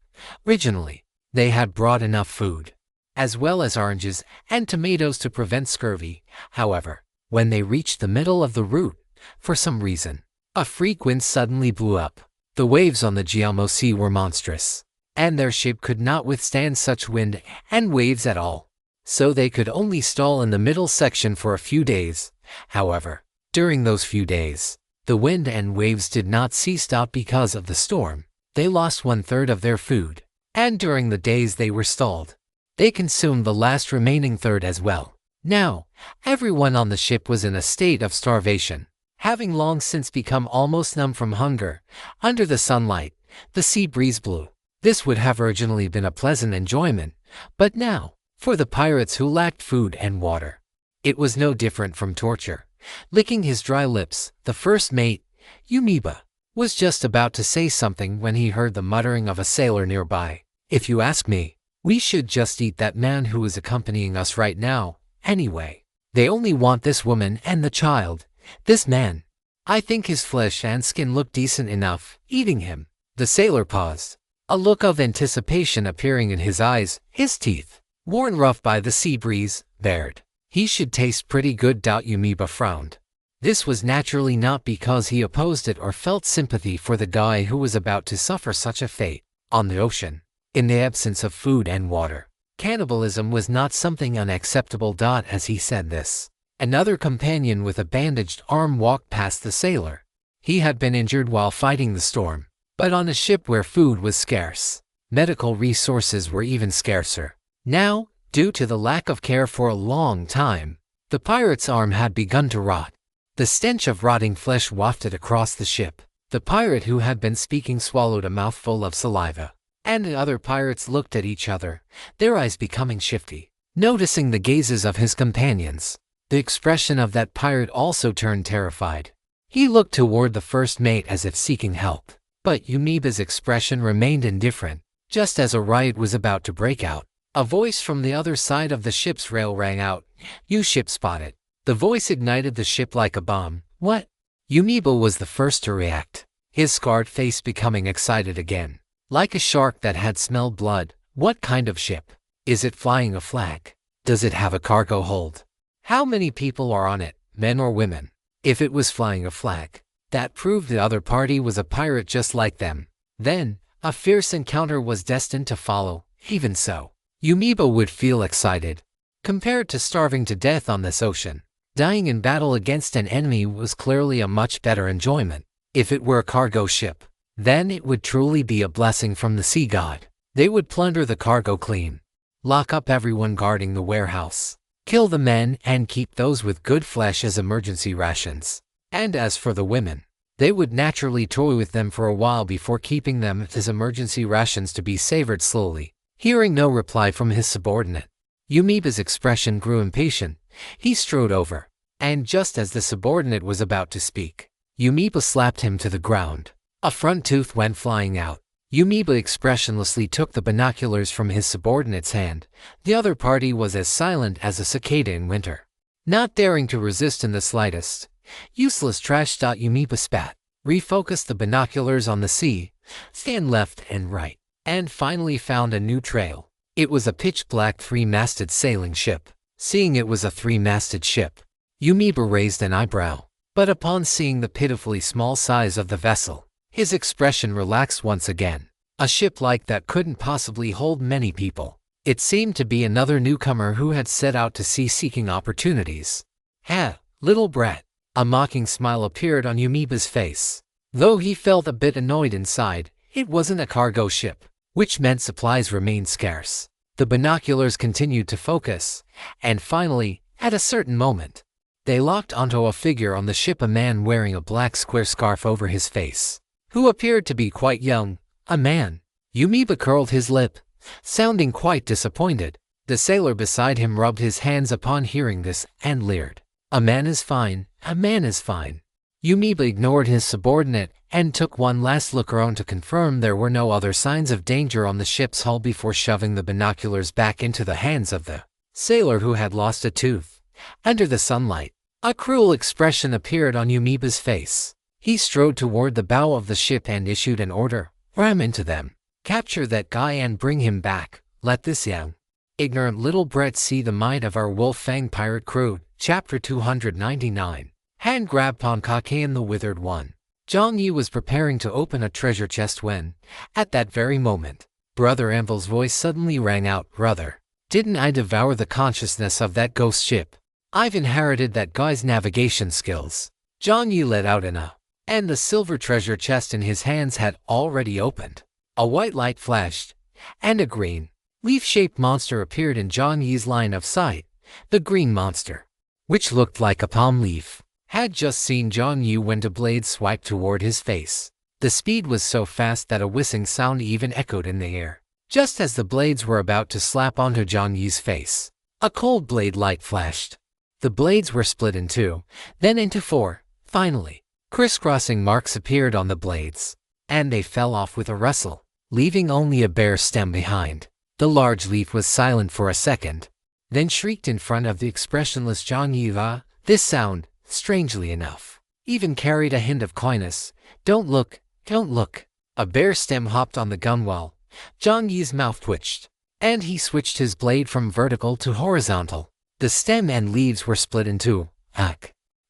Originally, they had brought enough food, as well as oranges and tomatoes to prevent scurvy. However, when they reached the middle of the route, for some reason, a freak wind suddenly blew up. The waves on the Jiamo Sea were monstrous, and their ship could not withstand such wind and waves at all. So they could only stall in the middle section for a few days. However, during those few days, the wind and waves did not cease because of the storm. They lost 1/3 of their food, and during the days they were stalled, they consumed the last remaining third as well. Now, everyone on the ship was in a state of starvation, having long since become almost numb from hunger. Under the sunlight, the sea breeze blew. This would have originally been a pleasant enjoyment, but now, for the pirates who lacked food and water, it was no different from torture. licking his dry lips. The first mate, Yumiba, was just about to say something when he heard the muttering of a sailor nearby. "If you ask me, we should just eat that man who is accompanying us right now, anyway. They only want this woman and the child. This man, I think his flesh and skin look decent enough, eating him." The sailor paused, a look of anticipation appearing in his eyes, his teeth, worn rough by the sea breeze, bared. "He should taste pretty good." Yumiba frowned. This was naturally not because he opposed it or felt sympathy for the guy who was about to suffer such a fate. On the ocean, in the absence of food and water, cannibalism was not something unacceptable. As he said this, another companion with a bandaged arm walked past the sailor. He had been injured while fighting the storm, but on a ship where food was scarce, medical resources were even scarcer. Now, due to the lack of care for a long time, the pirate's arm had begun to rot. The stench of rotting flesh wafted across the ship. The pirate who had been speaking swallowed a mouthful of saliva, and the other pirates looked at each other, their eyes becoming shifty. Noticing the gazes of his companions, the expression of that pirate also turned terrified. He looked toward the first mate as if seeking help, but Yumiba's expression remained indifferent. Just as a riot was about to break out, a voice from the other side of the ship's rail rang out, "You ship spotted." The voice ignited the ship like a bomb. "What?" Yumiba was the first to react, his scarred face becoming excited again. Like a shark that had smelled blood. "What kind of ship? Is it flying a flag? Does it have a cargo hold? How many people are on it, men or women?" If it was flying a flag, that proved the other party was a pirate just like them. Then, a fierce encounter was destined to follow. Even so, Yumiba would feel excited. Compared to starving to death on this ocean, dying in battle against an enemy was clearly a much better enjoyment. If it were a cargo ship, then it would truly be a blessing from the sea god. They would plunder the cargo clean, lock up everyone guarding the warehouse, kill the men and keep those with good flesh as emergency rations. And as for the women, they would naturally toy with them for a while before keeping them as emergency rations to be savored slowly. Hearing no reply from his subordinate, Yumiba's expression grew impatient. He strode over, and just as the subordinate was about to speak, Yumiba slapped him to the ground. A front tooth went flying out. Yumiba expressionlessly took the binoculars from his subordinate's hand. The other party was as silent as a cicada in winter, not daring to resist in the slightest. "Useless trash." Yumiba spat, refocused the binoculars on the sea, scanned left and right, and finally found a new trail. It was a pitch-black three-masted sailing ship. Seeing it was a three-masted ship, Yumiba raised an eyebrow. But upon seeing the pitifully small size of the vessel, his expression relaxed once again. A ship like that couldn't possibly hold many people. It seemed to be another newcomer who had set out to sea seeking opportunities. "Ha, little brat." A mocking smile appeared on Yumiba's face. Though he felt a bit annoyed inside, it wasn't a cargo ship, which meant supplies remained scarce. The binoculars continued to focus, and finally, at a certain moment, they locked onto a figure on the ship, a man wearing a black square scarf over his face, who appeared to be quite young. A man. Yumiba curled his lip, sounding quite disappointed. The sailor beside him rubbed his hands upon hearing this and leered. "A man is fine, a man is fine." Yumiba ignored his subordinate and took one last look around to confirm there were no other signs of danger on the ship's hull before shoving the binoculars back into the hands of the sailor who had lost a tooth. Under the sunlight, a cruel expression appeared on Yumiba's face. He strode toward the bow of the ship and issued an order. "Ram into them. Capture that guy and bring him back. Let this young, ignorant little brat see the might of our wolf-fang pirate crew." Chapter 299. Hand grabbed Pankake and the Withered One. Jiang Yi was preparing to open a treasure chest when, at that very moment, Brother Anvil's voice suddenly rang out. "Brother, didn't I devour the consciousness of that ghost ship? I've inherited that guy's navigation skills." Jiang Yi let out an and the silver treasure chest in his hands had already opened. A white light flashed, and a green, leaf-shaped monster appeared in Jiang Yi's line of sight. The green monster, which looked like a palm leaf, had just seen Jiang Yi when the blade swiped toward his face. The speed was so fast that a whistling sound even echoed in the air. Just as the blades were about to slap onto Jiang Yi's face, a cold blade light flashed. The blades were split in two, then into four, finally. Crisscrossing marks appeared on the blades, and they fell off with a rustle, leaving only a bare stem behind. The large leaf was silent for a second, then shrieked in front of the expressionless Jiang Yi. This sound, strangely enough, even carried a hint of coyness. Don't look, don't look. A bare stem hopped on the gunwale. Jiang Yi's mouth twitched, and he switched his blade from vertical to horizontal. The stem and leaves were split in two.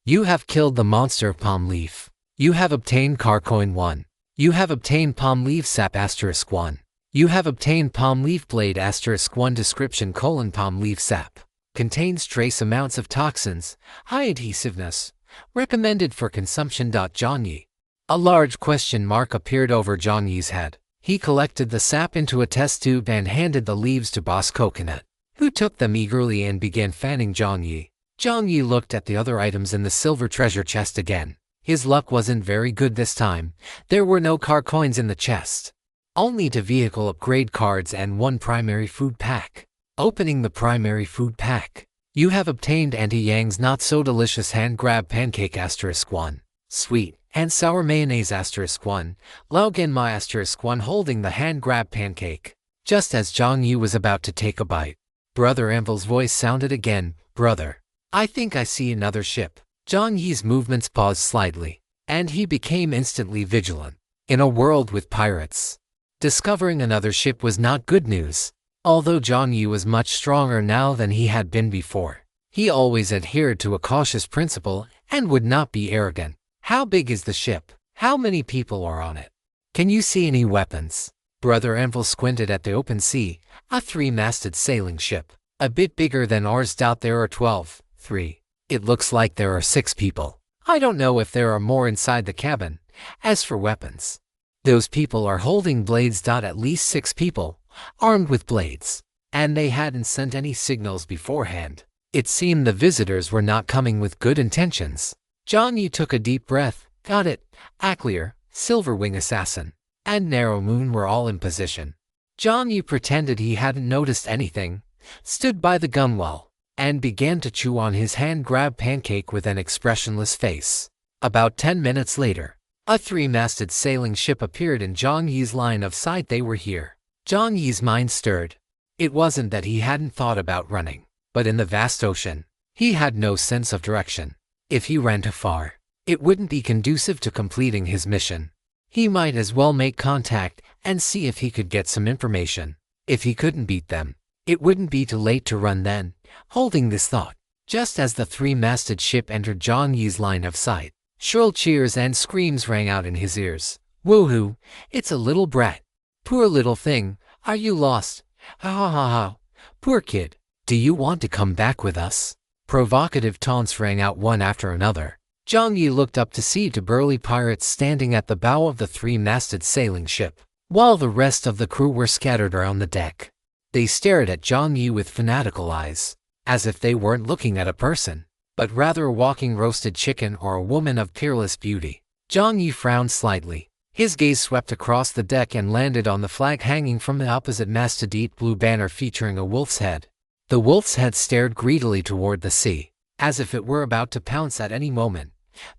You have killed the monster palm leaf. You have obtained Carcoin 1. You have obtained palm leaf sap *1. You have obtained palm leaf blade *1 description: palm leaf sap contains trace amounts of toxins, high adhesiveness, recommended for consumption. Jiang Yi. A large question mark appeared over Jiang Yi's head. He collected the sap into a test tube and handed the leaves to Boss Coconut, who took them eagerly and began fanning Jiang Yi. Jiang Yi looked at the other items in the silver treasure chest again. His luck wasn't very good this time. There were no car coins in the chest, only 2 vehicle upgrade cards and 1 primary food pack. Opening the primary food pack, you have obtained Auntie Yang's not-so-delicious hand-grab pancake *1, sweet and sour mayonnaise *1, Lao Genma *1 holding the hand-grab pancake. Just as Jiang Yi was about to take a bite, Brother Anvil's voice sounded again. Brother, I think I see another ship. Jiang Yi's movements paused slightly, and he became instantly vigilant. In a world with pirates, discovering another ship was not good news. Although Jiang Yi was much stronger now than he had been before, he always adhered to a cautious principle and would not be arrogant. How big is the ship? How many people are on it? Can you see any weapons? Brother Anvil squinted at the open sea. A 3-masted sailing ship, a bit bigger than ours. There are 12. 3. It looks like there are 6 people. I don't know if there are more inside the cabin. As for weapons, those people are holding blades. At least 6 people, armed with blades, and they hadn't sent any signals beforehand. It seemed the visitors were not coming with good intentions. Jiang Yi took a deep breath. Got it. Aclear, Silverwing Assassin, and Narrow Moon were all in position. Jiang Yi pretended he hadn't noticed anything, stood by the gunwale, and began to chew on his hand-grab pancake with an expressionless face. About 10 minutes later, a 3-masted sailing ship appeared in Jiang Yi's line of sight. They were here. Jiang Yi's mind stirred. It wasn't that he hadn't thought about running, but in the vast ocean, he had no sense of direction. If he ran too far, it wouldn't be conducive to completing his mission. He might as well make contact and see if he could get some information. If he couldn't beat them, it wouldn't be too late to run then. Holding this thought, just as the 3-masted ship entered Jiang Yi's line of sight, shrill cheers and screams rang out in his ears. Woohoo! It's a little brat. Poor little thing, are you lost? Ha ha ha ha. Poor kid, do you want to come back with us? Provocative taunts rang out one after another. Jiang Yi looked up to see 2 burly pirates standing at the bow of the 3-masted sailing ship, while the rest of the crew were scattered around the deck. They stared at Jiang Yi with fanatical eyes, as if they weren't looking at a person, but rather a walking roasted chicken or a woman of peerless beauty. Jiang Yi frowned slightly. His gaze swept across the deck and landed on the flag hanging from the opposite mast, a deep blue banner featuring a wolf's head. The wolf's head stared greedily toward the sea, as if it were about to pounce at any moment.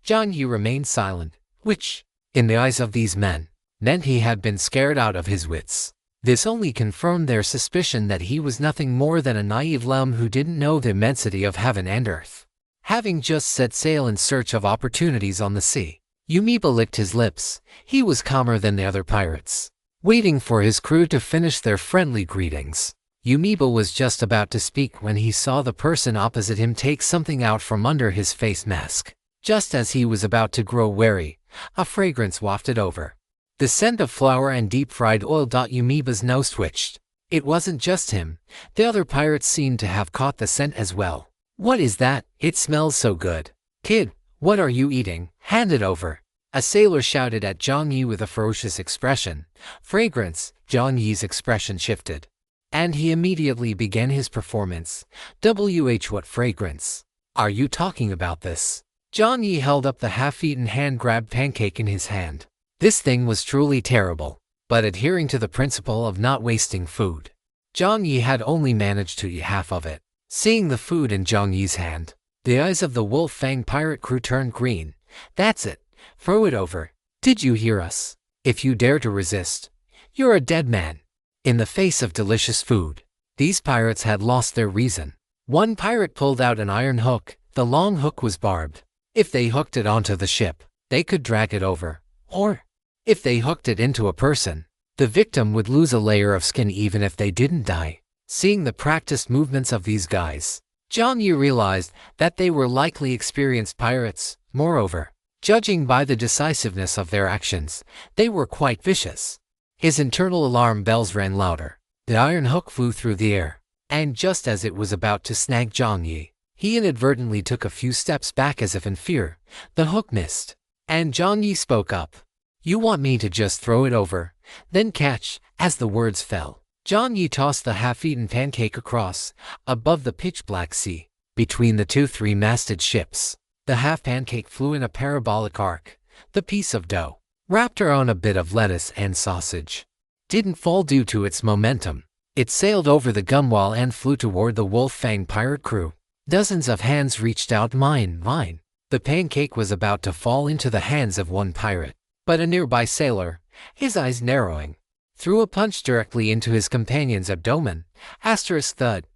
Jiang Yi remained silent, which, in the eyes of these men, meant he had been scared out of his wits. This only confirmed their suspicion that he was nothing more than a naive lamb who didn't know the immensity of heaven and earth. Having just set sail in search of opportunities on the sea, Yumiba licked his lips. He was calmer than the other pirates, waiting for his crew to finish their friendly greetings. Yumiba was just about to speak when he saw the person opposite him take something out from under his face mask. Just as he was about to grow wary, a fragrance wafted over. The scent of flour and deep-fried oil. Yumiba's nose twitched. It wasn't just him. The other pirates seemed to have caught the scent as well. What is that? It smells so good. Kid, what are you eating? Hand it over. A sailor shouted at Jiang Yi with a ferocious expression. Fragrance. Jiang Yi's expression shifted, and he immediately began his performance. What fragrance? Are you talking about this? Jiang Yi held up the half-eaten hand-grabbed pancake in his hand. This thing was truly terrible, but adhering to the principle of not wasting food, Jiang Yi had only managed to eat half of it. Seeing the food in Jiang Yi's hand, The eyes of the Wolf-Fang pirate crew turned green. "That's it. Throw it over. Did you hear us? If you dare to resist, you're a dead man." In the face of delicious food, these pirates had lost their reason. One pirate pulled out an iron hook. The long hook was barbed. If they hooked it onto the ship, they could drag it over. Or, if they hooked it into a person, the victim would lose a layer of skin even if they didn't die. Seeing the practiced movements of these guys, Jiang Yi realized that they were likely experienced pirates. Moreover, judging by the decisiveness of their actions, they were quite vicious. His internal alarm bells rang louder. The iron hook flew through the air, and just as it was about to snag Jiang Yi, he inadvertently took a few steps back as if in fear. The hook missed, and Jiang Yi spoke up. "You want me to just throw it over, then catch?" As the words fell, Jiang Yi tossed the half-eaten pancake across, above the pitch-black sea, between the two three-masted ships. The half-pancake flew in a parabolic arc. The piece of dough, wrapped around a bit of lettuce and sausage, didn't fall due to its momentum. It sailed over the gunwale and flew toward the Wolf-Fang pirate crew. Dozens of hands reached out. Mine. The pancake was about to fall into the hands of one pirate, but a nearby sailor, his eyes narrowing, threw a punch directly into his companion's abdomen. Thud.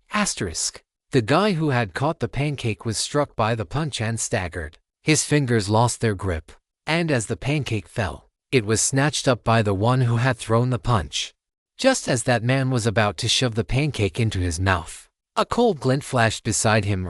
The guy who had caught the pancake was struck by the punch and staggered. His fingers lost their grip, and as the pancake fell, it was snatched up by the one who had thrown the punch. Just as that man was about to shove the pancake into his mouth, a cold glint flashed beside him.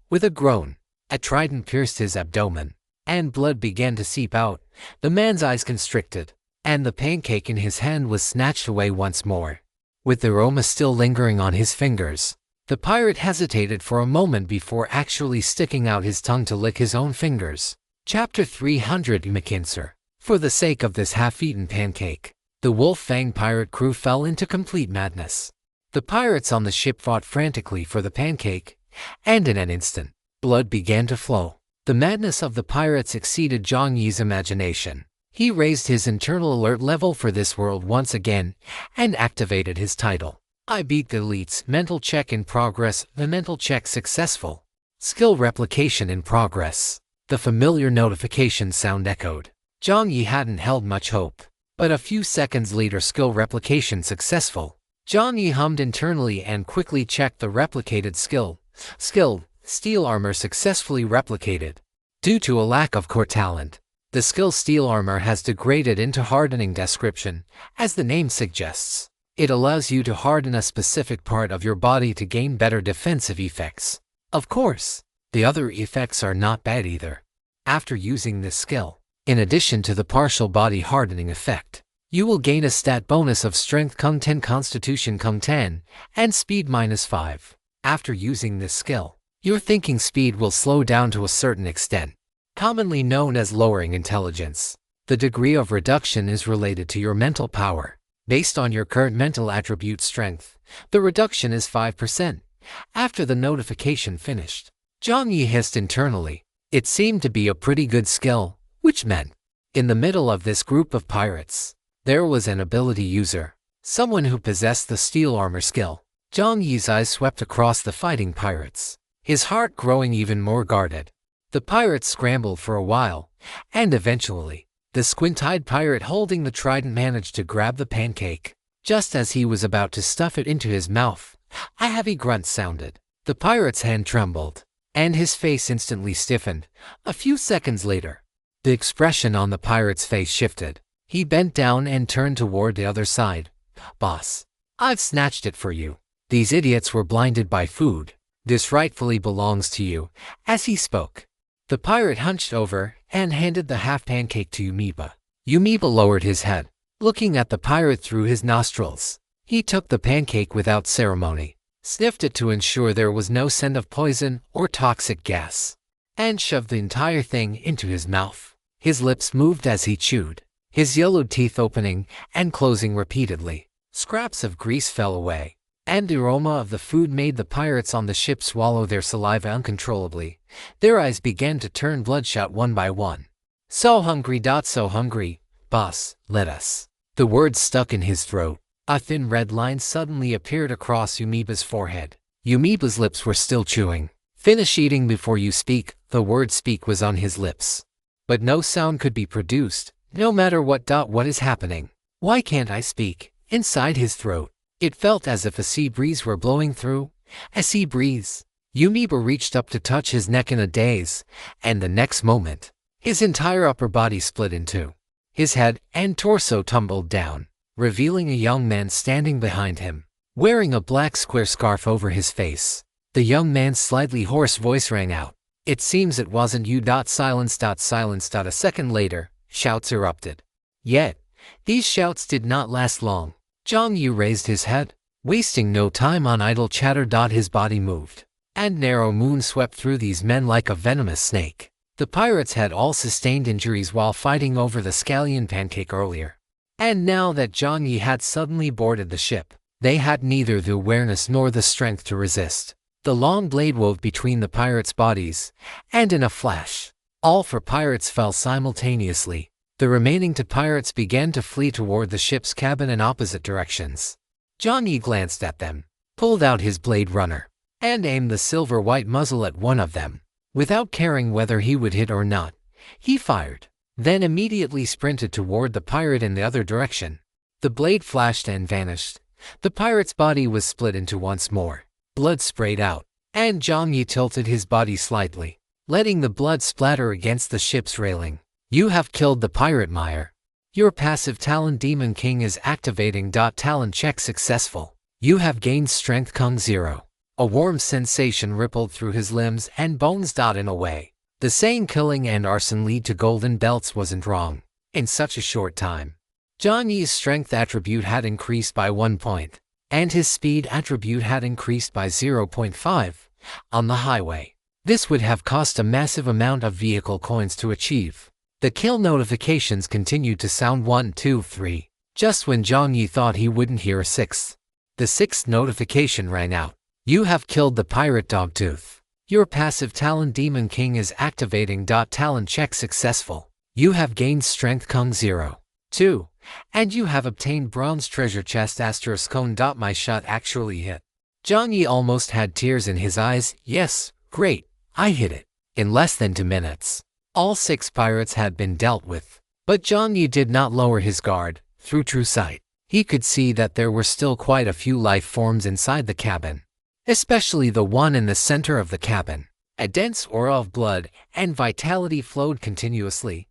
With a groan, a trident pierced his abdomen, and blood began to seep out. The man's eyes constricted, and the pancake in his hand was snatched away once more. With the aroma still lingering on his fingers, the pirate hesitated for a moment before actually sticking out his tongue to lick his own fingers. Chapter 300 McKinser. For the sake of this half-eaten pancake, the Wolf-Fang pirate crew fell into complete madness. The pirates on the ship fought frantically for the pancake, and in an instant, blood began to flow. The madness of the pirates exceeded Jiang Yi's imagination. He raised his internal alert level for this world once again, and activated his title. "I beat the elites. Mental check in progress." The mental check successful. Skill replication in progress. The familiar notification sound echoed. Jiang Yi hadn't held much hope, but a few seconds later, skill replication successful. Jiang Yi hummed internally and quickly checked the replicated skill. Steel armor successfully replicated. Due to a lack of core talent, the skill steel armor has degraded into hardening description. As the name suggests, it allows you to harden a specific part of your body to gain better defensive effects. Of course, the other effects are not bad either. After using this skill, in addition to the partial body hardening effect, you will gain a stat bonus of Strength ×10, Constitution ×10, and Speed -5. After using this skill, your thinking speed will slow down to a certain extent, commonly known as lowering intelligence. The degree of reduction is related to your mental power. Based on your current mental attribute strength, the reduction is 5%. After the notification finished, Jiang Yi hissed internally. It seemed to be a pretty good skill, which meant, in the middle of this group of pirates, there was an ability user, someone who possessed the steel armor skill. Jiang Yi's eyes swept across the fighting pirates, his heart growing even more guarded. The pirates scrambled for a while, and eventually, the squint-eyed pirate holding the trident managed to grab the pancake. Just as he was about to stuff it into his mouth, a heavy grunt sounded. The pirate's hand trembled, and his face instantly stiffened. A few seconds later, the expression on the pirate's face shifted. He bent down and turned toward the other side. "Boss, I've snatched it for you. These idiots were blinded by food. This rightfully belongs to you." As he spoke, the pirate hunched over and handed the half-pancake to Yumiba. Yumiba lowered his head, looking at the pirate through his nostrils. He took the pancake without ceremony, sniffed it to ensure there was no scent of poison or toxic gas, and shoved the entire thing into his mouth. His lips moved as he chewed, his yellowed teeth opening and closing repeatedly. Scraps of grease fell away, and the aroma of the food made the pirates on the ship swallow their saliva uncontrollably. Their eyes began to turn bloodshot one by one. So hungry, boss, let us." The words stuck in his throat. A thin red line suddenly appeared across Yumiba's forehead. Yumiba's lips were still chewing. Finish eating before you speak. The word speak was on his lips. But no sound could be produced, no matter what is happening. Why can't I speak? Inside his throat, it felt as if a sea breeze were blowing through. A sea breeze. Yumiba reached up to touch his neck in a daze, and the next moment, his entire upper body split in two. His head and torso tumbled down, revealing a young man standing behind him, wearing a black square scarf over his face. The young man's slightly hoarse voice rang out. It seems it wasn't you. Silence. A second later, shouts erupted. Yet, these shouts did not last long. Jiang Yi raised his head, wasting no time on idle chatter. His body moved, and narrow moon swept through these men like a venomous snake. The pirates had all sustained injuries while fighting over the scallion pancake earlier. And now that Jiang Yi had suddenly boarded the ship, they had neither the awareness nor the strength to resist. The long blade wove between the pirates' bodies, and in a flash, all four pirates fell simultaneously. The remaining two pirates began to flee toward the ship's cabin in opposite directions. Jiang Yi glanced at them, pulled out his blade runner, and aimed the silver-white muzzle at one of them. Without caring whether he would hit or not, he fired, then immediately sprinted toward the pirate in the other direction. The blade flashed and vanished. The pirate's body was split into once more. Blood sprayed out, and Jiang Yi tilted his body slightly, letting the blood splatter against the ship's railing. You have killed the pirate Meyer. Your passive talent Demon King is activating. Talent check successful. You have gained Strength Kung 0. A warm sensation rippled through his limbs and bones. In a way, the saying killing and arson lead to golden belts wasn't wrong. In such a short time, Jiang Yi's strength attribute had increased by 1 point, and his speed attribute had increased by 0.5. On the highway, this would have cost a massive amount of vehicle coins to achieve. The kill notifications continued to sound 1, 2, 3, just when Jiang Yi thought he wouldn't hear a sixth. The sixth notification rang out. You have killed the pirate Dogtooth. Your passive talent Demon King is activating. Talent check successful. You have gained Strength Kung 0. 2. And you have obtained Bronze Treasure Chest *cone. My shot actually hit. Jiang Yi almost had tears in his eyes. Yes, great, I hit it. In less than 2 minutes, all 6 pirates had been dealt with. But Jiang Yi did not lower his guard. Through true sight, he could see that there were still quite a few life forms inside the cabin, especially the one in the center of the cabin. A dense aura of blood and vitality flowed continuously.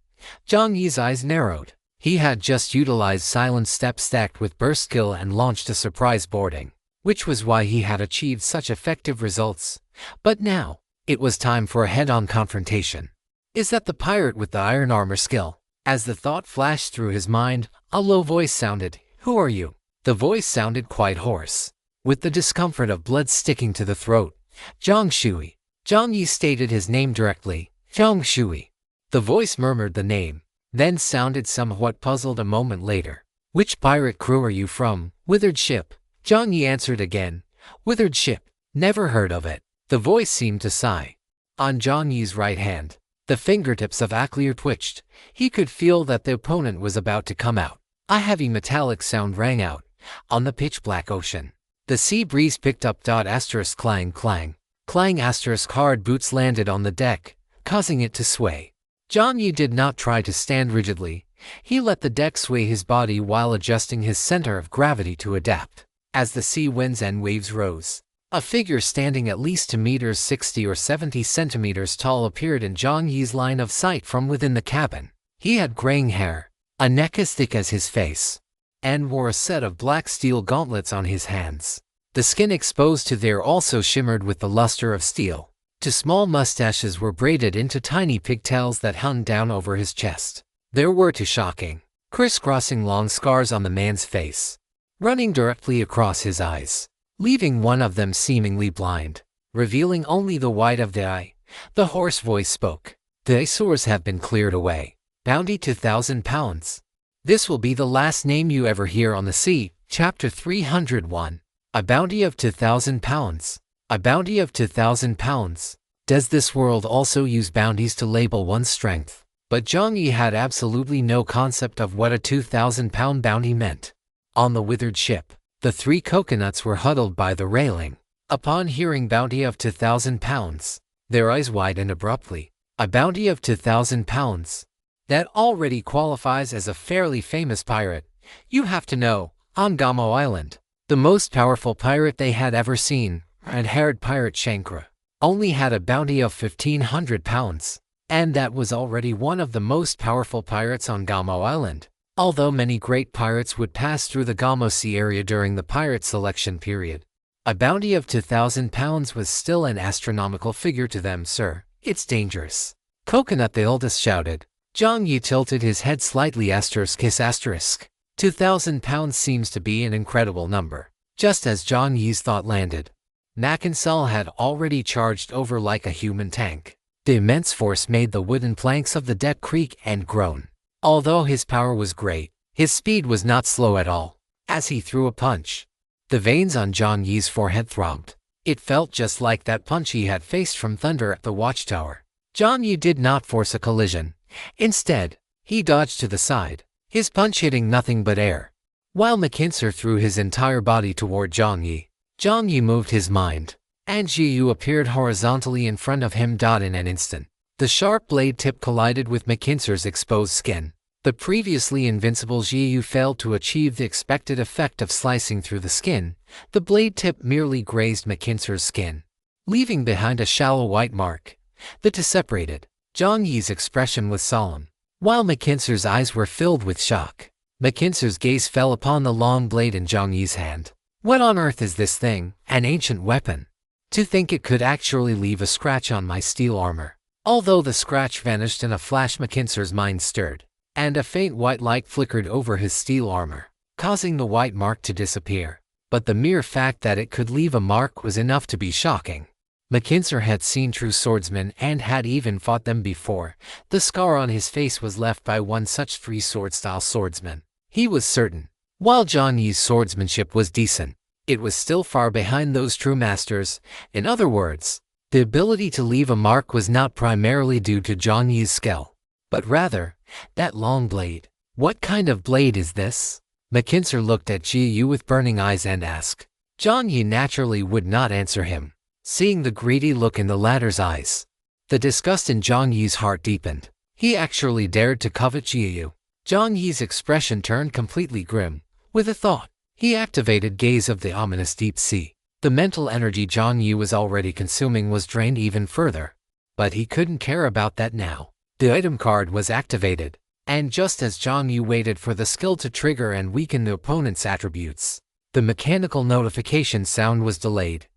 Jiang Yi's eyes narrowed. He had just utilized Silent Step stacked with burst skill and launched a surprise boarding, which was why he had achieved such effective results. But now, it was time for a head-on confrontation. Is that the pirate with the iron armor skill? As the thought flashed through his mind, a low voice sounded. Who are you? The voice sounded quite hoarse, with the discomfort of blood sticking to the throat. Jiang Shui. Jiang Yi stated his name directly. Jiang Shui. The voice murmured the name, then sounded somewhat puzzled a moment later. Which pirate crew are you from? Withered Ship. Jiang Yi answered again. Withered Ship. Never heard of it. The voice seemed to sigh. On Jiang Yi's right hand, the fingertips of Aclear twitched. He could feel that the opponent was about to come out. A heavy metallic sound rang out. On the pitch-black ocean, the sea breeze picked up. Clang clang. Clang. Hard boots landed on the deck, causing it to sway. Jiang Yi did not try to stand rigidly. He let the deck sway his body while adjusting his center of gravity to adapt. As the sea winds and waves rose, a figure standing at least 2 meters 60 or 70 centimeters tall appeared in Jiang Yi's line of sight from within the cabin. He had graying hair, a neck as thick as his face, and wore a set of black steel gauntlets on his hands. The skin exposed to there also shimmered with the luster of steel. 2 small mustaches were braided into tiny pigtails that hung down over his chest. There were 2 shocking, crisscrossing long scars on the man's face, running directly across his eyes, leaving one of them seemingly blind, revealing only the white of the eye. The hoarse voice spoke. The eyesores have been cleared away. Bounty 2,000 pounds. This will be the last name you ever hear on the sea. Chapter 301. A bounty of 2,000 pounds. A bounty of 2,000 pounds. Does this world also use bounties to label one's strength? But Jiang Yi had absolutely no concept of what a 2,000-pound bounty meant. On the withered ship, the 3 coconuts were huddled by the railing. Upon hearing bounty of 2,000 pounds, their eyes widened abruptly. A bounty of 2,000 pounds. That already qualifies as a fairly famous pirate. You have to know, on Gamo Island, the most powerful pirate they had ever seen, red-haired pirate Shankra, only had a bounty of 1,500 pounds. And that was already one of the most powerful pirates on Gamo Island. Although many great pirates would pass through the Gamo Sea area during the pirate selection period, a bounty of 2,000 pounds was still an astronomical figure to them, sir. It's dangerous. Coconut the oldest shouted. Jiang Yi tilted his head slightly ***. 2,000 pounds seems to be an incredible number. Just as Jiang Yi's thought landed, Nakansel had already charged over like a human tank. The immense force made the wooden planks of the deck creak and groan. Although his power was great, his speed was not slow at all. As he threw a punch, the veins on Jiang Yi's forehead throbbed. It felt just like that punch he had faced from thunder at the watchtower. Jiang Yi did not force a collision. Instead, he dodged to the side, his punch hitting nothing but air. While McKinser threw his entire body toward Jiang Yi moved his mind, and Jiyu appeared horizontally in front of him. In an instant, the sharp blade tip collided with McKinser's exposed skin. The previously invincible Jiyu failed to achieve the expected effect of slicing through the skin. The blade tip merely grazed McKinser's skin, leaving behind a shallow white mark. The two separated. Jiang Yi's expression was solemn, while McKinser's eyes were filled with shock. McKinser's gaze fell upon the long blade in Jiang Yi's hand. What on earth is this thing? An ancient weapon. To think it could actually leave a scratch on my steel armor. Although the scratch vanished in a flash, McKinser's mind stirred, and a faint white light flickered over his steel armor, causing the white mark to disappear. But the mere fact that it could leave a mark was enough to be shocking. McKinser had seen true swordsmen and had even fought them before. The scar on his face was left by one such free sword-style swordsman. He was certain. While Jiang Yi's swordsmanship was decent, it was still far behind those true masters. In other words, the ability to leave a mark was not primarily due to Jiang Yi's skill, but rather, that long blade. What kind of blade is this? McKinser looked at Jiyu with burning eyes and asked. Jiang Yi naturally would not answer him, seeing the greedy look in the latter's eyes. The disgust in Jiang Yi's heart deepened. He actually dared to covet Jiyu. Jiang Yi's expression turned completely grim. With a thought, he activated Gaze of the Ominous Deep Sea. The mental energy Jiang Yi was already consuming was drained even further. But he couldn't care about that now. The item card was activated, and just as Jiang Yi waited for the skill to trigger and weaken the opponent's attributes, the mechanical notification sound was delayed.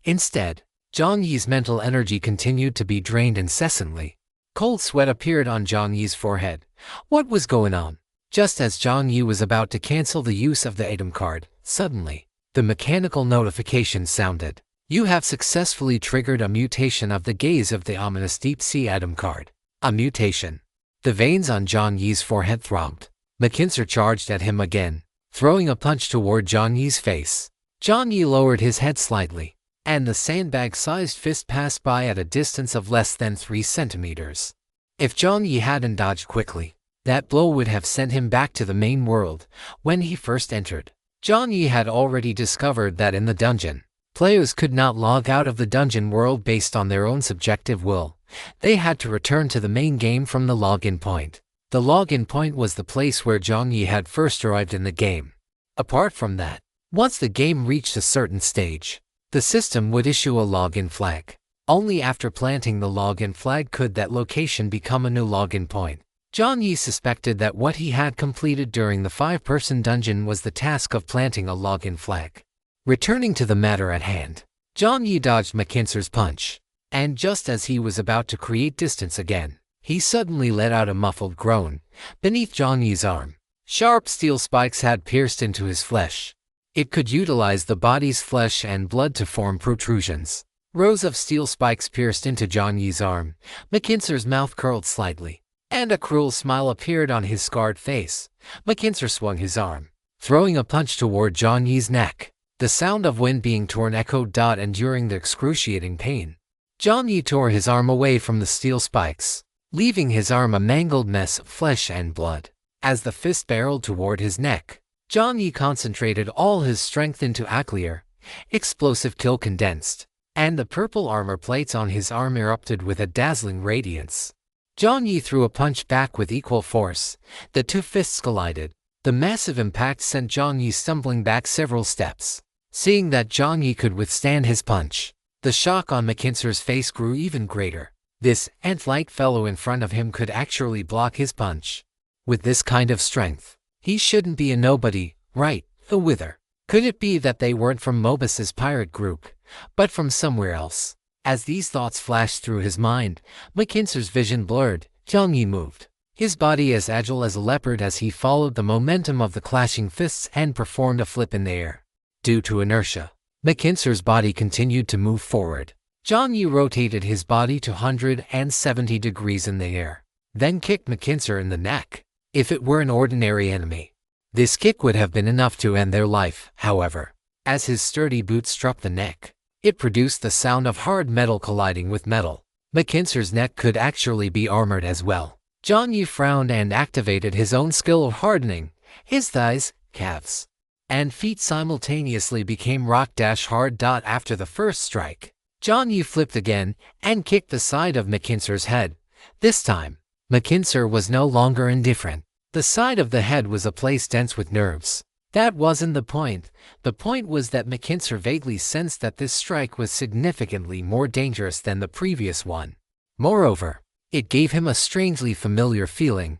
Instead, Jiang Yi's mental energy continued to be drained incessantly. Cold sweat appeared on Jiang Yi's forehead. What was going on? Just as Jiang Yi was about to cancel the use of the item card, suddenly, the mechanical notification sounded. You have successfully triggered a mutation of the Gaze of the Ominous Deep Sea item card. A mutation. The veins on Jiang Yi's forehead throbbed. McKinser charged at him again, throwing a punch toward Jiang Yi's face. Jiang Yi lowered his head slightly, and the sandbag-sized fist passed by at a distance of less than 3 centimeters. If Jiang Yi hadn't dodged quickly, that blow would have sent him back to the main world. When he first entered, Jiang Yi had already discovered that in the dungeon, players could not log out of the dungeon world based on their own subjective will. They had to return to the main game from the login point. The login point was the place where Jiang Yi had first arrived in the game. Apart from that, once the game reached a certain stage, the system would issue a login flag. Only after planting the login flag could that location become a new login point. Jiang Yi suspected that what he had completed during the 5-person dungeon was the task of planting a login flag. Returning to the matter at hand, Jiang Yi dodged McKinser's punch, and just as he was about to create distance again, he suddenly let out a muffled groan. Beneath Jiang Yi's arm, sharp steel spikes had pierced into his flesh. It could utilize the body's flesh and blood to form protrusions. Rows of steel spikes pierced into Jiang Yi's arm. McKinser's mouth curled slightly, and a cruel smile appeared on his scarred face. McKinser swung his arm, throwing a punch toward Jiang Yi's neck. The sound of wind being torn echoed. Enduring the excruciating pain, Jiang Yi tore his arm away from the steel spikes, leaving his arm a mangled mess of flesh and blood. As the fist barreled toward his neck, Jiang Yi concentrated all his strength into a clear, explosive kill condensed. and the purple armor plates on his arm erupted with a dazzling radiance. Jiang Yi threw a punch back with equal force. The two fists collided. The massive impact sent Jiang Yi stumbling back several steps. Seeing that Jiang Yi could withstand his punch, the shock on McKinser's face grew even greater. This ant-like fellow in front of him could actually block his punch. With this kind of strength, he shouldn't be a nobody, right? The Wither. Could it be that they weren't from Mobius's pirate group, but from somewhere else? As these thoughts flashed through his mind, McKinser's vision blurred. Jiang Yi moved, his body as agile as a leopard as he followed the momentum of the clashing fists and performed a flip in the air. Due to inertia, McKinser's body continued to move forward. Jiang Yi rotated his body to 170 degrees in the air, then kicked McKinser in the neck. If it were an ordinary enemy, this kick would have been enough to end their life. However, as his sturdy boot struck the neck, it produced the sound of hard metal colliding with metal. McKinser's neck could actually be armored as well. Jiang Yi frowned and activated his own skill of hardening. His thighs, calves, and feet simultaneously became rock-hard. After the first strike, Jiang Yi flipped again and kicked the side of McKinser's head. This time, McKinser was no longer indifferent. The side of the head was a place dense with nerves. That wasn't the point. The point was that McKinser vaguely sensed that this strike was significantly more dangerous than the previous one. Moreover, it gave him a strangely familiar feeling.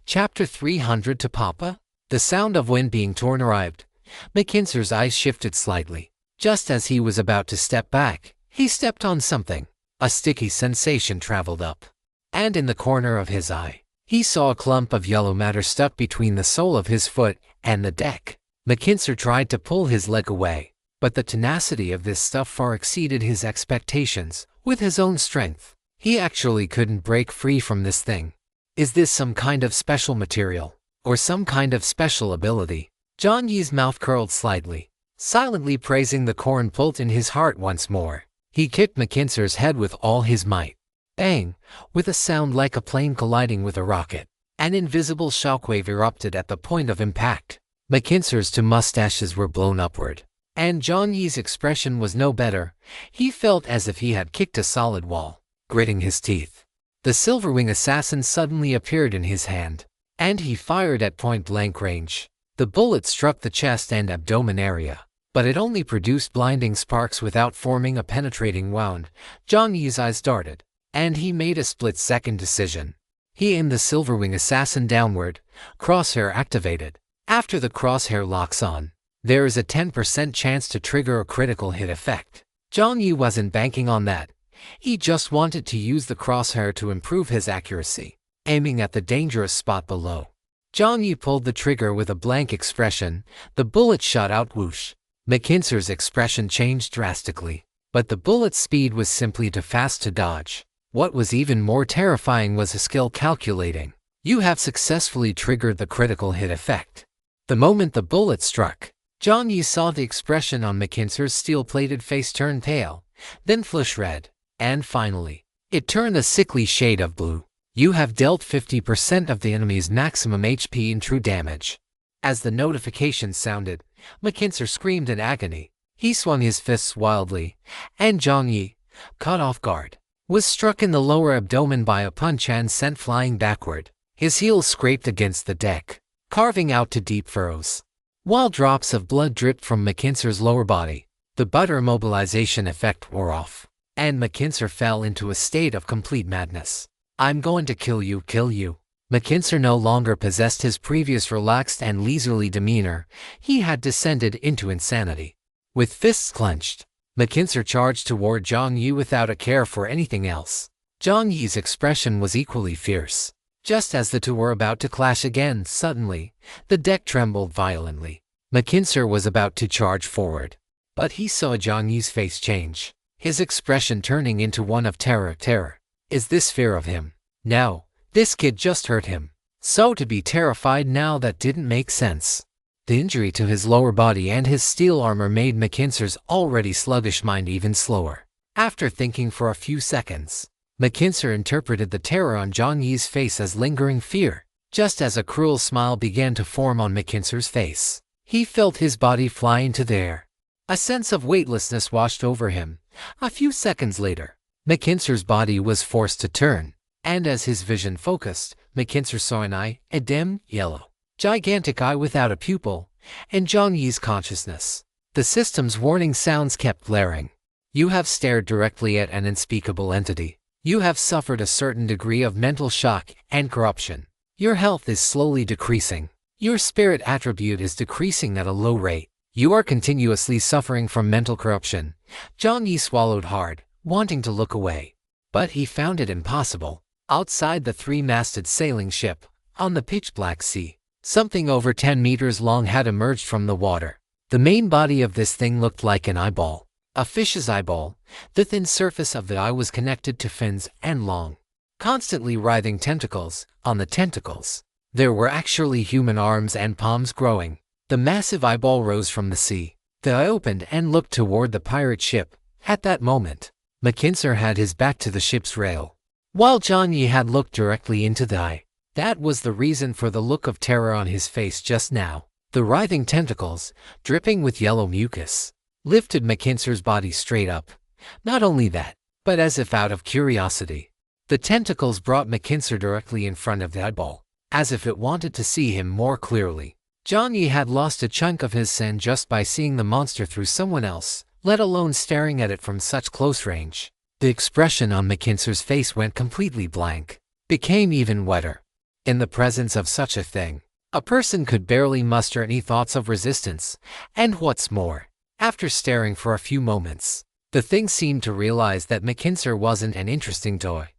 Chapter 300 to Papa? The sound of wind being torn arrived. McKinser's eyes shifted slightly. Just as he was about to step back, he stepped on something. A sticky sensation traveled up, and in the corner of his eye, he saw a clump of yellow matter stuck between the sole of his foot and the deck. McKinser tried to pull his leg away, but the tenacity of this stuff far exceeded his expectations. With his own strength, he actually couldn't break free from this thing. Is this some kind of special material, or some kind of special ability? Jiang Yi's mouth curled slightly, silently praising the corn pult in his heart once more. He kicked McKinser's head with all his might. Bang! With a sound like a plane colliding with a rocket, an invisible shockwave erupted at the point of impact. McKinser's two mustaches were blown upward, and Jiang Yi's expression was no better. He felt as if he had kicked a solid wall. Gritting his teeth, the Silverwing assassin suddenly appeared in his hand, and he fired at point-blank range. The bullet struck the chest and abdomen area, but it only produced blinding sparks without forming a penetrating wound. Jiang Yi's eyes darted, and he made a split-second decision. He aimed the Silverwing assassin downward, crosshair activated. After the crosshair locks on, there is a 10% chance to trigger a critical hit effect. Jiang Yi wasn't banking on that. He just wanted to use the crosshair to improve his accuracy, aiming at the dangerous spot below. Jiang Yi pulled the trigger with a blank expression. The bullet shot out whoosh. McKinser's expression changed drastically, but the bullet's speed was simply too fast to dodge. What was even more terrifying was his skill calculating. You have successfully triggered the critical hit effect. The moment the bullet struck, Jiang Yi saw the expression on McKinser's steel-plated face turn pale, then flush red, and finally, it turned a sickly shade of blue. You have dealt 50% of the enemy's maximum HP in true damage. As the notification sounded, McKinser screamed in agony. He swung his fists wildly, and Jiang Yi, caught off guard, was struck in the lower abdomen by a punch and sent flying backward. His heels scraped against the deck, carving out to deep furrows, while drops of blood dripped from McKinser's lower body. The butter immobilization effect wore off, and McKinser fell into a state of complete madness. I'm going to kill you, kill you. McKinser no longer possessed his previous relaxed and leisurely demeanor. He had descended into insanity. With fists clenched, McKinser charged toward Jiang Yi without a care for anything else. Jiang Yi's expression was equally fierce. Just as the two were about to clash again, suddenly, the deck trembled violently. McKinser was about to charge forward, but he saw Jiang Yi's face change, his expression turning into one of terror. Is this fear of him? No, this kid just hurt him. So to be terrified now, that didn't make sense. The injury to his lower body and his steel armor made McKinser's already sluggish mind even slower. After thinking for a few seconds, McKinser interpreted the terror on Jiang Yi's face as lingering fear. Just as a cruel smile began to form on McKinser's face, he felt his body fly into the air. A sense of weightlessness washed over him. A few seconds later, McKinser's body was forced to turn, and as his vision focused, McKinser saw an eye, a dim, yellow, gigantic eye without a pupil, in Jiang Yi's consciousness. The system's warning sounds kept blaring. You have stared directly at an unspeakable entity. You have suffered a certain degree of mental shock and corruption. Your health is slowly decreasing. Your spirit attribute is decreasing at a low rate. You are continuously suffering from mental corruption. Jiang Yi swallowed hard, wanting to look away. But he found it impossible. Outside the three-masted sailing ship, on the pitch-black sea, something over 10 meters long had emerged from the water. The main body of this thing looked like an eyeball. A fish's eyeball. The thin surface of the eye was connected to fins and long, constantly writhing tentacles. On the tentacles, there were actually human arms and palms growing. The massive eyeball rose from the sea. The eye opened and looked toward the pirate ship. At that moment, McKinser had his back to the ship's rail, while Jiang Yi had looked directly into the eye. That was the reason for the look of terror on his face just now. The writhing tentacles, dripping with yellow mucus, lifted McKinser's body straight up. Not only that, but as if out of curiosity, the tentacles brought McKinser directly in front of the eyeball, as if it wanted to see him more clearly. Jiang Yi had lost a chunk of his sen just by seeing the monster through someone else, let alone staring at it from such close range. The expression on McKinser's face went completely blank, became even wetter. In the presence of such a thing, a person could barely muster any thoughts of resistance, and what's more, after staring for a few moments, the thing seemed to realize that McKinser wasn't an interesting toy.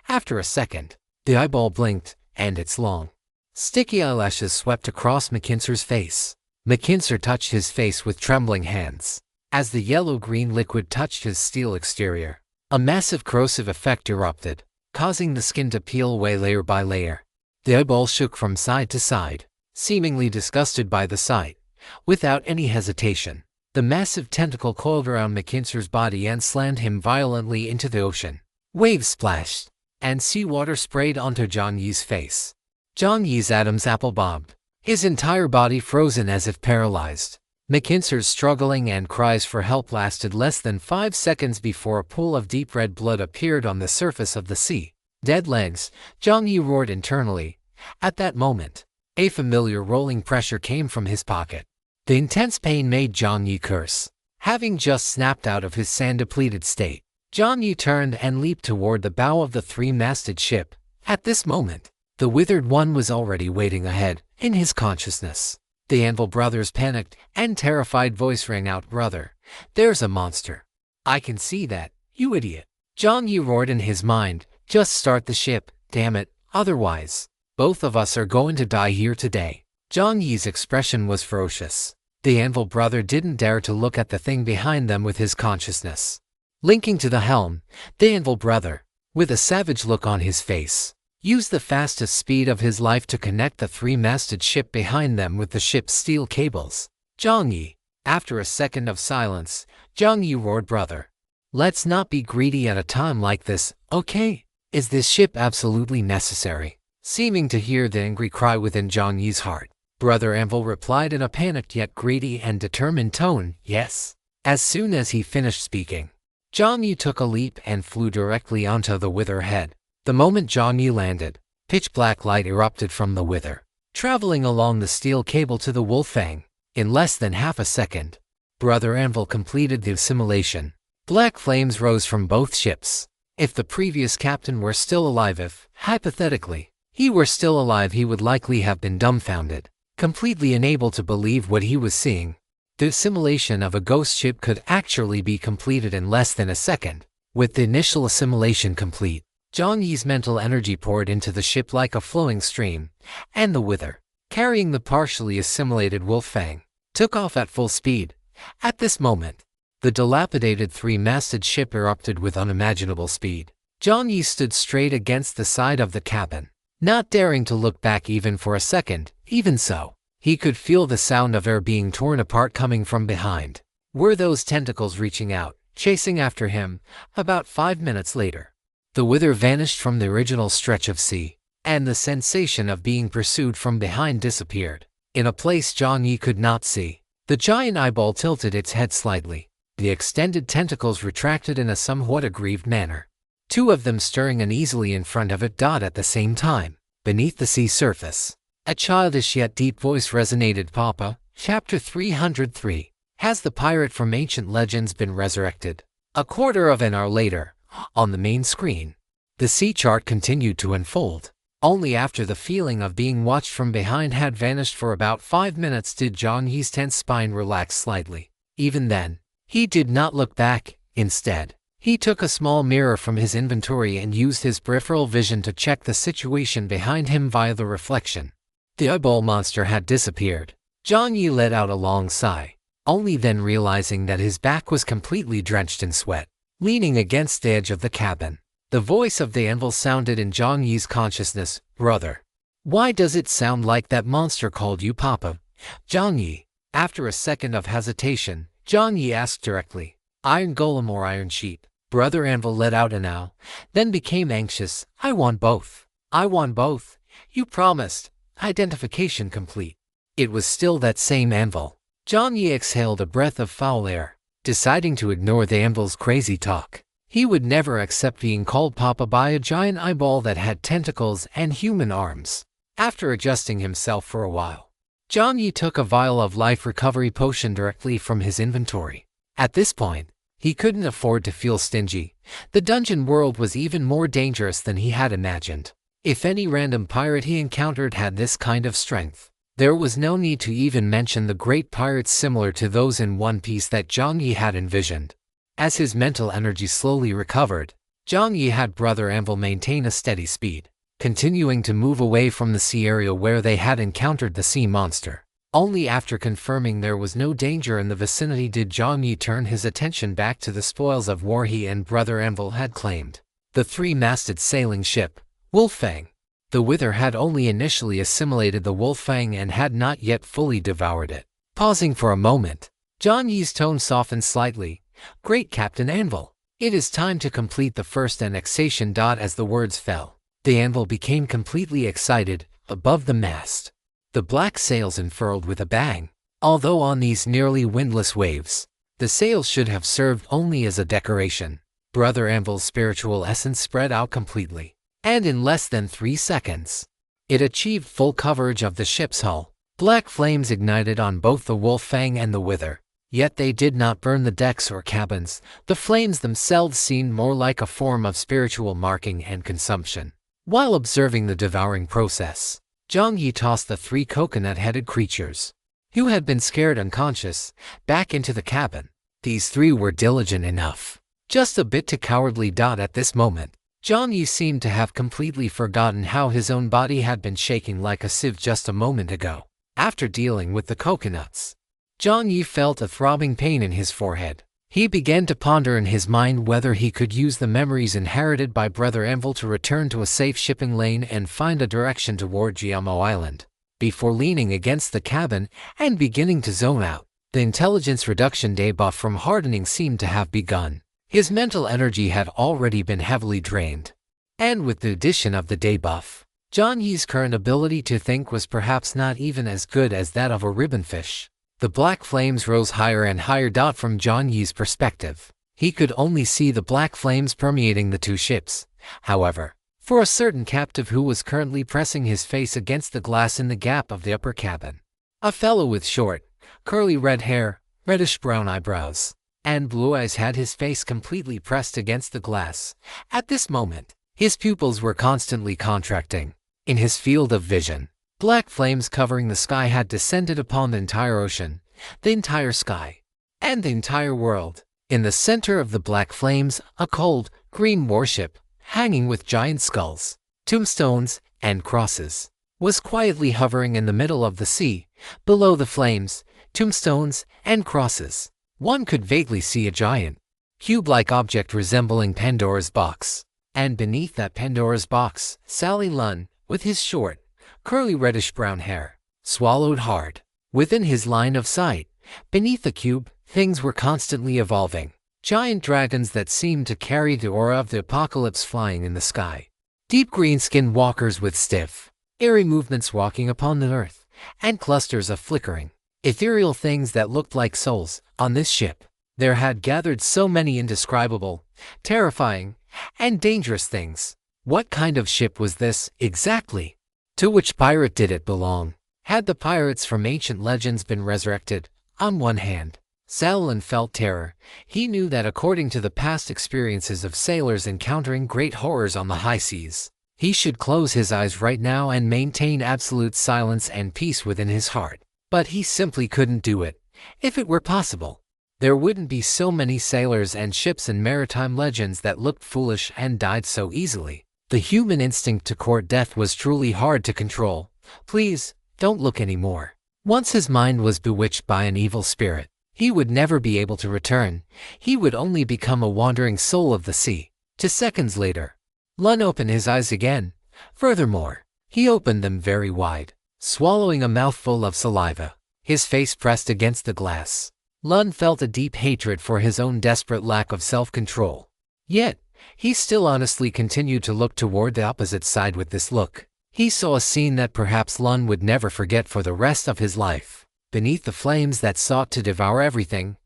After a second, the eyeball blinked, and its long, sticky eyelashes swept across McKinser's face. McKinser touched his face with trembling hands. As the yellow-green liquid touched his steel exterior, a massive corrosive effect erupted, causing the skin to peel away layer by layer. The eyeball shook from side to side, seemingly disgusted by the sight. Without any hesitation, the massive tentacle coiled around McKinser's body and slammed him violently into the ocean. Waves splashed, and seawater sprayed onto Jiang Yi's face. Jiang Yi's Adam's apple bobbed, his entire body frozen as if paralyzed. McKinser's struggling and cries for help lasted less than 5 seconds before a pool of deep red blood appeared on the surface of the sea. Dead legs, Jiang Yi roared internally. At that moment, a familiar rolling pressure came from his pocket. The intense pain made Jiang Yi curse. Having just snapped out of his sand-depleted state, Jiang Yi turned and leaped toward the bow of the three-masted ship. At this moment, the withered one was already waiting ahead, in his consciousness. The Anvil brothers panicked, and terrified voice rang out, "Brother, there's a monster." "I can see that, you idiot," Jiang Yi roared in his mind. "Just start the ship, damn it, otherwise, both of us are going to die here today." Jiang Yi's expression was ferocious. The Anvil brother didn't dare to look at the thing behind them with his consciousness. Linking to the helm, the Anvil brother, with a savage look on his face, used the fastest speed of his life to connect the three-masted ship behind them with the ship's steel cables. "Jiang Yi." After a second of silence, Jiang Yi roared, "Brother, let's not be greedy at a time like this, okay? Is this ship absolutely necessary?" Seeming to hear the angry cry within Jiang Yi's heart, Brother Anvil replied in a panicked yet greedy and determined tone, "Yes." As soon as he finished speaking, Jiang Yi took a leap and flew directly onto the wither head. The moment Jiang Yi landed, pitch-black light erupted from the wither, traveling along the steel cable to the wolf fang. In less than half a second, Brother Anvil completed the assimilation. Black flames rose from both ships. If the previous captain were still alive, if, hypothetically, he were still alive, he would likely have been dumbfounded, completely unable to believe what he was seeing. The assimilation of a ghost ship could actually be completed in less than a second. With the initial assimilation complete, Jiang Yi's mental energy poured into the ship like a flowing stream, and the wither, carrying the partially assimilated wolf fang, took off at full speed. At this moment, the dilapidated three-masted ship erupted with unimaginable speed. Jiang Yi stood straight against the side of the cabin, not daring to look back even for a second. Even so, he could feel the sound of air being torn apart coming from behind. Were those tentacles reaching out, chasing after him? About 5 minutes later, the wither vanished from the original stretch of sea, and the sensation of being pursued from behind disappeared. In a place Jiang Yi could not see, The giant eyeball tilted its head slightly. The extended tentacles retracted in a somewhat aggrieved manner. Two of them stirring uneasily in front of it at the same time, beneath the sea surface. A childish yet deep voice resonated. Papa, Chapter 303. Has the pirate from ancient legends been resurrected? A quarter of an hour later, on the main screen, the sea chart continued to unfold. Only after the feeling of being watched from behind had vanished for about 5 minutes did Jiang Yi's tense spine relax slightly. Even then, he did not look back. Instead, he took a small mirror from his inventory and used his peripheral vision to check the situation behind him via the reflection. The eyeball monster had disappeared. Jiang Yi let out a long sigh, only then realizing that his back was completely drenched in sweat. Leaning against the edge of the cabin, the voice of the anvil sounded in Jiang Yi's consciousness. Brother, why does it sound like that monster called you Papa? Jiang Yi. After a second of hesitation, Jiang Yi asked directly. Iron golem or iron sheep? Brother Anvil let out an owl, then became anxious. I want both. I want both. You promised. Identification complete. It was still that same anvil. Jiang Yi exhaled a breath of foul air, deciding to ignore the anvil's crazy talk. He would never accept being called Papa by a giant eyeball that had tentacles and human arms. After adjusting himself for a while, Jiang Yi took a vial of life recovery potion directly from his inventory. At this point, he couldn't afford to feel stingy. The dungeon world was even more dangerous than he had imagined. If any random pirate he encountered had this kind of strength, there was no need to even mention the great pirates similar to those in One Piece that Jiang Yi had envisioned. As his mental energy slowly recovered, Jiang Yi had Brother Anvil maintain a steady speed, continuing to move away from the sea area where they had encountered the sea monster. Only after confirming there was no danger in the vicinity did Jiang Yi turn his attention back to the spoils of war he and Brother Anvil had claimed. The three-masted sailing ship, Wolfang. The Wither had only initially assimilated the Wolfang and had not yet fully devoured it. Pausing for a moment, Jiang Yi's tone softened slightly. Great Captain Anvil, it is time to complete the first annexation. As the words fell, the anvil became completely excited. Above the mast, the black sails unfurled with a bang. Although on these nearly windless waves, the sails should have served only as a decoration, Brother Anvil's spiritual essence spread out completely, and in less than 3 seconds, it achieved full coverage of the ship's hull. Black flames ignited on both the Wolfang and the Wither. Yet they did not burn the decks or cabins. The flames themselves seemed more like a form of spiritual marking and consumption. While observing the devouring process, Jiang Yi tossed the 3 coconut-headed creatures, who had been scared unconscious, back into the cabin. These 3 were diligent enough, just a bit too cowardly. At this moment, Jiang Yi seemed to have completely forgotten how his own body had been shaking like a sieve just a moment ago. After dealing with the coconuts, Jiang Yi felt a throbbing pain in his forehead. He began to ponder in his mind whether he could use the memories inherited by Brother Anvil to return to a safe shipping lane and find a direction toward Jiamo Island. Before leaning against the cabin and beginning to zone out, the intelligence reduction debuff from hardening seemed to have begun. His mental energy had already been heavily drained, and with the addition of the debuff, Jiang Yi's current ability to think was perhaps not even as good as that of a ribbonfish. The black flames rose higher and higher. From Jiang Yi's perspective, he could only see the black flames permeating the 2 ships. However, for a certain captive who was currently pressing his face against the glass in the gap of the upper cabin, a fellow with short, curly red hair, reddish-brown eyebrows, and blue eyes had his face completely pressed against the glass. At this moment, his pupils were constantly contracting. In his field of vision, black flames covering the sky had descended upon the entire ocean, the entire sky, and the entire world. In the center of the black flames, a cold, green warship, hanging with giant skulls, tombstones, and crosses, was quietly hovering in the middle of the sea. Below the flames, tombstones, and crosses, one could vaguely see a giant, cube-like object resembling Pandora's box. And beneath that Pandora's box, Sally Lunn, with his short, curly reddish-brown hair, swallowed hard. Within his line of sight, beneath the cube, things were constantly evolving. Giant dragons that seemed to carry the aura of the apocalypse flying in the sky. Deep green-skinned walkers with stiff, airy movements walking upon the earth, and clusters of flickering, ethereal things that looked like souls. On this ship, there had gathered so many indescribable, terrifying, and dangerous things. What kind of ship was this, exactly? To which pirate did it belong? Had the pirates from ancient legends been resurrected? On one hand, Salin felt terror. He knew that according to the past experiences of sailors encountering great horrors on the high seas, he should close his eyes right now and maintain absolute silence and peace within his heart. But he simply couldn't do it. If it were possible, there wouldn't be so many sailors and ships in maritime legends that looked foolish and died so easily. The human instinct to court death was truly hard to control. Please, don't look anymore. Once his mind was bewitched by an evil spirit, he would never be able to return. He would only become a wandering soul of the sea. 2 seconds later, Lun opened his eyes again. Furthermore, he opened them very wide, swallowing a mouthful of saliva, his face pressed against the glass. Lun felt a deep hatred for his own desperate lack of self-control. Yet, he still honestly continued to look toward the opposite side. With this look, he saw a scene that perhaps Lun would never forget for the rest of his life. Beneath the flames that sought to devour everything,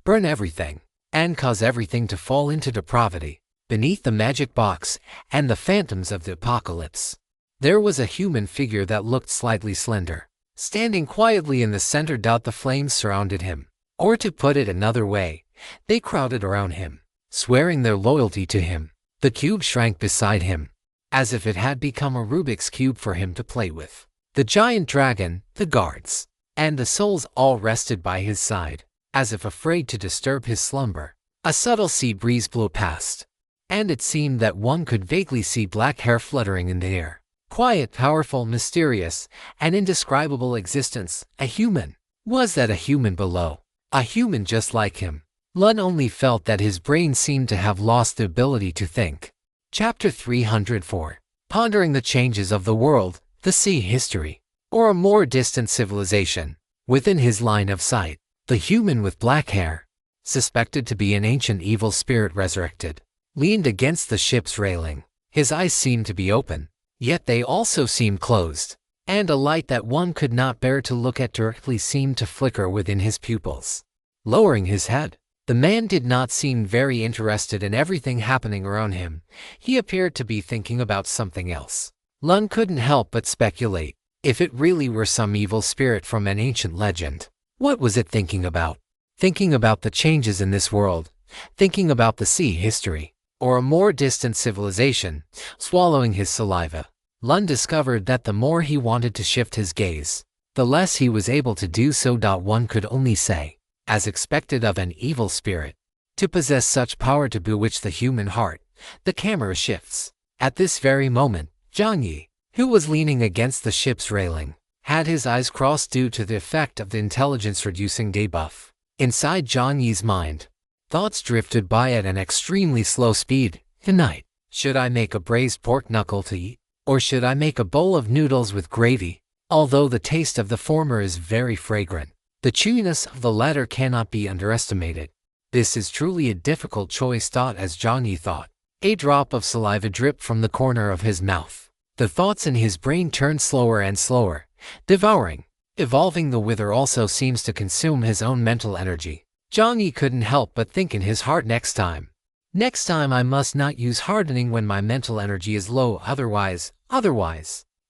burn everything, and cause everything to fall into depravity, beneath the magic box and the phantoms of the apocalypse, there was a human figure that looked slightly slender, standing quietly in the center. The flames surrounded him. Or to put it another way, they crowded around him, swearing their loyalty to him. The cube shrank beside him, as if it had become a Rubik's Cube for him to play with. The giant dragon, the guards, and the souls all rested by his side, as if afraid to disturb his slumber. A subtle sea breeze blew past, and it seemed that one could vaguely see black hair fluttering in the air. Quiet, powerful, mysterious, and indescribable existence. A human. Was that a human below? A human just like him? Lun only felt that his brain seemed to have lost the ability to think. Chapter 304. Pondering the changes of the world, the sea history, or a more distant civilization. Within his line of sight, the human with black hair, suspected to be an ancient evil spirit resurrected, leaned against the ship's railing. His eyes seemed to be open, yet they also seemed closed, and a light that one could not bear to look at directly seemed to flicker within his pupils. Lowering his head, the man did not seem very interested in everything happening around him. He appeared to be thinking about something else. Lun couldn't help but speculate. If it really were some evil spirit from an ancient legend, what was it thinking about? Thinking about the changes in this world, thinking about the sea history, or a more distant civilization. Swallowing his saliva, Lun discovered that the more he wanted to shift his gaze, the less he was able to do so. One could only say, as expected of an evil spirit, to possess such power to bewitch the human heart. The camera shifts. At this very moment, Jiang Yi, who was leaning against the ship's railing, had his eyes crossed due to the effect of the intelligence-reducing debuff. Inside Jiang Yi's mind, thoughts drifted by at an extremely slow speed. Tonight, should I make a braised pork knuckle to eat? Or should I make a bowl of noodles with gravy? Although the taste of the former is very fragrant, the chewiness of the latter cannot be underestimated. This is truly a difficult choice. As Jiang Yi thought, a drop of saliva dripped from the corner of his mouth. The thoughts in his brain turned slower and slower, devouring, evolving. The wither also seems to consume his own mental energy. Jiang Yi couldn't help but think in his heart, next time I must not use hardening when my mental energy is low, otherwise.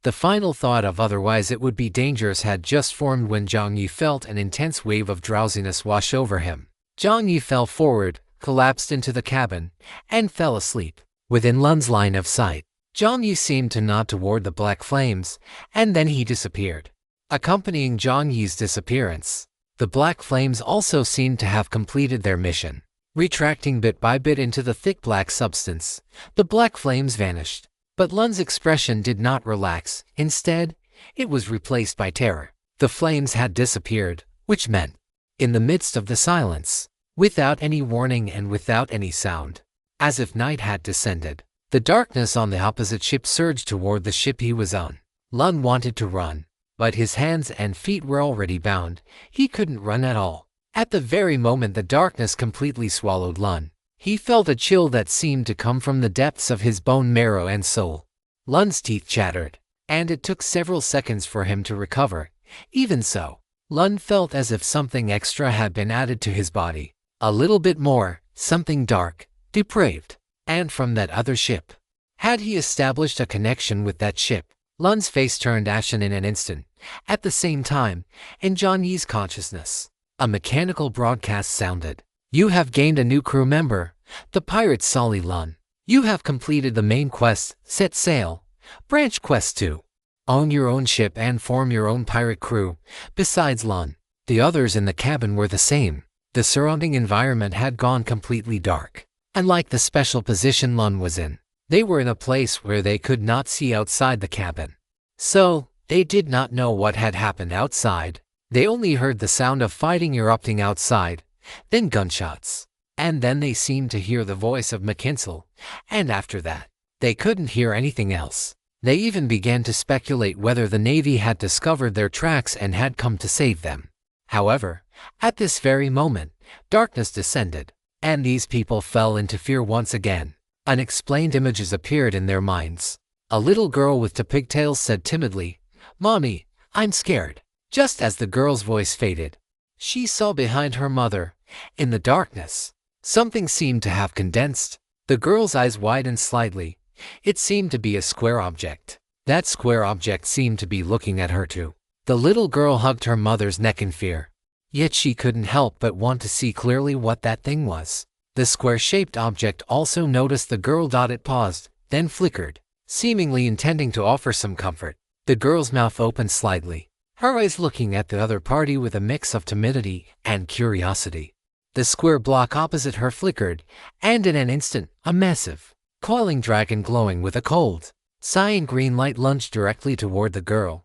The final thought of otherwise it would be dangerous had just formed when Jiang Yi felt an intense wave of drowsiness wash over him. Jiang Yi fell forward, collapsed into the cabin, and fell asleep. Within Lun's line of sight, Jiang Yi seemed to nod toward the black flames, and then he disappeared. Accompanying Jiang Yi's disappearance, the black flames also seemed to have completed their mission. Retracting bit by bit into the thick black substance, the black flames vanished. But Lun's expression did not relax. Instead, it was replaced by terror. The flames had disappeared, which meant, in the midst of the silence, without any warning and without any sound, as if night had descended, the darkness on the opposite ship surged toward the ship he was on. Lun wanted to run, but his hands and feet were already bound. He couldn't run at all. At the very moment the darkness completely swallowed Lun, he felt a chill that seemed to come from the depths of his bone marrow and soul. Lun's teeth chattered, and it took several seconds for him to recover. Even so, Lun felt as if something extra had been added to his body. A little bit more, something dark, depraved. And from that other ship. Had he established a connection with that ship? Lun's face turned ashen in an instant. At the same time, in Jiang Yi's consciousness, a mechanical broadcast sounded. You have gained a new crew member, the pirate Solly Lun. You have completed the main quest, set sail. Branch quest 2. Own your own ship and form your own pirate crew. Besides Lun, the others in the cabin were the same. The surrounding environment had gone completely dark. Unlike the special position Lun was in, they were in a place where they could not see outside the cabin. So, they did not know what had happened outside. They only heard the sound of fighting erupting outside, then gunshots. And then they seemed to hear the voice of McKinsell, and after that, they couldn't hear anything else. They even began to speculate whether the Navy had discovered their tracks and had come to save them. However, at this very moment, darkness descended, and these people fell into fear once again. Unexplained images appeared in their minds. A little girl with the pigtails said timidly, "Mommy, I'm scared." Just as the girl's voice faded, she saw behind her mother, in the darkness, something seemed to have condensed. The girl's eyes widened slightly. It seemed to be a square object. That square object seemed to be looking at her too. The little girl hugged her mother's neck in fear. Yet she couldn't help but want to see clearly what that thing was. The square-shaped object also noticed the girl. It paused, then flickered, seemingly intending to offer some comfort. The girl's mouth opened slightly, her eyes looking at the other party with a mix of timidity and curiosity. The square block opposite her flickered, and in an instant, a massive, coiling dragon glowing with a cold, cyan green light lunged directly toward the girl.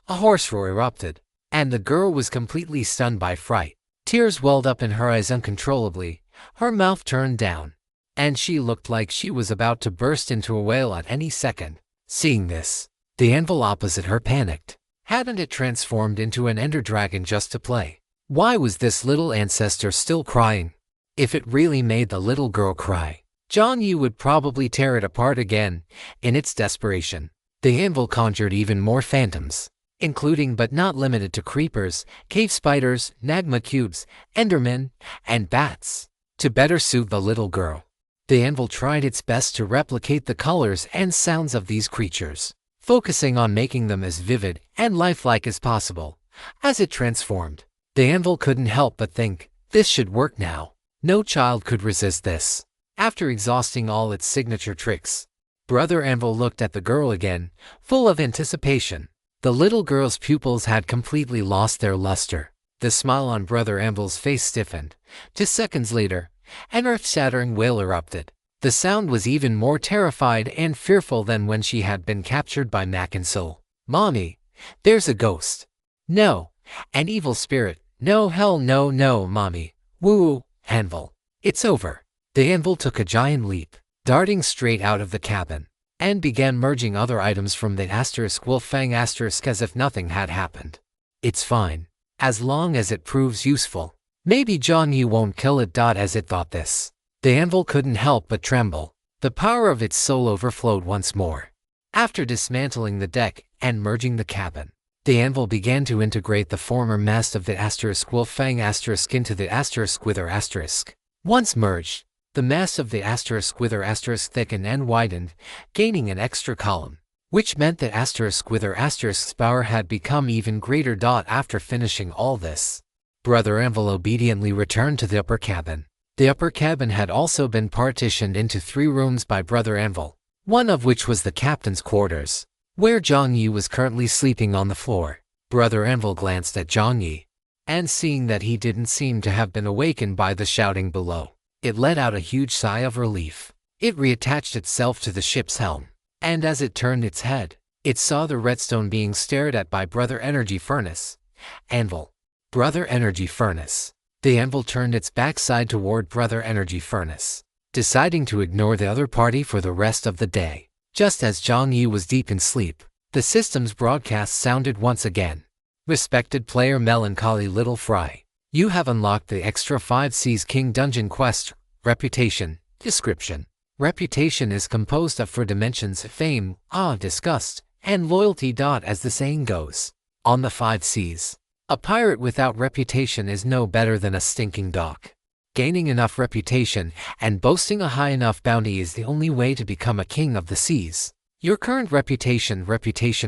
A horse roar erupted, and the girl was completely stunned by fright. Tears welled up in her eyes uncontrollably, her mouth turned down, and she looked like she was about to burst into a wail at any second. Seeing this, the anvil opposite her panicked. Hadn't it transformed into an ender dragon just to play? Why was this little ancestor still crying? If it really made the little girl cry, Jiang Yi would probably tear it apart again. In its desperation, the anvil conjured even more phantoms, including but not limited to creepers, cave spiders, magma cubes, endermen, and bats. To better suit the little girl, the anvil tried its best to replicate the colors and sounds of these creatures, focusing on making them as vivid and lifelike as possible. As it transformed, the anvil couldn't help but think, this should work now. No child could resist this. After exhausting all its signature tricks, Brother Anvil looked at the girl again, full of anticipation. The little girl's pupils had completely lost their luster. The smile on Brother Anvil's face stiffened. Just seconds later, an earth-shattering wail erupted. The sound was even more terrified and fearful than when she had been captured by McKinsell. "Mommy, there's a ghost." "No, an evil spirit." "No, hell no, no, Mommy." "Woo, Anvil. It's over." The anvil took a giant leap, darting straight out of the cabin, and began merging other items from the wolf-fang as if nothing had happened. "It's fine, as long as it proves useful. Maybe Jiang Yi won't kill it." As it thought this, the anvil couldn't help but tremble. The power of its soul overflowed once more. After dismantling the deck and merging the cabin, the anvil began to integrate the former mast of the wolf-fang into the wither. Once merged, the mass of the wither thickened and widened, gaining an extra column, which meant that wither's power had become even greater. After finishing all this, Brother Anvil obediently returned to the upper cabin. The upper cabin had also been partitioned into 3 rooms by Brother Anvil, one of which was the captain's quarters, where Jiang Yi was currently sleeping on the floor. Brother Anvil glanced at Jiang Yi, and seeing that he didn't seem to have been awakened by the shouting below, it let out a huge sigh of relief. It reattached itself to the ship's helm, and as it turned its head, it saw the redstone being stared at by Brother Energy Furnace. "Anvil." "Brother Energy Furnace." The anvil turned its backside toward Brother Energy Furnace, deciding to ignore the other party for the rest of the day. Just as Jiang Yi was deep in sleep, the system's broadcast sounded once again. "Respected player Melancholy Little Fry, you have unlocked the extra 5 C's King Dungeon quest, Reputation. Description: Reputation is composed of 4 dimensions: fame, awe, disgust, and loyalty. As the saying goes, on the 5 C's, A pirate without reputation is no better than a stinking dog. Gaining enough reputation and boasting a high enough bounty is the only way to become a king of the seas. Your current reputation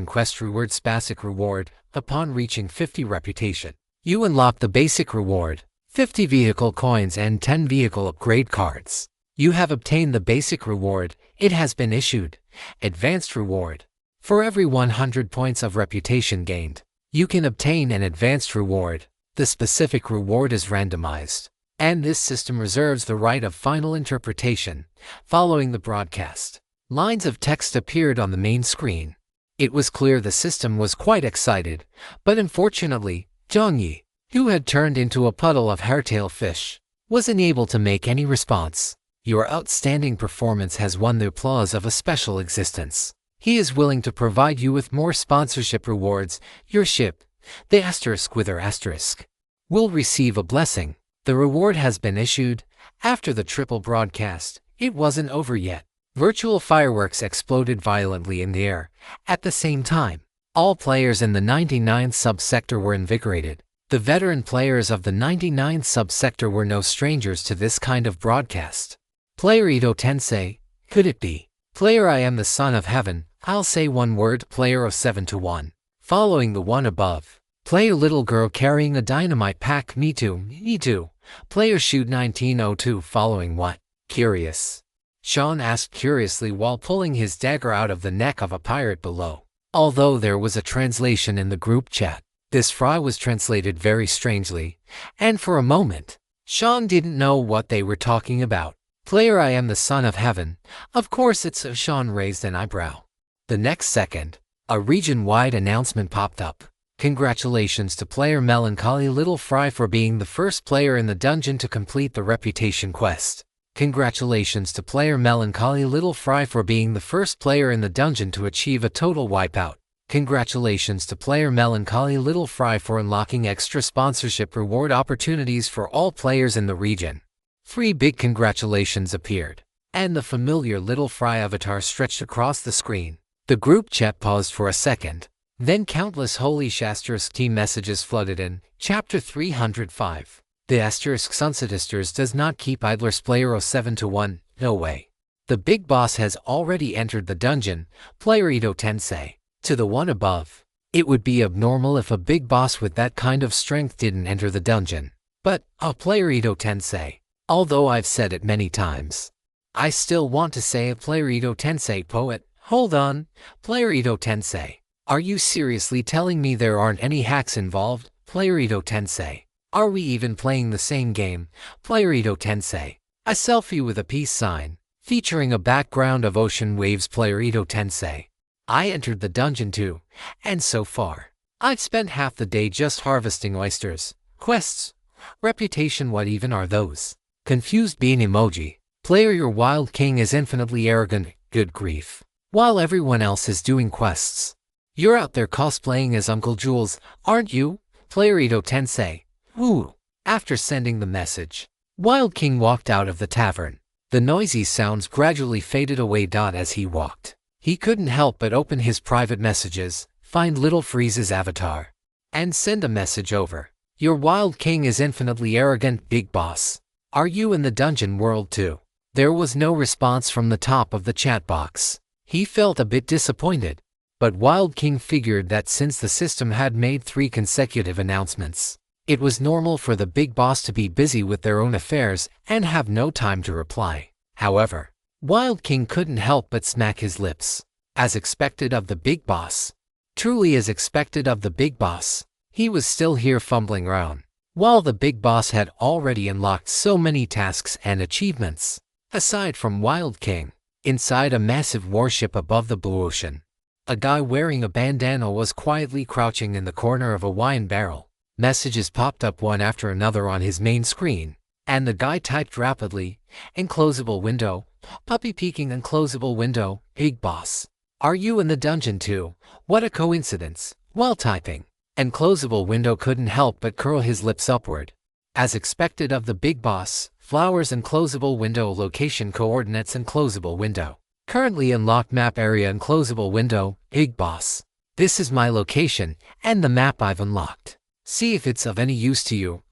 quest reward basic reward. Upon reaching 50 reputation, you unlock the basic reward, 50 vehicle coins and 10 vehicle upgrade cards. You have obtained the basic reward. It has been issued. Advanced reward. For every 100 points of reputation gained, you can obtain an advanced reward. The specific reward is randomized, and this system reserves the right of final interpretation. Following the broadcast, lines of text appeared on the main screen. It was clear the system was quite excited, but unfortunately, Jiang Yi, who had turned into a puddle of hairtail fish, was unable to make any response. Your outstanding performance has won the applause of a special existence. He is willing to provide you with more sponsorship rewards. Your ship, the asterisk with her asterisk, will receive a blessing. The reward has been issued. After the triple broadcast, it wasn't over yet. Virtual fireworks exploded violently in the air. At the same time, all players in the 99th subsector were invigorated. The veteran players of the 99th subsector were no strangers to this kind of broadcast. Player Ito Tensei, could it be? Player I am the son of heaven, I'll say one word. Player 07 to 1. Following the one above. Player little girl carrying a dynamite pack. Me too, me too. Player shoot 1902. Following what? Curious. Sean asked curiously while pulling his dagger out of the neck of a pirate below. Although there was a translation in the group chat, this fry was translated very strangely, and for a moment, Sean didn't know what they were talking about. Player I am the son of heaven. Of course it's a. Sean raised an eyebrow. The next second, a region-wide announcement popped up. Congratulations to player Melancholy Little Fry for being the first player in the dungeon to complete the reputation quest. Congratulations to player Melancholy Little Fry for being the first player in the dungeon to achieve a total wipeout. Congratulations to player Melancholy Little Fry for unlocking extra sponsorship reward opportunities for all players in the region. Three big congratulations appeared, and the familiar Little Fry avatar stretched across the screen. The group chat paused for a second. Then countless holy asterisk team messages flooded in. Chapter 305. The asterisk Sunsetisters does not keep idlers. Player 07 to 1. No way. The big boss has already entered the dungeon. Player Ito Tensei. To the one above. It would be abnormal if a big boss with that kind of strength didn't enter the dungeon. But, player Ito Tensei. Although I've said it many times, I still want to say a player Ito Tensei poet. Hold on. Player Ito Tensei. Are you seriously telling me there aren't any hacks involved? Player Ito Tensei. Are we even playing the same game? Player Ito Tensei. A selfie with a peace sign, featuring a background of ocean waves. Player Ito Tensei. I entered the dungeon too, and so far, I've spent half the day just harvesting oysters. Quests. Reputation. What even are those? Confused bean emoji. Player your wild king is infinitely arrogant. Good grief. While everyone else is doing quests, you're out there cosplaying as Uncle Jules, aren't you? Player Ito Tensei. Ooh. After sending the message, Wild King walked out of the tavern. The noisy sounds gradually faded away. As he walked, he couldn't help but open his private messages, find Little Freeze's avatar, and send a message over. Your Wild King is infinitely arrogant. Big boss. Are you in the dungeon world too? There was no response from the top of the chat box. He felt a bit disappointed. But Wild King figured that since the system had made 3 consecutive announcements, it was normal for the big boss to be busy with their own affairs and have no time to reply. However, Wild King couldn't help but smack his lips. As expected of the big boss. Truly as expected of the big boss. He was still here fumbling around, while the big boss had already unlocked so many tasks and achievements. Aside from Wild King, inside a massive warship above the blue ocean, a guy wearing a bandana was quietly crouching in the corner of a wine barrel. Messages popped up one after another on his main screen, and the guy typed rapidly. Enclosable window. Puppy peeking. Enclosable window. Big boss. Are you in the dungeon too? What a coincidence. While typing, Enclosable window couldn't help but curl his lips upward. As expected of the big boss, flowers. Enclosable window. Location coordinates. Enclosable window. Currently unlocked map area. Enclosable window. Big boss. This is my location, and the map I've unlocked. See if it's of any use to you,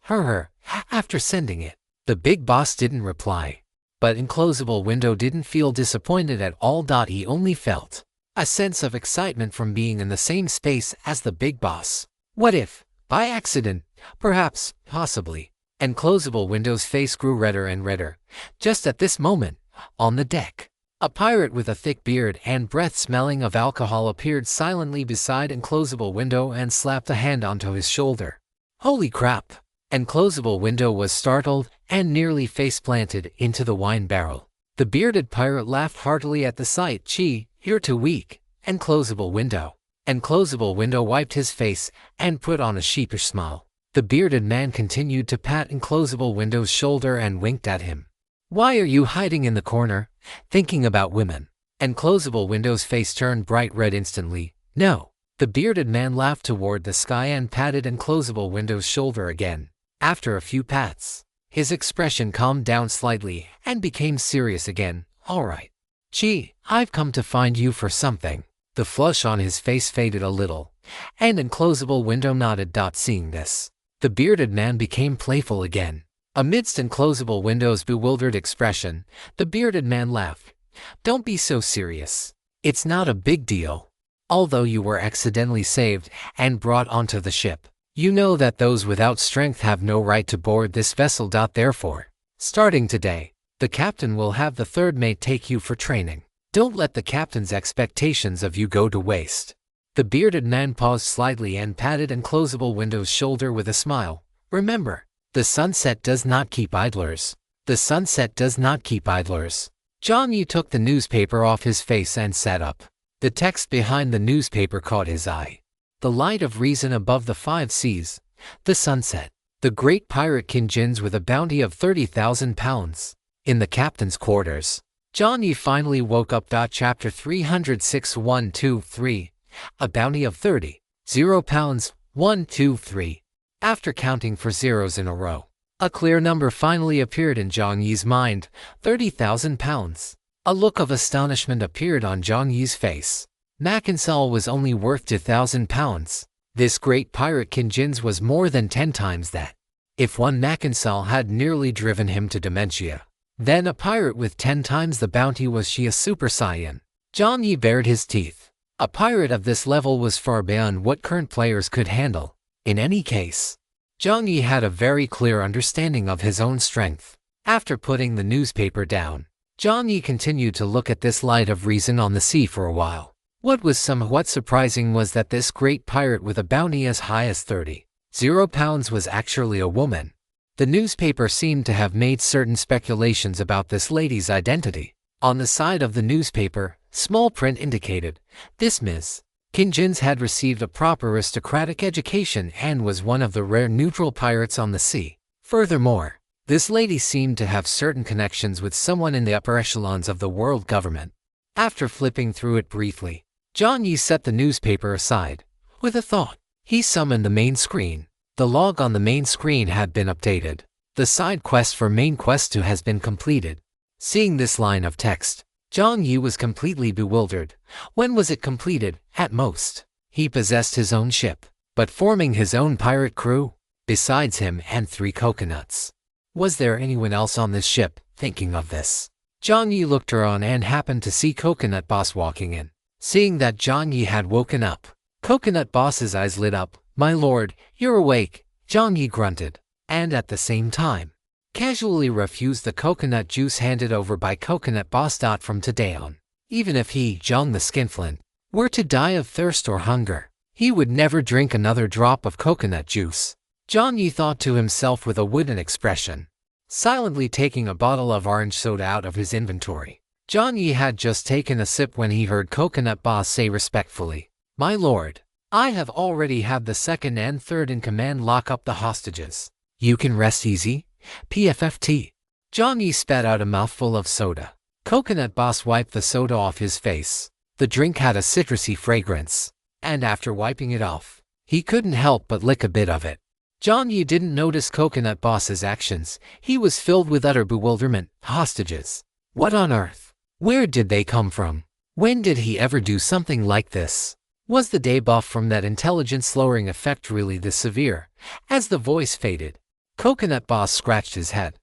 after sending it. The big boss didn't reply. But Enclosable Window didn't feel disappointed at all. He only felt a sense of excitement from being in the same space as the big boss. What if, by accident, perhaps, possibly, Enclosable Window's face grew redder and redder. Just at this moment, on the deck, a pirate with a thick beard and breath smelling of alcohol appeared silently beside Enclosable Window and slapped a hand onto his shoulder. Holy crap! Enclosable Window was startled and nearly face-planted into the wine barrel. The bearded pirate laughed heartily at the sight. Gee, you're too weak, Enclosable Window. Enclosable Window wiped his face and put on a sheepish smile. The bearded man continued to pat Enclosable Window's shoulder and winked at him. Why are you hiding in the corner, thinking about women? Enclosable Window's face turned bright red instantly. No. The bearded man laughed toward the sky and patted Enclosable Window's shoulder again. After a few pats, his expression calmed down slightly and became serious again. All right. Gee, I've come to find you for something. The flush on his face faded a little, and Enclosable Window nodded. Seeing this, the bearded man became playful again. Amidst Enclosable Window's bewildered expression, the bearded man laughed. Don't be so serious. It's not a big deal. Although you were accidentally saved and brought onto the ship, you know that those without strength have no right to board this vessel. Therefore, starting today, the captain will have the third mate take you for training. Don't let the captain's expectations of you go to waste. The bearded man paused slightly and patted Enclosable Window's shoulder with a smile. Remember, the sunset does not keep idlers. The sunset does not keep idlers. Jiang Yi took the newspaper off his face and sat up. The text behind the newspaper caught his eye. The light of reason above the 5 seas. The sunset. The great pirate Kinjin's with a bounty of 30,000 pounds. In the captain's quarters. Jiang Yi finally woke up. Chapter 306 1, 2, 3. A bounty of 30,000 pounds. 1, 2, 3. After counting for zeros in a row, a clear number finally appeared in Jiang Yi's mind. 30,000 pounds. A look of astonishment appeared on Jiang Yi's face. Mackinsall was only worth 2,000 pounds. This great pirate Kinjin's was more than 10 times that. If one Mackinsall had nearly driven him to dementia, then a pirate with 10 times the bounty was she a Super Saiyan. Jiang Yi bared his teeth. A pirate of this level was far beyond what current players could handle. In any case, Jiang Yi had a very clear understanding of his own strength. After putting the newspaper down, Jiang Yi continued to look at this light of reason on the sea for a while. What was somewhat surprising was that this great pirate with a bounty as high as 30,000 pounds was actually a woman. The newspaper seemed to have made certain speculations about this lady's identity. On the side of the newspaper, small print indicated, this Ms. Kinjin's had received a proper aristocratic education and was one of the rare neutral pirates on the sea. Furthermore, this lady seemed to have certain connections with someone in the upper echelons of the world government. After flipping through it briefly, Jiang Yi set the newspaper aside. With a thought, he summoned the main screen. The log on the main screen had been updated. The side quest for main quest 2 has been completed. Seeing this line of text, Jiang Yi was completely bewildered. When was it completed? At most, he possessed his own ship, but forming his own pirate crew, besides him and 3 coconuts. Was there anyone else on this ship? Thinking of this, Jiang Yi looked around and happened to see Coconut Boss walking in. Seeing that Jiang Yi had woken up, Coconut Boss's eyes lit up. My lord, you're awake, Jiang Yi grunted, and at the same time, casually refused the coconut juice handed over by Coconut Boss. From today on, even if he, Jiang the Skinflint, were to die of thirst or hunger, he would never drink another drop of coconut juice. Jiang Yi thought to himself with a wooden expression. Silently taking a bottle of orange soda out of his inventory, Jiang Yi had just taken a sip when he heard Coconut Boss say respectfully, My lord, I have already had the second and third in command lock up the hostages. You can rest easy, PFFT. Jiang Yi spat out a mouthful of soda. Coconut Boss wiped the soda off his face. The drink had a citrusy fragrance, and after wiping it off, he couldn't help but lick a bit of it. Jiang Yi didn't notice Coconut Boss's actions. He was filled with utter bewilderment. Hostages? What on earth? Where did they come from? When did he ever do something like this? Was the debuff from that intelligence-lowering effect really this severe? As the voice faded, Coconut Boss scratched his head.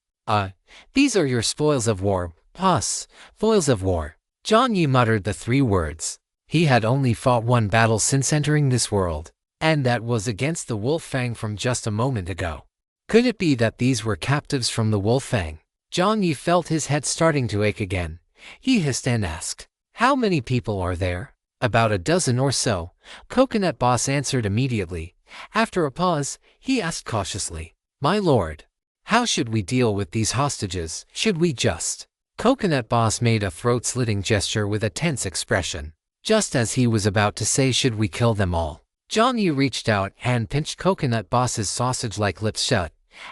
These are your spoils of war, boss. Spoils of war. Jiang Yi muttered the 3 words. He had only fought one battle since entering this world, and that was against the Wolf Fang from just a moment ago. Could it be that these were captives from the Wolf Fang? Jiang Yi felt his head starting to ache again. He hissed and asked, "How many people are there?" "About a dozen or so," Coconut Boss answered immediately. After a pause, he asked cautiously, "My lord, how should we deal with these hostages? Should we just—" Coconut Boss made a throat-slitting gesture with a tense expression. Just as he was about to say, "Should we kill them all?" Jiang Yi reached out and pinched Coconut Boss's sausage-like lips shut.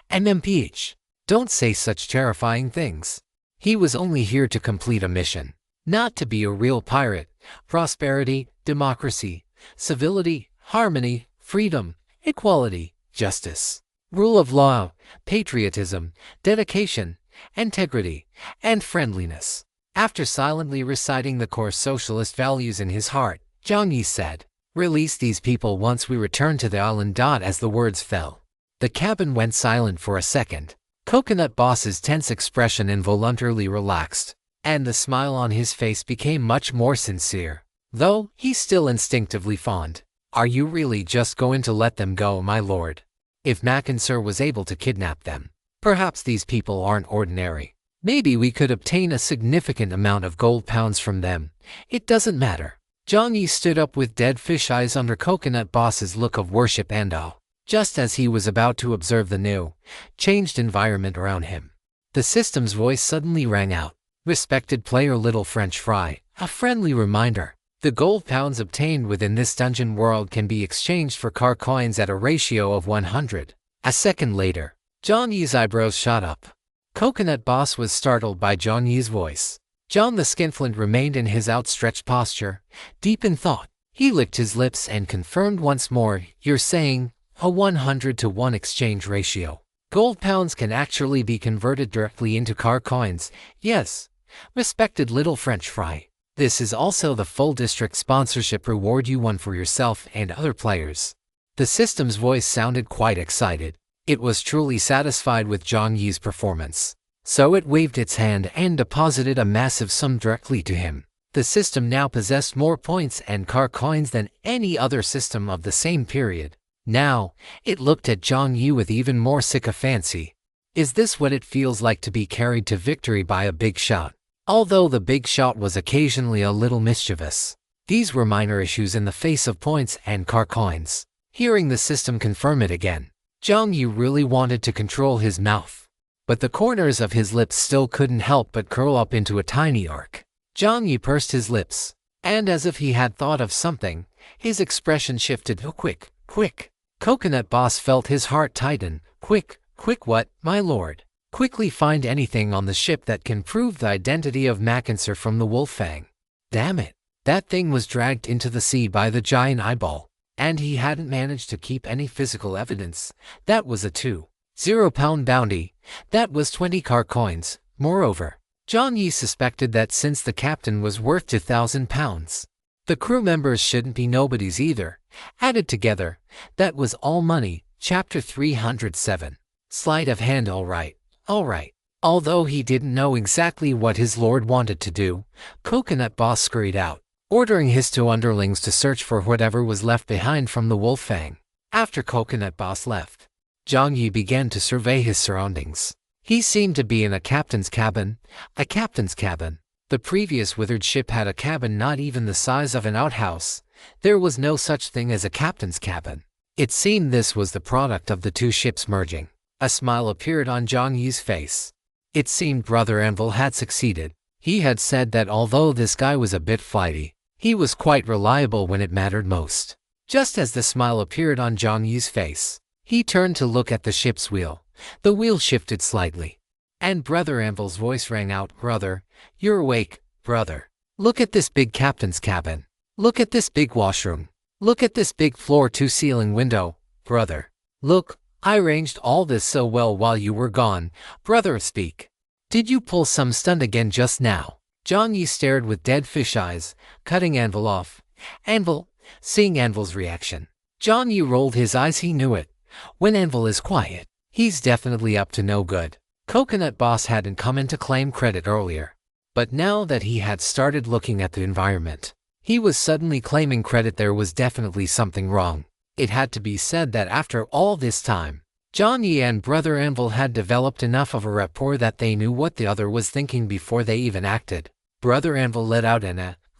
"MPH, don't say such terrifying things. He was only here to complete a mission, not to be a real pirate. Prosperity, democracy, civility, harmony, freedom, equality, justice, rule of law, patriotism, dedication, integrity, and friendliness." After silently reciting the core socialist values in his heart, Jiang Yi said, "Release these people once we return to the island." As the words fell, the cabin went silent for a second. Coconut Boss's tense expression involuntarily relaxed, and the smile on his face became much more sincere, though he still instinctively fond. "Are you really just going to let them go, my lord? If Mackenser was able to kidnap them, perhaps these people aren't ordinary. Maybe we could obtain a significant amount of gold pounds from them. It doesn't matter." Jiang Yi stood up with dead fish eyes under Coconut Boss's look of worship and awe. Just as he was about to observe the new, changed environment around him, the system's voice suddenly rang out. "Respected player Little French Fry, a friendly reminder. The gold pounds obtained within this dungeon world can be exchanged for car coins at a ratio of 100. A second later, Jiang Yi's eyebrows shot up. Coconut Boss was startled by Jiang Yi's voice. John the Skinflint remained in his outstretched posture, deep in thought. He licked his lips and confirmed once more, "You're saying a 100-to-1 exchange ratio. Gold pounds can actually be converted directly into car coins?" "Yes, respected Little French Fry. This is also the full district sponsorship reward you won for yourself and other players." The system's voice sounded quite excited. It was truly satisfied with Jiang Yi's performance, so it waved its hand and deposited a massive sum directly to him. The system now possessed more points and car coins than any other system of the same period. Now, it looked at Jiang Yi with even more sycophancy. Is this what it feels like to be carried to victory by a big shot? Although the big shot was occasionally a little mischievous, these were minor issues in the face of points and car coins. Hearing the system confirm it again, Jiang Yi really wanted to control his mouth, but the corners of his lips still couldn't help but curl up into a tiny arc. Jiang Yi pursed his lips, and as if he had thought of something, his expression shifted. "Oh, quick, quick." Coconut Boss felt his heart tighten. "Quick, quick what, my lord?" "Quickly find anything on the ship that can prove the identity of Mackenser from the Wolf Fang." Damn it, that thing was dragged into the sea by the giant eyeball, and he hadn't managed to keep any physical evidence. That was a 2,000 bounty. That was 20 car coins. Moreover, Jiang Yi suspected that since the captain was worth 2,000 pounds, the crew members shouldn't be nobodies either. Added together, that was all money. Chapter 307. Sleight of hand. All right. Although he didn't know exactly what his lord wanted to do, Coconut Boss scurried out, ordering his 2 underlings to search for whatever was left behind from the Wolf Fang. After Coconut Boss left, Jiang Yi began to survey his surroundings. He seemed to be in a captain's cabin. A captain's cabin. The previous withered ship had a cabin not even the size of an outhouse. There was no such thing as a captain's cabin. It seemed this was the product of the 2 ships merging. A smile appeared on Jiang Yi's face. It seemed Brother Anvil had succeeded. He had said that although this guy was a bit flighty, he was quite reliable when it mattered most. Just as the smile appeared on Jiang Yi's face, he turned to look at the ship's wheel. The wheel shifted slightly, and Brother Anvil's voice rang out, "Brother, you're awake, brother. Look at this big captain's cabin. Look at this big washroom. Look at this big floor-to-ceiling window, brother. Look, I arranged all this so well while you were gone. Brother, speak. Did you pull some stunt again just now?" Jiang Yi stared with dead fish eyes, cutting Anvil off. "Anvil, seeing Anvil's reaction. Jiang Yi rolled his eyes. He knew it. When Anvil is quiet, he's definitely up to no good. Coconut Boss hadn't come in to claim credit earlier, but now that he had started looking at the environment, he was suddenly claiming credit. There was definitely something wrong. It had to be said that after all this time, Jiang Yi and Brother Anvil had developed enough of a rapport that they knew what the other was thinking before they even acted. Brother Anvil let out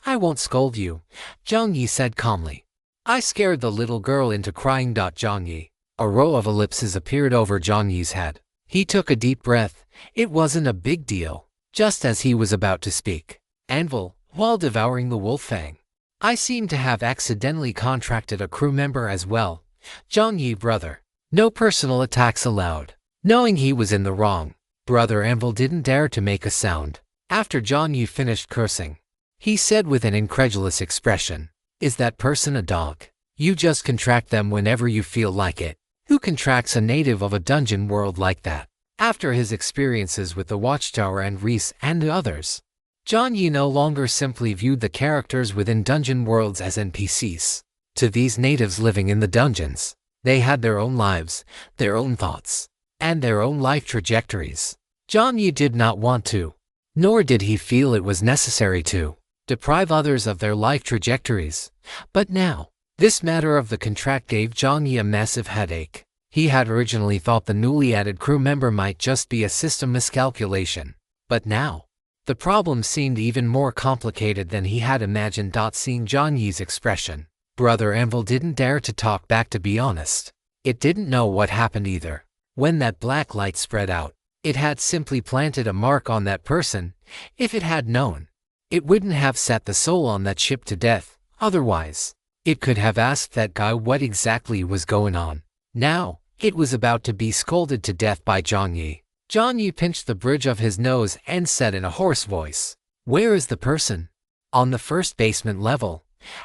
"I won't scold you," Jiang Yi said calmly. "I scared the little girl into crying." Jiang Yi. A row of ellipses appeared over Jiang Yi's head. He took a deep breath. It wasn't a big deal. Just as he was about to speak, Anvil, while devouring the wolf fang, "I seem to have accidentally contracted a crew member as well. Jiang Yi, brother. No personal attacks allowed." Knowing he was in the wrong, Brother Anvil didn't dare to make a sound. After Jiang Yi finished cursing, he said with an incredulous expression, "Is that person a dog? You just contract them whenever you feel like it. Who contracts a native of a dungeon world like that?" After his experiences with the Watchtower and Reese and the others, Jiang Yi no longer simply viewed the characters within dungeon worlds as NPCs. To these natives living in the dungeons, they had their own lives, their own thoughts, and their own life trajectories. Jiang Yi did not want to, nor did he feel it was necessary to, deprive others of their life trajectories. But now, this matter of the contract gave Jiang Yi a massive headache. He had originally thought the newly added crew member might just be a system miscalculation, but now, the problem seemed even more complicated than he had imagined. Seeing Jiang Yi's expression, Brother Anvil didn't dare to talk back. To be honest, it didn't know what happened either. When that black light spread out, it had simply planted a mark on that person. If it had known, it wouldn't have set the soul on that ship to death. Otherwise, it could have asked that guy what exactly was going on. Now, it was about to be scolded to death by Jiang Yi. Jiang Yi pinched the bridge of his nose and said in a hoarse voice, "Where is the person?" "On the first basement level,"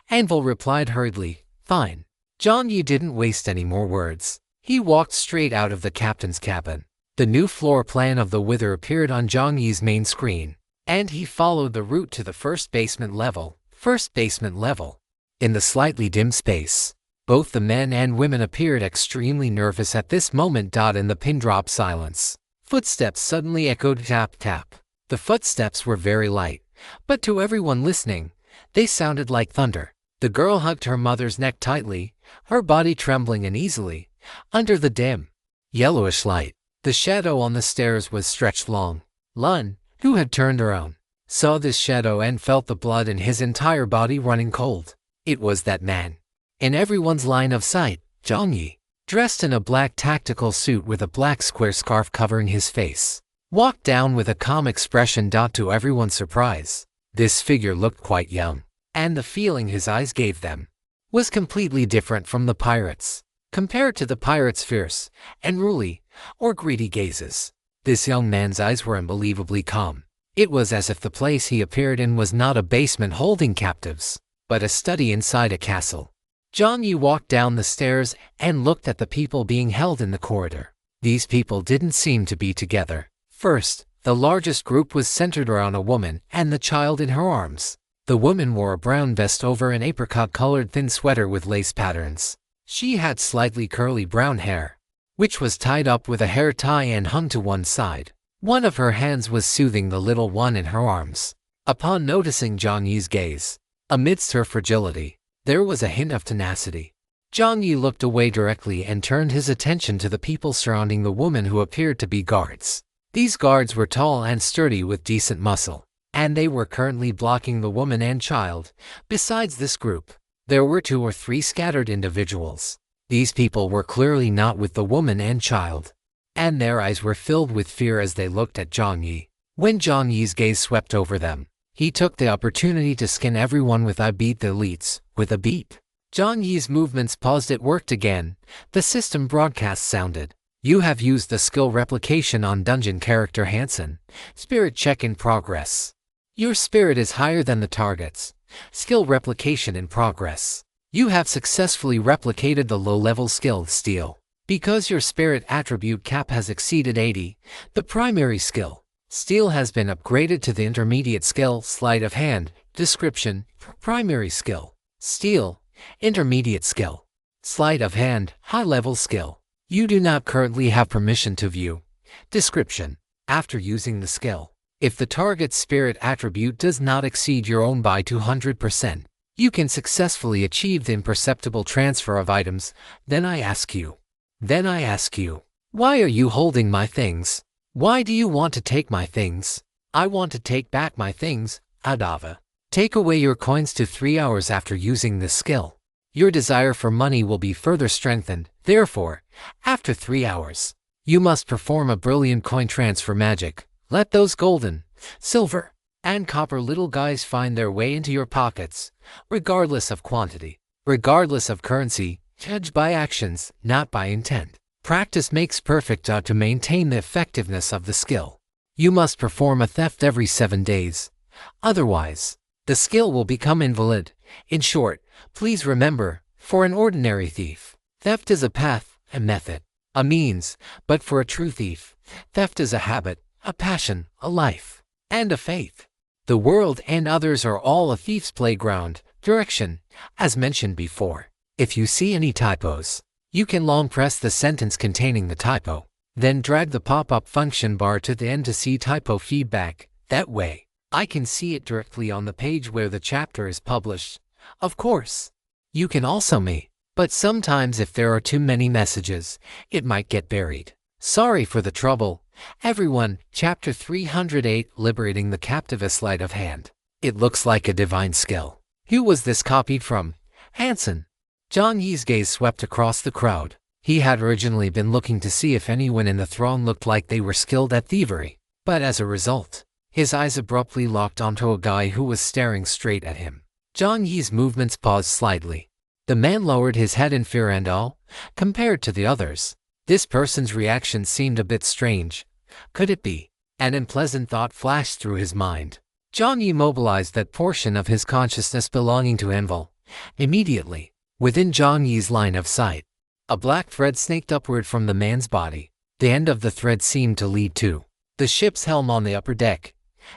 Anvil replied hurriedly. "Fine." Jiang Yi didn't waste any more words. He walked straight out of the captain's cabin. The new floor plan of the Wither appeared on Jiang Yi's main screen, and he followed the route to the first basement level. First basement level. In the slightly dim space, both the men and women appeared extremely nervous at this moment. In the pin-drop silence, footsteps suddenly echoed. Tap, tap. The footsteps were very light, but to everyone listening, they sounded like thunder. The girl hugged her mother's neck tightly, her body trembling uneasily. Under the dim, yellowish light, the shadow on the stairs was stretched long. Lun, who had turned around, saw this shadow and felt the blood in his entire body running cold. It was that man. In everyone's line of sight, Jiang Yi, dressed in a black tactical suit with a black square scarf covering his face, walked down with a calm expression. To everyone's surprise, this figure looked quite young, and the feeling his eyes gave them was completely different from the pirates. Compared to the pirates' fierce, unruly, or greedy gazes, this young man's eyes were unbelievably calm. It was as if the place he appeared in was not a basement holding captives, but a study inside a castle. Jiang Yi walked down the stairs and looked at the people being held in the corridor. These people didn't seem to be together. First, the largest group was centered around a woman and the child in her arms. The woman wore a brown vest over an apricot-colored thin sweater with lace patterns. She had slightly curly brown hair, which was tied up with a hair tie and hung to one side. One of her hands was soothing the little one in her arms. Upon noticing Jiang Yi's gaze, amidst her fragility, there was a hint of tenacity. Jiang Yi looked away directly and turned his attention to the people surrounding the woman who appeared to be guards. These guards were tall and sturdy with decent muscle, and they were currently blocking the woman and child. Besides this group, there were 2 or 3 scattered individuals. These people were clearly not with the woman and child, and their eyes were filled with fear as they looked at Jiang Yi. When Jiang Yi's gaze swept over them, he took the opportunity to skin everyone with "I beat the elites" with a beep. Jiang Yi's movements paused. It worked again. The system broadcast sounded. "You have used the skill replication on dungeon character Hansen. Spirit check in progress. Your spirit is higher than the target's. Skill replication in progress. You have successfully replicated the low-level skill Steel. Because your spirit attribute cap has exceeded 80, the primary skill Steel has been upgraded to the intermediate skill Sleight of Hand. Description: primary skill Steel. intermediate skill. Sleight of hand, high-level skill. You do not currently have permission to view. Description. After using the skill, if the target's spirit attribute does not exceed your own by 200%, you can successfully achieve the imperceptible transfer of items. Then I ask you, why are you holding my things? Why do you want to take my things? I want to take back my things, Adava. Take away your coins to 3 hours after using this skill. Your desire for money will be further strengthened. Therefore, after 3 hours, you must perform a brilliant coin transfer magic. Let those golden, silver, and copper little guys find their way into your pockets, regardless of quantity, regardless of currency, judged by actions, not by intent. Practice makes perfect. To maintain the effectiveness of the skill, you must perform a theft every 7 days. Otherwise, the skill will become invalid. In short, please remember, for an ordinary thief, theft is a path, a method, a means, but for a true thief, theft is a habit, a passion, a life, and a faith. The world and others are all a thief's playground. Direction. As mentioned before, if you see any typos, you can long press the sentence containing the typo, then drag the pop-up function bar to the end to see typo feedback. That way, I can see it directly on the page where the chapter is published. Of course, you can also but sometimes if there are too many messages, it might get buried. Sorry for the trouble, everyone. Chapter 308, Liberating the Captive. Sleight of hand. It looks like a divine skill. Who was this copied from? Hansen. Jiang Yi's gaze swept across the crowd. He had originally been looking to see if anyone in the throng looked like they were skilled at thievery, but as a result, his eyes abruptly locked onto a guy who was staring straight at him. Jiang Yi's movements paused slightly. The man lowered his head in fear and awe. Compared to the others, this person's reaction seemed a bit strange. Could it be? An unpleasant thought flashed through his mind. Jiang Yi mobilized that portion of his consciousness belonging to Envil. Immediately, within Jiang Yi's line of sight, a black thread snaked upward from the man's body. The end of the thread seemed to lead to the ship's helm on the upper deck.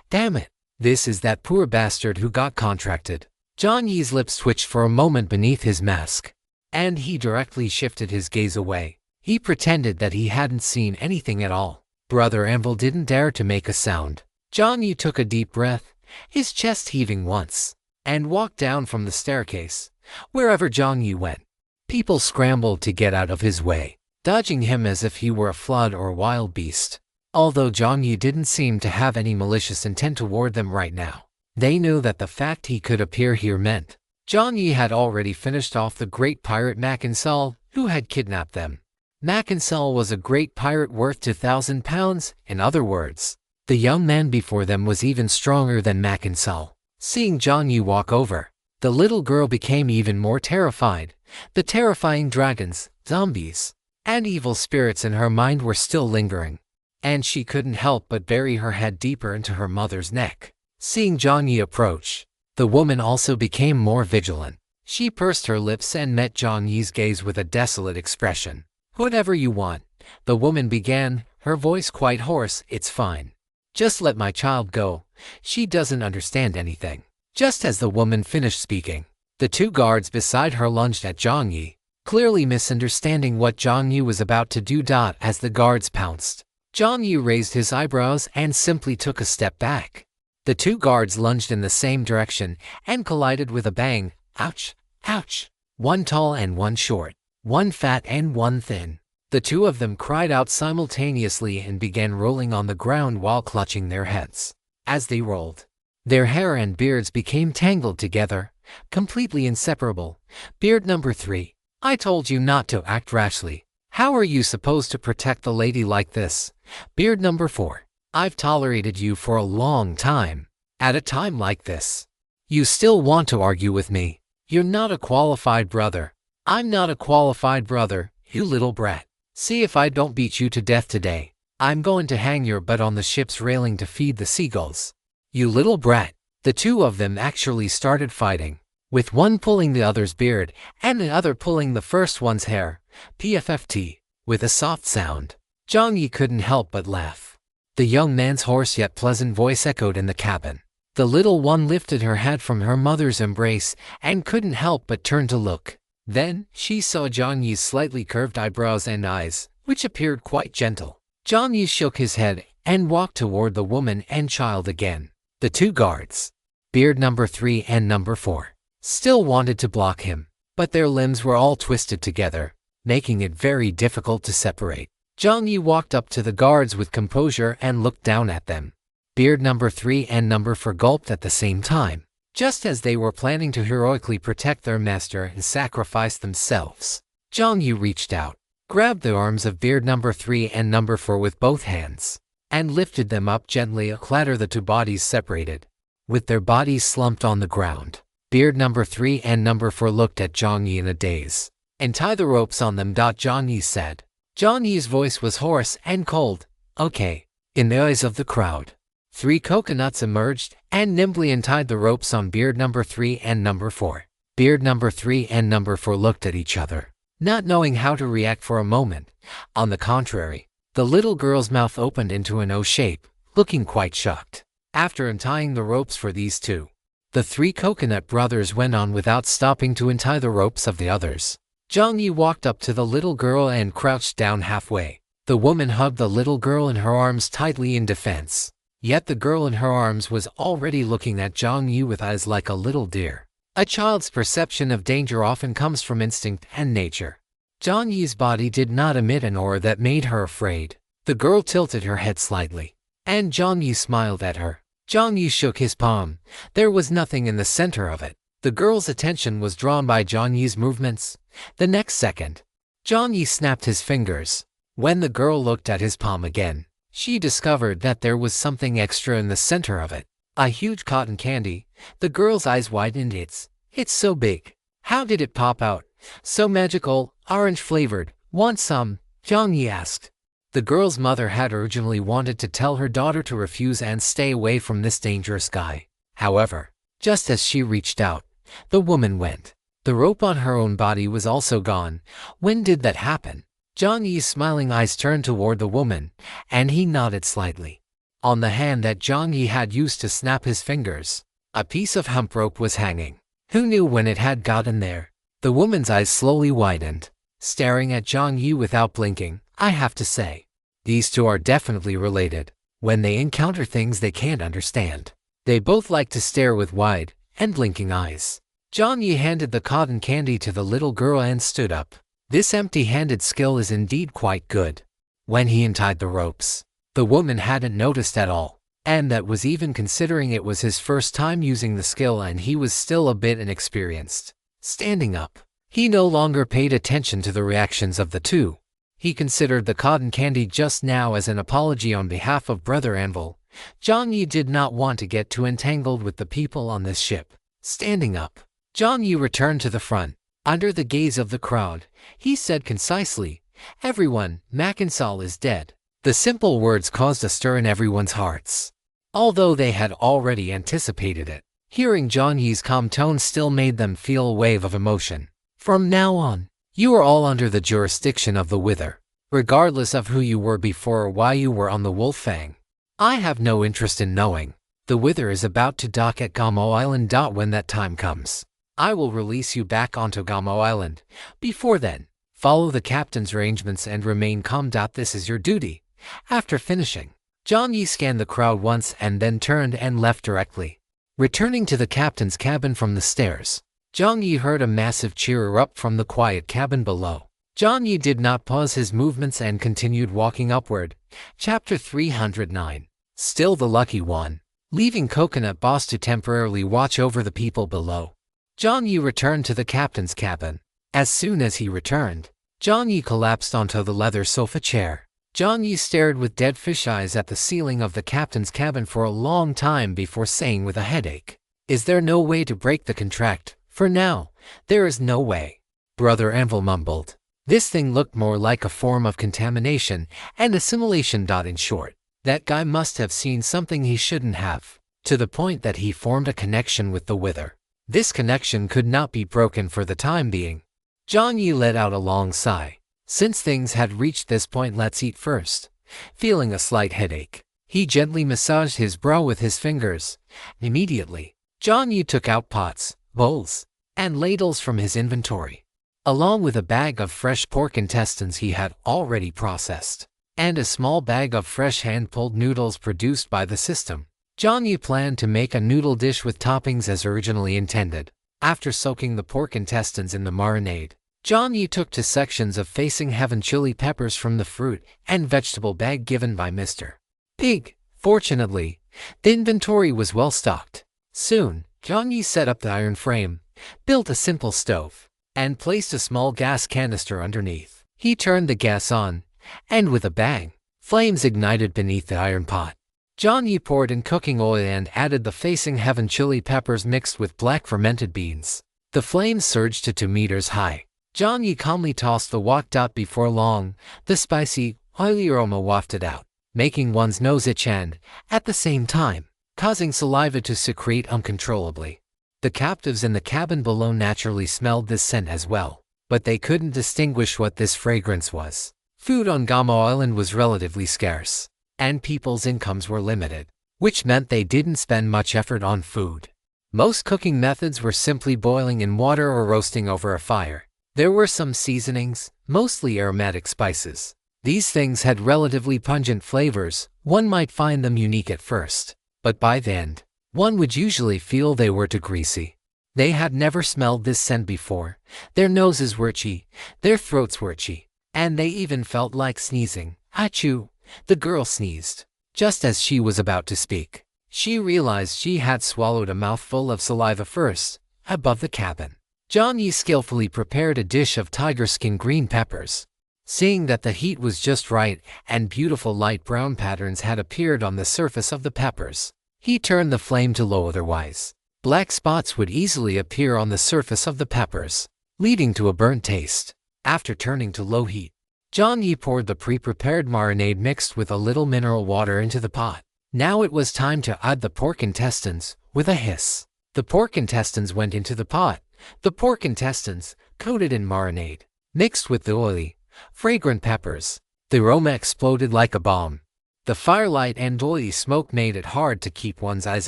Damn it! This is that poor bastard who got contracted. Jiang Yi's lips twitched for a moment beneath his mask, and he directly shifted his gaze away. He pretended that he hadn't seen anything at all. Brother Envil didn't dare to make a sound. Jiang Yi took a deep breath, his chest heaving once, and walked down from the staircase. Wherever Jiang Yi went, people scrambled to get out of his way, dodging him as if he were a flood or a wild beast. Although Jiang Yi didn't seem to have any malicious intent toward them right now, they knew that the fact he could appear here meant Jiang Yi had already finished off the great pirate Makinsal, who had kidnapped them. Makinsal was a great pirate worth 2,000 pounds. In other words, the young man before them was even stronger than Makinsal. Seeing Jiang Yi walk over, the little girl became even more terrified. The terrifying dragons, zombies, and evil spirits in her mind were still lingering, and she couldn't help but bury her head deeper into her mother's neck. Seeing Jiang Yi approach, the woman also became more vigilant. She pursed her lips and met Jiang Yi's gaze with a desolate expression. "Whatever you want," the woman began, her voice quite hoarse. "It's fine. Just let my child go. She doesn't understand anything." Just as the woman finished speaking, the two guards beside her lunged at Jiang Yi, clearly misunderstanding what Jiang Yi was about to do. As the guards pounced, Jiang Yi raised his eyebrows and simply took a step back. The two guards lunged in the same direction and collided with a bang. Ouch! Ouch! One tall and one short, one fat and one thin. The two of them cried out simultaneously and began rolling on the ground while clutching their heads. As they rolled, their hair and beards became tangled together, completely inseparable. Beard number 3. "I told you not to act rashly. How are you supposed to protect the lady like this?" Beard number 4. "I've tolerated you for a long time. At a time like this, you still want to argue with me? You're not a qualified brother." "I'm not a qualified brother, you little brat. See if I don't beat you to death today. I'm going to hang your butt on the ship's railing to feed the seagulls. You little brat." The two of them actually started fighting, with one pulling the other's beard and the other pulling the first one's hair. PFFT. With a soft sound, Jiang Yi couldn't help but laugh. The young man's hoarse yet pleasant voice echoed in the cabin. The little one lifted her head from her mother's embrace and couldn't help but turn to look. Then, she saw Jiang Yi's slightly curved eyebrows and eyes, which appeared quite gentle. Jiang Yi shook his head and walked toward the woman and child again. The two guards, beard number 3 and number 4, still wanted to block him, but their limbs were all twisted together, making it very difficult to separate. Jiang Yi walked up to the guards with composure and looked down at them. Beard number 3 and number 4 gulped at the same time, just as they were planning to heroically protect their master and sacrifice themselves. Jiang Yi reached out, grabbed the arms of beard number 3 and number 4 with both hands, and lifted them up gently. A clatter, the two bodies separated, with their bodies slumped on the ground. Beard number 3 and number 4 looked at Jiang Yi in a daze. "And tie the ropes on them," Jiang Yi said. Jiang Yi's voice was hoarse and cold. "Okay." In the eyes of the crowd, 3 coconuts emerged and nimbly untied the ropes on beard number 3 and number 4. Beard number 3 and number 4 looked at each other, not knowing how to react for a moment. On the contrary, the little girl's mouth opened into an O shape, looking quite shocked. After untying the ropes for these two, the 3 coconut brothers went on without stopping to untie the ropes of the others. Jiang Yi walked up to the little girl and crouched down halfway. The woman hugged the little girl in her arms tightly in defense. Yet the girl in her arms was already looking at Jiang Yi with eyes like a little deer. A child's perception of danger often comes from instinct and nature. Jiang Yi's body did not emit an aura that made her afraid. The girl tilted her head slightly, and Jiang Yi smiled at her. Jiang Yi shook his palm. There was nothing in the center of it. The girl's attention was drawn by Jiang Yi's movements. The next second, Jiang Yi snapped his fingers. When the girl looked at his palm again, she discovered that there was something extra in the center of it. A huge cotton candy. The girl's eyes widened. It's so big. How did it pop out? So magical, orange flavored. Want some? Jiang Yi asked. The girl's mother had urgently wanted to tell her daughter to refuse and stay away from this dangerous guy. However, just as she reached out, the woman went. The rope on her own body was also gone. When did that happen? Jiang Yi's smiling eyes turned toward the woman, and he nodded slightly. On the hand that Jiang Yi had used to snap his fingers, a piece of hemp rope was hanging. Who knew when it had gotten there? The woman's eyes slowly widened, staring at Jiang Yi without blinking. I have to say, these two are definitely related. When they encounter things they can't understand, they both like to stare with wide and blinking eyes. Jiang Yi handed the cotton candy to the little girl and stood up. This empty-handed skill is indeed quite good. When he untied the ropes, the woman hadn't noticed at all, and that was even considering it was his first time using the skill and he was still a bit inexperienced. Standing up, he no longer paid attention to the reactions of the two. He considered the cotton candy just now as an apology on behalf of Brother Anvil. Jiang Yi did not want to get too entangled with the people on this ship. Standing up, Jiang Yi returned to the front. Under the gaze of the crowd, he said concisely, "Everyone, Makinsal is dead." The simple words caused a stir in everyone's hearts, although they had already anticipated it. Hearing Jiang Yi's calm tone still made them feel a wave of emotion. "From now on, you are all under the jurisdiction of the Wither, regardless of who you were before or why you were on the Wolf Fang. I have no interest in knowing. The Wither is about to dock at Gamo Island. When that time comes, I will release you back onto Gamo Island. Before then, follow the captain's arrangements and remain calm. This is your duty." After finishing, Jiang Yi scanned the crowd once and then turned and left directly. Returning to the captain's cabin from the stairs, Jiang Yi heard a massive cheer erupt from the quiet cabin below. Jiang Yi did not pause his movements and continued walking upward. Chapter 309. Still the lucky one. Leaving Coconut Boss to temporarily watch over the people below, Jiang Yi returned to the captain's cabin. As soon as he returned, Jiang Yi collapsed onto the leather sofa chair. Jiang Yi stared with dead fish eyes at the ceiling of the captain's cabin for a long time before saying with a headache, "Is there no way to break the contract? For now, there is no way." Brother Anvil mumbled. This thing looked more like a form of contamination and assimilation. In short, that guy must have seen something he shouldn't have, to the point that he formed a connection with the Wither. This connection could not be broken for the time being. Jiang Yi let out a long sigh. Since things had reached this point, let's eat first. Feeling a slight headache, He gently massaged his brow with his fingers. Immediately, Jiang Yi took out pots, bowls, and ladles from his inventory, along with a bag of fresh pork intestines he had already processed, and a small bag of fresh hand-pulled noodles produced by the system. Jiang Yi planned to make a noodle dish with toppings as originally intended. After soaking the pork intestines in the marinade, Jiang Yi took to sections of Facing Heaven chili peppers from the fruit and vegetable bag given by Mr. Pig. Fortunately, the inventory was well stocked. Soon, Jiang Yi set up the iron frame, built a simple stove, and placed a small gas canister underneath. He turned the gas on, and with a bang, flames ignited beneath the iron pot. Jiang Yi poured in cooking oil and added the Facing Heaven chili peppers mixed with black fermented beans. The flames surged to 2 meters high. Jiang Yi calmly tossed the wok. Before long, the spicy, oily aroma wafted out, making one's nose itch and, at the same time, causing saliva to secrete uncontrollably. The captives in the cabin below naturally smelled this scent as well, but they couldn't distinguish what this fragrance was. Food on Gamo Island was relatively scarce, and people's incomes were limited, which meant they didn't spend much effort on food. Most cooking methods were simply boiling in water or roasting over a fire. There were some seasonings, mostly aromatic spices. These things had relatively pungent flavors. One might find them unique at first, but by the end, one would usually feel they were too greasy. They had never smelled this scent before. Their noses were itchy, their throats were itchy, and they even felt like sneezing. Achoo! The girl sneezed. Just as she was about to speak, she realized she had swallowed a mouthful of saliva first. Above the cabin, Jiang Yi skillfully prepared a dish of tiger skin green peppers. Seeing that the heat was just right and beautiful light brown patterns had appeared on the surface of the peppers, he turned the flame to low. Otherwise, black spots would easily appear on the surface of the peppers, leading to a burnt taste. After turning to low heat, Jiang Yi poured the pre-prepared marinade mixed with a little mineral water into the pot. Now it was time to add the pork intestines. With a hiss, the pork intestines went into the pot. The pork intestines, coated in marinade, mixed with the oily, fragrant peppers. The aroma exploded like a bomb. The firelight and oily smoke made it hard to keep one's eyes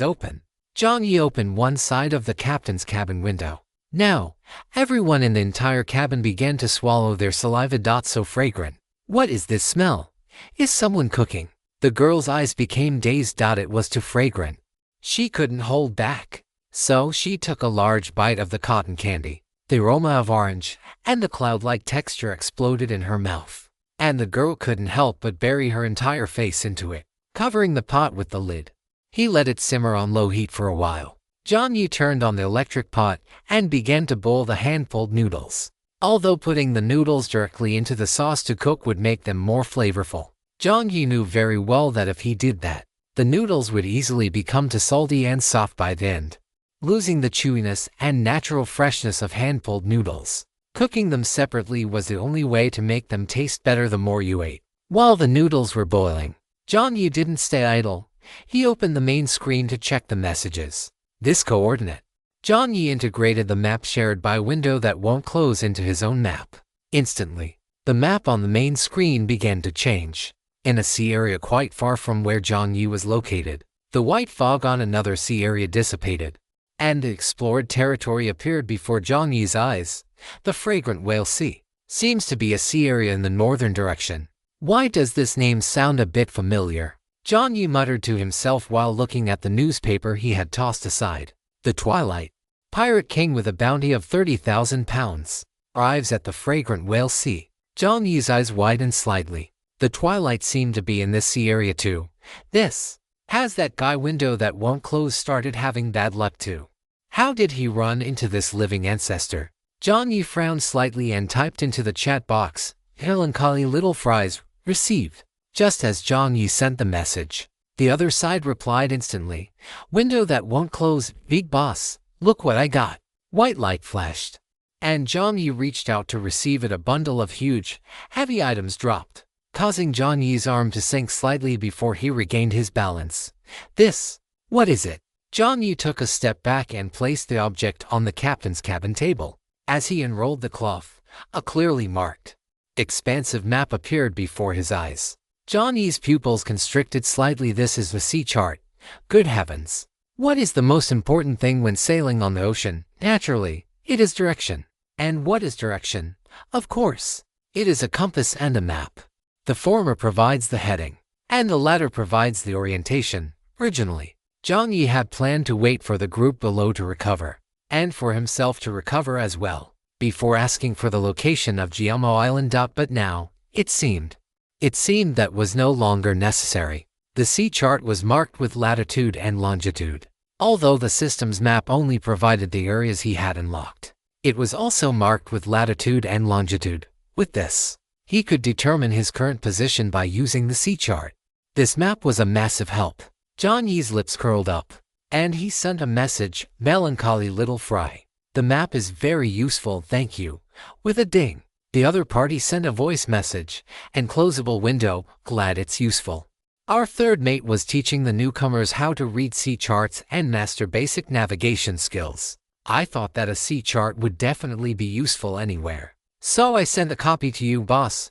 open. Jiang Yi opened one side of the captain's cabin window. Now, everyone in the entire cabin began to swallow their saliva. So fragrant. What is this smell? Is someone cooking? The girl's eyes became dazed. It was too fragrant. She couldn't hold back. So she took a large bite of the cotton candy. The aroma of orange and the cloud-like texture exploded in her mouth, and the girl couldn't help but bury her entire face into it, covering the pot with the lid. He let it simmer on low heat for a while. Jiang Yi turned on the electric pot and began to boil the hand-pulled noodles. Although putting the noodles directly into the sauce to cook would make them more flavorful, Jiang Yi knew very well that if he did that, the noodles would easily become too salty and soft by the end, losing the chewiness and natural freshness of hand-pulled noodles. Cooking them separately was the only way to make them taste better the more you ate. While the noodles were boiling, Jiang Yi didn't stay idle. He opened the main screen to check the messages. This coordinate. Jiang Yi integrated the map shared by window that won't close into his own map. Instantly, the map on the main screen began to change. In a sea area quite far from where Jiang Yi was located, the white fog on another sea area dissipated, and the explored territory appeared before Jiang Yi's eyes. The fragrant Whale Sea seems to be a sea area in the northern direction. Why does this name sound a bit familiar? Jiang Yi muttered to himself while looking at the newspaper he had tossed aside. The Twilight Pirate King with a bounty of 30,000 pounds arrives at the fragrant Whale Sea. Jiang Yi's eyes widened slightly. The Twilight seemed to be in this sea area too. This has that guy window that won't close started having bad luck too. How did he run into this living ancestor? Jiang Yi frowned slightly and typed into the chat box, "Melancholy little fries, received." Just as Jiang Yi sent the message, the other side replied instantly, "Window that won't close, big boss, look what I got." White light flashed, and Jiang Yi reached out to receive it. A bundle of huge, heavy items dropped, causing Jiang Yi's arm to sink slightly before he regained his balance. What is it? Jiang Yi took a step back and placed the object on the captain's cabin table. As he unrolled the cloth, a clearly marked, expansive map appeared before his eyes. Jiang Yi's pupils constricted slightly. This is the sea chart. Good heavens. What is the most important thing when sailing on the ocean? Naturally, it is direction. And what is direction? Of course, it is a compass and a map. The former provides the heading, and the latter provides the orientation. Originally, Jiang Yi had planned to wait for the group below to recover, and for himself to recover as well, before asking for the location of Jiamo Island. But now, it seemed that was no longer necessary. The sea chart was marked with latitude and longitude. Although the system's map only provided the areas he had unlocked, it was also marked with latitude and longitude. With this, he could determine his current position by using the sea chart. This map was a massive help. Jiang Yi's lips curled up, and he sent a message, "Melancholy little fry. The map is very useful, thank you," with a ding. The other party sent a voice message, "Enclosable window, glad it's useful." Our third mate was teaching the newcomers how to read sea charts and master basic navigation skills. I thought that a sea chart would definitely be useful anywhere. So I sent a copy to you, boss.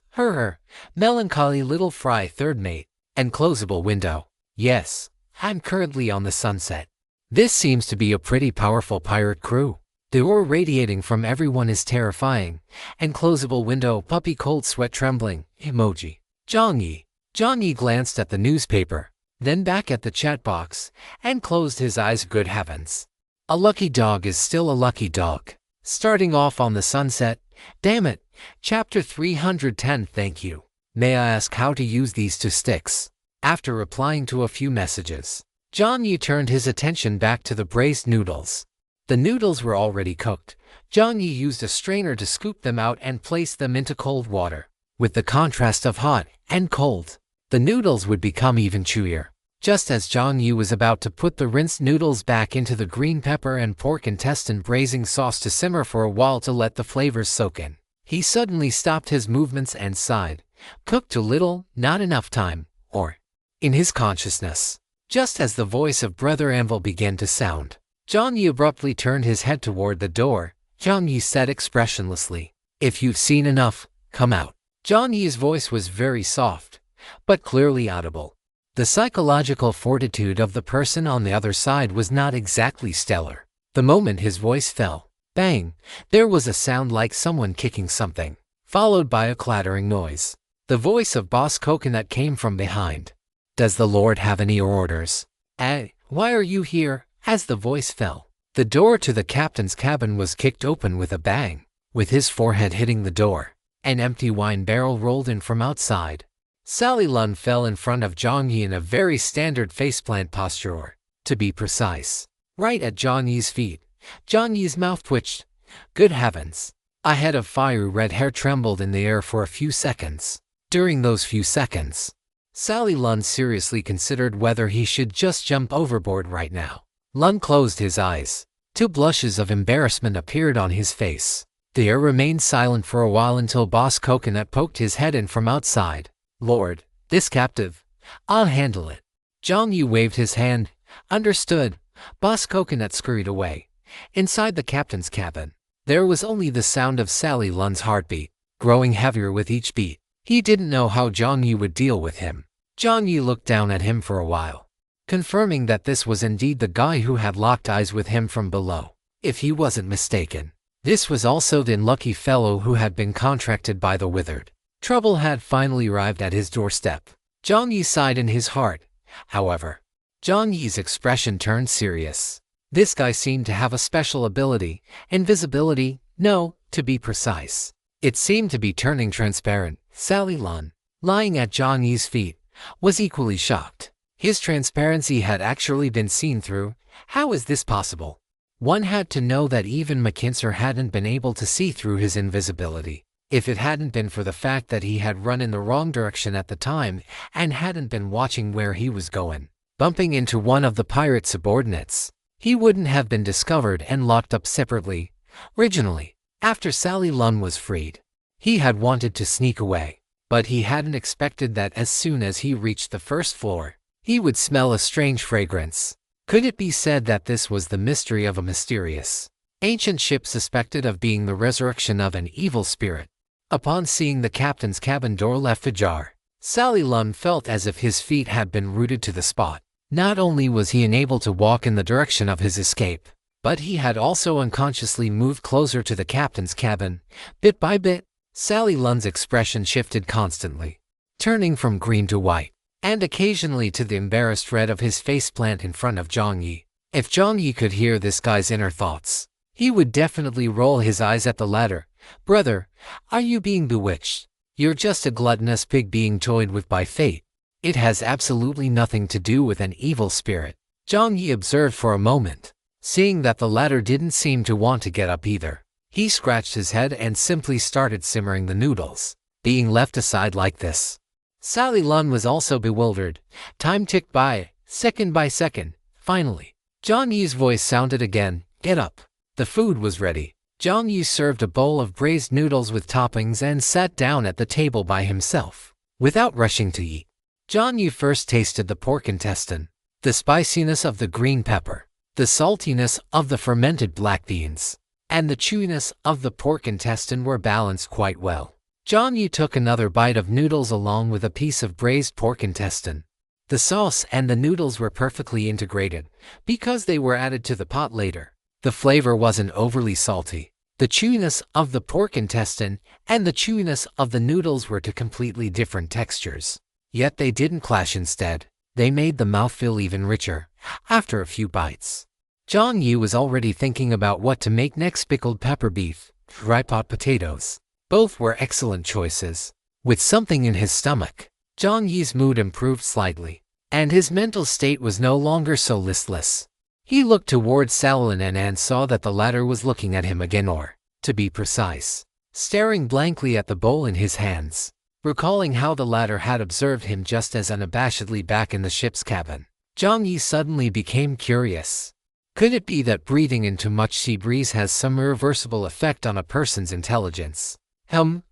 Melancholy little fry. Third mate. Enclosable window. Yes, I'm currently on the sunset. This seems to be a pretty powerful pirate crew. The aura radiating from everyone is terrifying. Enclosable window. Puppy cold sweat trembling. Emoji. Jiang Yi glanced at the newspaper, then back at the chat box, and closed his eyes. Good heavens. A lucky dog is still a lucky dog. Starting off on the sunset. Damn it. Chapter 310. Thank you. May I ask how to use these two sticks? After replying to a few messages, Jiang Yi turned his attention back to the braised noodles. The noodles were already cooked. Jiang Yi used a strainer to scoop them out and place them into cold water. With the contrast of hot and cold, the noodles would become even chewier. Just as Jiang Yi was about to put the rinsed noodles back into the green pepper and pork intestine braising sauce to simmer for a while to let the flavors soak in, he suddenly stopped his movements and sighed. Cooked too little, not enough time, or in his consciousness. Just as the voice of Brother Anvil began to sound, Jiang Yi abruptly turned his head toward the door. Jiang Yi said expressionlessly, "If you've seen enough, come out." Jiang Yi's voice was very soft, but clearly audible. The psychological fortitude of the person on the other side was not exactly stellar. The moment his voice fell, bang, there was a sound like someone kicking something, followed by a clattering noise. The voice of Boss Coconut came from behind. "Does the Lord have any orders?" Why are you here?" As the voice fell, the door to the captain's cabin was kicked open with a bang. With his forehead hitting the door, an empty wine barrel rolled in from outside. Sally Lun fell in front of Jiang Yi in a very standard faceplant posture, to be precise, right at Jiang Yi's feet. Jiang Yi's mouth twitched. Good heavens. A head of fiery red hair trembled in the air for a few seconds. During those few seconds, Sally Lun seriously considered whether he should just jump overboard right now. Lun closed his eyes. 2 blushes of embarrassment appeared on his face. The air remained silent for a while until Boss Coconut poked his head in from outside. "Lord, this captive, I'll handle it." Jiang Yi waved his hand. "Understood." Boss Coconut scurried away. Inside the captain's cabin, there was only the sound of Sally Lun's heartbeat, growing heavier with each beat. He didn't know how Jiang Yi would deal with him. Jiang Yi looked down at him for a while, confirming that this was indeed the guy who had locked eyes with him from below. If he wasn't mistaken, this was also the unlucky fellow who had been contracted by the Withered. Trouble had finally arrived at his doorstep. Jiang Yi sighed in his heart. However, Jiang Yi's expression turned serious. This guy seemed to have a special ability, invisibility, no, to be precise. It seemed to be turning transparent. Sally Lun, lying at Jiang Yi's feet, was equally shocked. His transparency had actually been seen through. How is this possible? One had to know that even McKinser hadn't been able to see through his invisibility. If it hadn't been for the fact that he had run in the wrong direction at the time and hadn't been watching where he was going, bumping into one of the pirate subordinates, he wouldn't have been discovered and locked up separately. Originally, after Sally Lun was freed, he had wanted to sneak away, but he hadn't expected that as soon as he reached the first floor, he would smell a strange fragrance. Could it be said that this was the mystery of a mysterious, ancient ship suspected of being the resurrection of an evil spirit? Upon seeing the captain's cabin door left ajar, Sally Lun felt as if his feet had been rooted to the spot. Not only was he unable to walk in the direction of his escape, but he had also unconsciously moved closer to the captain's cabin. Bit by bit, Sally Lun's expression shifted constantly, turning from green to white, and occasionally to the embarrassed red of his faceplant in front of Jiang Yi. If Jiang Yi could hear this guy's inner thoughts, he would definitely roll his eyes at the latter. Brother, are you being bewitched? You're just a gluttonous pig being toyed with by fate. It has absolutely nothing to do with an evil spirit. Jiang Yi observed for a moment. Seeing that the latter didn't seem to want to get up either, he scratched his head and simply started simmering the noodles. Being left aside like this, Sally Lun was also bewildered. Time ticked by, second by second. Finally, Jiang Yi's voice sounded again. Get up. The food was ready. Jiang Yi served a bowl of braised noodles with toppings and sat down at the table by himself. Without rushing to eat, Jiang Yi first tasted the pork intestine. The spiciness of the green pepper, the saltiness of the fermented black beans, and the chewiness of the pork intestine were balanced quite well. Jiang Yi took another bite of noodles along with a piece of braised pork intestine. The sauce and the noodles were perfectly integrated because they were added to the pot later. The flavor wasn't overly salty. The chewiness of the pork intestine and the chewiness of the noodles were two completely different textures. Yet they didn't clash. Instead, they made the mouthfeel even richer. After a few bites, Jiang Yi was already thinking about what to make next. Pickled pepper beef, dry pot potatoes. Both were excellent choices. With something in his stomach, Jiang Yi's mood improved slightly, and his mental state was no longer so listless. He looked towards Sally Lun and saw that the latter was looking at him again, or, to be precise, staring blankly at the bowl in his hands. Recalling how the latter had observed him just as unabashedly back in the ship's cabin, Jiang Yi suddenly became curious. Could it be that breathing in too much sea breeze has some irreversible effect on a person's intelligence?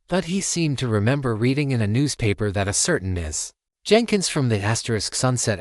But he seemed to remember reading in a newspaper that a certain Ms. Jenkins from the Sunset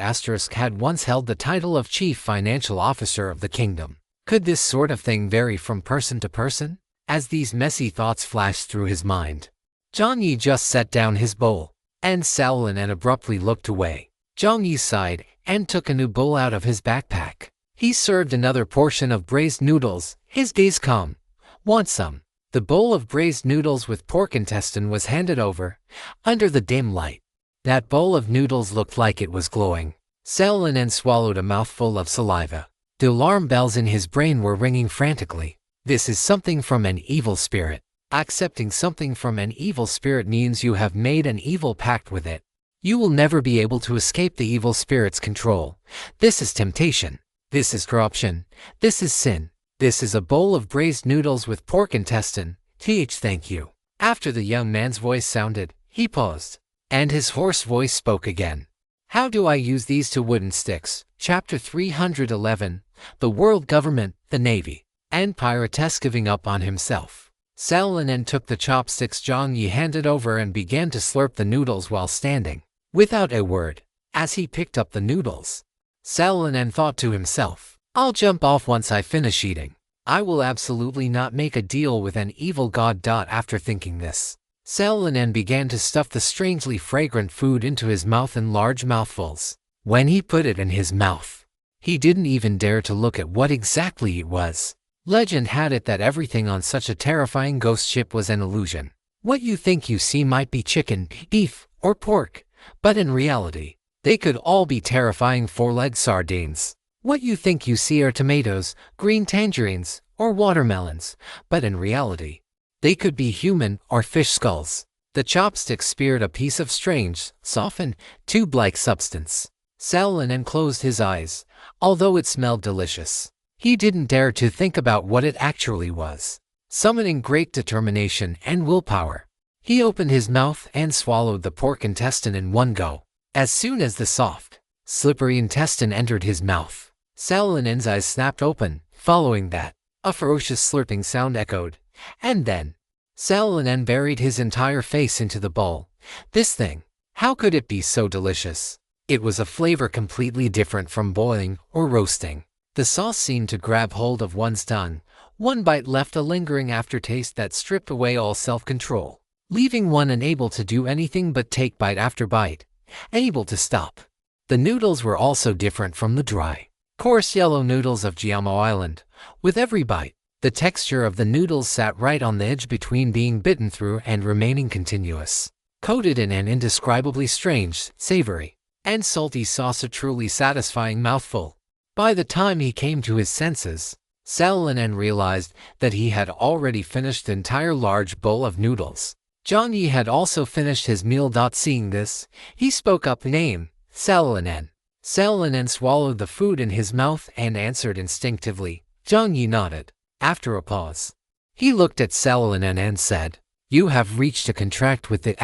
had once held the title of Chief Financial Officer of the kingdom. Could this sort of thing vary from person to person? As these messy thoughts flashed through his mind, Jiang Yi just set down his bowl, and Sally Lun abruptly looked away. Jiang Yi sighed and took a new bowl out of his backpack. He served another portion of braised noodles. His gaze calm. Want some? The bowl of braised noodles with pork intestine was handed over. Under the dim light, that bowl of noodles looked like it was glowing. Sally Lun swallowed a mouthful of saliva. The alarm bells in his brain were ringing frantically. This is something from an evil spirit. Accepting something from an evil spirit means you have made an evil pact with it. You will never be able to escape the evil spirit's control. This is temptation. This is corruption. This is sin. This is a bowl of braised noodles with pork intestine. Thank you. After the young man's voice sounded, he paused, and his hoarse voice spoke again. How do I use these two wooden sticks? Chapter 311. The World Government, the Navy, and Pirates giving up on himself. Sally Lun took the chopsticks Jiang Yi handed over and began to slurp the noodles while standing, without a word. As he picked up the noodles, Sally Lun thought to himself, I'll jump off once I finish eating. I will absolutely not make a deal with an evil god. After thinking this, Sally Lun began to stuff the strangely fragrant food into his mouth in large mouthfuls. When he put it in his mouth, he didn't even dare to look at what exactly it was. Legend had it that everything on such a terrifying ghost ship was an illusion. What you think you see might be chicken, beef, or pork, but in reality, they could all be terrifying four-legged sardines. What you think you see are tomatoes, green tangerines, or watermelons, but in reality, they could be human or fish skulls. The chopstick speared a piece of strange, softened, tube-like substance. Sally Lun closed his eyes. Although it smelled delicious, he didn't dare to think about what it actually was. Summoning great determination and willpower, he opened his mouth and swallowed the pork intestine in one go. As soon as the soft, slippery intestine entered his mouth, Sally Lun's eyes snapped open. Following that, a ferocious slurping sound echoed, and then Sally Lun buried his entire face into the bowl. This thing, how could it be so delicious? It was a flavor completely different from boiling or roasting. The sauce seemed to grab hold of one's tongue. One bite left a lingering aftertaste that stripped away all self-control. leaving one unable to do anything but take bite after bite, unable to stop. The noodles were also different from the dry, coarse yellow noodles of Jiamo Island. With every bite, the texture of the noodles sat right on the edge between being bitten through and remaining continuous, coated in an indescribably strange, savory, and salty sauce, a truly satisfying mouthful. By the time he came to his senses, Salonen realized that he had already finished the entire large bowl of noodles. Jiang Yi had also finished his meal. Seeing this, he spoke up, "Name, Salonen." Salonen swallowed the food in his mouth and answered instinctively. Jiang Yi nodded. After a pause, he looked at Salonen and said, "You have reached a contract with the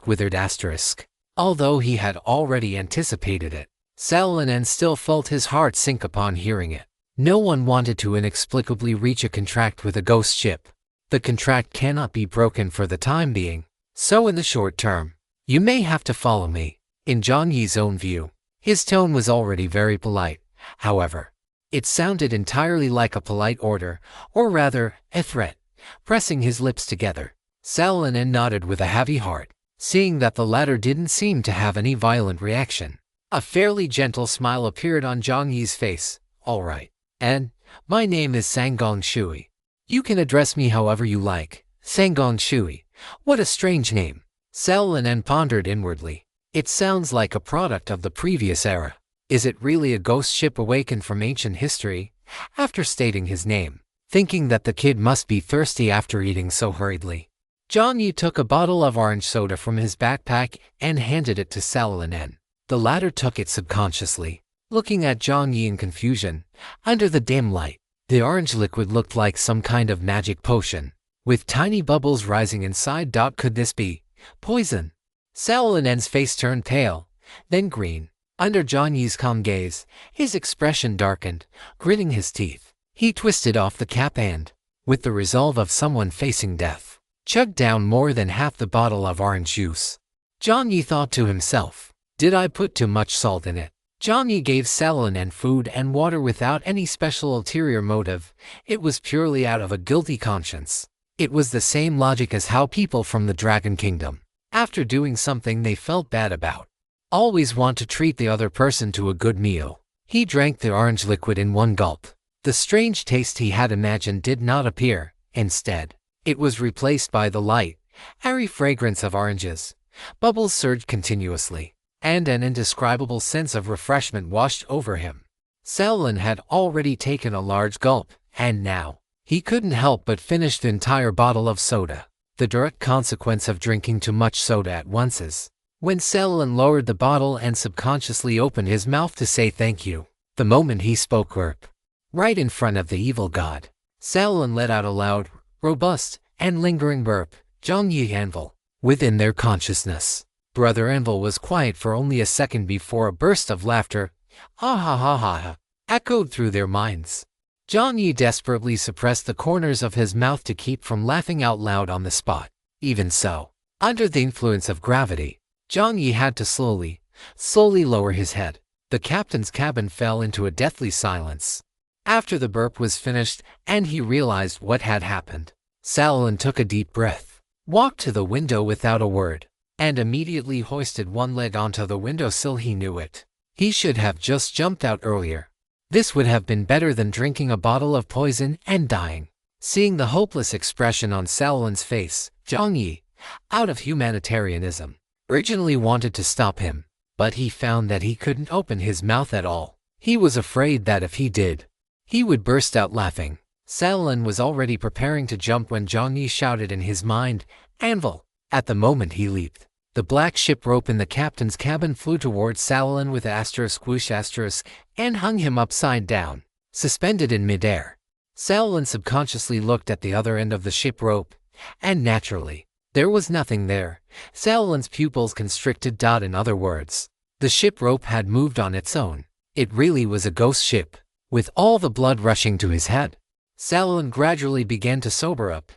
withered asterisk." Although he had already anticipated it, Salonen still felt his heart sink upon hearing it. No one wanted to inexplicably reach a contract with a ghost ship. The contract cannot be broken for the time being, so in the short term, you may have to follow me. In Jiang Yi's own view, his tone was already very polite. However, it sounded entirely like a polite order, or rather, a threat. Pressing his lips together, Salonen nodded with a heavy heart, seeing that the latter didn't seem to have any violent reaction. A fairly gentle smile appeared on Jiang Yi's face. "All right. And my name is Sanggong Shui. You can address me however you like." Sanggong Shui. What a strange name. Salonen pondered inwardly. It sounds like a product of the previous era. Is it really a ghost ship awakened from ancient history? After stating his name, thinking that the kid must be thirsty after eating so hurriedly, Jiang Yi took a bottle of orange soda from his backpack and handed it to Salonen. The latter took it subconsciously, looking at Jiang Yi in confusion. Under the dim light, the orange liquid looked like some kind of magic potion, with tiny bubbles rising inside. Could this be poison? Salonen's face turned pale, then green. Under Jiang Yi's calm gaze, his expression darkened. Gritting his teeth, he twisted off the cap and, with the resolve of someone facing death, chugged down more than half the bottle of orange juice. Jiang Yi thought to himself, "Did I put too much salt in it?" Jiang Yi gave Salonen food and water without any special ulterior motive. It was purely out of a guilty conscience. It was the same logic as how people from the Dragon Kingdom, after doing something they felt bad about, always want to treat the other person to a good meal. He drank the orange liquid in one gulp. The strange taste he had imagined did not appear. Instead, it was replaced by the light, airy fragrance of oranges. Bubbles surged continuously, and an indescribable sense of refreshment washed over him. Salonen had already taken a large gulp, and now, he couldn't help but finish the entire bottle of soda. The direct consequence of drinking too much soda at once is when Salonen lowered the bottle and subconsciously opened his mouth to say thank you. The moment he spoke burp, right in front of the evil god, Salonen let out a loud, robust, and lingering burp. Jiang Yi Anvil. Within their consciousness, Brother Anvil was quiet for only a second before a burst of laughter, "Ha ha ha ha ha," echoed through their minds. Jiang Yi desperately suppressed the corners of his mouth to keep from laughing out loud on the spot. Even so, under the influence of gravity, Jiang Yi had to slowly lower his head. The captain's cabin fell into a deathly silence. After the burp was finished and he realized what had happened, Salonen took a deep breath, walked to the window without a word, and immediately hoisted one leg onto the windowsill. He knew it. He should have just jumped out earlier. This would have been better than drinking a bottle of poison and dying. Seeing the hopeless expression on Salonen's face, Jiang Yi, out of humanitarianism, originally wanted to stop him, but he found that he couldn't open his mouth at all. He was afraid that if he did, he would burst out laughing. Salonen was already preparing to jump when Jiang Yi shouted in his mind, "Anvil!" At the moment he leaped, the black ship rope in the captain's cabin flew towards Salonen with ***, and hung him upside down, suspended in midair. Salonen subconsciously looked at the other end of the ship rope, and naturally, there was nothing there. Salonen's pupils constricted. In other words, the ship rope had moved on its own. It really was a ghost ship, with all the blood rushing to his head. Salonen gradually began to sober up.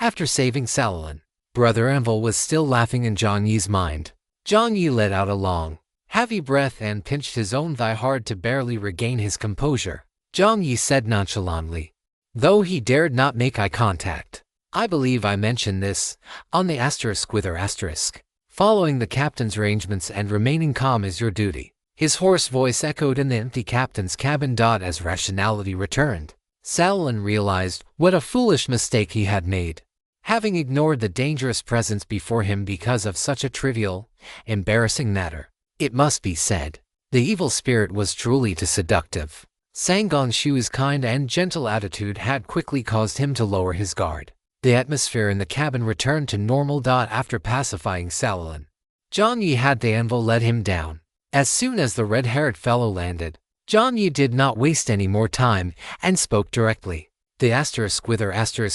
After saving Salonen, Brother Anvil was still laughing in Jiang Yi's mind. Jiang Yi let out a long, heavy breath and pinched his own thigh hard to barely regain his composure. Jiang Yi said nonchalantly, though he dared not make eye contact, I believe I mentioned this on the **. Following the captain's arrangements and remaining calm is your duty. His hoarse voice echoed in the empty captain's cabin. As rationality returned, Saladin realized what a foolish mistake he had made. Having ignored the dangerous presence before him because of such a trivial, embarrassing matter. It must be said, the evil spirit was truly too seductive. Sangon Shu's kind and gentle attitude had quickly caused him to lower his guard. The atmosphere in the cabin returned to normal. After pacifying Saladin, Jiang Yi had the anvil let him down. As soon as the red-haired fellow landed, Jiang Yi did not waste any more time and spoke directly. The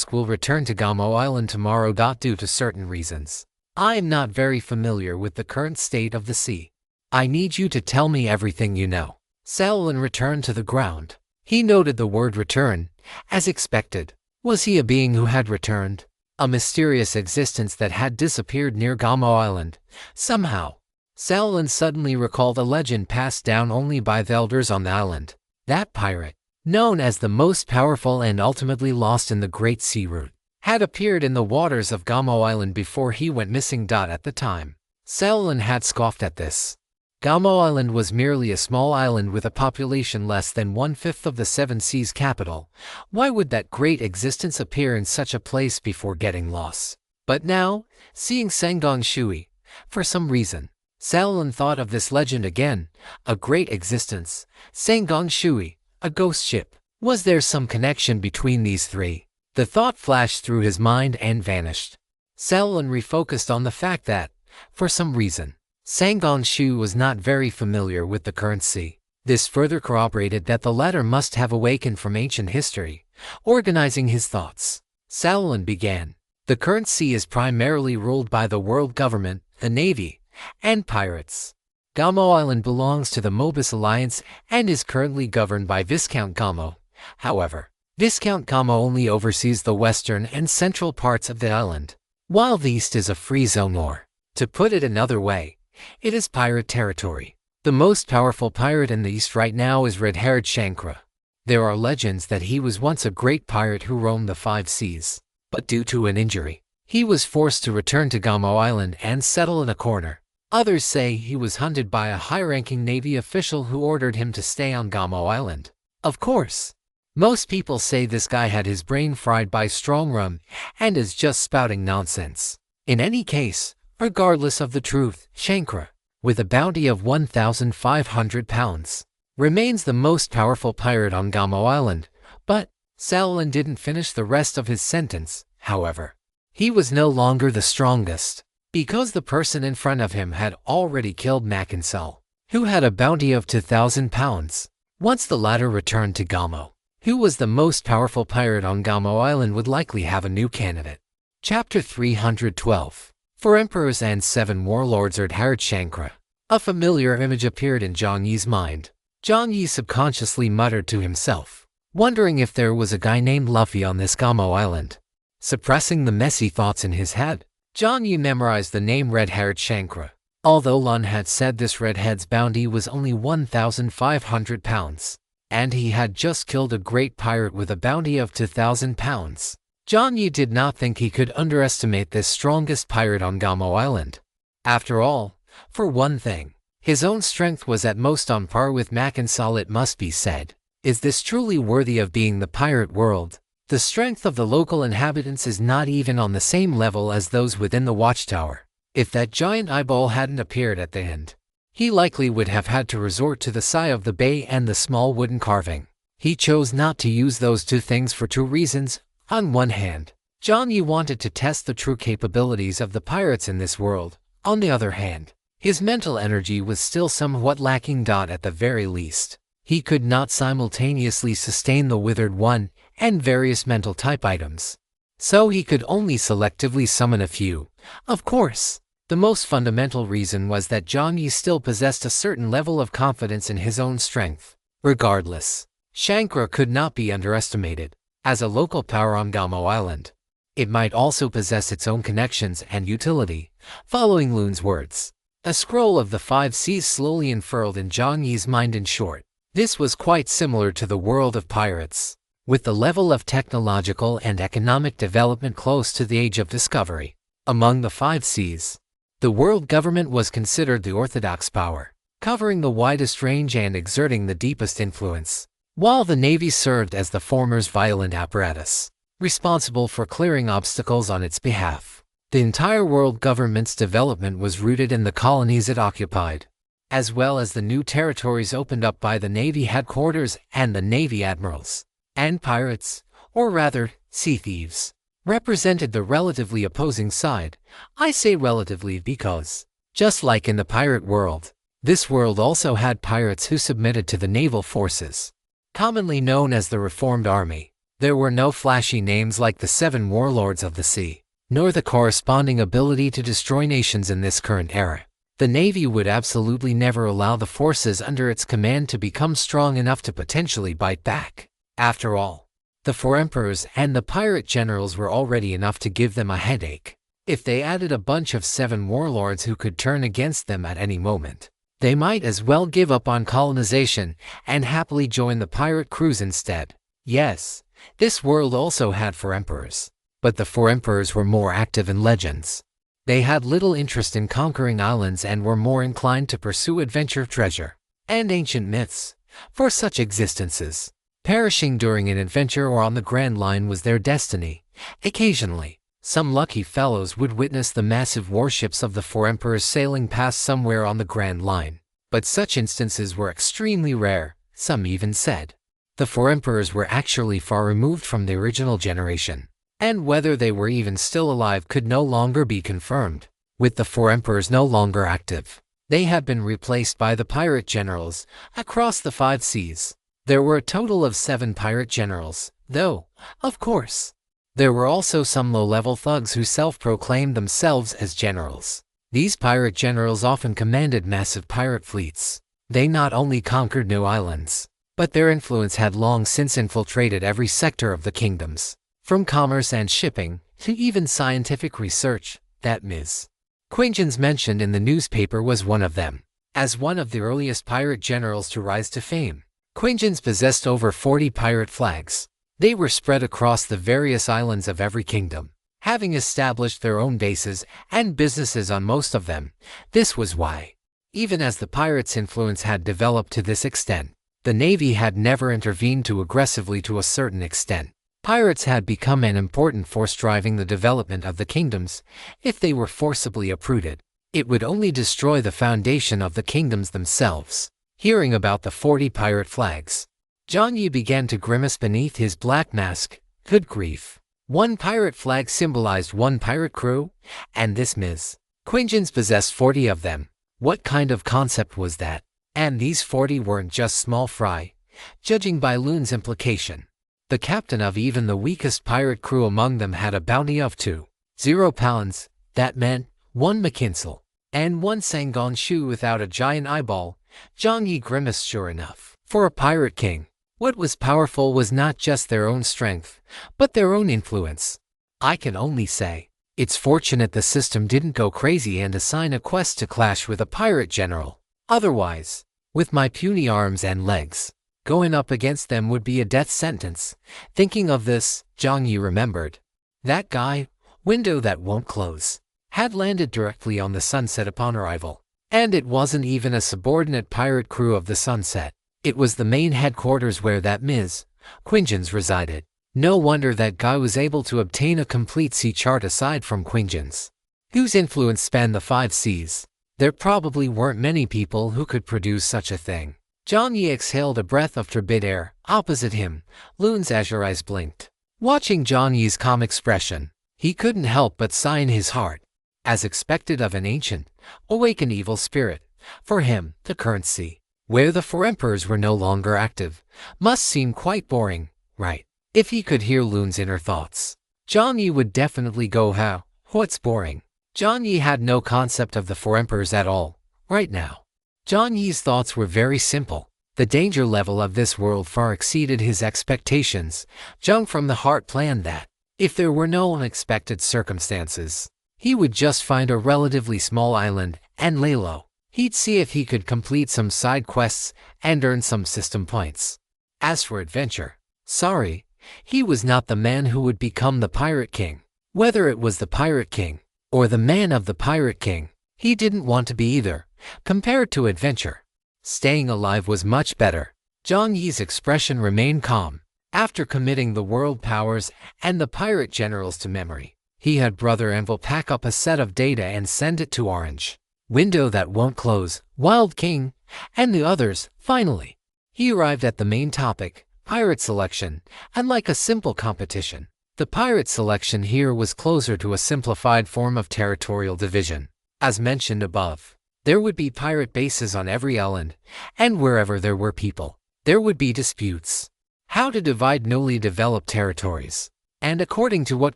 ** will return to Gamo Island tomorrow. Due to certain reasons, I am not very familiar with the current state of the sea. I need you to tell me everything you know. Saladin returned to the ground. He noted the word return, as expected. Was he a being who had returned? A mysterious existence that had disappeared near Gamo Island? Somehow, Saladin suddenly recalled a legend passed down only by the elders on the island. That pirate, known as the most powerful and ultimately lost in the Great Sea Route, had appeared in the waters of Gamo Island before he went missing. At the time, Saladin had scoffed at this. Gamo Island was merely a small island with a population less than 1/5 of the Seven Seas capital. Why would that great existence appear in such a place before getting lost? But now, seeing Sangon Shui, for some reason, Saladin thought of this legend again. A great existence, Sangon Shui, a ghost ship. Was there some connection between these three? The thought flashed through his mind and vanished. Saladin refocused on the fact that, for some reason, Sangon Shu was not very familiar with the current sea. This further corroborated that the latter must have awakened from ancient history. Organizing his thoughts, Saladin began. The current sea is primarily ruled by the world government, the navy, and pirates. Gamo Island belongs to the Mobus Alliance and is currently governed by Viscount Gamo. However, Viscount Gamo only oversees the western and central parts of the island, while the east is a free zone, or, to put it another way, it is pirate territory. The most powerful pirate in the east right now is red-haired Shankra. There are legends that he was once a great pirate who roamed the 5 seas, but due to an injury, he was forced to return to Gamo Island and settle in a corner. Others say he was hunted by a high-ranking Navy official who ordered him to stay on Gamo Island. Of course, most people say this guy had his brain fried by strong rum and is just spouting nonsense. In any case, regardless of the truth, Shankra, with a bounty of 1,500 pounds, remains the most powerful pirate on Gamo Island. But Saladin didn't finish the rest of his sentence, however. He was no longer the strongest, because the person in front of him had already killed Makinsal, who had a bounty of 2,000 pounds. Once the latter returned to Gamo, who was the most powerful pirate on Gamo Island would likely have a new candidate. Chapter 312. For Emperors and 7 Warlords red-haired Shankra. A familiar image appeared in Jiang Yi's mind. Jiang Yi subconsciously muttered to himself, wondering if there was a guy named Luffy on this Gamo Island. Suppressing the messy thoughts in his head, Jiang Yi memorized the name red-haired Shankra. Although Lun had said this redhead's bounty was only 1,500 pounds, and he had just killed a great pirate with a bounty of 2,000 pounds, Jiang Yi did not think he could underestimate this strongest pirate on Gamo Island. After all, for one thing, his own strength was at most on par with Makinsal. It must be said. Is this truly worthy of being the pirate world? The strength of the local inhabitants is not even on the same level as those within the watchtower. If that giant eyeball hadn't appeared at the end, he likely would have had to resort to the sigh of the bay and the small wooden carving. He chose not to use those two things for 2 reasons. On one hand, Jiang Yi wanted to test the true capabilities of the pirates in this world. On the other hand, his mental energy was still somewhat lacking. At the very least, he could not simultaneously sustain the Withered One and various mental type items, so he could only selectively summon a few. Of course, the most fundamental reason was that Jiang Yi still possessed a certain level of confidence in his own strength. Regardless, Shankra could not be underestimated. As a local power on Gamo Island, it might also possess its own connections and utility. Following Lun's words, a scroll of the 5 seas slowly unfurled in Jiang Yi's mind. In short, this was quite similar to the world of pirates, with the level of technological and economic development close to the age of discovery. Among the 5 Cs, the world government was considered the orthodox power, covering the widest range and exerting the deepest influence, while the Navy served as the former's violent apparatus, responsible for clearing obstacles on its behalf. The entire world government's development was rooted in the colonies it occupied, as well as the new territories opened up by the Navy headquarters and the Navy admirals. And pirates, or rather, sea thieves, represented the relatively opposing side. I say relatively because, just like in the pirate world, this world also had pirates who submitted to the naval forces, commonly known as the Reformed Army. There were no flashy names like the 7 warlords of the sea, nor the corresponding ability to destroy nations in this current era. The Navy would absolutely never allow the forces under its command to become strong enough to potentially bite back. After all, the 4 emperors and the pirate generals were already enough to give them a headache. If they added a bunch of 7 warlords who could turn against them at any moment, they might as well give up on colonization and happily join the pirate crews instead. Yes, this world also had 4 emperors, but the 4 emperors were more active in legends. They had little interest in conquering islands and were more inclined to pursue adventure, treasure, and ancient myths. For such existences, perishing during an adventure or on the Grand Line was their destiny. Occasionally, some lucky fellows would witness the massive warships of the 4 emperors sailing past somewhere on the Grand Line, but such instances were extremely rare. Some even said the 4 emperors were actually far removed from the original generation, and whether they were even still alive could no longer be confirmed. With the 4 emperors no longer active, they had been replaced by the pirate generals across the 5 seas. There were a total of 7 pirate generals, though, of course, there were also some low-level thugs who self-proclaimed themselves as generals. These pirate generals often commanded massive pirate fleets. They not only conquered new islands, but their influence had long since infiltrated every sector of the kingdoms, from commerce and shipping to even scientific research. That Ms. Quingens mentioned in the newspaper was one of them. As one of the earliest pirate generals to rise to fame, Quingens possessed over 40 pirate flags. They were spread across the various islands of every kingdom, having established their own bases and businesses on most of them. This was why, even as the pirates' influence had developed to this extent, the Navy had never intervened too aggressively. To a certain extent, pirates had become an important force driving the development of the kingdoms. If they were forcibly uprooted, it would only destroy the foundation of the kingdoms themselves. Hearing about the 40 pirate flags, Jiang Yi began to grimace beneath his black mask. Good grief. 1 pirate flag symbolized 1 pirate crew, and this Ms. Quingens possessed 40 of them. What kind of concept was that? And these 40 weren't just small fry, judging by Loon's implication. The captain of even the weakest pirate crew among them had a bounty of 2,000 pounds. That meant 1 McKinsel and 1 Sangon shoe without a giant eyeball. Jiang Yi grimaced. Sure enough, for a pirate king, what was powerful was not just their own strength, but their own influence. I can only say, it's fortunate the system didn't go crazy and assign a quest to clash with a pirate general. Otherwise, with my puny arms and legs, going up against them would be a death sentence. Thinking of this, Jiang Yi remembered. That guy, window that won't close, had landed directly on the Sunset upon arrival. And it wasn't even a subordinate pirate crew of the Sunset. It was the main headquarters where that Ms. Quingens resided. No wonder that guy was able to obtain a complete sea chart aside from Quingens, whose influence spanned the 5 seas. There probably weren't many people who could produce such a thing. Jiang Yi exhaled a breath of turbid air. Opposite him, Loon's azure eyes blinked. Watching Jiang Yi's calm expression, he couldn't help but sigh in his heart. As expected of an ancient, awakened evil spirit, for him, the currency, where the 4 emperors were no longer active, must seem quite boring, right? If he could hear Loon's inner thoughts, Jiang Yi would definitely go, "How? What's boring?" Jiang Yi had no concept of the 4 emperors at all, right now. Jiang Yi's thoughts were very simple. The danger level of this world far exceeded his expectations. Jiang from the heart planned that, if there were no unexpected circumstances, he would just find a relatively small island and lay low. He'd see if he could complete some side quests and earn some system points. As for adventure, sorry, he was not the man who would become the Pirate King. Whether it was the Pirate King or the man of the Pirate King, he didn't want to be either. Compared to adventure, staying alive was much better. Jiang Yi's expression remained calm. After committing the world powers and the pirate generals to memory, he had Brother Anvil pack up a set of data and send it to Orange, Window That Won't Close, Wild King, and the others. Finally, he arrived at the main topic, pirate selection, and like a simple competition, the pirate selection here was closer to a simplified form of territorial division. As mentioned above, there would be pirate bases on every island, and wherever there were people, there would be disputes. How to divide newly developed territories, and according to what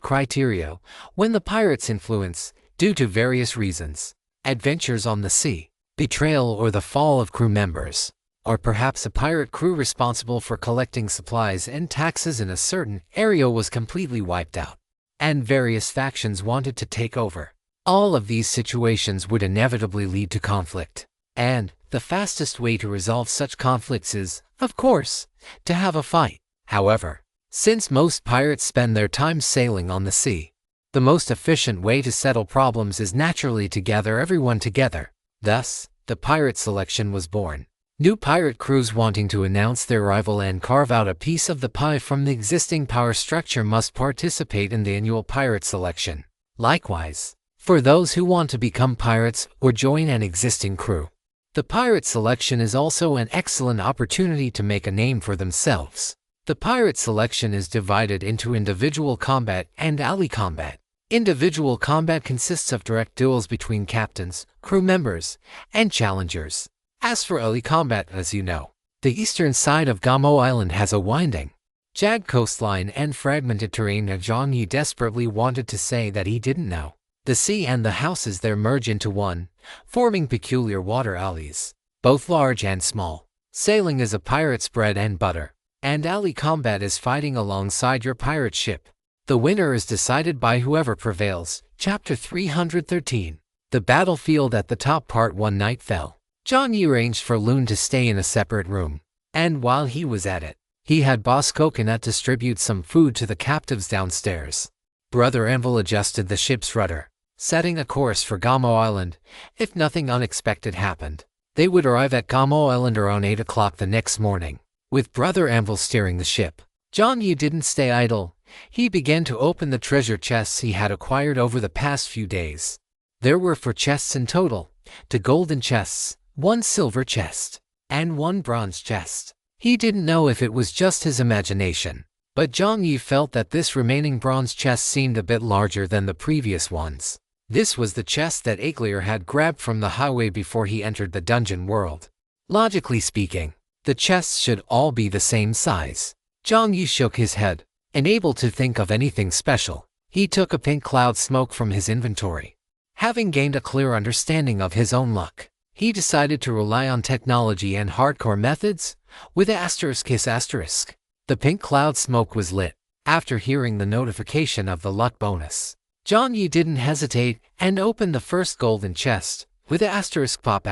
criteria, when the pirates' influence, due to various reasons, adventures on the sea, betrayal or the fall of crew members, or perhaps a pirate crew responsible for collecting supplies and taxes in a certain area was completely wiped out, and various factions wanted to take over. All of these situations would inevitably lead to conflict, and the fastest way to resolve such conflicts is, of course, to have a fight. However, since most pirates spend their time sailing on the sea, the most efficient way to settle problems is naturally to gather everyone together. Thus, the pirate selection was born. New pirate crews wanting to announce their arrival and carve out a piece of the pie from the existing power structure must participate in the annual pirate selection. Likewise, for those who want to become pirates or join an existing crew, the pirate selection is also an excellent opportunity to make a name for themselves. The pirate selection is divided into individual combat and ally combat. Individual combat consists of direct duels between captains, crew members, and challengers. As for ally combat, as you know, the eastern side of Gamo Island has a winding, jagged coastline and fragmented terrain. Jiang Yi desperately wanted to say that he didn't know. The sea and the houses there merge into one, forming peculiar water alleys, both large and small. Sailing is a pirate's bread and butter, and ally combat is fighting alongside your pirate ship. The winner is decided by whoever prevails. Chapter 313. The battlefield at the top. Part 1. Night fell. Jiang Yi arranged for Loon to stay in a separate room, and while he was at it, he had Boss Coconut distribute some food to the captives downstairs. Brother Anvil adjusted the ship's rudder, setting a course for Gamo Island. If nothing unexpected happened, they would arrive at Gamo Island around 8 o'clock the next morning. With Brother Anvil steering the ship, Jiang Yi didn't stay idle. He began to open the treasure chests he had acquired over the past few days. There were 4 chests in total, 2 golden chests, 1 silver chest, and 1 bronze chest. He didn't know if it was just his imagination, but Jiang Yi felt that this remaining bronze chest seemed a bit larger than the previous ones. This was the chest that Aiclier had grabbed from the highway before he entered the dungeon world. Logically speaking, the chests should all be the same size. Jiang Yi shook his head, unable to think of anything special. He took a pink cloud smoke from his inventory. Having gained a clear understanding of his own luck, he decided to rely on technology and hardcore methods, with ***. The pink cloud smoke was lit. After hearing the notification of the luck bonus, Jiang Yi didn't hesitate and opened the first golden chest, with ***pop***.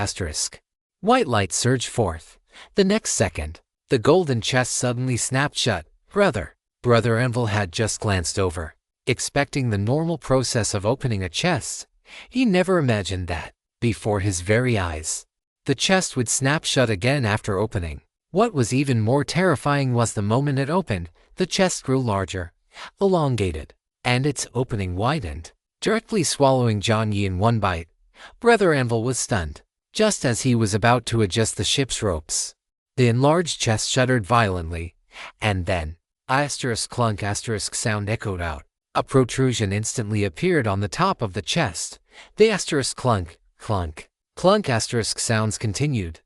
White light surged forth. The next second, the golden chest suddenly snapped shut. Brother Anvil had just glanced over, expecting the normal process of opening a chest. He never imagined that, before his very eyes, the chest would snap shut again after opening. What was even more terrifying was the moment it opened, the chest grew larger, elongated, and its opening widened, directly swallowing Jiang Yi in one bite. Brother Anvil was stunned. Just as he was about to adjust the ship's ropes, the enlarged chest shuddered violently, and then, ***clunk** sound echoed out. A protrusion instantly appeared on the top of the chest. The ***clunk** sounds continued.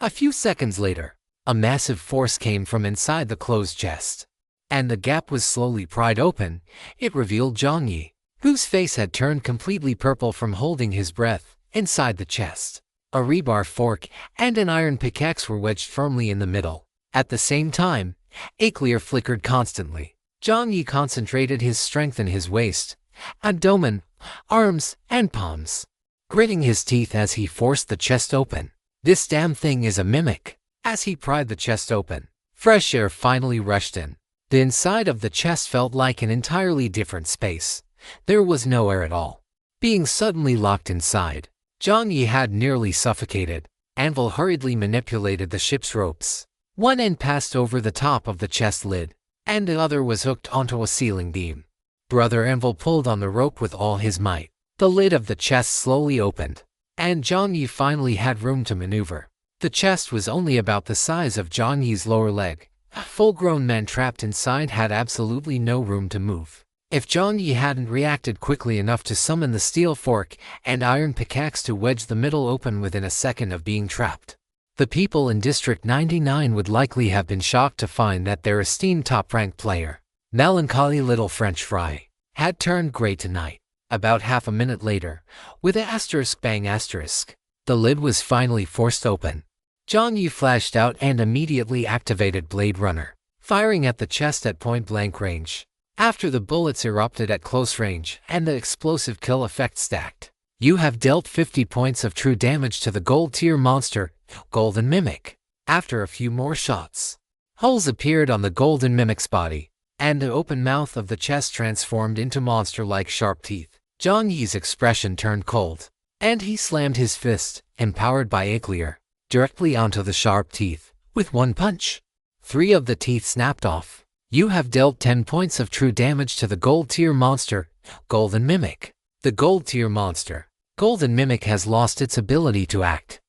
A few seconds later, a massive force came from inside the closed chest, and the gap was slowly pried open. It revealed Jiang Yi, whose face had turned completely purple from holding his breath. Inside the chest, a rebar fork and an iron pickaxe were wedged firmly in the middle. At the same time, Aiclier flickered constantly. Jiang Yi concentrated his strength in his waist, abdomen, arms, and palms, gritting his teeth as he forced the chest open. This damn thing is a mimic. As he pried the chest open, fresh air finally rushed in. The inside of the chest felt like an entirely different space. There was no air at all. Being suddenly locked inside, Jiang Yi had nearly suffocated. Anvil hurriedly manipulated the ship's ropes. One end passed over the top of the chest lid, and the other was hooked onto a ceiling beam. Brother Anvil pulled on the rope with all his might. The lid of the chest slowly opened, and Jiang Yi finally had room to maneuver. The chest was only about the size of Jiang Yi's lower leg. A full-grown man trapped inside had absolutely no room to move. If Jiang Yi hadn't reacted quickly enough to summon the steel fork and iron pickaxe to wedge the middle open within a second of being trapped, the people in District 99 would likely have been shocked to find that their esteemed top-ranked player, melancholy little French fry, had turned gray tonight. About half a minute later, with an asterisk bang asterisk, the lid was finally forced open. Jiang Yi flashed out and immediately activated Blade Runner, firing at the chest at point-blank range. After the bullets erupted at close range and the explosive kill effect stacked, you have dealt 50 points of true damage to the gold-tier monster, Golden Mimic. After a few more shots, holes appeared on the Golden Mimic's body, and the open mouth of the chest transformed into monster-like sharp teeth. Jiang Yi's expression turned cold, and he slammed his fist, empowered by Ecchi, directly onto the sharp teeth. With one punch, 3 of the teeth snapped off. You have dealt 10 points of true damage to the gold-tier monster, Golden Mimic. The gold-tier monster, Golden Mimic, has lost its ability to act.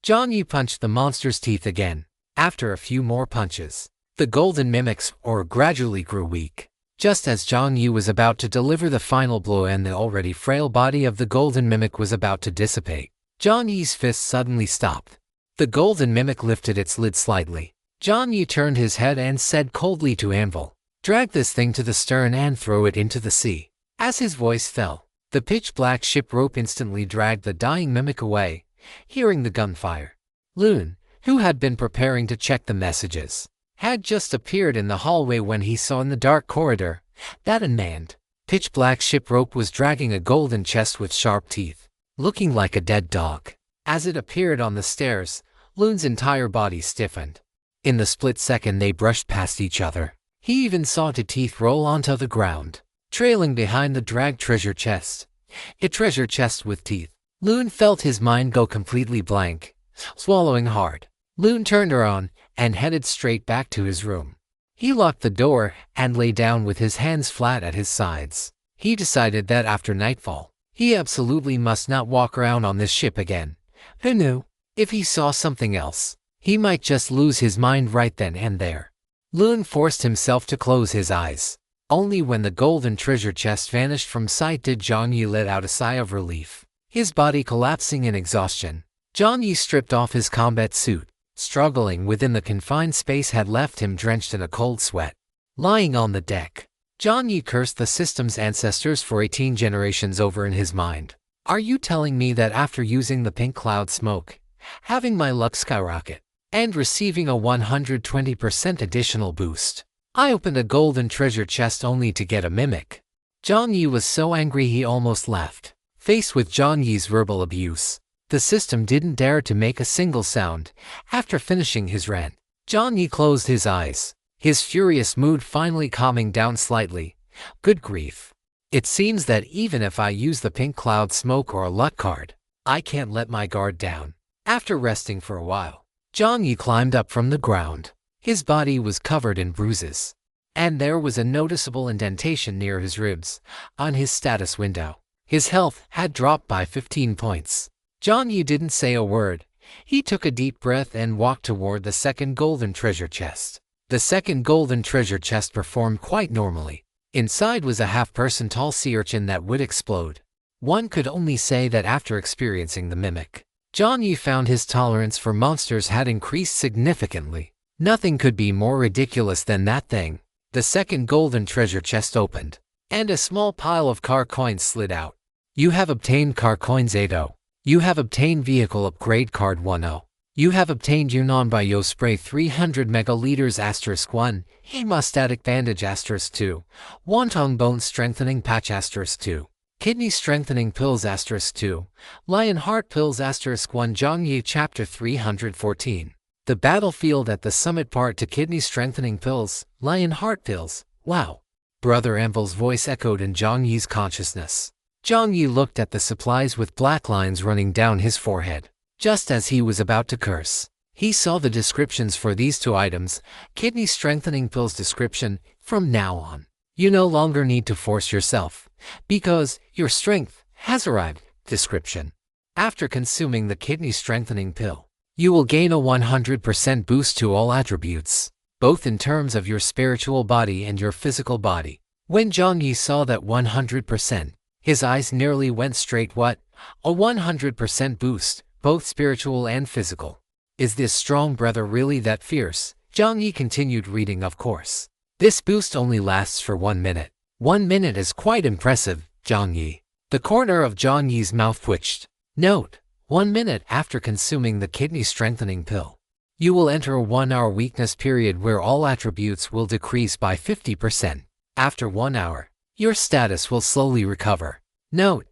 Jiang Yi punched the monster's teeth again. After a few more punches, the Golden Mimic's aura gradually grew weak. Just as Jiang Yi was about to deliver the final blow and the already frail body of the Golden Mimic was about to dissipate, Jiang Yi's fist suddenly stopped. The Golden Mimic lifted its lid slightly. Jiang Yi turned his head and said coldly to Anvil, "Drag this thing to the stern and throw it into the sea." As his voice fell, the pitch-black ship rope instantly dragged the dying mimic away. Hearing the gunfire, Loon, who had been preparing to check the messages, had just appeared in the hallway when he saw in the dark corridor that unmanned, pitch-black ship rope was dragging a golden chest with sharp teeth, looking like a dead dog. As it appeared on the stairs, Loon's entire body stiffened. In the split second they brushed past each other. He even saw the teeth roll onto the ground, trailing behind the dragged treasure chest. A treasure chest with teeth. Loon felt his mind go completely blank. Swallowing hard, Loon turned around and headed straight back to his room. He locked the door and lay down with his hands flat at his sides. He decided that after nightfall, he absolutely must not walk around on this ship again. Who knew? If he saw something else, he might just lose his mind right then and there. Loon forced himself to close his eyes. Only when the golden treasure chest vanished from sight did Jiang Yi let out a sigh of relief. His body collapsing in exhaustion, Jiang Yi stripped off his combat suit. Struggling within the confined space had left him drenched in a cold sweat. Lying on the deck, Jiang Yi cursed the system's ancestors for 18 generations over in his mind. Are you telling me that after using the pink cloud smoke, having my luck skyrocket, and receiving a 120% additional boost, I opened a golden treasure chest only to get a mimic? Jiang Yi was so angry he almost laughed. Faced with Jiang Yi's verbal abuse, the system didn't dare to make a single sound. After finishing his rant, Jiang Yi closed his eyes, his furious mood finally calming down slightly. Good grief. It seems that even if I use the pink cloud smoke or a luck card, I can't let my guard down. After resting for a while, Jiang Yi climbed up from the ground. His body was covered in bruises, and there was a noticeable indentation near his ribs. On his status window, his health had dropped by 15 points. Jiang Yi didn't say a word. He took a deep breath and walked toward the second golden treasure chest. The second golden treasure chest performed quite normally. Inside was a half-person tall sea urchin that would explode. One could only say that after experiencing the mimic, Jiang Yi found his tolerance for monsters had increased significantly. Nothing could be more ridiculous than that thing. The second golden treasure chest opened, and a small pile of car coins slid out. You have obtained car coins 80. You have obtained vehicle upgrade card 10. You have obtained Yunnan Bio spray 300 megaliters *1, hemostatic bandage *2, wonton bone strengthening patch *2, kidney strengthening pills *2, lion heart pills *1. Jiang Yi chapter 314. The battlefield at the summit part to kidney strengthening pills, lion heart pills, wow. Brother Anvil's voice echoed in Jiang Yi's consciousness. Jiang Yi looked at the supplies with black lines running down his forehead. Just as he was about to curse, he saw the descriptions for these two items. Kidney strengthening pills description: from now on, you no longer need to force yourself, because your strength has arrived. Description: after consuming the kidney strengthening pill, you will gain a 100% boost to all attributes, both in terms of your spiritual body and your physical body. When Jiang Yi saw that 100%, his eyes nearly went straight. What? A 100% boost, both spiritual and physical. Is this strong brother really that fierce? Jiang Yi continued reading. Of course. This boost only lasts for 1 minute. 1 minute is quite impressive, Jiang Yi. The corner of Jiang Yi's mouth twitched. Note: 1 minute after consuming the kidney strengthening pill, you will enter a 1-hour weakness period where all attributes will decrease by 50%. After 1 hour, your status will slowly recover. Note: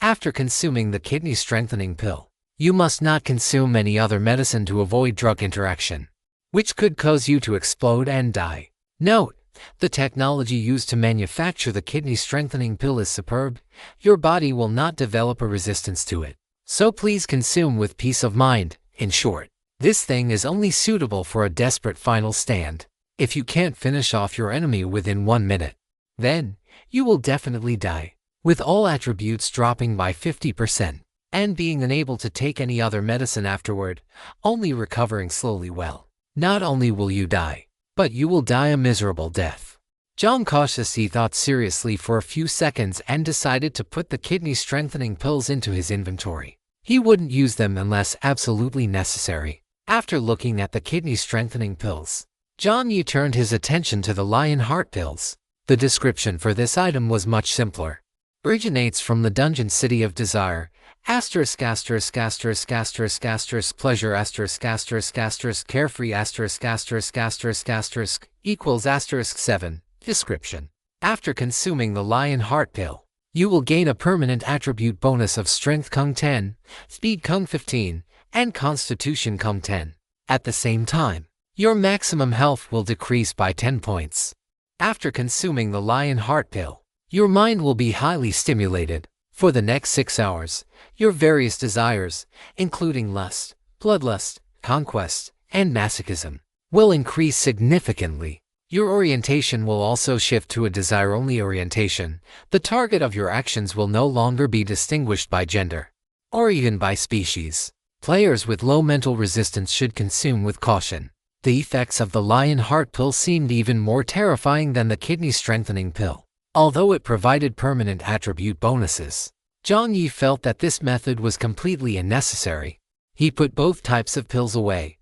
after consuming the kidney strengthening pill, you must not consume any other medicine to avoid drug interaction, which could cause you to explode and die. Note: the technology used to manufacture the kidney strengthening pill is superb. Your body will not develop a resistance to it, so please consume with peace of mind. In short, this thing is only suitable for a desperate final stand. If you can't finish off your enemy within 1 minute, then you will definitely die, with all attributes dropping by 50%, and being unable to take any other medicine afterward, only recovering slowly. Well, not only will you die, but you will die a miserable death. Jiang cautiously thought seriously for a few seconds and decided to put the kidney strengthening pills into his inventory. He wouldn't use them unless absolutely necessary. After looking at the kidney strengthening pills, Jiang Yi turned his attention to the lion heart pills. The description for this item was much simpler. Originates from the dungeon city of desire, asterisk asterisk asterisk asterisk asterisk pleasure asterisk asterisk asterisk carefree asterisk asterisk asterisk asterisk equals asterisk 7. Description: after consuming the lion heart pill, you will gain a permanent attribute bonus of strength Kung 10, speed Kung 15, and constitution Kung 10. At the same time, your maximum health will decrease by 10 points. After consuming the lion heart pill, your mind will be highly stimulated. For the next 6 hours, your various desires, including lust, bloodlust, conquest, and masochism, will increase significantly. Your orientation will also shift to a desire-only orientation. The target of your actions will no longer be distinguished by gender, or even by species. Players with low mental resistance should consume with caution. The effects of the lion heart pill seemed even more terrifying than the kidney strengthening pill. Although it provided permanent attribute bonuses, Jiang Yi felt that this method was completely unnecessary. He put both types of pills away.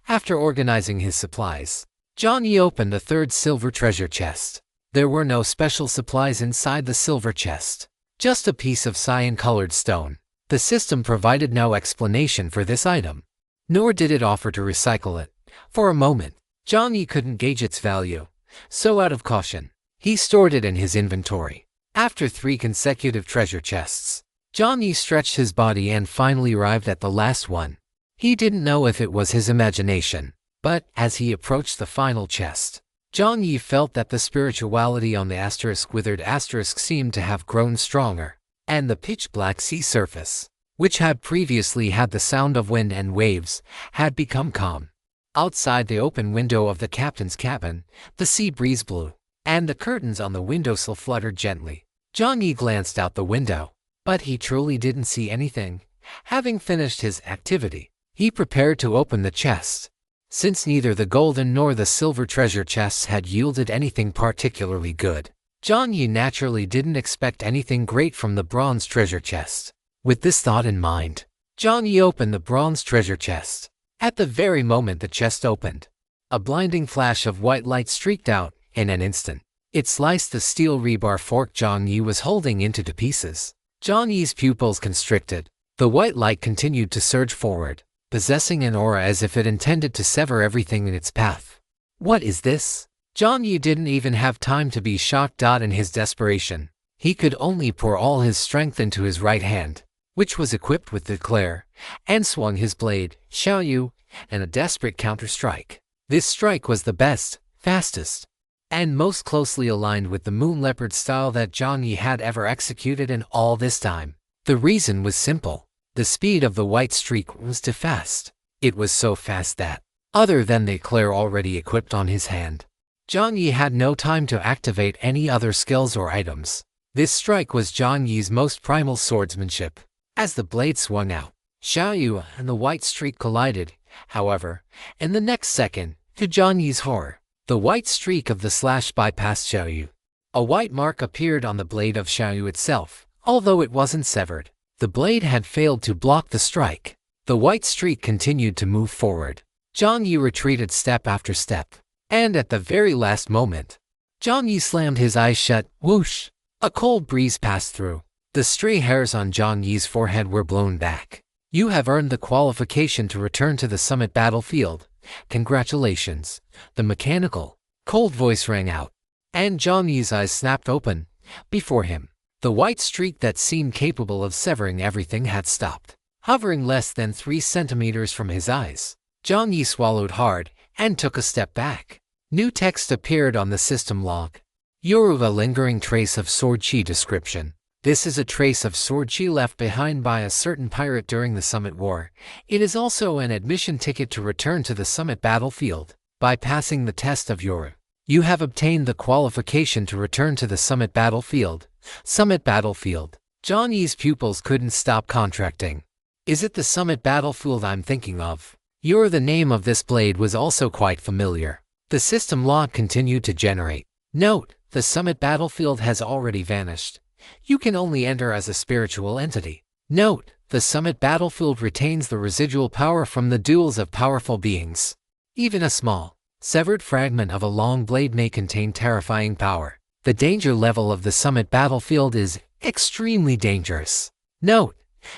After organizing his supplies, Jiang Yi opened a third silver treasure chest. There were no special supplies inside the silver chest, just a piece of cyan-colored stone. The system provided no explanation for this item, nor did it offer to recycle it. For a moment, Jiang Yi couldn't gauge its value, so out of caution, he stored it in his inventory. After 3 consecutive treasure chests, Jiang Yi stretched his body and finally arrived at the last one. He didn't know if it was his imagination, but as he approached the final chest, Jiang Yi felt that the spirituality on the asterisk withered asterisk seemed to have grown stronger, and the pitch-black sea surface, which had previously had the sound of wind and waves, had become calm. Outside the open window of the captain's cabin, the sea breeze blew, and the curtains on the windowsill fluttered gently. Jiang Yi glanced out the window, but he truly didn't see anything. Having finished his activity, he prepared to open the chest. Since neither the golden nor the silver treasure chests had yielded anything particularly good, Jiang Yi naturally didn't expect anything great from the bronze treasure chest. With this thought in mind, Jiang Yi opened the bronze treasure chest. At the very moment the chest opened, a blinding flash of white light streaked out. In an instant, it sliced the steel rebar fork Jiang Yi was holding into pieces. Jiang Yi's pupils constricted. The white light continued to surge forward, possessing an aura as if it intended to sever everything in its path. What is this? Jiang Yi didn't even have time to be shocked. In his desperation, he could only pour all his strength into his right hand, which was equipped with the eclair, and swung his blade. Xiao Yu, and a desperate counter-strike. This strike was the best, fastest, and most closely aligned with the moon leopard style that Jiang Yi had ever executed in all this time. The reason was simple. The speed of the white streak was too fast. It was so fast that, other than the eclair already equipped on his hand, Jiang Yi had no time to activate any other skills or items. This strike was Jiang Yi's most primal swordsmanship. As the blade swung out, Xiaoyu and the white streak collided. However, in the next second, to Jiang Yi's horror, the white streak of the slash bypassed Xiaoyu. A white mark appeared on the blade of Xiaoyu itself, although it wasn't severed. The blade had failed to block the strike. The white streak continued to move forward. Jiang Yi retreated step after step, and at the very last moment, Jiang Yi slammed his eyes shut. Whoosh! A cold breeze passed through. The stray hairs on Jiang Yi's forehead were blown back. You have earned the qualification to return to the summit battlefield. Congratulations. The mechanical, cold voice rang out, and Jiang Yi's eyes snapped open. Before him, the white streak that seemed capable of severing everything had stopped, hovering less than 3 centimeters from his eyes. Jiang Yi swallowed hard and took a step back. New text appeared on the system log. Yoru, a lingering trace of sword chi description. This is a trace of sword chi left behind by a certain pirate during the Summit War. It is also an admission ticket to return to the Summit battlefield. By passing the test of Yoru, you have obtained the qualification to return to the Summit battlefield. Summit battlefield. Jiang Yi's pupils couldn't stop contracting. Is it the Summit battlefield I'm thinking of? Yoru, the name of this blade, was also quite familiar. The system log continued to generate. Note: the Summit battlefield has already vanished. You can only enter as a spiritual entity. Note: the Summit battlefield retains the residual power from the duels of powerful beings. Even a small, severed fragment of a long blade may contain terrifying power. The danger level of the Summit battlefield is extremely dangerous. Note: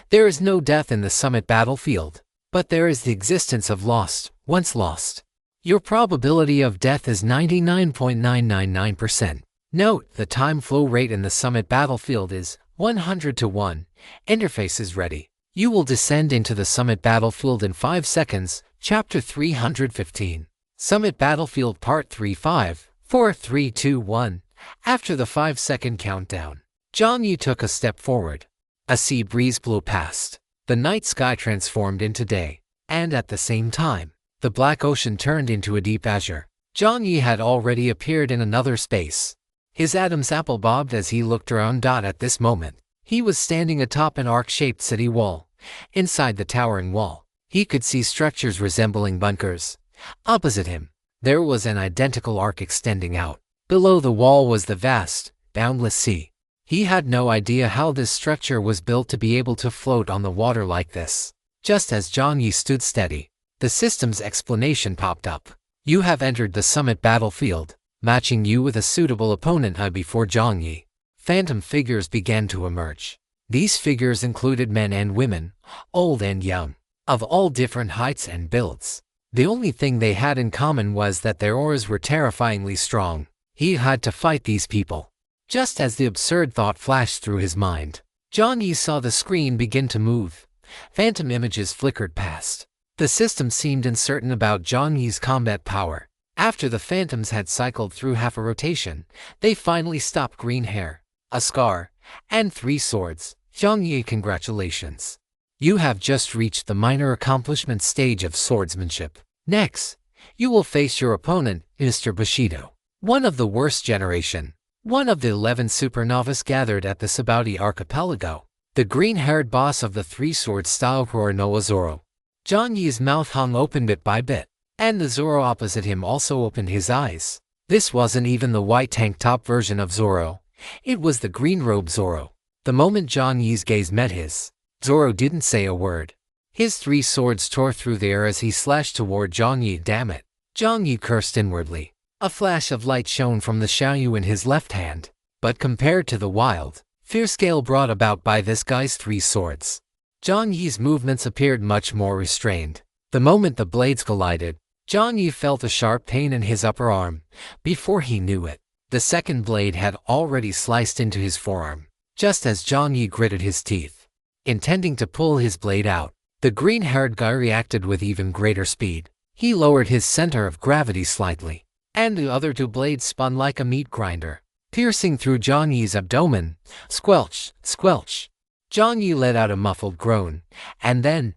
there is no death in the Summit battlefield, but there is the existence of lost, once lost. Your probability of death is 99.999%. Note: the time flow rate in the Summit battlefield is 100 to 1. Interface is ready. You will descend into the Summit battlefield in 5 seconds. Chapter 315. Summit Battlefield Part 3. 5, 4, 3, 2, 1. After the 5-second countdown, Jiang Yi took a step forward. A sea breeze blew past. The night sky transformed into day, and at the same time, the black ocean turned into a deep azure. Jiang Yi had already appeared in another space. His Adam's apple bobbed as he looked around. At this moment, he was standing atop an arc-shaped city wall. Inside the towering wall, he could see structures resembling bunkers. Opposite him, there was an identical arc extending out. Below the wall was the vast, boundless sea. He had no idea how this structure was built to be able to float on the water like this. Just as Jiang Yi stood steady, the system's explanation popped up. You have entered the Summit battlefield, matching you with a suitable opponent. Before Jiang Yi, phantom figures began to emerge. These figures included men and women, old and young, of all different heights and builds. The only thing they had in common was that their auras were terrifyingly strong. He had to fight these people. Just as the absurd thought flashed through his mind, Jiang Yi saw the screen begin to move. Phantom images flickered past. The system seemed uncertain about Jiang Yi's combat power. After the phantoms had cycled through half a rotation, they finally stopped. Green hair, a scar, and 3 swords. Jiang Yi, congratulations. You have just reached the minor accomplishment stage of swordsmanship. Next, you will face your opponent, Mr. Bushido, one of the worst generation. One of the 11 supernovas gathered at the Sabaudi archipelago. The green-haired boss of the 3-sword style Noa Zoro. Jiang Yi's mouth hung open bit by bit, and the Zoro opposite him also opened his eyes. This wasn't even the white tank top version of Zoro. It was the green robe Zoro. The moment Jiang Yi's gaze met his, Zoro didn't say a word. His 3 swords tore through the air as he slashed toward Jiang Yi. Damn it. Jiang Yi cursed inwardly. A flash of light shone from the Xiaoyu in his left hand, but compared to the wild, fierce gale brought about by this guy's 3 swords, Jiang Yi's movements appeared much more restrained. The moment the blades collided, Jiang Yi felt a sharp pain in his upper arm. Before he knew it, the second blade had already sliced into his forearm. Just as Jiang Yi gritted his teeth, intending to pull his blade out, The green-haired guy reacted with even greater speed. He lowered his center of gravity slightly, and the other two blades spun like a meat grinder, piercing through Jiang Yi's abdomen. Squelch, squelch. Jiang Yi let out a muffled groan, and then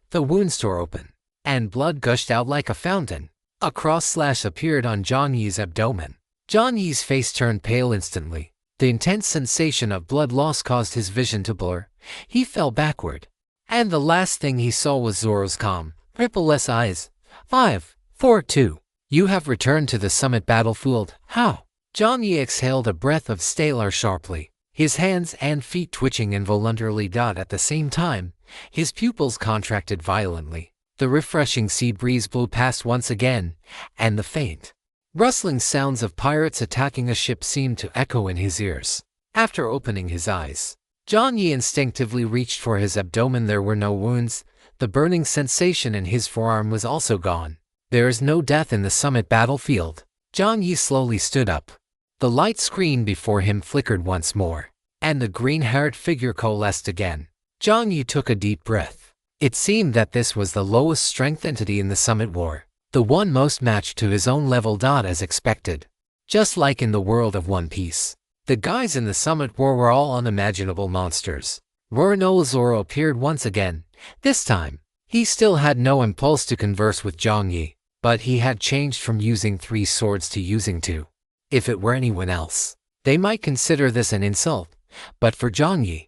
the wounds tore open, and blood gushed out like a fountain. A cross-slash appeared on Jiang Yi's abdomen. Jiang Yi's face turned pale instantly. The intense sensation of blood loss caused his vision to blur. He fell backward, and the last thing he saw was Zoro's calm, ripple-less eyes. 5, 4, 2. You have returned to the summit battlefield. How? Jiang Yi exhaled a breath of stellar sharply, his hands and feet twitching involuntarily. At the same time, his pupils contracted violently. The refreshing sea breeze blew past once again, and the faint, rustling sounds of pirates attacking a ship seemed to echo in his ears. After opening his eyes, Jiang Yi instinctively reached for his abdomen. There were no wounds. The burning sensation in his forearm was also gone. There is no death in the summit battlefield. Jiang Yi slowly stood up. The light screen before him flickered once more, and the green-haired figure coalesced again. Jiang Yi took a deep breath. It seemed that this was the lowest strength entity in the summit war, the one most matched to his own level. As expected. Just like in the world of One Piece, the guys in the summit war were all unimaginable monsters. Roronoa Zoro appeared once again. This time, he still had no impulse to converse with Jiang Yi, but he had changed from using 3 swords to using 2. If it were anyone else, they might consider this an insult, but for Jiang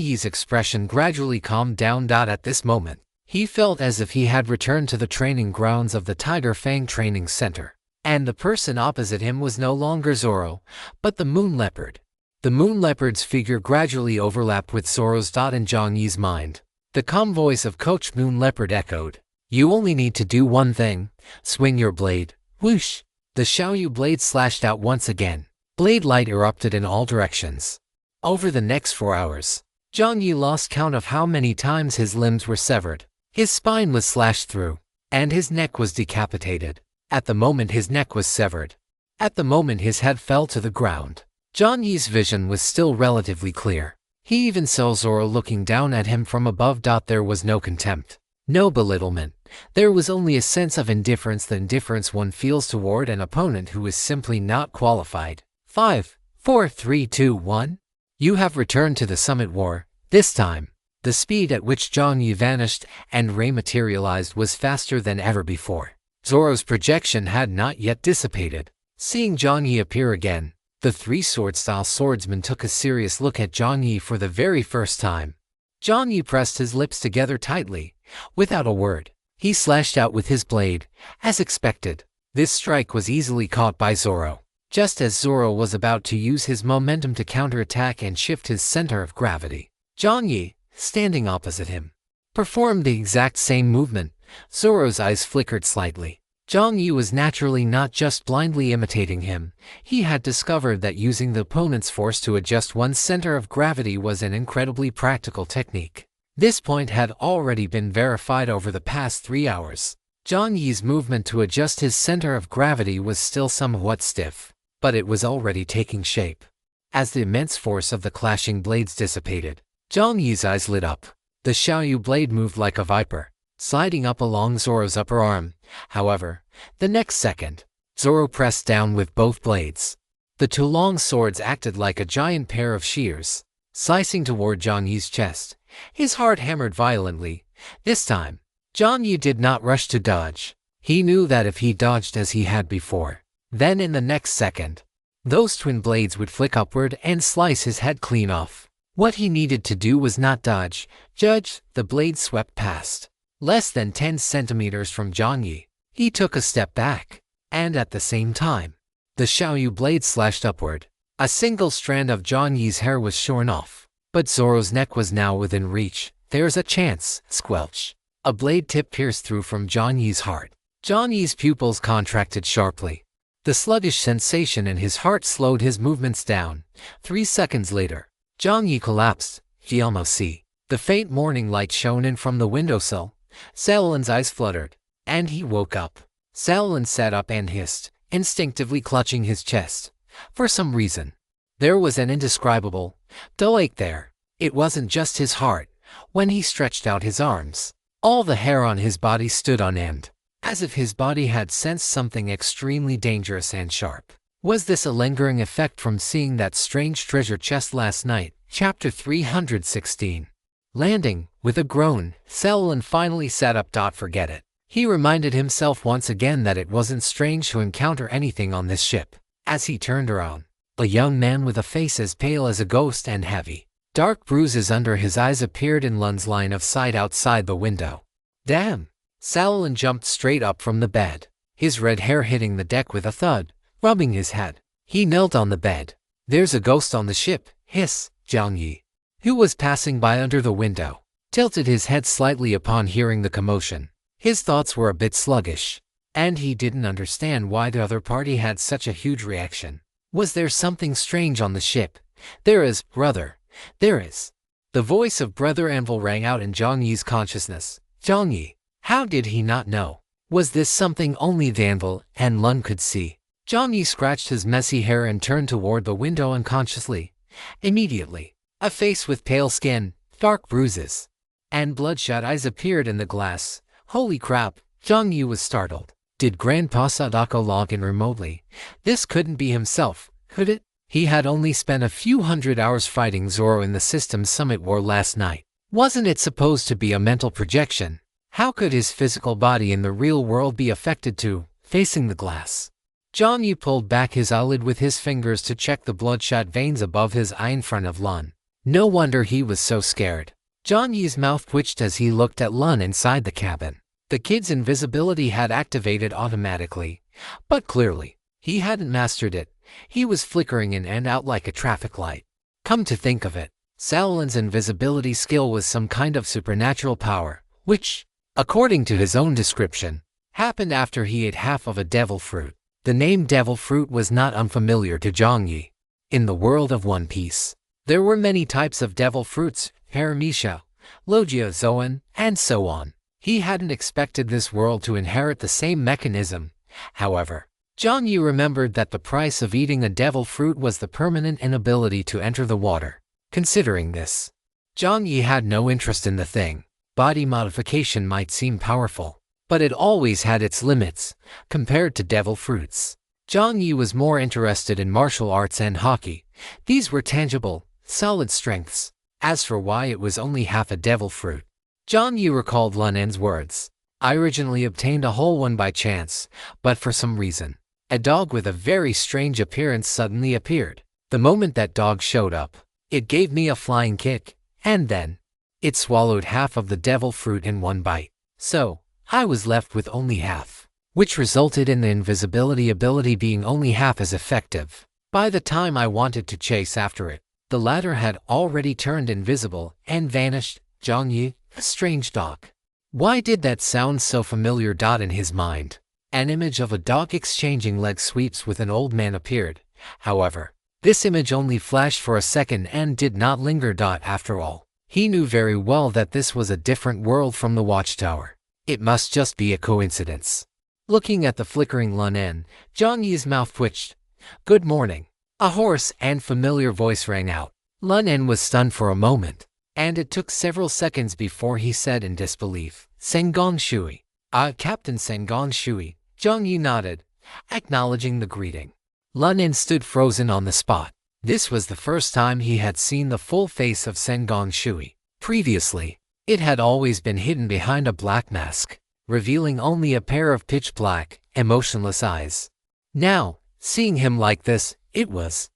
Yi's expression gradually calmed down. At this moment, he felt as if he had returned to the training grounds of the Tiger Fang Training Center, and the person opposite him was no longer Zoro, but the Moon Leopard. The Moon Leopard's figure gradually overlapped with Zoro's. In Jiang Yi's mind, the calm voice of Coach Moon Leopard echoed. You only need to do one thing. Swing your blade. Whoosh! The Xiaoyu blade slashed out once again. Blade light erupted in all directions. Over the next 4 hours, Jiang Yi lost count of how many times his limbs were severed. His spine was slashed through, and his neck was decapitated. At the moment his neck was severed, at the moment his head fell to the ground, Jiang Yi's vision was still relatively clear. He even saw Zoro looking down at him from above. There was no contempt, no belittlement. There was only a sense of indifference, the indifference one feels toward an opponent who is simply not qualified. 5, 4, 3, 2, 1. You have returned to the summit war. This time, the speed at which Jiang Yi vanished and rematerialized was faster than ever before. Zoro's projection had not yet dissipated. Seeing Jiang Yi appear again, the 3-sword-style swordsman took a serious look at Jiang Yi for the very first time. Jiang Yi pressed his lips together tightly. Without a word, he slashed out with his blade. As expected, this strike was easily caught by Zoro. Just as Zoro was about to use his momentum to counterattack and shift his center of gravity, Jiang Yi, standing opposite him, performed the exact same movement. Zoro's eyes flickered slightly. Jiang Yi was naturally not just blindly imitating him. He had discovered that using the opponent's force to adjust one's center of gravity was an incredibly practical technique. This point had already been verified over the past 3 hours. Jiang Yi's movement to adjust his center of gravity was still somewhat stiff, but it was already taking shape. As the immense force of the clashing blades dissipated, Jiang Yi's eyes lit up. The Xiaoyu blade moved like a viper, sliding up along Zoro's upper arm. However, the next second, Zoro pressed down with both blades. The 2 long swords acted like a giant pair of shears, slicing toward Jiang Yi's chest. His heart hammered violently. This time, Jiang Yi did not rush to dodge. He knew that if he dodged as he had before, then in the next second, those twin blades would flick upward and slice his head clean off. What he needed to do was not dodge. The blade swept past, less than 10 centimeters from Jiang Yi. He took a step back, and at the same time, the Xiaoyu blade slashed upward. A single strand of Jiang Yi's hair was shorn off, but Zoro's neck was now within reach. There's a chance. Squelch. A blade tip pierced through from Jiang Yi's heart. Jiang Yi's pupils contracted sharply. The sluggish sensation in his heart slowed his movements down. 3 seconds later, Jiang Yi collapsed. Yahello. The faint morning light shone in from the windowsill. Saolin's eyes fluttered, and he woke up. Saolin sat up and hissed, instinctively clutching his chest. For some reason, there was an indescribable, dull ache there. It wasn't just his heart. When he stretched out his arms, All the hair on his body stood on end, as if his body had sensed something extremely dangerous and sharp. Was this a lingering effect from seeing that strange treasure chest last night? Chapter 316. Landing. With a groan, Selwyn finally sat up. Forget it. He reminded himself once again that it wasn't strange to encounter anything on this ship. As he turned around, a young man with a face as pale as a ghost and heavy, dark bruises under his eyes appeared in Lun's line of sight outside the window. Damn! Selwyn jumped straight up from the bed, his red hair hitting the deck with a thud, rubbing his head. He knelt on the bed. There's a ghost on the ship, hiss. Jiang Yi, who was passing by under the window, tilted his head slightly upon hearing the commotion. His thoughts were a bit sluggish, and he didn't understand why the other party had such a huge reaction. Was there something strange on the ship? There is, brother. There is. The voice of Brother Anvil rang out in Jiang Yi's consciousness. Jiang Yi. How did he not know? Was this something only the Anvil and Lun could see? Jiang Yi scratched his messy hair and turned toward the window unconsciously. Immediately, a face with pale skin, dark bruises, and bloodshot eyes appeared in the glass. Holy crap! Jiang Yi was startled. Did Grandpa Sadako log in remotely? This couldn't be himself, could it? He had only spent a few hundred hours fighting Zoro in the System Summit War last night. Wasn't it supposed to be a mental projection? How could his physical body in the real world be affected too, facing the glass? Jiang Yi pulled back his eyelid with his fingers to check the bloodshot veins above his eye in front of Lun. No wonder he was so scared. Jiang Yi's mouth twitched as he looked at Lun inside the cabin. The kid's invisibility had activated automatically, but clearly, he hadn't mastered it. He was flickering in and out like a traffic light. Come to think of it, Selwyn's invisibility skill was some kind of supernatural power, which, according to his own description, happened after he ate half of a devil fruit. The name devil fruit was not unfamiliar to Jiang Yi. In the world of One Piece, there were many types of devil fruits, Paramecia, Logia Zoan, and so on. He hadn't expected this world to inherit the same mechanism. However, Jiang Yi remembered that the price of eating a devil fruit was the permanent inability to enter the water. Considering this, Jiang Yi had no interest in the thing. Body modification might seem powerful, but it always had its limits, compared to devil fruits. Jiang Yi was more interested in martial arts and hockey. These were tangible, solid strengths. As for why it was only half a devil fruit, Jiang Yi recalled Lun En's words. I originally obtained a whole one by chance, but for some reason, a dog with a very strange appearance suddenly appeared. The moment that dog showed up, it gave me a flying kick, and then, it swallowed half of the devil fruit in one bite. So, I was left with only half, which resulted in the invisibility ability being only half as effective. By the time I wanted to chase after it, the latter had already turned invisible and vanished. Jiang Yi, a strange dog. Why did that sound so familiar? In his mind, an image of a dog exchanging leg sweeps with an old man appeared. However, this image only flashed for a second and did not linger. After all, he knew very well that this was a different world from the watchtower. It must just be a coincidence. Looking at the flickering Lun En, Jiang Yi's mouth twitched. Good morning. A hoarse and familiar voice rang out. Lun En was stunned for a moment, and it took several seconds before he said in disbelief, Sengon Shui. Captain Sengon Shui. Jiang Yi nodded, acknowledging the greeting. Lun En stood frozen on the spot. This was the first time he had seen the full face of Sengon Shui. Previously, it had always been hidden behind a black mask, revealing only a pair of pitch-black, emotionless eyes. Now, seeing him like this, it was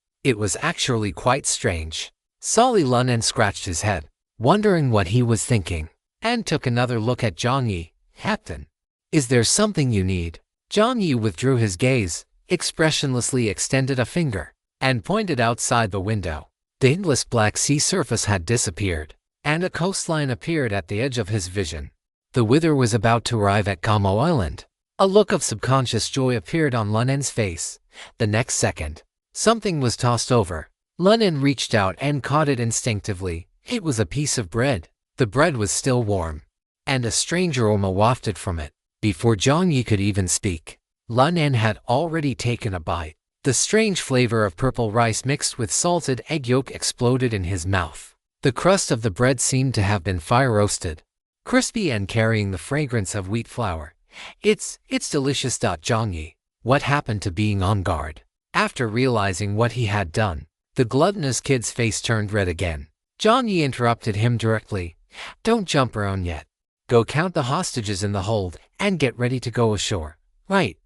actually quite strange. Solly Lun En scratched his head, wondering what he was thinking, and took another look at Jiang Yi. Captain, is there something you need? Jiang Yi withdrew his gaze, expressionlessly extended a finger, and pointed outside the window. The endless black sea surface had disappeared, and a coastline appeared at the edge of his vision. The Wither was about to arrive at Kamo Island. A look of subconscious joy appeared on Lun En's face. The next second, something was tossed over. Lun En reached out and caught it instinctively. It was a piece of bread. The bread was still warm, and a strange aroma wafted from it. Before Jiang Yi could even speak, Lun En had already taken a bite. The strange flavor of purple rice mixed with salted egg yolk exploded in his mouth. The crust of the bread seemed to have been fire-roasted. crispy and carrying the fragrance of wheat flour. It's delicious. Jiang Yi, what happened to being on guard? After realizing what he had done, the gluttonous kid's face turned red again. Jiang Yi interrupted him directly. Don't jump around yet. Go count the hostages in the hold and get ready to go ashore. Right.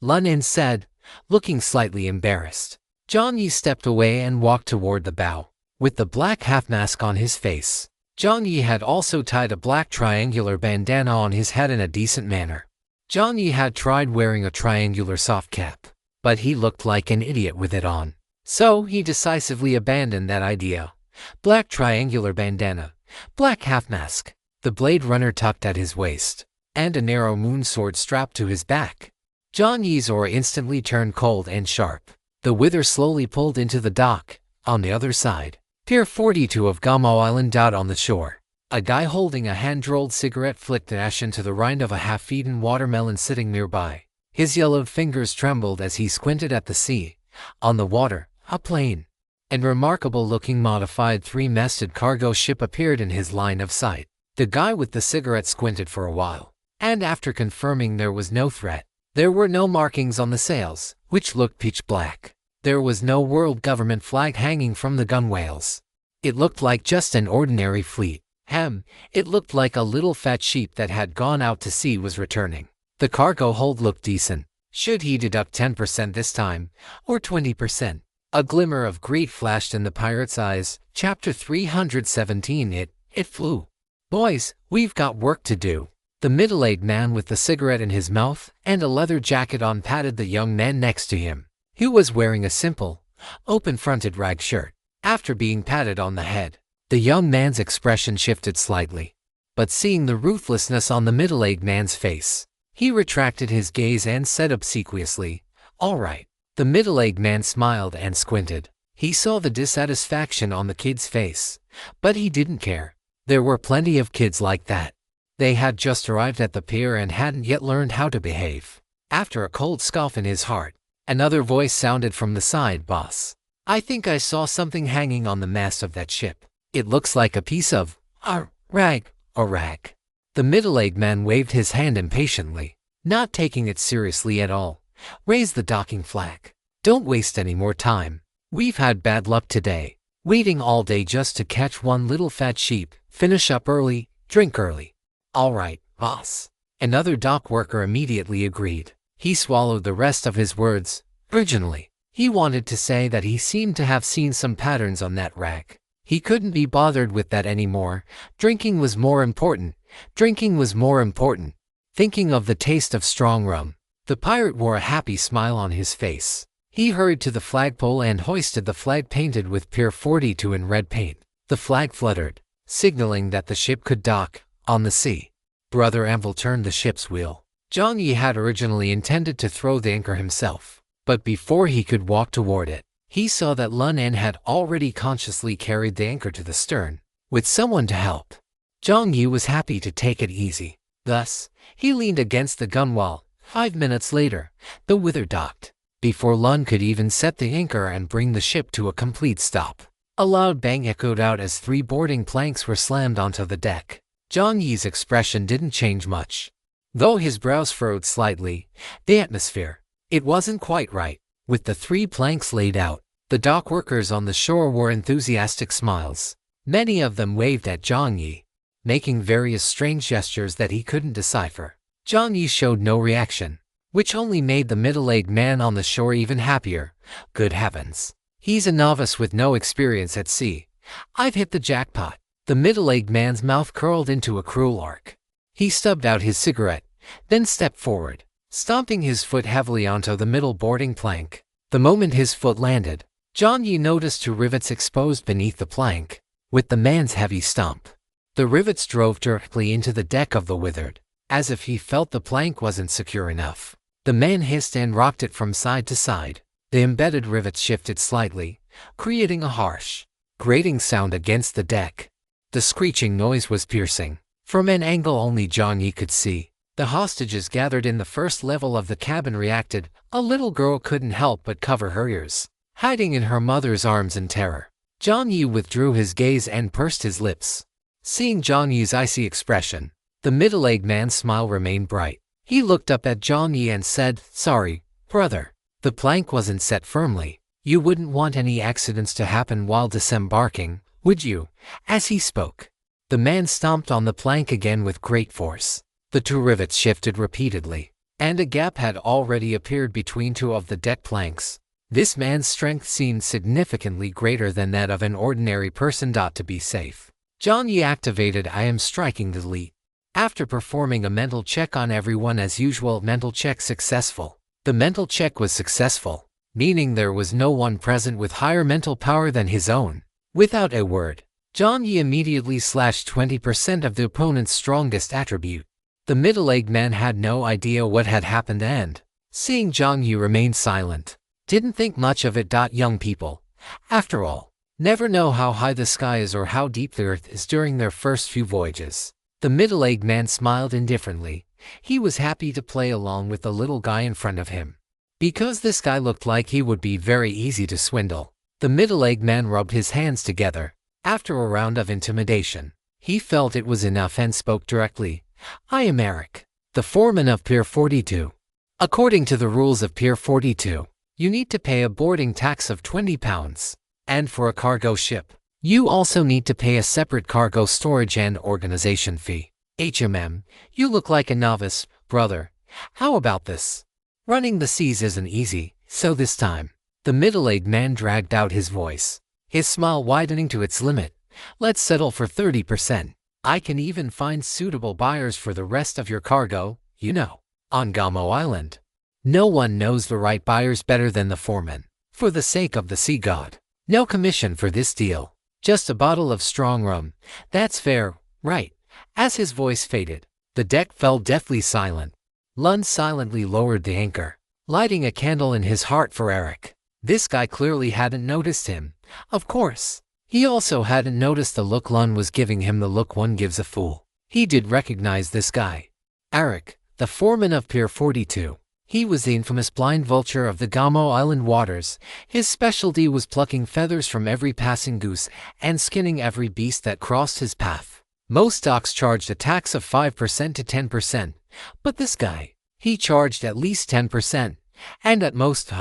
Lun En said, looking slightly embarrassed. Jiang Yi stepped away and walked toward the bow, with the black half-mask on his face. Jiang Yi had also tied a black triangular bandana on his head in a decent manner. Jiang Yi had tried wearing a triangular soft cap, but he looked like an idiot with it on. So he decisively abandoned that idea. Black triangular bandana, black half-mask, the Blade Runner tucked at his waist, and a narrow moon sword strapped to his back. Jiang Yi's aura instantly turned cold and sharp. The Wither slowly pulled into the dock. On the other side, Pier 42 of Gamo Island. On the shore, a guy holding a hand-rolled cigarette flicked ash into the rind of a half-eaten watermelon sitting nearby. His yellowed fingers trembled as he squinted at the sea. On the water, a plain and remarkable-looking modified three-masted cargo ship appeared in his line of sight. The guy with the cigarette squinted for a while, and after confirming there was no threat, there were no markings on the sails, which looked pitch black. There was no world government flag hanging from the gunwales. It looked like just an ordinary fleet. It looked like a little fat sheep that had gone out to sea was returning. The cargo hold looked decent. Should he deduct 10% this time, or 20%? A glimmer of greed flashed in the pirate's eyes. Chapter 317. It flew. Boys, we've got work to do. The middle-aged man with the cigarette in his mouth and a leather jacket on patted the young man next to him. He was wearing a simple, open-fronted rag shirt. After being patted on the head, the young man's expression shifted slightly. But seeing the ruthlessness on the middle-aged man's face, he retracted his gaze and said obsequiously, "All right." The middle-aged man smiled and squinted. He saw the dissatisfaction on the kid's face, but he didn't care. There were plenty of kids like that. They had just arrived at the pier and hadn't yet learned how to behave. After a cold scoff in his heart, another voice sounded from the side. "Boss, I think I saw something hanging on the mast of that ship. It looks like a piece of rag. The middle-aged man waved his hand impatiently, not taking it seriously at all. "Raise the docking flag. Don't waste any more time. We've had bad luck today, waiting all day just to catch one little fat sheep. Finish up early, drink early." "All right, boss." Another dock worker immediately agreed. He swallowed the rest of his words. Originally, he wanted to say that he seemed to have seen some patterns on that rag. He couldn't be bothered with that anymore. Drinking was more important. Thinking of the taste of strong rum, the pirate wore a happy smile on his face. He hurried to the flagpole and hoisted the flag painted with Pier 42 in red paint. The flag fluttered, signaling that the ship could dock on the sea. Brother Anvil turned the ship's wheel. Jiang Yi had originally intended to throw the anchor himself, but before he could walk toward it, he saw that Lun En had already consciously carried the anchor to the stern, with someone to help. Jiang Yi was happy to take it easy. Thus, he leaned against the gunwale. 5 minutes later, the Wither docked. Before Lun could even set the anchor and bring the ship to a complete stop, a loud bang echoed out as 3 boarding planks were slammed onto the deck. Jiang Yi's expression didn't change much. Though his brows furrowed slightly, the atmosphere, it wasn't quite right. With the 3 planks laid out, the dock workers on the shore wore enthusiastic smiles. Many of them waved at Jiang Yi, making various strange gestures that he couldn't decipher. Jiang Yi showed no reaction, which only made the middle-aged man on the shore even happier. Good heavens. He's a novice with no experience at sea. I've hit the jackpot. The middle-aged man's mouth curled into a cruel arc. He stubbed out his cigarette, then stepped forward, stomping his foot heavily onto the middle boarding plank. The moment his foot landed, Jiang Yi noticed 2 rivets exposed beneath the plank. With the man's heavy stomp, the rivets drove directly into the deck of the Withered, as if he felt the plank wasn't secure enough. The man hissed and rocked it from side to side. The embedded rivets shifted slightly, creating a harsh, grating sound against the deck. The screeching noise was piercing. From an angle only Jiang Yi could see, the hostages gathered in the first level of the cabin reacted. A little girl couldn't help but cover her ears, hiding in her mother's arms in terror. Jiang Yi withdrew his gaze and pursed his lips. Seeing Jiang Yi's icy expression, the middle-aged man's smile remained bright. He looked up at Jiang Yi and said, "Sorry, brother. The plank wasn't set firmly. You wouldn't want any accidents to happen while disembarking, would you?" As he spoke, the man stomped on the plank again with great force. The two rivets shifted repeatedly, and a gap had already appeared between two of the deck planks. This man's strength seemed significantly greater than that of an ordinary person. To be safe, Jiang Yi activated I am striking delete. After performing a mental check on everyone as usual, mental check successful. The mental check was successful, meaning there was no one present with higher mental power than his own. Without a word, Jiang Yi immediately slashed 20% of the opponent's strongest attribute. The middle-aged man had no idea what had happened and, seeing Jiang Yi remain silent, didn't think much of it. Young people, after all, never know how high the sky is or how deep the earth is during their first few voyages. The middle-aged man smiled indifferently. He was happy to play along with the little guy in front of him, because this guy looked like he would be very easy to swindle. The middle-aged man rubbed his hands together. After a round of intimidation, he felt it was enough and spoke directly. "I am Eric, the foreman of Pier 42. According to the rules of Pier 42, you need to pay a boarding tax of £20, and for a cargo ship, you also need to pay a separate cargo storage and organization fee. You look like a novice, brother. How about this? Running the seas isn't easy, so this time." The middle-aged man dragged out his voice, his smile widening to its limit. "Let's settle for 30%. I can even find suitable buyers for the rest of your cargo, you know. On Gamo Island, no one knows the right buyers better than the foreman. For the sake of the sea god, no commission for this deal. Just a bottle of strong rum. That's fair, right?" As his voice faded, the deck fell deathly silent. Lund silently lowered the anchor, lighting a candle in his heart for Eric. This guy clearly hadn't noticed him. Of course, he also hadn't noticed the look Lund was giving him, the look one gives a fool. He did recognize this guy. Eric, the foreman of Pier 42. He was the infamous blind vulture of the Gamo Island waters. His specialty was plucking feathers from every passing goose and skinning every beast that crossed his path. Most docks charged a tax of 5% to 10%, but this guy, he charged at least 10%, and at most.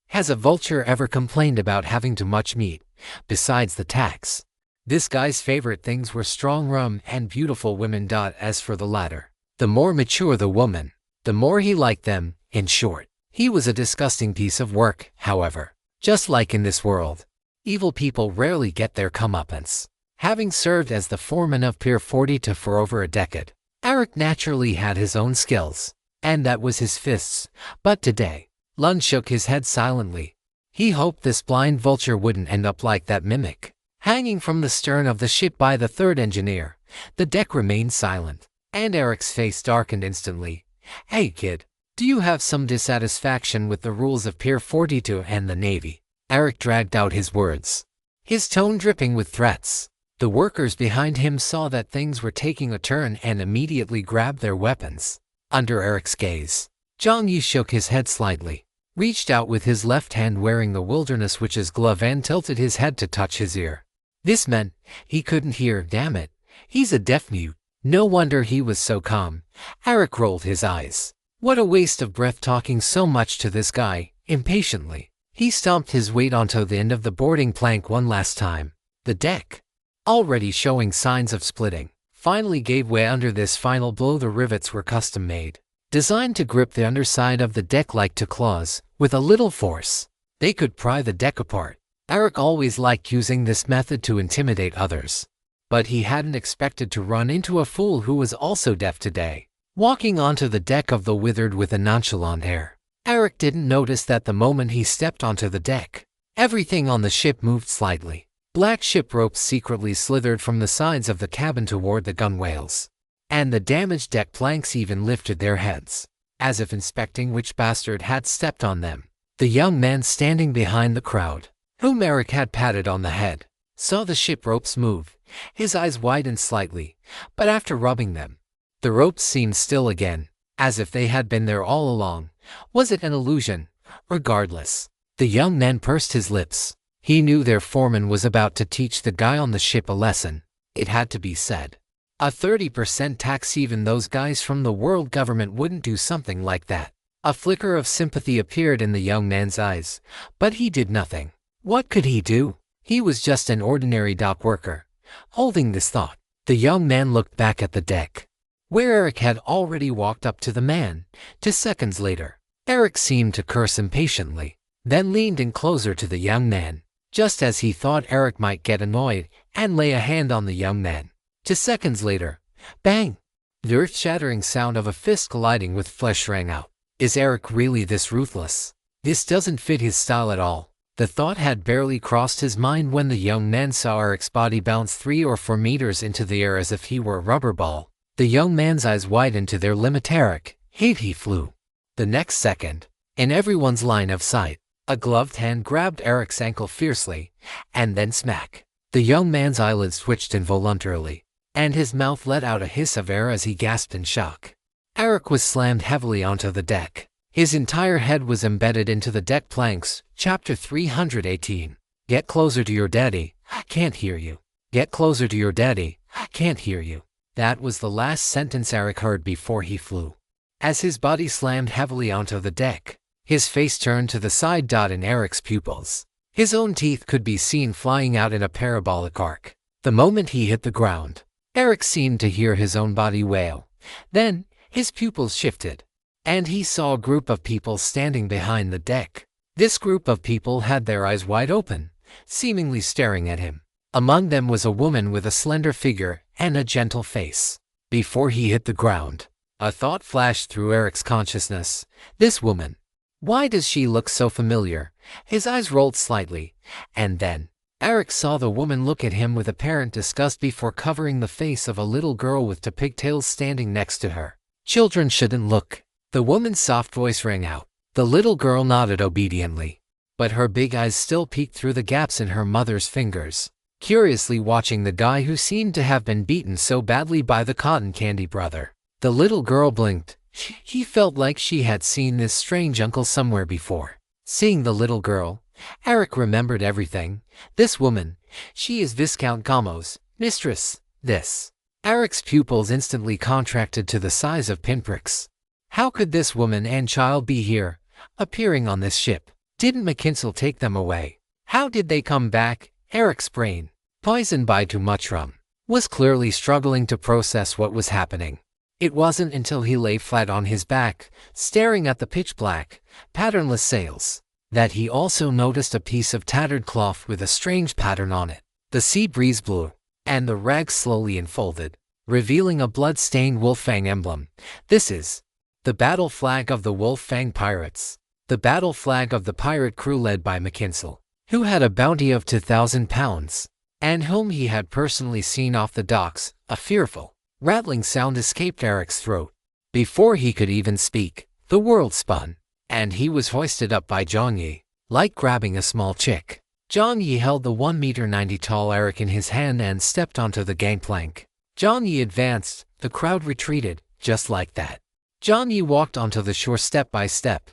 Has a vulture ever complained about having too much meat, besides the tax? This guy's favorite things were strong rum and beautiful women. As for the latter, the more mature the woman, the more he liked them. In short, he was a disgusting piece of work. However, just like in this world, evil people rarely get their comeuppance. Having served as the foreman of Pier 42 for over a decade, Eric naturally had his own skills, and that was his fists. But today, Lund shook his head silently. He hoped this blind vulture wouldn't end up like that mimic, hanging from the stern of the ship by the third engineer. The deck remained silent, and Eric's face darkened instantly. "Hey kid, do you have some dissatisfaction with the rules of Pier 42 and the Navy?" Eric dragged out his words, his tone dripping with threats. The workers behind him saw that things were taking a turn and immediately grabbed their weapons. Under Eric's gaze, Jiang Yi shook his head slightly, reached out with his left hand wearing the wilderness witch's glove and tilted his head to touch his ear. This meant he couldn't hear. Damn it, he's a deaf mute. No wonder he was so calm. Eric rolled his eyes. What a waste of breath talking so much to this guy. Impatiently, he stomped his weight onto the end of the boarding plank one last time. The deck, already showing signs of splitting, finally gave way under this final blow. The rivets were custom made, designed to grip the underside of the deck like two claws. With a little force, they could pry the deck apart. Eric always liked using this method to intimidate others, but he hadn't expected to run into a fool who was also deaf today. Walking onto the deck of the Withered with a nonchalant air, Eric didn't notice that the moment he stepped onto the deck, everything on the ship moved slightly. Black ship ropes secretly slithered from the sides of the cabin toward the gunwales, and the damaged deck planks even lifted their heads, as if inspecting which bastard had stepped on them. The young man standing behind the crowd, whom Eric had patted on the head, saw the ship ropes move. His eyes widened slightly, but after rubbing them, the ropes seemed still again, as if they had been there all along. Was it an illusion? Regardless, the young man pursed his lips. He knew their foreman was about to teach the guy on the ship a lesson. It had to be said. A 30% tax, even those guys from the world government wouldn't do something like that. A flicker of sympathy appeared in the young man's eyes, but he did nothing. What could he do? He was just an ordinary dock worker. Holding this thought, the young man looked back at the deck, where Eric had already walked up to the man. 2 seconds later, Eric seemed to curse impatiently, then leaned in closer to the young man, just as he thought Eric might get annoyed and lay a hand on the young man. 2 seconds later, bang! The earth-shattering sound of a fist colliding with flesh rang out. Is Eric really this ruthless? This doesn't fit his style at all. The thought had barely crossed his mind when the young man saw Eric's body bounce 3 or 4 meters into the air as if he were a rubber ball. The young man's eyes widened to their limit. Eric, he flew. The next second, in everyone's line of sight, a gloved hand grabbed Eric's ankle fiercely, and then smack. The young man's eyelids twitched involuntarily, and his mouth let out a hiss of air as he gasped in shock. Eric was slammed heavily onto the deck. His entire head was embedded into the deck planks. Chapter 318. Get closer to your daddy, I can't hear you. Get closer to your daddy, I can't hear you. That was the last sentence Eric heard before he flew. As his body slammed heavily onto the deck, his face turned to the side. In Eric's pupils, his own teeth could be seen flying out in a parabolic arc. The moment he hit the ground, Eric seemed to hear his own body wail. Then, his pupils shifted, and he saw a group of people standing behind the deck. This group of people had their eyes wide open, seemingly staring at him. Among them was a woman with a slender figure and a gentle face. Before he hit the ground, a thought flashed through Eric's consciousness. This woman. Why does she look so familiar? His eyes rolled slightly, and then Eric saw the woman look at him with apparent disgust before covering the face of a little girl with 2 pigtails standing next to her. Children shouldn't look. The woman's soft voice rang out. The little girl nodded obediently, but her big eyes still peeked through the gaps in her mother's fingers, curiously watching the guy who seemed to have been beaten so badly by the cotton candy brother. The little girl blinked. He felt like she had seen this strange uncle somewhere before. Seeing the little girl, Eric remembered everything. This woman, she is Viscount Gamo's mistress. This. Eric's pupils instantly contracted to the size of pinpricks. How could this woman and child be here, appearing on this ship? Didn't McKinsell take them away? How did they come back? Eric's brain, poisoned by too much rum, was clearly struggling to process what was happening. It wasn't until he lay flat on his back, staring at the pitch-black, patternless sails, that he also noticed a piece of tattered cloth with a strange pattern on it. The sea breeze blew, and the rag slowly unfolded, revealing a blood-stained wolf-fang emblem. This is the battle flag of the Wolf-Fang Pirates, the battle flag of the pirate crew led by McKinsell, who had a bounty of 2,000 pounds, and whom he had personally seen off the docks. A fearful, rattling sound escaped Eric's throat. Before he could even speak, the world spun, and he was hoisted up by Jiang Yi, like grabbing a small chick. Jiang Yi held the 1.90 meter tall Eric in his hand and stepped onto the gangplank. Jiang Yi advanced, the crowd retreated, just like that. Jiang Yi walked onto the shore step by step.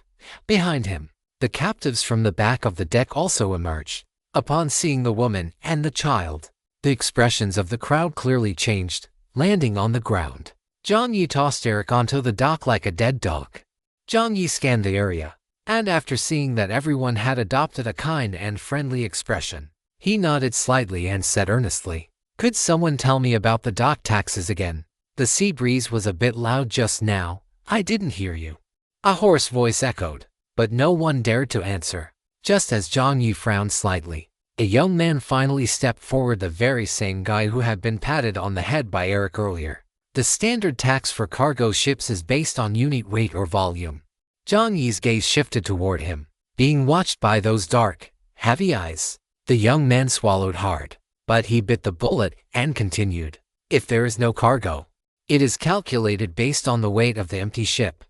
Behind him, the captives from the back of the deck also emerged. Upon seeing the woman and the child, the expressions of the crowd clearly changed. Landing on the ground, Jiang Yi tossed Eric onto the dock like a dead dog. Jiang Yi scanned the area, and after seeing that everyone had adopted a kind and friendly expression, he nodded slightly and said earnestly, "Could someone tell me about the dock taxes again? The sea breeze was a bit loud just now. I didn't hear you." A hoarse voice echoed, but no one dared to answer. Just as Jiang Yi frowned slightly, a young man finally stepped forward, the very same guy who had been patted on the head by Eric earlier. The standard tax for cargo ships is based on unit weight or volume. Jiang Yi's gaze shifted toward him, being watched by those dark, heavy eyes. The young man swallowed hard, but he bit the bullet and continued. If there is no cargo, it is calculated based on the weight of the empty ship.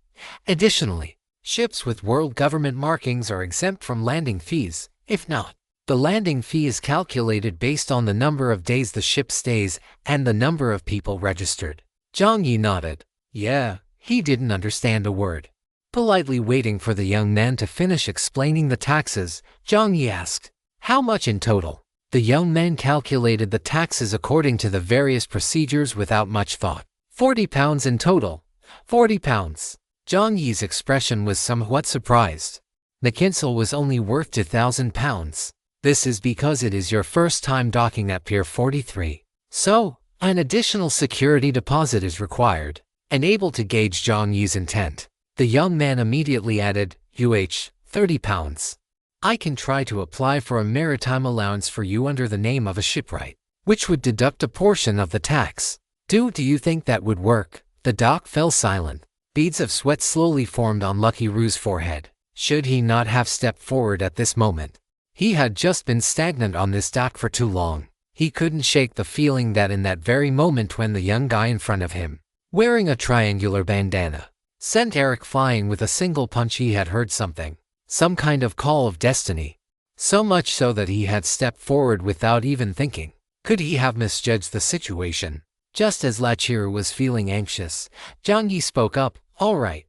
Additionally, ships with world government markings are exempt from landing fees. If not, the landing fee is calculated based on the number of days the ship stays and the number of people registered. Jiang Yi nodded. Yeah, he didn't understand a word. Politely waiting for the young man to finish explaining the taxes, Jiang Yi asked, "How much in total?" The young man calculated the taxes according to the various procedures without much thought. £40 in total. £40. Jiang Yi's expression was somewhat surprised. The cancel was only worth £2,000. This is because it is your first time docking at Pier 43. So, an additional security deposit is required. And able to gauge Jiang Yi's intent, the young man immediately added, £30. I can try to apply for a maritime allowance for you under the name of a shipwright, which would deduct a portion of the tax. Do you think that would work? The doc fell silent. Beads of sweat slowly formed on Lucky Rue's forehead. Should he not have stepped forward at this moment? He had just been stagnant on this dock for too long. He couldn't shake the feeling that in that very moment when the young guy in front of him, wearing a triangular bandana, sent Eric flying with a single punch, he had heard something. Some kind of call of destiny. So much so that he had stepped forward without even thinking. Could he have misjudged the situation? Just as Lachiru was feeling anxious, Jiang Yi spoke up, "All right.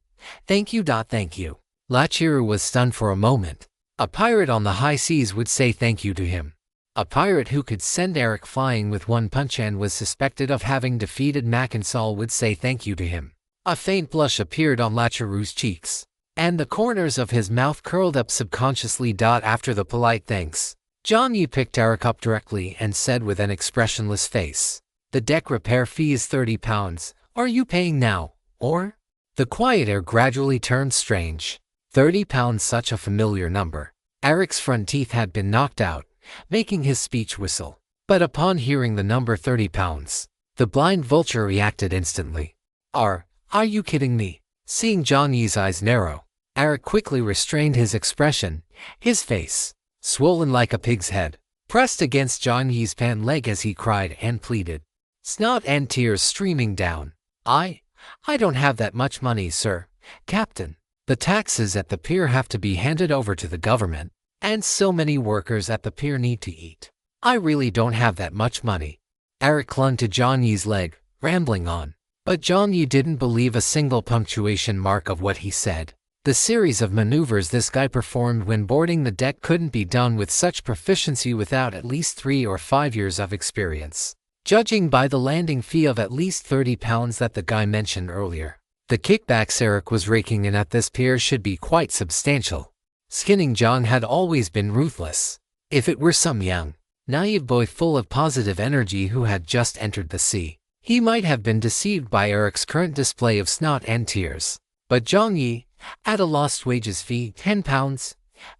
Thank you. Thank you." Lachiru was stunned for a moment. A pirate on the high seas would say thank you to him. A pirate who could send Eric flying with one punch and was suspected of having defeated Makinsal would say thank you to him. A faint blush appeared on Lachiru's cheeks, and the corners of his mouth curled up subconsciously. After the polite thanks, Jiang Yi picked Eric up directly and said with an expressionless face, "The deck repair fee is £30. Are you paying now, or?" The quiet air gradually turned strange. £30, such a familiar number. Eric's front teeth had been knocked out, making his speech whistle. But upon hearing the number £30, the blind vulture reacted instantly. Are you kidding me? Seeing Jiang Yi's eyes narrow, Eric quickly restrained his expression, his face, swollen like a pig's head, pressed against Jiang Yi's pant leg as he cried and pleaded, snot and tears streaming down. I don't have that much money, sir. Captain, the taxes at the pier have to be handed over to the government, and so many workers at the pier need to eat. I really don't have that much money. Eric clung to Jiang Yi's leg, rambling on. But Jiang Yi didn't believe a single punctuation mark of what he said. The series of maneuvers this guy performed when boarding the deck couldn't be done with such proficiency without at least 3 or 5 years of experience. Judging by the landing fee of at least £30 that the guy mentioned earlier, the kickbacks Eric was raking in at this pier should be quite substantial. Skinning Jiang had always been ruthless. If it were some young, naive boy full of positive energy who had just entered the sea, he might have been deceived by Eric's current display of snot and tears. But Jiang Yi, at a lost wages fee, £10.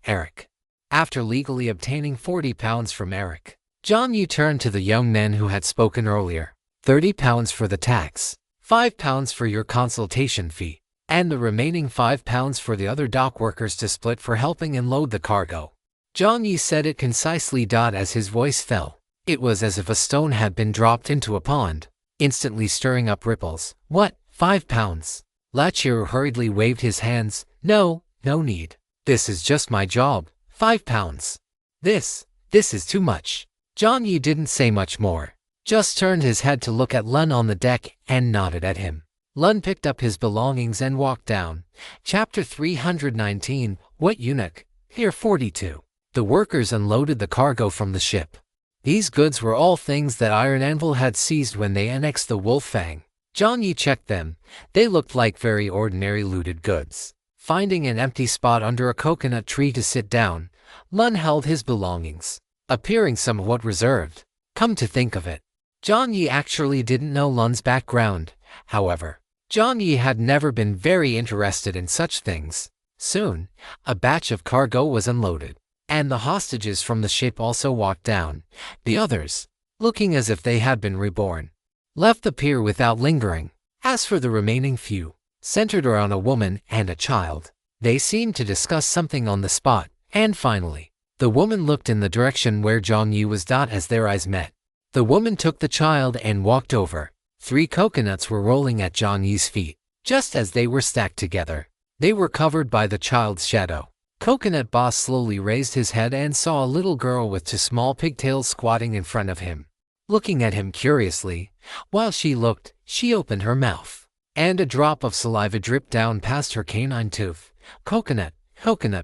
Eric. After legally obtaining £40 from Eric, Jiang Yi turned to the young man who had spoken earlier. £30 for the tax, £5 for your consultation fee, and the remaining £5 for the other dock workers to split for helping unload the cargo. Jiang Yi said it concisely. As his voice fell, it was as if a stone had been dropped into a pond, instantly stirring up ripples. What, £5? Lachiru hurriedly waved his hands. No need. This is just my job. £5. This is too much. Jiang Yi didn't say much more, just turned his head to look at Lun on the deck and nodded at him. Lun picked up his belongings and walked down. Chapter 319, What Eunuch? Pier 42. The workers unloaded the cargo from the ship. These goods were all things that Iron Anvil had seized when they annexed the Wolf Fang. Jiang Yi checked them. They looked like very ordinary looted goods. Finding an empty spot under a coconut tree to sit down, Lun held his belongings, appearing somewhat reserved. Come to think of it, Jiang Yi actually didn't know Lun's background. However, Jiang Yi had never been very interested in such things. Soon, a batch of cargo was unloaded, and the hostages from the ship also walked down. The others, looking as if they had been reborn, left the pier without lingering. As for the remaining few, centered around a woman and a child, they seemed to discuss something on the spot, and finally, the woman looked in the direction where Jiang Yi was. As their eyes met, the woman took the child and walked over. 3 coconuts were rolling at Jiang Yi's feet. Just as they were stacked together, they were covered by the child's shadow. Coconut Boss slowly raised his head and saw a little girl with 2 small pigtails squatting in front of him, looking at him curiously. While she looked, she opened her mouth, and a drop of saliva dripped down past her canine tooth. Coconut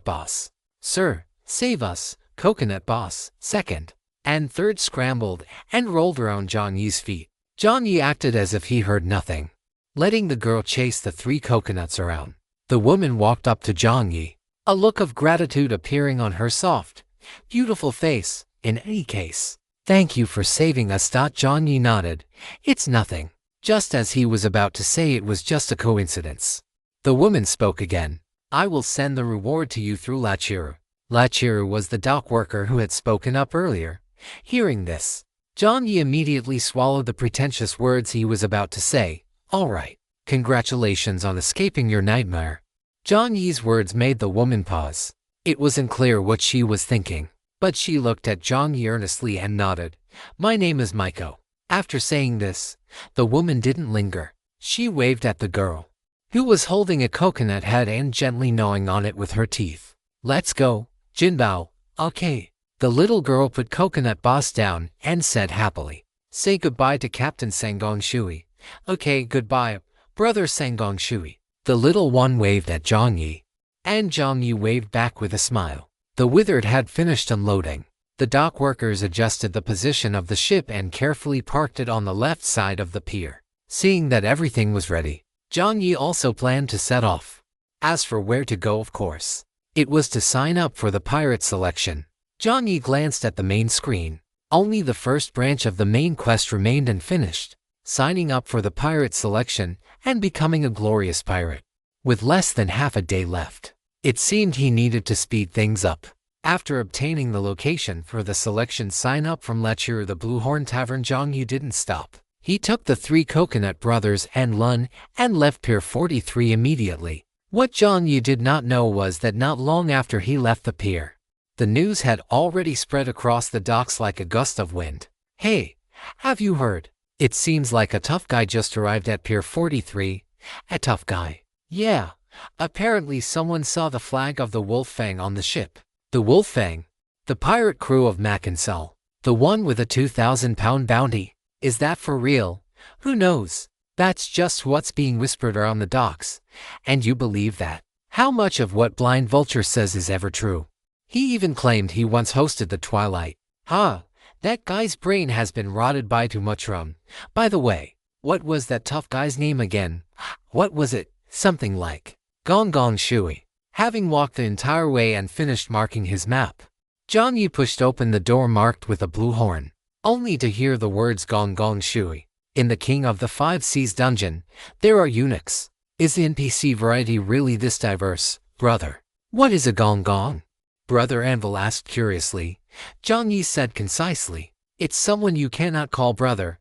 Boss. Sir, save us, Coconut Boss. Second. and third scrambled and rolled around Jiang Yi's feet. Jiang Yi acted as if he heard nothing, letting the girl chase the 3 coconuts around. The woman walked up to Jiang Yi, a look of gratitude appearing on her soft, beautiful face. In any case, thank you for saving us. Jiang Yi nodded. It's nothing. Just as he was about to say it was just a coincidence, the woman spoke again. I will send the reward to you through Lachiru. Lachiru was the dock worker who had spoken up earlier. Hearing this, Jiang Yi immediately swallowed the pretentious words he was about to say. All right, congratulations on escaping your nightmare. Jiang Yi's words made the woman pause. It wasn't clear what she was thinking, but she looked at Jiang Yi earnestly and nodded. My name is Maiko. After saying this, the woman didn't linger. She waved at the girl, who was holding a coconut head and gently gnawing on it with her teeth. Let's go, Jinbao. Okay. The little girl put Coconut Boss down and said happily, say goodbye to Captain Sangong Shui. Okay, goodbye, Brother Sangong Shui. The little one waved at Jiang Yi, and Jiang Yi waved back with a smile. The Withered had finished unloading. The dock workers adjusted the position of the ship and carefully parked it on the left side of the pier. Seeing that everything was ready, Jiang Yi also planned to set off. As for where to go, of course, it was to sign up for the pirate selection. Jiang Yi glanced at the main screen. Only the first branch of the main quest remained unfinished, signing up for the pirate selection and becoming a glorious pirate. With less than half a day left, it seemed he needed to speed things up. After obtaining the location for the selection sign-up from Lachiru the Blue Horn Tavern, Jiang Yi didn't stop. He took the 3 Coconut Brothers and Lun and left Pier 43 immediately. What Jiang Yi did not know was that not long after he left the pier, the news had already spread across the docks like a gust of wind. Hey, have you heard? It seems like a tough guy just arrived at Pier 43. A tough guy? Yeah. Apparently someone saw the flag of the Wolffang on the ship. The Wolffang? The pirate crew of Mackinsell. The one with a 2,000-pound bounty. Is that for real? Who knows? That's just what's being whispered around the docks. And you believe that? How much of what Blind Vulture says is ever true? He even claimed he once hosted the Twilight. That guy's brain has been rotted by too much rum. By the way, what was that tough guy's name again? What was it? Something like Gong Gong Shui. Having walked the entire way and finished marking his map, Jiang Yi pushed open the door marked with a blue horn, only to hear the words Gong Gong Shui. In the King of the Five Seas dungeon, there are eunuchs. Is the NPC variety really this diverse, brother? What is a Gong Gong? Brother Anvil asked curiously. Jiang Yi said concisely, it's someone you cannot call brother.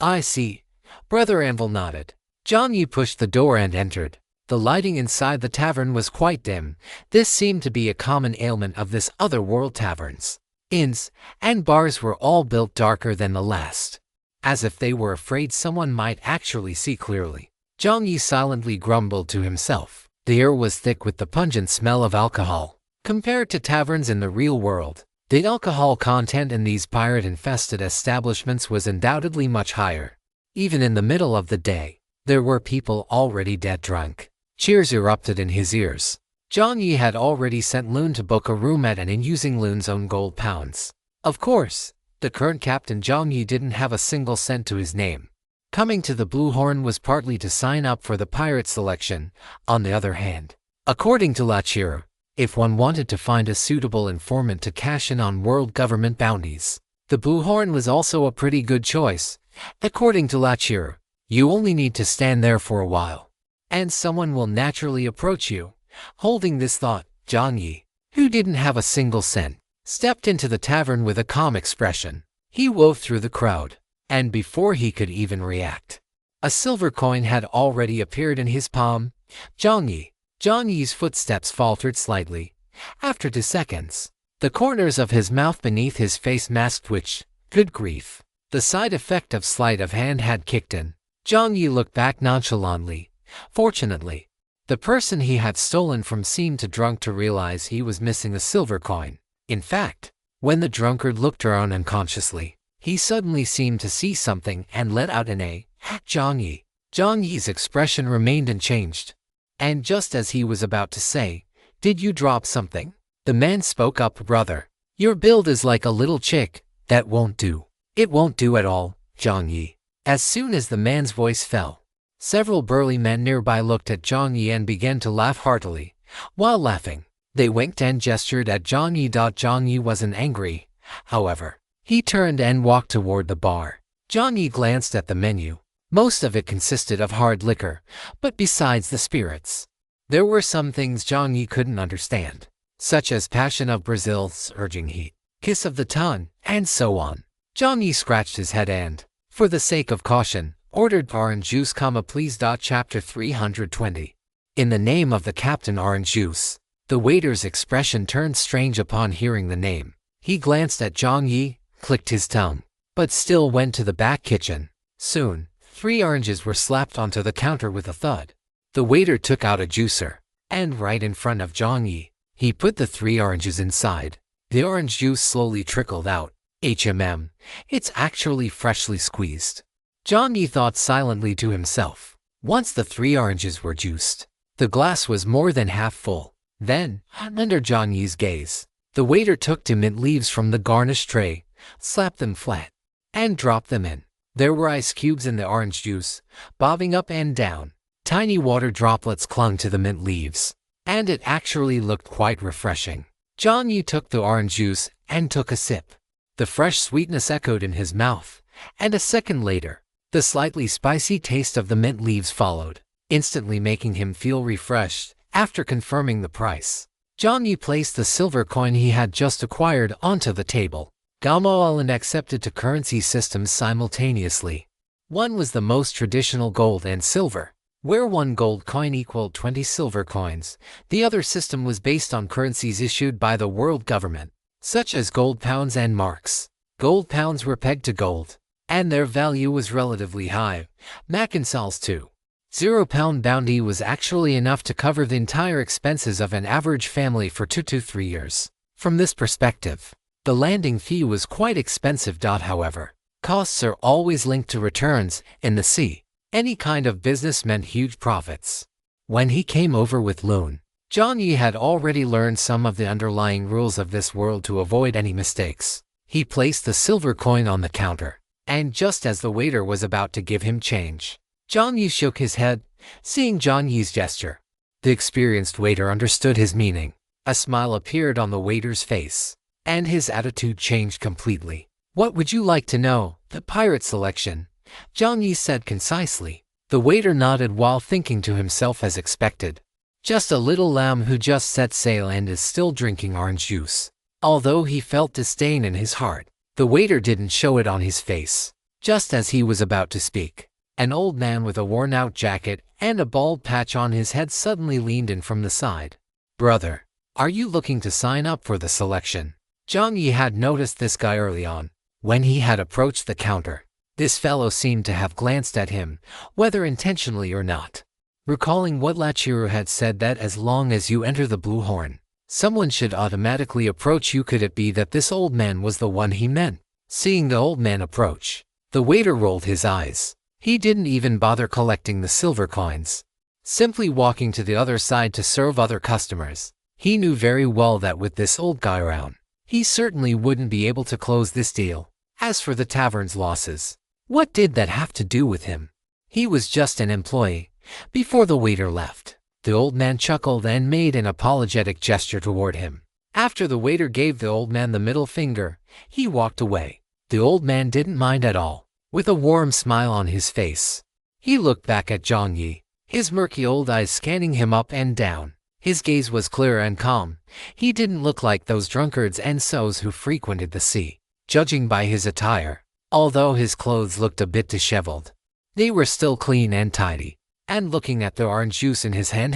I see. Brother Anvil nodded. Jiang Yi pushed the door and entered. The lighting inside the tavern was quite dim. This seemed to be a common ailment of this other world taverns. Inns and bars were all built darker than the last, as if they were afraid someone might actually see clearly. Jiang Yi silently grumbled to himself. The air was thick with the pungent smell of alcohol. Compared to taverns in the real world, the alcohol content in these pirate-infested establishments was undoubtedly much higher. Even in the middle of the day, there were people already dead drunk. Cheers erupted in his ears. Jiang Yi had already sent Loon to book a room at an inn using Loon's own gold pounds. Of course, the current captain Jiang Yi didn't have a single cent to his name. Coming to the Blue Horn was partly to sign up for the pirate selection. On the other hand, according to Lachiru, if one wanted to find a suitable informant to cash in on world government bounties, the Blue Horn was also a pretty good choice. According to Lachiru, you only need to stand there for a while, and someone will naturally approach you. Holding this thought, Jiang Yi, who didn't have a single cent, stepped into the tavern with a calm expression. He wove through the crowd, and before he could even react, a silver coin had already appeared in his palm. Jiang Yi's footsteps faltered slightly. After 2 seconds, the corners of his mouth beneath his face mask twitched. Good grief. The side effect of sleight of hand had kicked in. Jiang Yi looked back nonchalantly. Fortunately, the person he had stolen from seemed too drunk to realize he was missing a silver coin. In fact, when the drunkard looked around unconsciously, he suddenly seemed to see something and let out an "Ah!" Jiang Yi. Jiang Yi's expression remained unchanged. And just as he was about to say, "Did you drop something?" the man spoke up. "Brother, your build is like a little chick. That won't do. It won't do at all, Jiang Yi. As soon as the man's voice fell, several burly men nearby looked at Jiang Yi and began to laugh heartily. While laughing, they winked and gestured at Jiang Yi. Jiang Yi wasn't angry, however. He turned and walked toward the bar. Jiang Yi glanced at the menu. Most of it consisted of hard liquor, but besides the spirits, there were some things Jiang Yi couldn't understand, such as Passion of Brazil, Surging Heat, Kiss of the Tongue, and so on. Jiang Yi scratched his head and, for the sake of caution, ordered orange juice, please. Chapter 320. In the name of the captain, orange juice. The waiter's expression turned strange upon hearing the name. He glanced at Jiang Yi, clicked his tongue, but still went to the back kitchen. Soon, 3 oranges were slapped onto the counter with a thud. The waiter took out a juicer, and right in front of Jiang Yi, he put the 3 oranges inside. The orange juice slowly trickled out. It's actually freshly squeezed. Jiang Yi thought silently to himself. Once the 3 oranges were juiced, the glass was more than half full. Then, under Jiang Yi's gaze, the waiter took 2 mint leaves from the garnish tray, slapped them flat, and dropped them in. There were ice cubes in the orange juice, bobbing up and down. Tiny water droplets clung to the mint leaves, and it actually looked quite refreshing. Jiang Yi took the orange juice and took a sip. The fresh sweetness echoed in his mouth, and a second later, the slightly spicy taste of the mint leaves followed, instantly making him feel refreshed. After confirming the price, Jiang Yi placed the silver coin he had just acquired onto the table. Gamoal and accepted 2 currency systems simultaneously. One was the most traditional gold and silver, where 1 gold coin equaled 20 silver coins. The other system was based on currencies issued by the world government, such as gold pounds and marks. Gold pounds were pegged to gold, and their value was relatively high. Macinsal's 2.0 pound bounty was actually enough to cover the entire expenses of an average family for 2 to 3 years. From this perspective, the landing fee was quite expensive. However, costs are always linked to returns. In the sea, any kind of business meant huge profits. When he came over with Loon, Jiang Yi had already learned some of the underlying rules of this world to avoid any mistakes. He placed the silver coin on the counter, and just as the waiter was about to give him change, Jiang Yi shook his head, seeing Jiang Yi's gesture. The experienced waiter understood his meaning. A smile appeared on the waiter's face, and his attitude changed completely. What would you like to know? The pirate selection, Jiang Yi said concisely. The waiter nodded while thinking to himself as expected. Just a little lamb who just set sail and is still drinking orange juice. Although he felt disdain in his heart, the waiter didn't show it on his face. Just as he was about to speak, an old man with a worn-out jacket and a bald patch on his head suddenly leaned in from the side. Brother, are you looking to sign up for the selection? Jiang Yi had noticed this guy early on. When he had approached the counter, this fellow seemed to have glanced at him, whether intentionally or not. Recalling what Lachiru had said that as long as you enter the Blue Horn, someone should automatically approach you. Could it be that this old man was the one he meant? Seeing the old man approach, the waiter rolled his eyes. He didn't even bother collecting the silver coins, simply walking to the other side to serve other customers. He knew very well that with this old guy around, he certainly wouldn't be able to close this deal. As for the tavern's losses, what did that have to do with him? He was just an employee. Before the waiter left, the old man chuckled and made an apologetic gesture toward him. After the waiter gave the old man the middle finger, he walked away. The old man didn't mind at all. With a warm smile on his face, he looked back at Jiang Yi, his murky old eyes scanning him up and down. His gaze was clear and calm. He didn't look like those drunkards and sows who frequented the sea. Judging by his attire, although his clothes looked a bit disheveled, they were still clean and tidy. And looking at the orange juice in his hand,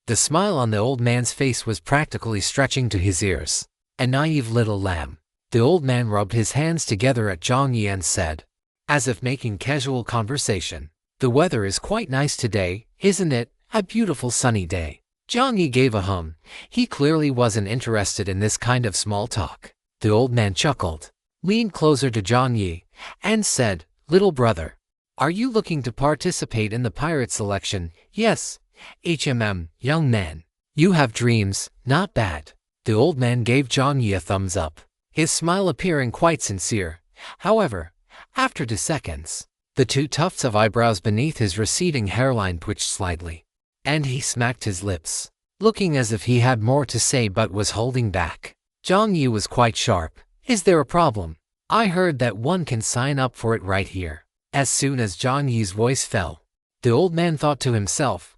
the smile on the old man's face was practically stretching to his ears. A naive little lamb. The old man rubbed his hands together at Jiang Yi and said, as if making casual conversation, "The weather is quite nice today, isn't it? A beautiful sunny day." Jiang Yi gave a hum. He clearly wasn't interested in this kind of small talk. The old man chuckled, leaned closer to Jiang Yi, and said, "Little brother, are you looking to participate in the pirate selection?" "Yes, young man. You have dreams, not bad." The old man gave Jiang Yi a thumbs up. his smile appearing quite sincere. However, after 2 seconds, the 2 tufts of eyebrows beneath his receding hairline twitched slightly, and he smacked his lips, looking as if he had more to say but was holding back. Jiang Yi was quite sharp. Is there a problem? I heard that one can sign up for it right here. As soon as Jiang Yi's voice fell, the old man thought to himself,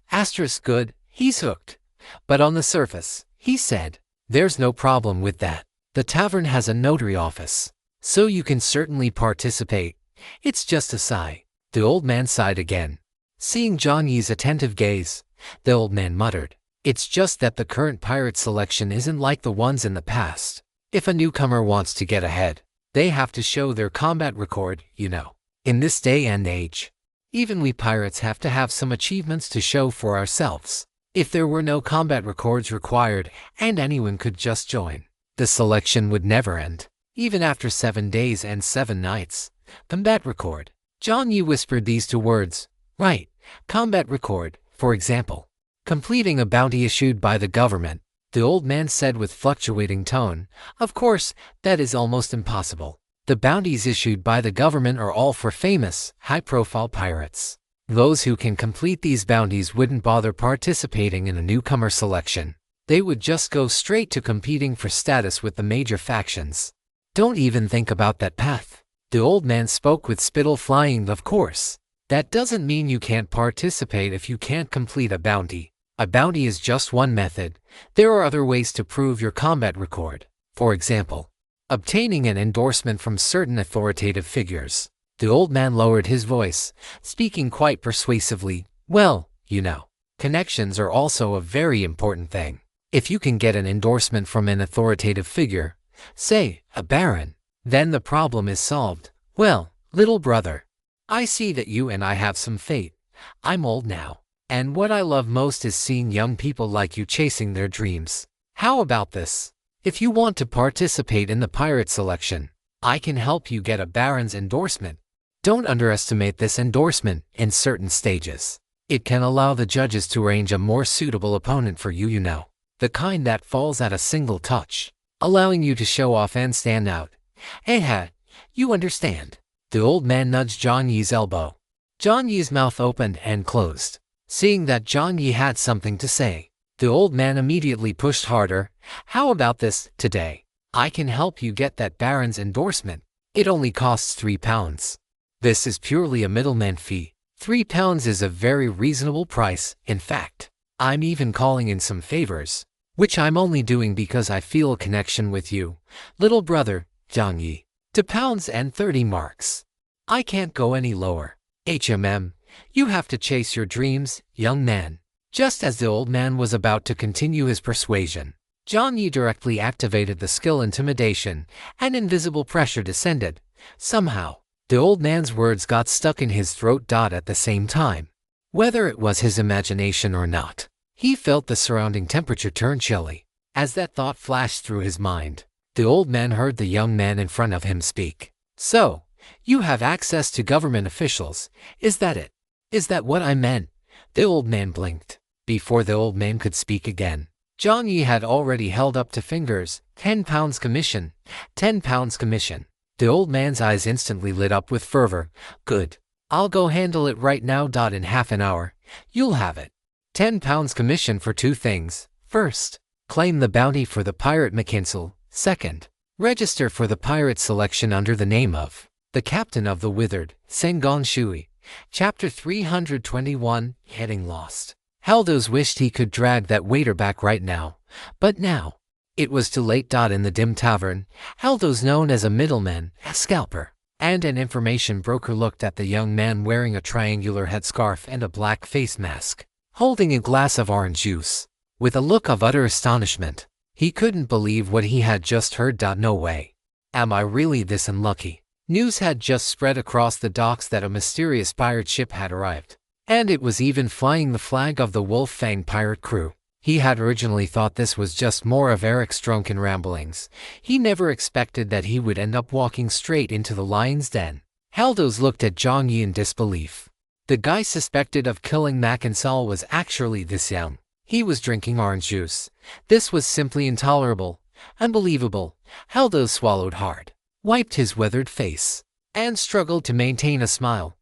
good, he's hooked. But on the surface, he said, there's no problem with that. The tavern has a notary office, so you can certainly participate. It's just a sigh. The old man sighed again. Seeing Jiang Yi's attentive gaze, the old man muttered, it's just that the current pirate selection isn't like the ones in the past. If a newcomer wants to get ahead, they have to show their combat record, you know. In this day and age, even we pirates have to have some achievements to show for ourselves. If there were no combat records required and anyone could just join, the selection would never end. Even after 7 days and 7 nights. Combat record. Jiang Yi whispered these 2 words. Right, combat record, for example. Completing a bounty issued by the government, the old man said with fluctuating tone. Of course, that is almost impossible. The bounties issued by the government are all for famous, high-profile pirates. Those who can complete these bounties wouldn't bother participating in a newcomer selection. They would just go straight to competing for status with the major factions. Don't even think about that path. The old man spoke with spittle flying. Of course, that doesn't mean you can't participate if you can't complete a bounty. A bounty is just one method. There are other ways to prove your combat record. For example, obtaining an endorsement from certain authoritative figures. The old man lowered his voice, speaking quite persuasively. Well, you know, connections are also a very important thing. If you can get an endorsement from an authoritative figure, say, a baron, then the problem is solved. Well, little brother, I see that you and I have some fate. I'm old now, and what I love most is seeing young people like you chasing their dreams. How about this? If you want to participate in the pirate selection, I can help you get a baron's endorsement. Don't underestimate this endorsement in certain stages. It can allow the judges to arrange a more suitable opponent for you, you know. The kind that falls at a single touch, allowing you to show off and stand out. You understand. The old man nudged Jiang Yi's elbow. Jiang Yi's mouth opened and closed. Seeing that Jiang Yi had something to say, the old man immediately pushed harder. How about this? Today, I can help you get that baron's endorsement. It only costs £3. This is purely a middleman fee. £3 is a very reasonable price. In fact, I'm even calling in some favors, which I'm only doing because I feel a connection with you, little brother, Jiang Yi. £2.30. I can't go any lower. You have to chase your dreams, young man. Just as the old man was about to continue his persuasion, Jiang Yi directly activated the skill intimidation, and invisible pressure descended. Somehow, the old man's words got stuck in his throat. At the same time, whether it was his imagination or not, he felt the surrounding temperature turn chilly. As that thought flashed through his mind, the old man heard the young man in front of him speak. So, you have access to government officials, is that it? Is that what I meant? The old man blinked. Before the old man could speak again, Jiang Yi had already held up 2 fingers. £10 commission. £10 commission. The old man's eyes instantly lit up with fervor. Good. I'll go handle it right now. In half an hour, you'll have it. £10 commission for 2 things. First, claim the bounty for the pirate McKinsell. Second, register for the pirate selection under the name of the Captain of the Withered, Sengon Shui. Chapter 321, Heading Lost. Haldos wished he could drag that waiter back right now, but now, it was too late. In the dim tavern, Haldos, known as a middleman, a scalper, and an information broker, looked at the young man wearing a triangular headscarf and a black face mask, holding a glass of orange juice, with a look of utter astonishment. He couldn't believe what he had just heard. No way. Am I really this unlucky? News had just spread across the docks that a mysterious pirate ship had arrived, and it was even flying the flag of the Wolf-Fang pirate crew. He had originally thought this was just more of Eric's drunken ramblings. He never expected that he would end up walking straight into the lion's den. Haldos looked at Jiang Yi in disbelief. The guy suspected of killing McKinsell was actually this young. He was drinking orange juice. This was simply intolerable. Unbelievable. Haldo swallowed hard, wiped his weathered face, and struggled to maintain a smile.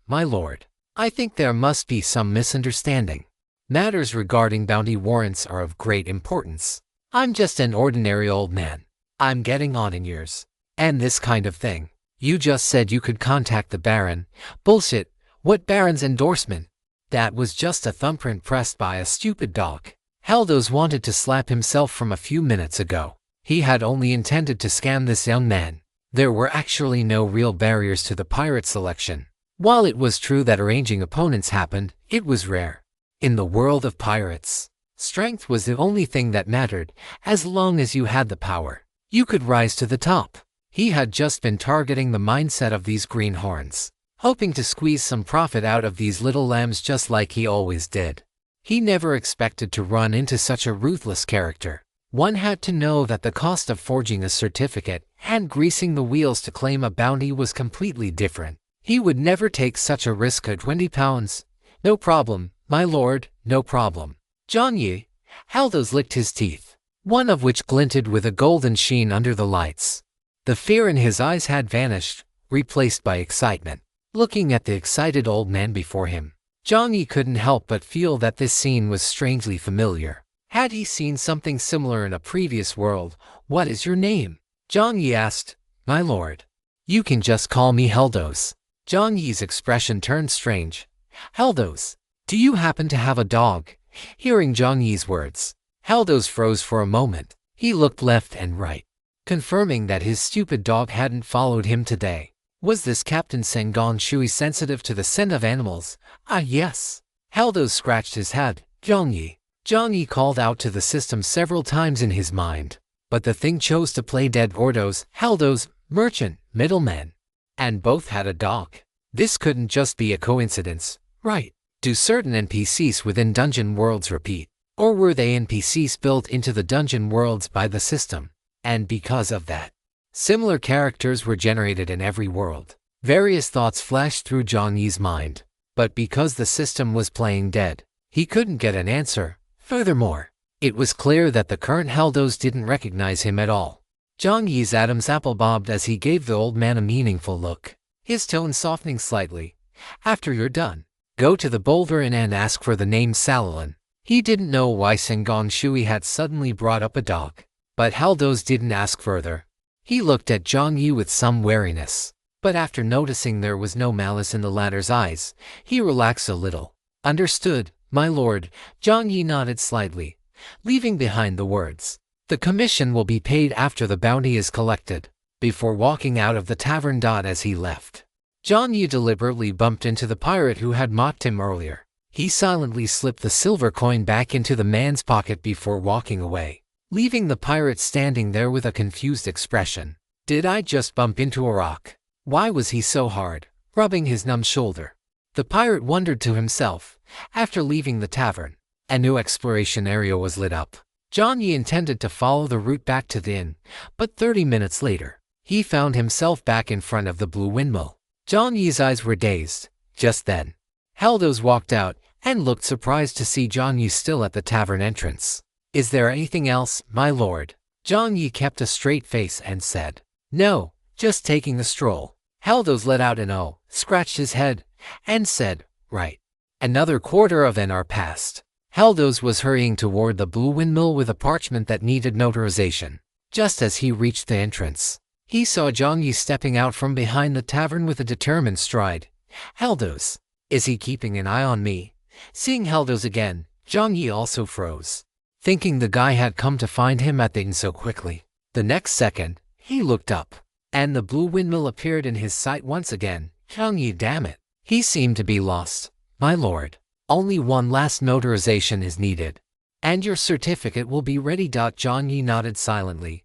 My lord. I think there must be some misunderstanding. Matters regarding bounty warrants are of great importance. I'm just an ordinary old man. I'm getting on in years. And this kind of thing. You just said you could contact the Baron. Bullshit. What Baron's endorsement? That was just a thumbprint pressed by a stupid dog. Haldos wanted to slap himself from a few minutes ago. He had only intended to scam this young man. There were actually no real barriers to the pirate selection. While it was true that arranging opponents happened, it was rare. In the world of pirates, strength was the only thing that mattered. As long as you had the power, you could rise to the top. He had just been targeting the mindset of these greenhorns, hoping to squeeze some profit out of these little lambs just like he always did. He never expected to run into such a ruthless character. One had to know that the cost of forging a certificate and greasing the wheels to claim a bounty was completely different. He would never take such a risk at 20 pounds. No problem, my lord, no problem. Jiang Yi. Haldos licked his teeth, one of which glinted with a golden sheen under the lights. The fear in his eyes had vanished, replaced by excitement. Looking at the excited old man before him, Jiang Yi couldn't help but feel that this scene was strangely familiar. Had he seen something similar in a previous world? What is your name? Jiang Yi asked. My lord. You can just call me Haldos. Jiang Yi's expression turned strange. Haldos, do you happen to have a dog? Hearing Jiang Yi's words, Haldos froze for a moment. He looked left and right, confirming that his stupid dog hadn't followed him today. Was this Captain Sengon Shui sensitive to the scent of animals? Ah, yes. Haldos scratched his head. Jiang Yi. Jiang Yi called out to the system several times in his mind, but the thing chose to play dead. Ordos, Haldos, merchant, middleman, and both had a dog. This couldn't just be a coincidence, right? Do certain NPCs within dungeon worlds repeat? Or were they NPCs built into the dungeon worlds by the system? And because of that, similar characters were generated in every world. Various thoughts flashed through Jiang Yi's mind, but because the system was playing dead, he couldn't get an answer. Furthermore, it was clear that the current Haldos didn't recognize him at all. Jiang Yi's Adam's apple bobbed as he gave the old man a meaningful look, his tone softening slightly. After you're done, go to the Boulder Inn and ask for the name Salalin. He didn't know why Sengon Shui had suddenly brought up a dog, but Haldos didn't ask further. He looked at Jiang Yi with some wariness, but after noticing there was no malice in the latter's eyes, he relaxed a little. Understood, my lord. Jiang Yi nodded slightly, leaving behind the words, the commission will be paid after the bounty is collected, before walking out of the tavern. As he left, Jiang Yi deliberately bumped into the pirate who had mocked him earlier. He silently slipped the silver coin back into the man's pocket before walking away, leaving the pirate standing there with a confused expression. Did I just bump into a rock? Why was he so hard, rubbing his numb shoulder? The pirate wondered to himself. After leaving the tavern, a new exploration area was lit up. Jiang Yi intended to follow the route back to the inn, but 30 minutes later, he found himself back in front of the blue windmill. Jiang Yi's eyes were dazed. Just then, Haldos walked out and looked surprised to see Jiang Yi still at the tavern entrance. Is there anything else, my lord? Jiang Yi kept a straight face and said, no, just taking a stroll. Haldos let out an oh, scratched his head, and said, right. Another quarter of an hour passed. Haldos was hurrying toward the blue windmill with a parchment that needed notarization. Just as he reached the entrance, he saw Jiang Yi stepping out from behind the tavern with a determined stride. Haldos, is he keeping an eye on me? Seeing Haldos again, Jiang Yi also froze, thinking the guy had come to find him at the inn so quickly. The next second, he looked up, and the blue windmill appeared in his sight once again. Jiang Yi, damn it. He seemed to be lost. My lord, only one last notarization is needed, and your certificate will be ready. Jiang Yi nodded silently.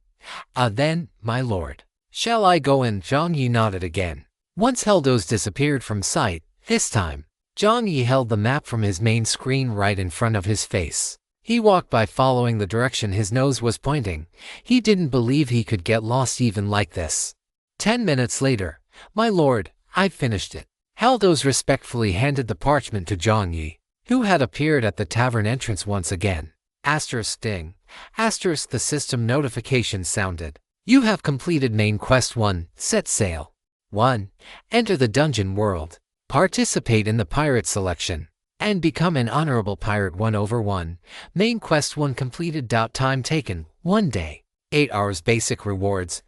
Then, my lord. Shall I go in? Jiang Yi nodded again. Once Haldos disappeared from sight, this time, Jiang Yi held the map from his main screen right in front of his face. He walked by following the direction his nose was pointing. He didn't believe he could get lost even like this. 10 minutes later, my lord, I've finished it. Haldos respectfully handed the parchment to Jiang Yi, who had appeared at the tavern entrance once again. Asterisk ding. Asterisk the system notification sounded. You have completed main quest 1, set sail. 1. Enter the dungeon world. Participate in the pirate selection. And become an honorable pirate 1/1. Main quest 1 completed. Time taken, 1 day. 8 hours. Basic rewards,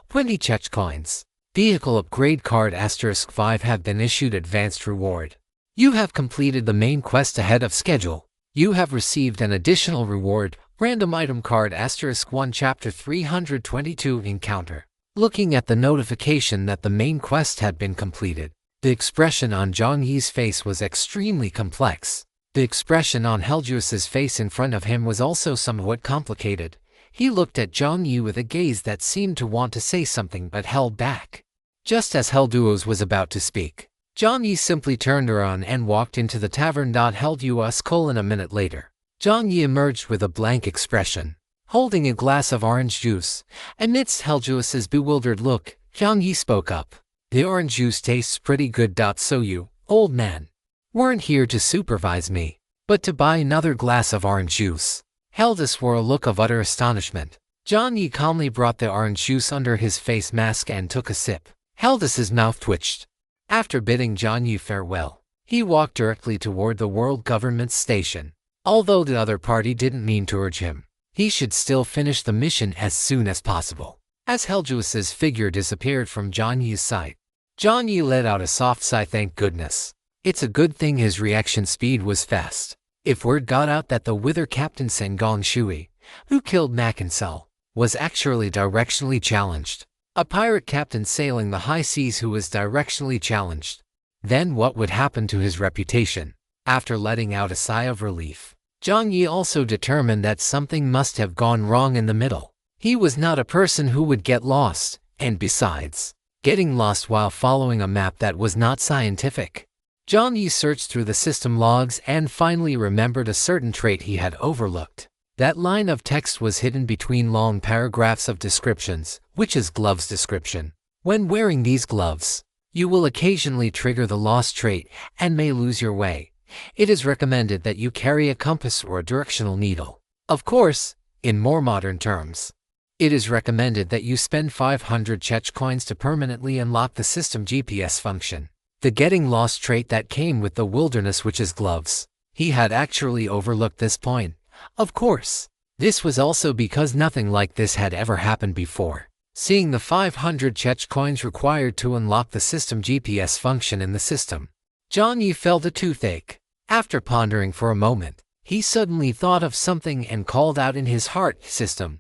20 chech coins. Vehicle upgrade card asterisk 5 have been issued advanced reward. You have completed the main quest ahead of schedule. You have received an additional reward, random item card asterisk 1 chapter 322 encounter. Looking at the notification that the main quest had been completed, the expression on Jiang Yi's face was extremely complex. The expression on Helgius's face in front of him was also somewhat complicated. He looked at Jiang Yi with a gaze that seemed to want to say something but held back. Just as Helduos was about to speak, Jiang Yi simply turned around and walked into the tavern. Helduos: a minute later, Jiang Yi emerged with a blank expression, holding a glass of orange juice. Amidst Helduos's bewildered look, Jiang Yi spoke up. The orange juice tastes pretty good. So you, old man, weren't here to supervise me, but to buy another glass of orange juice. Helduos wore a look of utter astonishment. Jiang Yi calmly brought the orange juice under his face mask and took a sip. Helduos's mouth twitched. After bidding Jiang Yi farewell, he walked directly toward the world government station. Although the other party didn't mean to urge him, he should still finish the mission as soon as possible. As Helduos's figure disappeared from Jiang Yi's sight, Jiang Yi let out a soft sigh. Thank goodness. It's a good thing his reaction speed was fast. If word got out that the Wither Captain Sengong Shui, who killed Makinsel, was actually directionally challenged, a pirate captain sailing the high seas who was directionally challenged, then what would happen to his reputation? After letting out a sigh of relief, Jiang Yi also determined that something must have gone wrong in the middle. He was not a person who would get lost, and besides, getting lost while following a map that was not scientific. Jiang Yi searched through the system logs and finally remembered a certain trait he had overlooked. That line of text was hidden between long paragraphs of descriptions, which is gloves description. When wearing these gloves, you will occasionally trigger the lost trait and may lose your way. It is recommended that you carry a compass or a directional needle. Of course, in more modern terms, it is recommended that you spend 500 chech coins to permanently unlock the system GPS function. The getting lost trait that came with the wilderness witch's gloves. He had actually overlooked this point. Of course, this was also because nothing like this had ever happened before. Seeing the 500 chech coins required to unlock the system GPS function in the system, Jiang Yi felt a toothache. After pondering for a moment, he suddenly thought of something and called out in his heart, "System,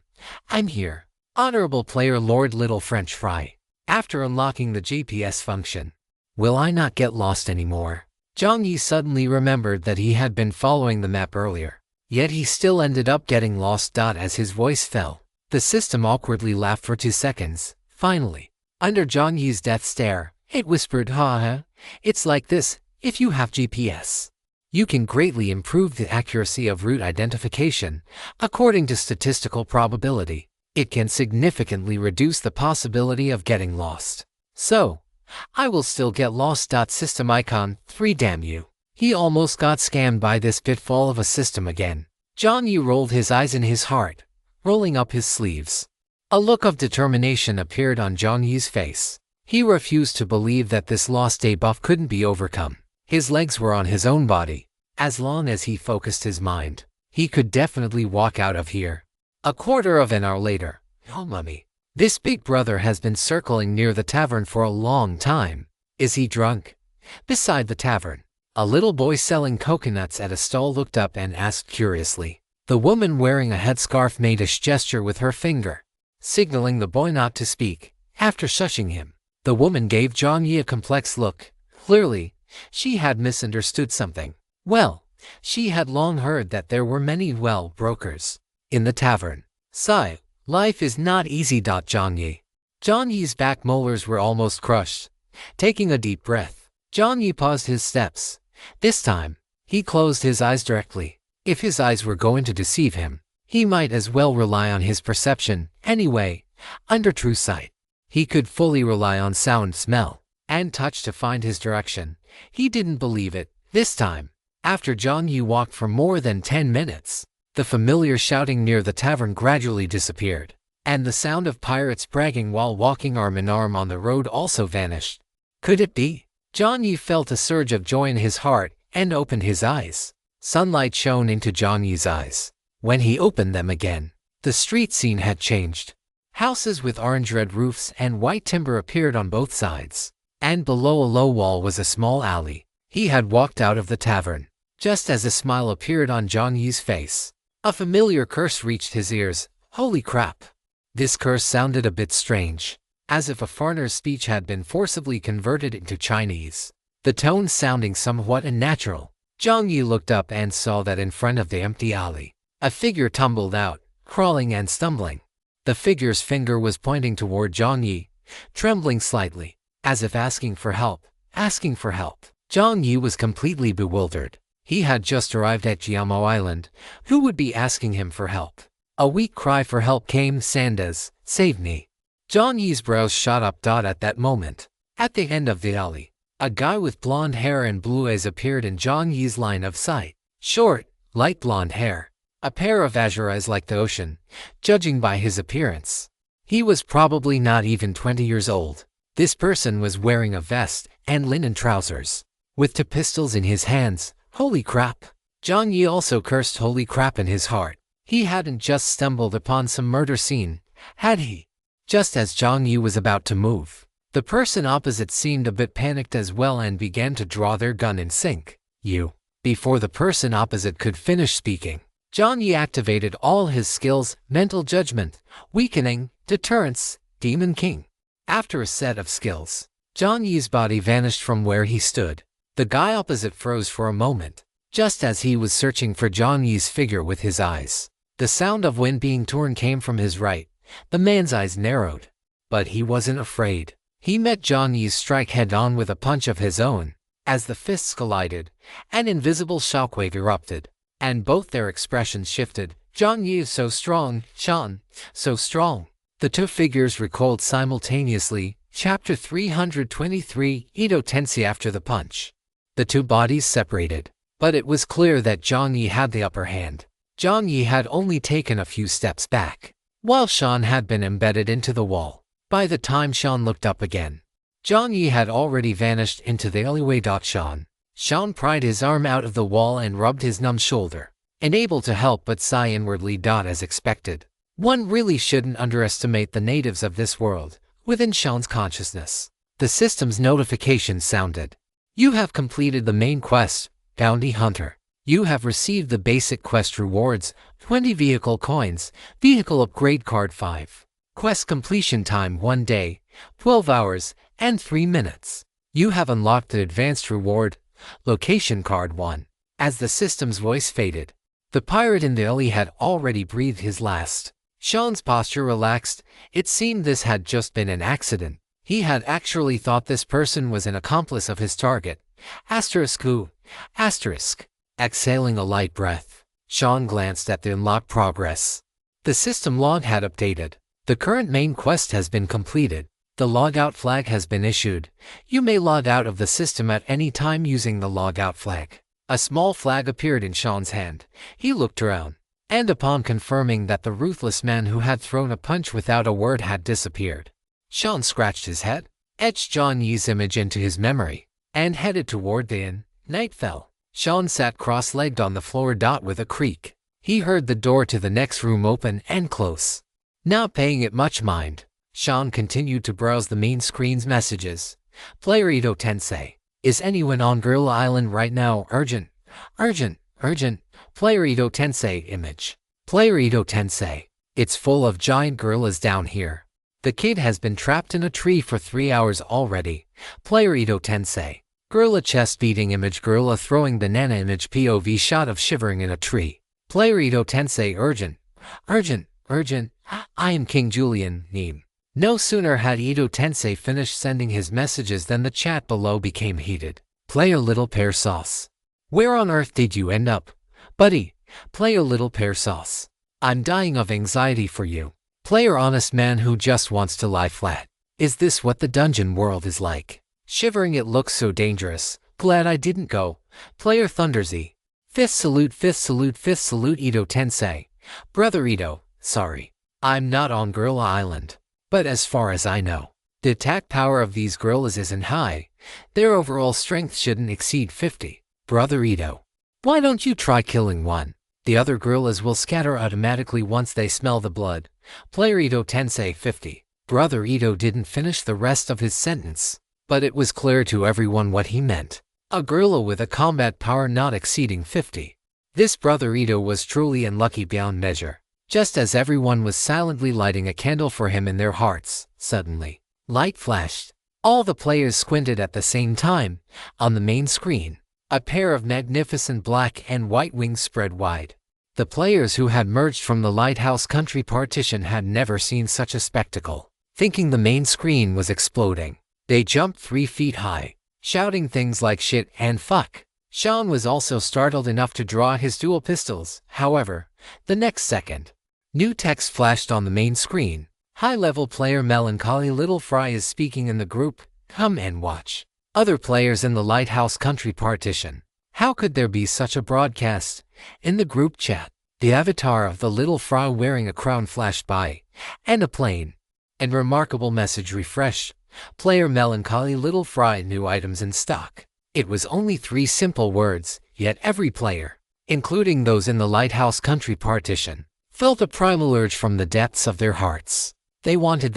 I'm here. Honorable player Lord Little French Fry." After unlocking the GPS function, will I not get lost anymore? Jiang Yi suddenly remembered that he had been following the map earlier, yet he still ended up getting lost. As his voice fell, the system awkwardly laughed for 2 seconds. Finally, under Jiang Yi's death stare, it whispered, "Ha, it's like this. If you have GPS, you can greatly improve the accuracy of route identification. According to statistical probability, it can significantly reduce the possibility of getting lost. So, I will still get lost. System icon 3 damn you." He almost got scammed by this pitfall of a system again. Jiang Yi rolled his eyes in his heart, rolling up his sleeves. A look of determination appeared on Jiang Yi's face. He refused to believe that this lost day buff couldn't be overcome. His legs were on his own body. As long as he focused his mind, he could definitely walk out of here. A quarter of an hour later, "Oh mummy, this big brother has been circling near the tavern for a long time. Is he drunk?" Beside the tavern, a little boy selling coconuts at a stall looked up and asked curiously. The woman wearing a headscarf made a gesture with her finger, signaling the boy not to speak. After shushing him, the woman gave Jiang Yi a complex look. Clearly, she had misunderstood something. Well, she had long heard that there were many brokers in the tavern. Sigh, life is not easy. Jiang Yi's back molars were almost crushed. Taking a deep breath, Jiang Yi paused his steps. This time, he closed his eyes directly. If his eyes were going to deceive him, he might as well rely on his perception. Anyway, under true sight, he could fully rely on sound, smell, and touch to find his direction. He didn't believe it. This time, after Jiang Yi walked for more than 10 minutes, The familiar shouting near the tavern gradually disappeared, and the sound of pirates bragging while walking arm in arm on the road also vanished. Could it be? Jiang Yi felt a surge of joy in his heart and opened his eyes. Sunlight shone into Jiang Yi's eyes. When he opened them again, the street scene had changed. Houses with orange-red roofs and white timber appeared on both sides, and below a low wall was a small alley. He had walked out of the tavern, just as a smile appeared on Jiang Yi's face. A familiar curse reached his ears. Holy crap! This curse sounded a bit strange, as if a foreigner's speech had been forcibly converted into Chinese, the tone sounding somewhat unnatural. Jiang Yi looked up and saw that in front of the empty alley, a figure tumbled out, crawling and stumbling. The figure's finger was pointing toward Jiang Yi, trembling slightly, as if asking for help. Jiang Yi was completely bewildered. He had just arrived at Jiamo Island. Who would be asking him for help? A weak cry for help came. Sandas, save me. Jiang Yi's brows shot up. At that moment, at the end of the alley, a guy with blonde hair and blue eyes appeared in Jiang Yi's line of sight. Short, light blonde hair, a pair of azure eyes like the ocean, judging by his appearance. He was probably not even 20 years old. This person was wearing a vest and linen trousers, with 2 pistols in his hands. Holy crap! Jiang Yi also cursed holy crap in his heart. He hadn't just stumbled upon some murder scene, had he? Just as Jiang Yi was about to move, the person opposite seemed a bit panicked as well and began to draw their gun in sync. Before the person opposite could finish speaking, Jiang Yi activated all his skills: mental judgment, weakening, deterrence, demon king. After a set of skills, Jiang Yi's body vanished from where he stood. The guy opposite froze for a moment, just as he was searching for Jiang Yi's figure with his eyes. The sound of wind being torn came from his right. The man's eyes narrowed, but he wasn't afraid. He met Jiang Yi's strike head-on with a punch of his own. As the fists collided, an invisible shockwave erupted, and both their expressions shifted. Jiang Yi is so strong, Shan, so strong. The 2 figures recoiled simultaneously. Chapter 323, Edo Tensei. After the punch, the 2 bodies separated, but it was clear that Jiang Yi had the upper hand. Jiang Yi had only taken a few steps back, while Shan had been embedded into the wall. By the time Shan looked up again, Jiang Yi had already vanished into the alleyway. Shan pried his arm out of the wall and rubbed his numb shoulder, unable to help but sigh inwardly. As expected, one really shouldn't underestimate the natives of this world. Within Shan's consciousness, the system's notification sounded. You have completed the main quest, Bounty Hunter. You have received the basic quest rewards, 20 vehicle coins, vehicle upgrade card 5. Quest completion time 1 day, 12 hours, and 3 minutes. You have unlocked the advanced reward, location card 1. As the system's voice faded, the pirate in the alley had already breathed his last. Shan's posture relaxed. It seemed this had just been an accident. He had actually thought this person was an accomplice of his target. Who? Exhaling a light breath, Shan glanced at the unlock progress. The system log had updated. The current main quest has been completed. The logout flag has been issued. You may log out of the system at any time using the logout flag. A small flag appeared in Shan's hand. He looked around, and upon confirming that the ruthless man who had thrown a punch without a word had disappeared, Shan scratched his head, etched Jiang Yi's image into his memory, and headed toward the inn. Night fell. Shan sat cross-legged on the floor. With a creak, he heard the door to the next room open and close. Not paying it much mind, Shan continued to browse the main screen's messages. Player Edo Tensei. Is anyone on Gorilla Island right now? Urgent. Player Edo Tensei image. Player Edo Tensei. It's full of giant gorillas down here. The kid has been trapped in a tree for 3 hours already. Player Edo Tensei. Gorilla chest beating image. Gorilla throwing banana image. POV shot of shivering in a tree. Player Edo Tensei. Urgent. I am King Julian. Meme. No sooner had Edo Tensei finished sending his messages than the chat below became heated. Play a little pear sauce. Where on earth did you end up, buddy? Play a little pear sauce. I'm dying of anxiety for you. Player honest man who just wants to lie flat. Is this what the dungeon world is like? Shivering, it looks so dangerous. Glad I didn't go. Player Thunderzy. Fifth salute, fifth salute, fifth salute Ito Tensei. Brother Ito, sorry. I'm not on Gorilla Island. But as far as I know, the attack power of these gorillas isn't high. Their overall strength shouldn't exceed 50. Brother Ito, why don't you try killing one? The other gorillas will scatter automatically once they smell the blood. Player Ito Tensei 50. Brother Ito didn't finish the rest of his sentence, but it was clear to everyone what he meant. A gorilla with a combat power not exceeding 50. This Brother Ito was truly unlucky beyond measure. Just as everyone was silently lighting a candle for him in their hearts, suddenly, light flashed. All the players squinted at the same time. On the main screen, a pair of magnificent black and white wings spread wide. The players who had merged from the lighthouse country partition had never seen such a spectacle. Thinking the main screen was exploding, they jumped 3 feet high, shouting things like shit and fuck. Sean was also startled enough to draw his dual pistols. However, the next second, new text flashed on the main screen. High-level player Melancholy Little Fry is speaking in the group. Come and watch. Other players in the lighthouse country partition. How could there be such a broadcast? In the group chat, the avatar of the Little Fry wearing a crown flashed by, and a plain and remarkable message refreshed. Player Melancholy Little Fry, new items in stock. It was only 3 simple words, yet every player, including those in the lighthouse country partition, felt a primal urge from the depths of their hearts. They wanted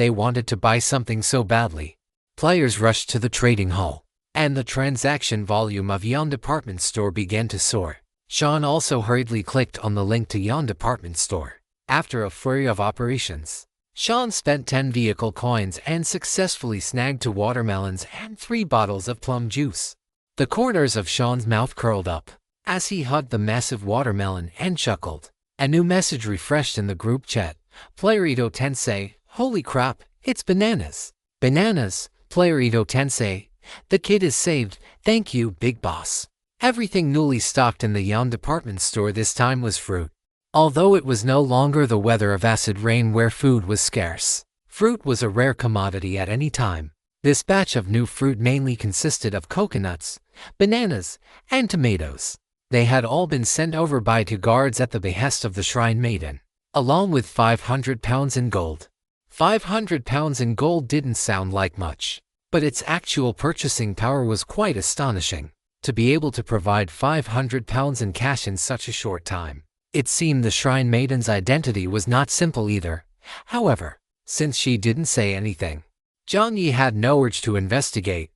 to buy something so badly. Players rushed to the trading hall, and the transaction volume of Yon department store began to soar. Sean also hurriedly clicked on the link to Yon department store. After a flurry of operations, Sean spent 10 vehicle coins and successfully snagged 2 watermelons and 3 bottles of plum juice. The corners of Sean's mouth curled up as he hugged the massive watermelon and chuckled. A new message refreshed in the group chat. Player Ito Tensei, holy crap, it's bananas. Bananas, Player Ito Tensei. The kid is saved, thank you, big boss. Everything newly stocked in the Yon department store this time was fruit. Although it was no longer the weather of acid rain where food was scarce, fruit was a rare commodity at any time. This batch of new fruit mainly consisted of coconuts, bananas, and tomatoes. They had all been sent over by 2 guards at the behest of the Shrine Maiden, along with 500 pounds in gold. 500 pounds in gold didn't sound like much, but its actual purchasing power was quite astonishing. To be able to provide 500 pounds in cash in such a short time. It seemed the Shrine Maiden's identity was not simple either. However, since she didn't say anything, Jiang Yi had no urge to investigate.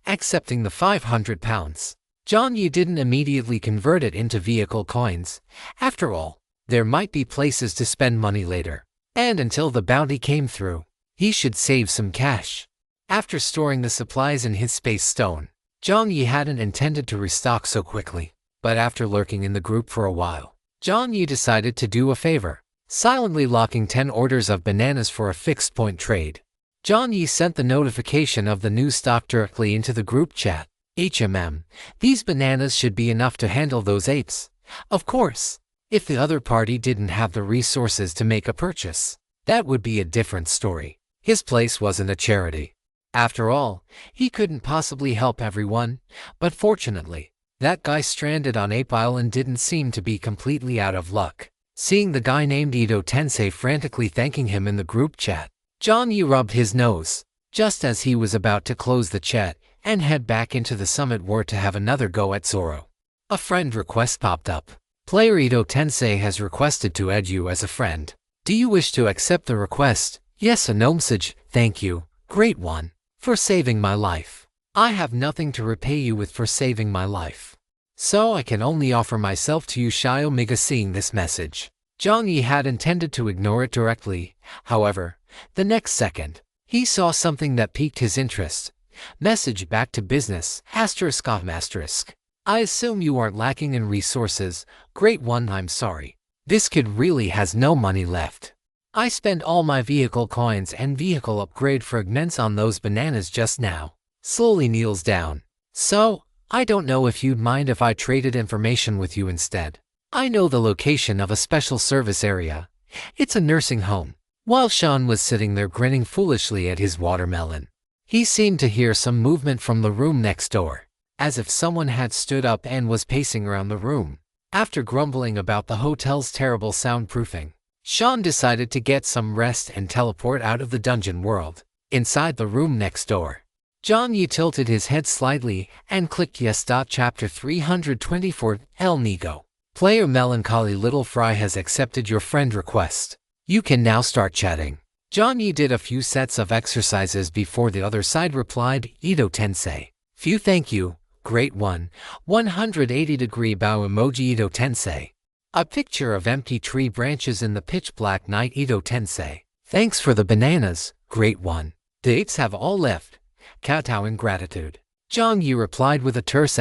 Accepting the 500 pounds, Jiang Yi didn't immediately convert it into vehicle coins. After all, there might be places to spend money later, and until the bounty came through, he should save some cash. After storing the supplies in his space stone, Jiang Yi hadn't intended to restock so quickly, but after lurking in the group for a while, Jiang Yi decided to do a favor, silently locking 10 orders of bananas for a fixed point trade. Jiang Yi sent the notification of the new stock directly into the group chat. These bananas should be enough to handle those apes. Of course, if the other party didn't have the resources to make a purchase, that would be a different story. His place wasn't a charity. After all, he couldn't possibly help everyone, but fortunately, that guy stranded on Ape Island didn't seem to be completely out of luck. Seeing the guy named Ito Tensei frantically thanking him in the group chat, Jiang Yi rubbed his nose. Just as he was about to close the chat and head back into the summit war to have another go at Zoro, a friend request popped up. Player Ito Tensei has requested to add you as a friend. Do you wish to accept the request? Yes, a message. Thank you, great one, for saving my life. I have nothing to repay you with for saving my life, so I can only offer myself to you. Shio Miga. Seeing this message, Jiang Yi had intended to ignore it directly. However, the next second, he saw something that piqued his interest. Message back to business, asterisk off asterisk. I assume you aren't lacking in resources. Great one, I'm sorry. This kid really has no money left. I spent all my vehicle coins and vehicle upgrade fragments on those bananas just now. Slowly kneels down. So, I don't know if you'd mind if I traded information with you instead. I know the location of a special service area. It's a nursing home. While Sean was sitting there grinning foolishly at his watermelon, he seemed to hear some movement from the room next door, as if someone had stood up and was pacing around the room. After grumbling about the hotel's terrible soundproofing, Sean decided to get some rest and teleport out of the dungeon world. Inside the room next door, Jiang Yi tilted his head slightly and clicked yes. Chapter 324 El Nigo. Player Melancholy Little Fry has accepted your friend request. You can now start chatting. Jiang Yi did a few sets of exercises before the other side replied, Edo Tensei. Phew, thank you. Great one. 180-degree bow emoji Edo Tensei. A picture of empty tree branches in the pitch black night Edo Tensei. Thanks for the bananas. Great one. The apes have all left. Kowtow in gratitude. Jiang Yi replied with a terse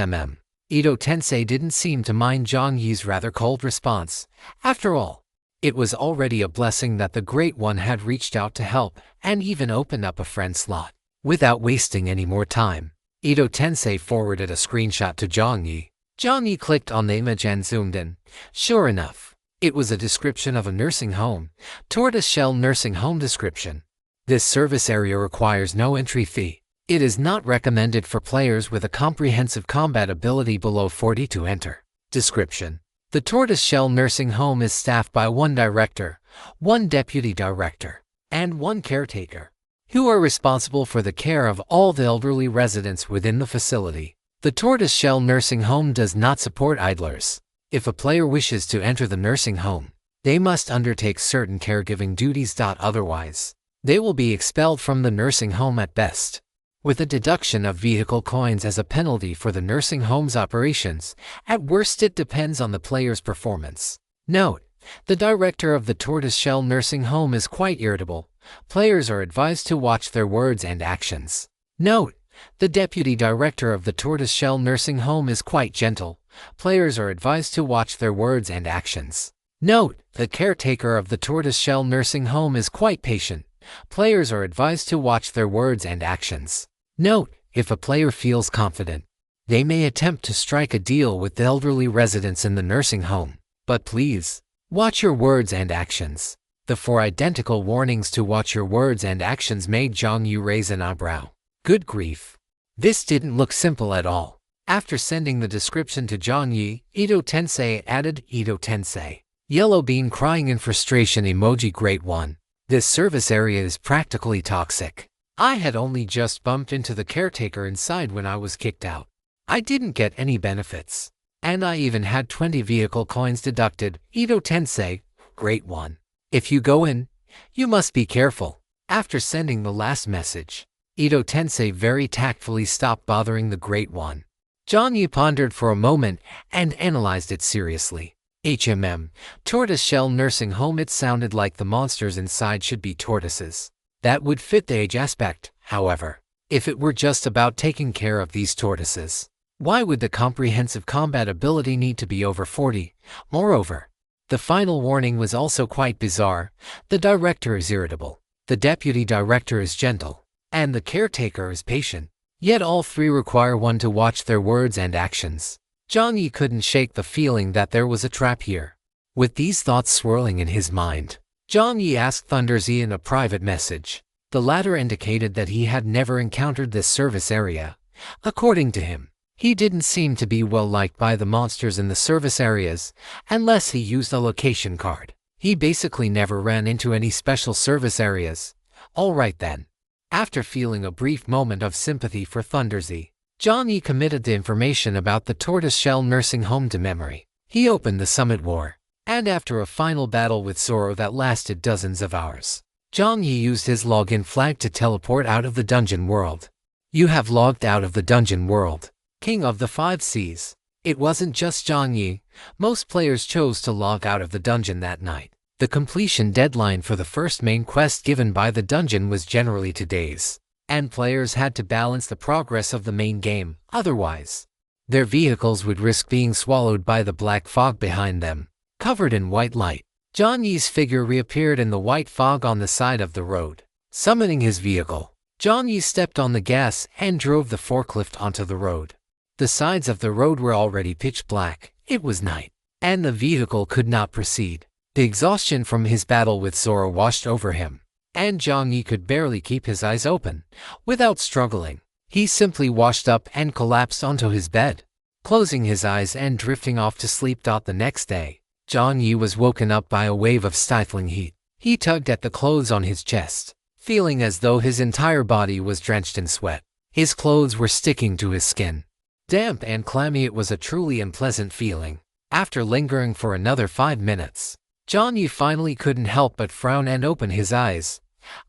Edo Tensei didn't seem to mind Jiang Yi's rather cold response. After all, it was already a blessing that the Great One had reached out to help and even opened up a friend slot. Without wasting any more time, Edo Tensei forwarded a screenshot to Jiang Yi. Jiang Yi clicked on the image and zoomed in. Sure enough, it was a description of a nursing home, tortoiseshell nursing home description. This service area requires no entry fee. It is not recommended for players with a comprehensive combat ability below 40 to enter. Description: the tortoiseshell nursing home is staffed by one director, one deputy director, and one caretaker, who are responsible for the care of all the elderly residents within the facility. The tortoiseshell nursing home does not support idlers. If a player wishes to enter the nursing home, they must undertake certain caregiving duties. Otherwise, they will be expelled from the nursing home at best, with a deduction of vehicle coins as a penalty for the nursing home's operations. At worst, it depends on the player's performance. Note: the director of the tortoiseshell nursing home is quite irritable. Players are advised to watch their words and actions. Note: the deputy director of the tortoiseshell nursing home is quite gentle. Players are advised to watch their words and actions. Note: the caretaker of the tortoiseshell nursing home is quite patient. Players are advised to watch their words and actions. Note: if a player feels confident, they may attempt to strike a deal with the elderly residents in the nursing home. But please, watch your words and actions. The 4 identical warnings to watch your words and actions made Jiang Yi raise an eyebrow. Good grief. This didn't look simple at all. After sending the description to Jiang Yi, Edo Tensei added, Edo Tensei. Yellow bean crying in frustration emoji. Great one. This service area is practically toxic. I had only just bumped into the caretaker inside when I was kicked out. I didn't get any benefits, and I even had 20 vehicle coins deducted. Edo Tensei. Great one. If you go in, you must be careful. After sending the last message, Edo Tensei very tactfully stopped bothering the Great One. Jiang Yi pondered for a moment and analyzed it seriously. Tortoiseshell nursing home. It sounded like the monsters inside should be tortoises. That would fit the age aspect, however. If it were just about taking care of these tortoises, why would the comprehensive combat ability need to be over 40? Moreover, the final warning was also quite bizarre. The director is irritable, the deputy director is gentle, and the caretaker is patient. Yet all 3 require one to watch their words and actions. Jiang Yi couldn't shake the feeling that there was a trap here. With these thoughts swirling in his mind, Jiang Yi asked Thunderzy in a private message. The latter indicated that he had never encountered this service area. According to him, he didn't seem to be well liked by the monsters in the service areas, unless he used a location card. He basically never ran into any special service areas. Alright then. After feeling a brief moment of sympathy for Thunderzy, Jiang Yi committed the information about the tortoiseshell nursing home to memory. He opened the Summit War, and after a final battle with Zoro that lasted dozens of hours, Jiang Yi used his login flag to teleport out of the dungeon world. You have logged out of the dungeon world, King of the 5 Seas. It wasn't just Jiang Yi. Most players chose to log out of the dungeon that night. The completion deadline for the first main quest given by the dungeon was generally 2 days, and players had to balance the progress of the main game. Otherwise, their vehicles would risk being swallowed by the black fog behind them. Covered in white light, Jiang Yi's figure reappeared in the white fog on the side of the road. Summoning his vehicle, Jiang Yi stepped on the gas and drove the forklift onto the road. The sides of the road were already pitch black. It was night, and the vehicle could not proceed. The exhaustion from his battle with Zoro washed over him, and Jiang Yi could barely keep his eyes open. Without struggling, he simply washed up and collapsed onto his bed. closing his eyes and drifting off to sleep. The next day, Jiang Yi was woken up by a wave of stifling heat. He tugged at the clothes on his chest, feeling as though his entire body was drenched in sweat. His clothes were sticking to his skin. Damp and clammy, it was a truly unpleasant feeling. After lingering for another 5 minutes, Jiang Yi finally couldn't help but frown and open his eyes.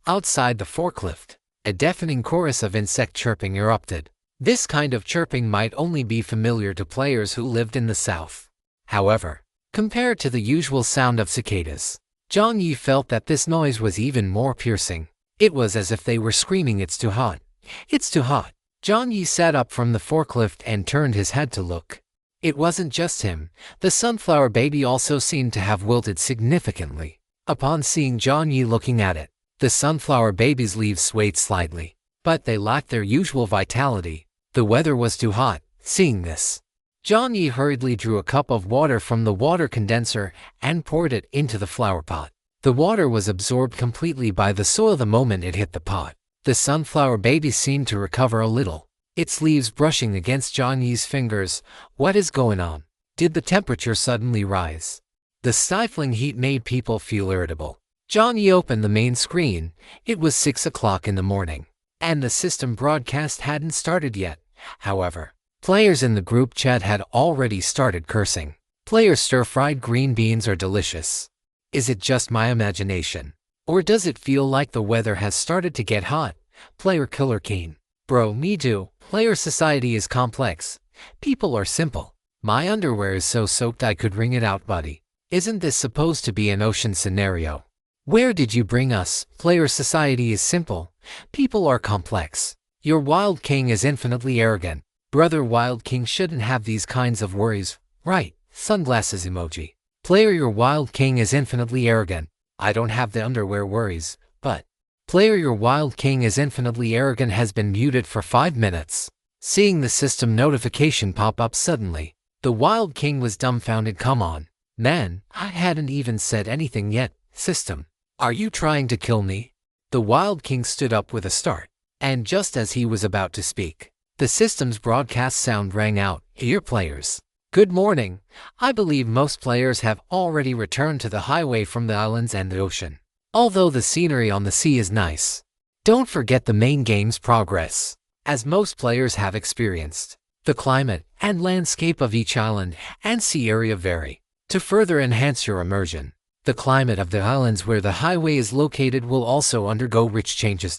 Outside the forklift, a deafening chorus of insect chirping erupted. This kind of chirping might only be familiar to players who lived in the south. However, compared to the usual sound of cicadas, Jiang Yi felt that this noise was even more piercing. It was as if they were screaming, "It's too hot! It's too hot!" Jiang Yi sat up from the forklift and turned his head to look. It wasn't just him. The sunflower baby also seemed to have wilted significantly. Upon seeing Jiang Yi looking at it, the sunflower baby's leaves swayed slightly, but they lacked their usual vitality. The weather was too hot. Seeing this, Jiang Yi hurriedly drew a cup of water from the water condenser and poured it into the flower pot. The water was absorbed completely by the soil the moment it hit the pot. The sunflower baby seemed to recover a little, its leaves brushing against Jiang Yi's fingers. What is going on? Did the temperature suddenly rise? The stifling heat made people feel irritable. Jiang Yi opened the main screen. It was 6 o'clock in the morning, and the system broadcast hadn't started yet. However, players in the group chat had already started cursing. Players, stir-fried green beans are delicious. Is it just my imagination? Or does it feel like the weather has started to get hot? Player Killer Keen. Bro, me too. Player society is complex. People are simple. My underwear is so soaked I could wring it out, buddy. Isn't this supposed to be an ocean scenario? Where did you bring us? Player society is simple. People are complex. Your Wild King is infinitely arrogant. Brother Wild King shouldn't have these kinds of worries, right? Sunglasses emoji. Player, your Wild King is infinitely arrogant. I don't have the underwear worries, but player, your Wild King is infinitely arrogant has been muted for 5 minutes. Seeing the system notification pop up suddenly, the Wild King was dumbfounded. Come on, man, I hadn't even said anything yet. System, are you trying to kill me? The Wild King stood up with a start, and just as he was about to speak, the system's broadcast sound rang out. Here, players. Good morning. I believe most players have already returned to the highway from the islands and the ocean. Although the scenery on the sea is nice, don't forget the main game's progress. As most players have experienced, the climate and landscape of each island and sea area vary. To further enhance your immersion, the climate of the islands where the highway is located will also undergo rich changes.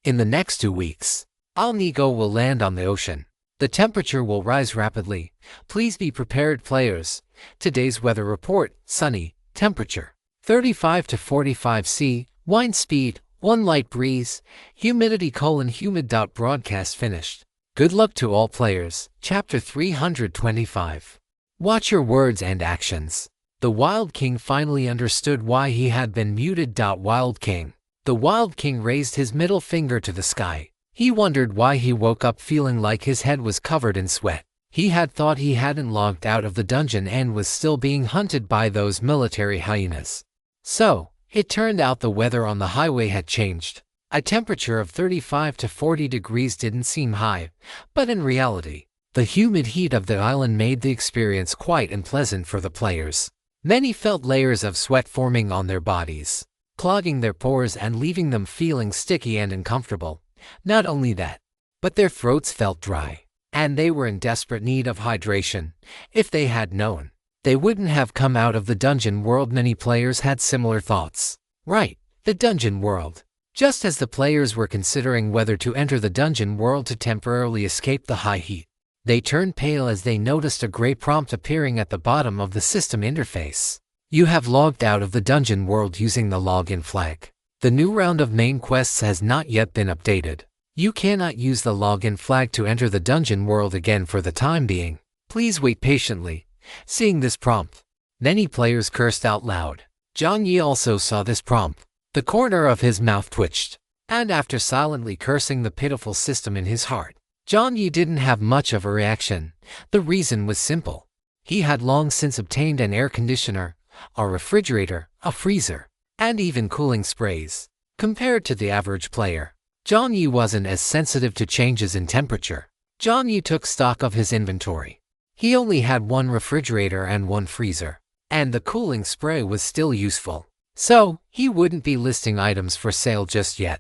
In the next 2 weeks, Alnigo will land on the ocean. The temperature will rise rapidly. Please be prepared, players. Today's weather report: sunny, temperature 35 to 45 C, wind speed 1 light breeze, humidity: humid. Broadcast finished. Good luck to all players. Chapter 325. Watch your words and actions. The Wild King finally understood why he had been muted. Wild King. The Wild King raised his middle finger to the sky. He wondered why he woke up feeling like his head was covered in sweat. He had thought he hadn't logged out of the dungeon and was still being hunted by those military hyenas. So, it turned out the weather on the highway had changed. A temperature of 35 to 40 degrees didn't seem high, but in reality, the humid heat of the island made the experience quite unpleasant for the players. Many felt layers of sweat forming on their bodies, clogging their pores and leaving them feeling sticky and uncomfortable. Not only that, but their throats felt dry, and they were in desperate need of hydration. If they had known, they wouldn't have come out of the dungeon world. Many players had similar thoughts. Right, the dungeon world. Just as the players were considering whether to enter the dungeon world to temporarily escape the high heat, they turned pale as they noticed a gray prompt appearing at the bottom of the system interface. You have logged out of the dungeon world using the login flag. The new round of main quests has not yet been updated. You cannot use the login flag to enter the dungeon world again for the time being. Please wait patiently. Seeing this prompt, many players cursed out loud. Jiang Yi also saw this prompt. The corner of his mouth twitched, and after silently cursing the pitiful system in his heart, Jiang Yi didn't have much of a reaction. The reason was simple. He had long since obtained an air conditioner, a refrigerator, a freezer, and even cooling sprays. Compared to the average player, Jiang Yi wasn't as sensitive to changes in temperature. Jiang Yi took stock of his inventory. He only had one refrigerator and one freezer, and the cooling spray was still useful. So, he wouldn't be listing items for sale just yet.